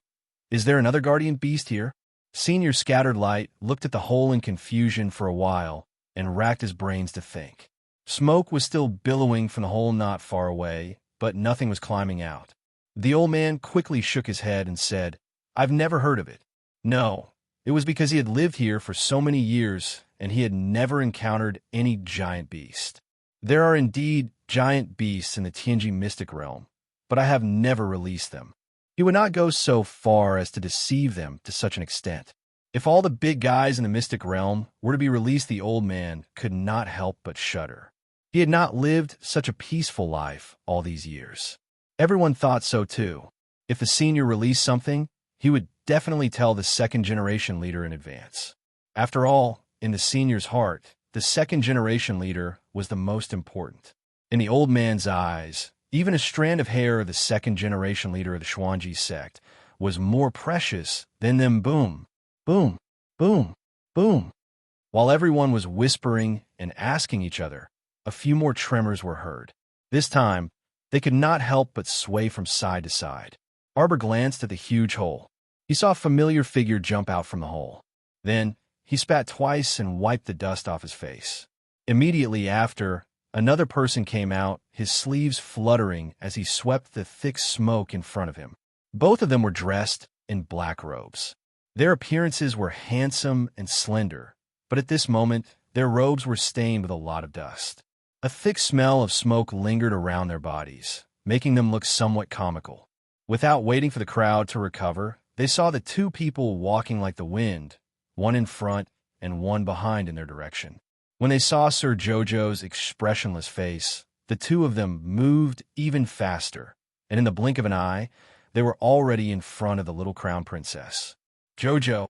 "Is there another guardian beast here?" Senior, scattered light, looked at the hole in confusion for a while and racked his brains to think. Smoke was still billowing from the hole not far away, but nothing was climbing out. The old man quickly shook his head and said, "I've never heard of it." No, it was because he had lived here for so many years and he had never encountered any giant beast. There are indeed giant beasts in the Tianji mystic realm, but I have never released them. He would not go so far as to deceive them to such an extent. If all the big guys in the mystic realm were to be released, the old man could not help but shudder. He had not lived such a peaceful life all these years. Everyone thought so too. If the senior released something, he would definitely tell the second-generation leader in advance. After all, in the senior's heart, the second-generation leader was the most important. In the old man's eyes, even a strand of hair of the second-generation leader of the Xuanji sect was more precious than them. Boom, boom, boom, boom. While everyone was whispering and asking each other, a few more tremors were heard. This time, they could not help but sway from side to side. Arbor glanced at the huge hole. He saw a familiar figure jump out from the hole. Then, he spat twice and wiped the dust off his face. Immediately after, another person came out, his sleeves fluttering as he swept the thick smoke in front of him. Both of them were dressed in black robes. Their appearances were handsome and slender, but at this moment, their robes were stained with a lot of dust. A thick smell of smoke lingered around their bodies, making them look somewhat comical. Without waiting for the crowd to recover, they saw the two people walking like the wind, one in front and one behind in their direction. When they saw Sir Jojo's expressionless face, the two of them moved even faster, and in the blink of an eye, they were already in front of the little crown princess. Jojo,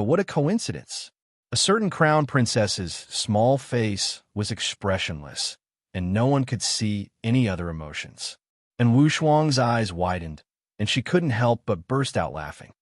what a coincidence! A certain crown princess's small face was expressionless, and no one could see any other emotions. And Wu Shuang's eyes widened, and she couldn't help but burst out laughing.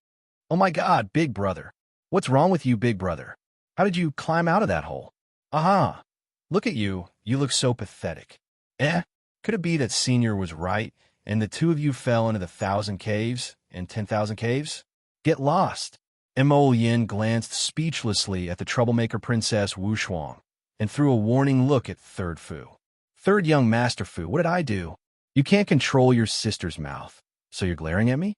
"Oh my God, big brother! What's wrong with you, big brother? How did you climb out of that hole? Aha! Look at you, you look so pathetic." Could it be that Senior was right, and the two of you fell into the 1,000 caves and 10,000 caves? Get lost! Mo Yin glanced speechlessly at the troublemaker Princess Wu Shuang and threw a warning look at Third Fu. "Third young Master Fu, what did I do? You can't control your sister's mouth, so you're glaring at me?"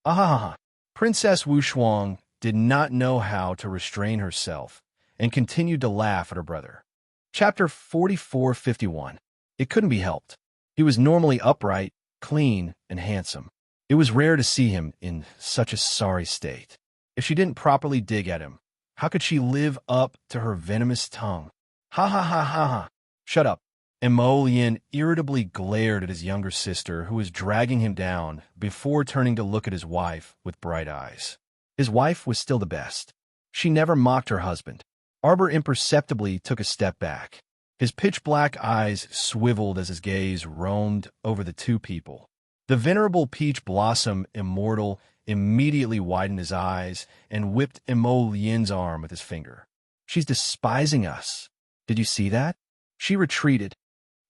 Ah! Princess Wu Shuang did not know how to restrain herself and continued to laugh at her brother. Chapter 4451. It couldn't be helped. He was normally upright, clean, and handsome. It was rare to see him in such a sorry state. If she didn't properly dig at him, how could she live up to her venomous tongue? Ha ha ha ha ha! Shut up! And Mo Lien irritably glared at his younger sister, who was dragging him down, before turning to look at his wife with bright eyes. His wife was still the best. She never mocked her husband. Arbor imperceptibly took a step back. His pitch-black eyes swiveled as his gaze roamed over the two people. The venerable Peach Blossom Immortal immediately widened his eyes and whipped Mo Lien's arm with his finger. "She's despising us. Did you see that? She retreated.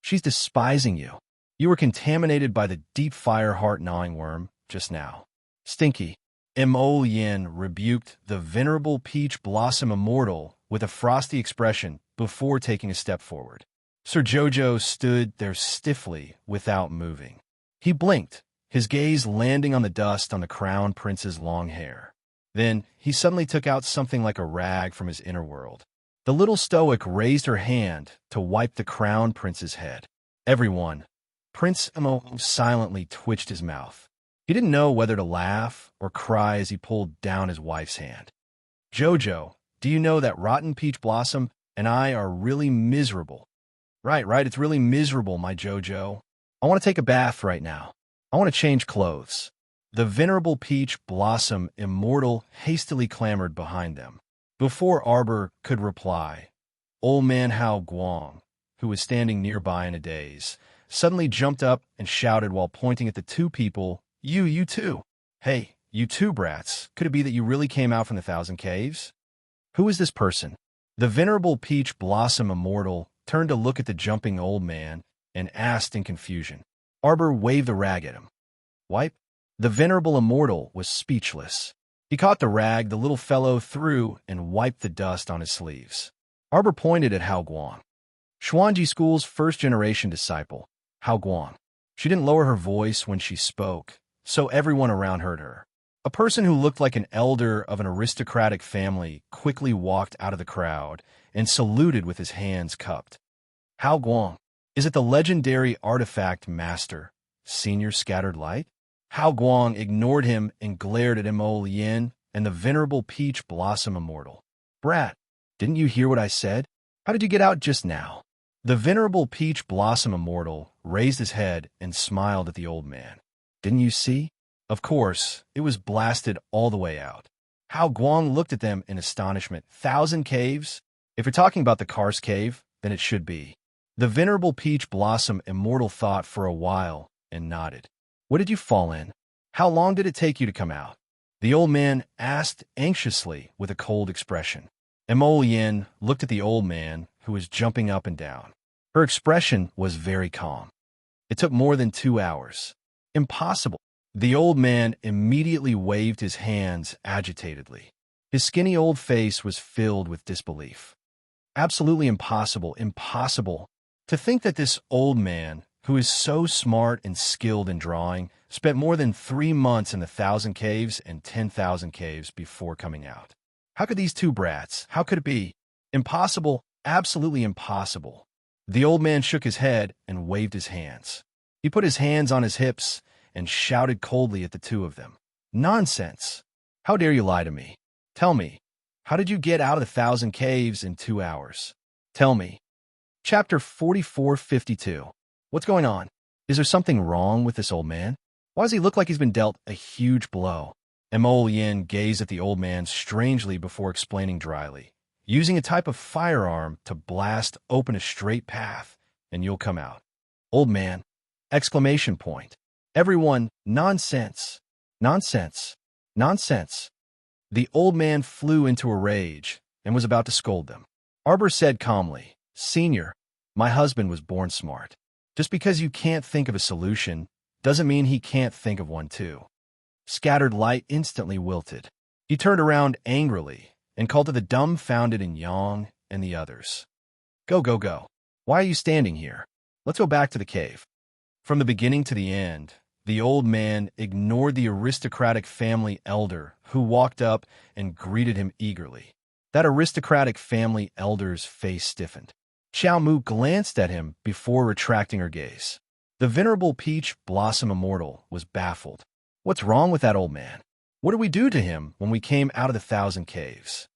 She's despising you. You were contaminated by the deep fire heart-gnawing worm just now. Stinky." Mo Lien rebuked the venerable Peach Blossom Immortal with a frosty expression before taking a step forward. Sir Jojo stood there stiffly without moving. He blinked, his gaze landing on the dust on the crown prince's long hair. Then he suddenly took out something like a rag from his inner world. The little stoic raised her hand to wipe the crown prince's head. Everyone, Prince Mo silently twitched his mouth. He didn't know whether to laugh or cry as he pulled down his wife's hand. "Jojo, do you know that Rotten Peach Blossom and I are really miserable? Right, it's really miserable, my Jojo. I want to take a bath right now. I want to change clothes. The venerable peach blossom immortal hastily clamored behind them. Before Arbor could reply, old man Hao Guang, who was standing nearby in a daze, suddenly jumped up and shouted while pointing at the two people, You too. Hey, you two brats, could it be that you really came out from the Thousand Caves? Who is this person? The venerable peach blossom immortal turned to look at the jumping old man and asked in confusion. Arbor waved the rag at him. Wipe? The venerable immortal was speechless. He caught the rag the little fellow threw and wiped the dust on his sleeves. Arbor pointed at Hao Guang. Xuanji School's first-generation disciple, Hao Guang. She didn't lower her voice when she spoke, so everyone around heard her. A person who looked like an elder of an aristocratic family quickly walked out of the crowd and saluted with his hands cupped. Hao Guang, is it the legendary artifact master, Senior Scattered Light? Hao Guang ignored him and glared at Mo Lien and the venerable peach blossom immortal. Brat, didn't you hear what I said? How did you get out just now? The venerable peach blossom immortal raised his head and smiled at the old man. Didn't you see? Of course, it was blasted all the way out. Hao Guang looked at them in astonishment. 1,000 caves? If you're talking about the Karst Cave, then it should be. The venerable peach blossom immortal thought for a while and nodded. What did you fall in? How long did it take you to come out? The old man asked anxiously with a cold expression. Mo Yin looked at the old man who was jumping up and down. Her expression was very calm. It took more than 2 hours. Impossible. The old man immediately waved his hands agitatedly. His skinny old face was filled with disbelief. Absolutely impossible, impossible. To think that this old man, who is so smart and skilled in drawing, spent more than 3 months in the 1,000 caves and 10,000 caves before coming out. How could these two brats, how could it be? Impossible, absolutely impossible. The old man shook his head and waved his hands. He put his hands on his hips and shouted coldly at the two of them. Nonsense! How dare you lie to me? Tell me, how did you get out of the 1,000 caves in 2 hours? Tell me. Chapter 4452. What's going on? Is there something wrong with this old man? Why does he look like he's been dealt a huge blow? Mo Yin gazed at the old man strangely before explaining dryly. Using a type of firearm to blast open a straight path, and you'll come out. Old man! Exclamation point. Everyone, nonsense! Nonsense! Nonsense! The old man flew into a rage and was about to scold them. Arbor said calmly, Senior, my husband was born smart. Just because you can't think of a solution doesn't mean he can't think of one too. Scattered Light instantly wilted. He turned around angrily and called to the dumbfounded and Yang and the others. Go, go, go. Why are you standing here? Let's go back to the cave. From the beginning to the end, the old man ignored the aristocratic family elder who walked up and greeted him eagerly. That aristocratic family elder's face stiffened. Xiao Mu glanced at him before retracting her gaze. The venerable peach blossom immortal was baffled. What's wrong with that old man? What did we do to him when we came out of the 1,000 caves?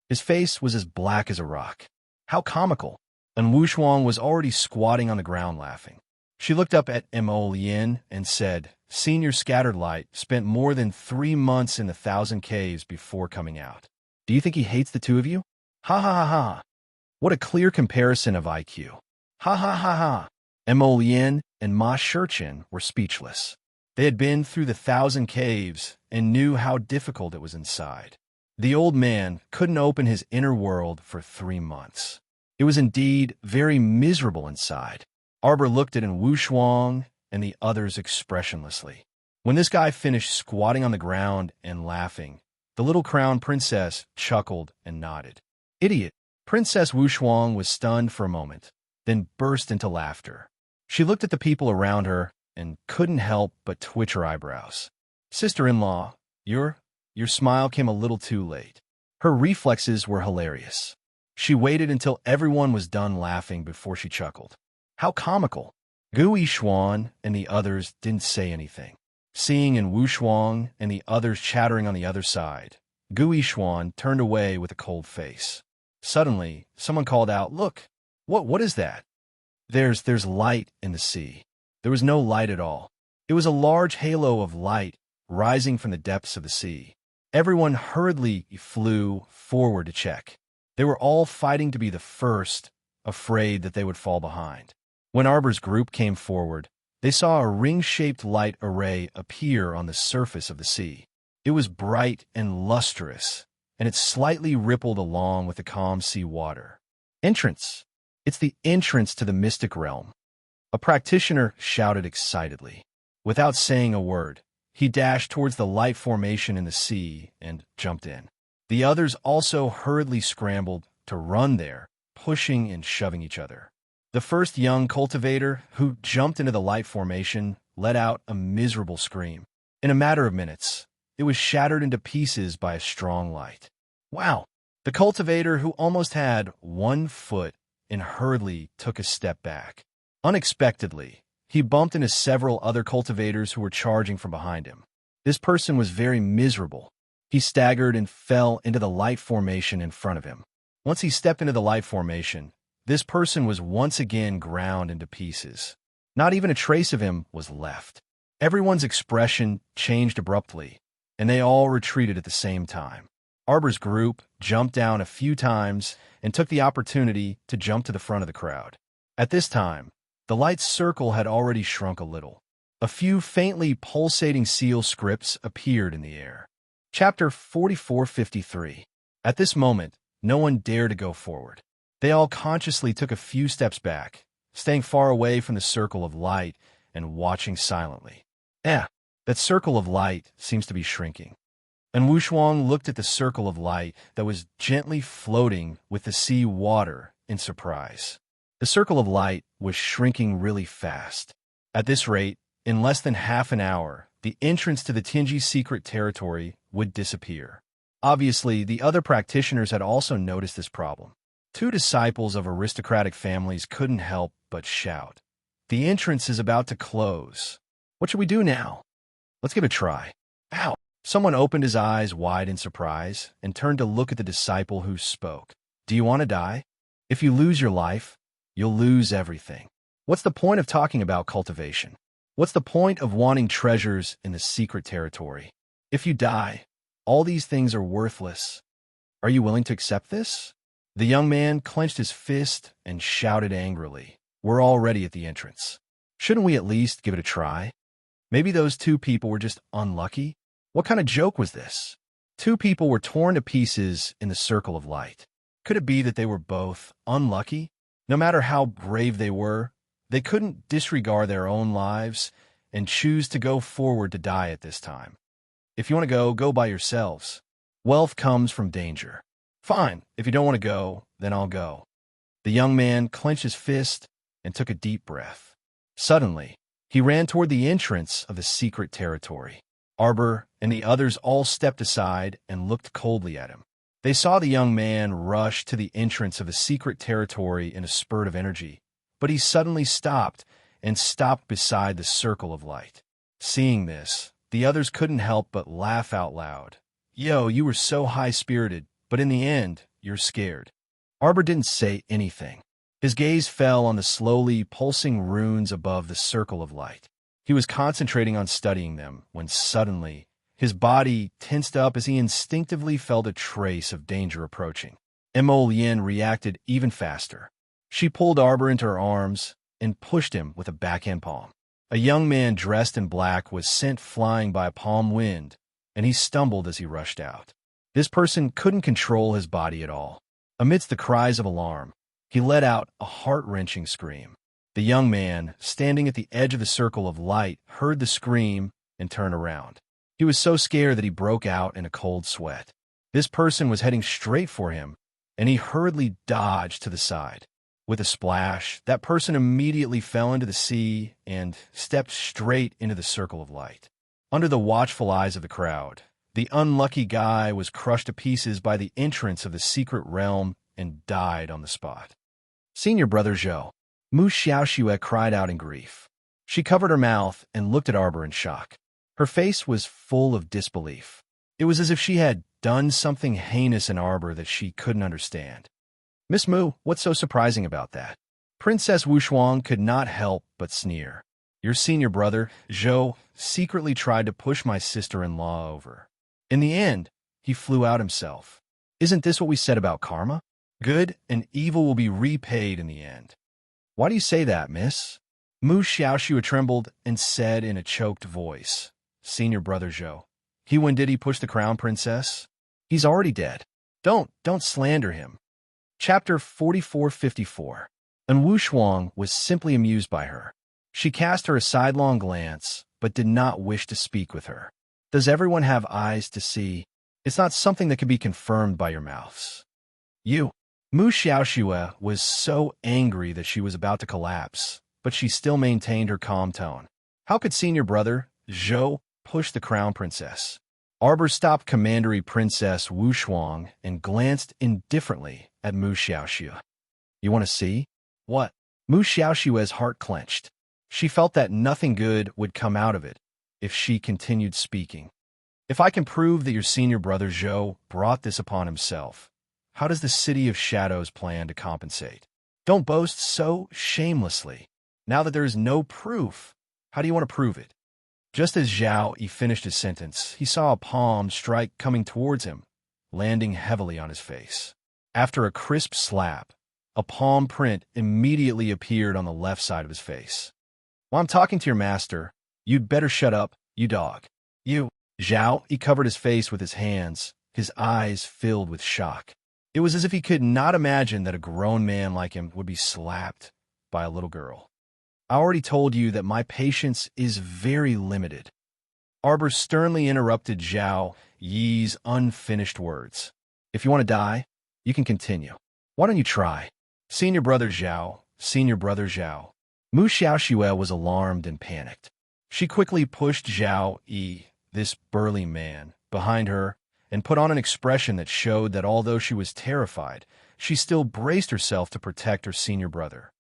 His face was as black as a rock. How comical. And Wu Shuang was already squatting on the ground laughing. She looked up at Mo Lien and said, Senior Scattered Light spent more than 3 months in the 1,000 caves before coming out. Do you think he hates the two of you? Ha ha ha ha. What a clear comparison of IQ. Ha ha ha ha. Mo Lien and Ma Shurchin were speechless. They had been through the 1,000 caves and knew how difficult it was inside. The old man couldn't open his inner world for 3 months. It was indeed very miserable inside. Arbor looked at Wu Shuang and the others expressionlessly. When this guy finished squatting on the ground and laughing, the little crown princess chuckled and nodded. Idiot! Princess Wu Shuang was stunned for a moment, then burst into laughter. She looked at the people around her and couldn't help but twitch her eyebrows. Sister-in-law, your smile came a little too late. Her reflexes were hilarious. She waited until everyone was done laughing before she chuckled. How comical. Gu Yishuan and the others didn't say anything. Seeing in Wu Shuang and the others chattering on the other side, Gu Yishuan turned away with a cold face. Suddenly, someone called out, Look, what is that? There's light in the sea. There was no light at all. It was a large halo of light rising from the depths of the sea. Everyone hurriedly flew forward to check. They were all fighting to be the first, afraid that they would fall behind. When Arbor's group came forward, they saw a ring-shaped light array appear on the surface of the sea. It was bright and lustrous, and it slightly rippled along with the calm sea water. Entrance! It's the entrance to the mystic realm. A practitioner shouted excitedly. Without saying a word, he dashed towards the light formation in the sea and jumped in. The others also hurriedly scrambled to run there, pushing and shoving each other. The first young cultivator, who jumped into the light formation, let out a miserable scream. In a matter of minutes, it was shattered into pieces by a strong light. Wow! The cultivator, who almost had 1 foot, and hurriedly took a step back. Unexpectedly, he bumped into several other cultivators who were charging from behind him. This person was very miserable. He staggered and fell into the light formation in front of him. Once he stepped into the light formation, this person was once again ground into pieces. Not even a trace of him was left. Everyone's expression changed abruptly, and they all retreated at the same time. Arbor's group jumped down a few times and took the opportunity to jump to the front of the crowd. At this time, the light circle had already shrunk a little. A few faintly pulsating seal scripts appeared in the air. Chapter 44:53. At this moment, no one dared to go forward. They all consciously took a few steps back, staying far away from the circle of light and watching silently. That circle of light seems to be shrinking. And Wushuang looked at the circle of light that was gently floating with the sea water in surprise. The circle of light was shrinking really fast. At this rate, in less than half an hour, the entrance to the Tianji secret territory would disappear. Obviously, the other practitioners had also noticed this problem. 2 disciples of aristocratic families couldn't help but shout, "The entrance is about to close. What should we do now? Let's give it a try." Ow! Someone opened his eyes wide in surprise and turned to look at the disciple who spoke. "Do you want to die? If you lose your life, you'll lose everything. What's the point of talking about cultivation? What's the point of wanting treasures in the secret territory? If you die, all these things are worthless. Are you willing to accept this?" The young man clenched his fist and shouted angrily, "We're already at the entrance. Shouldn't we at least give it a try? Maybe those 2 people were just unlucky? What kind of joke was this? 2 people were torn to pieces in the circle of light. Could it be that they were both unlucky? No matter how brave they were, they couldn't disregard their own lives and choose to go forward to die at this time. If you want to go, go by yourselves. Wealth comes from danger. Fine, if you don't want to go, then I'll go." The young man clenched his fist and took a deep breath. Suddenly, he ran toward the entrance of the secret territory. Arbor and the others all stepped aside and looked coldly at him. They saw the young man rush to the entrance of the secret territory in a spurt of energy, but he suddenly stopped beside the circle of light. Seeing this, the others couldn't help but laugh out loud. "Yo, you were so high-spirited, but in the end, you're scared." Arbor didn't say anything. His gaze fell on the slowly pulsing runes above the circle of light. He was concentrating on studying them when suddenly his body tensed up as he instinctively felt a trace of danger approaching. Mo Lien reacted even faster. She pulled Arbor into her arms and pushed him with a backhand palm. A young man dressed in black was sent flying by a palm wind, and he stumbled as he rushed out. This person couldn't control his body at all. Amidst the cries of alarm, he let out a heart-wrenching scream. The young man, standing at the edge of the circle of light, heard the scream and turned around. He was so scared that he broke out in a cold sweat. This person was heading straight for him, and he hurriedly dodged to the side. With a splash, that person immediately fell into the sea and stepped straight into the circle of light. Under the watchful eyes of the crowd, the unlucky guy was crushed to pieces by the entrance of the secret realm and died on the spot. "Senior brother Zhou," Mu Xiaoxue cried out in grief. She covered her mouth and looked at Arbor in shock. Her face was full of disbelief. It was as if she had done something heinous in Arbor that she couldn't understand. "Miss Mu, what's so surprising about that? Princess Wushuang could not help but sneer. Your senior brother, Zhou, secretly tried to push my sister-in-law over. In the end, he flew out himself. Isn't this what we said about karma? Good and evil will be repaid in the end. Why do you say that, miss? Mu Xiaoxue trembled and said in a choked voice, Senior brother Zhou. When did he push the crown princess? He's already dead. Don't slander him. Chapter 4454. And Wushuang was simply amused by her. She cast her a sidelong glance, but did not wish to speak with her. Does everyone have eyes to see? It's not something that can be confirmed by your mouths. You. Mu Xiaoxue was so angry that she was about to collapse, but she still maintained her calm tone. How could senior brother, Zhou, push the crown princess? Arbor stopped Commandery Princess Wushuang and glanced indifferently at Mu Xiaoxue. You want to see? What? Mu Xiaoxue's heart clenched. She felt that nothing good would come out of it if she continued speaking. If I can prove that your senior brother Zhou brought this upon himself, how does the City of Shadows plan to compensate? Don't boast so shamelessly. Now that there is no proof, how do you want to prove it? Just as Zhao Yi finished his sentence, he saw a palm strike coming towards him, landing heavily on his face. After a crisp slap, a palm print immediately appeared on the left side of his face. While I'm talking to your master, you'd better shut up, you dog. You. Zhao Yi covered his face with his hands, his eyes filled with shock. It was as if he could not imagine that a grown man like him would be slapped by a little girl. I already told you that my patience is very limited. Arbor sternly interrupted Zhao Yi's unfinished words. If you want to die, you can continue. Why don't you try? Senior brother Zhao, Senior brother Zhao. Mu Xiaoxue was alarmed and panicked. She quickly pushed Zhao Yi, this burly man, behind her and put on an expression that showed that although she was terrified, she still braced herself to protect her senior brother.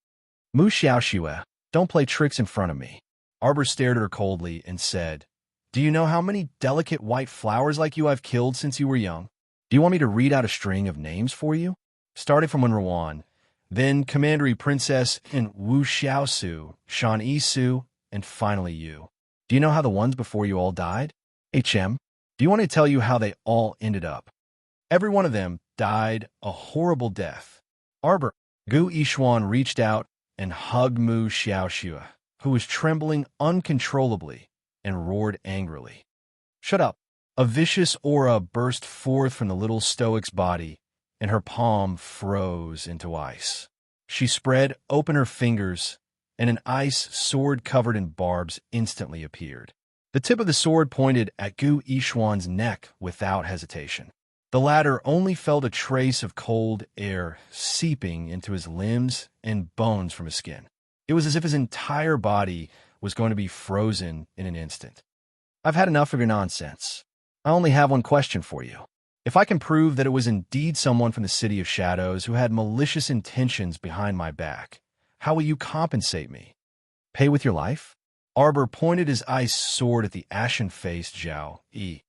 Mu Xiaoxue, don't play tricks in front of me. Arbor stared at her coldly and said, Do you know how many delicate white flowers like you I've killed since you were young? Do you want me to read out a string of names for you? Starting from Wenruan, then Commandery Princess and Wu Xiaosu, Shan Yisu, and finally you. Do you know how the ones before you all died? Do you want me to tell you how they all ended up? Every one of them died a horrible death. Arbor. Gu Yishuan reached out and hugged Mu Xiaoxue, who was trembling uncontrollably, and roared angrily. Shut up. A vicious aura burst forth from the little stoic's body, and her palm froze into ice. She spread open her fingers, and an ice sword covered in barbs instantly appeared. The tip of the sword pointed at Gu Yishuan's neck without hesitation. The latter only felt a trace of cold air seeping into his limbs and bones from his skin. It was as if his entire body was going to be frozen in an instant. I've had enough of your nonsense. I only have one question for you. If I can prove that it was indeed someone from the City of Shadows who had malicious intentions behind my back, how will you compensate me? Pay with your life? Arbor pointed his ice sword at the ashen-faced Zhao Yi.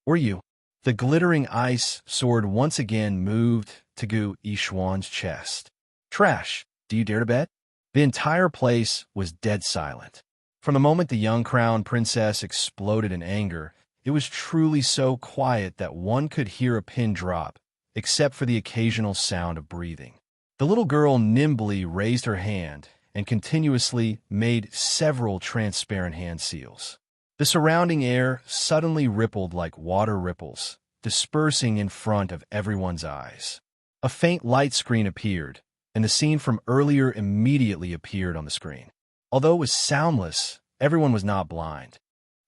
Or you? The glittering ice sword once again moved to Gu Yishuan's chest. Trash, do you dare to bet? The entire place was dead silent. From the moment the young crown princess exploded in anger, it was truly so quiet that one could hear a pin drop, except for the occasional sound of breathing. The little girl nimbly raised her hand and continuously made several transparent hand seals. The surrounding air suddenly rippled like water ripples, dispersing in front of everyone's eyes. A faint light screen appeared, and the scene from earlier immediately appeared on the screen. Although it was soundless, everyone was not blind.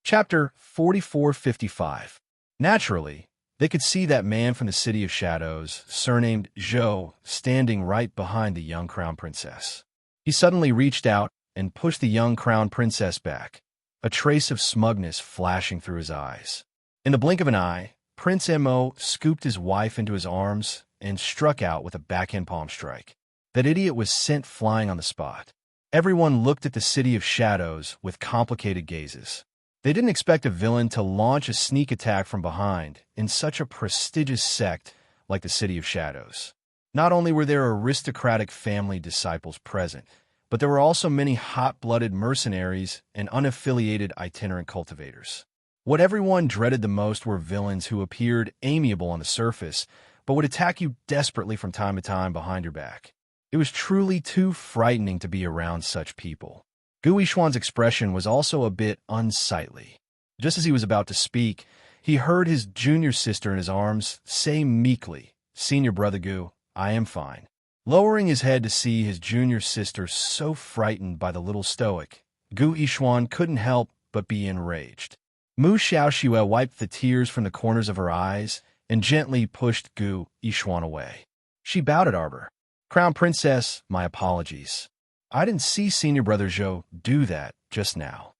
Chapter 4455. Naturally, they could see that man from the City of Shadows, surnamed Zhou, standing right behind the young crown princess. He suddenly reached out and pushed the young crown princess back, a trace of smugness flashing through his eyes. In the blink of an eye, Prince Mo scooped his wife into his arms and struck out with a backhand palm strike. That idiot was sent flying on the spot. Everyone looked at the City of Shadows with complicated gazes. They didn't expect a villain to launch a sneak attack from behind in such a prestigious sect like the City of Shadows. Not only were there aristocratic family disciples present, but there were also many hot-blooded mercenaries and unaffiliated itinerant cultivators. What everyone dreaded the most were villains who appeared amiable on the surface, but would attack you desperately from time to time behind your back. It was truly too frightening to be around such people. Gu Yishuan's expression was also a bit unsightly. Just as he was about to speak, he heard his junior sister in his arms say meekly, "Senior brother Gu, I am fine." Lowering his head to see his junior sister so frightened by the little stoic, Gu Yishuan couldn't help but be enraged. Mu Xiaoxue wiped the tears from the corners of her eyes and gently pushed Gu Yishuan away. She bowed at Arbor. "Crown Princess, my apologies. I didn't see Senior Brother Zhou do that just now."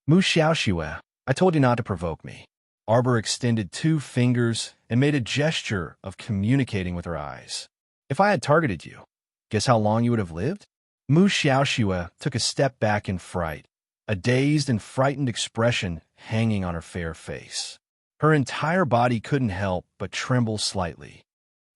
"Mu Xiaoxue, I told you not to provoke me." Arbor extended 2 fingers and made a gesture of communicating with her eyes. "If I had targeted you, guess how long you would have lived?" Mu Xiaoxue took a step back in fright, a dazed and frightened expression hanging on her fair face. Her entire body couldn't help but tremble slightly.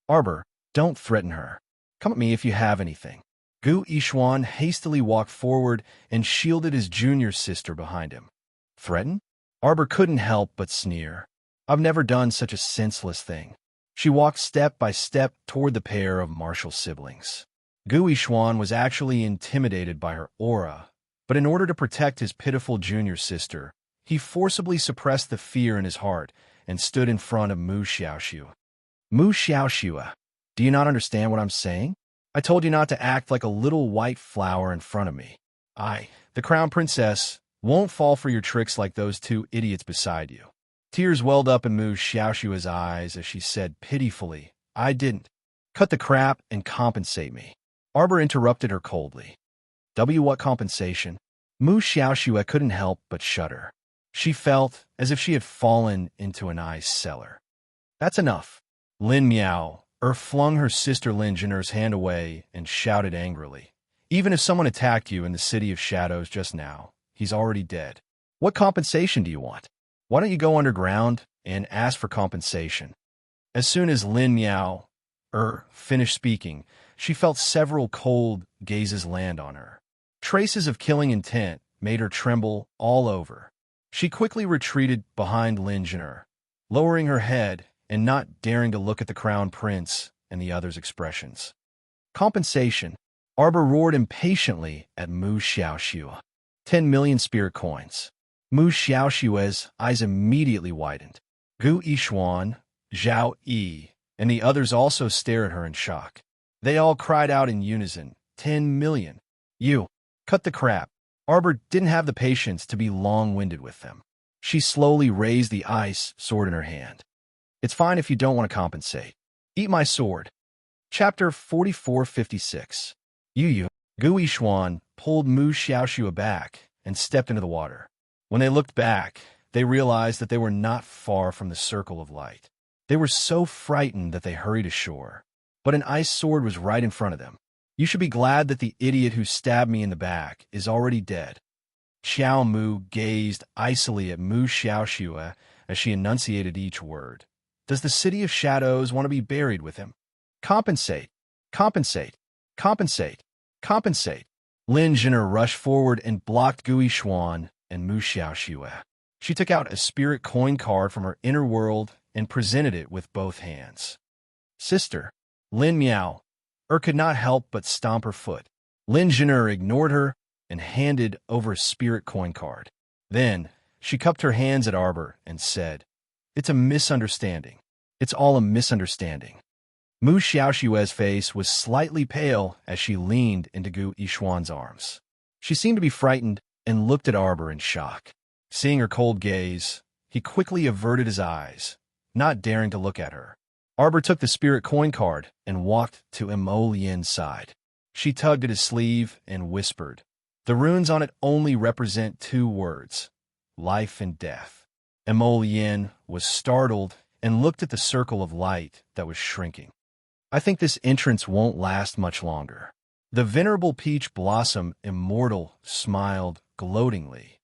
"Arbor, don't threaten her. Come at me if you have anything." Gu Yishuan hastily walked forward and shielded his junior sister behind him. "Threaten?" Arbor couldn't help but sneer. "I've never done such a senseless thing." She walked step by step toward the pair of martial siblings. Gu Yishuan was actually intimidated by her aura, but in order to protect his pitiful junior sister, he forcibly suppressed the fear in his heart and stood in front of Mu Xiaoxue. "Mu Xiaoxue, do you not understand what I'm saying? I told you not to act like a little white flower in front of me. I, the Crown Princess, won't fall for your tricks like those 2 idiots beside you." Tears welled up in Mu Xiaoxue's eyes as she said pitifully, "I didn't. Cut the crap and compensate me." Arbor interrupted her coldly. What compensation?" Mu Xiaoxue couldn't help but shudder. She felt as if she had fallen into an ice cellar. "That's enough." Lin Miao flung her sister Lin Jin'er's hand away and shouted angrily, "Even if someone attacked you in the City of Shadows just now, he's already dead. What compensation do you want? Why don't you go underground and ask for compensation?" As soon as Lin Miao finished speaking, she felt several cold gazes land on her. Traces of killing intent made her tremble all over. She quickly retreated behind Lin Jin'er, lowering her head and not daring to look at the Crown Prince and the others' expressions. "Compensation?" Arbor roared impatiently at Mu Xiaoxue. 10 million spirit coins. Mu Xiaoxue's eyes immediately widened. Gu Yishuan, Zhao Yi, and the others also stared at her in shock. They all cried out in unison, 10 million. "You, cut the crap." Arbor didn't have the patience to be long-winded with them. She slowly raised the ice sword in her hand. "It's fine if you don't want to compensate. Eat my sword." Chapter 4456. Yu. Gu Yishuan pulled Mu Xiaoxue back and stepped into the water. When they looked back, they realized that they were not far from the circle of light. They were so frightened that they hurried ashore. But an ice sword was right in front of them. "You should be glad that the idiot who stabbed me in the back is already dead." Xiao Mu gazed icily at Mu Xiaoxue as she enunciated each word. "Does the City of Shadows want to be buried with him? Compensate, compensate, compensate, compensate." Lin Jin'er rushed forward and blocked Gu Yishuan and Mu Xiaoxue. She took out a spirit coin card from her inner world and presented it with both hands. "Sister." Lin Miao could not help but stomp her foot. Lin Jin'er ignored her and handed over a spirit coin card. Then she cupped her hands at Arbor and said, "It's a misunderstanding. It's all a misunderstanding." Mu Xiaoxue's face was slightly pale as she leaned into Gu Yishuan's arms. She seemed to be frightened and looked at Arbor in shock. Seeing her cold gaze, he quickly averted his eyes, not daring to look at her. Arbor took the spirit coin card and walked to Mo Lian's side. She tugged at his sleeve and whispered, "The runes on it only represent 2 words, life and death." Mo Lian was startled and looked at the circle of light that was shrinking. "I think this entrance won't last much longer." The venerable Peach Blossom Immortal smiled gloatingly.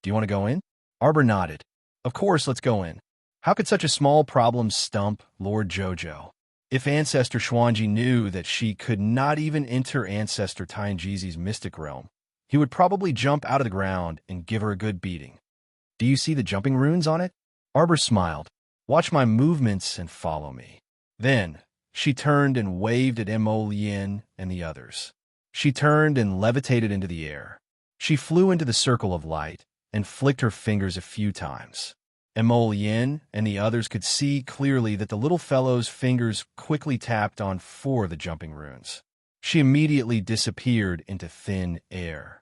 "Do you want to go in?" Arbor nodded. "Of course, let's go in. How could such a small problem stump Lord Jojo?" If Ancestor Xuanji knew that she could not even enter Ancestor Tianjizi's mystic realm, he would probably jump out of the ground and give her a good beating. Do you see the jumping runes on it? Arbor smiled. Watch my movements and follow me. Then, she turned and waved at Mo Lien and the others. She turned and levitated into the air. She flew into the circle of light and flicked her fingers a few times. Mo Lien and the others could see clearly that the little fellow's fingers quickly tapped on 4 of the jumping runes. She immediately disappeared into thin air.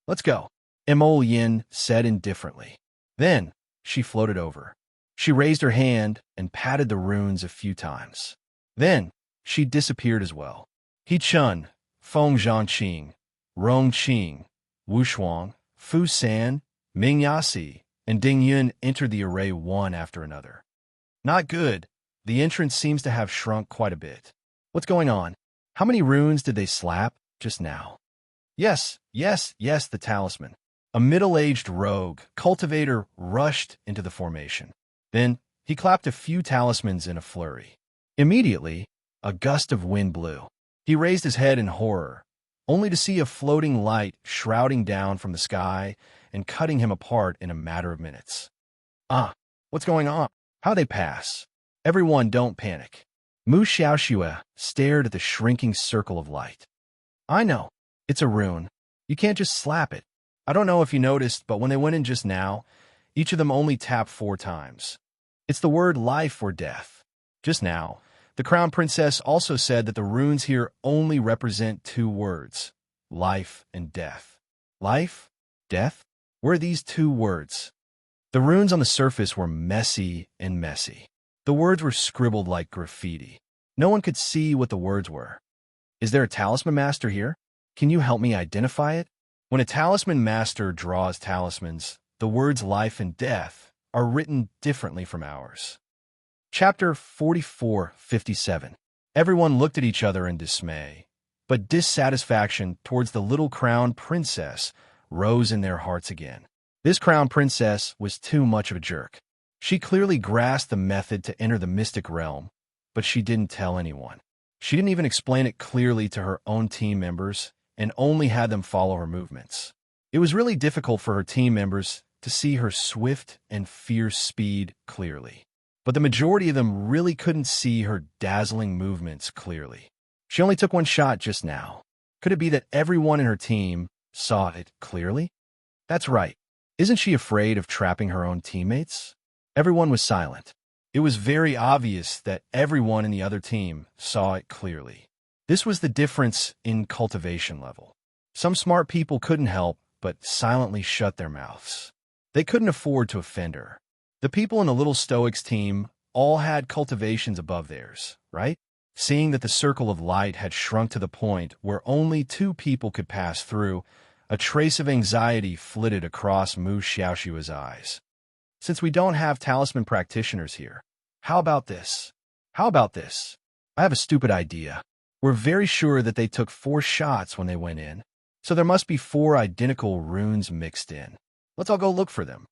Let's go, Mo Lien said indifferently. Then, she floated over. She raised her hand and patted the runes a few times. Then, she disappeared as well. He Chun, Feng Zhangqing, Rong Qing, Wu Shuang, Fu San, Ming Yasi, and Ding Yun entered the array one after another. Not good. The entrance seems to have shrunk quite a bit. What's going on? How many runes did they slap just now? Yes, the talisman. A middle-aged rogue cultivator rushed into the formation. Then, he clapped a few talismans in a flurry. Immediately, a gust of wind blew. He raised his head in horror, only to see a floating light shrouding down from the sky and cutting him apart in a matter of minutes. What's going on? How they pass? Everyone don't panic. Mu Xiaoxue stared at the shrinking circle of light. I know. It's a rune. You can't just slap it. I don't know if you noticed, but when they went in just now, each of them only tapped 4 times. It's the word life or death. Just now, the Crown Princess also said that the runes here only represent 2 words, life and death. Life? Death? Where are these 2 words? The runes on the surface were messy. The words were scribbled like graffiti. No one could see what the words were. Is there a talisman master here? Can you help me identify it? When a talisman master draws talismans, the words life and death are written differently from ours. Chapter 44:57. Everyone looked at each other in dismay, but dissatisfaction towards the little crown princess rose in their hearts again. This crown princess was too much of a jerk. She clearly grasped the method to enter the mystic realm, but she didn't tell anyone. She didn't even explain it clearly to her own team members and only had them follow her movements. It was really difficult for her team members to see her swift and fierce speed clearly. But the majority of them really couldn't see her dazzling movements clearly. She only took 1 shot just now. Could it be that everyone in her team saw it clearly? That's right. Isn't she afraid of trapping her own teammates? Everyone was silent. It was very obvious that everyone in the other team saw it clearly. This was the difference in cultivation level. Some smart people couldn't help but silently shut their mouths. They couldn't afford to offend her. The people in the Little Stoics team all had cultivations above theirs, right? Seeing that the circle of light had shrunk to the point where only 2 people could pass through, a trace of anxiety flitted across Mu Xiaoxue's eyes. Since we don't have talisman practitioners here, how about this? I have a stupid idea. We're very sure that they took 4 shots when they went in, so there must be 4 identical runes mixed in. Let's all go look for them.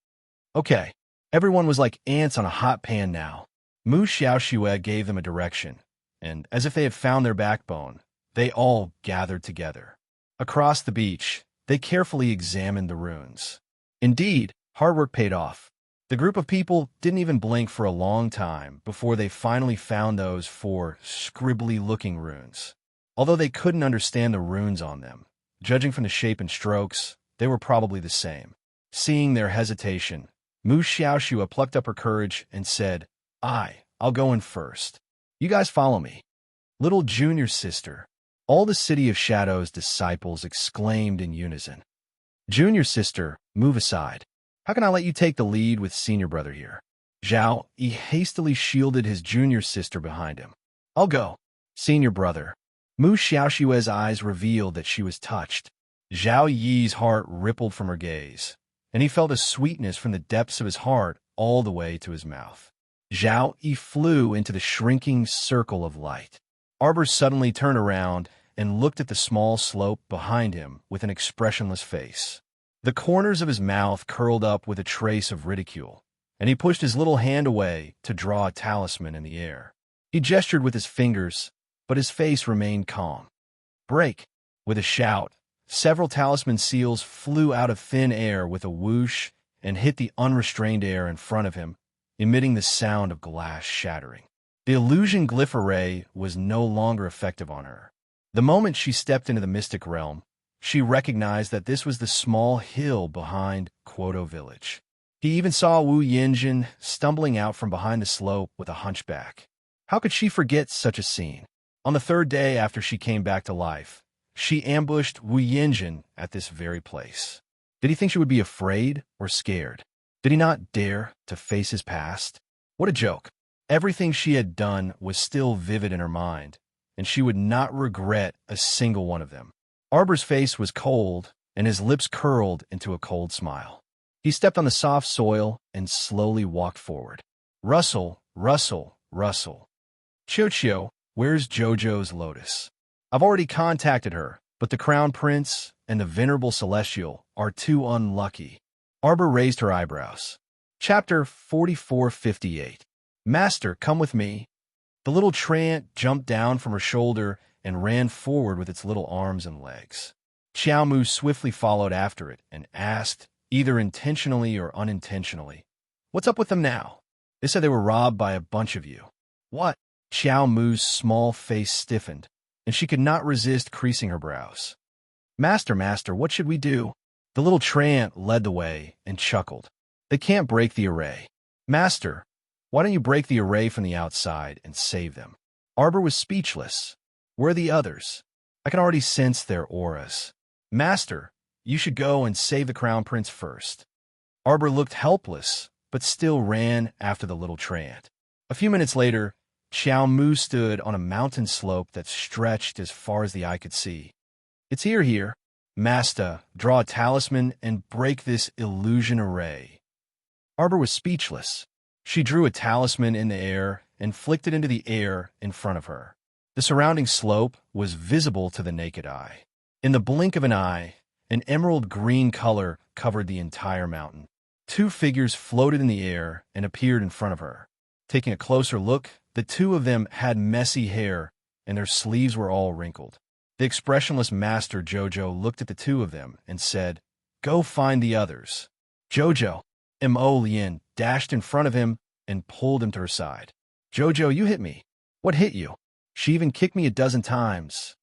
Okay. Everyone was like ants on a hot pan now. Mu Xiaoxue gave them a direction, and as if they had found their backbone, they all gathered together. Across the beach, they carefully examined the runes. Indeed, hard work paid off. The group of people didn't even blink for a long time before they finally found those 4 scribbly-looking runes. Although they couldn't understand the runes on them, judging from the shape and strokes, they were probably the same. Seeing their hesitation, Mu Xiaoxue plucked up her courage and said, I'll go in first. You guys follow me. Little junior sister. All the City of Shadows disciples exclaimed in unison. Junior sister, move aside. How can I let you take the lead with senior brother here? Zhao Yi hastily shielded his junior sister behind him. I'll go. Senior brother. Mu Xiaoxue's eyes revealed that she was touched. Zhao Yi's heart rippled from her gaze, and he felt a sweetness from the depths of his heart all the way to his mouth. Zhao Yi flew into the shrinking circle of light. Arbor suddenly turned around and looked at the small slope behind him with an expressionless face. The corners of his mouth curled up with a trace of ridicule, and he pushed his little hand away to draw a talisman in the air. He gestured with his fingers, but his face remained calm. Break! With a shout, several talisman seals flew out of thin air with a whoosh and hit the unrestrained air in front of him, emitting the sound of glass shattering. The illusion glyph array was no longer effective on her. The moment she stepped into the mystic realm, she recognized that this was the small hill behind Quoto village. He even saw Wu Yinjin stumbling out from behind the slope with a hunchback. How could she forget such a scene? On the third day after she came back to life, she ambushed Wu Yinjin at this very place. Did he think she would be afraid or scared? Did he not dare to face his past? What a joke. Everything she had done was still vivid in her mind, and she would not regret a single one of them. Arbor's face was cold, and his lips curled into a cold smile. He stepped on the soft soil and slowly walked forward. Rustle, rustle, rustle. Chio, where's Jojo's lotus? I've already contacted her, but the Crown Prince and the Venerable Celestial are too unlucky. Arbor raised her eyebrows. Chapter 4458. Master, come with me. The little treant jumped down from her shoulder and ran forward with its little arms and legs. Xiao Mu swiftly followed after it and asked, either intentionally or unintentionally, "What's up with them now? They said they were robbed by a bunch of you." What? Xiao Mu's small face stiffened, and she could not resist creasing her brows. Master, what should we do?" The little treant led the way and chuckled. "They can't break the array." Master, why don't you break the array from the outside and save them? Arbor was speechless. Where are the others? I can already sense their auras. Master, you should go and save the Crown Prince first. Arbor looked helpless, but still ran after the little treant. A few minutes later, Xiao Mu stood on a mountain slope that stretched as far as the eye could see. "It's here. Master, draw a talisman and break this illusion array." Arbor was speechless. She drew a talisman in the air and flicked it into the air in front of her. The surrounding slope was visible to the naked eye. In the blink of an eye, an emerald green color covered the entire mountain. Two figures floated in the air and appeared in front of her. Taking a closer look, the two of them had messy hair, and their sleeves were all wrinkled. The expressionless Master Jojo looked at the two of them and said, "Go find the others." Jojo, Mo Lien, dashed in front of him and pulled him to her side. "Jojo, you hit me." "What hit you?" "She even kicked me a dozen times."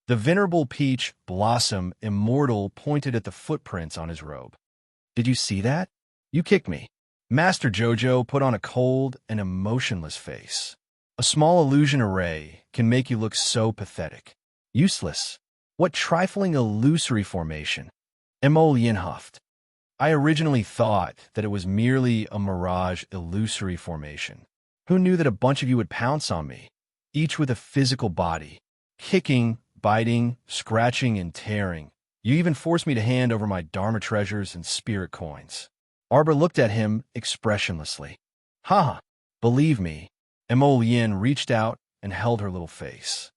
The Venerable Peach Blossom Immortal pointed at the footprints on his robe. "Did you see that? You kicked me." Master Jojo put on a cold and emotionless face. A small illusion array can make you look so pathetic. Useless. What trifling illusory formation. Emolien huffed. "I originally thought that it was merely a mirage illusory formation. Who knew that a bunch of you would pounce on me, each with a physical body, kicking, biting, scratching, and tearing. You even forced me to hand over my Dharma treasures and spirit coins." Arbor looked at him expressionlessly. "Ha! Believe me." Emolien reached out and held her little face.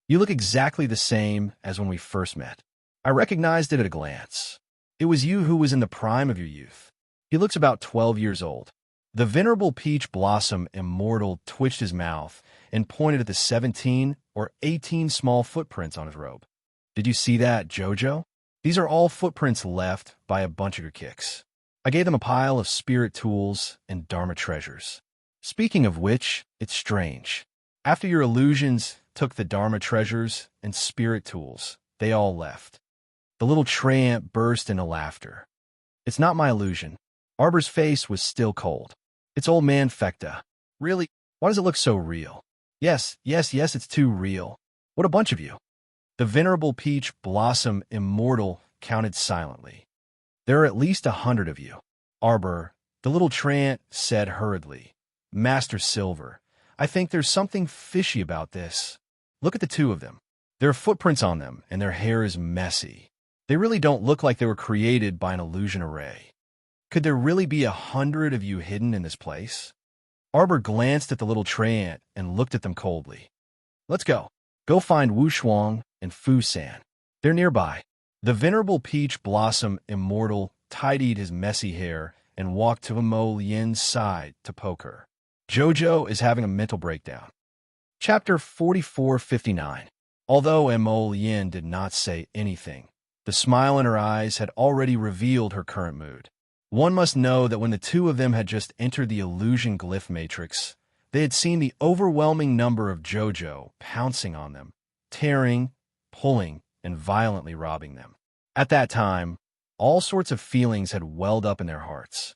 "You look exactly the same as when we first met. I recognized it at a glance. It was you who was in the prime of your youth." He looks about 12 years old. The Venerable Peach Blossom Immortal twitched his mouth and pointed at the 17 or 18 small footprints on his robe. "Did you see that, Jojo? These are all footprints left by a bunch of your kicks. I gave them a pile of spirit tools and Dharma treasures. Speaking of which, it's strange. After your illusions took the Dharma treasures and spirit tools, they all left." The little treant burst into laughter. "It's not my illusion." Arbor's face was still cold. "It's old man Fecta. Really? Why does it look so real?" Yes, it's too real. What a bunch of you." The Venerable Peach Blossom Immortal counted silently. "There are at least 100 of you." Arbor, the little treant, said hurriedly, "Master Silver, I think there's something fishy about this. Look at the two of them. There are footprints on them, and their hair is messy. They really don't look like they were created by an illusion array. Could there really be 100 of you hidden in this place?" Arbor glanced at the little treant and looked at them coldly. "Let's go. Go find Wu Shuang and Fu San. They're nearby." The Venerable Peach Blossom Immortal tidied his messy hair and walked to Mo Lien's side to poke her. "Jojo is having a mental breakdown. Chapter 4459. Although Mo Yin did not say anything, the smile in her eyes had already revealed her current mood. One must know that when the two of them had just entered the illusion glyph matrix, they had seen the overwhelming number of JoJo pouncing on them, tearing, pulling, and violently robbing them. At that time, all sorts of feelings had welled up in their hearts.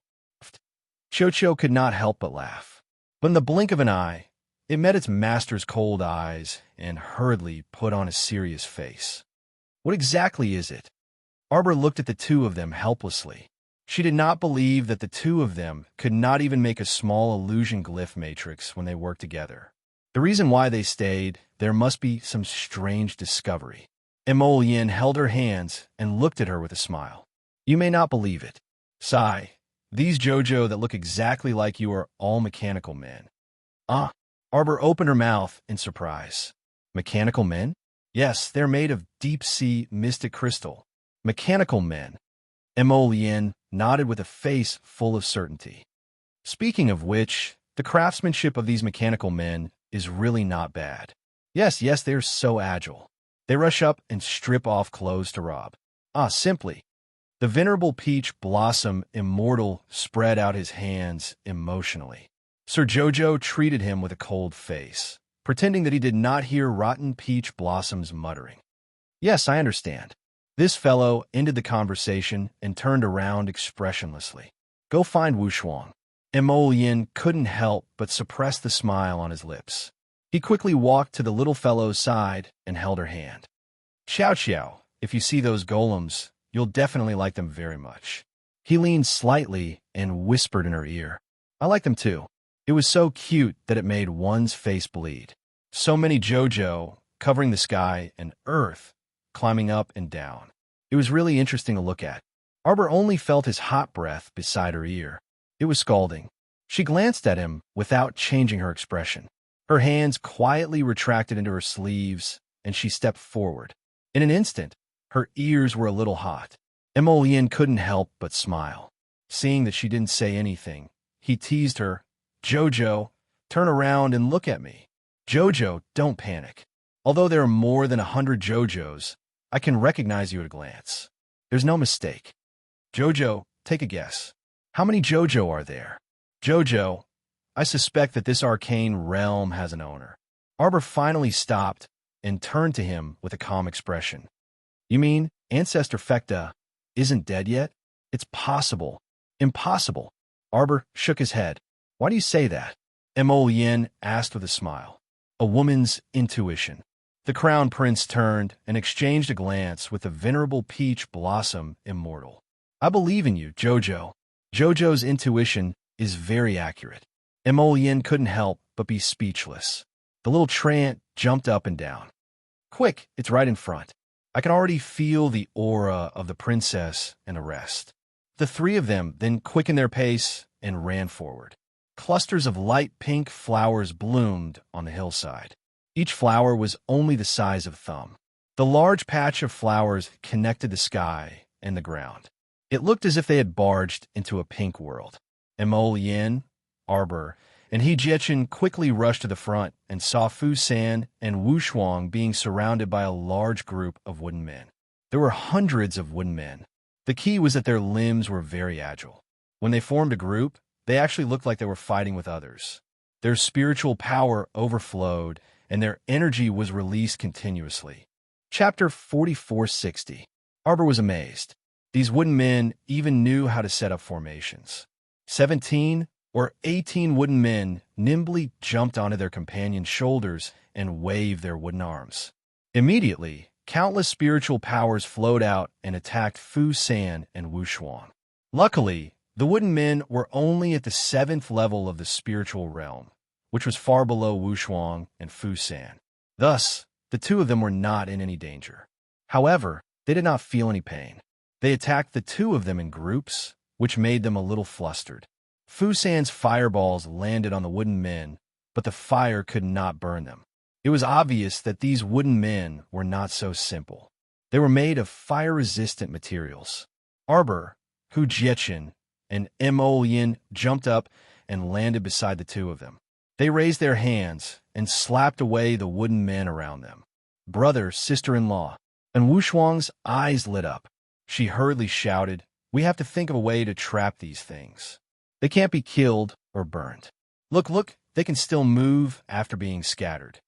Chocho could not help but laugh. But in the blink of an eye, it met its master's cold eyes and hurriedly put on a serious face. What exactly is it? Arbor looked at the two of them helplessly. She did not believe that the two of them could not even make a small illusion glyph matrix when they worked together. The reason why they stayed, there must be some strange discovery. Mo Yin held her hands and looked at her with a smile. You may not believe it. Sigh. These JoJo that look exactly like you are all mechanical men. Ah. Arbor opened her mouth in surprise. Mechanical men? Yes, they're made of deep-sea mystic crystal. Mechanical men. Mo Yin nodded with a face full of certainty. Speaking of which, the craftsmanship of these mechanical men is really not bad. Yes, they're so agile. They rush up and strip off clothes to rob. Simply. The venerable Peach Blossom Immortal spread out his hands emotionally. Sir Jojo treated him with a cold face, pretending that he did not hear Rotten Peach Blossom's muttering. Yes, I understand. This fellow ended the conversation and turned around expressionlessly. Go find Wu Shuang. Mo Yin couldn't help but suppress the smile on his lips. He quickly walked to the little fellow's side and held her hand. Xiao, if you see those golems, you'll definitely like them very much. He leaned slightly and whispered in her ear. I like them too. It was so cute that it made one's face bleed. So many JoJo covering the sky and earth, climbing up and down. It was really interesting to look at. Arbor only felt his hot breath beside her ear. It was scalding. She glanced at him without changing her expression. Her hands quietly retracted into her sleeves, and she stepped forward. In an instant, her ears were a little hot. Mo Yin couldn't help but smile. Seeing that she didn't say anything, he teased her. Jojo, turn around and look at me. Jojo, don't panic. Although there are more than 100 JoJos, I can recognize you at a glance. There's no mistake. Jojo, take a guess. How many JoJo are there? Jojo, I suspect that this arcane realm has an owner. Arbor finally stopped and turned to him with a calm expression. You mean Ancestor Fecta isn't dead yet? It's possible. Impossible. Arbor shook his head. Why do you say that? Mo Yin asked with a smile. A woman's intuition. The Crown Prince turned and exchanged a glance with the venerable Peach Blossom Immortal. I believe in you, Jojo. Jojo's intuition is very accurate. Mo Yin couldn't help but be speechless. The little treant jumped up and down. Quick, it's right in front. I can already feel the aura of the princess and the rest. The three of them then quickened their pace and ran forward. Clusters of light pink flowers bloomed on the hillside. Each flower was only the size of a thumb. The large patch of flowers connected the sky and the ground. It looked as if they had barged into a pink world. Mo Yin, Arbor, and He Jichen quickly rushed to the front and saw Fu San and Wu Shuang being surrounded by a large group of wooden men. There were hundreds of wooden men. The key was that their limbs were very agile. When they formed a group, they actually looked like they were fighting with others. Their spiritual power overflowed, and their energy was released continuously. Chapter 4460. Arbor was amazed. These wooden men even knew how to set up formations. 17 or 18 wooden men nimbly jumped onto their companions' shoulders and waved their wooden arms. Immediately, countless spiritual powers flowed out and attacked Fu San and Wu Shuang. Luckily, the wooden men were only at the 7th level of the spiritual realm, which was far below Wu Shuang and Fu San. Thus, the two of them were not in any danger. However, they did not feel any pain. They attacked the two of them in groups, which made them a little flustered. Fu San's fireballs landed on the wooden men, but the fire could not burn them. It was obvious that these wooden men were not so simple. They were made of fire-resistant materials. Arbor, Hu Jichen, and Mo Yin jumped up and landed beside the two of them. They raised their hands and slapped away the wooden men around them. Brother, sister-in-law. And Wu Shuang's eyes lit up. She hurriedly shouted, "We have to think of a way to trap these things. They can't be killed or burned. Look, look, they can still move after being scattered."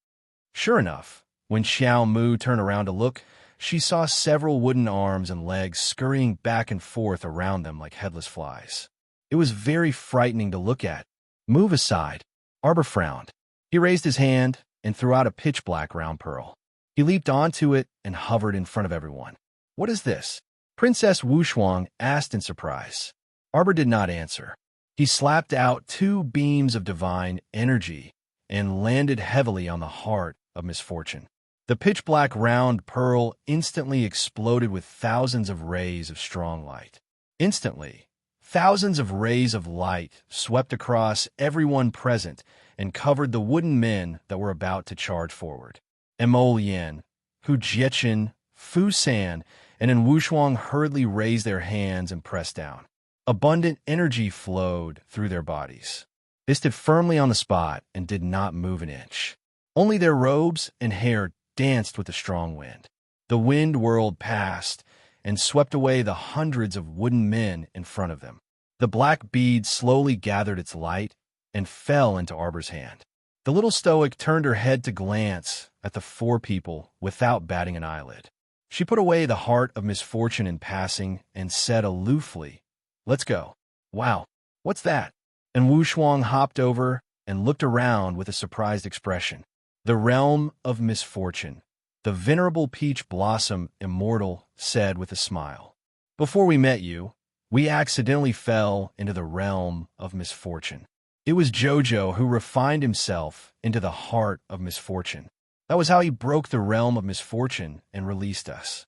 Sure enough, when Xiao Mu turned around to look, she saw several wooden arms and legs scurrying back and forth around them like headless flies. It was very frightening to look at. "Move aside." Arbor frowned. He raised his hand and threw out a pitch-black round pearl. He leaped onto it and hovered in front of everyone. "What is this?" Princess Wu Shuang asked in surprise. Arbor did not answer. He slapped out 2 beams of divine energy and landed heavily on the heart of misfortune. The pitch-black round pearl instantly exploded with thousands of rays of strong light. Instantly, thousands of rays of light swept across everyone present and covered the wooden men that were about to charge forward. Mo Lian, Hu Jiechen, Fu San, and then Wu Shuang hurriedly raised their hands and pressed down. Abundant energy flowed through their bodies. They stood firmly on the spot and did not move an inch. Only their robes and hair danced with the strong wind. The wind whirled past and swept away the hundreds of wooden men in front of them. The black bead slowly gathered its light and fell into Arbor's hand. The little stoic turned her head to glance at the 4 people without batting an eyelid. She put away the heart of misfortune in passing and said aloofly, "Let's go." "Wow, what's that?" And Wu Shuang hopped over and looked around with a surprised expression. "The realm of misfortune," the venerable peach blossom immortal said with a smile. "Before we met you, we accidentally fell into the realm of misfortune. It was Jojo who refined himself into the heart of misfortune. That was how he broke the realm of misfortune and released us."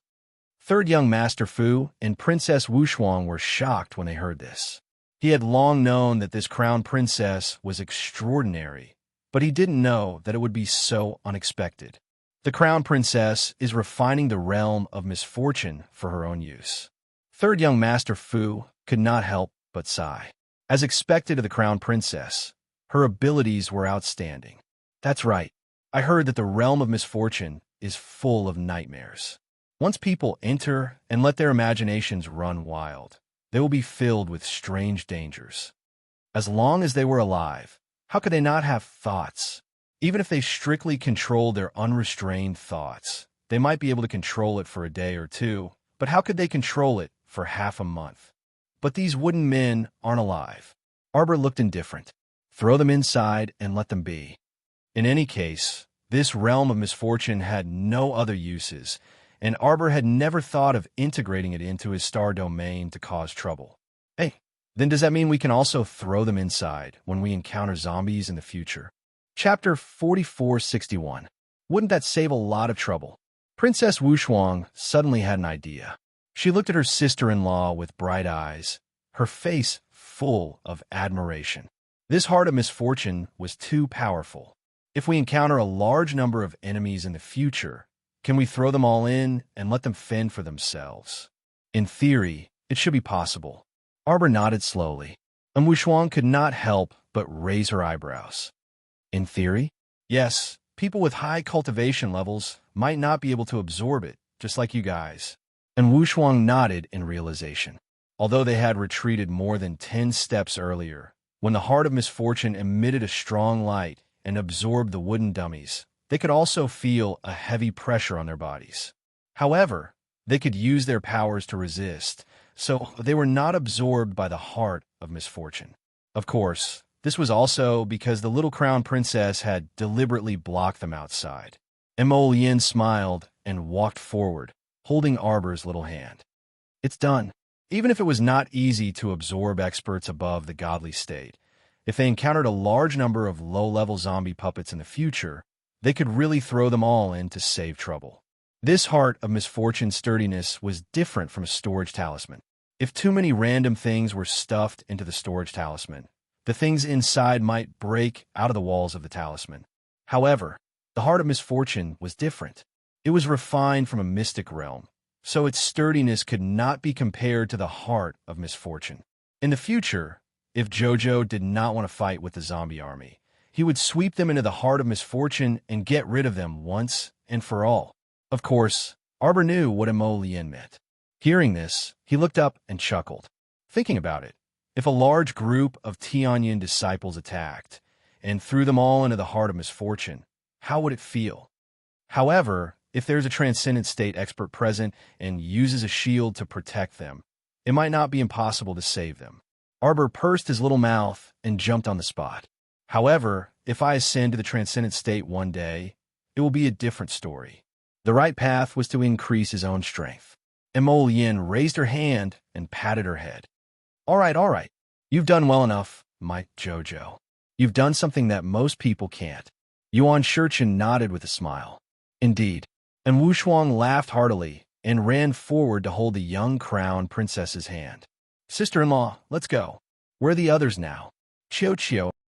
Third young Master Fu and Princess Wu Shuang were shocked when they heard this. He had long known that this crown princess was extraordinary, but he didn't know that it would be so unexpected. The crown princess is refining the realm of misfortune for her own use. Third young Master Fu could not help but sigh. As expected of the crown princess, her abilities were outstanding. "That's right. I heard that the realm of misfortune is full of nightmares. Once people enter and let their imaginations run wild, they will be filled with strange dangers. As long as they were alive, how could they not have thoughts? Even if they strictly controlled their unrestrained thoughts, they might be able to control it for a day or 2, but how could they control it for half a month? But these wooden men aren't alive." Arbor looked indifferent. "Throw them inside and let them be." In any case, this realm of misfortune had no other uses, and Arbor had never thought of integrating it into his star domain to cause trouble. "Hey, then does that mean we can also throw them inside when we encounter zombies in the future?" Chapter 4461. Wouldn't that save a lot of trouble? Princess Wu Shuang suddenly had an idea. She looked at her sister-in-law with bright eyes, her face full of admiration. This heart of misfortune was too powerful. If we encounter a large number of enemies in the future, can we throw them all in and let them fend for themselves? In theory, it should be possible. Arbor nodded slowly, and Wu Shuang could not help but raise her eyebrows. In theory? Yes, people with high cultivation levels might not be able to absorb it, just like you guys. And Wu Shuang nodded in realization. Although they had retreated more than 10 steps earlier, when the heart of misfortune emitted a strong light and absorbed the wooden dummies, they could also feel a heavy pressure on their bodies. However, they could use their powers to resist, so they were not absorbed by the heart of misfortune. Of course, this was also because the little crown princess had deliberately blocked them outside. Mo Lian smiled and walked forward, holding Arbor's little hand. "It's done." Even if it was not easy to absorb experts above the godly state, if they encountered a large number of low-level zombie puppets in the future, they could really throw them all in to save trouble. This heart of misfortune sturdiness was different from a storage talisman. If too many random things were stuffed into the storage talisman, the things inside might break out of the walls of the talisman. However, the heart of misfortune was different. It was refined from a mystic realm, so its sturdiness could not be compared to the heart of misfortune. In the future, if Jojo did not want to fight with the zombie army, He would sweep them into the heart of misfortune and get rid of them once and for all. Of course, Arbor knew what Emolien meant. Hearing this, he looked up and chuckled. Thinking about it, if a large group of Tianyin disciples attacked and threw them all into the heart of misfortune, how would it feel? However, if there's a transcendent state expert present and uses a shield to protect them, it might not be impossible to save them. Arbor pursed his little mouth and jumped on the spot. However, if I ascend to the transcendent state one day, it will be a different story. The right path was to increase his own strength. Emolien raised her hand and patted her head. All right. You've done well enough, my Jojo. You've done something that most people can't. Yuan Shurchin nodded with a smile. Indeed. And Wu Shuang laughed heartily and ran forward to hold the young crown princess's hand. Sister-in-law, let's go. Where are the others now? Chio,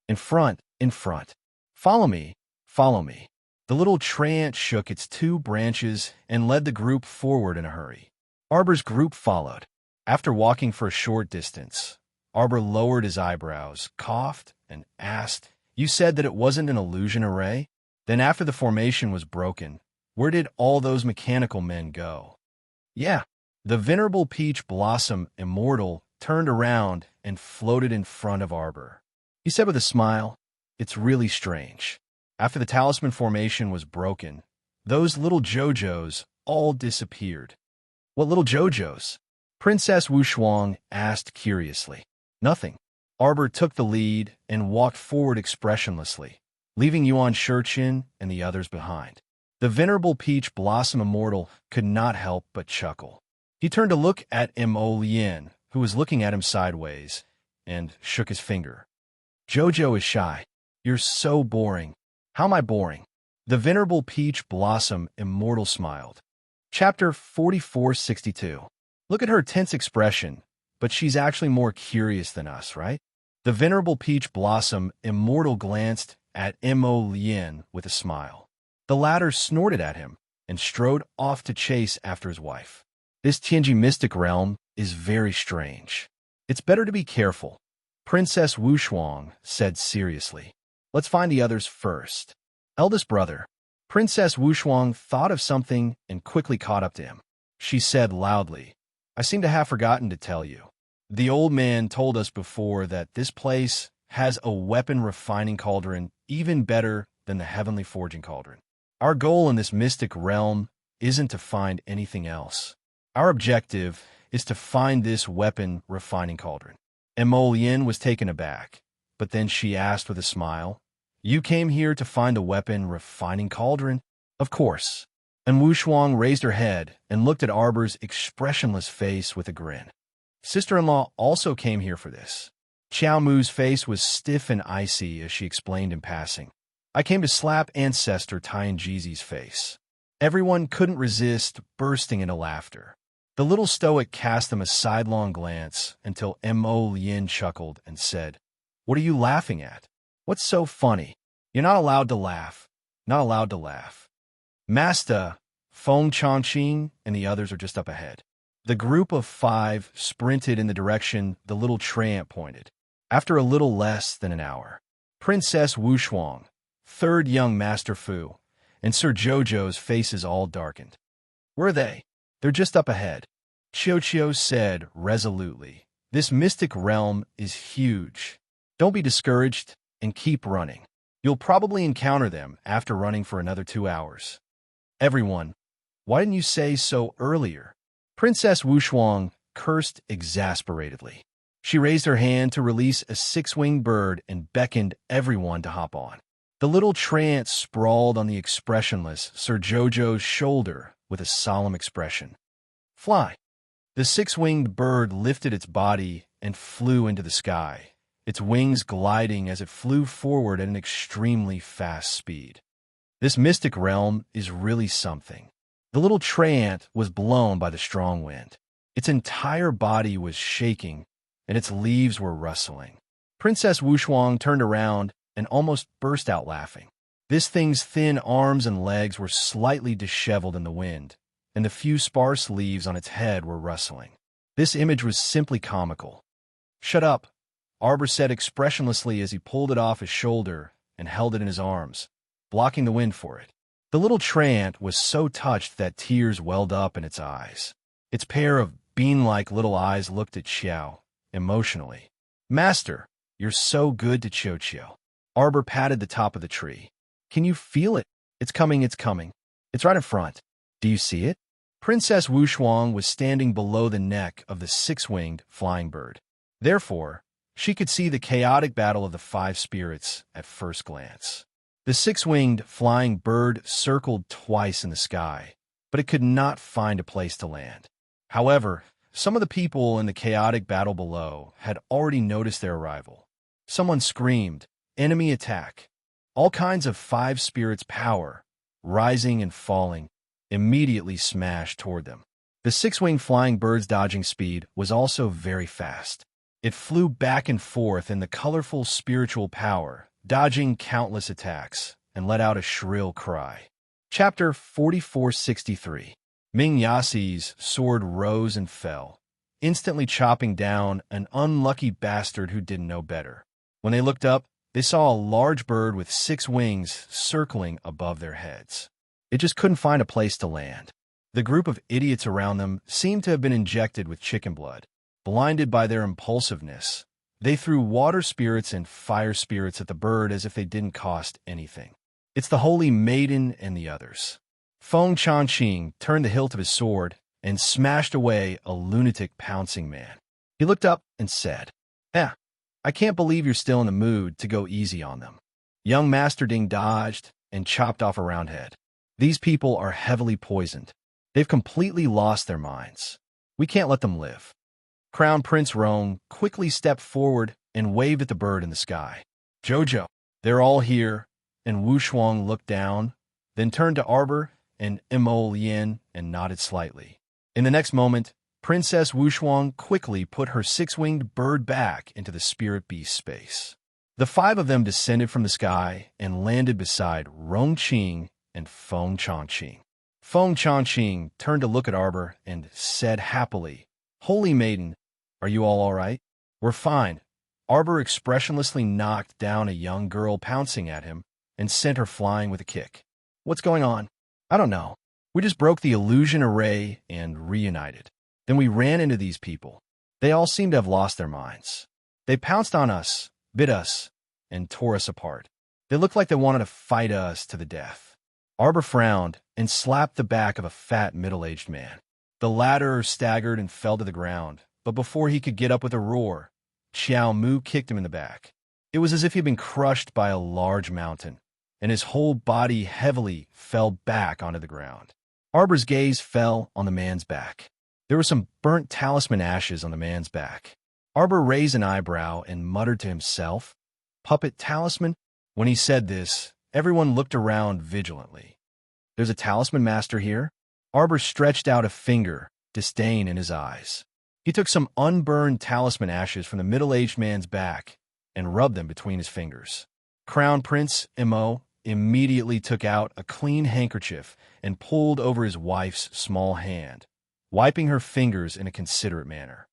in front. Follow me. The little treant shook its two branches and led the group forward in a hurry. Arbor's group followed. After walking for a short distance, Arbor lowered his eyebrows, coughed, and asked, You said that it wasn't an illusion array? Then after the formation was broken, where did all those mechanical men go? Yeah. The venerable peach blossom immortal turned around and floated in front of Arbor. He said with a smile, It's really strange. After the talisman formation was broken, those little JoJos all disappeared. What little JoJos? Princess Wu Shuang asked curiously. Nothing. Arbor took the lead and walked forward expressionlessly, leaving Yuan Shurchin and the others behind. The venerable peach blossom immortal could not help but chuckle. He turned to look at Emolien, who was looking at him sideways, and shook his finger. Jojo is shy. You're so boring. How am I boring? The venerable peach blossom immortal smiled. Chapter 4462. Look at her tense expression, but she's actually more curious than us, right? The venerable peach blossom immortal glanced at Emolien with a smile. The latter snorted at him and strode off to chase after his wife. This Tianji mystic realm is very strange. It's better to be careful, Princess Wu Shuang said seriously. Let's find the others first. Eldest brother. Princess Wu Shuang thought of something and quickly caught up to him. She said loudly, I seem to have forgotten to tell you. The old man told us before that this place has a weapon refining cauldron even better than the heavenly forging cauldron. Our goal in this mystic realm isn't to find anything else. Our objective is to find this weapon refining cauldron. Emolien was taken aback, but then she asked with a smile, You came here to find a weapon refining cauldron? Of course. And Wu Shuang raised her head and looked at Arbor's expressionless face with a grin. Sister-in-law also came here for this. Qiao Mu's face was stiff and icy as she explained in passing. I came to slap ancestor Tianjizi's face. Everyone couldn't resist bursting into laughter. The little stoic cast them a sidelong glance until Emolien chuckled and said, What are you laughing at? What's so funny? You're not allowed to laugh. Not allowed to laugh. Masta, Feng Changqing, and the others are just up ahead. The group of 5 sprinted in the direction the little tramp pointed. After a little less than an hour, Princess Wu Shuang, 3rd young Master Fu, and Sir Jojo's faces all darkened. Where are they? They're just up ahead. Chio said resolutely. This mystic realm is huge. Don't be discouraged and keep running. You'll probably encounter them after running for another 2 hours. Everyone, why didn't you say so earlier? Princess Wu Shuang cursed exasperatedly. She raised her hand to release a 6-winged bird and beckoned everyone to hop on. The little trance sprawled on the expressionless Sir Jojo's shoulder with a solemn expression. Fly. The 6-winged bird lifted its body and flew into the sky, its wings gliding as it flew forward at an extremely fast speed. This mystic realm is really something. The little treant was blown by the strong wind. Its entire body was shaking, and its leaves were rustling. Princess Wu Shuang turned around and almost burst out laughing. This thing's thin arms and legs were slightly disheveled in the wind, and the few sparse leaves on its head were rustling. This image was simply comical. Shut up, Arbor said expressionlessly as he pulled it off his shoulder and held it in his arms, blocking the wind for it. The little treant was so touched that tears welled up in its eyes. Its pair of bean-like little eyes looked at Xiao, emotionally. "Master, you're so good to Qiao." Arbor patted the top of the tree. "Can you feel it? It's coming, it's coming. It's right in front. Do you see it?" Princess Wushuang was standing below the neck of the six-winged flying bird. Therefore, she could see the chaotic battle of the five spirits at first glance. The six-winged flying bird circled twice in the sky, but it could not find a place to land. However, some of the people in the chaotic battle below had already noticed their arrival. Someone screamed, "Enemy attack!" All kinds of five spirits' power, rising and falling, immediately smashed toward them. The six-winged flying bird's dodging speed was also very fast. It flew back and forth in the colorful spiritual power, dodging countless attacks, and let out a shrill cry. Chapter 4463. Ming Yasi's sword rose and fell, instantly chopping down an unlucky bastard who didn't know better. When they looked up, they saw a large bird with 6 wings circling above their heads. It just couldn't find a place to land. The group of idiots around them seemed to have been injected with chicken blood. Blinded by their impulsiveness, they threw water spirits and fire spirits at the bird as if they didn't cost anything. "It's the Holy Maiden and the others." Feng Changqing turned the hilt of his sword and smashed away a lunatic pouncing man. He looked up and said, I can't believe you're still in the mood to go easy on them." Young Master Ding dodged and chopped off a round head. "These people are heavily poisoned. They've completely lost their minds. We can't let them live." Crown Prince Rong quickly stepped forward and waved at the bird in the sky. "Jojo, they're all here," and Wu Shuang looked down, then turned to Arbor and Mo Lien and nodded slightly. In the next moment, Princess Wu Shuang quickly put her 6-winged bird back into the spirit beast space. The 5 of them descended from the sky and landed beside Rong Qing and Feng Changqing. Feng Changqing turned to look at Arbor and said happily, "Holy Maiden, are you all right?" "We're fine." Arbor expressionlessly knocked down a young girl pouncing at him and sent her flying with a kick. "What's going on?" "I don't know. We just broke the illusion array and reunited. Then we ran into these people. They all seem to have lost their minds. They pounced on us, bit us, and tore us apart. They looked like they wanted to fight us to the death." Arbor frowned and slapped the back of a fat middle-aged man. The latter staggered and fell to the ground, but before he could get up with a roar, Xiao Mu kicked him in the back. It was as if he had been crushed by a large mountain, and his whole body heavily fell back onto the ground. Arbor's gaze fell on the man's back. There were some burnt talisman ashes on the man's back. Arbor raised an eyebrow and muttered to himself, "Puppet talisman?" When he said this, everyone looked around vigilantly. "There's a talisman master here?" Arbor stretched out a finger, disdain in his eyes. He took some unburned talisman ashes from the middle-aged man's back and rubbed them between his fingers. Crown Prince Mo immediately took out a clean handkerchief and pulled over his wife's small hand, wiping her fingers in a considerate manner.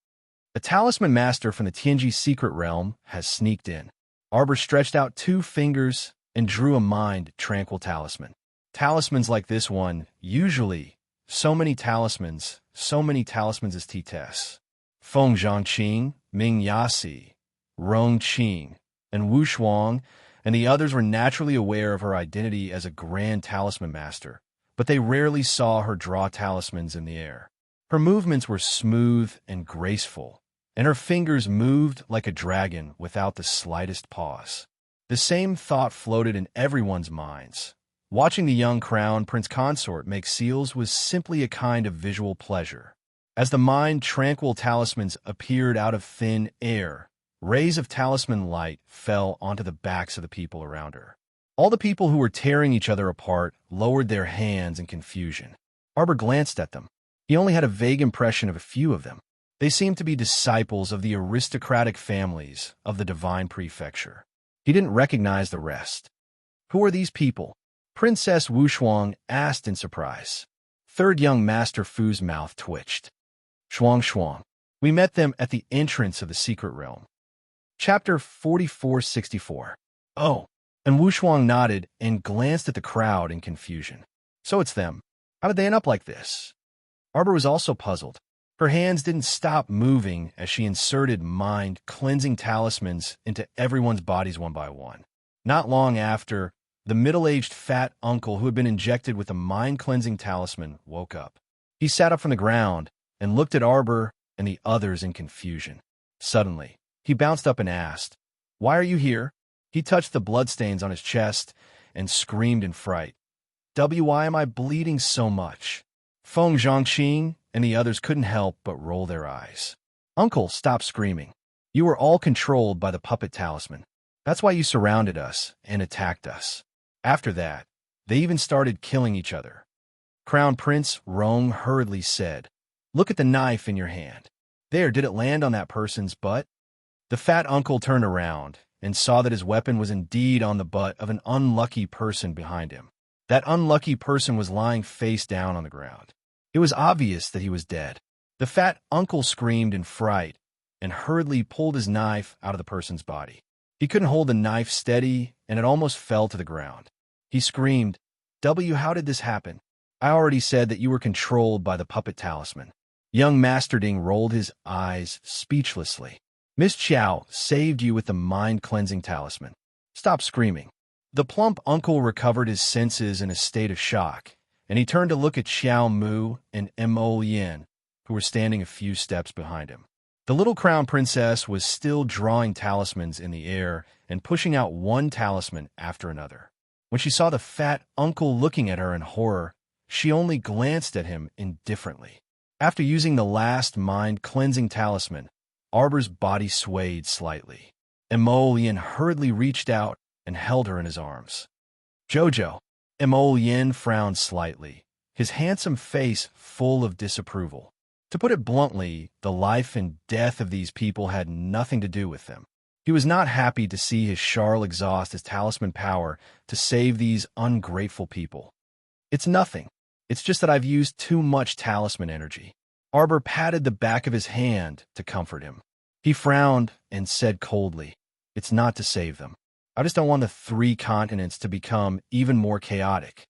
"A talisman master from the Tianji secret realm has sneaked in." Arbor stretched out 2 fingers and drew a mind-tranquil talisman. Talismans like this one, usually, so many talismans as T-Tess. Feng Zhangqing, Ming Yasi, Rong Qing, and Wu Shuang, and the others were naturally aware of her identity as a grand talisman master, but they rarely saw her draw talismans in the air. Her movements were smooth and graceful, and her fingers moved like a dragon without the slightest pause. The same thought floated in everyone's minds. Watching the young crown Prince Consort make seals was simply a kind of visual pleasure. As the mind-tranquil talismans appeared out of thin air, rays of talisman light fell onto the backs of the people around her. All the people who were tearing each other apart lowered their hands in confusion. Arbor glanced at them. He only had a vague impression of a few of them. They seemed to be disciples of the aristocratic families of the Divine Prefecture. He didn't recognize the rest. "Who are these people?" Princess Wu Shuang asked in surprise. Third young Master Fu's mouth twitched. Shuang. We met them at the entrance of the secret realm." Chapter 4464. "Oh, And Wu Shuang nodded and glanced at the crowd in confusion. So it's them. How did they end up like this? Arbor was also puzzled. Her hands didn't stop moving as she inserted mind-cleansing talismans into everyone's bodies one by one. Not long after, the middle-aged fat uncle who had been injected with a mind-cleansing talisman woke up. He sat up from the ground and looked at Arbor and the others in confusion. Suddenly, he bounced up and asked, "Why are you here?" He touched the bloodstains on his chest and screamed in fright. Why am I bleeding so much? Feng Zhongqing and the others couldn't help but roll their eyes. Uncle, stop screaming. You were all controlled by the puppet talisman. That's why you surrounded us and attacked us. After that, they even started killing each other. Crown Prince Rong hurriedly said, "Look at the knife in your hand. There, did it land on that person's butt?" The fat uncle turned around and saw that his weapon was indeed on the butt of an unlucky person behind him. That unlucky person was lying face down on the ground. It was obvious that he was dead. The fat uncle screamed in fright and hurriedly pulled his knife out of the person's body. He couldn't hold the knife steady, and it almost fell to the ground. He screamed, How did this happen? I already said that you were controlled by the puppet talisman." Young Masterding rolled his eyes speechlessly. "Miss Chow saved you with the mind-cleansing talisman. Stop screaming." The plump uncle recovered his senses in a state of shock, and he turned to look at Xiao Mu and Mo Yin, who were standing a few steps behind him. The little crown princess was still drawing talismans in the air and pushing out one talisman after another. When she saw the fat uncle looking at her in horror, she only glanced at him indifferently. After using the last mind-cleansing talisman, Arbor's body swayed slightly. Emolian hurriedly reached out and held her in his arms. "Jojo." Emolian frowned slightly, his handsome face full of disapproval. To put it bluntly, the life and death of these people had nothing to do with them. He was not happy to see his Charl exhaust his talisman power to save these ungrateful people. "It's nothing. It's just that I've used too much talisman energy." Arbor patted the back of his hand to comfort him. He frowned and said coldly, "It's not to save them. I just don't want the 3 continents to become even more chaotic.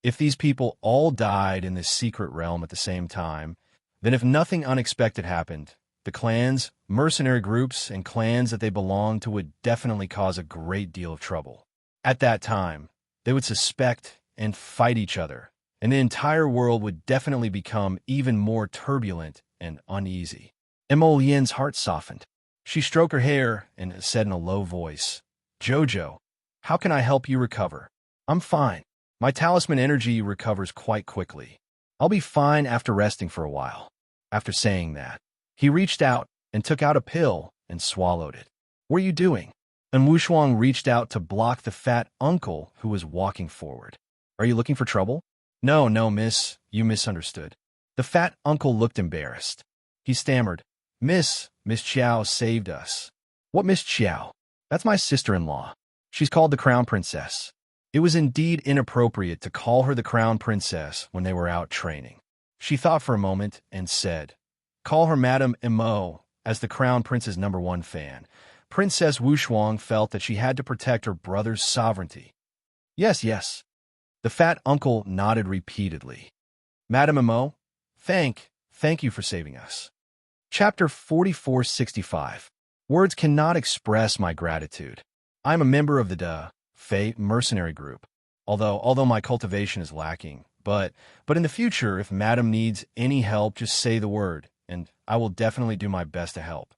If these people all died in this secret realm at the same time, then if nothing unexpected happened, the clans, mercenary groups, and clans that they belonged to would definitely cause a great deal of trouble. At that time, they would suspect and fight each other, and the entire world would definitely become even more turbulent and uneasy." Emolien's heart softened. She stroked her hair and said in a low voice, "Jojo, how can I help you recover?" "I'm fine. My talisman energy recovers quite quickly. I'll be fine after resting for a while." After saying that, he reached out and took out a pill and swallowed it. "What are you doing?" And Wu Shuang reached out to block the fat uncle who was walking forward. "Are you looking for trouble?" No, miss, you misunderstood." The fat uncle looked embarrassed. He stammered, Miss Chow saved us." "What Miss Chow?" "That's my sister-in-law. She's called the Crown Princess." It was indeed inappropriate to call her the Crown Princess when they were out training. She thought for a moment and said, "Call her Madame Mo." As the Crown Prince's #1 fan, Princess Wu Shuang felt that she had to protect her brother's sovereignty. Yes. The fat uncle nodded repeatedly. "Madame Mo, thank you for saving us." Chapter 4465. Words cannot express my gratitude. I'm a member of the Fey mercenary group, although my cultivation is lacking. But in the future, if Madame needs any help, just say the word, and I will definitely do my best to help.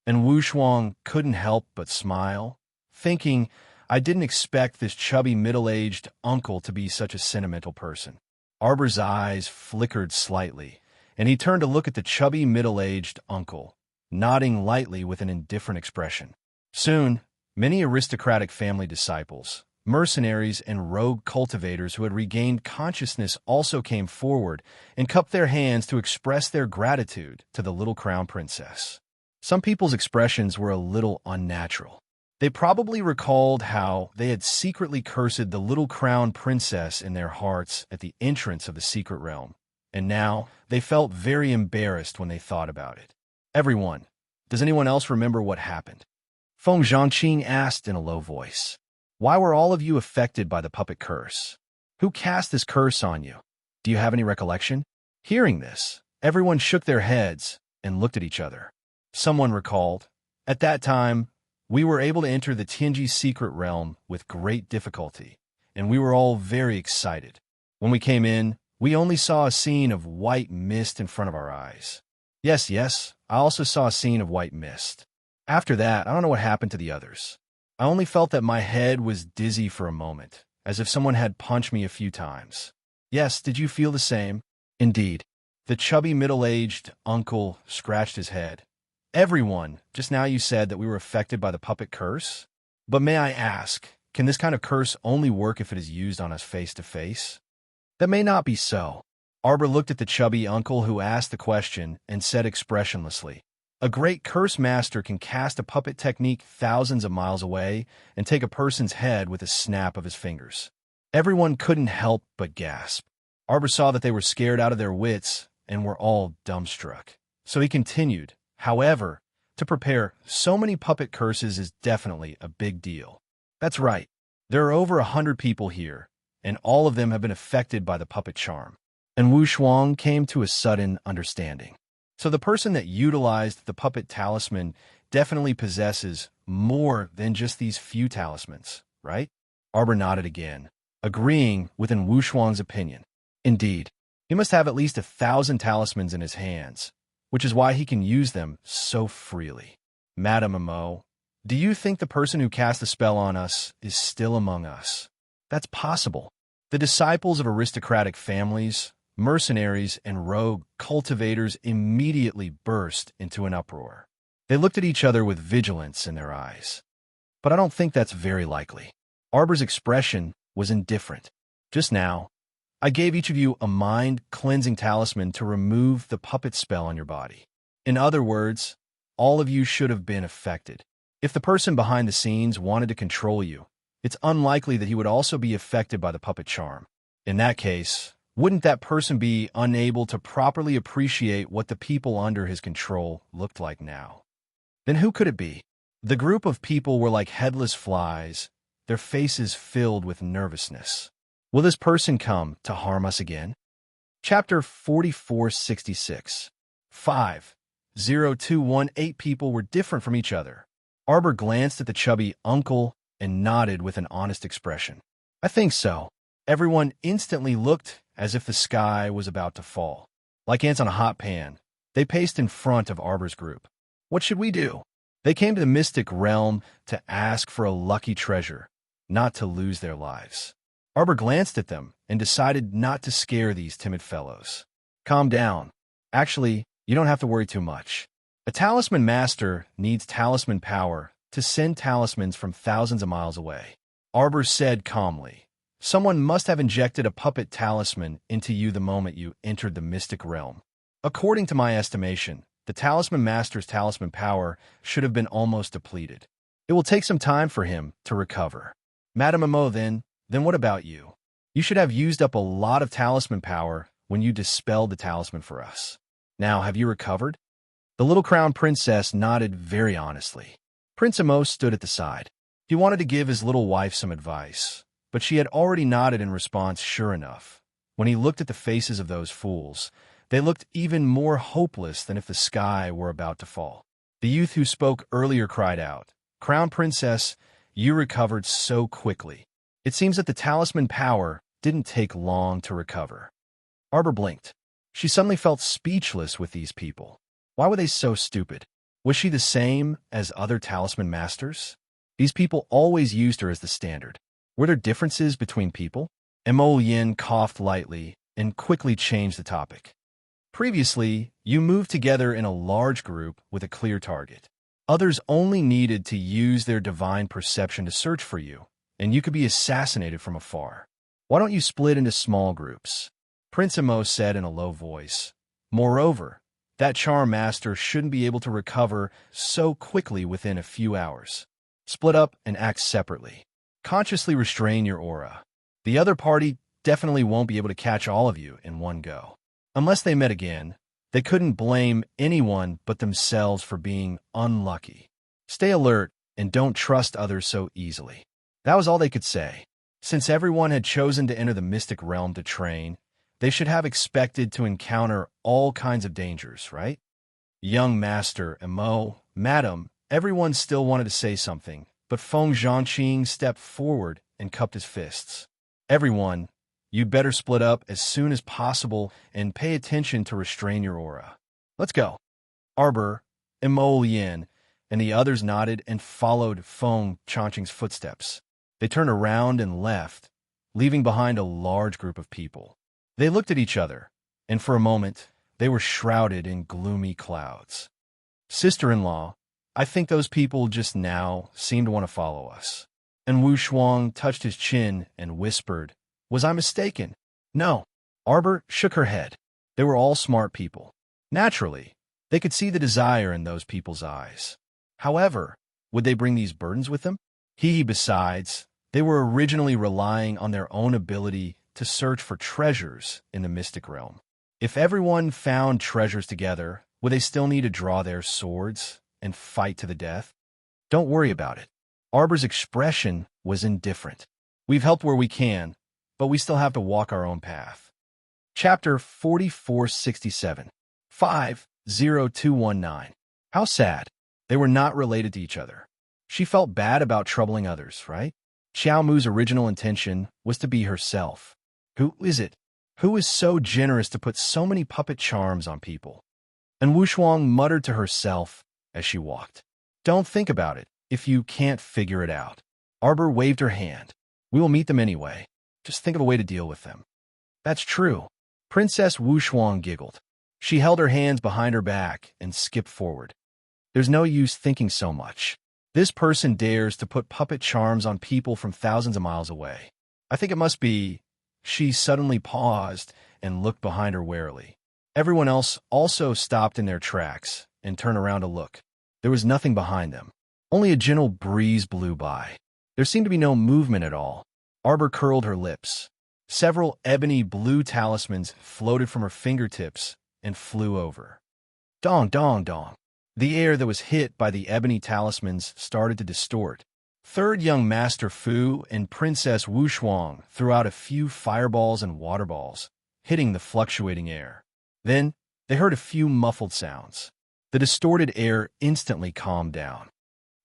And Wu Shuang couldn't help but smile, thinking I didn't expect this chubby middle-aged uncle to be such a sentimental person. Arbor's eyes flickered slightly, and he turned to look at the chubby middle-aged uncle, nodding lightly with an indifferent expression. Soon, many aristocratic family disciples, mercenaries, and rogue cultivators who had regained consciousness also came forward and cupped their hands to express their gratitude to the little crown princess. Some people's expressions were a little unnatural. They probably recalled how they had secretly cursed the little crown princess in their hearts at the entrance of the secret realm, and now they felt very embarrassed when they thought about it. "Everyone, does anyone else remember what happened?" Feng Zhongqing asked in a low voice. Why were all of you affected by the puppet curse? Who cast this curse on you? Do you have any recollection? Hearing this, everyone shook their heads and looked at each other. Someone recalled, "At that time, we were able to enter the Tianji's secret realm with great difficulty, and we were all very excited. When we came in, we only saw a scene of white mist in front of our eyes." Yes, I also saw a scene of white mist. After that, I don't know what happened to the others. I only felt that my head was dizzy for a moment, as if someone had punched me a few times. Yes, did you feel the same? Indeed. The chubby middle-aged uncle scratched his head. Everyone, just now you said that we were affected by the puppet curse? But may I ask, can this kind of curse only work if it is used on us face to face? That may not be so. Arbor looked at the chubby uncle who asked the question and said expressionlessly, "A great curse master can cast a puppet technique thousands of miles away and take a person's head with a snap of his fingers." Everyone couldn't help but gasp. Arbor saw that they were scared out of their wits and were all dumbstruck. So he continued, "However, to prepare so many puppet curses is definitely a big deal. That's right. There are over 100 people here, and all of them have been affected by the puppet charm." And Wu Shuang came to a sudden understanding. So the person that utilized the puppet talisman definitely possesses more than just these few talismans, right? Arbor nodded again, agreeing with Wu Shuang's opinion. Indeed, he must have at least 1,000 talismans in his hands, which is why he can use them so freely. Madame Amo, do you think the person who cast the spell on us is still among us? That's possible. The disciples of aristocratic families, mercenaries, and rogue cultivators immediately burst into an uproar. They looked at each other with vigilance in their eyes. But I don't think that's very likely. Arbor's expression was indifferent. Just now, I gave each of you a mind-cleansing talisman to remove the puppet spell on your body. In other words, all of you should have been affected. If the person behind the scenes wanted to control you, it's unlikely that he would also be affected by the puppet charm. In that case, wouldn't that person be unable to properly appreciate what the people under his control looked like now? Then who could it be? The group of people were like headless flies, their faces filled with nervousness. Will this person come to harm us again? Chapter 4466. 50218 people were different from each other. Arbor glanced at the chubby uncle and nodded with an honest expression. I think so. Everyone instantly looked as if the sky was about to fall. Like ants on a hot pan, they paced in front of Arbor's group. What should we do? They came to the mystic realm to ask for a lucky treasure, not to lose their lives. Arbor glanced at them and decided not to scare these timid fellows. Calm down. Actually, you don't have to worry too much. A talisman master needs talisman power to send talismans from thousands of miles away. Arbor said calmly, "Someone must have injected a puppet talisman into you the moment you entered the mystic realm. According to my estimation, the talisman master's talisman power should have been almost depleted. It will take some time for him to recover. Madame Amo, then what about you? You should have used up a lot of talisman power when you dispelled the talisman for us. Now, have you recovered?" The little crown princess nodded very honestly. Prince Amo stood at the side. He wanted to give his little wife some advice, but she had already nodded in response sure enough. When he looked at the faces of those fools, they looked even more hopeless than if the sky were about to fall. The youth who spoke earlier cried out, "Crown Princess, you recovered so quickly. It seems that the talisman power didn't take long to recover." Arbor blinked. She suddenly felt speechless with these people. Why were they so stupid? Was she the same as other talisman masters? These people always used her as the standard. Were there differences between people? Emo Yin coughed lightly and quickly changed the topic. Previously, you moved together in a large group with a clear target. Others only needed to use their divine perception to search for you, and you could be assassinated from afar. Why don't you split into small groups? Prince Emo said in a low voice. Moreover, that charm master shouldn't be able to recover so quickly within a few hours. Split up and act separately. Consciously restrain your aura. The other party definitely won't be able to catch all of you in one go. Unless they met again, they couldn't blame anyone but themselves for being unlucky. Stay alert and don't trust others so easily. That was all they could say. Since everyone had chosen to enter the mystic realm to train, they should have expected to encounter all kinds of dangers, right? Young Master, Emo, Madam, everyone still wanted to say something, but Feng Zhangqing stepped forward and cupped his fists. Everyone, you'd better split up as soon as possible and pay attention to restrain your aura. Let's go. Arbor, Emolian, and the others nodded and followed Feng Zhangqing's footsteps. They turned around and left, leaving behind a large group of people. They looked at each other, and for a moment, they were shrouded in gloomy clouds. Sister-in-law, I think those people just now seem to want to follow us. And Wu Shuang touched his chin and whispered, was I mistaken? No. Arbor shook her head. They were all smart people. Naturally, they could see the desire in those people's eyes. However, would they bring these burdens with them? Besides, they were originally relying on their own ability to search for treasures in the mystic realm. If everyone found treasures together, would they still need to draw their swords and fight to the death? Don't worry about it. Arbor's expression was indifferent. We've helped where we can, but we still have to walk our own path. Chapter 4467 50219. How sad. They were not related to each other. She felt bad about troubling others, right? Xiao Mu's original intention was to be herself. Who is it? Who is so generous to put so many puppet charms on people? And Wu Shuang muttered to herself as she walked. Don't think about it if you can't figure it out. Arbor waved her hand. We will meet them anyway. Just think of a way to deal with them. That's true. Princess Wu Shuang giggled. She held her hands behind her back and skipped forward. There's no use thinking so much. This person dares to put puppet charms on people from thousands of miles away. I think it must be... She suddenly paused and looked behind her warily. Everyone else also stopped in their tracks and turned around to look. There was nothing behind them. Only a gentle breeze blew by. There seemed to be no movement at all. Arbor curled her lips. Several ebony blue talismans floated from her fingertips and flew over. Dong, dong, dong. The air that was hit by the ebony talismans started to distort. Third young Master Fu and Princess Wu Shuang threw out a few fireballs and water balls, hitting the fluctuating air. Then, they heard a few muffled sounds. The distorted air instantly calmed down.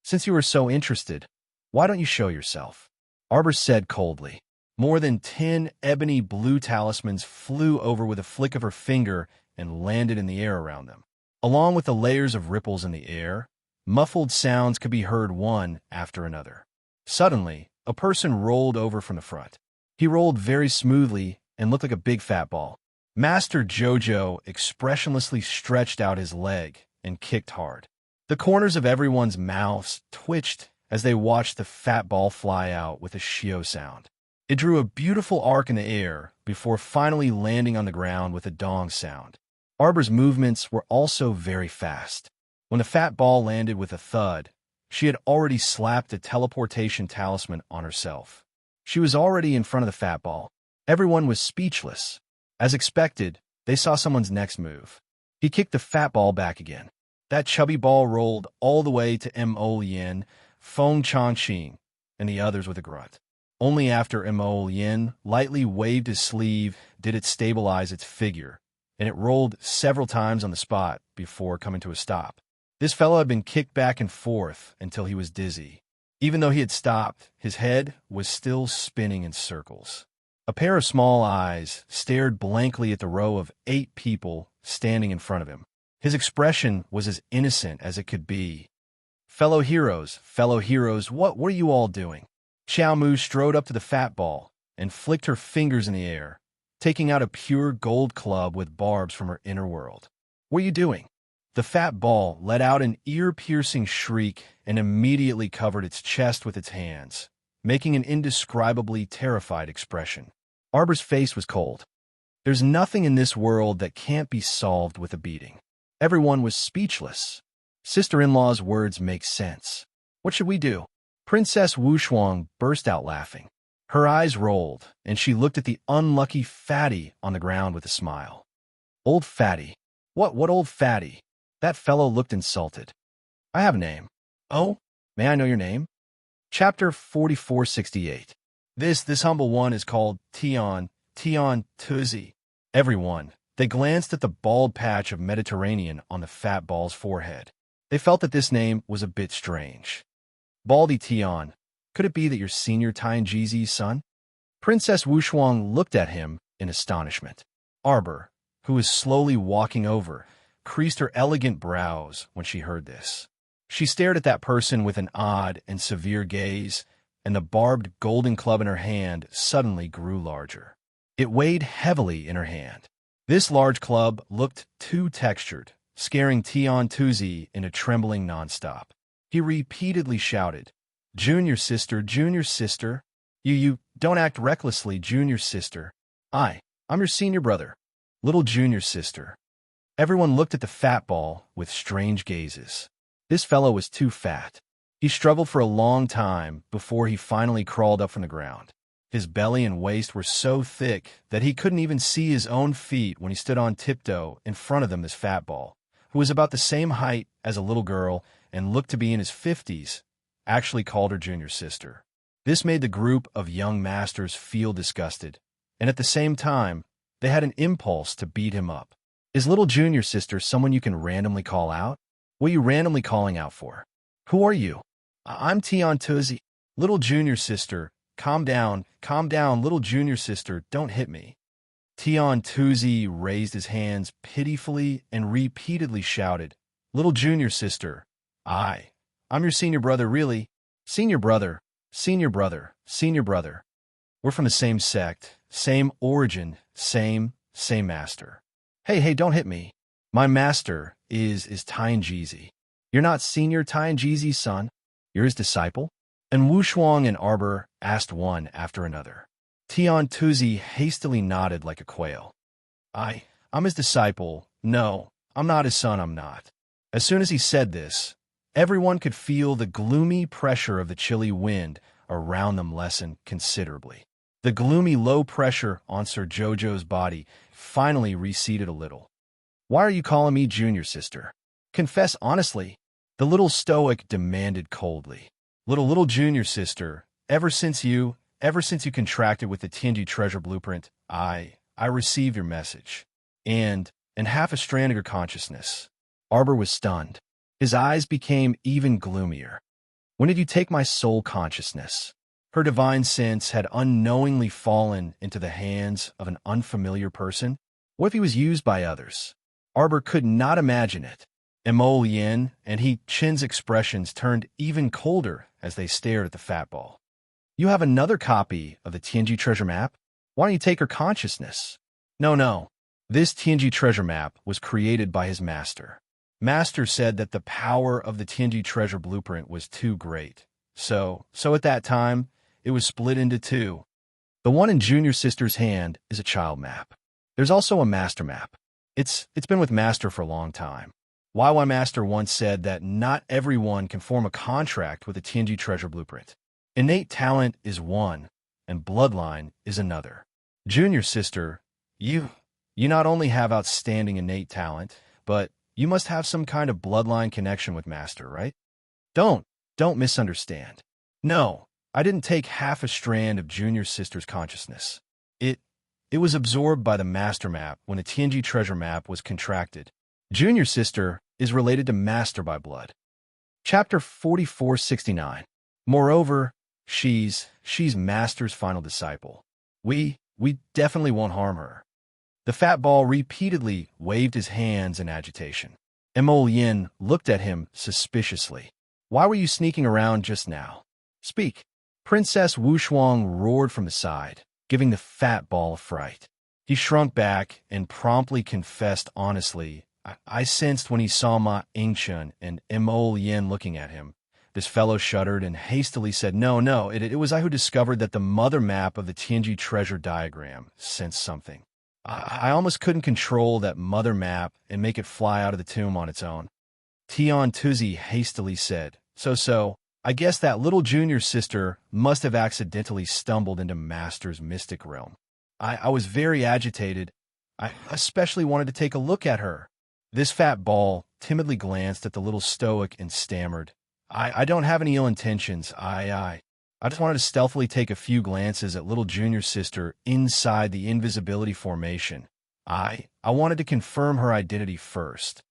Since you were so interested, why don't you show yourself? Arbor said coldly. More than 10 ebony blue talismans flew over with a flick of her finger and landed in the air around them. Along with the layers of ripples in the air, muffled sounds could be heard one after another. Suddenly, a person rolled over from the front. He rolled very smoothly and looked like a big fat ball. Master Jojo expressionlessly stretched out his leg and kicked hard. The corners of everyone's mouths twitched as they watched the fat ball fly out with a shio sound. It drew a beautiful arc in the air before finally landing on the ground with a dong sound. Arbor's movements were also very fast. When the fat ball landed with a thud, she had already slapped a teleportation talisman on herself. She was already in front of the fat ball. Everyone was speechless. As expected, they saw someone's next move. He kicked the fat ball back again. That chubby ball rolled all the way to Mo Lien, Feng Changqing, and the others with a grunt. Only after Mo Lien lightly waved his sleeve did it stabilize its figure, and it rolled several times on the spot before coming to a stop. This fellow had been kicked back and forth until he was dizzy. Even though he had stopped, his head was still spinning in circles. A pair of small eyes stared blankly at the row of 8 people standing in front of him. His expression was as innocent as it could be. Fellow heroes, what are you all doing? Xiao Mu strode up to the fat ball and flicked her fingers in the air, taking out a pure gold club with barbs from her inner world. What are you doing? The fat ball let out an ear-piercing shriek and immediately covered its chest with its hands, making an indescribably terrified expression. Arbor's face was cold. There's nothing in this world that can't be solved with a beating. Everyone was speechless. Sister-in-law's words make sense. What should we do? Princess Wu Shuang burst out laughing. Her eyes rolled, and she looked at the unlucky fatty on the ground with a smile. Old fatty. What old fatty? That fellow looked insulted. I have a name. Oh, may I know your name? Chapter 4468. This humble one is called Tion Tuzi. Everyone. They glanced at the bald patch of Mediterranean on the fat ball's forehead. They felt that this name was a bit strange. Baldy Tion, could it be that you're Senior Tianjizi's son? Princess Wushuang looked at him in astonishment. Arbor, who was slowly walking over, creased her elegant brows when she heard this. She stared at that person with an odd and severe gaze, and the barbed golden club in her hand suddenly grew larger. It weighed heavily in her hand. This large club looked too textured, scaring Tion Tuzi into trembling nonstop. He repeatedly shouted, "Junior sister, junior sister. You don't act recklessly, junior sister. I'm your senior brother, little junior sister." Everyone looked at the fat ball with strange gazes. This fellow was too fat. He struggled for a long time before he finally crawled up from the ground. His belly and waist were so thick that he couldn't even see his own feet when he stood on tiptoe in front of them. This fat ball, who was about the same height as a little girl and looked to be in his 50s, actually called her junior sister. This made the group of young masters feel disgusted, and at the same time, they had an impulse to beat him up. Is little junior sister someone you can randomly call out? What are you randomly calling out for? Who are you? I'm Tion Tuzi. Little junior sister, calm down, little junior sister, don't hit me. Tion Tuzi raised his hands pitifully and repeatedly shouted, "Little junior sister, I'm your senior brother, really. Senior brother, senior brother, senior brother. We're from the same sect, same origin, same master. Hey, don't hit me. My master is Tianjizi. You're not Senior Tianjizi's son. You're his disciple?" And Wushuang and Arbor asked one after another. Tion Tuzi hastily nodded like a quail. I'm his disciple. No, I'm not his son, I'm not. As soon as he said this, everyone could feel the gloomy pressure of the chilly wind around them lessen considerably. The gloomy low pressure on Sir Jojo's body finally receded a little. "Why are you calling me junior sister? Confess honestly," the little stoic demanded coldly. Little junior sister, ever since you contracted with the Tianji treasure blueprint, I received your message. And half a strand of your consciousness. Arbor was stunned. His eyes became even gloomier. "When did you take my soul consciousness?" Her divine sense had unknowingly fallen into the hands of an unfamiliar person. What if he was used by others? Arbor could not imagine it. Mo Yin and Chin's expressions turned even colder as they stared at the fat ball. "You have another copy of the Tianji treasure map? Why don't you take her consciousness?" No. This Tianji treasure map was created by his master. Master said that the power of the Tianji treasure blueprint was too great. So at that time, it was split into two. The one in junior sister's hand is a child map. There's also a master map. It's been with master for a long time. YY Master once said that not everyone can form a contract with the Tianji treasure blueprint. Innate talent is one, and bloodline is another. Junior sister, you not only have outstanding innate talent, but you must have some kind of bloodline connection with Master, right? Don't misunderstand. No, I didn't take half a strand of junior sister's consciousness. It was absorbed by the master map when the Tianji treasure map was contracted. Junior sister is related to Master by blood. Chapter 4469. Moreover, she's Master's final disciple. We definitely won't harm her. The fat ball repeatedly waved his hands in agitation. Mo Yin looked at him suspiciously. "Why were you sneaking around just now? Speak." Princess Wushuang roared from the side, giving the fat ball a fright. He shrunk back and promptly confessed honestly, I sensed when he saw Ma Yingchen and Mo Yin looking at him." This fellow shuddered and hastily said, No, it was I who discovered that the mother map of the Tianji treasure diagram sensed something. I almost couldn't control that mother map and make it fly out of the tomb on its own." Tion Tuzi hastily said, So, I guess that little junior sister must have accidentally stumbled into Master's mystic realm. I was very agitated. I especially wanted to take a look at her." This fat ball timidly glanced at the little stoic and stammered, I don't have any ill intentions. I just wanted to stealthily take a few glances at little junior sister inside the invisibility formation. I wanted to confirm her identity first.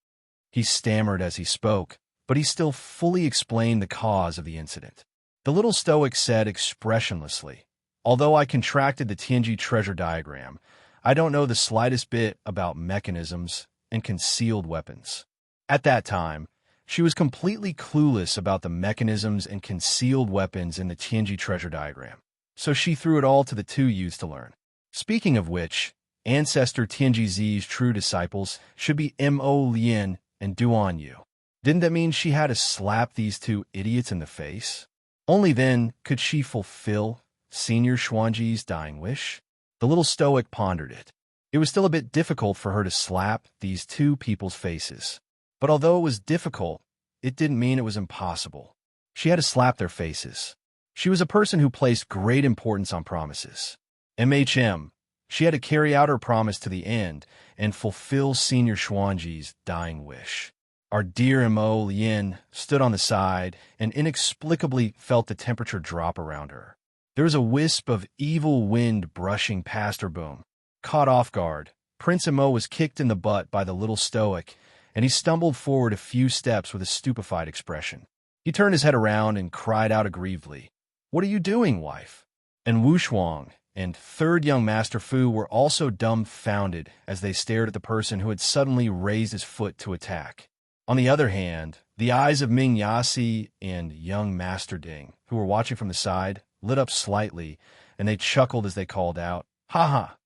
He stammered as he spoke, but he still fully explained the cause of the incident. The little stoic said expressionlessly, "Although I contracted the TNG treasure diagram, I don't know the slightest bit about mechanisms and concealed weapons." At that time, she was completely clueless about the mechanisms and concealed weapons in the TNG treasure diagram, so she threw it all to the two youths to learn. Speaking of which, Ancestor TNGZ's true disciples should be Mo Lien and Duan Yu. Didn't that mean she had to slap these two idiots in the face? Only then could she fulfill Senior Xuanji's dying wish. The little stoic pondered it. It was still a bit difficult for her to slap these two people's faces. But although it was difficult, it didn't mean it was impossible. She had to slap their faces. She was a person who placed great importance on promises. MHM, she had to carry out her promise to the end and fulfill Senior Xuanji's dying wish. Our dear Mo Lien stood on the side and inexplicably felt the temperature drop around her. There was a wisp of evil wind brushing past her boom. Caught off guard, Prince Mo was kicked in the butt by the little stoic, and he stumbled forward a few steps with a stupefied expression. He turned his head around and cried out aggrievedly, "What are you doing, wife?" And Wu Shuang and third young Master Fu were also dumbfounded as they stared at the person who had suddenly raised his foot to attack. On the other hand, the eyes of Ming Yasi and young Master Ding, who were watching from the side, lit up slightly, and they chuckled as they called out, "Ha ha!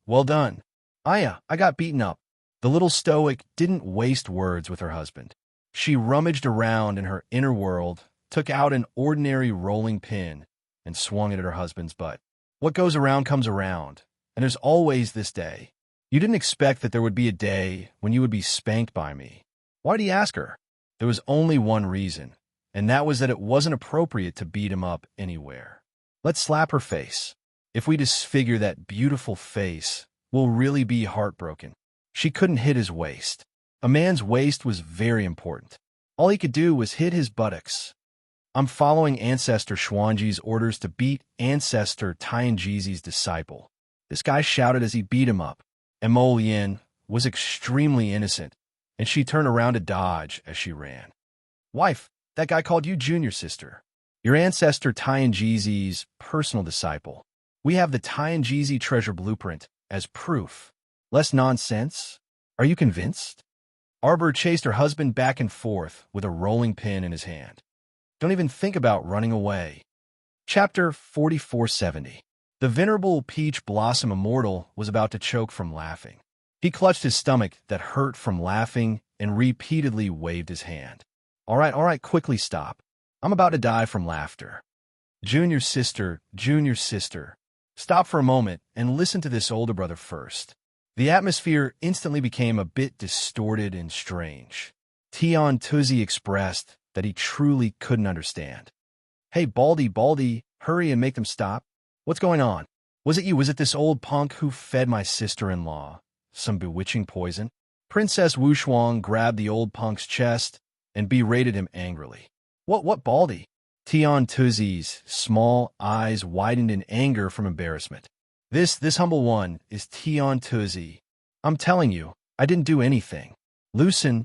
Well done. I got beaten up." The little stoic didn't waste words with her husband. She rummaged around in her inner world, took out an ordinary rolling pin, and swung it at her husband's butt. What goes around comes around, and there's always this day. You didn't expect that there would be a day when you would be spanked by me. Why did he ask her? There was only one reason, and that was that it wasn't appropriate to beat him up anywhere. Let's slap her face. If we disfigure that beautiful face, we'll really be heartbroken. She couldn't hit his waist. A man's waist was very important. All he could do was hit his buttocks. I'm following Ancestor Xuanji's orders to beat Ancestor Tianjizi's disciple. This guy shouted as he beat him up. Mo Lien was extremely innocent, and she turned around to dodge as she ran. "Wife, that guy called you junior sister. Your Ancestor Tianjizi's personal disciple. We have the Tianjizi treasure blueprint as proof. Less nonsense? Are you convinced?" Arbor chased her husband back and forth with a rolling pin in his hand. Don't even think about running away. Chapter 4470. The venerable Peach Blossom Immortal was about to choke from laughing. He clutched his stomach that hurt from laughing and repeatedly waved his hand. All right, quickly stop. I'm about to die from laughter. Junior sister, stop for a moment and listen to this older brother first. The atmosphere instantly became a bit distorted and strange. Tian Tuzi expressed that he truly couldn't understand. "Hey, Baldy, hurry and make them stop. What's going on? Was it you? Was it this old punk who fed my sister-in-law some bewitching poison?" Princess Wu Shuang grabbed the old punk's chest and berated him angrily. What, Baldy?" Tian Tuzi's small eyes widened in anger from embarrassment. This humble one is Tian Tuzi. I'm telling you, I didn't do anything. Loosen.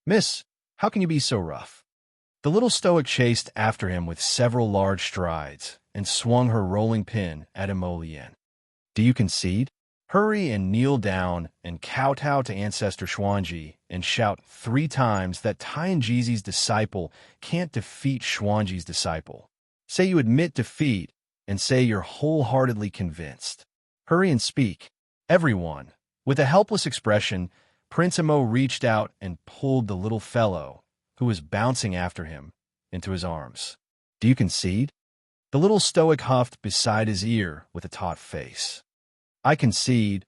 Miss, how can you be so rough? The little stoic chased after him with several large strides and swung her rolling pin at Mo Lien. Do you concede? Hurry and kneel down and kowtow to Ancestor Xuanji and shout 3 times that Tianjizi's disciple can't defeat Xuanji's disciple. Say you admit defeat and say you're wholeheartedly convinced. Hurry and speak. Everyone. With a helpless expression, Prince Mo reached out and pulled the little fellow, who was bouncing after him, into his arms. Do you concede? The little stoic huffed beside his ear with a taut face. I concede.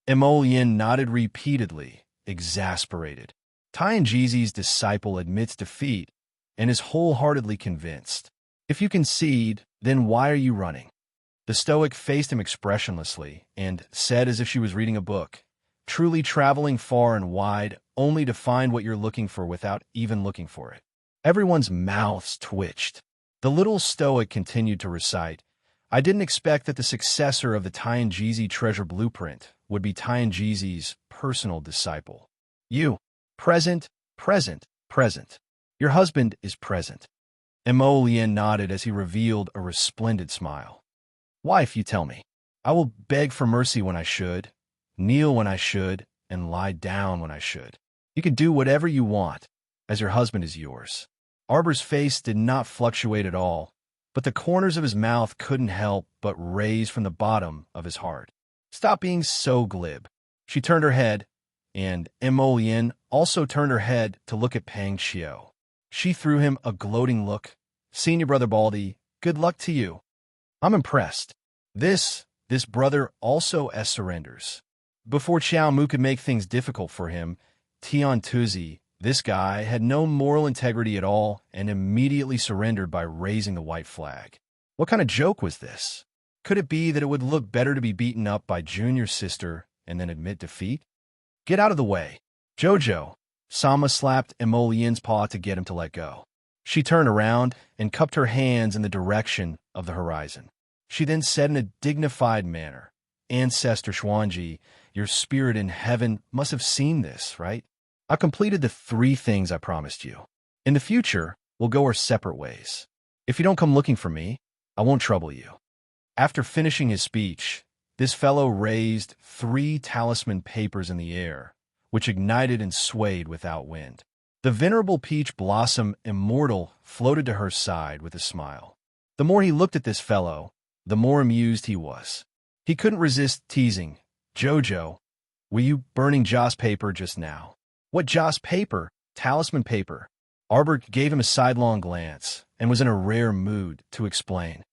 Mo Lien nodded repeatedly, exasperated. Tianjizi's disciple admits defeat and is wholeheartedly convinced. If you concede, then why are you running? The stoic faced him expressionlessly and said as if she was reading a book, truly traveling far and wide only to find what you're looking for without even looking for it. Everyone's mouths twitched. The little stoic continued to recite, I didn't expect that the successor of the Tianjisi treasure blueprint would be Tianjisi's personal disciple. You, present, present, present. Your husband is present. Emolian nodded as he revealed a resplendent smile. Wife, you tell me. I will beg for mercy when I should, kneel when I should, and lie down when I should. You can do whatever you want, as your husband is yours. Arbor's face did not fluctuate at all, but the corners of his mouth couldn't help but raise from the bottom of his heart. Stop being so glib. She turned her head, and Emolian also turned her head to look at Pang Xiao. She threw him a gloating look. Senior Brother Baldy, good luck to you. I'm impressed. This brother also surrenders. Before Xiao Mu could make things difficult for him, Tian Tuzi, this guy, had no moral integrity at all and immediately surrendered by raising the white flag. What kind of joke was this? Could it be that it would look better to be beaten up by Junior's sister and then admit defeat? Get out of the way. Jojo. Sama slapped Emolian's paw to get him to let go. She turned around and cupped her hands in the direction of the horizon. She then said in a dignified manner, Ancestor Xuanji, your spirit in heaven must have seen this, right? I completed the 3 things I promised you. In the future, we'll go our separate ways. If you don't come looking for me, I won't trouble you. After finishing his speech, this fellow raised 3 talisman papers in the air, which ignited and swayed without wind. The venerable peach blossom immortal floated to her side with a smile. The more he looked at this fellow, the more amused he was. He couldn't resist teasing, Jojo, were you burning Joss paper just now? What Joss paper? Talisman paper. Arbor gave him a sidelong glance and was in a rare mood to explain.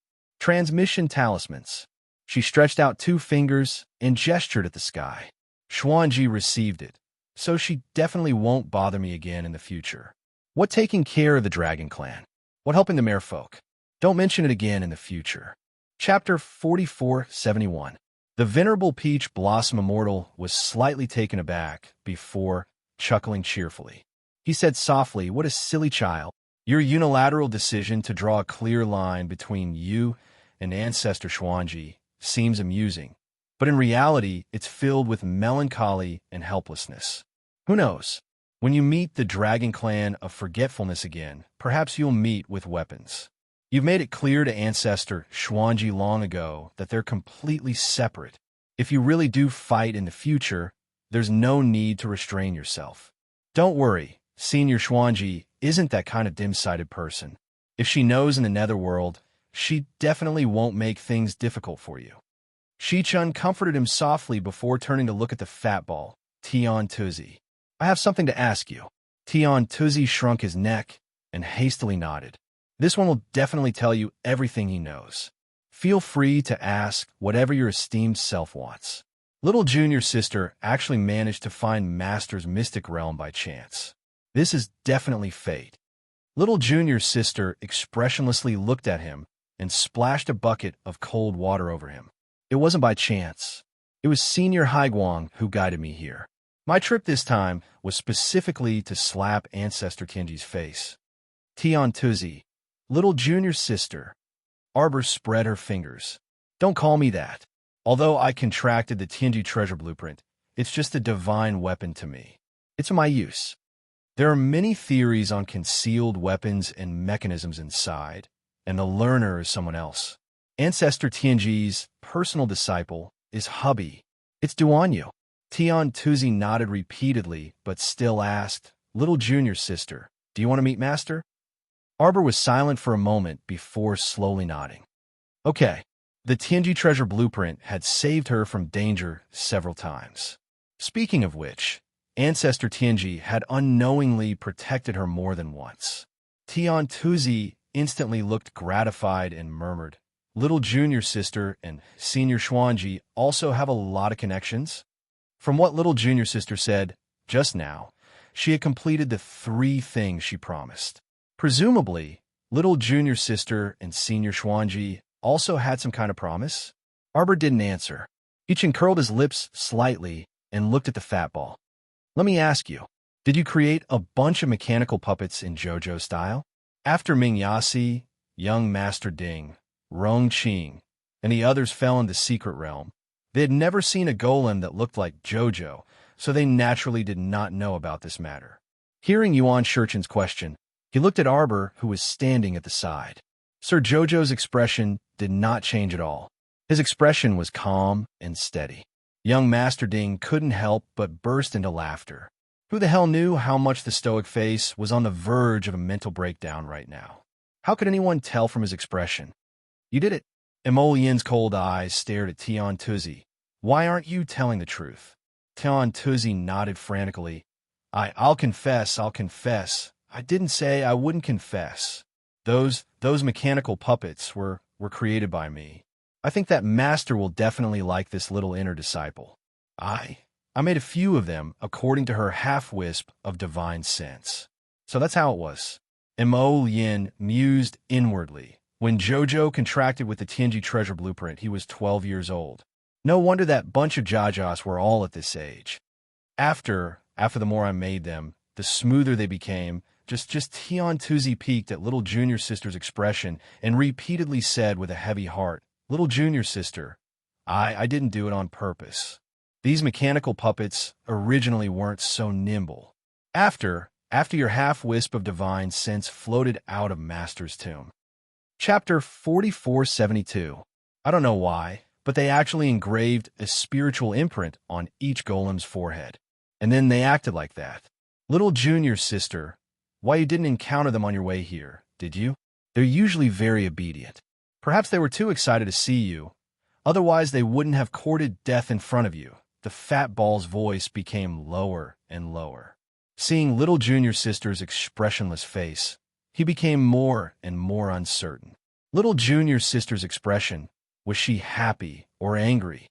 Transmission talismans. She stretched out 2 fingers and gestured at the sky. Xuanji received it, so she definitely won't bother me again in the future. What taking care of the Dragon Clan? What helping the merfolk? Don't mention it again in the future. Chapter 4471. The venerable peach blossom immortal was slightly taken aback before chuckling cheerfully. He said softly, what a silly child. Your unilateral decision to draw a clear line between you and Ancestor Xuanji seems amusing, but in reality, it's filled with melancholy and helplessness. Who knows? When you meet the Dragon Clan of Forgetfulness again, perhaps you'll meet with weapons. You've made it clear to Ancestor Xuanji long ago that they're completely separate. If you really do fight in the future, there's no need to restrain yourself. Don't worry, Senior Xuanji isn't that kind of dim-sighted person. If she knows in the netherworld, she definitely won't make things difficult for you. Shi-chun comforted him softly before turning to look at the fat ball, Tian Tuzi. I have something to ask you. Tian Tuzi shrunk his neck and hastily nodded. This one will definitely tell you everything he knows. Feel free to ask whatever your esteemed self wants. Little junior sister actually managed to find Master's mystic realm by chance. This is definitely fate. Little junior sister expressionlessly looked at him and splashed a bucket of cold water over him. It wasn't by chance. It was Senior Haiguang who guided me here. My trip this time was specifically to slap Ancestor Tianji's face. Tian Tuzi, little junior sister. Arbor spread her fingers. Don't call me that. Although I contracted the Tianji treasure blueprint, it's just a divine weapon to me. It's my use. There are many theories on concealed weapons and mechanisms inside, and the learner is someone else. Ancestor Tianji's personal disciple is hubby. It's Duanyu. Tian Tuzi nodded repeatedly, but still asked, little junior sister, do you want to meet Master? Arbor was silent for a moment before slowly nodding. Okay. The Tianji treasure blueprint had saved her from danger several times. Speaking of which, Ancestor Tianji had unknowingly protected her more than once. Tian Tuzi instantly looked gratified and murmured, little junior sister and Senior Xuanji also have a lot of connections? From what little junior sister said just now, she had completed the 3 things she promised. Presumably, little junior sister and Senior Xuanji also had some kind of promise? Arbor didn't answer. Ichin curled his lips slightly and looked at the fat ball. Let me ask you, Did you create a bunch of mechanical puppets in JoJo style? After Mingyasi, young Master Ding, Rong Qing, and the others fell into Secret Realm, they had never seen a golem that looked like JoJo, so they naturally did not know about this matter. Hearing Yuan Shurchen's question, he looked at Arbor, who was standing at the side. Sir JoJo's expression did not change at all. His expression was calm and steady. Young Master Ding couldn't help but burst into laughter. Who the hell knew how much the stoic face was on the verge of a mental breakdown right now? How could anyone tell from his expression? You did it. Emollien's cold eyes stared at Tian Tuzi. Why aren't you telling the truth? Tian Tuzi nodded frantically. I'll confess. I didn't say I wouldn't confess. Those mechanical puppets were created by me. I think that master will definitely like this little inner disciple. I made a few of them according to her half-wisp of divine sense. So that's how it was. Emollien mused inwardly. When JoJo contracted with the Tianji treasure blueprint, he was 12 years old. No wonder that bunch of Jajas were all at this age. After the more I made them, the smoother they became. Just Tian Tuzi peeked at little junior sister's expression and repeatedly said with a heavy heart, "Little junior sister, I didn't do it on purpose. These mechanical puppets originally weren't so nimble." After your half-wisp of divine sense floated out of Master's tomb. Chapter 4472. I don't know why, but they actually engraved a spiritual imprint on each golem's forehead. And then they acted like that. Little junior sister, why you didn't encounter them on your way here, did you? They're usually very obedient. Perhaps they were too excited to see you. Otherwise, they wouldn't have courted death in front of you. The fat ball's voice became lower and lower. Seeing little junior sister's expressionless face, he became more and more uncertain. Little junior sister's expression, was she happy or angry?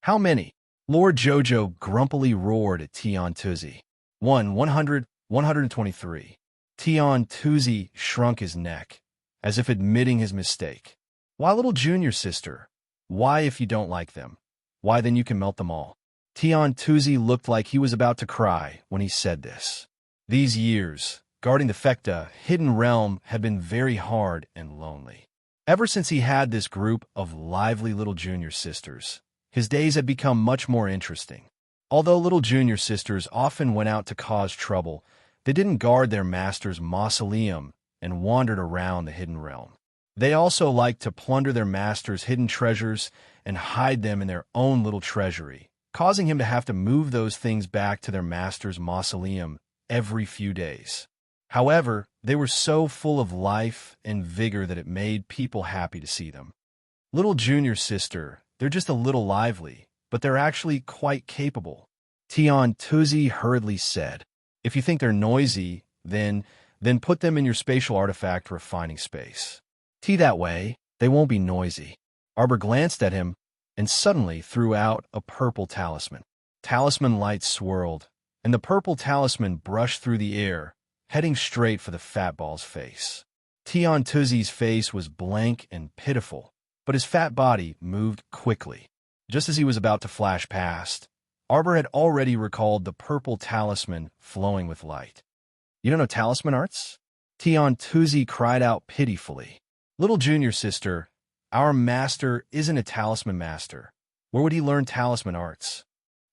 How many? Lord JoJo grumpily roared at Tian Tuzi. 123. Tian Tuzi shrunk his neck, as if admitting his mistake. Why, little junior sister? Why, if you don't like them? Why, then you can melt them all. Tian Tuzi looked like he was about to cry when he said this. These years, guarding the Fecta hidden realm had been very hard and lonely. Ever since he had this group of lively little junior sisters, his days had become much more interesting. Although little junior sisters often went out to cause trouble, they didn't guard their master's mausoleum and wandered around the hidden realm. They also liked to plunder their master's hidden treasures and hide them in their own little treasury, causing him to have to move those things back to their master's mausoleum every few days. However, they were so full of life and vigor that it made people happy to see them. Little junior sister, they're just a little lively, but they're actually quite capable. Tian Tuzi hurriedly said, if you think they're noisy, then put them in your spatial artifact refining space. That way, they won't be noisy. Arbor glanced at him and suddenly threw out a purple talisman. Talisman light swirled, and the purple talisman brushed through the air, heading straight for the fat ball's face. Tian Tuzi's face was blank and pitiful, but his fat body moved quickly. Just as he was about to flash past, Arbor had already recalled the purple talisman flowing with light. You don't know talisman arts? Tian Tuzi cried out pitifully. Little junior sister, our master isn't a talisman master. Where would he learn talisman arts?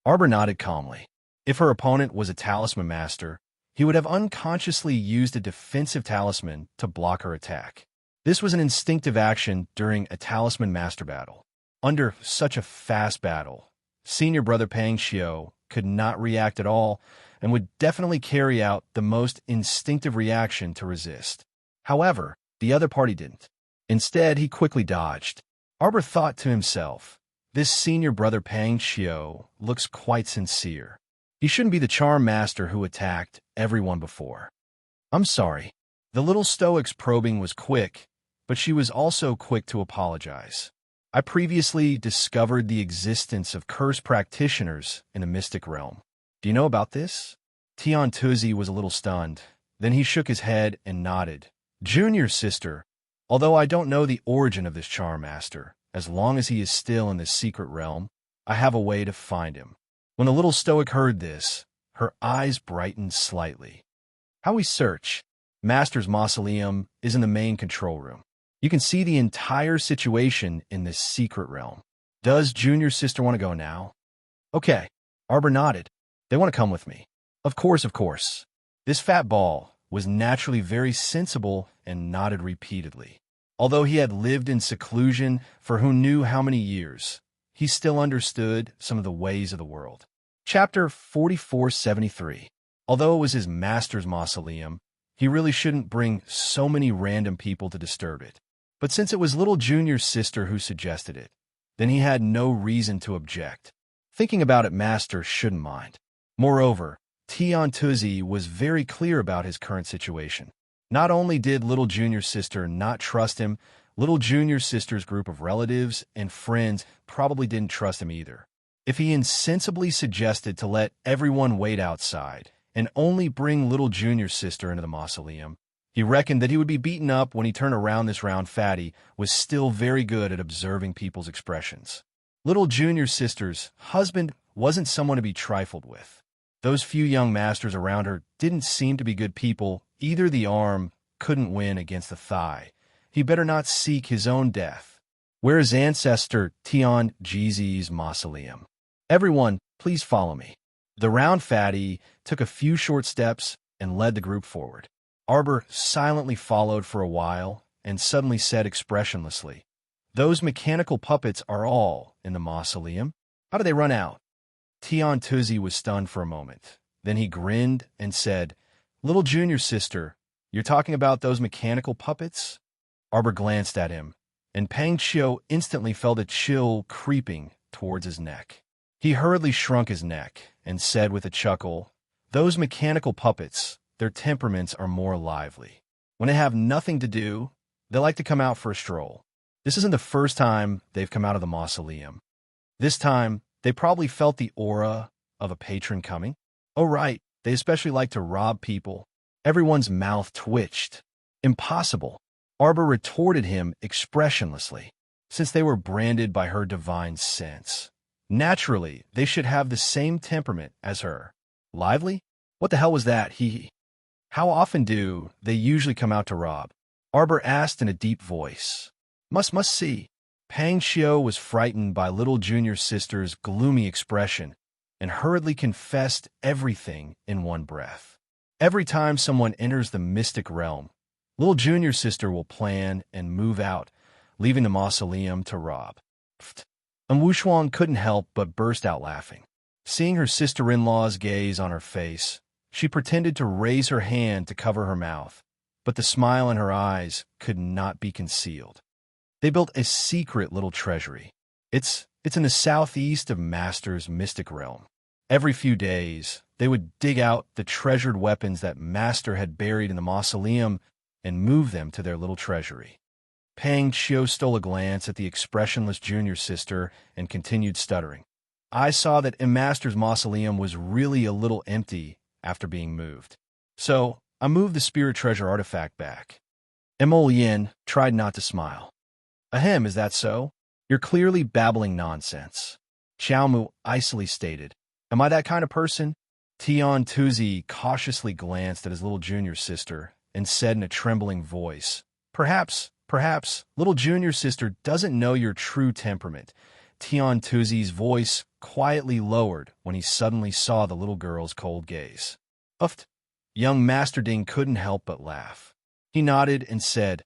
Arbor nodded calmly. If her opponent was a talisman master, he would have unconsciously used a defensive talisman to block her attack. This was an instinctive action during a talisman master battle. Under such a fast battle, senior brother Pang Xiao could not react at all and would definitely carry out the most instinctive reaction to resist. However, the other party didn't. Instead, he quickly dodged. Arbor thought to himself, this senior brother Pang Xiao looks quite sincere. He shouldn't be the charm master who attacked everyone before. I'm sorry. The little stoic's probing was quick, but she was also quick to apologize. I previously discovered the existence of cursed practitioners in the mystic realm. Do you know about this? Tian Tuzi was a little stunned. Then he shook his head and nodded. Junior sister, although I don't know the origin of this charm master, as long as he is still in this secret realm, I have a way to find him. When the little stoic heard this, Her eyes brightened slightly. How we search. Master's mausoleum is in the main control room. You can see the entire situation in this secret realm. Does Junior Sister want to go now? Okay. Arbor nodded. They want to come with me. Of course, of course. This fat ball was naturally very sensible and nodded repeatedly. Although he had lived in seclusion for who knew how many years, he still understood some of the ways of the world. Chapter 4473. Although it was his master's mausoleum, he really shouldn't bring so many random people to disturb it. But since it was little Junior's sister who suggested it, then he had no reason to object. Thinking about it, Master shouldn't mind. Moreover, Tion Tuzi was very clear about his current situation. Not only did little Junior's sister not trust him, little Junior's sister's group of relatives and friends probably didn't trust him either. If he insensibly suggested to let everyone wait outside and only bring little Junior's sister into the mausoleum, he reckoned that he would be beaten up when he turned around. This round fatty was still very good at observing people's expressions. Little Junior's sister's husband wasn't someone to be trifled with. Those few young masters around her didn't seem to be good people. Either the arm couldn't win against the thigh. He better not seek his own death. Where is ancestor Tion Jeezy's mausoleum? Everyone, please follow me. The round fatty took a few short steps and led the group forward. Arbor silently followed for a while and suddenly said expressionlessly, "Those mechanical puppets are all in the mausoleum. How do they run out?" Tion Tuzi was stunned for a moment. Then he grinned and said, "Little Junior's sister, you're talking about those mechanical puppets?" Arbor glanced at him, and Pang Chio instantly felt a chill creeping towards his neck. He hurriedly shrunk his neck and said with a chuckle, "Those mechanical puppets, their temperaments are more lively. When they have nothing to do, they like to come out for a stroll. This isn't the first time they've come out of the mausoleum. This time, they probably felt the aura of a patron coming. Oh, right, they especially like to rob people." Everyone's mouth twitched. "Impossible." Arbor retorted him expressionlessly, since they were branded by her divine sense. Naturally, they should have the same temperament as her. Lively? What the hell was that? How often do they usually come out to rob? Arbor asked in a deep voice. Must see. Pang Chio was frightened by little Junior's sister's gloomy expression and hurriedly confessed everything in one breath. Every time someone enters the mystic realm, little Junior's sister will plan and move out, leaving the mausoleum to rob. Wushuang couldn't help but burst out laughing. Seeing her sister-in-law's gaze on her face, she pretended to raise her hand to cover her mouth, but the smile in her eyes could not be concealed. They built a secret little treasury. It's in the southeast of Master's mystic realm. Every few days, they would dig out the treasured weapons that Master had buried in the mausoleum and move them to their little treasury. Pang Chio stole a glance at the expressionless junior sister and continued stuttering. I saw that Master's mausoleum was really a little empty after being moved. So, I moved the spirit treasure artifact back. Emol Yin tried not to smile. Ahem, is that so? You're clearly babbling nonsense. Xiao Mu icily stated. Am I that kind of person? Tion Tuzi cautiously glanced at his little junior sister and said in a trembling voice, Perhaps, little junior sister doesn't know your true temperament. Tion Tuzi's voice quietly lowered when he suddenly saw the little girl's cold gaze. Uft. Young Master Ding couldn't help but laugh. He nodded and said,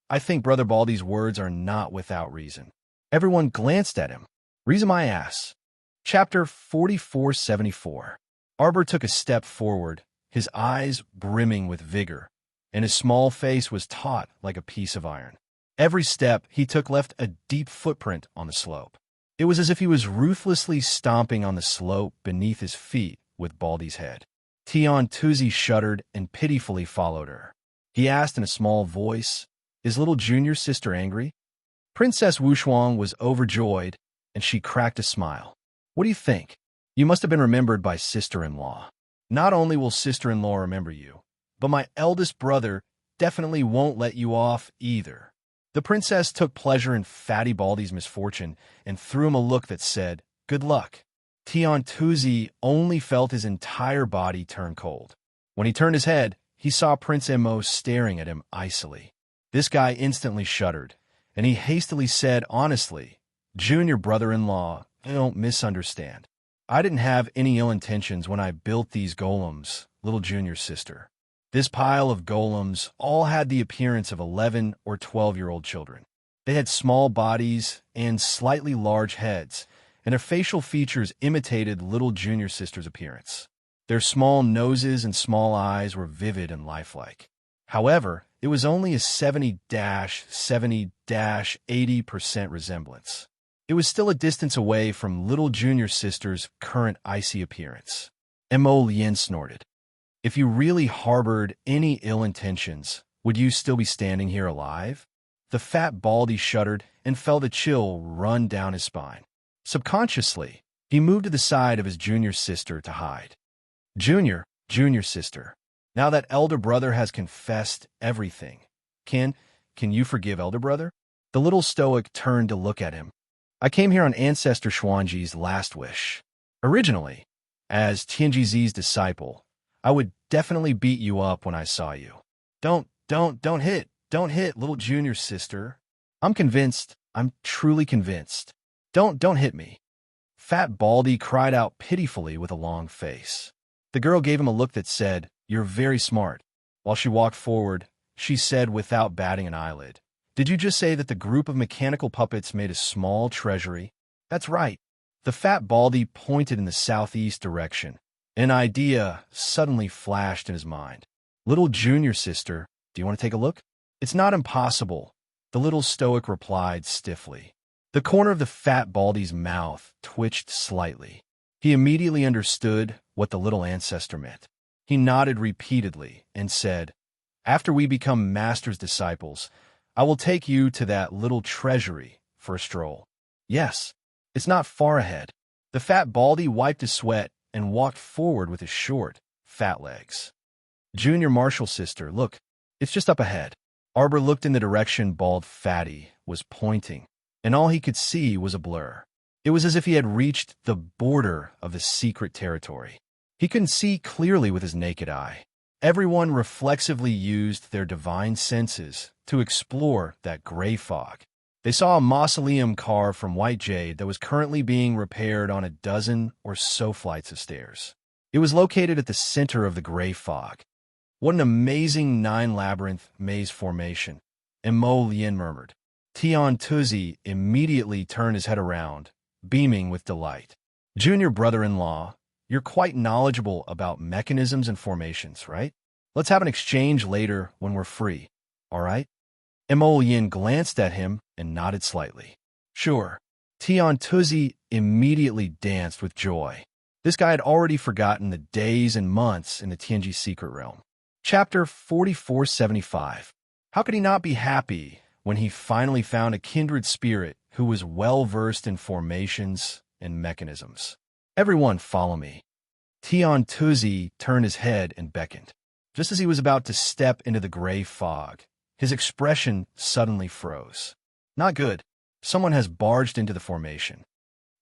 I think Brother Baldy's words are not without reason. Everyone glanced at him. Reason my ass. Chapter 4474. Arbor took a step forward, his eyes brimming with vigor, and his small face was taut like a piece of iron. Every step he took left a deep footprint on the slope. It was as if he was ruthlessly stomping on the slope beneath his feet with Baldy's head. Tion Tuzi shuddered and pitifully followed her. He asked in a small voice, Is little junior sister angry? Princess Wushuang was overjoyed, and she cracked a smile. What do you think? You must have been remembered by sister-in-law. Not only will sister-in-law remember you, but my eldest brother definitely won't let you off either. The princess took pleasure in Fatty Baldy's misfortune and threw him a look that said, Good luck. Tian Tuzi only felt his entire body turn cold. When he turned his head, he saw Prince Emo staring at him icily. This guy instantly shuddered, and he hastily said honestly, "Junior brother-in-law, don't misunderstand. I didn't have any ill intentions when I built these golems, little junior sister. This pile of golems all had the appearance of 11 or 12-year-old children. They had small bodies and slightly large heads, and their facial features imitated little junior sister's appearance. Their small noses and small eyes were vivid and lifelike. However, it was only a 70-80% resemblance. It was still a distance away from little junior sister's current icy appearance." Mo Lien snorted. "If you really harbored any ill intentions, would you still be standing here alive?" The fat baldy shuddered and felt a chill run down his spine. Subconsciously, he moved to the side of his junior sister to hide. Junior sister, now that elder brother has confessed everything, can you forgive elder brother?" The little stoic turned to look at him. "I came here on Ancestor Xuanji's last wish. Originally, as Tianjizi's disciple, I would definitely beat you up when I saw you. Don't hit, little junior sister. I'm convinced, I'm truly convinced. Don't hit me." Fat Baldy cried out pitifully with a long face. The girl gave him a look that said, "You're very smart." While she walked forward, she said without batting an eyelid, "Did you just say that the group of mechanical puppets made a small treasury?" "That's right." The fat Baldy pointed in the southeast direction. An idea suddenly flashed in his mind. "Little junior sister, do you want to take a look?" "It's not impossible," the little stoic replied stiffly. The corner of the fat Baldy's mouth twitched slightly. He immediately understood what the little ancestor meant. He nodded repeatedly and said, "After we become master's disciples, I will take you to that little treasury for a stroll." "Yes, it's not far ahead." The fat Baldy wiped his sweat and walked forward with his short, fat legs. "Junior Marshall sister, look, it's just up ahead." Arbor looked in the direction Bald Fatty was pointing, and all he could see was a blur. It was as if he had reached the border of the secret territory. He couldn't see clearly with his naked eye. Everyone reflexively used their divine senses to explore that gray fog. They saw a mausoleum carved from white jade that was currently being repaired on a dozen or so flights of stairs. It was located at the center of the gray fog. "What an amazing nine-labyrinth maze formation," Mo Lien murmured. Tian Tuzi immediately turned his head around, beaming with delight. "Junior brother-in-law, you're quite knowledgeable about mechanisms and formations, right? Let's have an exchange later when we're free, all right?" Mo Lien glanced at him and nodded slightly. "Sure." Tian Tuzi immediately danced with joy. This guy had already forgotten the days and months in the Tianji secret realm. Chapter 4475. How could he not be happy when he finally found a kindred spirit who was well-versed in formations and mechanisms? "Everyone follow me." Tian Tuzi turned his head and beckoned. Just as he was about to step into the gray fog, his expression suddenly froze. "Not good. Someone has barged into the formation."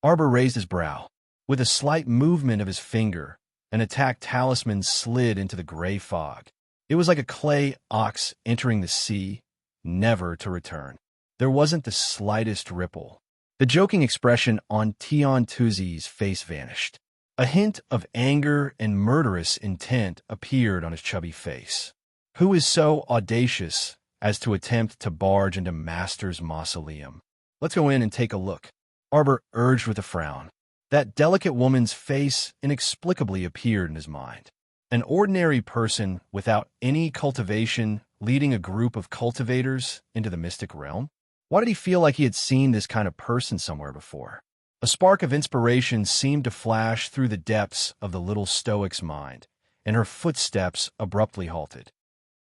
Arbor raised his brow. With a slight movement of his finger, an attack talisman slid into the gray fog. It was like a clay ox entering the sea, never to return. There wasn't the slightest ripple. The joking expression on Tian Tuzi's face vanished. A hint of anger and murderous intent appeared on his chubby face. Who is so audacious as to attempt to barge into Master's mausoleum? "Let's go in and take a look," Arbor urged with a frown. That delicate woman's face inexplicably appeared in his mind. An ordinary person without any cultivation leading a group of cultivators into the mystic realm? Why did he feel like he had seen this kind of person somewhere before? A spark of inspiration seemed to flash through the depths of the little stoic's mind, and her footsteps abruptly halted.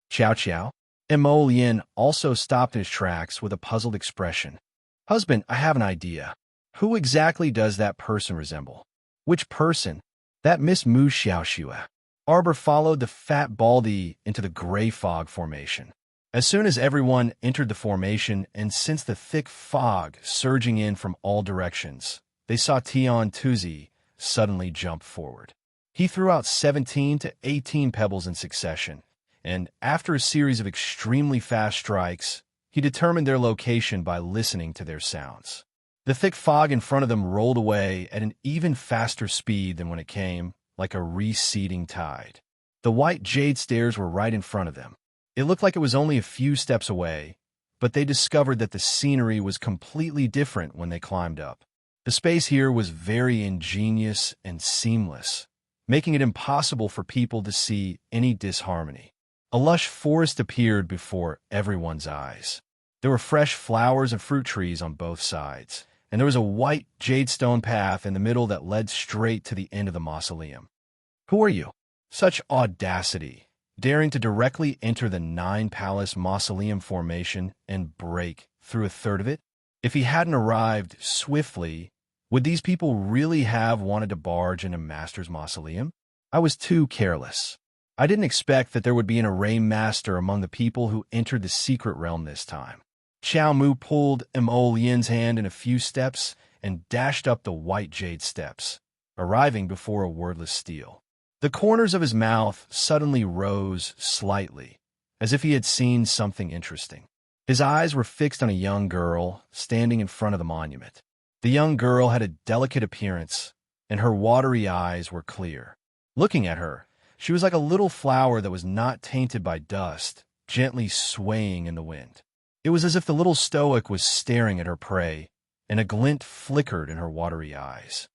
"Chow chow?" Mo Lien also stopped in his tracks with a puzzled expression. "Husband, I have an idea. Who exactly does that person resemble?" "Which person?" "That Miss Mu Xiaoxua." Arbor followed the fat Baldy into the gray fog formation. As soon as everyone entered the formation and sensed the thick fog surging in from all directions, they saw Tian Tuzi, suddenly jumped forward. He threw out 17 to 18 pebbles in succession, and after a series of extremely fast strikes, he determined their location by listening to their sounds. The thick fog in front of them rolled away at an even faster speed than when it came, like a receding tide. The white jade stairs were right in front of them. It looked like it was only a few steps away, but they discovered that the scenery was completely different when they climbed up. The space here was very ingenious and seamless, making it impossible for people to see any disharmony. A lush forest appeared before everyone's eyes. There were fresh flowers and fruit trees on both sides, and there was a white jadestone path in the middle that led straight to the end of the mausoleum. "Who are you?" Such audacity, daring to directly enter the nine-palace mausoleum formation and break through a third of it? If he hadn't arrived swiftly, would these people really have wanted to barge into Master's mausoleum? I was too careless. I didn't expect that there would be an array master among the people who entered the secret realm this time. Xiao Mu pulled Mo Lian's hand in a few steps and dashed up the white jade steps, arriving before a wordless stele. The corners of his mouth suddenly rose slightly, as if he had seen something interesting. His eyes were fixed on a young girl standing in front of the monument. The young girl had a delicate appearance, and her watery eyes were clear. Looking at her, she was like a little flower that was not tainted by dust, gently swaying in the wind. It was as if the little stoic was staring at her prey, and a glint flickered in her watery eyes.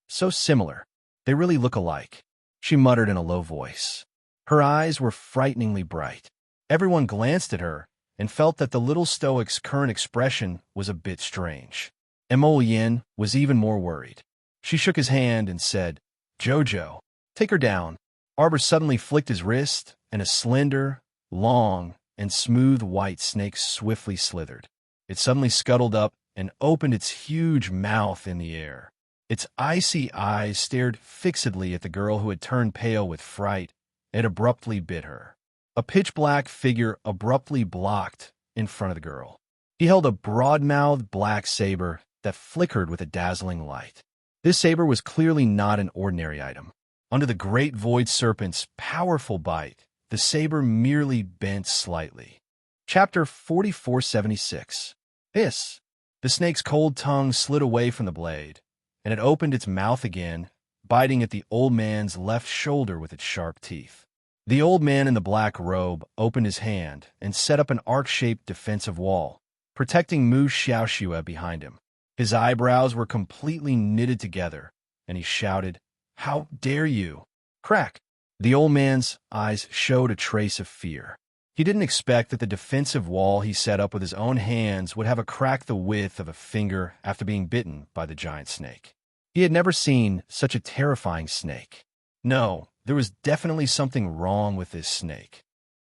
"So similar. They really look alike," she muttered in a low voice. Her eyes were frighteningly bright. Everyone glanced at her and felt that the little stoic's current expression was a bit strange. Mo Yin was even more worried. She shook his hand and said, "Jojo, take her down." Arbor suddenly flicked his wrist, and a slender, long, and smooth white snake swiftly slithered. It suddenly scuttled up and opened its huge mouth in the air. Its icy eyes stared fixedly at the girl who had turned pale with fright and abruptly bit her. A pitch-black figure abruptly blocked in front of the girl. He held a broad-mouthed black saber that flickered with a dazzling light. This saber was clearly not an ordinary item. Under the great void serpent's powerful bite, the saber merely bent slightly. Chapter 4476. Hiss! The snake's cold tongue slid away from the blade, and it opened its mouth again, biting at the old man's left shoulder with its sharp teeth. The old man in the black robe opened his hand and set up an arc-shaped defensive wall, protecting Mu Xiaoxue behind him. His eyebrows were completely knitted together, and he shouted, "How dare you!" Crack! The old man's eyes showed a trace of fear. He didn't expect that the defensive wall he set up with his own hands would have a crack the width of a finger after being bitten by the giant snake. He had never seen such a terrifying snake. No, there was definitely something wrong with this snake.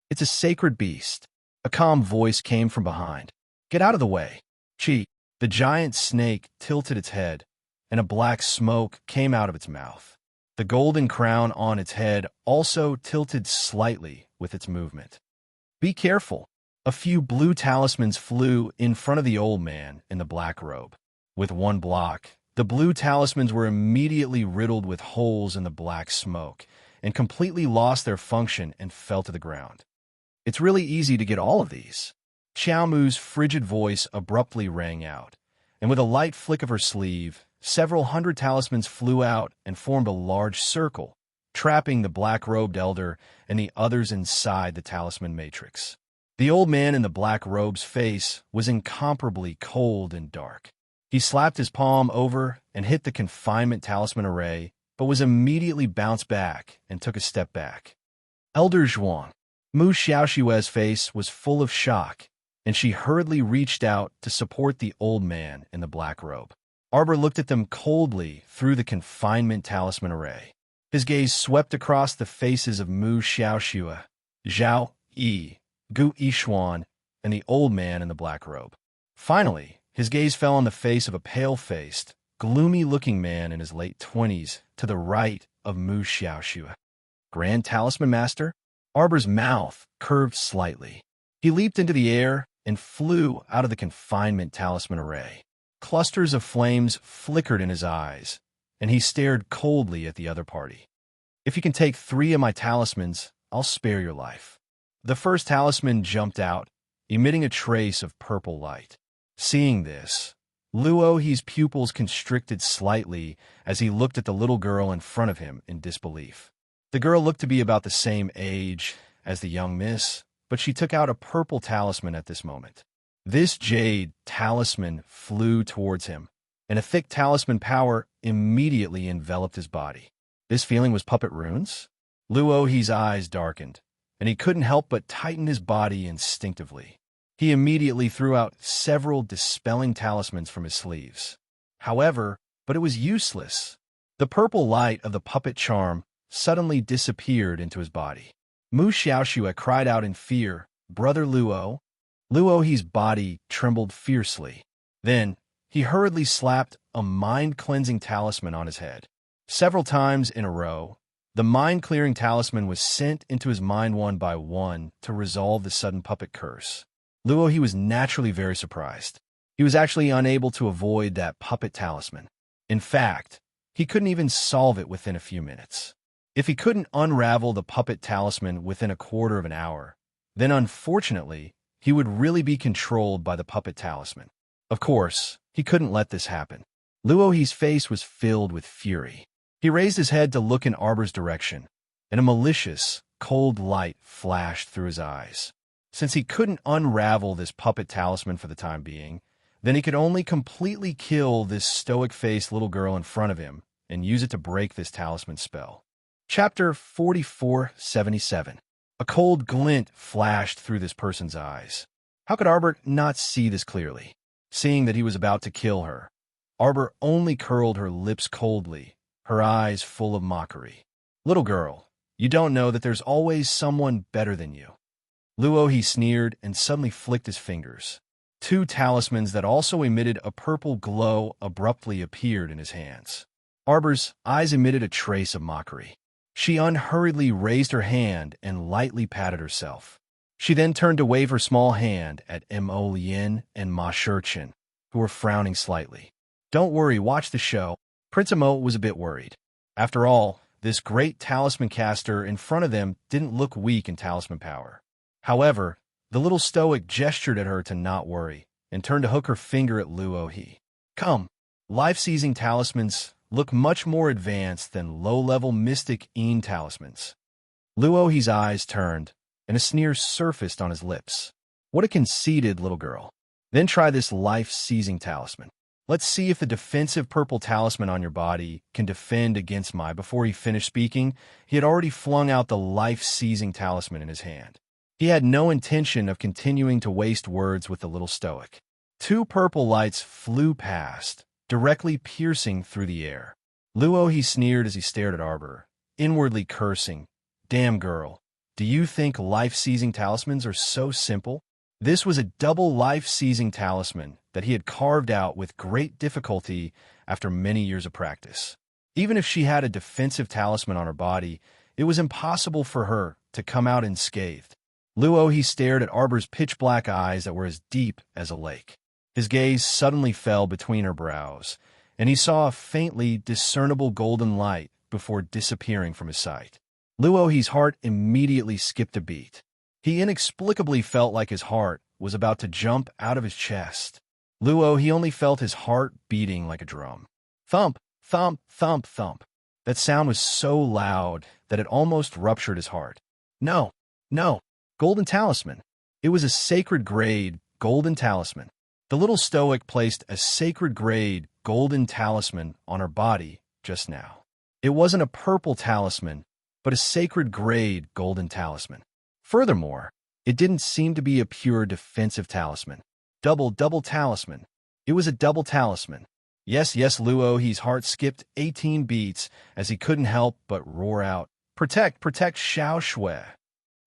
"It's a sacred beast." A calm voice came from behind. "Get out of the way." Chi! The giant snake tilted its head, and a black smoke came out of its mouth. The golden crown on its head also tilted slightly with its movement. "Be careful." A few blue talismans flew in front of the old man in the black robe. With one block, the blue talismans were immediately riddled with holes in the black smoke and completely lost their function and fell to the ground. "It's really easy to get all of these." Xiao Mu's frigid voice abruptly rang out, and with a light flick of her sleeve, several hundred talismans flew out and formed a large circle, trapping the black-robed elder and the others inside the talisman matrix. The old man in the black robe's face was incomparably cold and dark. He slapped his palm over and hit the confinement talisman array, but was immediately bounced back and took a step back. "Elder Zhuang." Mu Xiaoxue's face was full of shock, and she hurriedly reached out to support the old man in the black robe. Arbor looked at them coldly through the confinement talisman array. His gaze swept across the faces of Mu Xiaoxue, Zhao Yi, Gu Yishuan, and the old man in the black robe. Finally, his gaze fell on the face of a pale-faced, gloomy-looking man in his late 20s to the right of Mu Xiaoxue. "Grand Talisman Master?" Arbor's mouth curved slightly. He leaped into the air and flew out of the confinement talisman array. Clusters of flames flickered in his eyes, and he stared coldly at the other party. "If you can take 3 of my talismans, I'll spare your life." The first talisman jumped out, emitting a trace of purple light. Seeing this, Luohi's pupils constricted slightly as he looked at the little girl in front of him in disbelief. The girl looked to be about the same age as the young miss, but she took out a purple talisman at this moment. This jade talisman flew towards him, and a thick talisman power immediately enveloped his body. This feeling was puppet runes? Luohi's eyes darkened, and he couldn't help but tighten his body instinctively. He immediately threw out several dispelling talismans from his sleeves. However, it was useless. The purple light of the puppet charm suddenly disappeared into his body. Mu Xiaoxue cried out in fear, "Brother Luo!" Luohi's body trembled fiercely. Then, he hurriedly slapped a mind-cleansing talisman on his head. Several times in a row, the mind-clearing talisman was sent into his mind one by one to resolve the sudden puppet curse. Luohi was naturally very surprised. He was actually unable to avoid that puppet talisman. In fact, he couldn't even solve it within a few minutes. If he couldn't unravel the puppet talisman within a quarter of an hour, then unfortunately, he would really be controlled by the puppet talisman. Of course, he couldn't let this happen. Luohi's face was filled with fury. He raised his head to look in Arbor's direction, and a malicious, cold light flashed through his eyes. Since he couldn't unravel this puppet talisman for the time being, then he could only completely kill this stoic-faced little girl in front of him and use it to break this talisman spell. Chapter 4477. A cold glint flashed through this person's eyes. How could Arbor not see this clearly? Seeing that he was about to kill her, Arbor only curled her lips coldly, her eyes full of mockery. "Little girl, you don't know that there's always someone better than you." Luohi sneered and suddenly flicked his fingers. 2 talismans that also emitted a purple glow abruptly appeared in his hands. Arbor's eyes emitted a trace of mockery. She unhurriedly raised her hand and lightly patted herself. She then turned to wave her small hand at Mo Lien and Ma Shurchin, who were frowning slightly. "Don't worry, watch the show." Prince Mo was a bit worried. After all, this great talisman caster in front of them didn't look weak in talisman power. However, the little stoic gestured at her to not worry, and turned to hook her finger at Luohi. "Come, life-seizing talismans look much more advanced than low-level mystic Een talismans." Luohi's eyes turned, and a sneer surfaced on his lips. What a conceited little girl. "Then try this life-seizing talisman. Let's see if the defensive purple talisman on your body can defend against my..." Before he finished speaking, he had already flung out the life-seizing talisman in his hand. He had no intention of continuing to waste words with the little stoic. 2 purple lights flew past, directly piercing through the air. Luohi sneered as he stared at Arbor, inwardly cursing, "Damn girl, do you think life-seizing talismans are so simple?" This was a double life-seizing talisman that he had carved out with great difficulty after many years of practice. Even if she had a defensive talisman on her body, it was impossible for her to come out unscathed. Luohi stared at Arbor's pitch-black eyes that were as deep as a lake. His gaze suddenly fell between her brows, and he saw a faintly discernible golden light before disappearing from his sight. Luohi's heart immediately skipped a beat. He inexplicably felt like his heart was about to jump out of his chest. Luohi only felt his heart beating like a drum. Thump, thump, thump, thump. That sound was so loud that it almost ruptured his heart. No, no. Golden talisman. It was a sacred-grade golden talisman. The little stoic placed a sacred-grade golden talisman on her body just now. It wasn't a purple talisman, but a sacred-grade golden talisman. Furthermore, it didn't seem to be a pure defensive talisman. Double talisman. It was a double talisman. Yes, Luohi's heart skipped 18 beats as he couldn't help but roar out, protect Xiaoxue."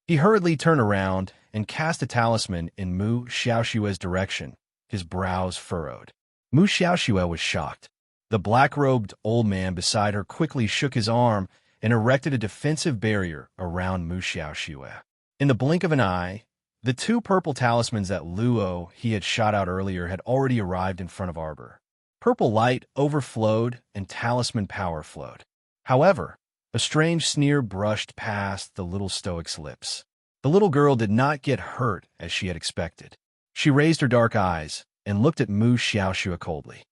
He hurriedly turned around and cast a talisman in Mu Xiaoxue's direction, his brows furrowed. Mu Xiaoxue was shocked. The black-robed old man beside her quickly shook his arm and erected a defensive barrier around Mu Xiaoxue. In the blink of an eye, the 2 purple talismans that Luohi had shot out earlier had already arrived in front of Arbor. Purple light overflowed and talisman power flowed. However, a strange sneer brushed past the little stoic's lips. The little girl did not get hurt as she had expected. She raised her dark eyes and looked at Mu Xiaoxue coldly.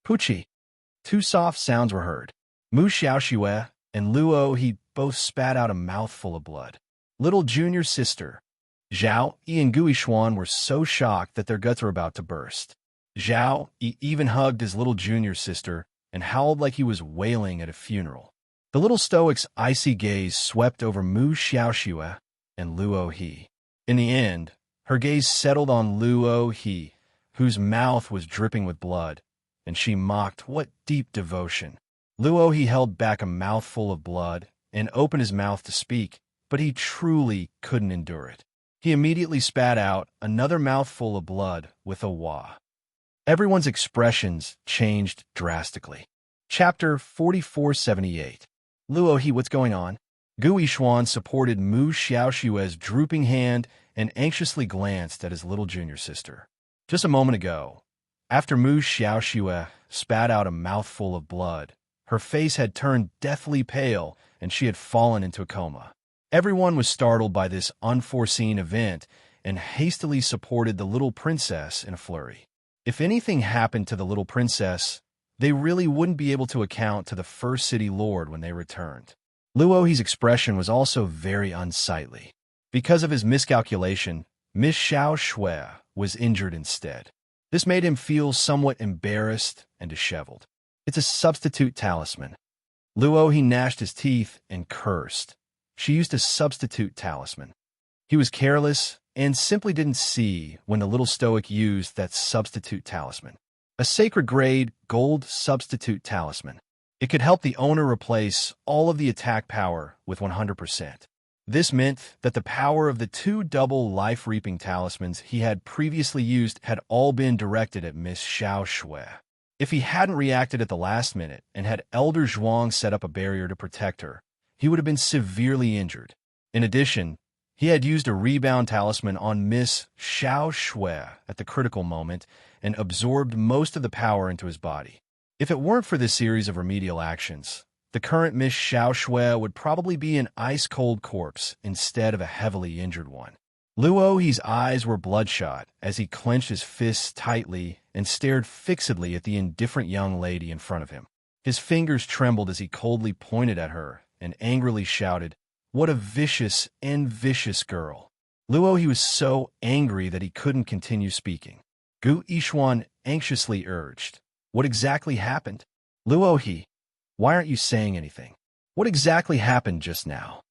Puchi. Two soft sounds were heard. Mu Xiaoxue and Luo He both spat out a mouthful of blood. Little junior sister. Zhao Yi and Gui Xuan were so shocked that their guts were about to burst. Zhao Yi even hugged his little junior sister and howled like he was wailing at a funeral. The little stoic's icy gaze swept over Mu Xiaoxue and Luo He. In the end, her gaze settled on Luo He, whose mouth was dripping with blood, and she mocked, "What deep devotion." Luo He held back a mouthful of blood and opened his mouth to speak, but he truly couldn't endure it. He immediately spat out another mouthful of blood with a wah. Everyone's expressions changed drastically. Chapter 4478. Luo He, what's going on? Gui Xuan supported Mu Xiaoxue's drooping hand and anxiously glanced at his little junior sister. Just a moment ago, after Mu Xiaoxue spat out a mouthful of blood, her face had turned deathly pale and she had fallen into a coma. Everyone was startled by this unforeseen event and hastily supported the little princess in a flurry. If anything happened to the little princess, they really wouldn't be able to account to the first city lord when they returned. Luo He's expression was also very unsightly. Because of his miscalculation, Miss Xiaoxue was injured instead. This made him feel somewhat embarrassed and disheveled. It's a substitute talisman. Luo He gnashed his teeth and cursed. She used a substitute talisman. He was careless and simply didn't see when the little stoic used that substitute talisman. A sacred grade gold substitute talisman. It could help the owner replace all of the attack power with 100%. This meant that the power of the two double life-reaping talismans he had previously used had all been directed at Miss Xiaoxue. If he hadn't reacted at the last minute and had Elder Zhuang set up a barrier to protect her, he would have been severely injured. In addition, he had used a rebound talisman on Miss Xiaoxue at the critical moment and absorbed most of the power into his body. If it weren't for this series of remedial actions, the current Miss Xiaoxue would probably be an ice-cold corpse instead of a heavily injured one. Luo He's eyes were bloodshot as he clenched his fists tightly and stared fixedly at the indifferent young lady in front of him. His fingers trembled as he coldly pointed at her and angrily shouted, "What a vicious and vicious girl." Luo He was so angry that he couldn't continue speaking. Gu Yixuan anxiously urged, "What exactly happened? Luo He, why aren't you saying anything? What exactly happened just now?"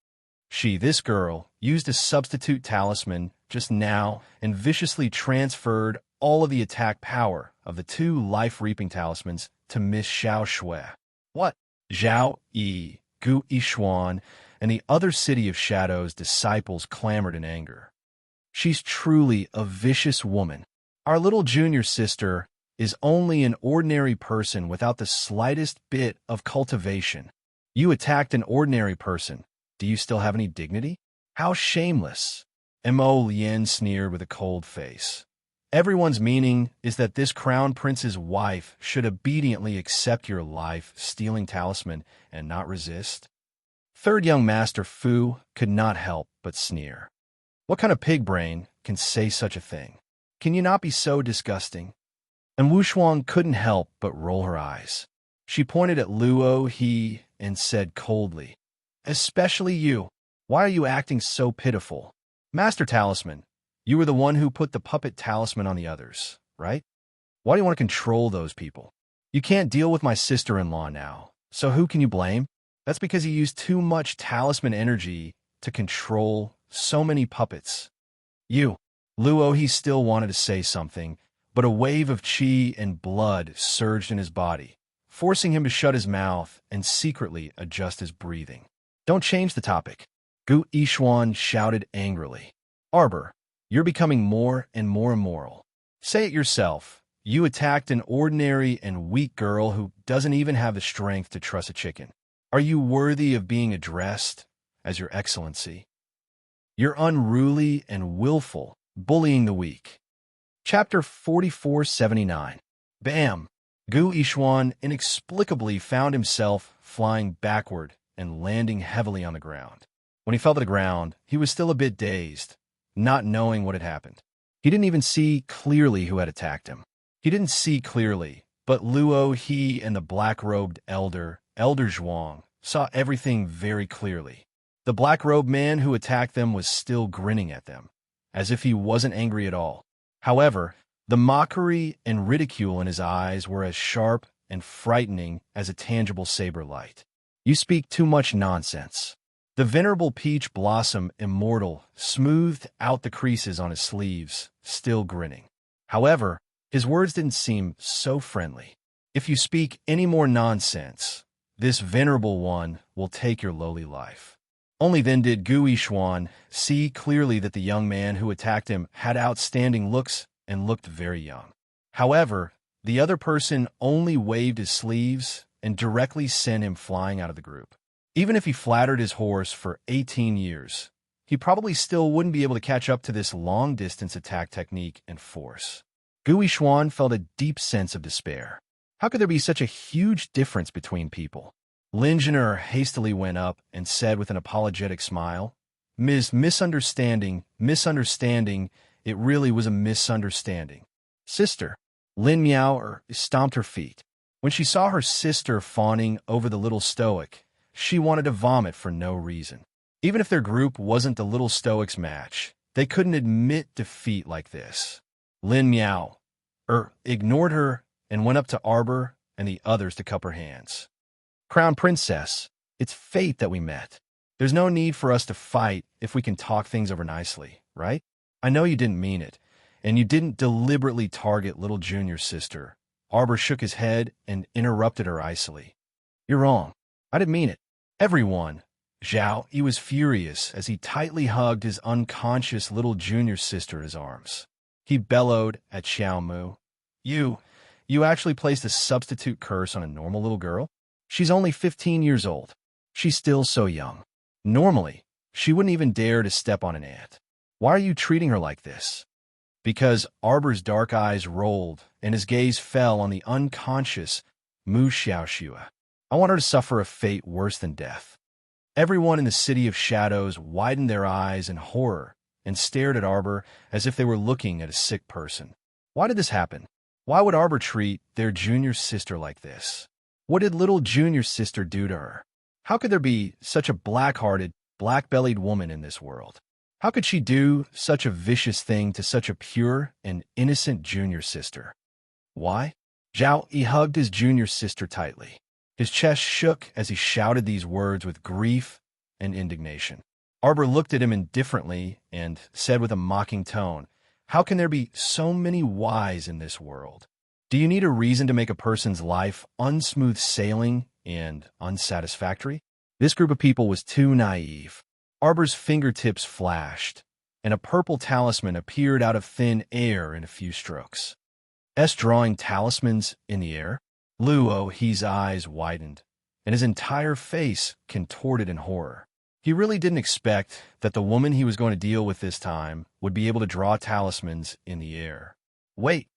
This girl, used a substitute talisman just now and viciously transferred all of the attack power of the two life-reaping talismans to Miss Xiaoxue. What? Zhao Yi, Gu Yixuan, and the other City of Shadows disciples clamored in anger. She's truly a vicious woman. Our little junior sister is only an ordinary person without the slightest bit of cultivation. You attacked an ordinary person. Do you still have any dignity? How shameless. Mo Lien sneered with a cold face. Everyone's meaning is that this crown prince's wife should obediently accept your life-stealing talisman and not resist. Third young master Fu could not help but sneer. What kind of pig brain can say such a thing? Can you not be so disgusting? And Wu Shuang couldn't help but roll her eyes. She pointed at Luo He and said coldly, "Especially you. Why are you acting so pitiful? Master Talisman, you were the one who put the puppet talisman on the others, right? Why do you want to control those people? You can't deal with my sister-in-law now, so who can you blame? That's because you used too much talisman energy to control so many puppets." Luo He still wanted to say something, but a wave of qi and blood surged in his body, forcing him to shut his mouth and secretly adjust his breathing. "Don't change the topic," Gu Yixuan shouted angrily. "Arbor, you're becoming more and more immoral. Say it yourself. You attacked an ordinary and weak girl who doesn't even have the strength to truss a chicken. Are you worthy of being addressed as Your Excellency? You're unruly and willful, bullying the weak." Chapter 4479. Bam! Gu Yishuan inexplicably found himself flying backward and landing heavily on the ground. When he fell to the ground, he was still a bit dazed, not knowing what had happened. He didn't even see clearly who had attacked him. He didn't see clearly, but Luo, he, and the black-robed Elder Zhuang, saw everything very clearly. The black-robed man who attacked them was still grinning at them, as if he wasn't angry at all. However, the mockery and ridicule in his eyes were as sharp and frightening as a tangible saber light. You speak too much nonsense. The venerable peach blossom immortal smoothed out the creases on his sleeves, still grinning. However, his words didn't seem so friendly. If you speak any more nonsense, this venerable one will take your lowly life. Only then did Gu Yishuan see clearly that the young man who attacked him had outstanding looks and looked very young. However, the other person only waved his sleeves and directly sent him flying out of the group. Even if he flattered his horse for 18 years, he probably still wouldn't be able to catch up to this long-distance attack technique and force. Gu Yishuan felt a deep sense of despair. How could there be such a huge difference between people? Lin Zhen'er hastily went up and said with an apologetic smile, "Ms. Misunderstanding, it really was a misunderstanding." Sister. Lin Miao stomped her feet. When she saw her sister fawning over the little stoic, she wanted to vomit for no reason. Even if their group wasn't the little stoic's match, they couldn't admit defeat like this. Lin Miao ignored her and went up to Arbor and the others to cup her hands. "Crown Princess, it's fate that we met. There's no need for us to fight if we can talk things over nicely, right? I know you didn't mean it, and you didn't deliberately target little junior sister." Arbor shook his head and interrupted her icily. "You're wrong. I didn't mean it." Everyone. Zhao, he was furious as he tightly hugged his unconscious little junior sister in his arms. He bellowed at Xiao Mu. You actually placed a substitute curse on a normal little girl? She's only 15 years old. She's still so young. Normally, she wouldn't even dare to step on an ant. Why are you treating her like this?" Because Arbor's dark eyes rolled and his gaze fell on the unconscious Mu Xiaoxue. "I want her to suffer a fate worse than death." Everyone in the City of Shadows widened their eyes in horror and stared at Arbor as if they were looking at a sick person. Why did this happen? Why would Arbor treat their junior sister like this? What did little junior sister do to her? How could there be such a black-hearted, black-bellied woman in this world? How could she do such a vicious thing to such a pure and innocent junior sister? Why? Zhao, he hugged his junior sister tightly. His chest shook as he shouted these words with grief and indignation. Arbor looked at him indifferently and said with a mocking tone, "How can there be so many whys in this world? Do you need a reason to make a person's life unsmooth sailing and unsatisfactory?" This group of people was too naive. Arbor's fingertips flashed, and a purple talisman appeared out of thin air in a few strokes. Drawing talismans in the air? Luo, his eyes widened, and his entire face contorted in horror. He really didn't expect that the woman he was going to deal with this time would be able to draw talismans in the air. "Wait,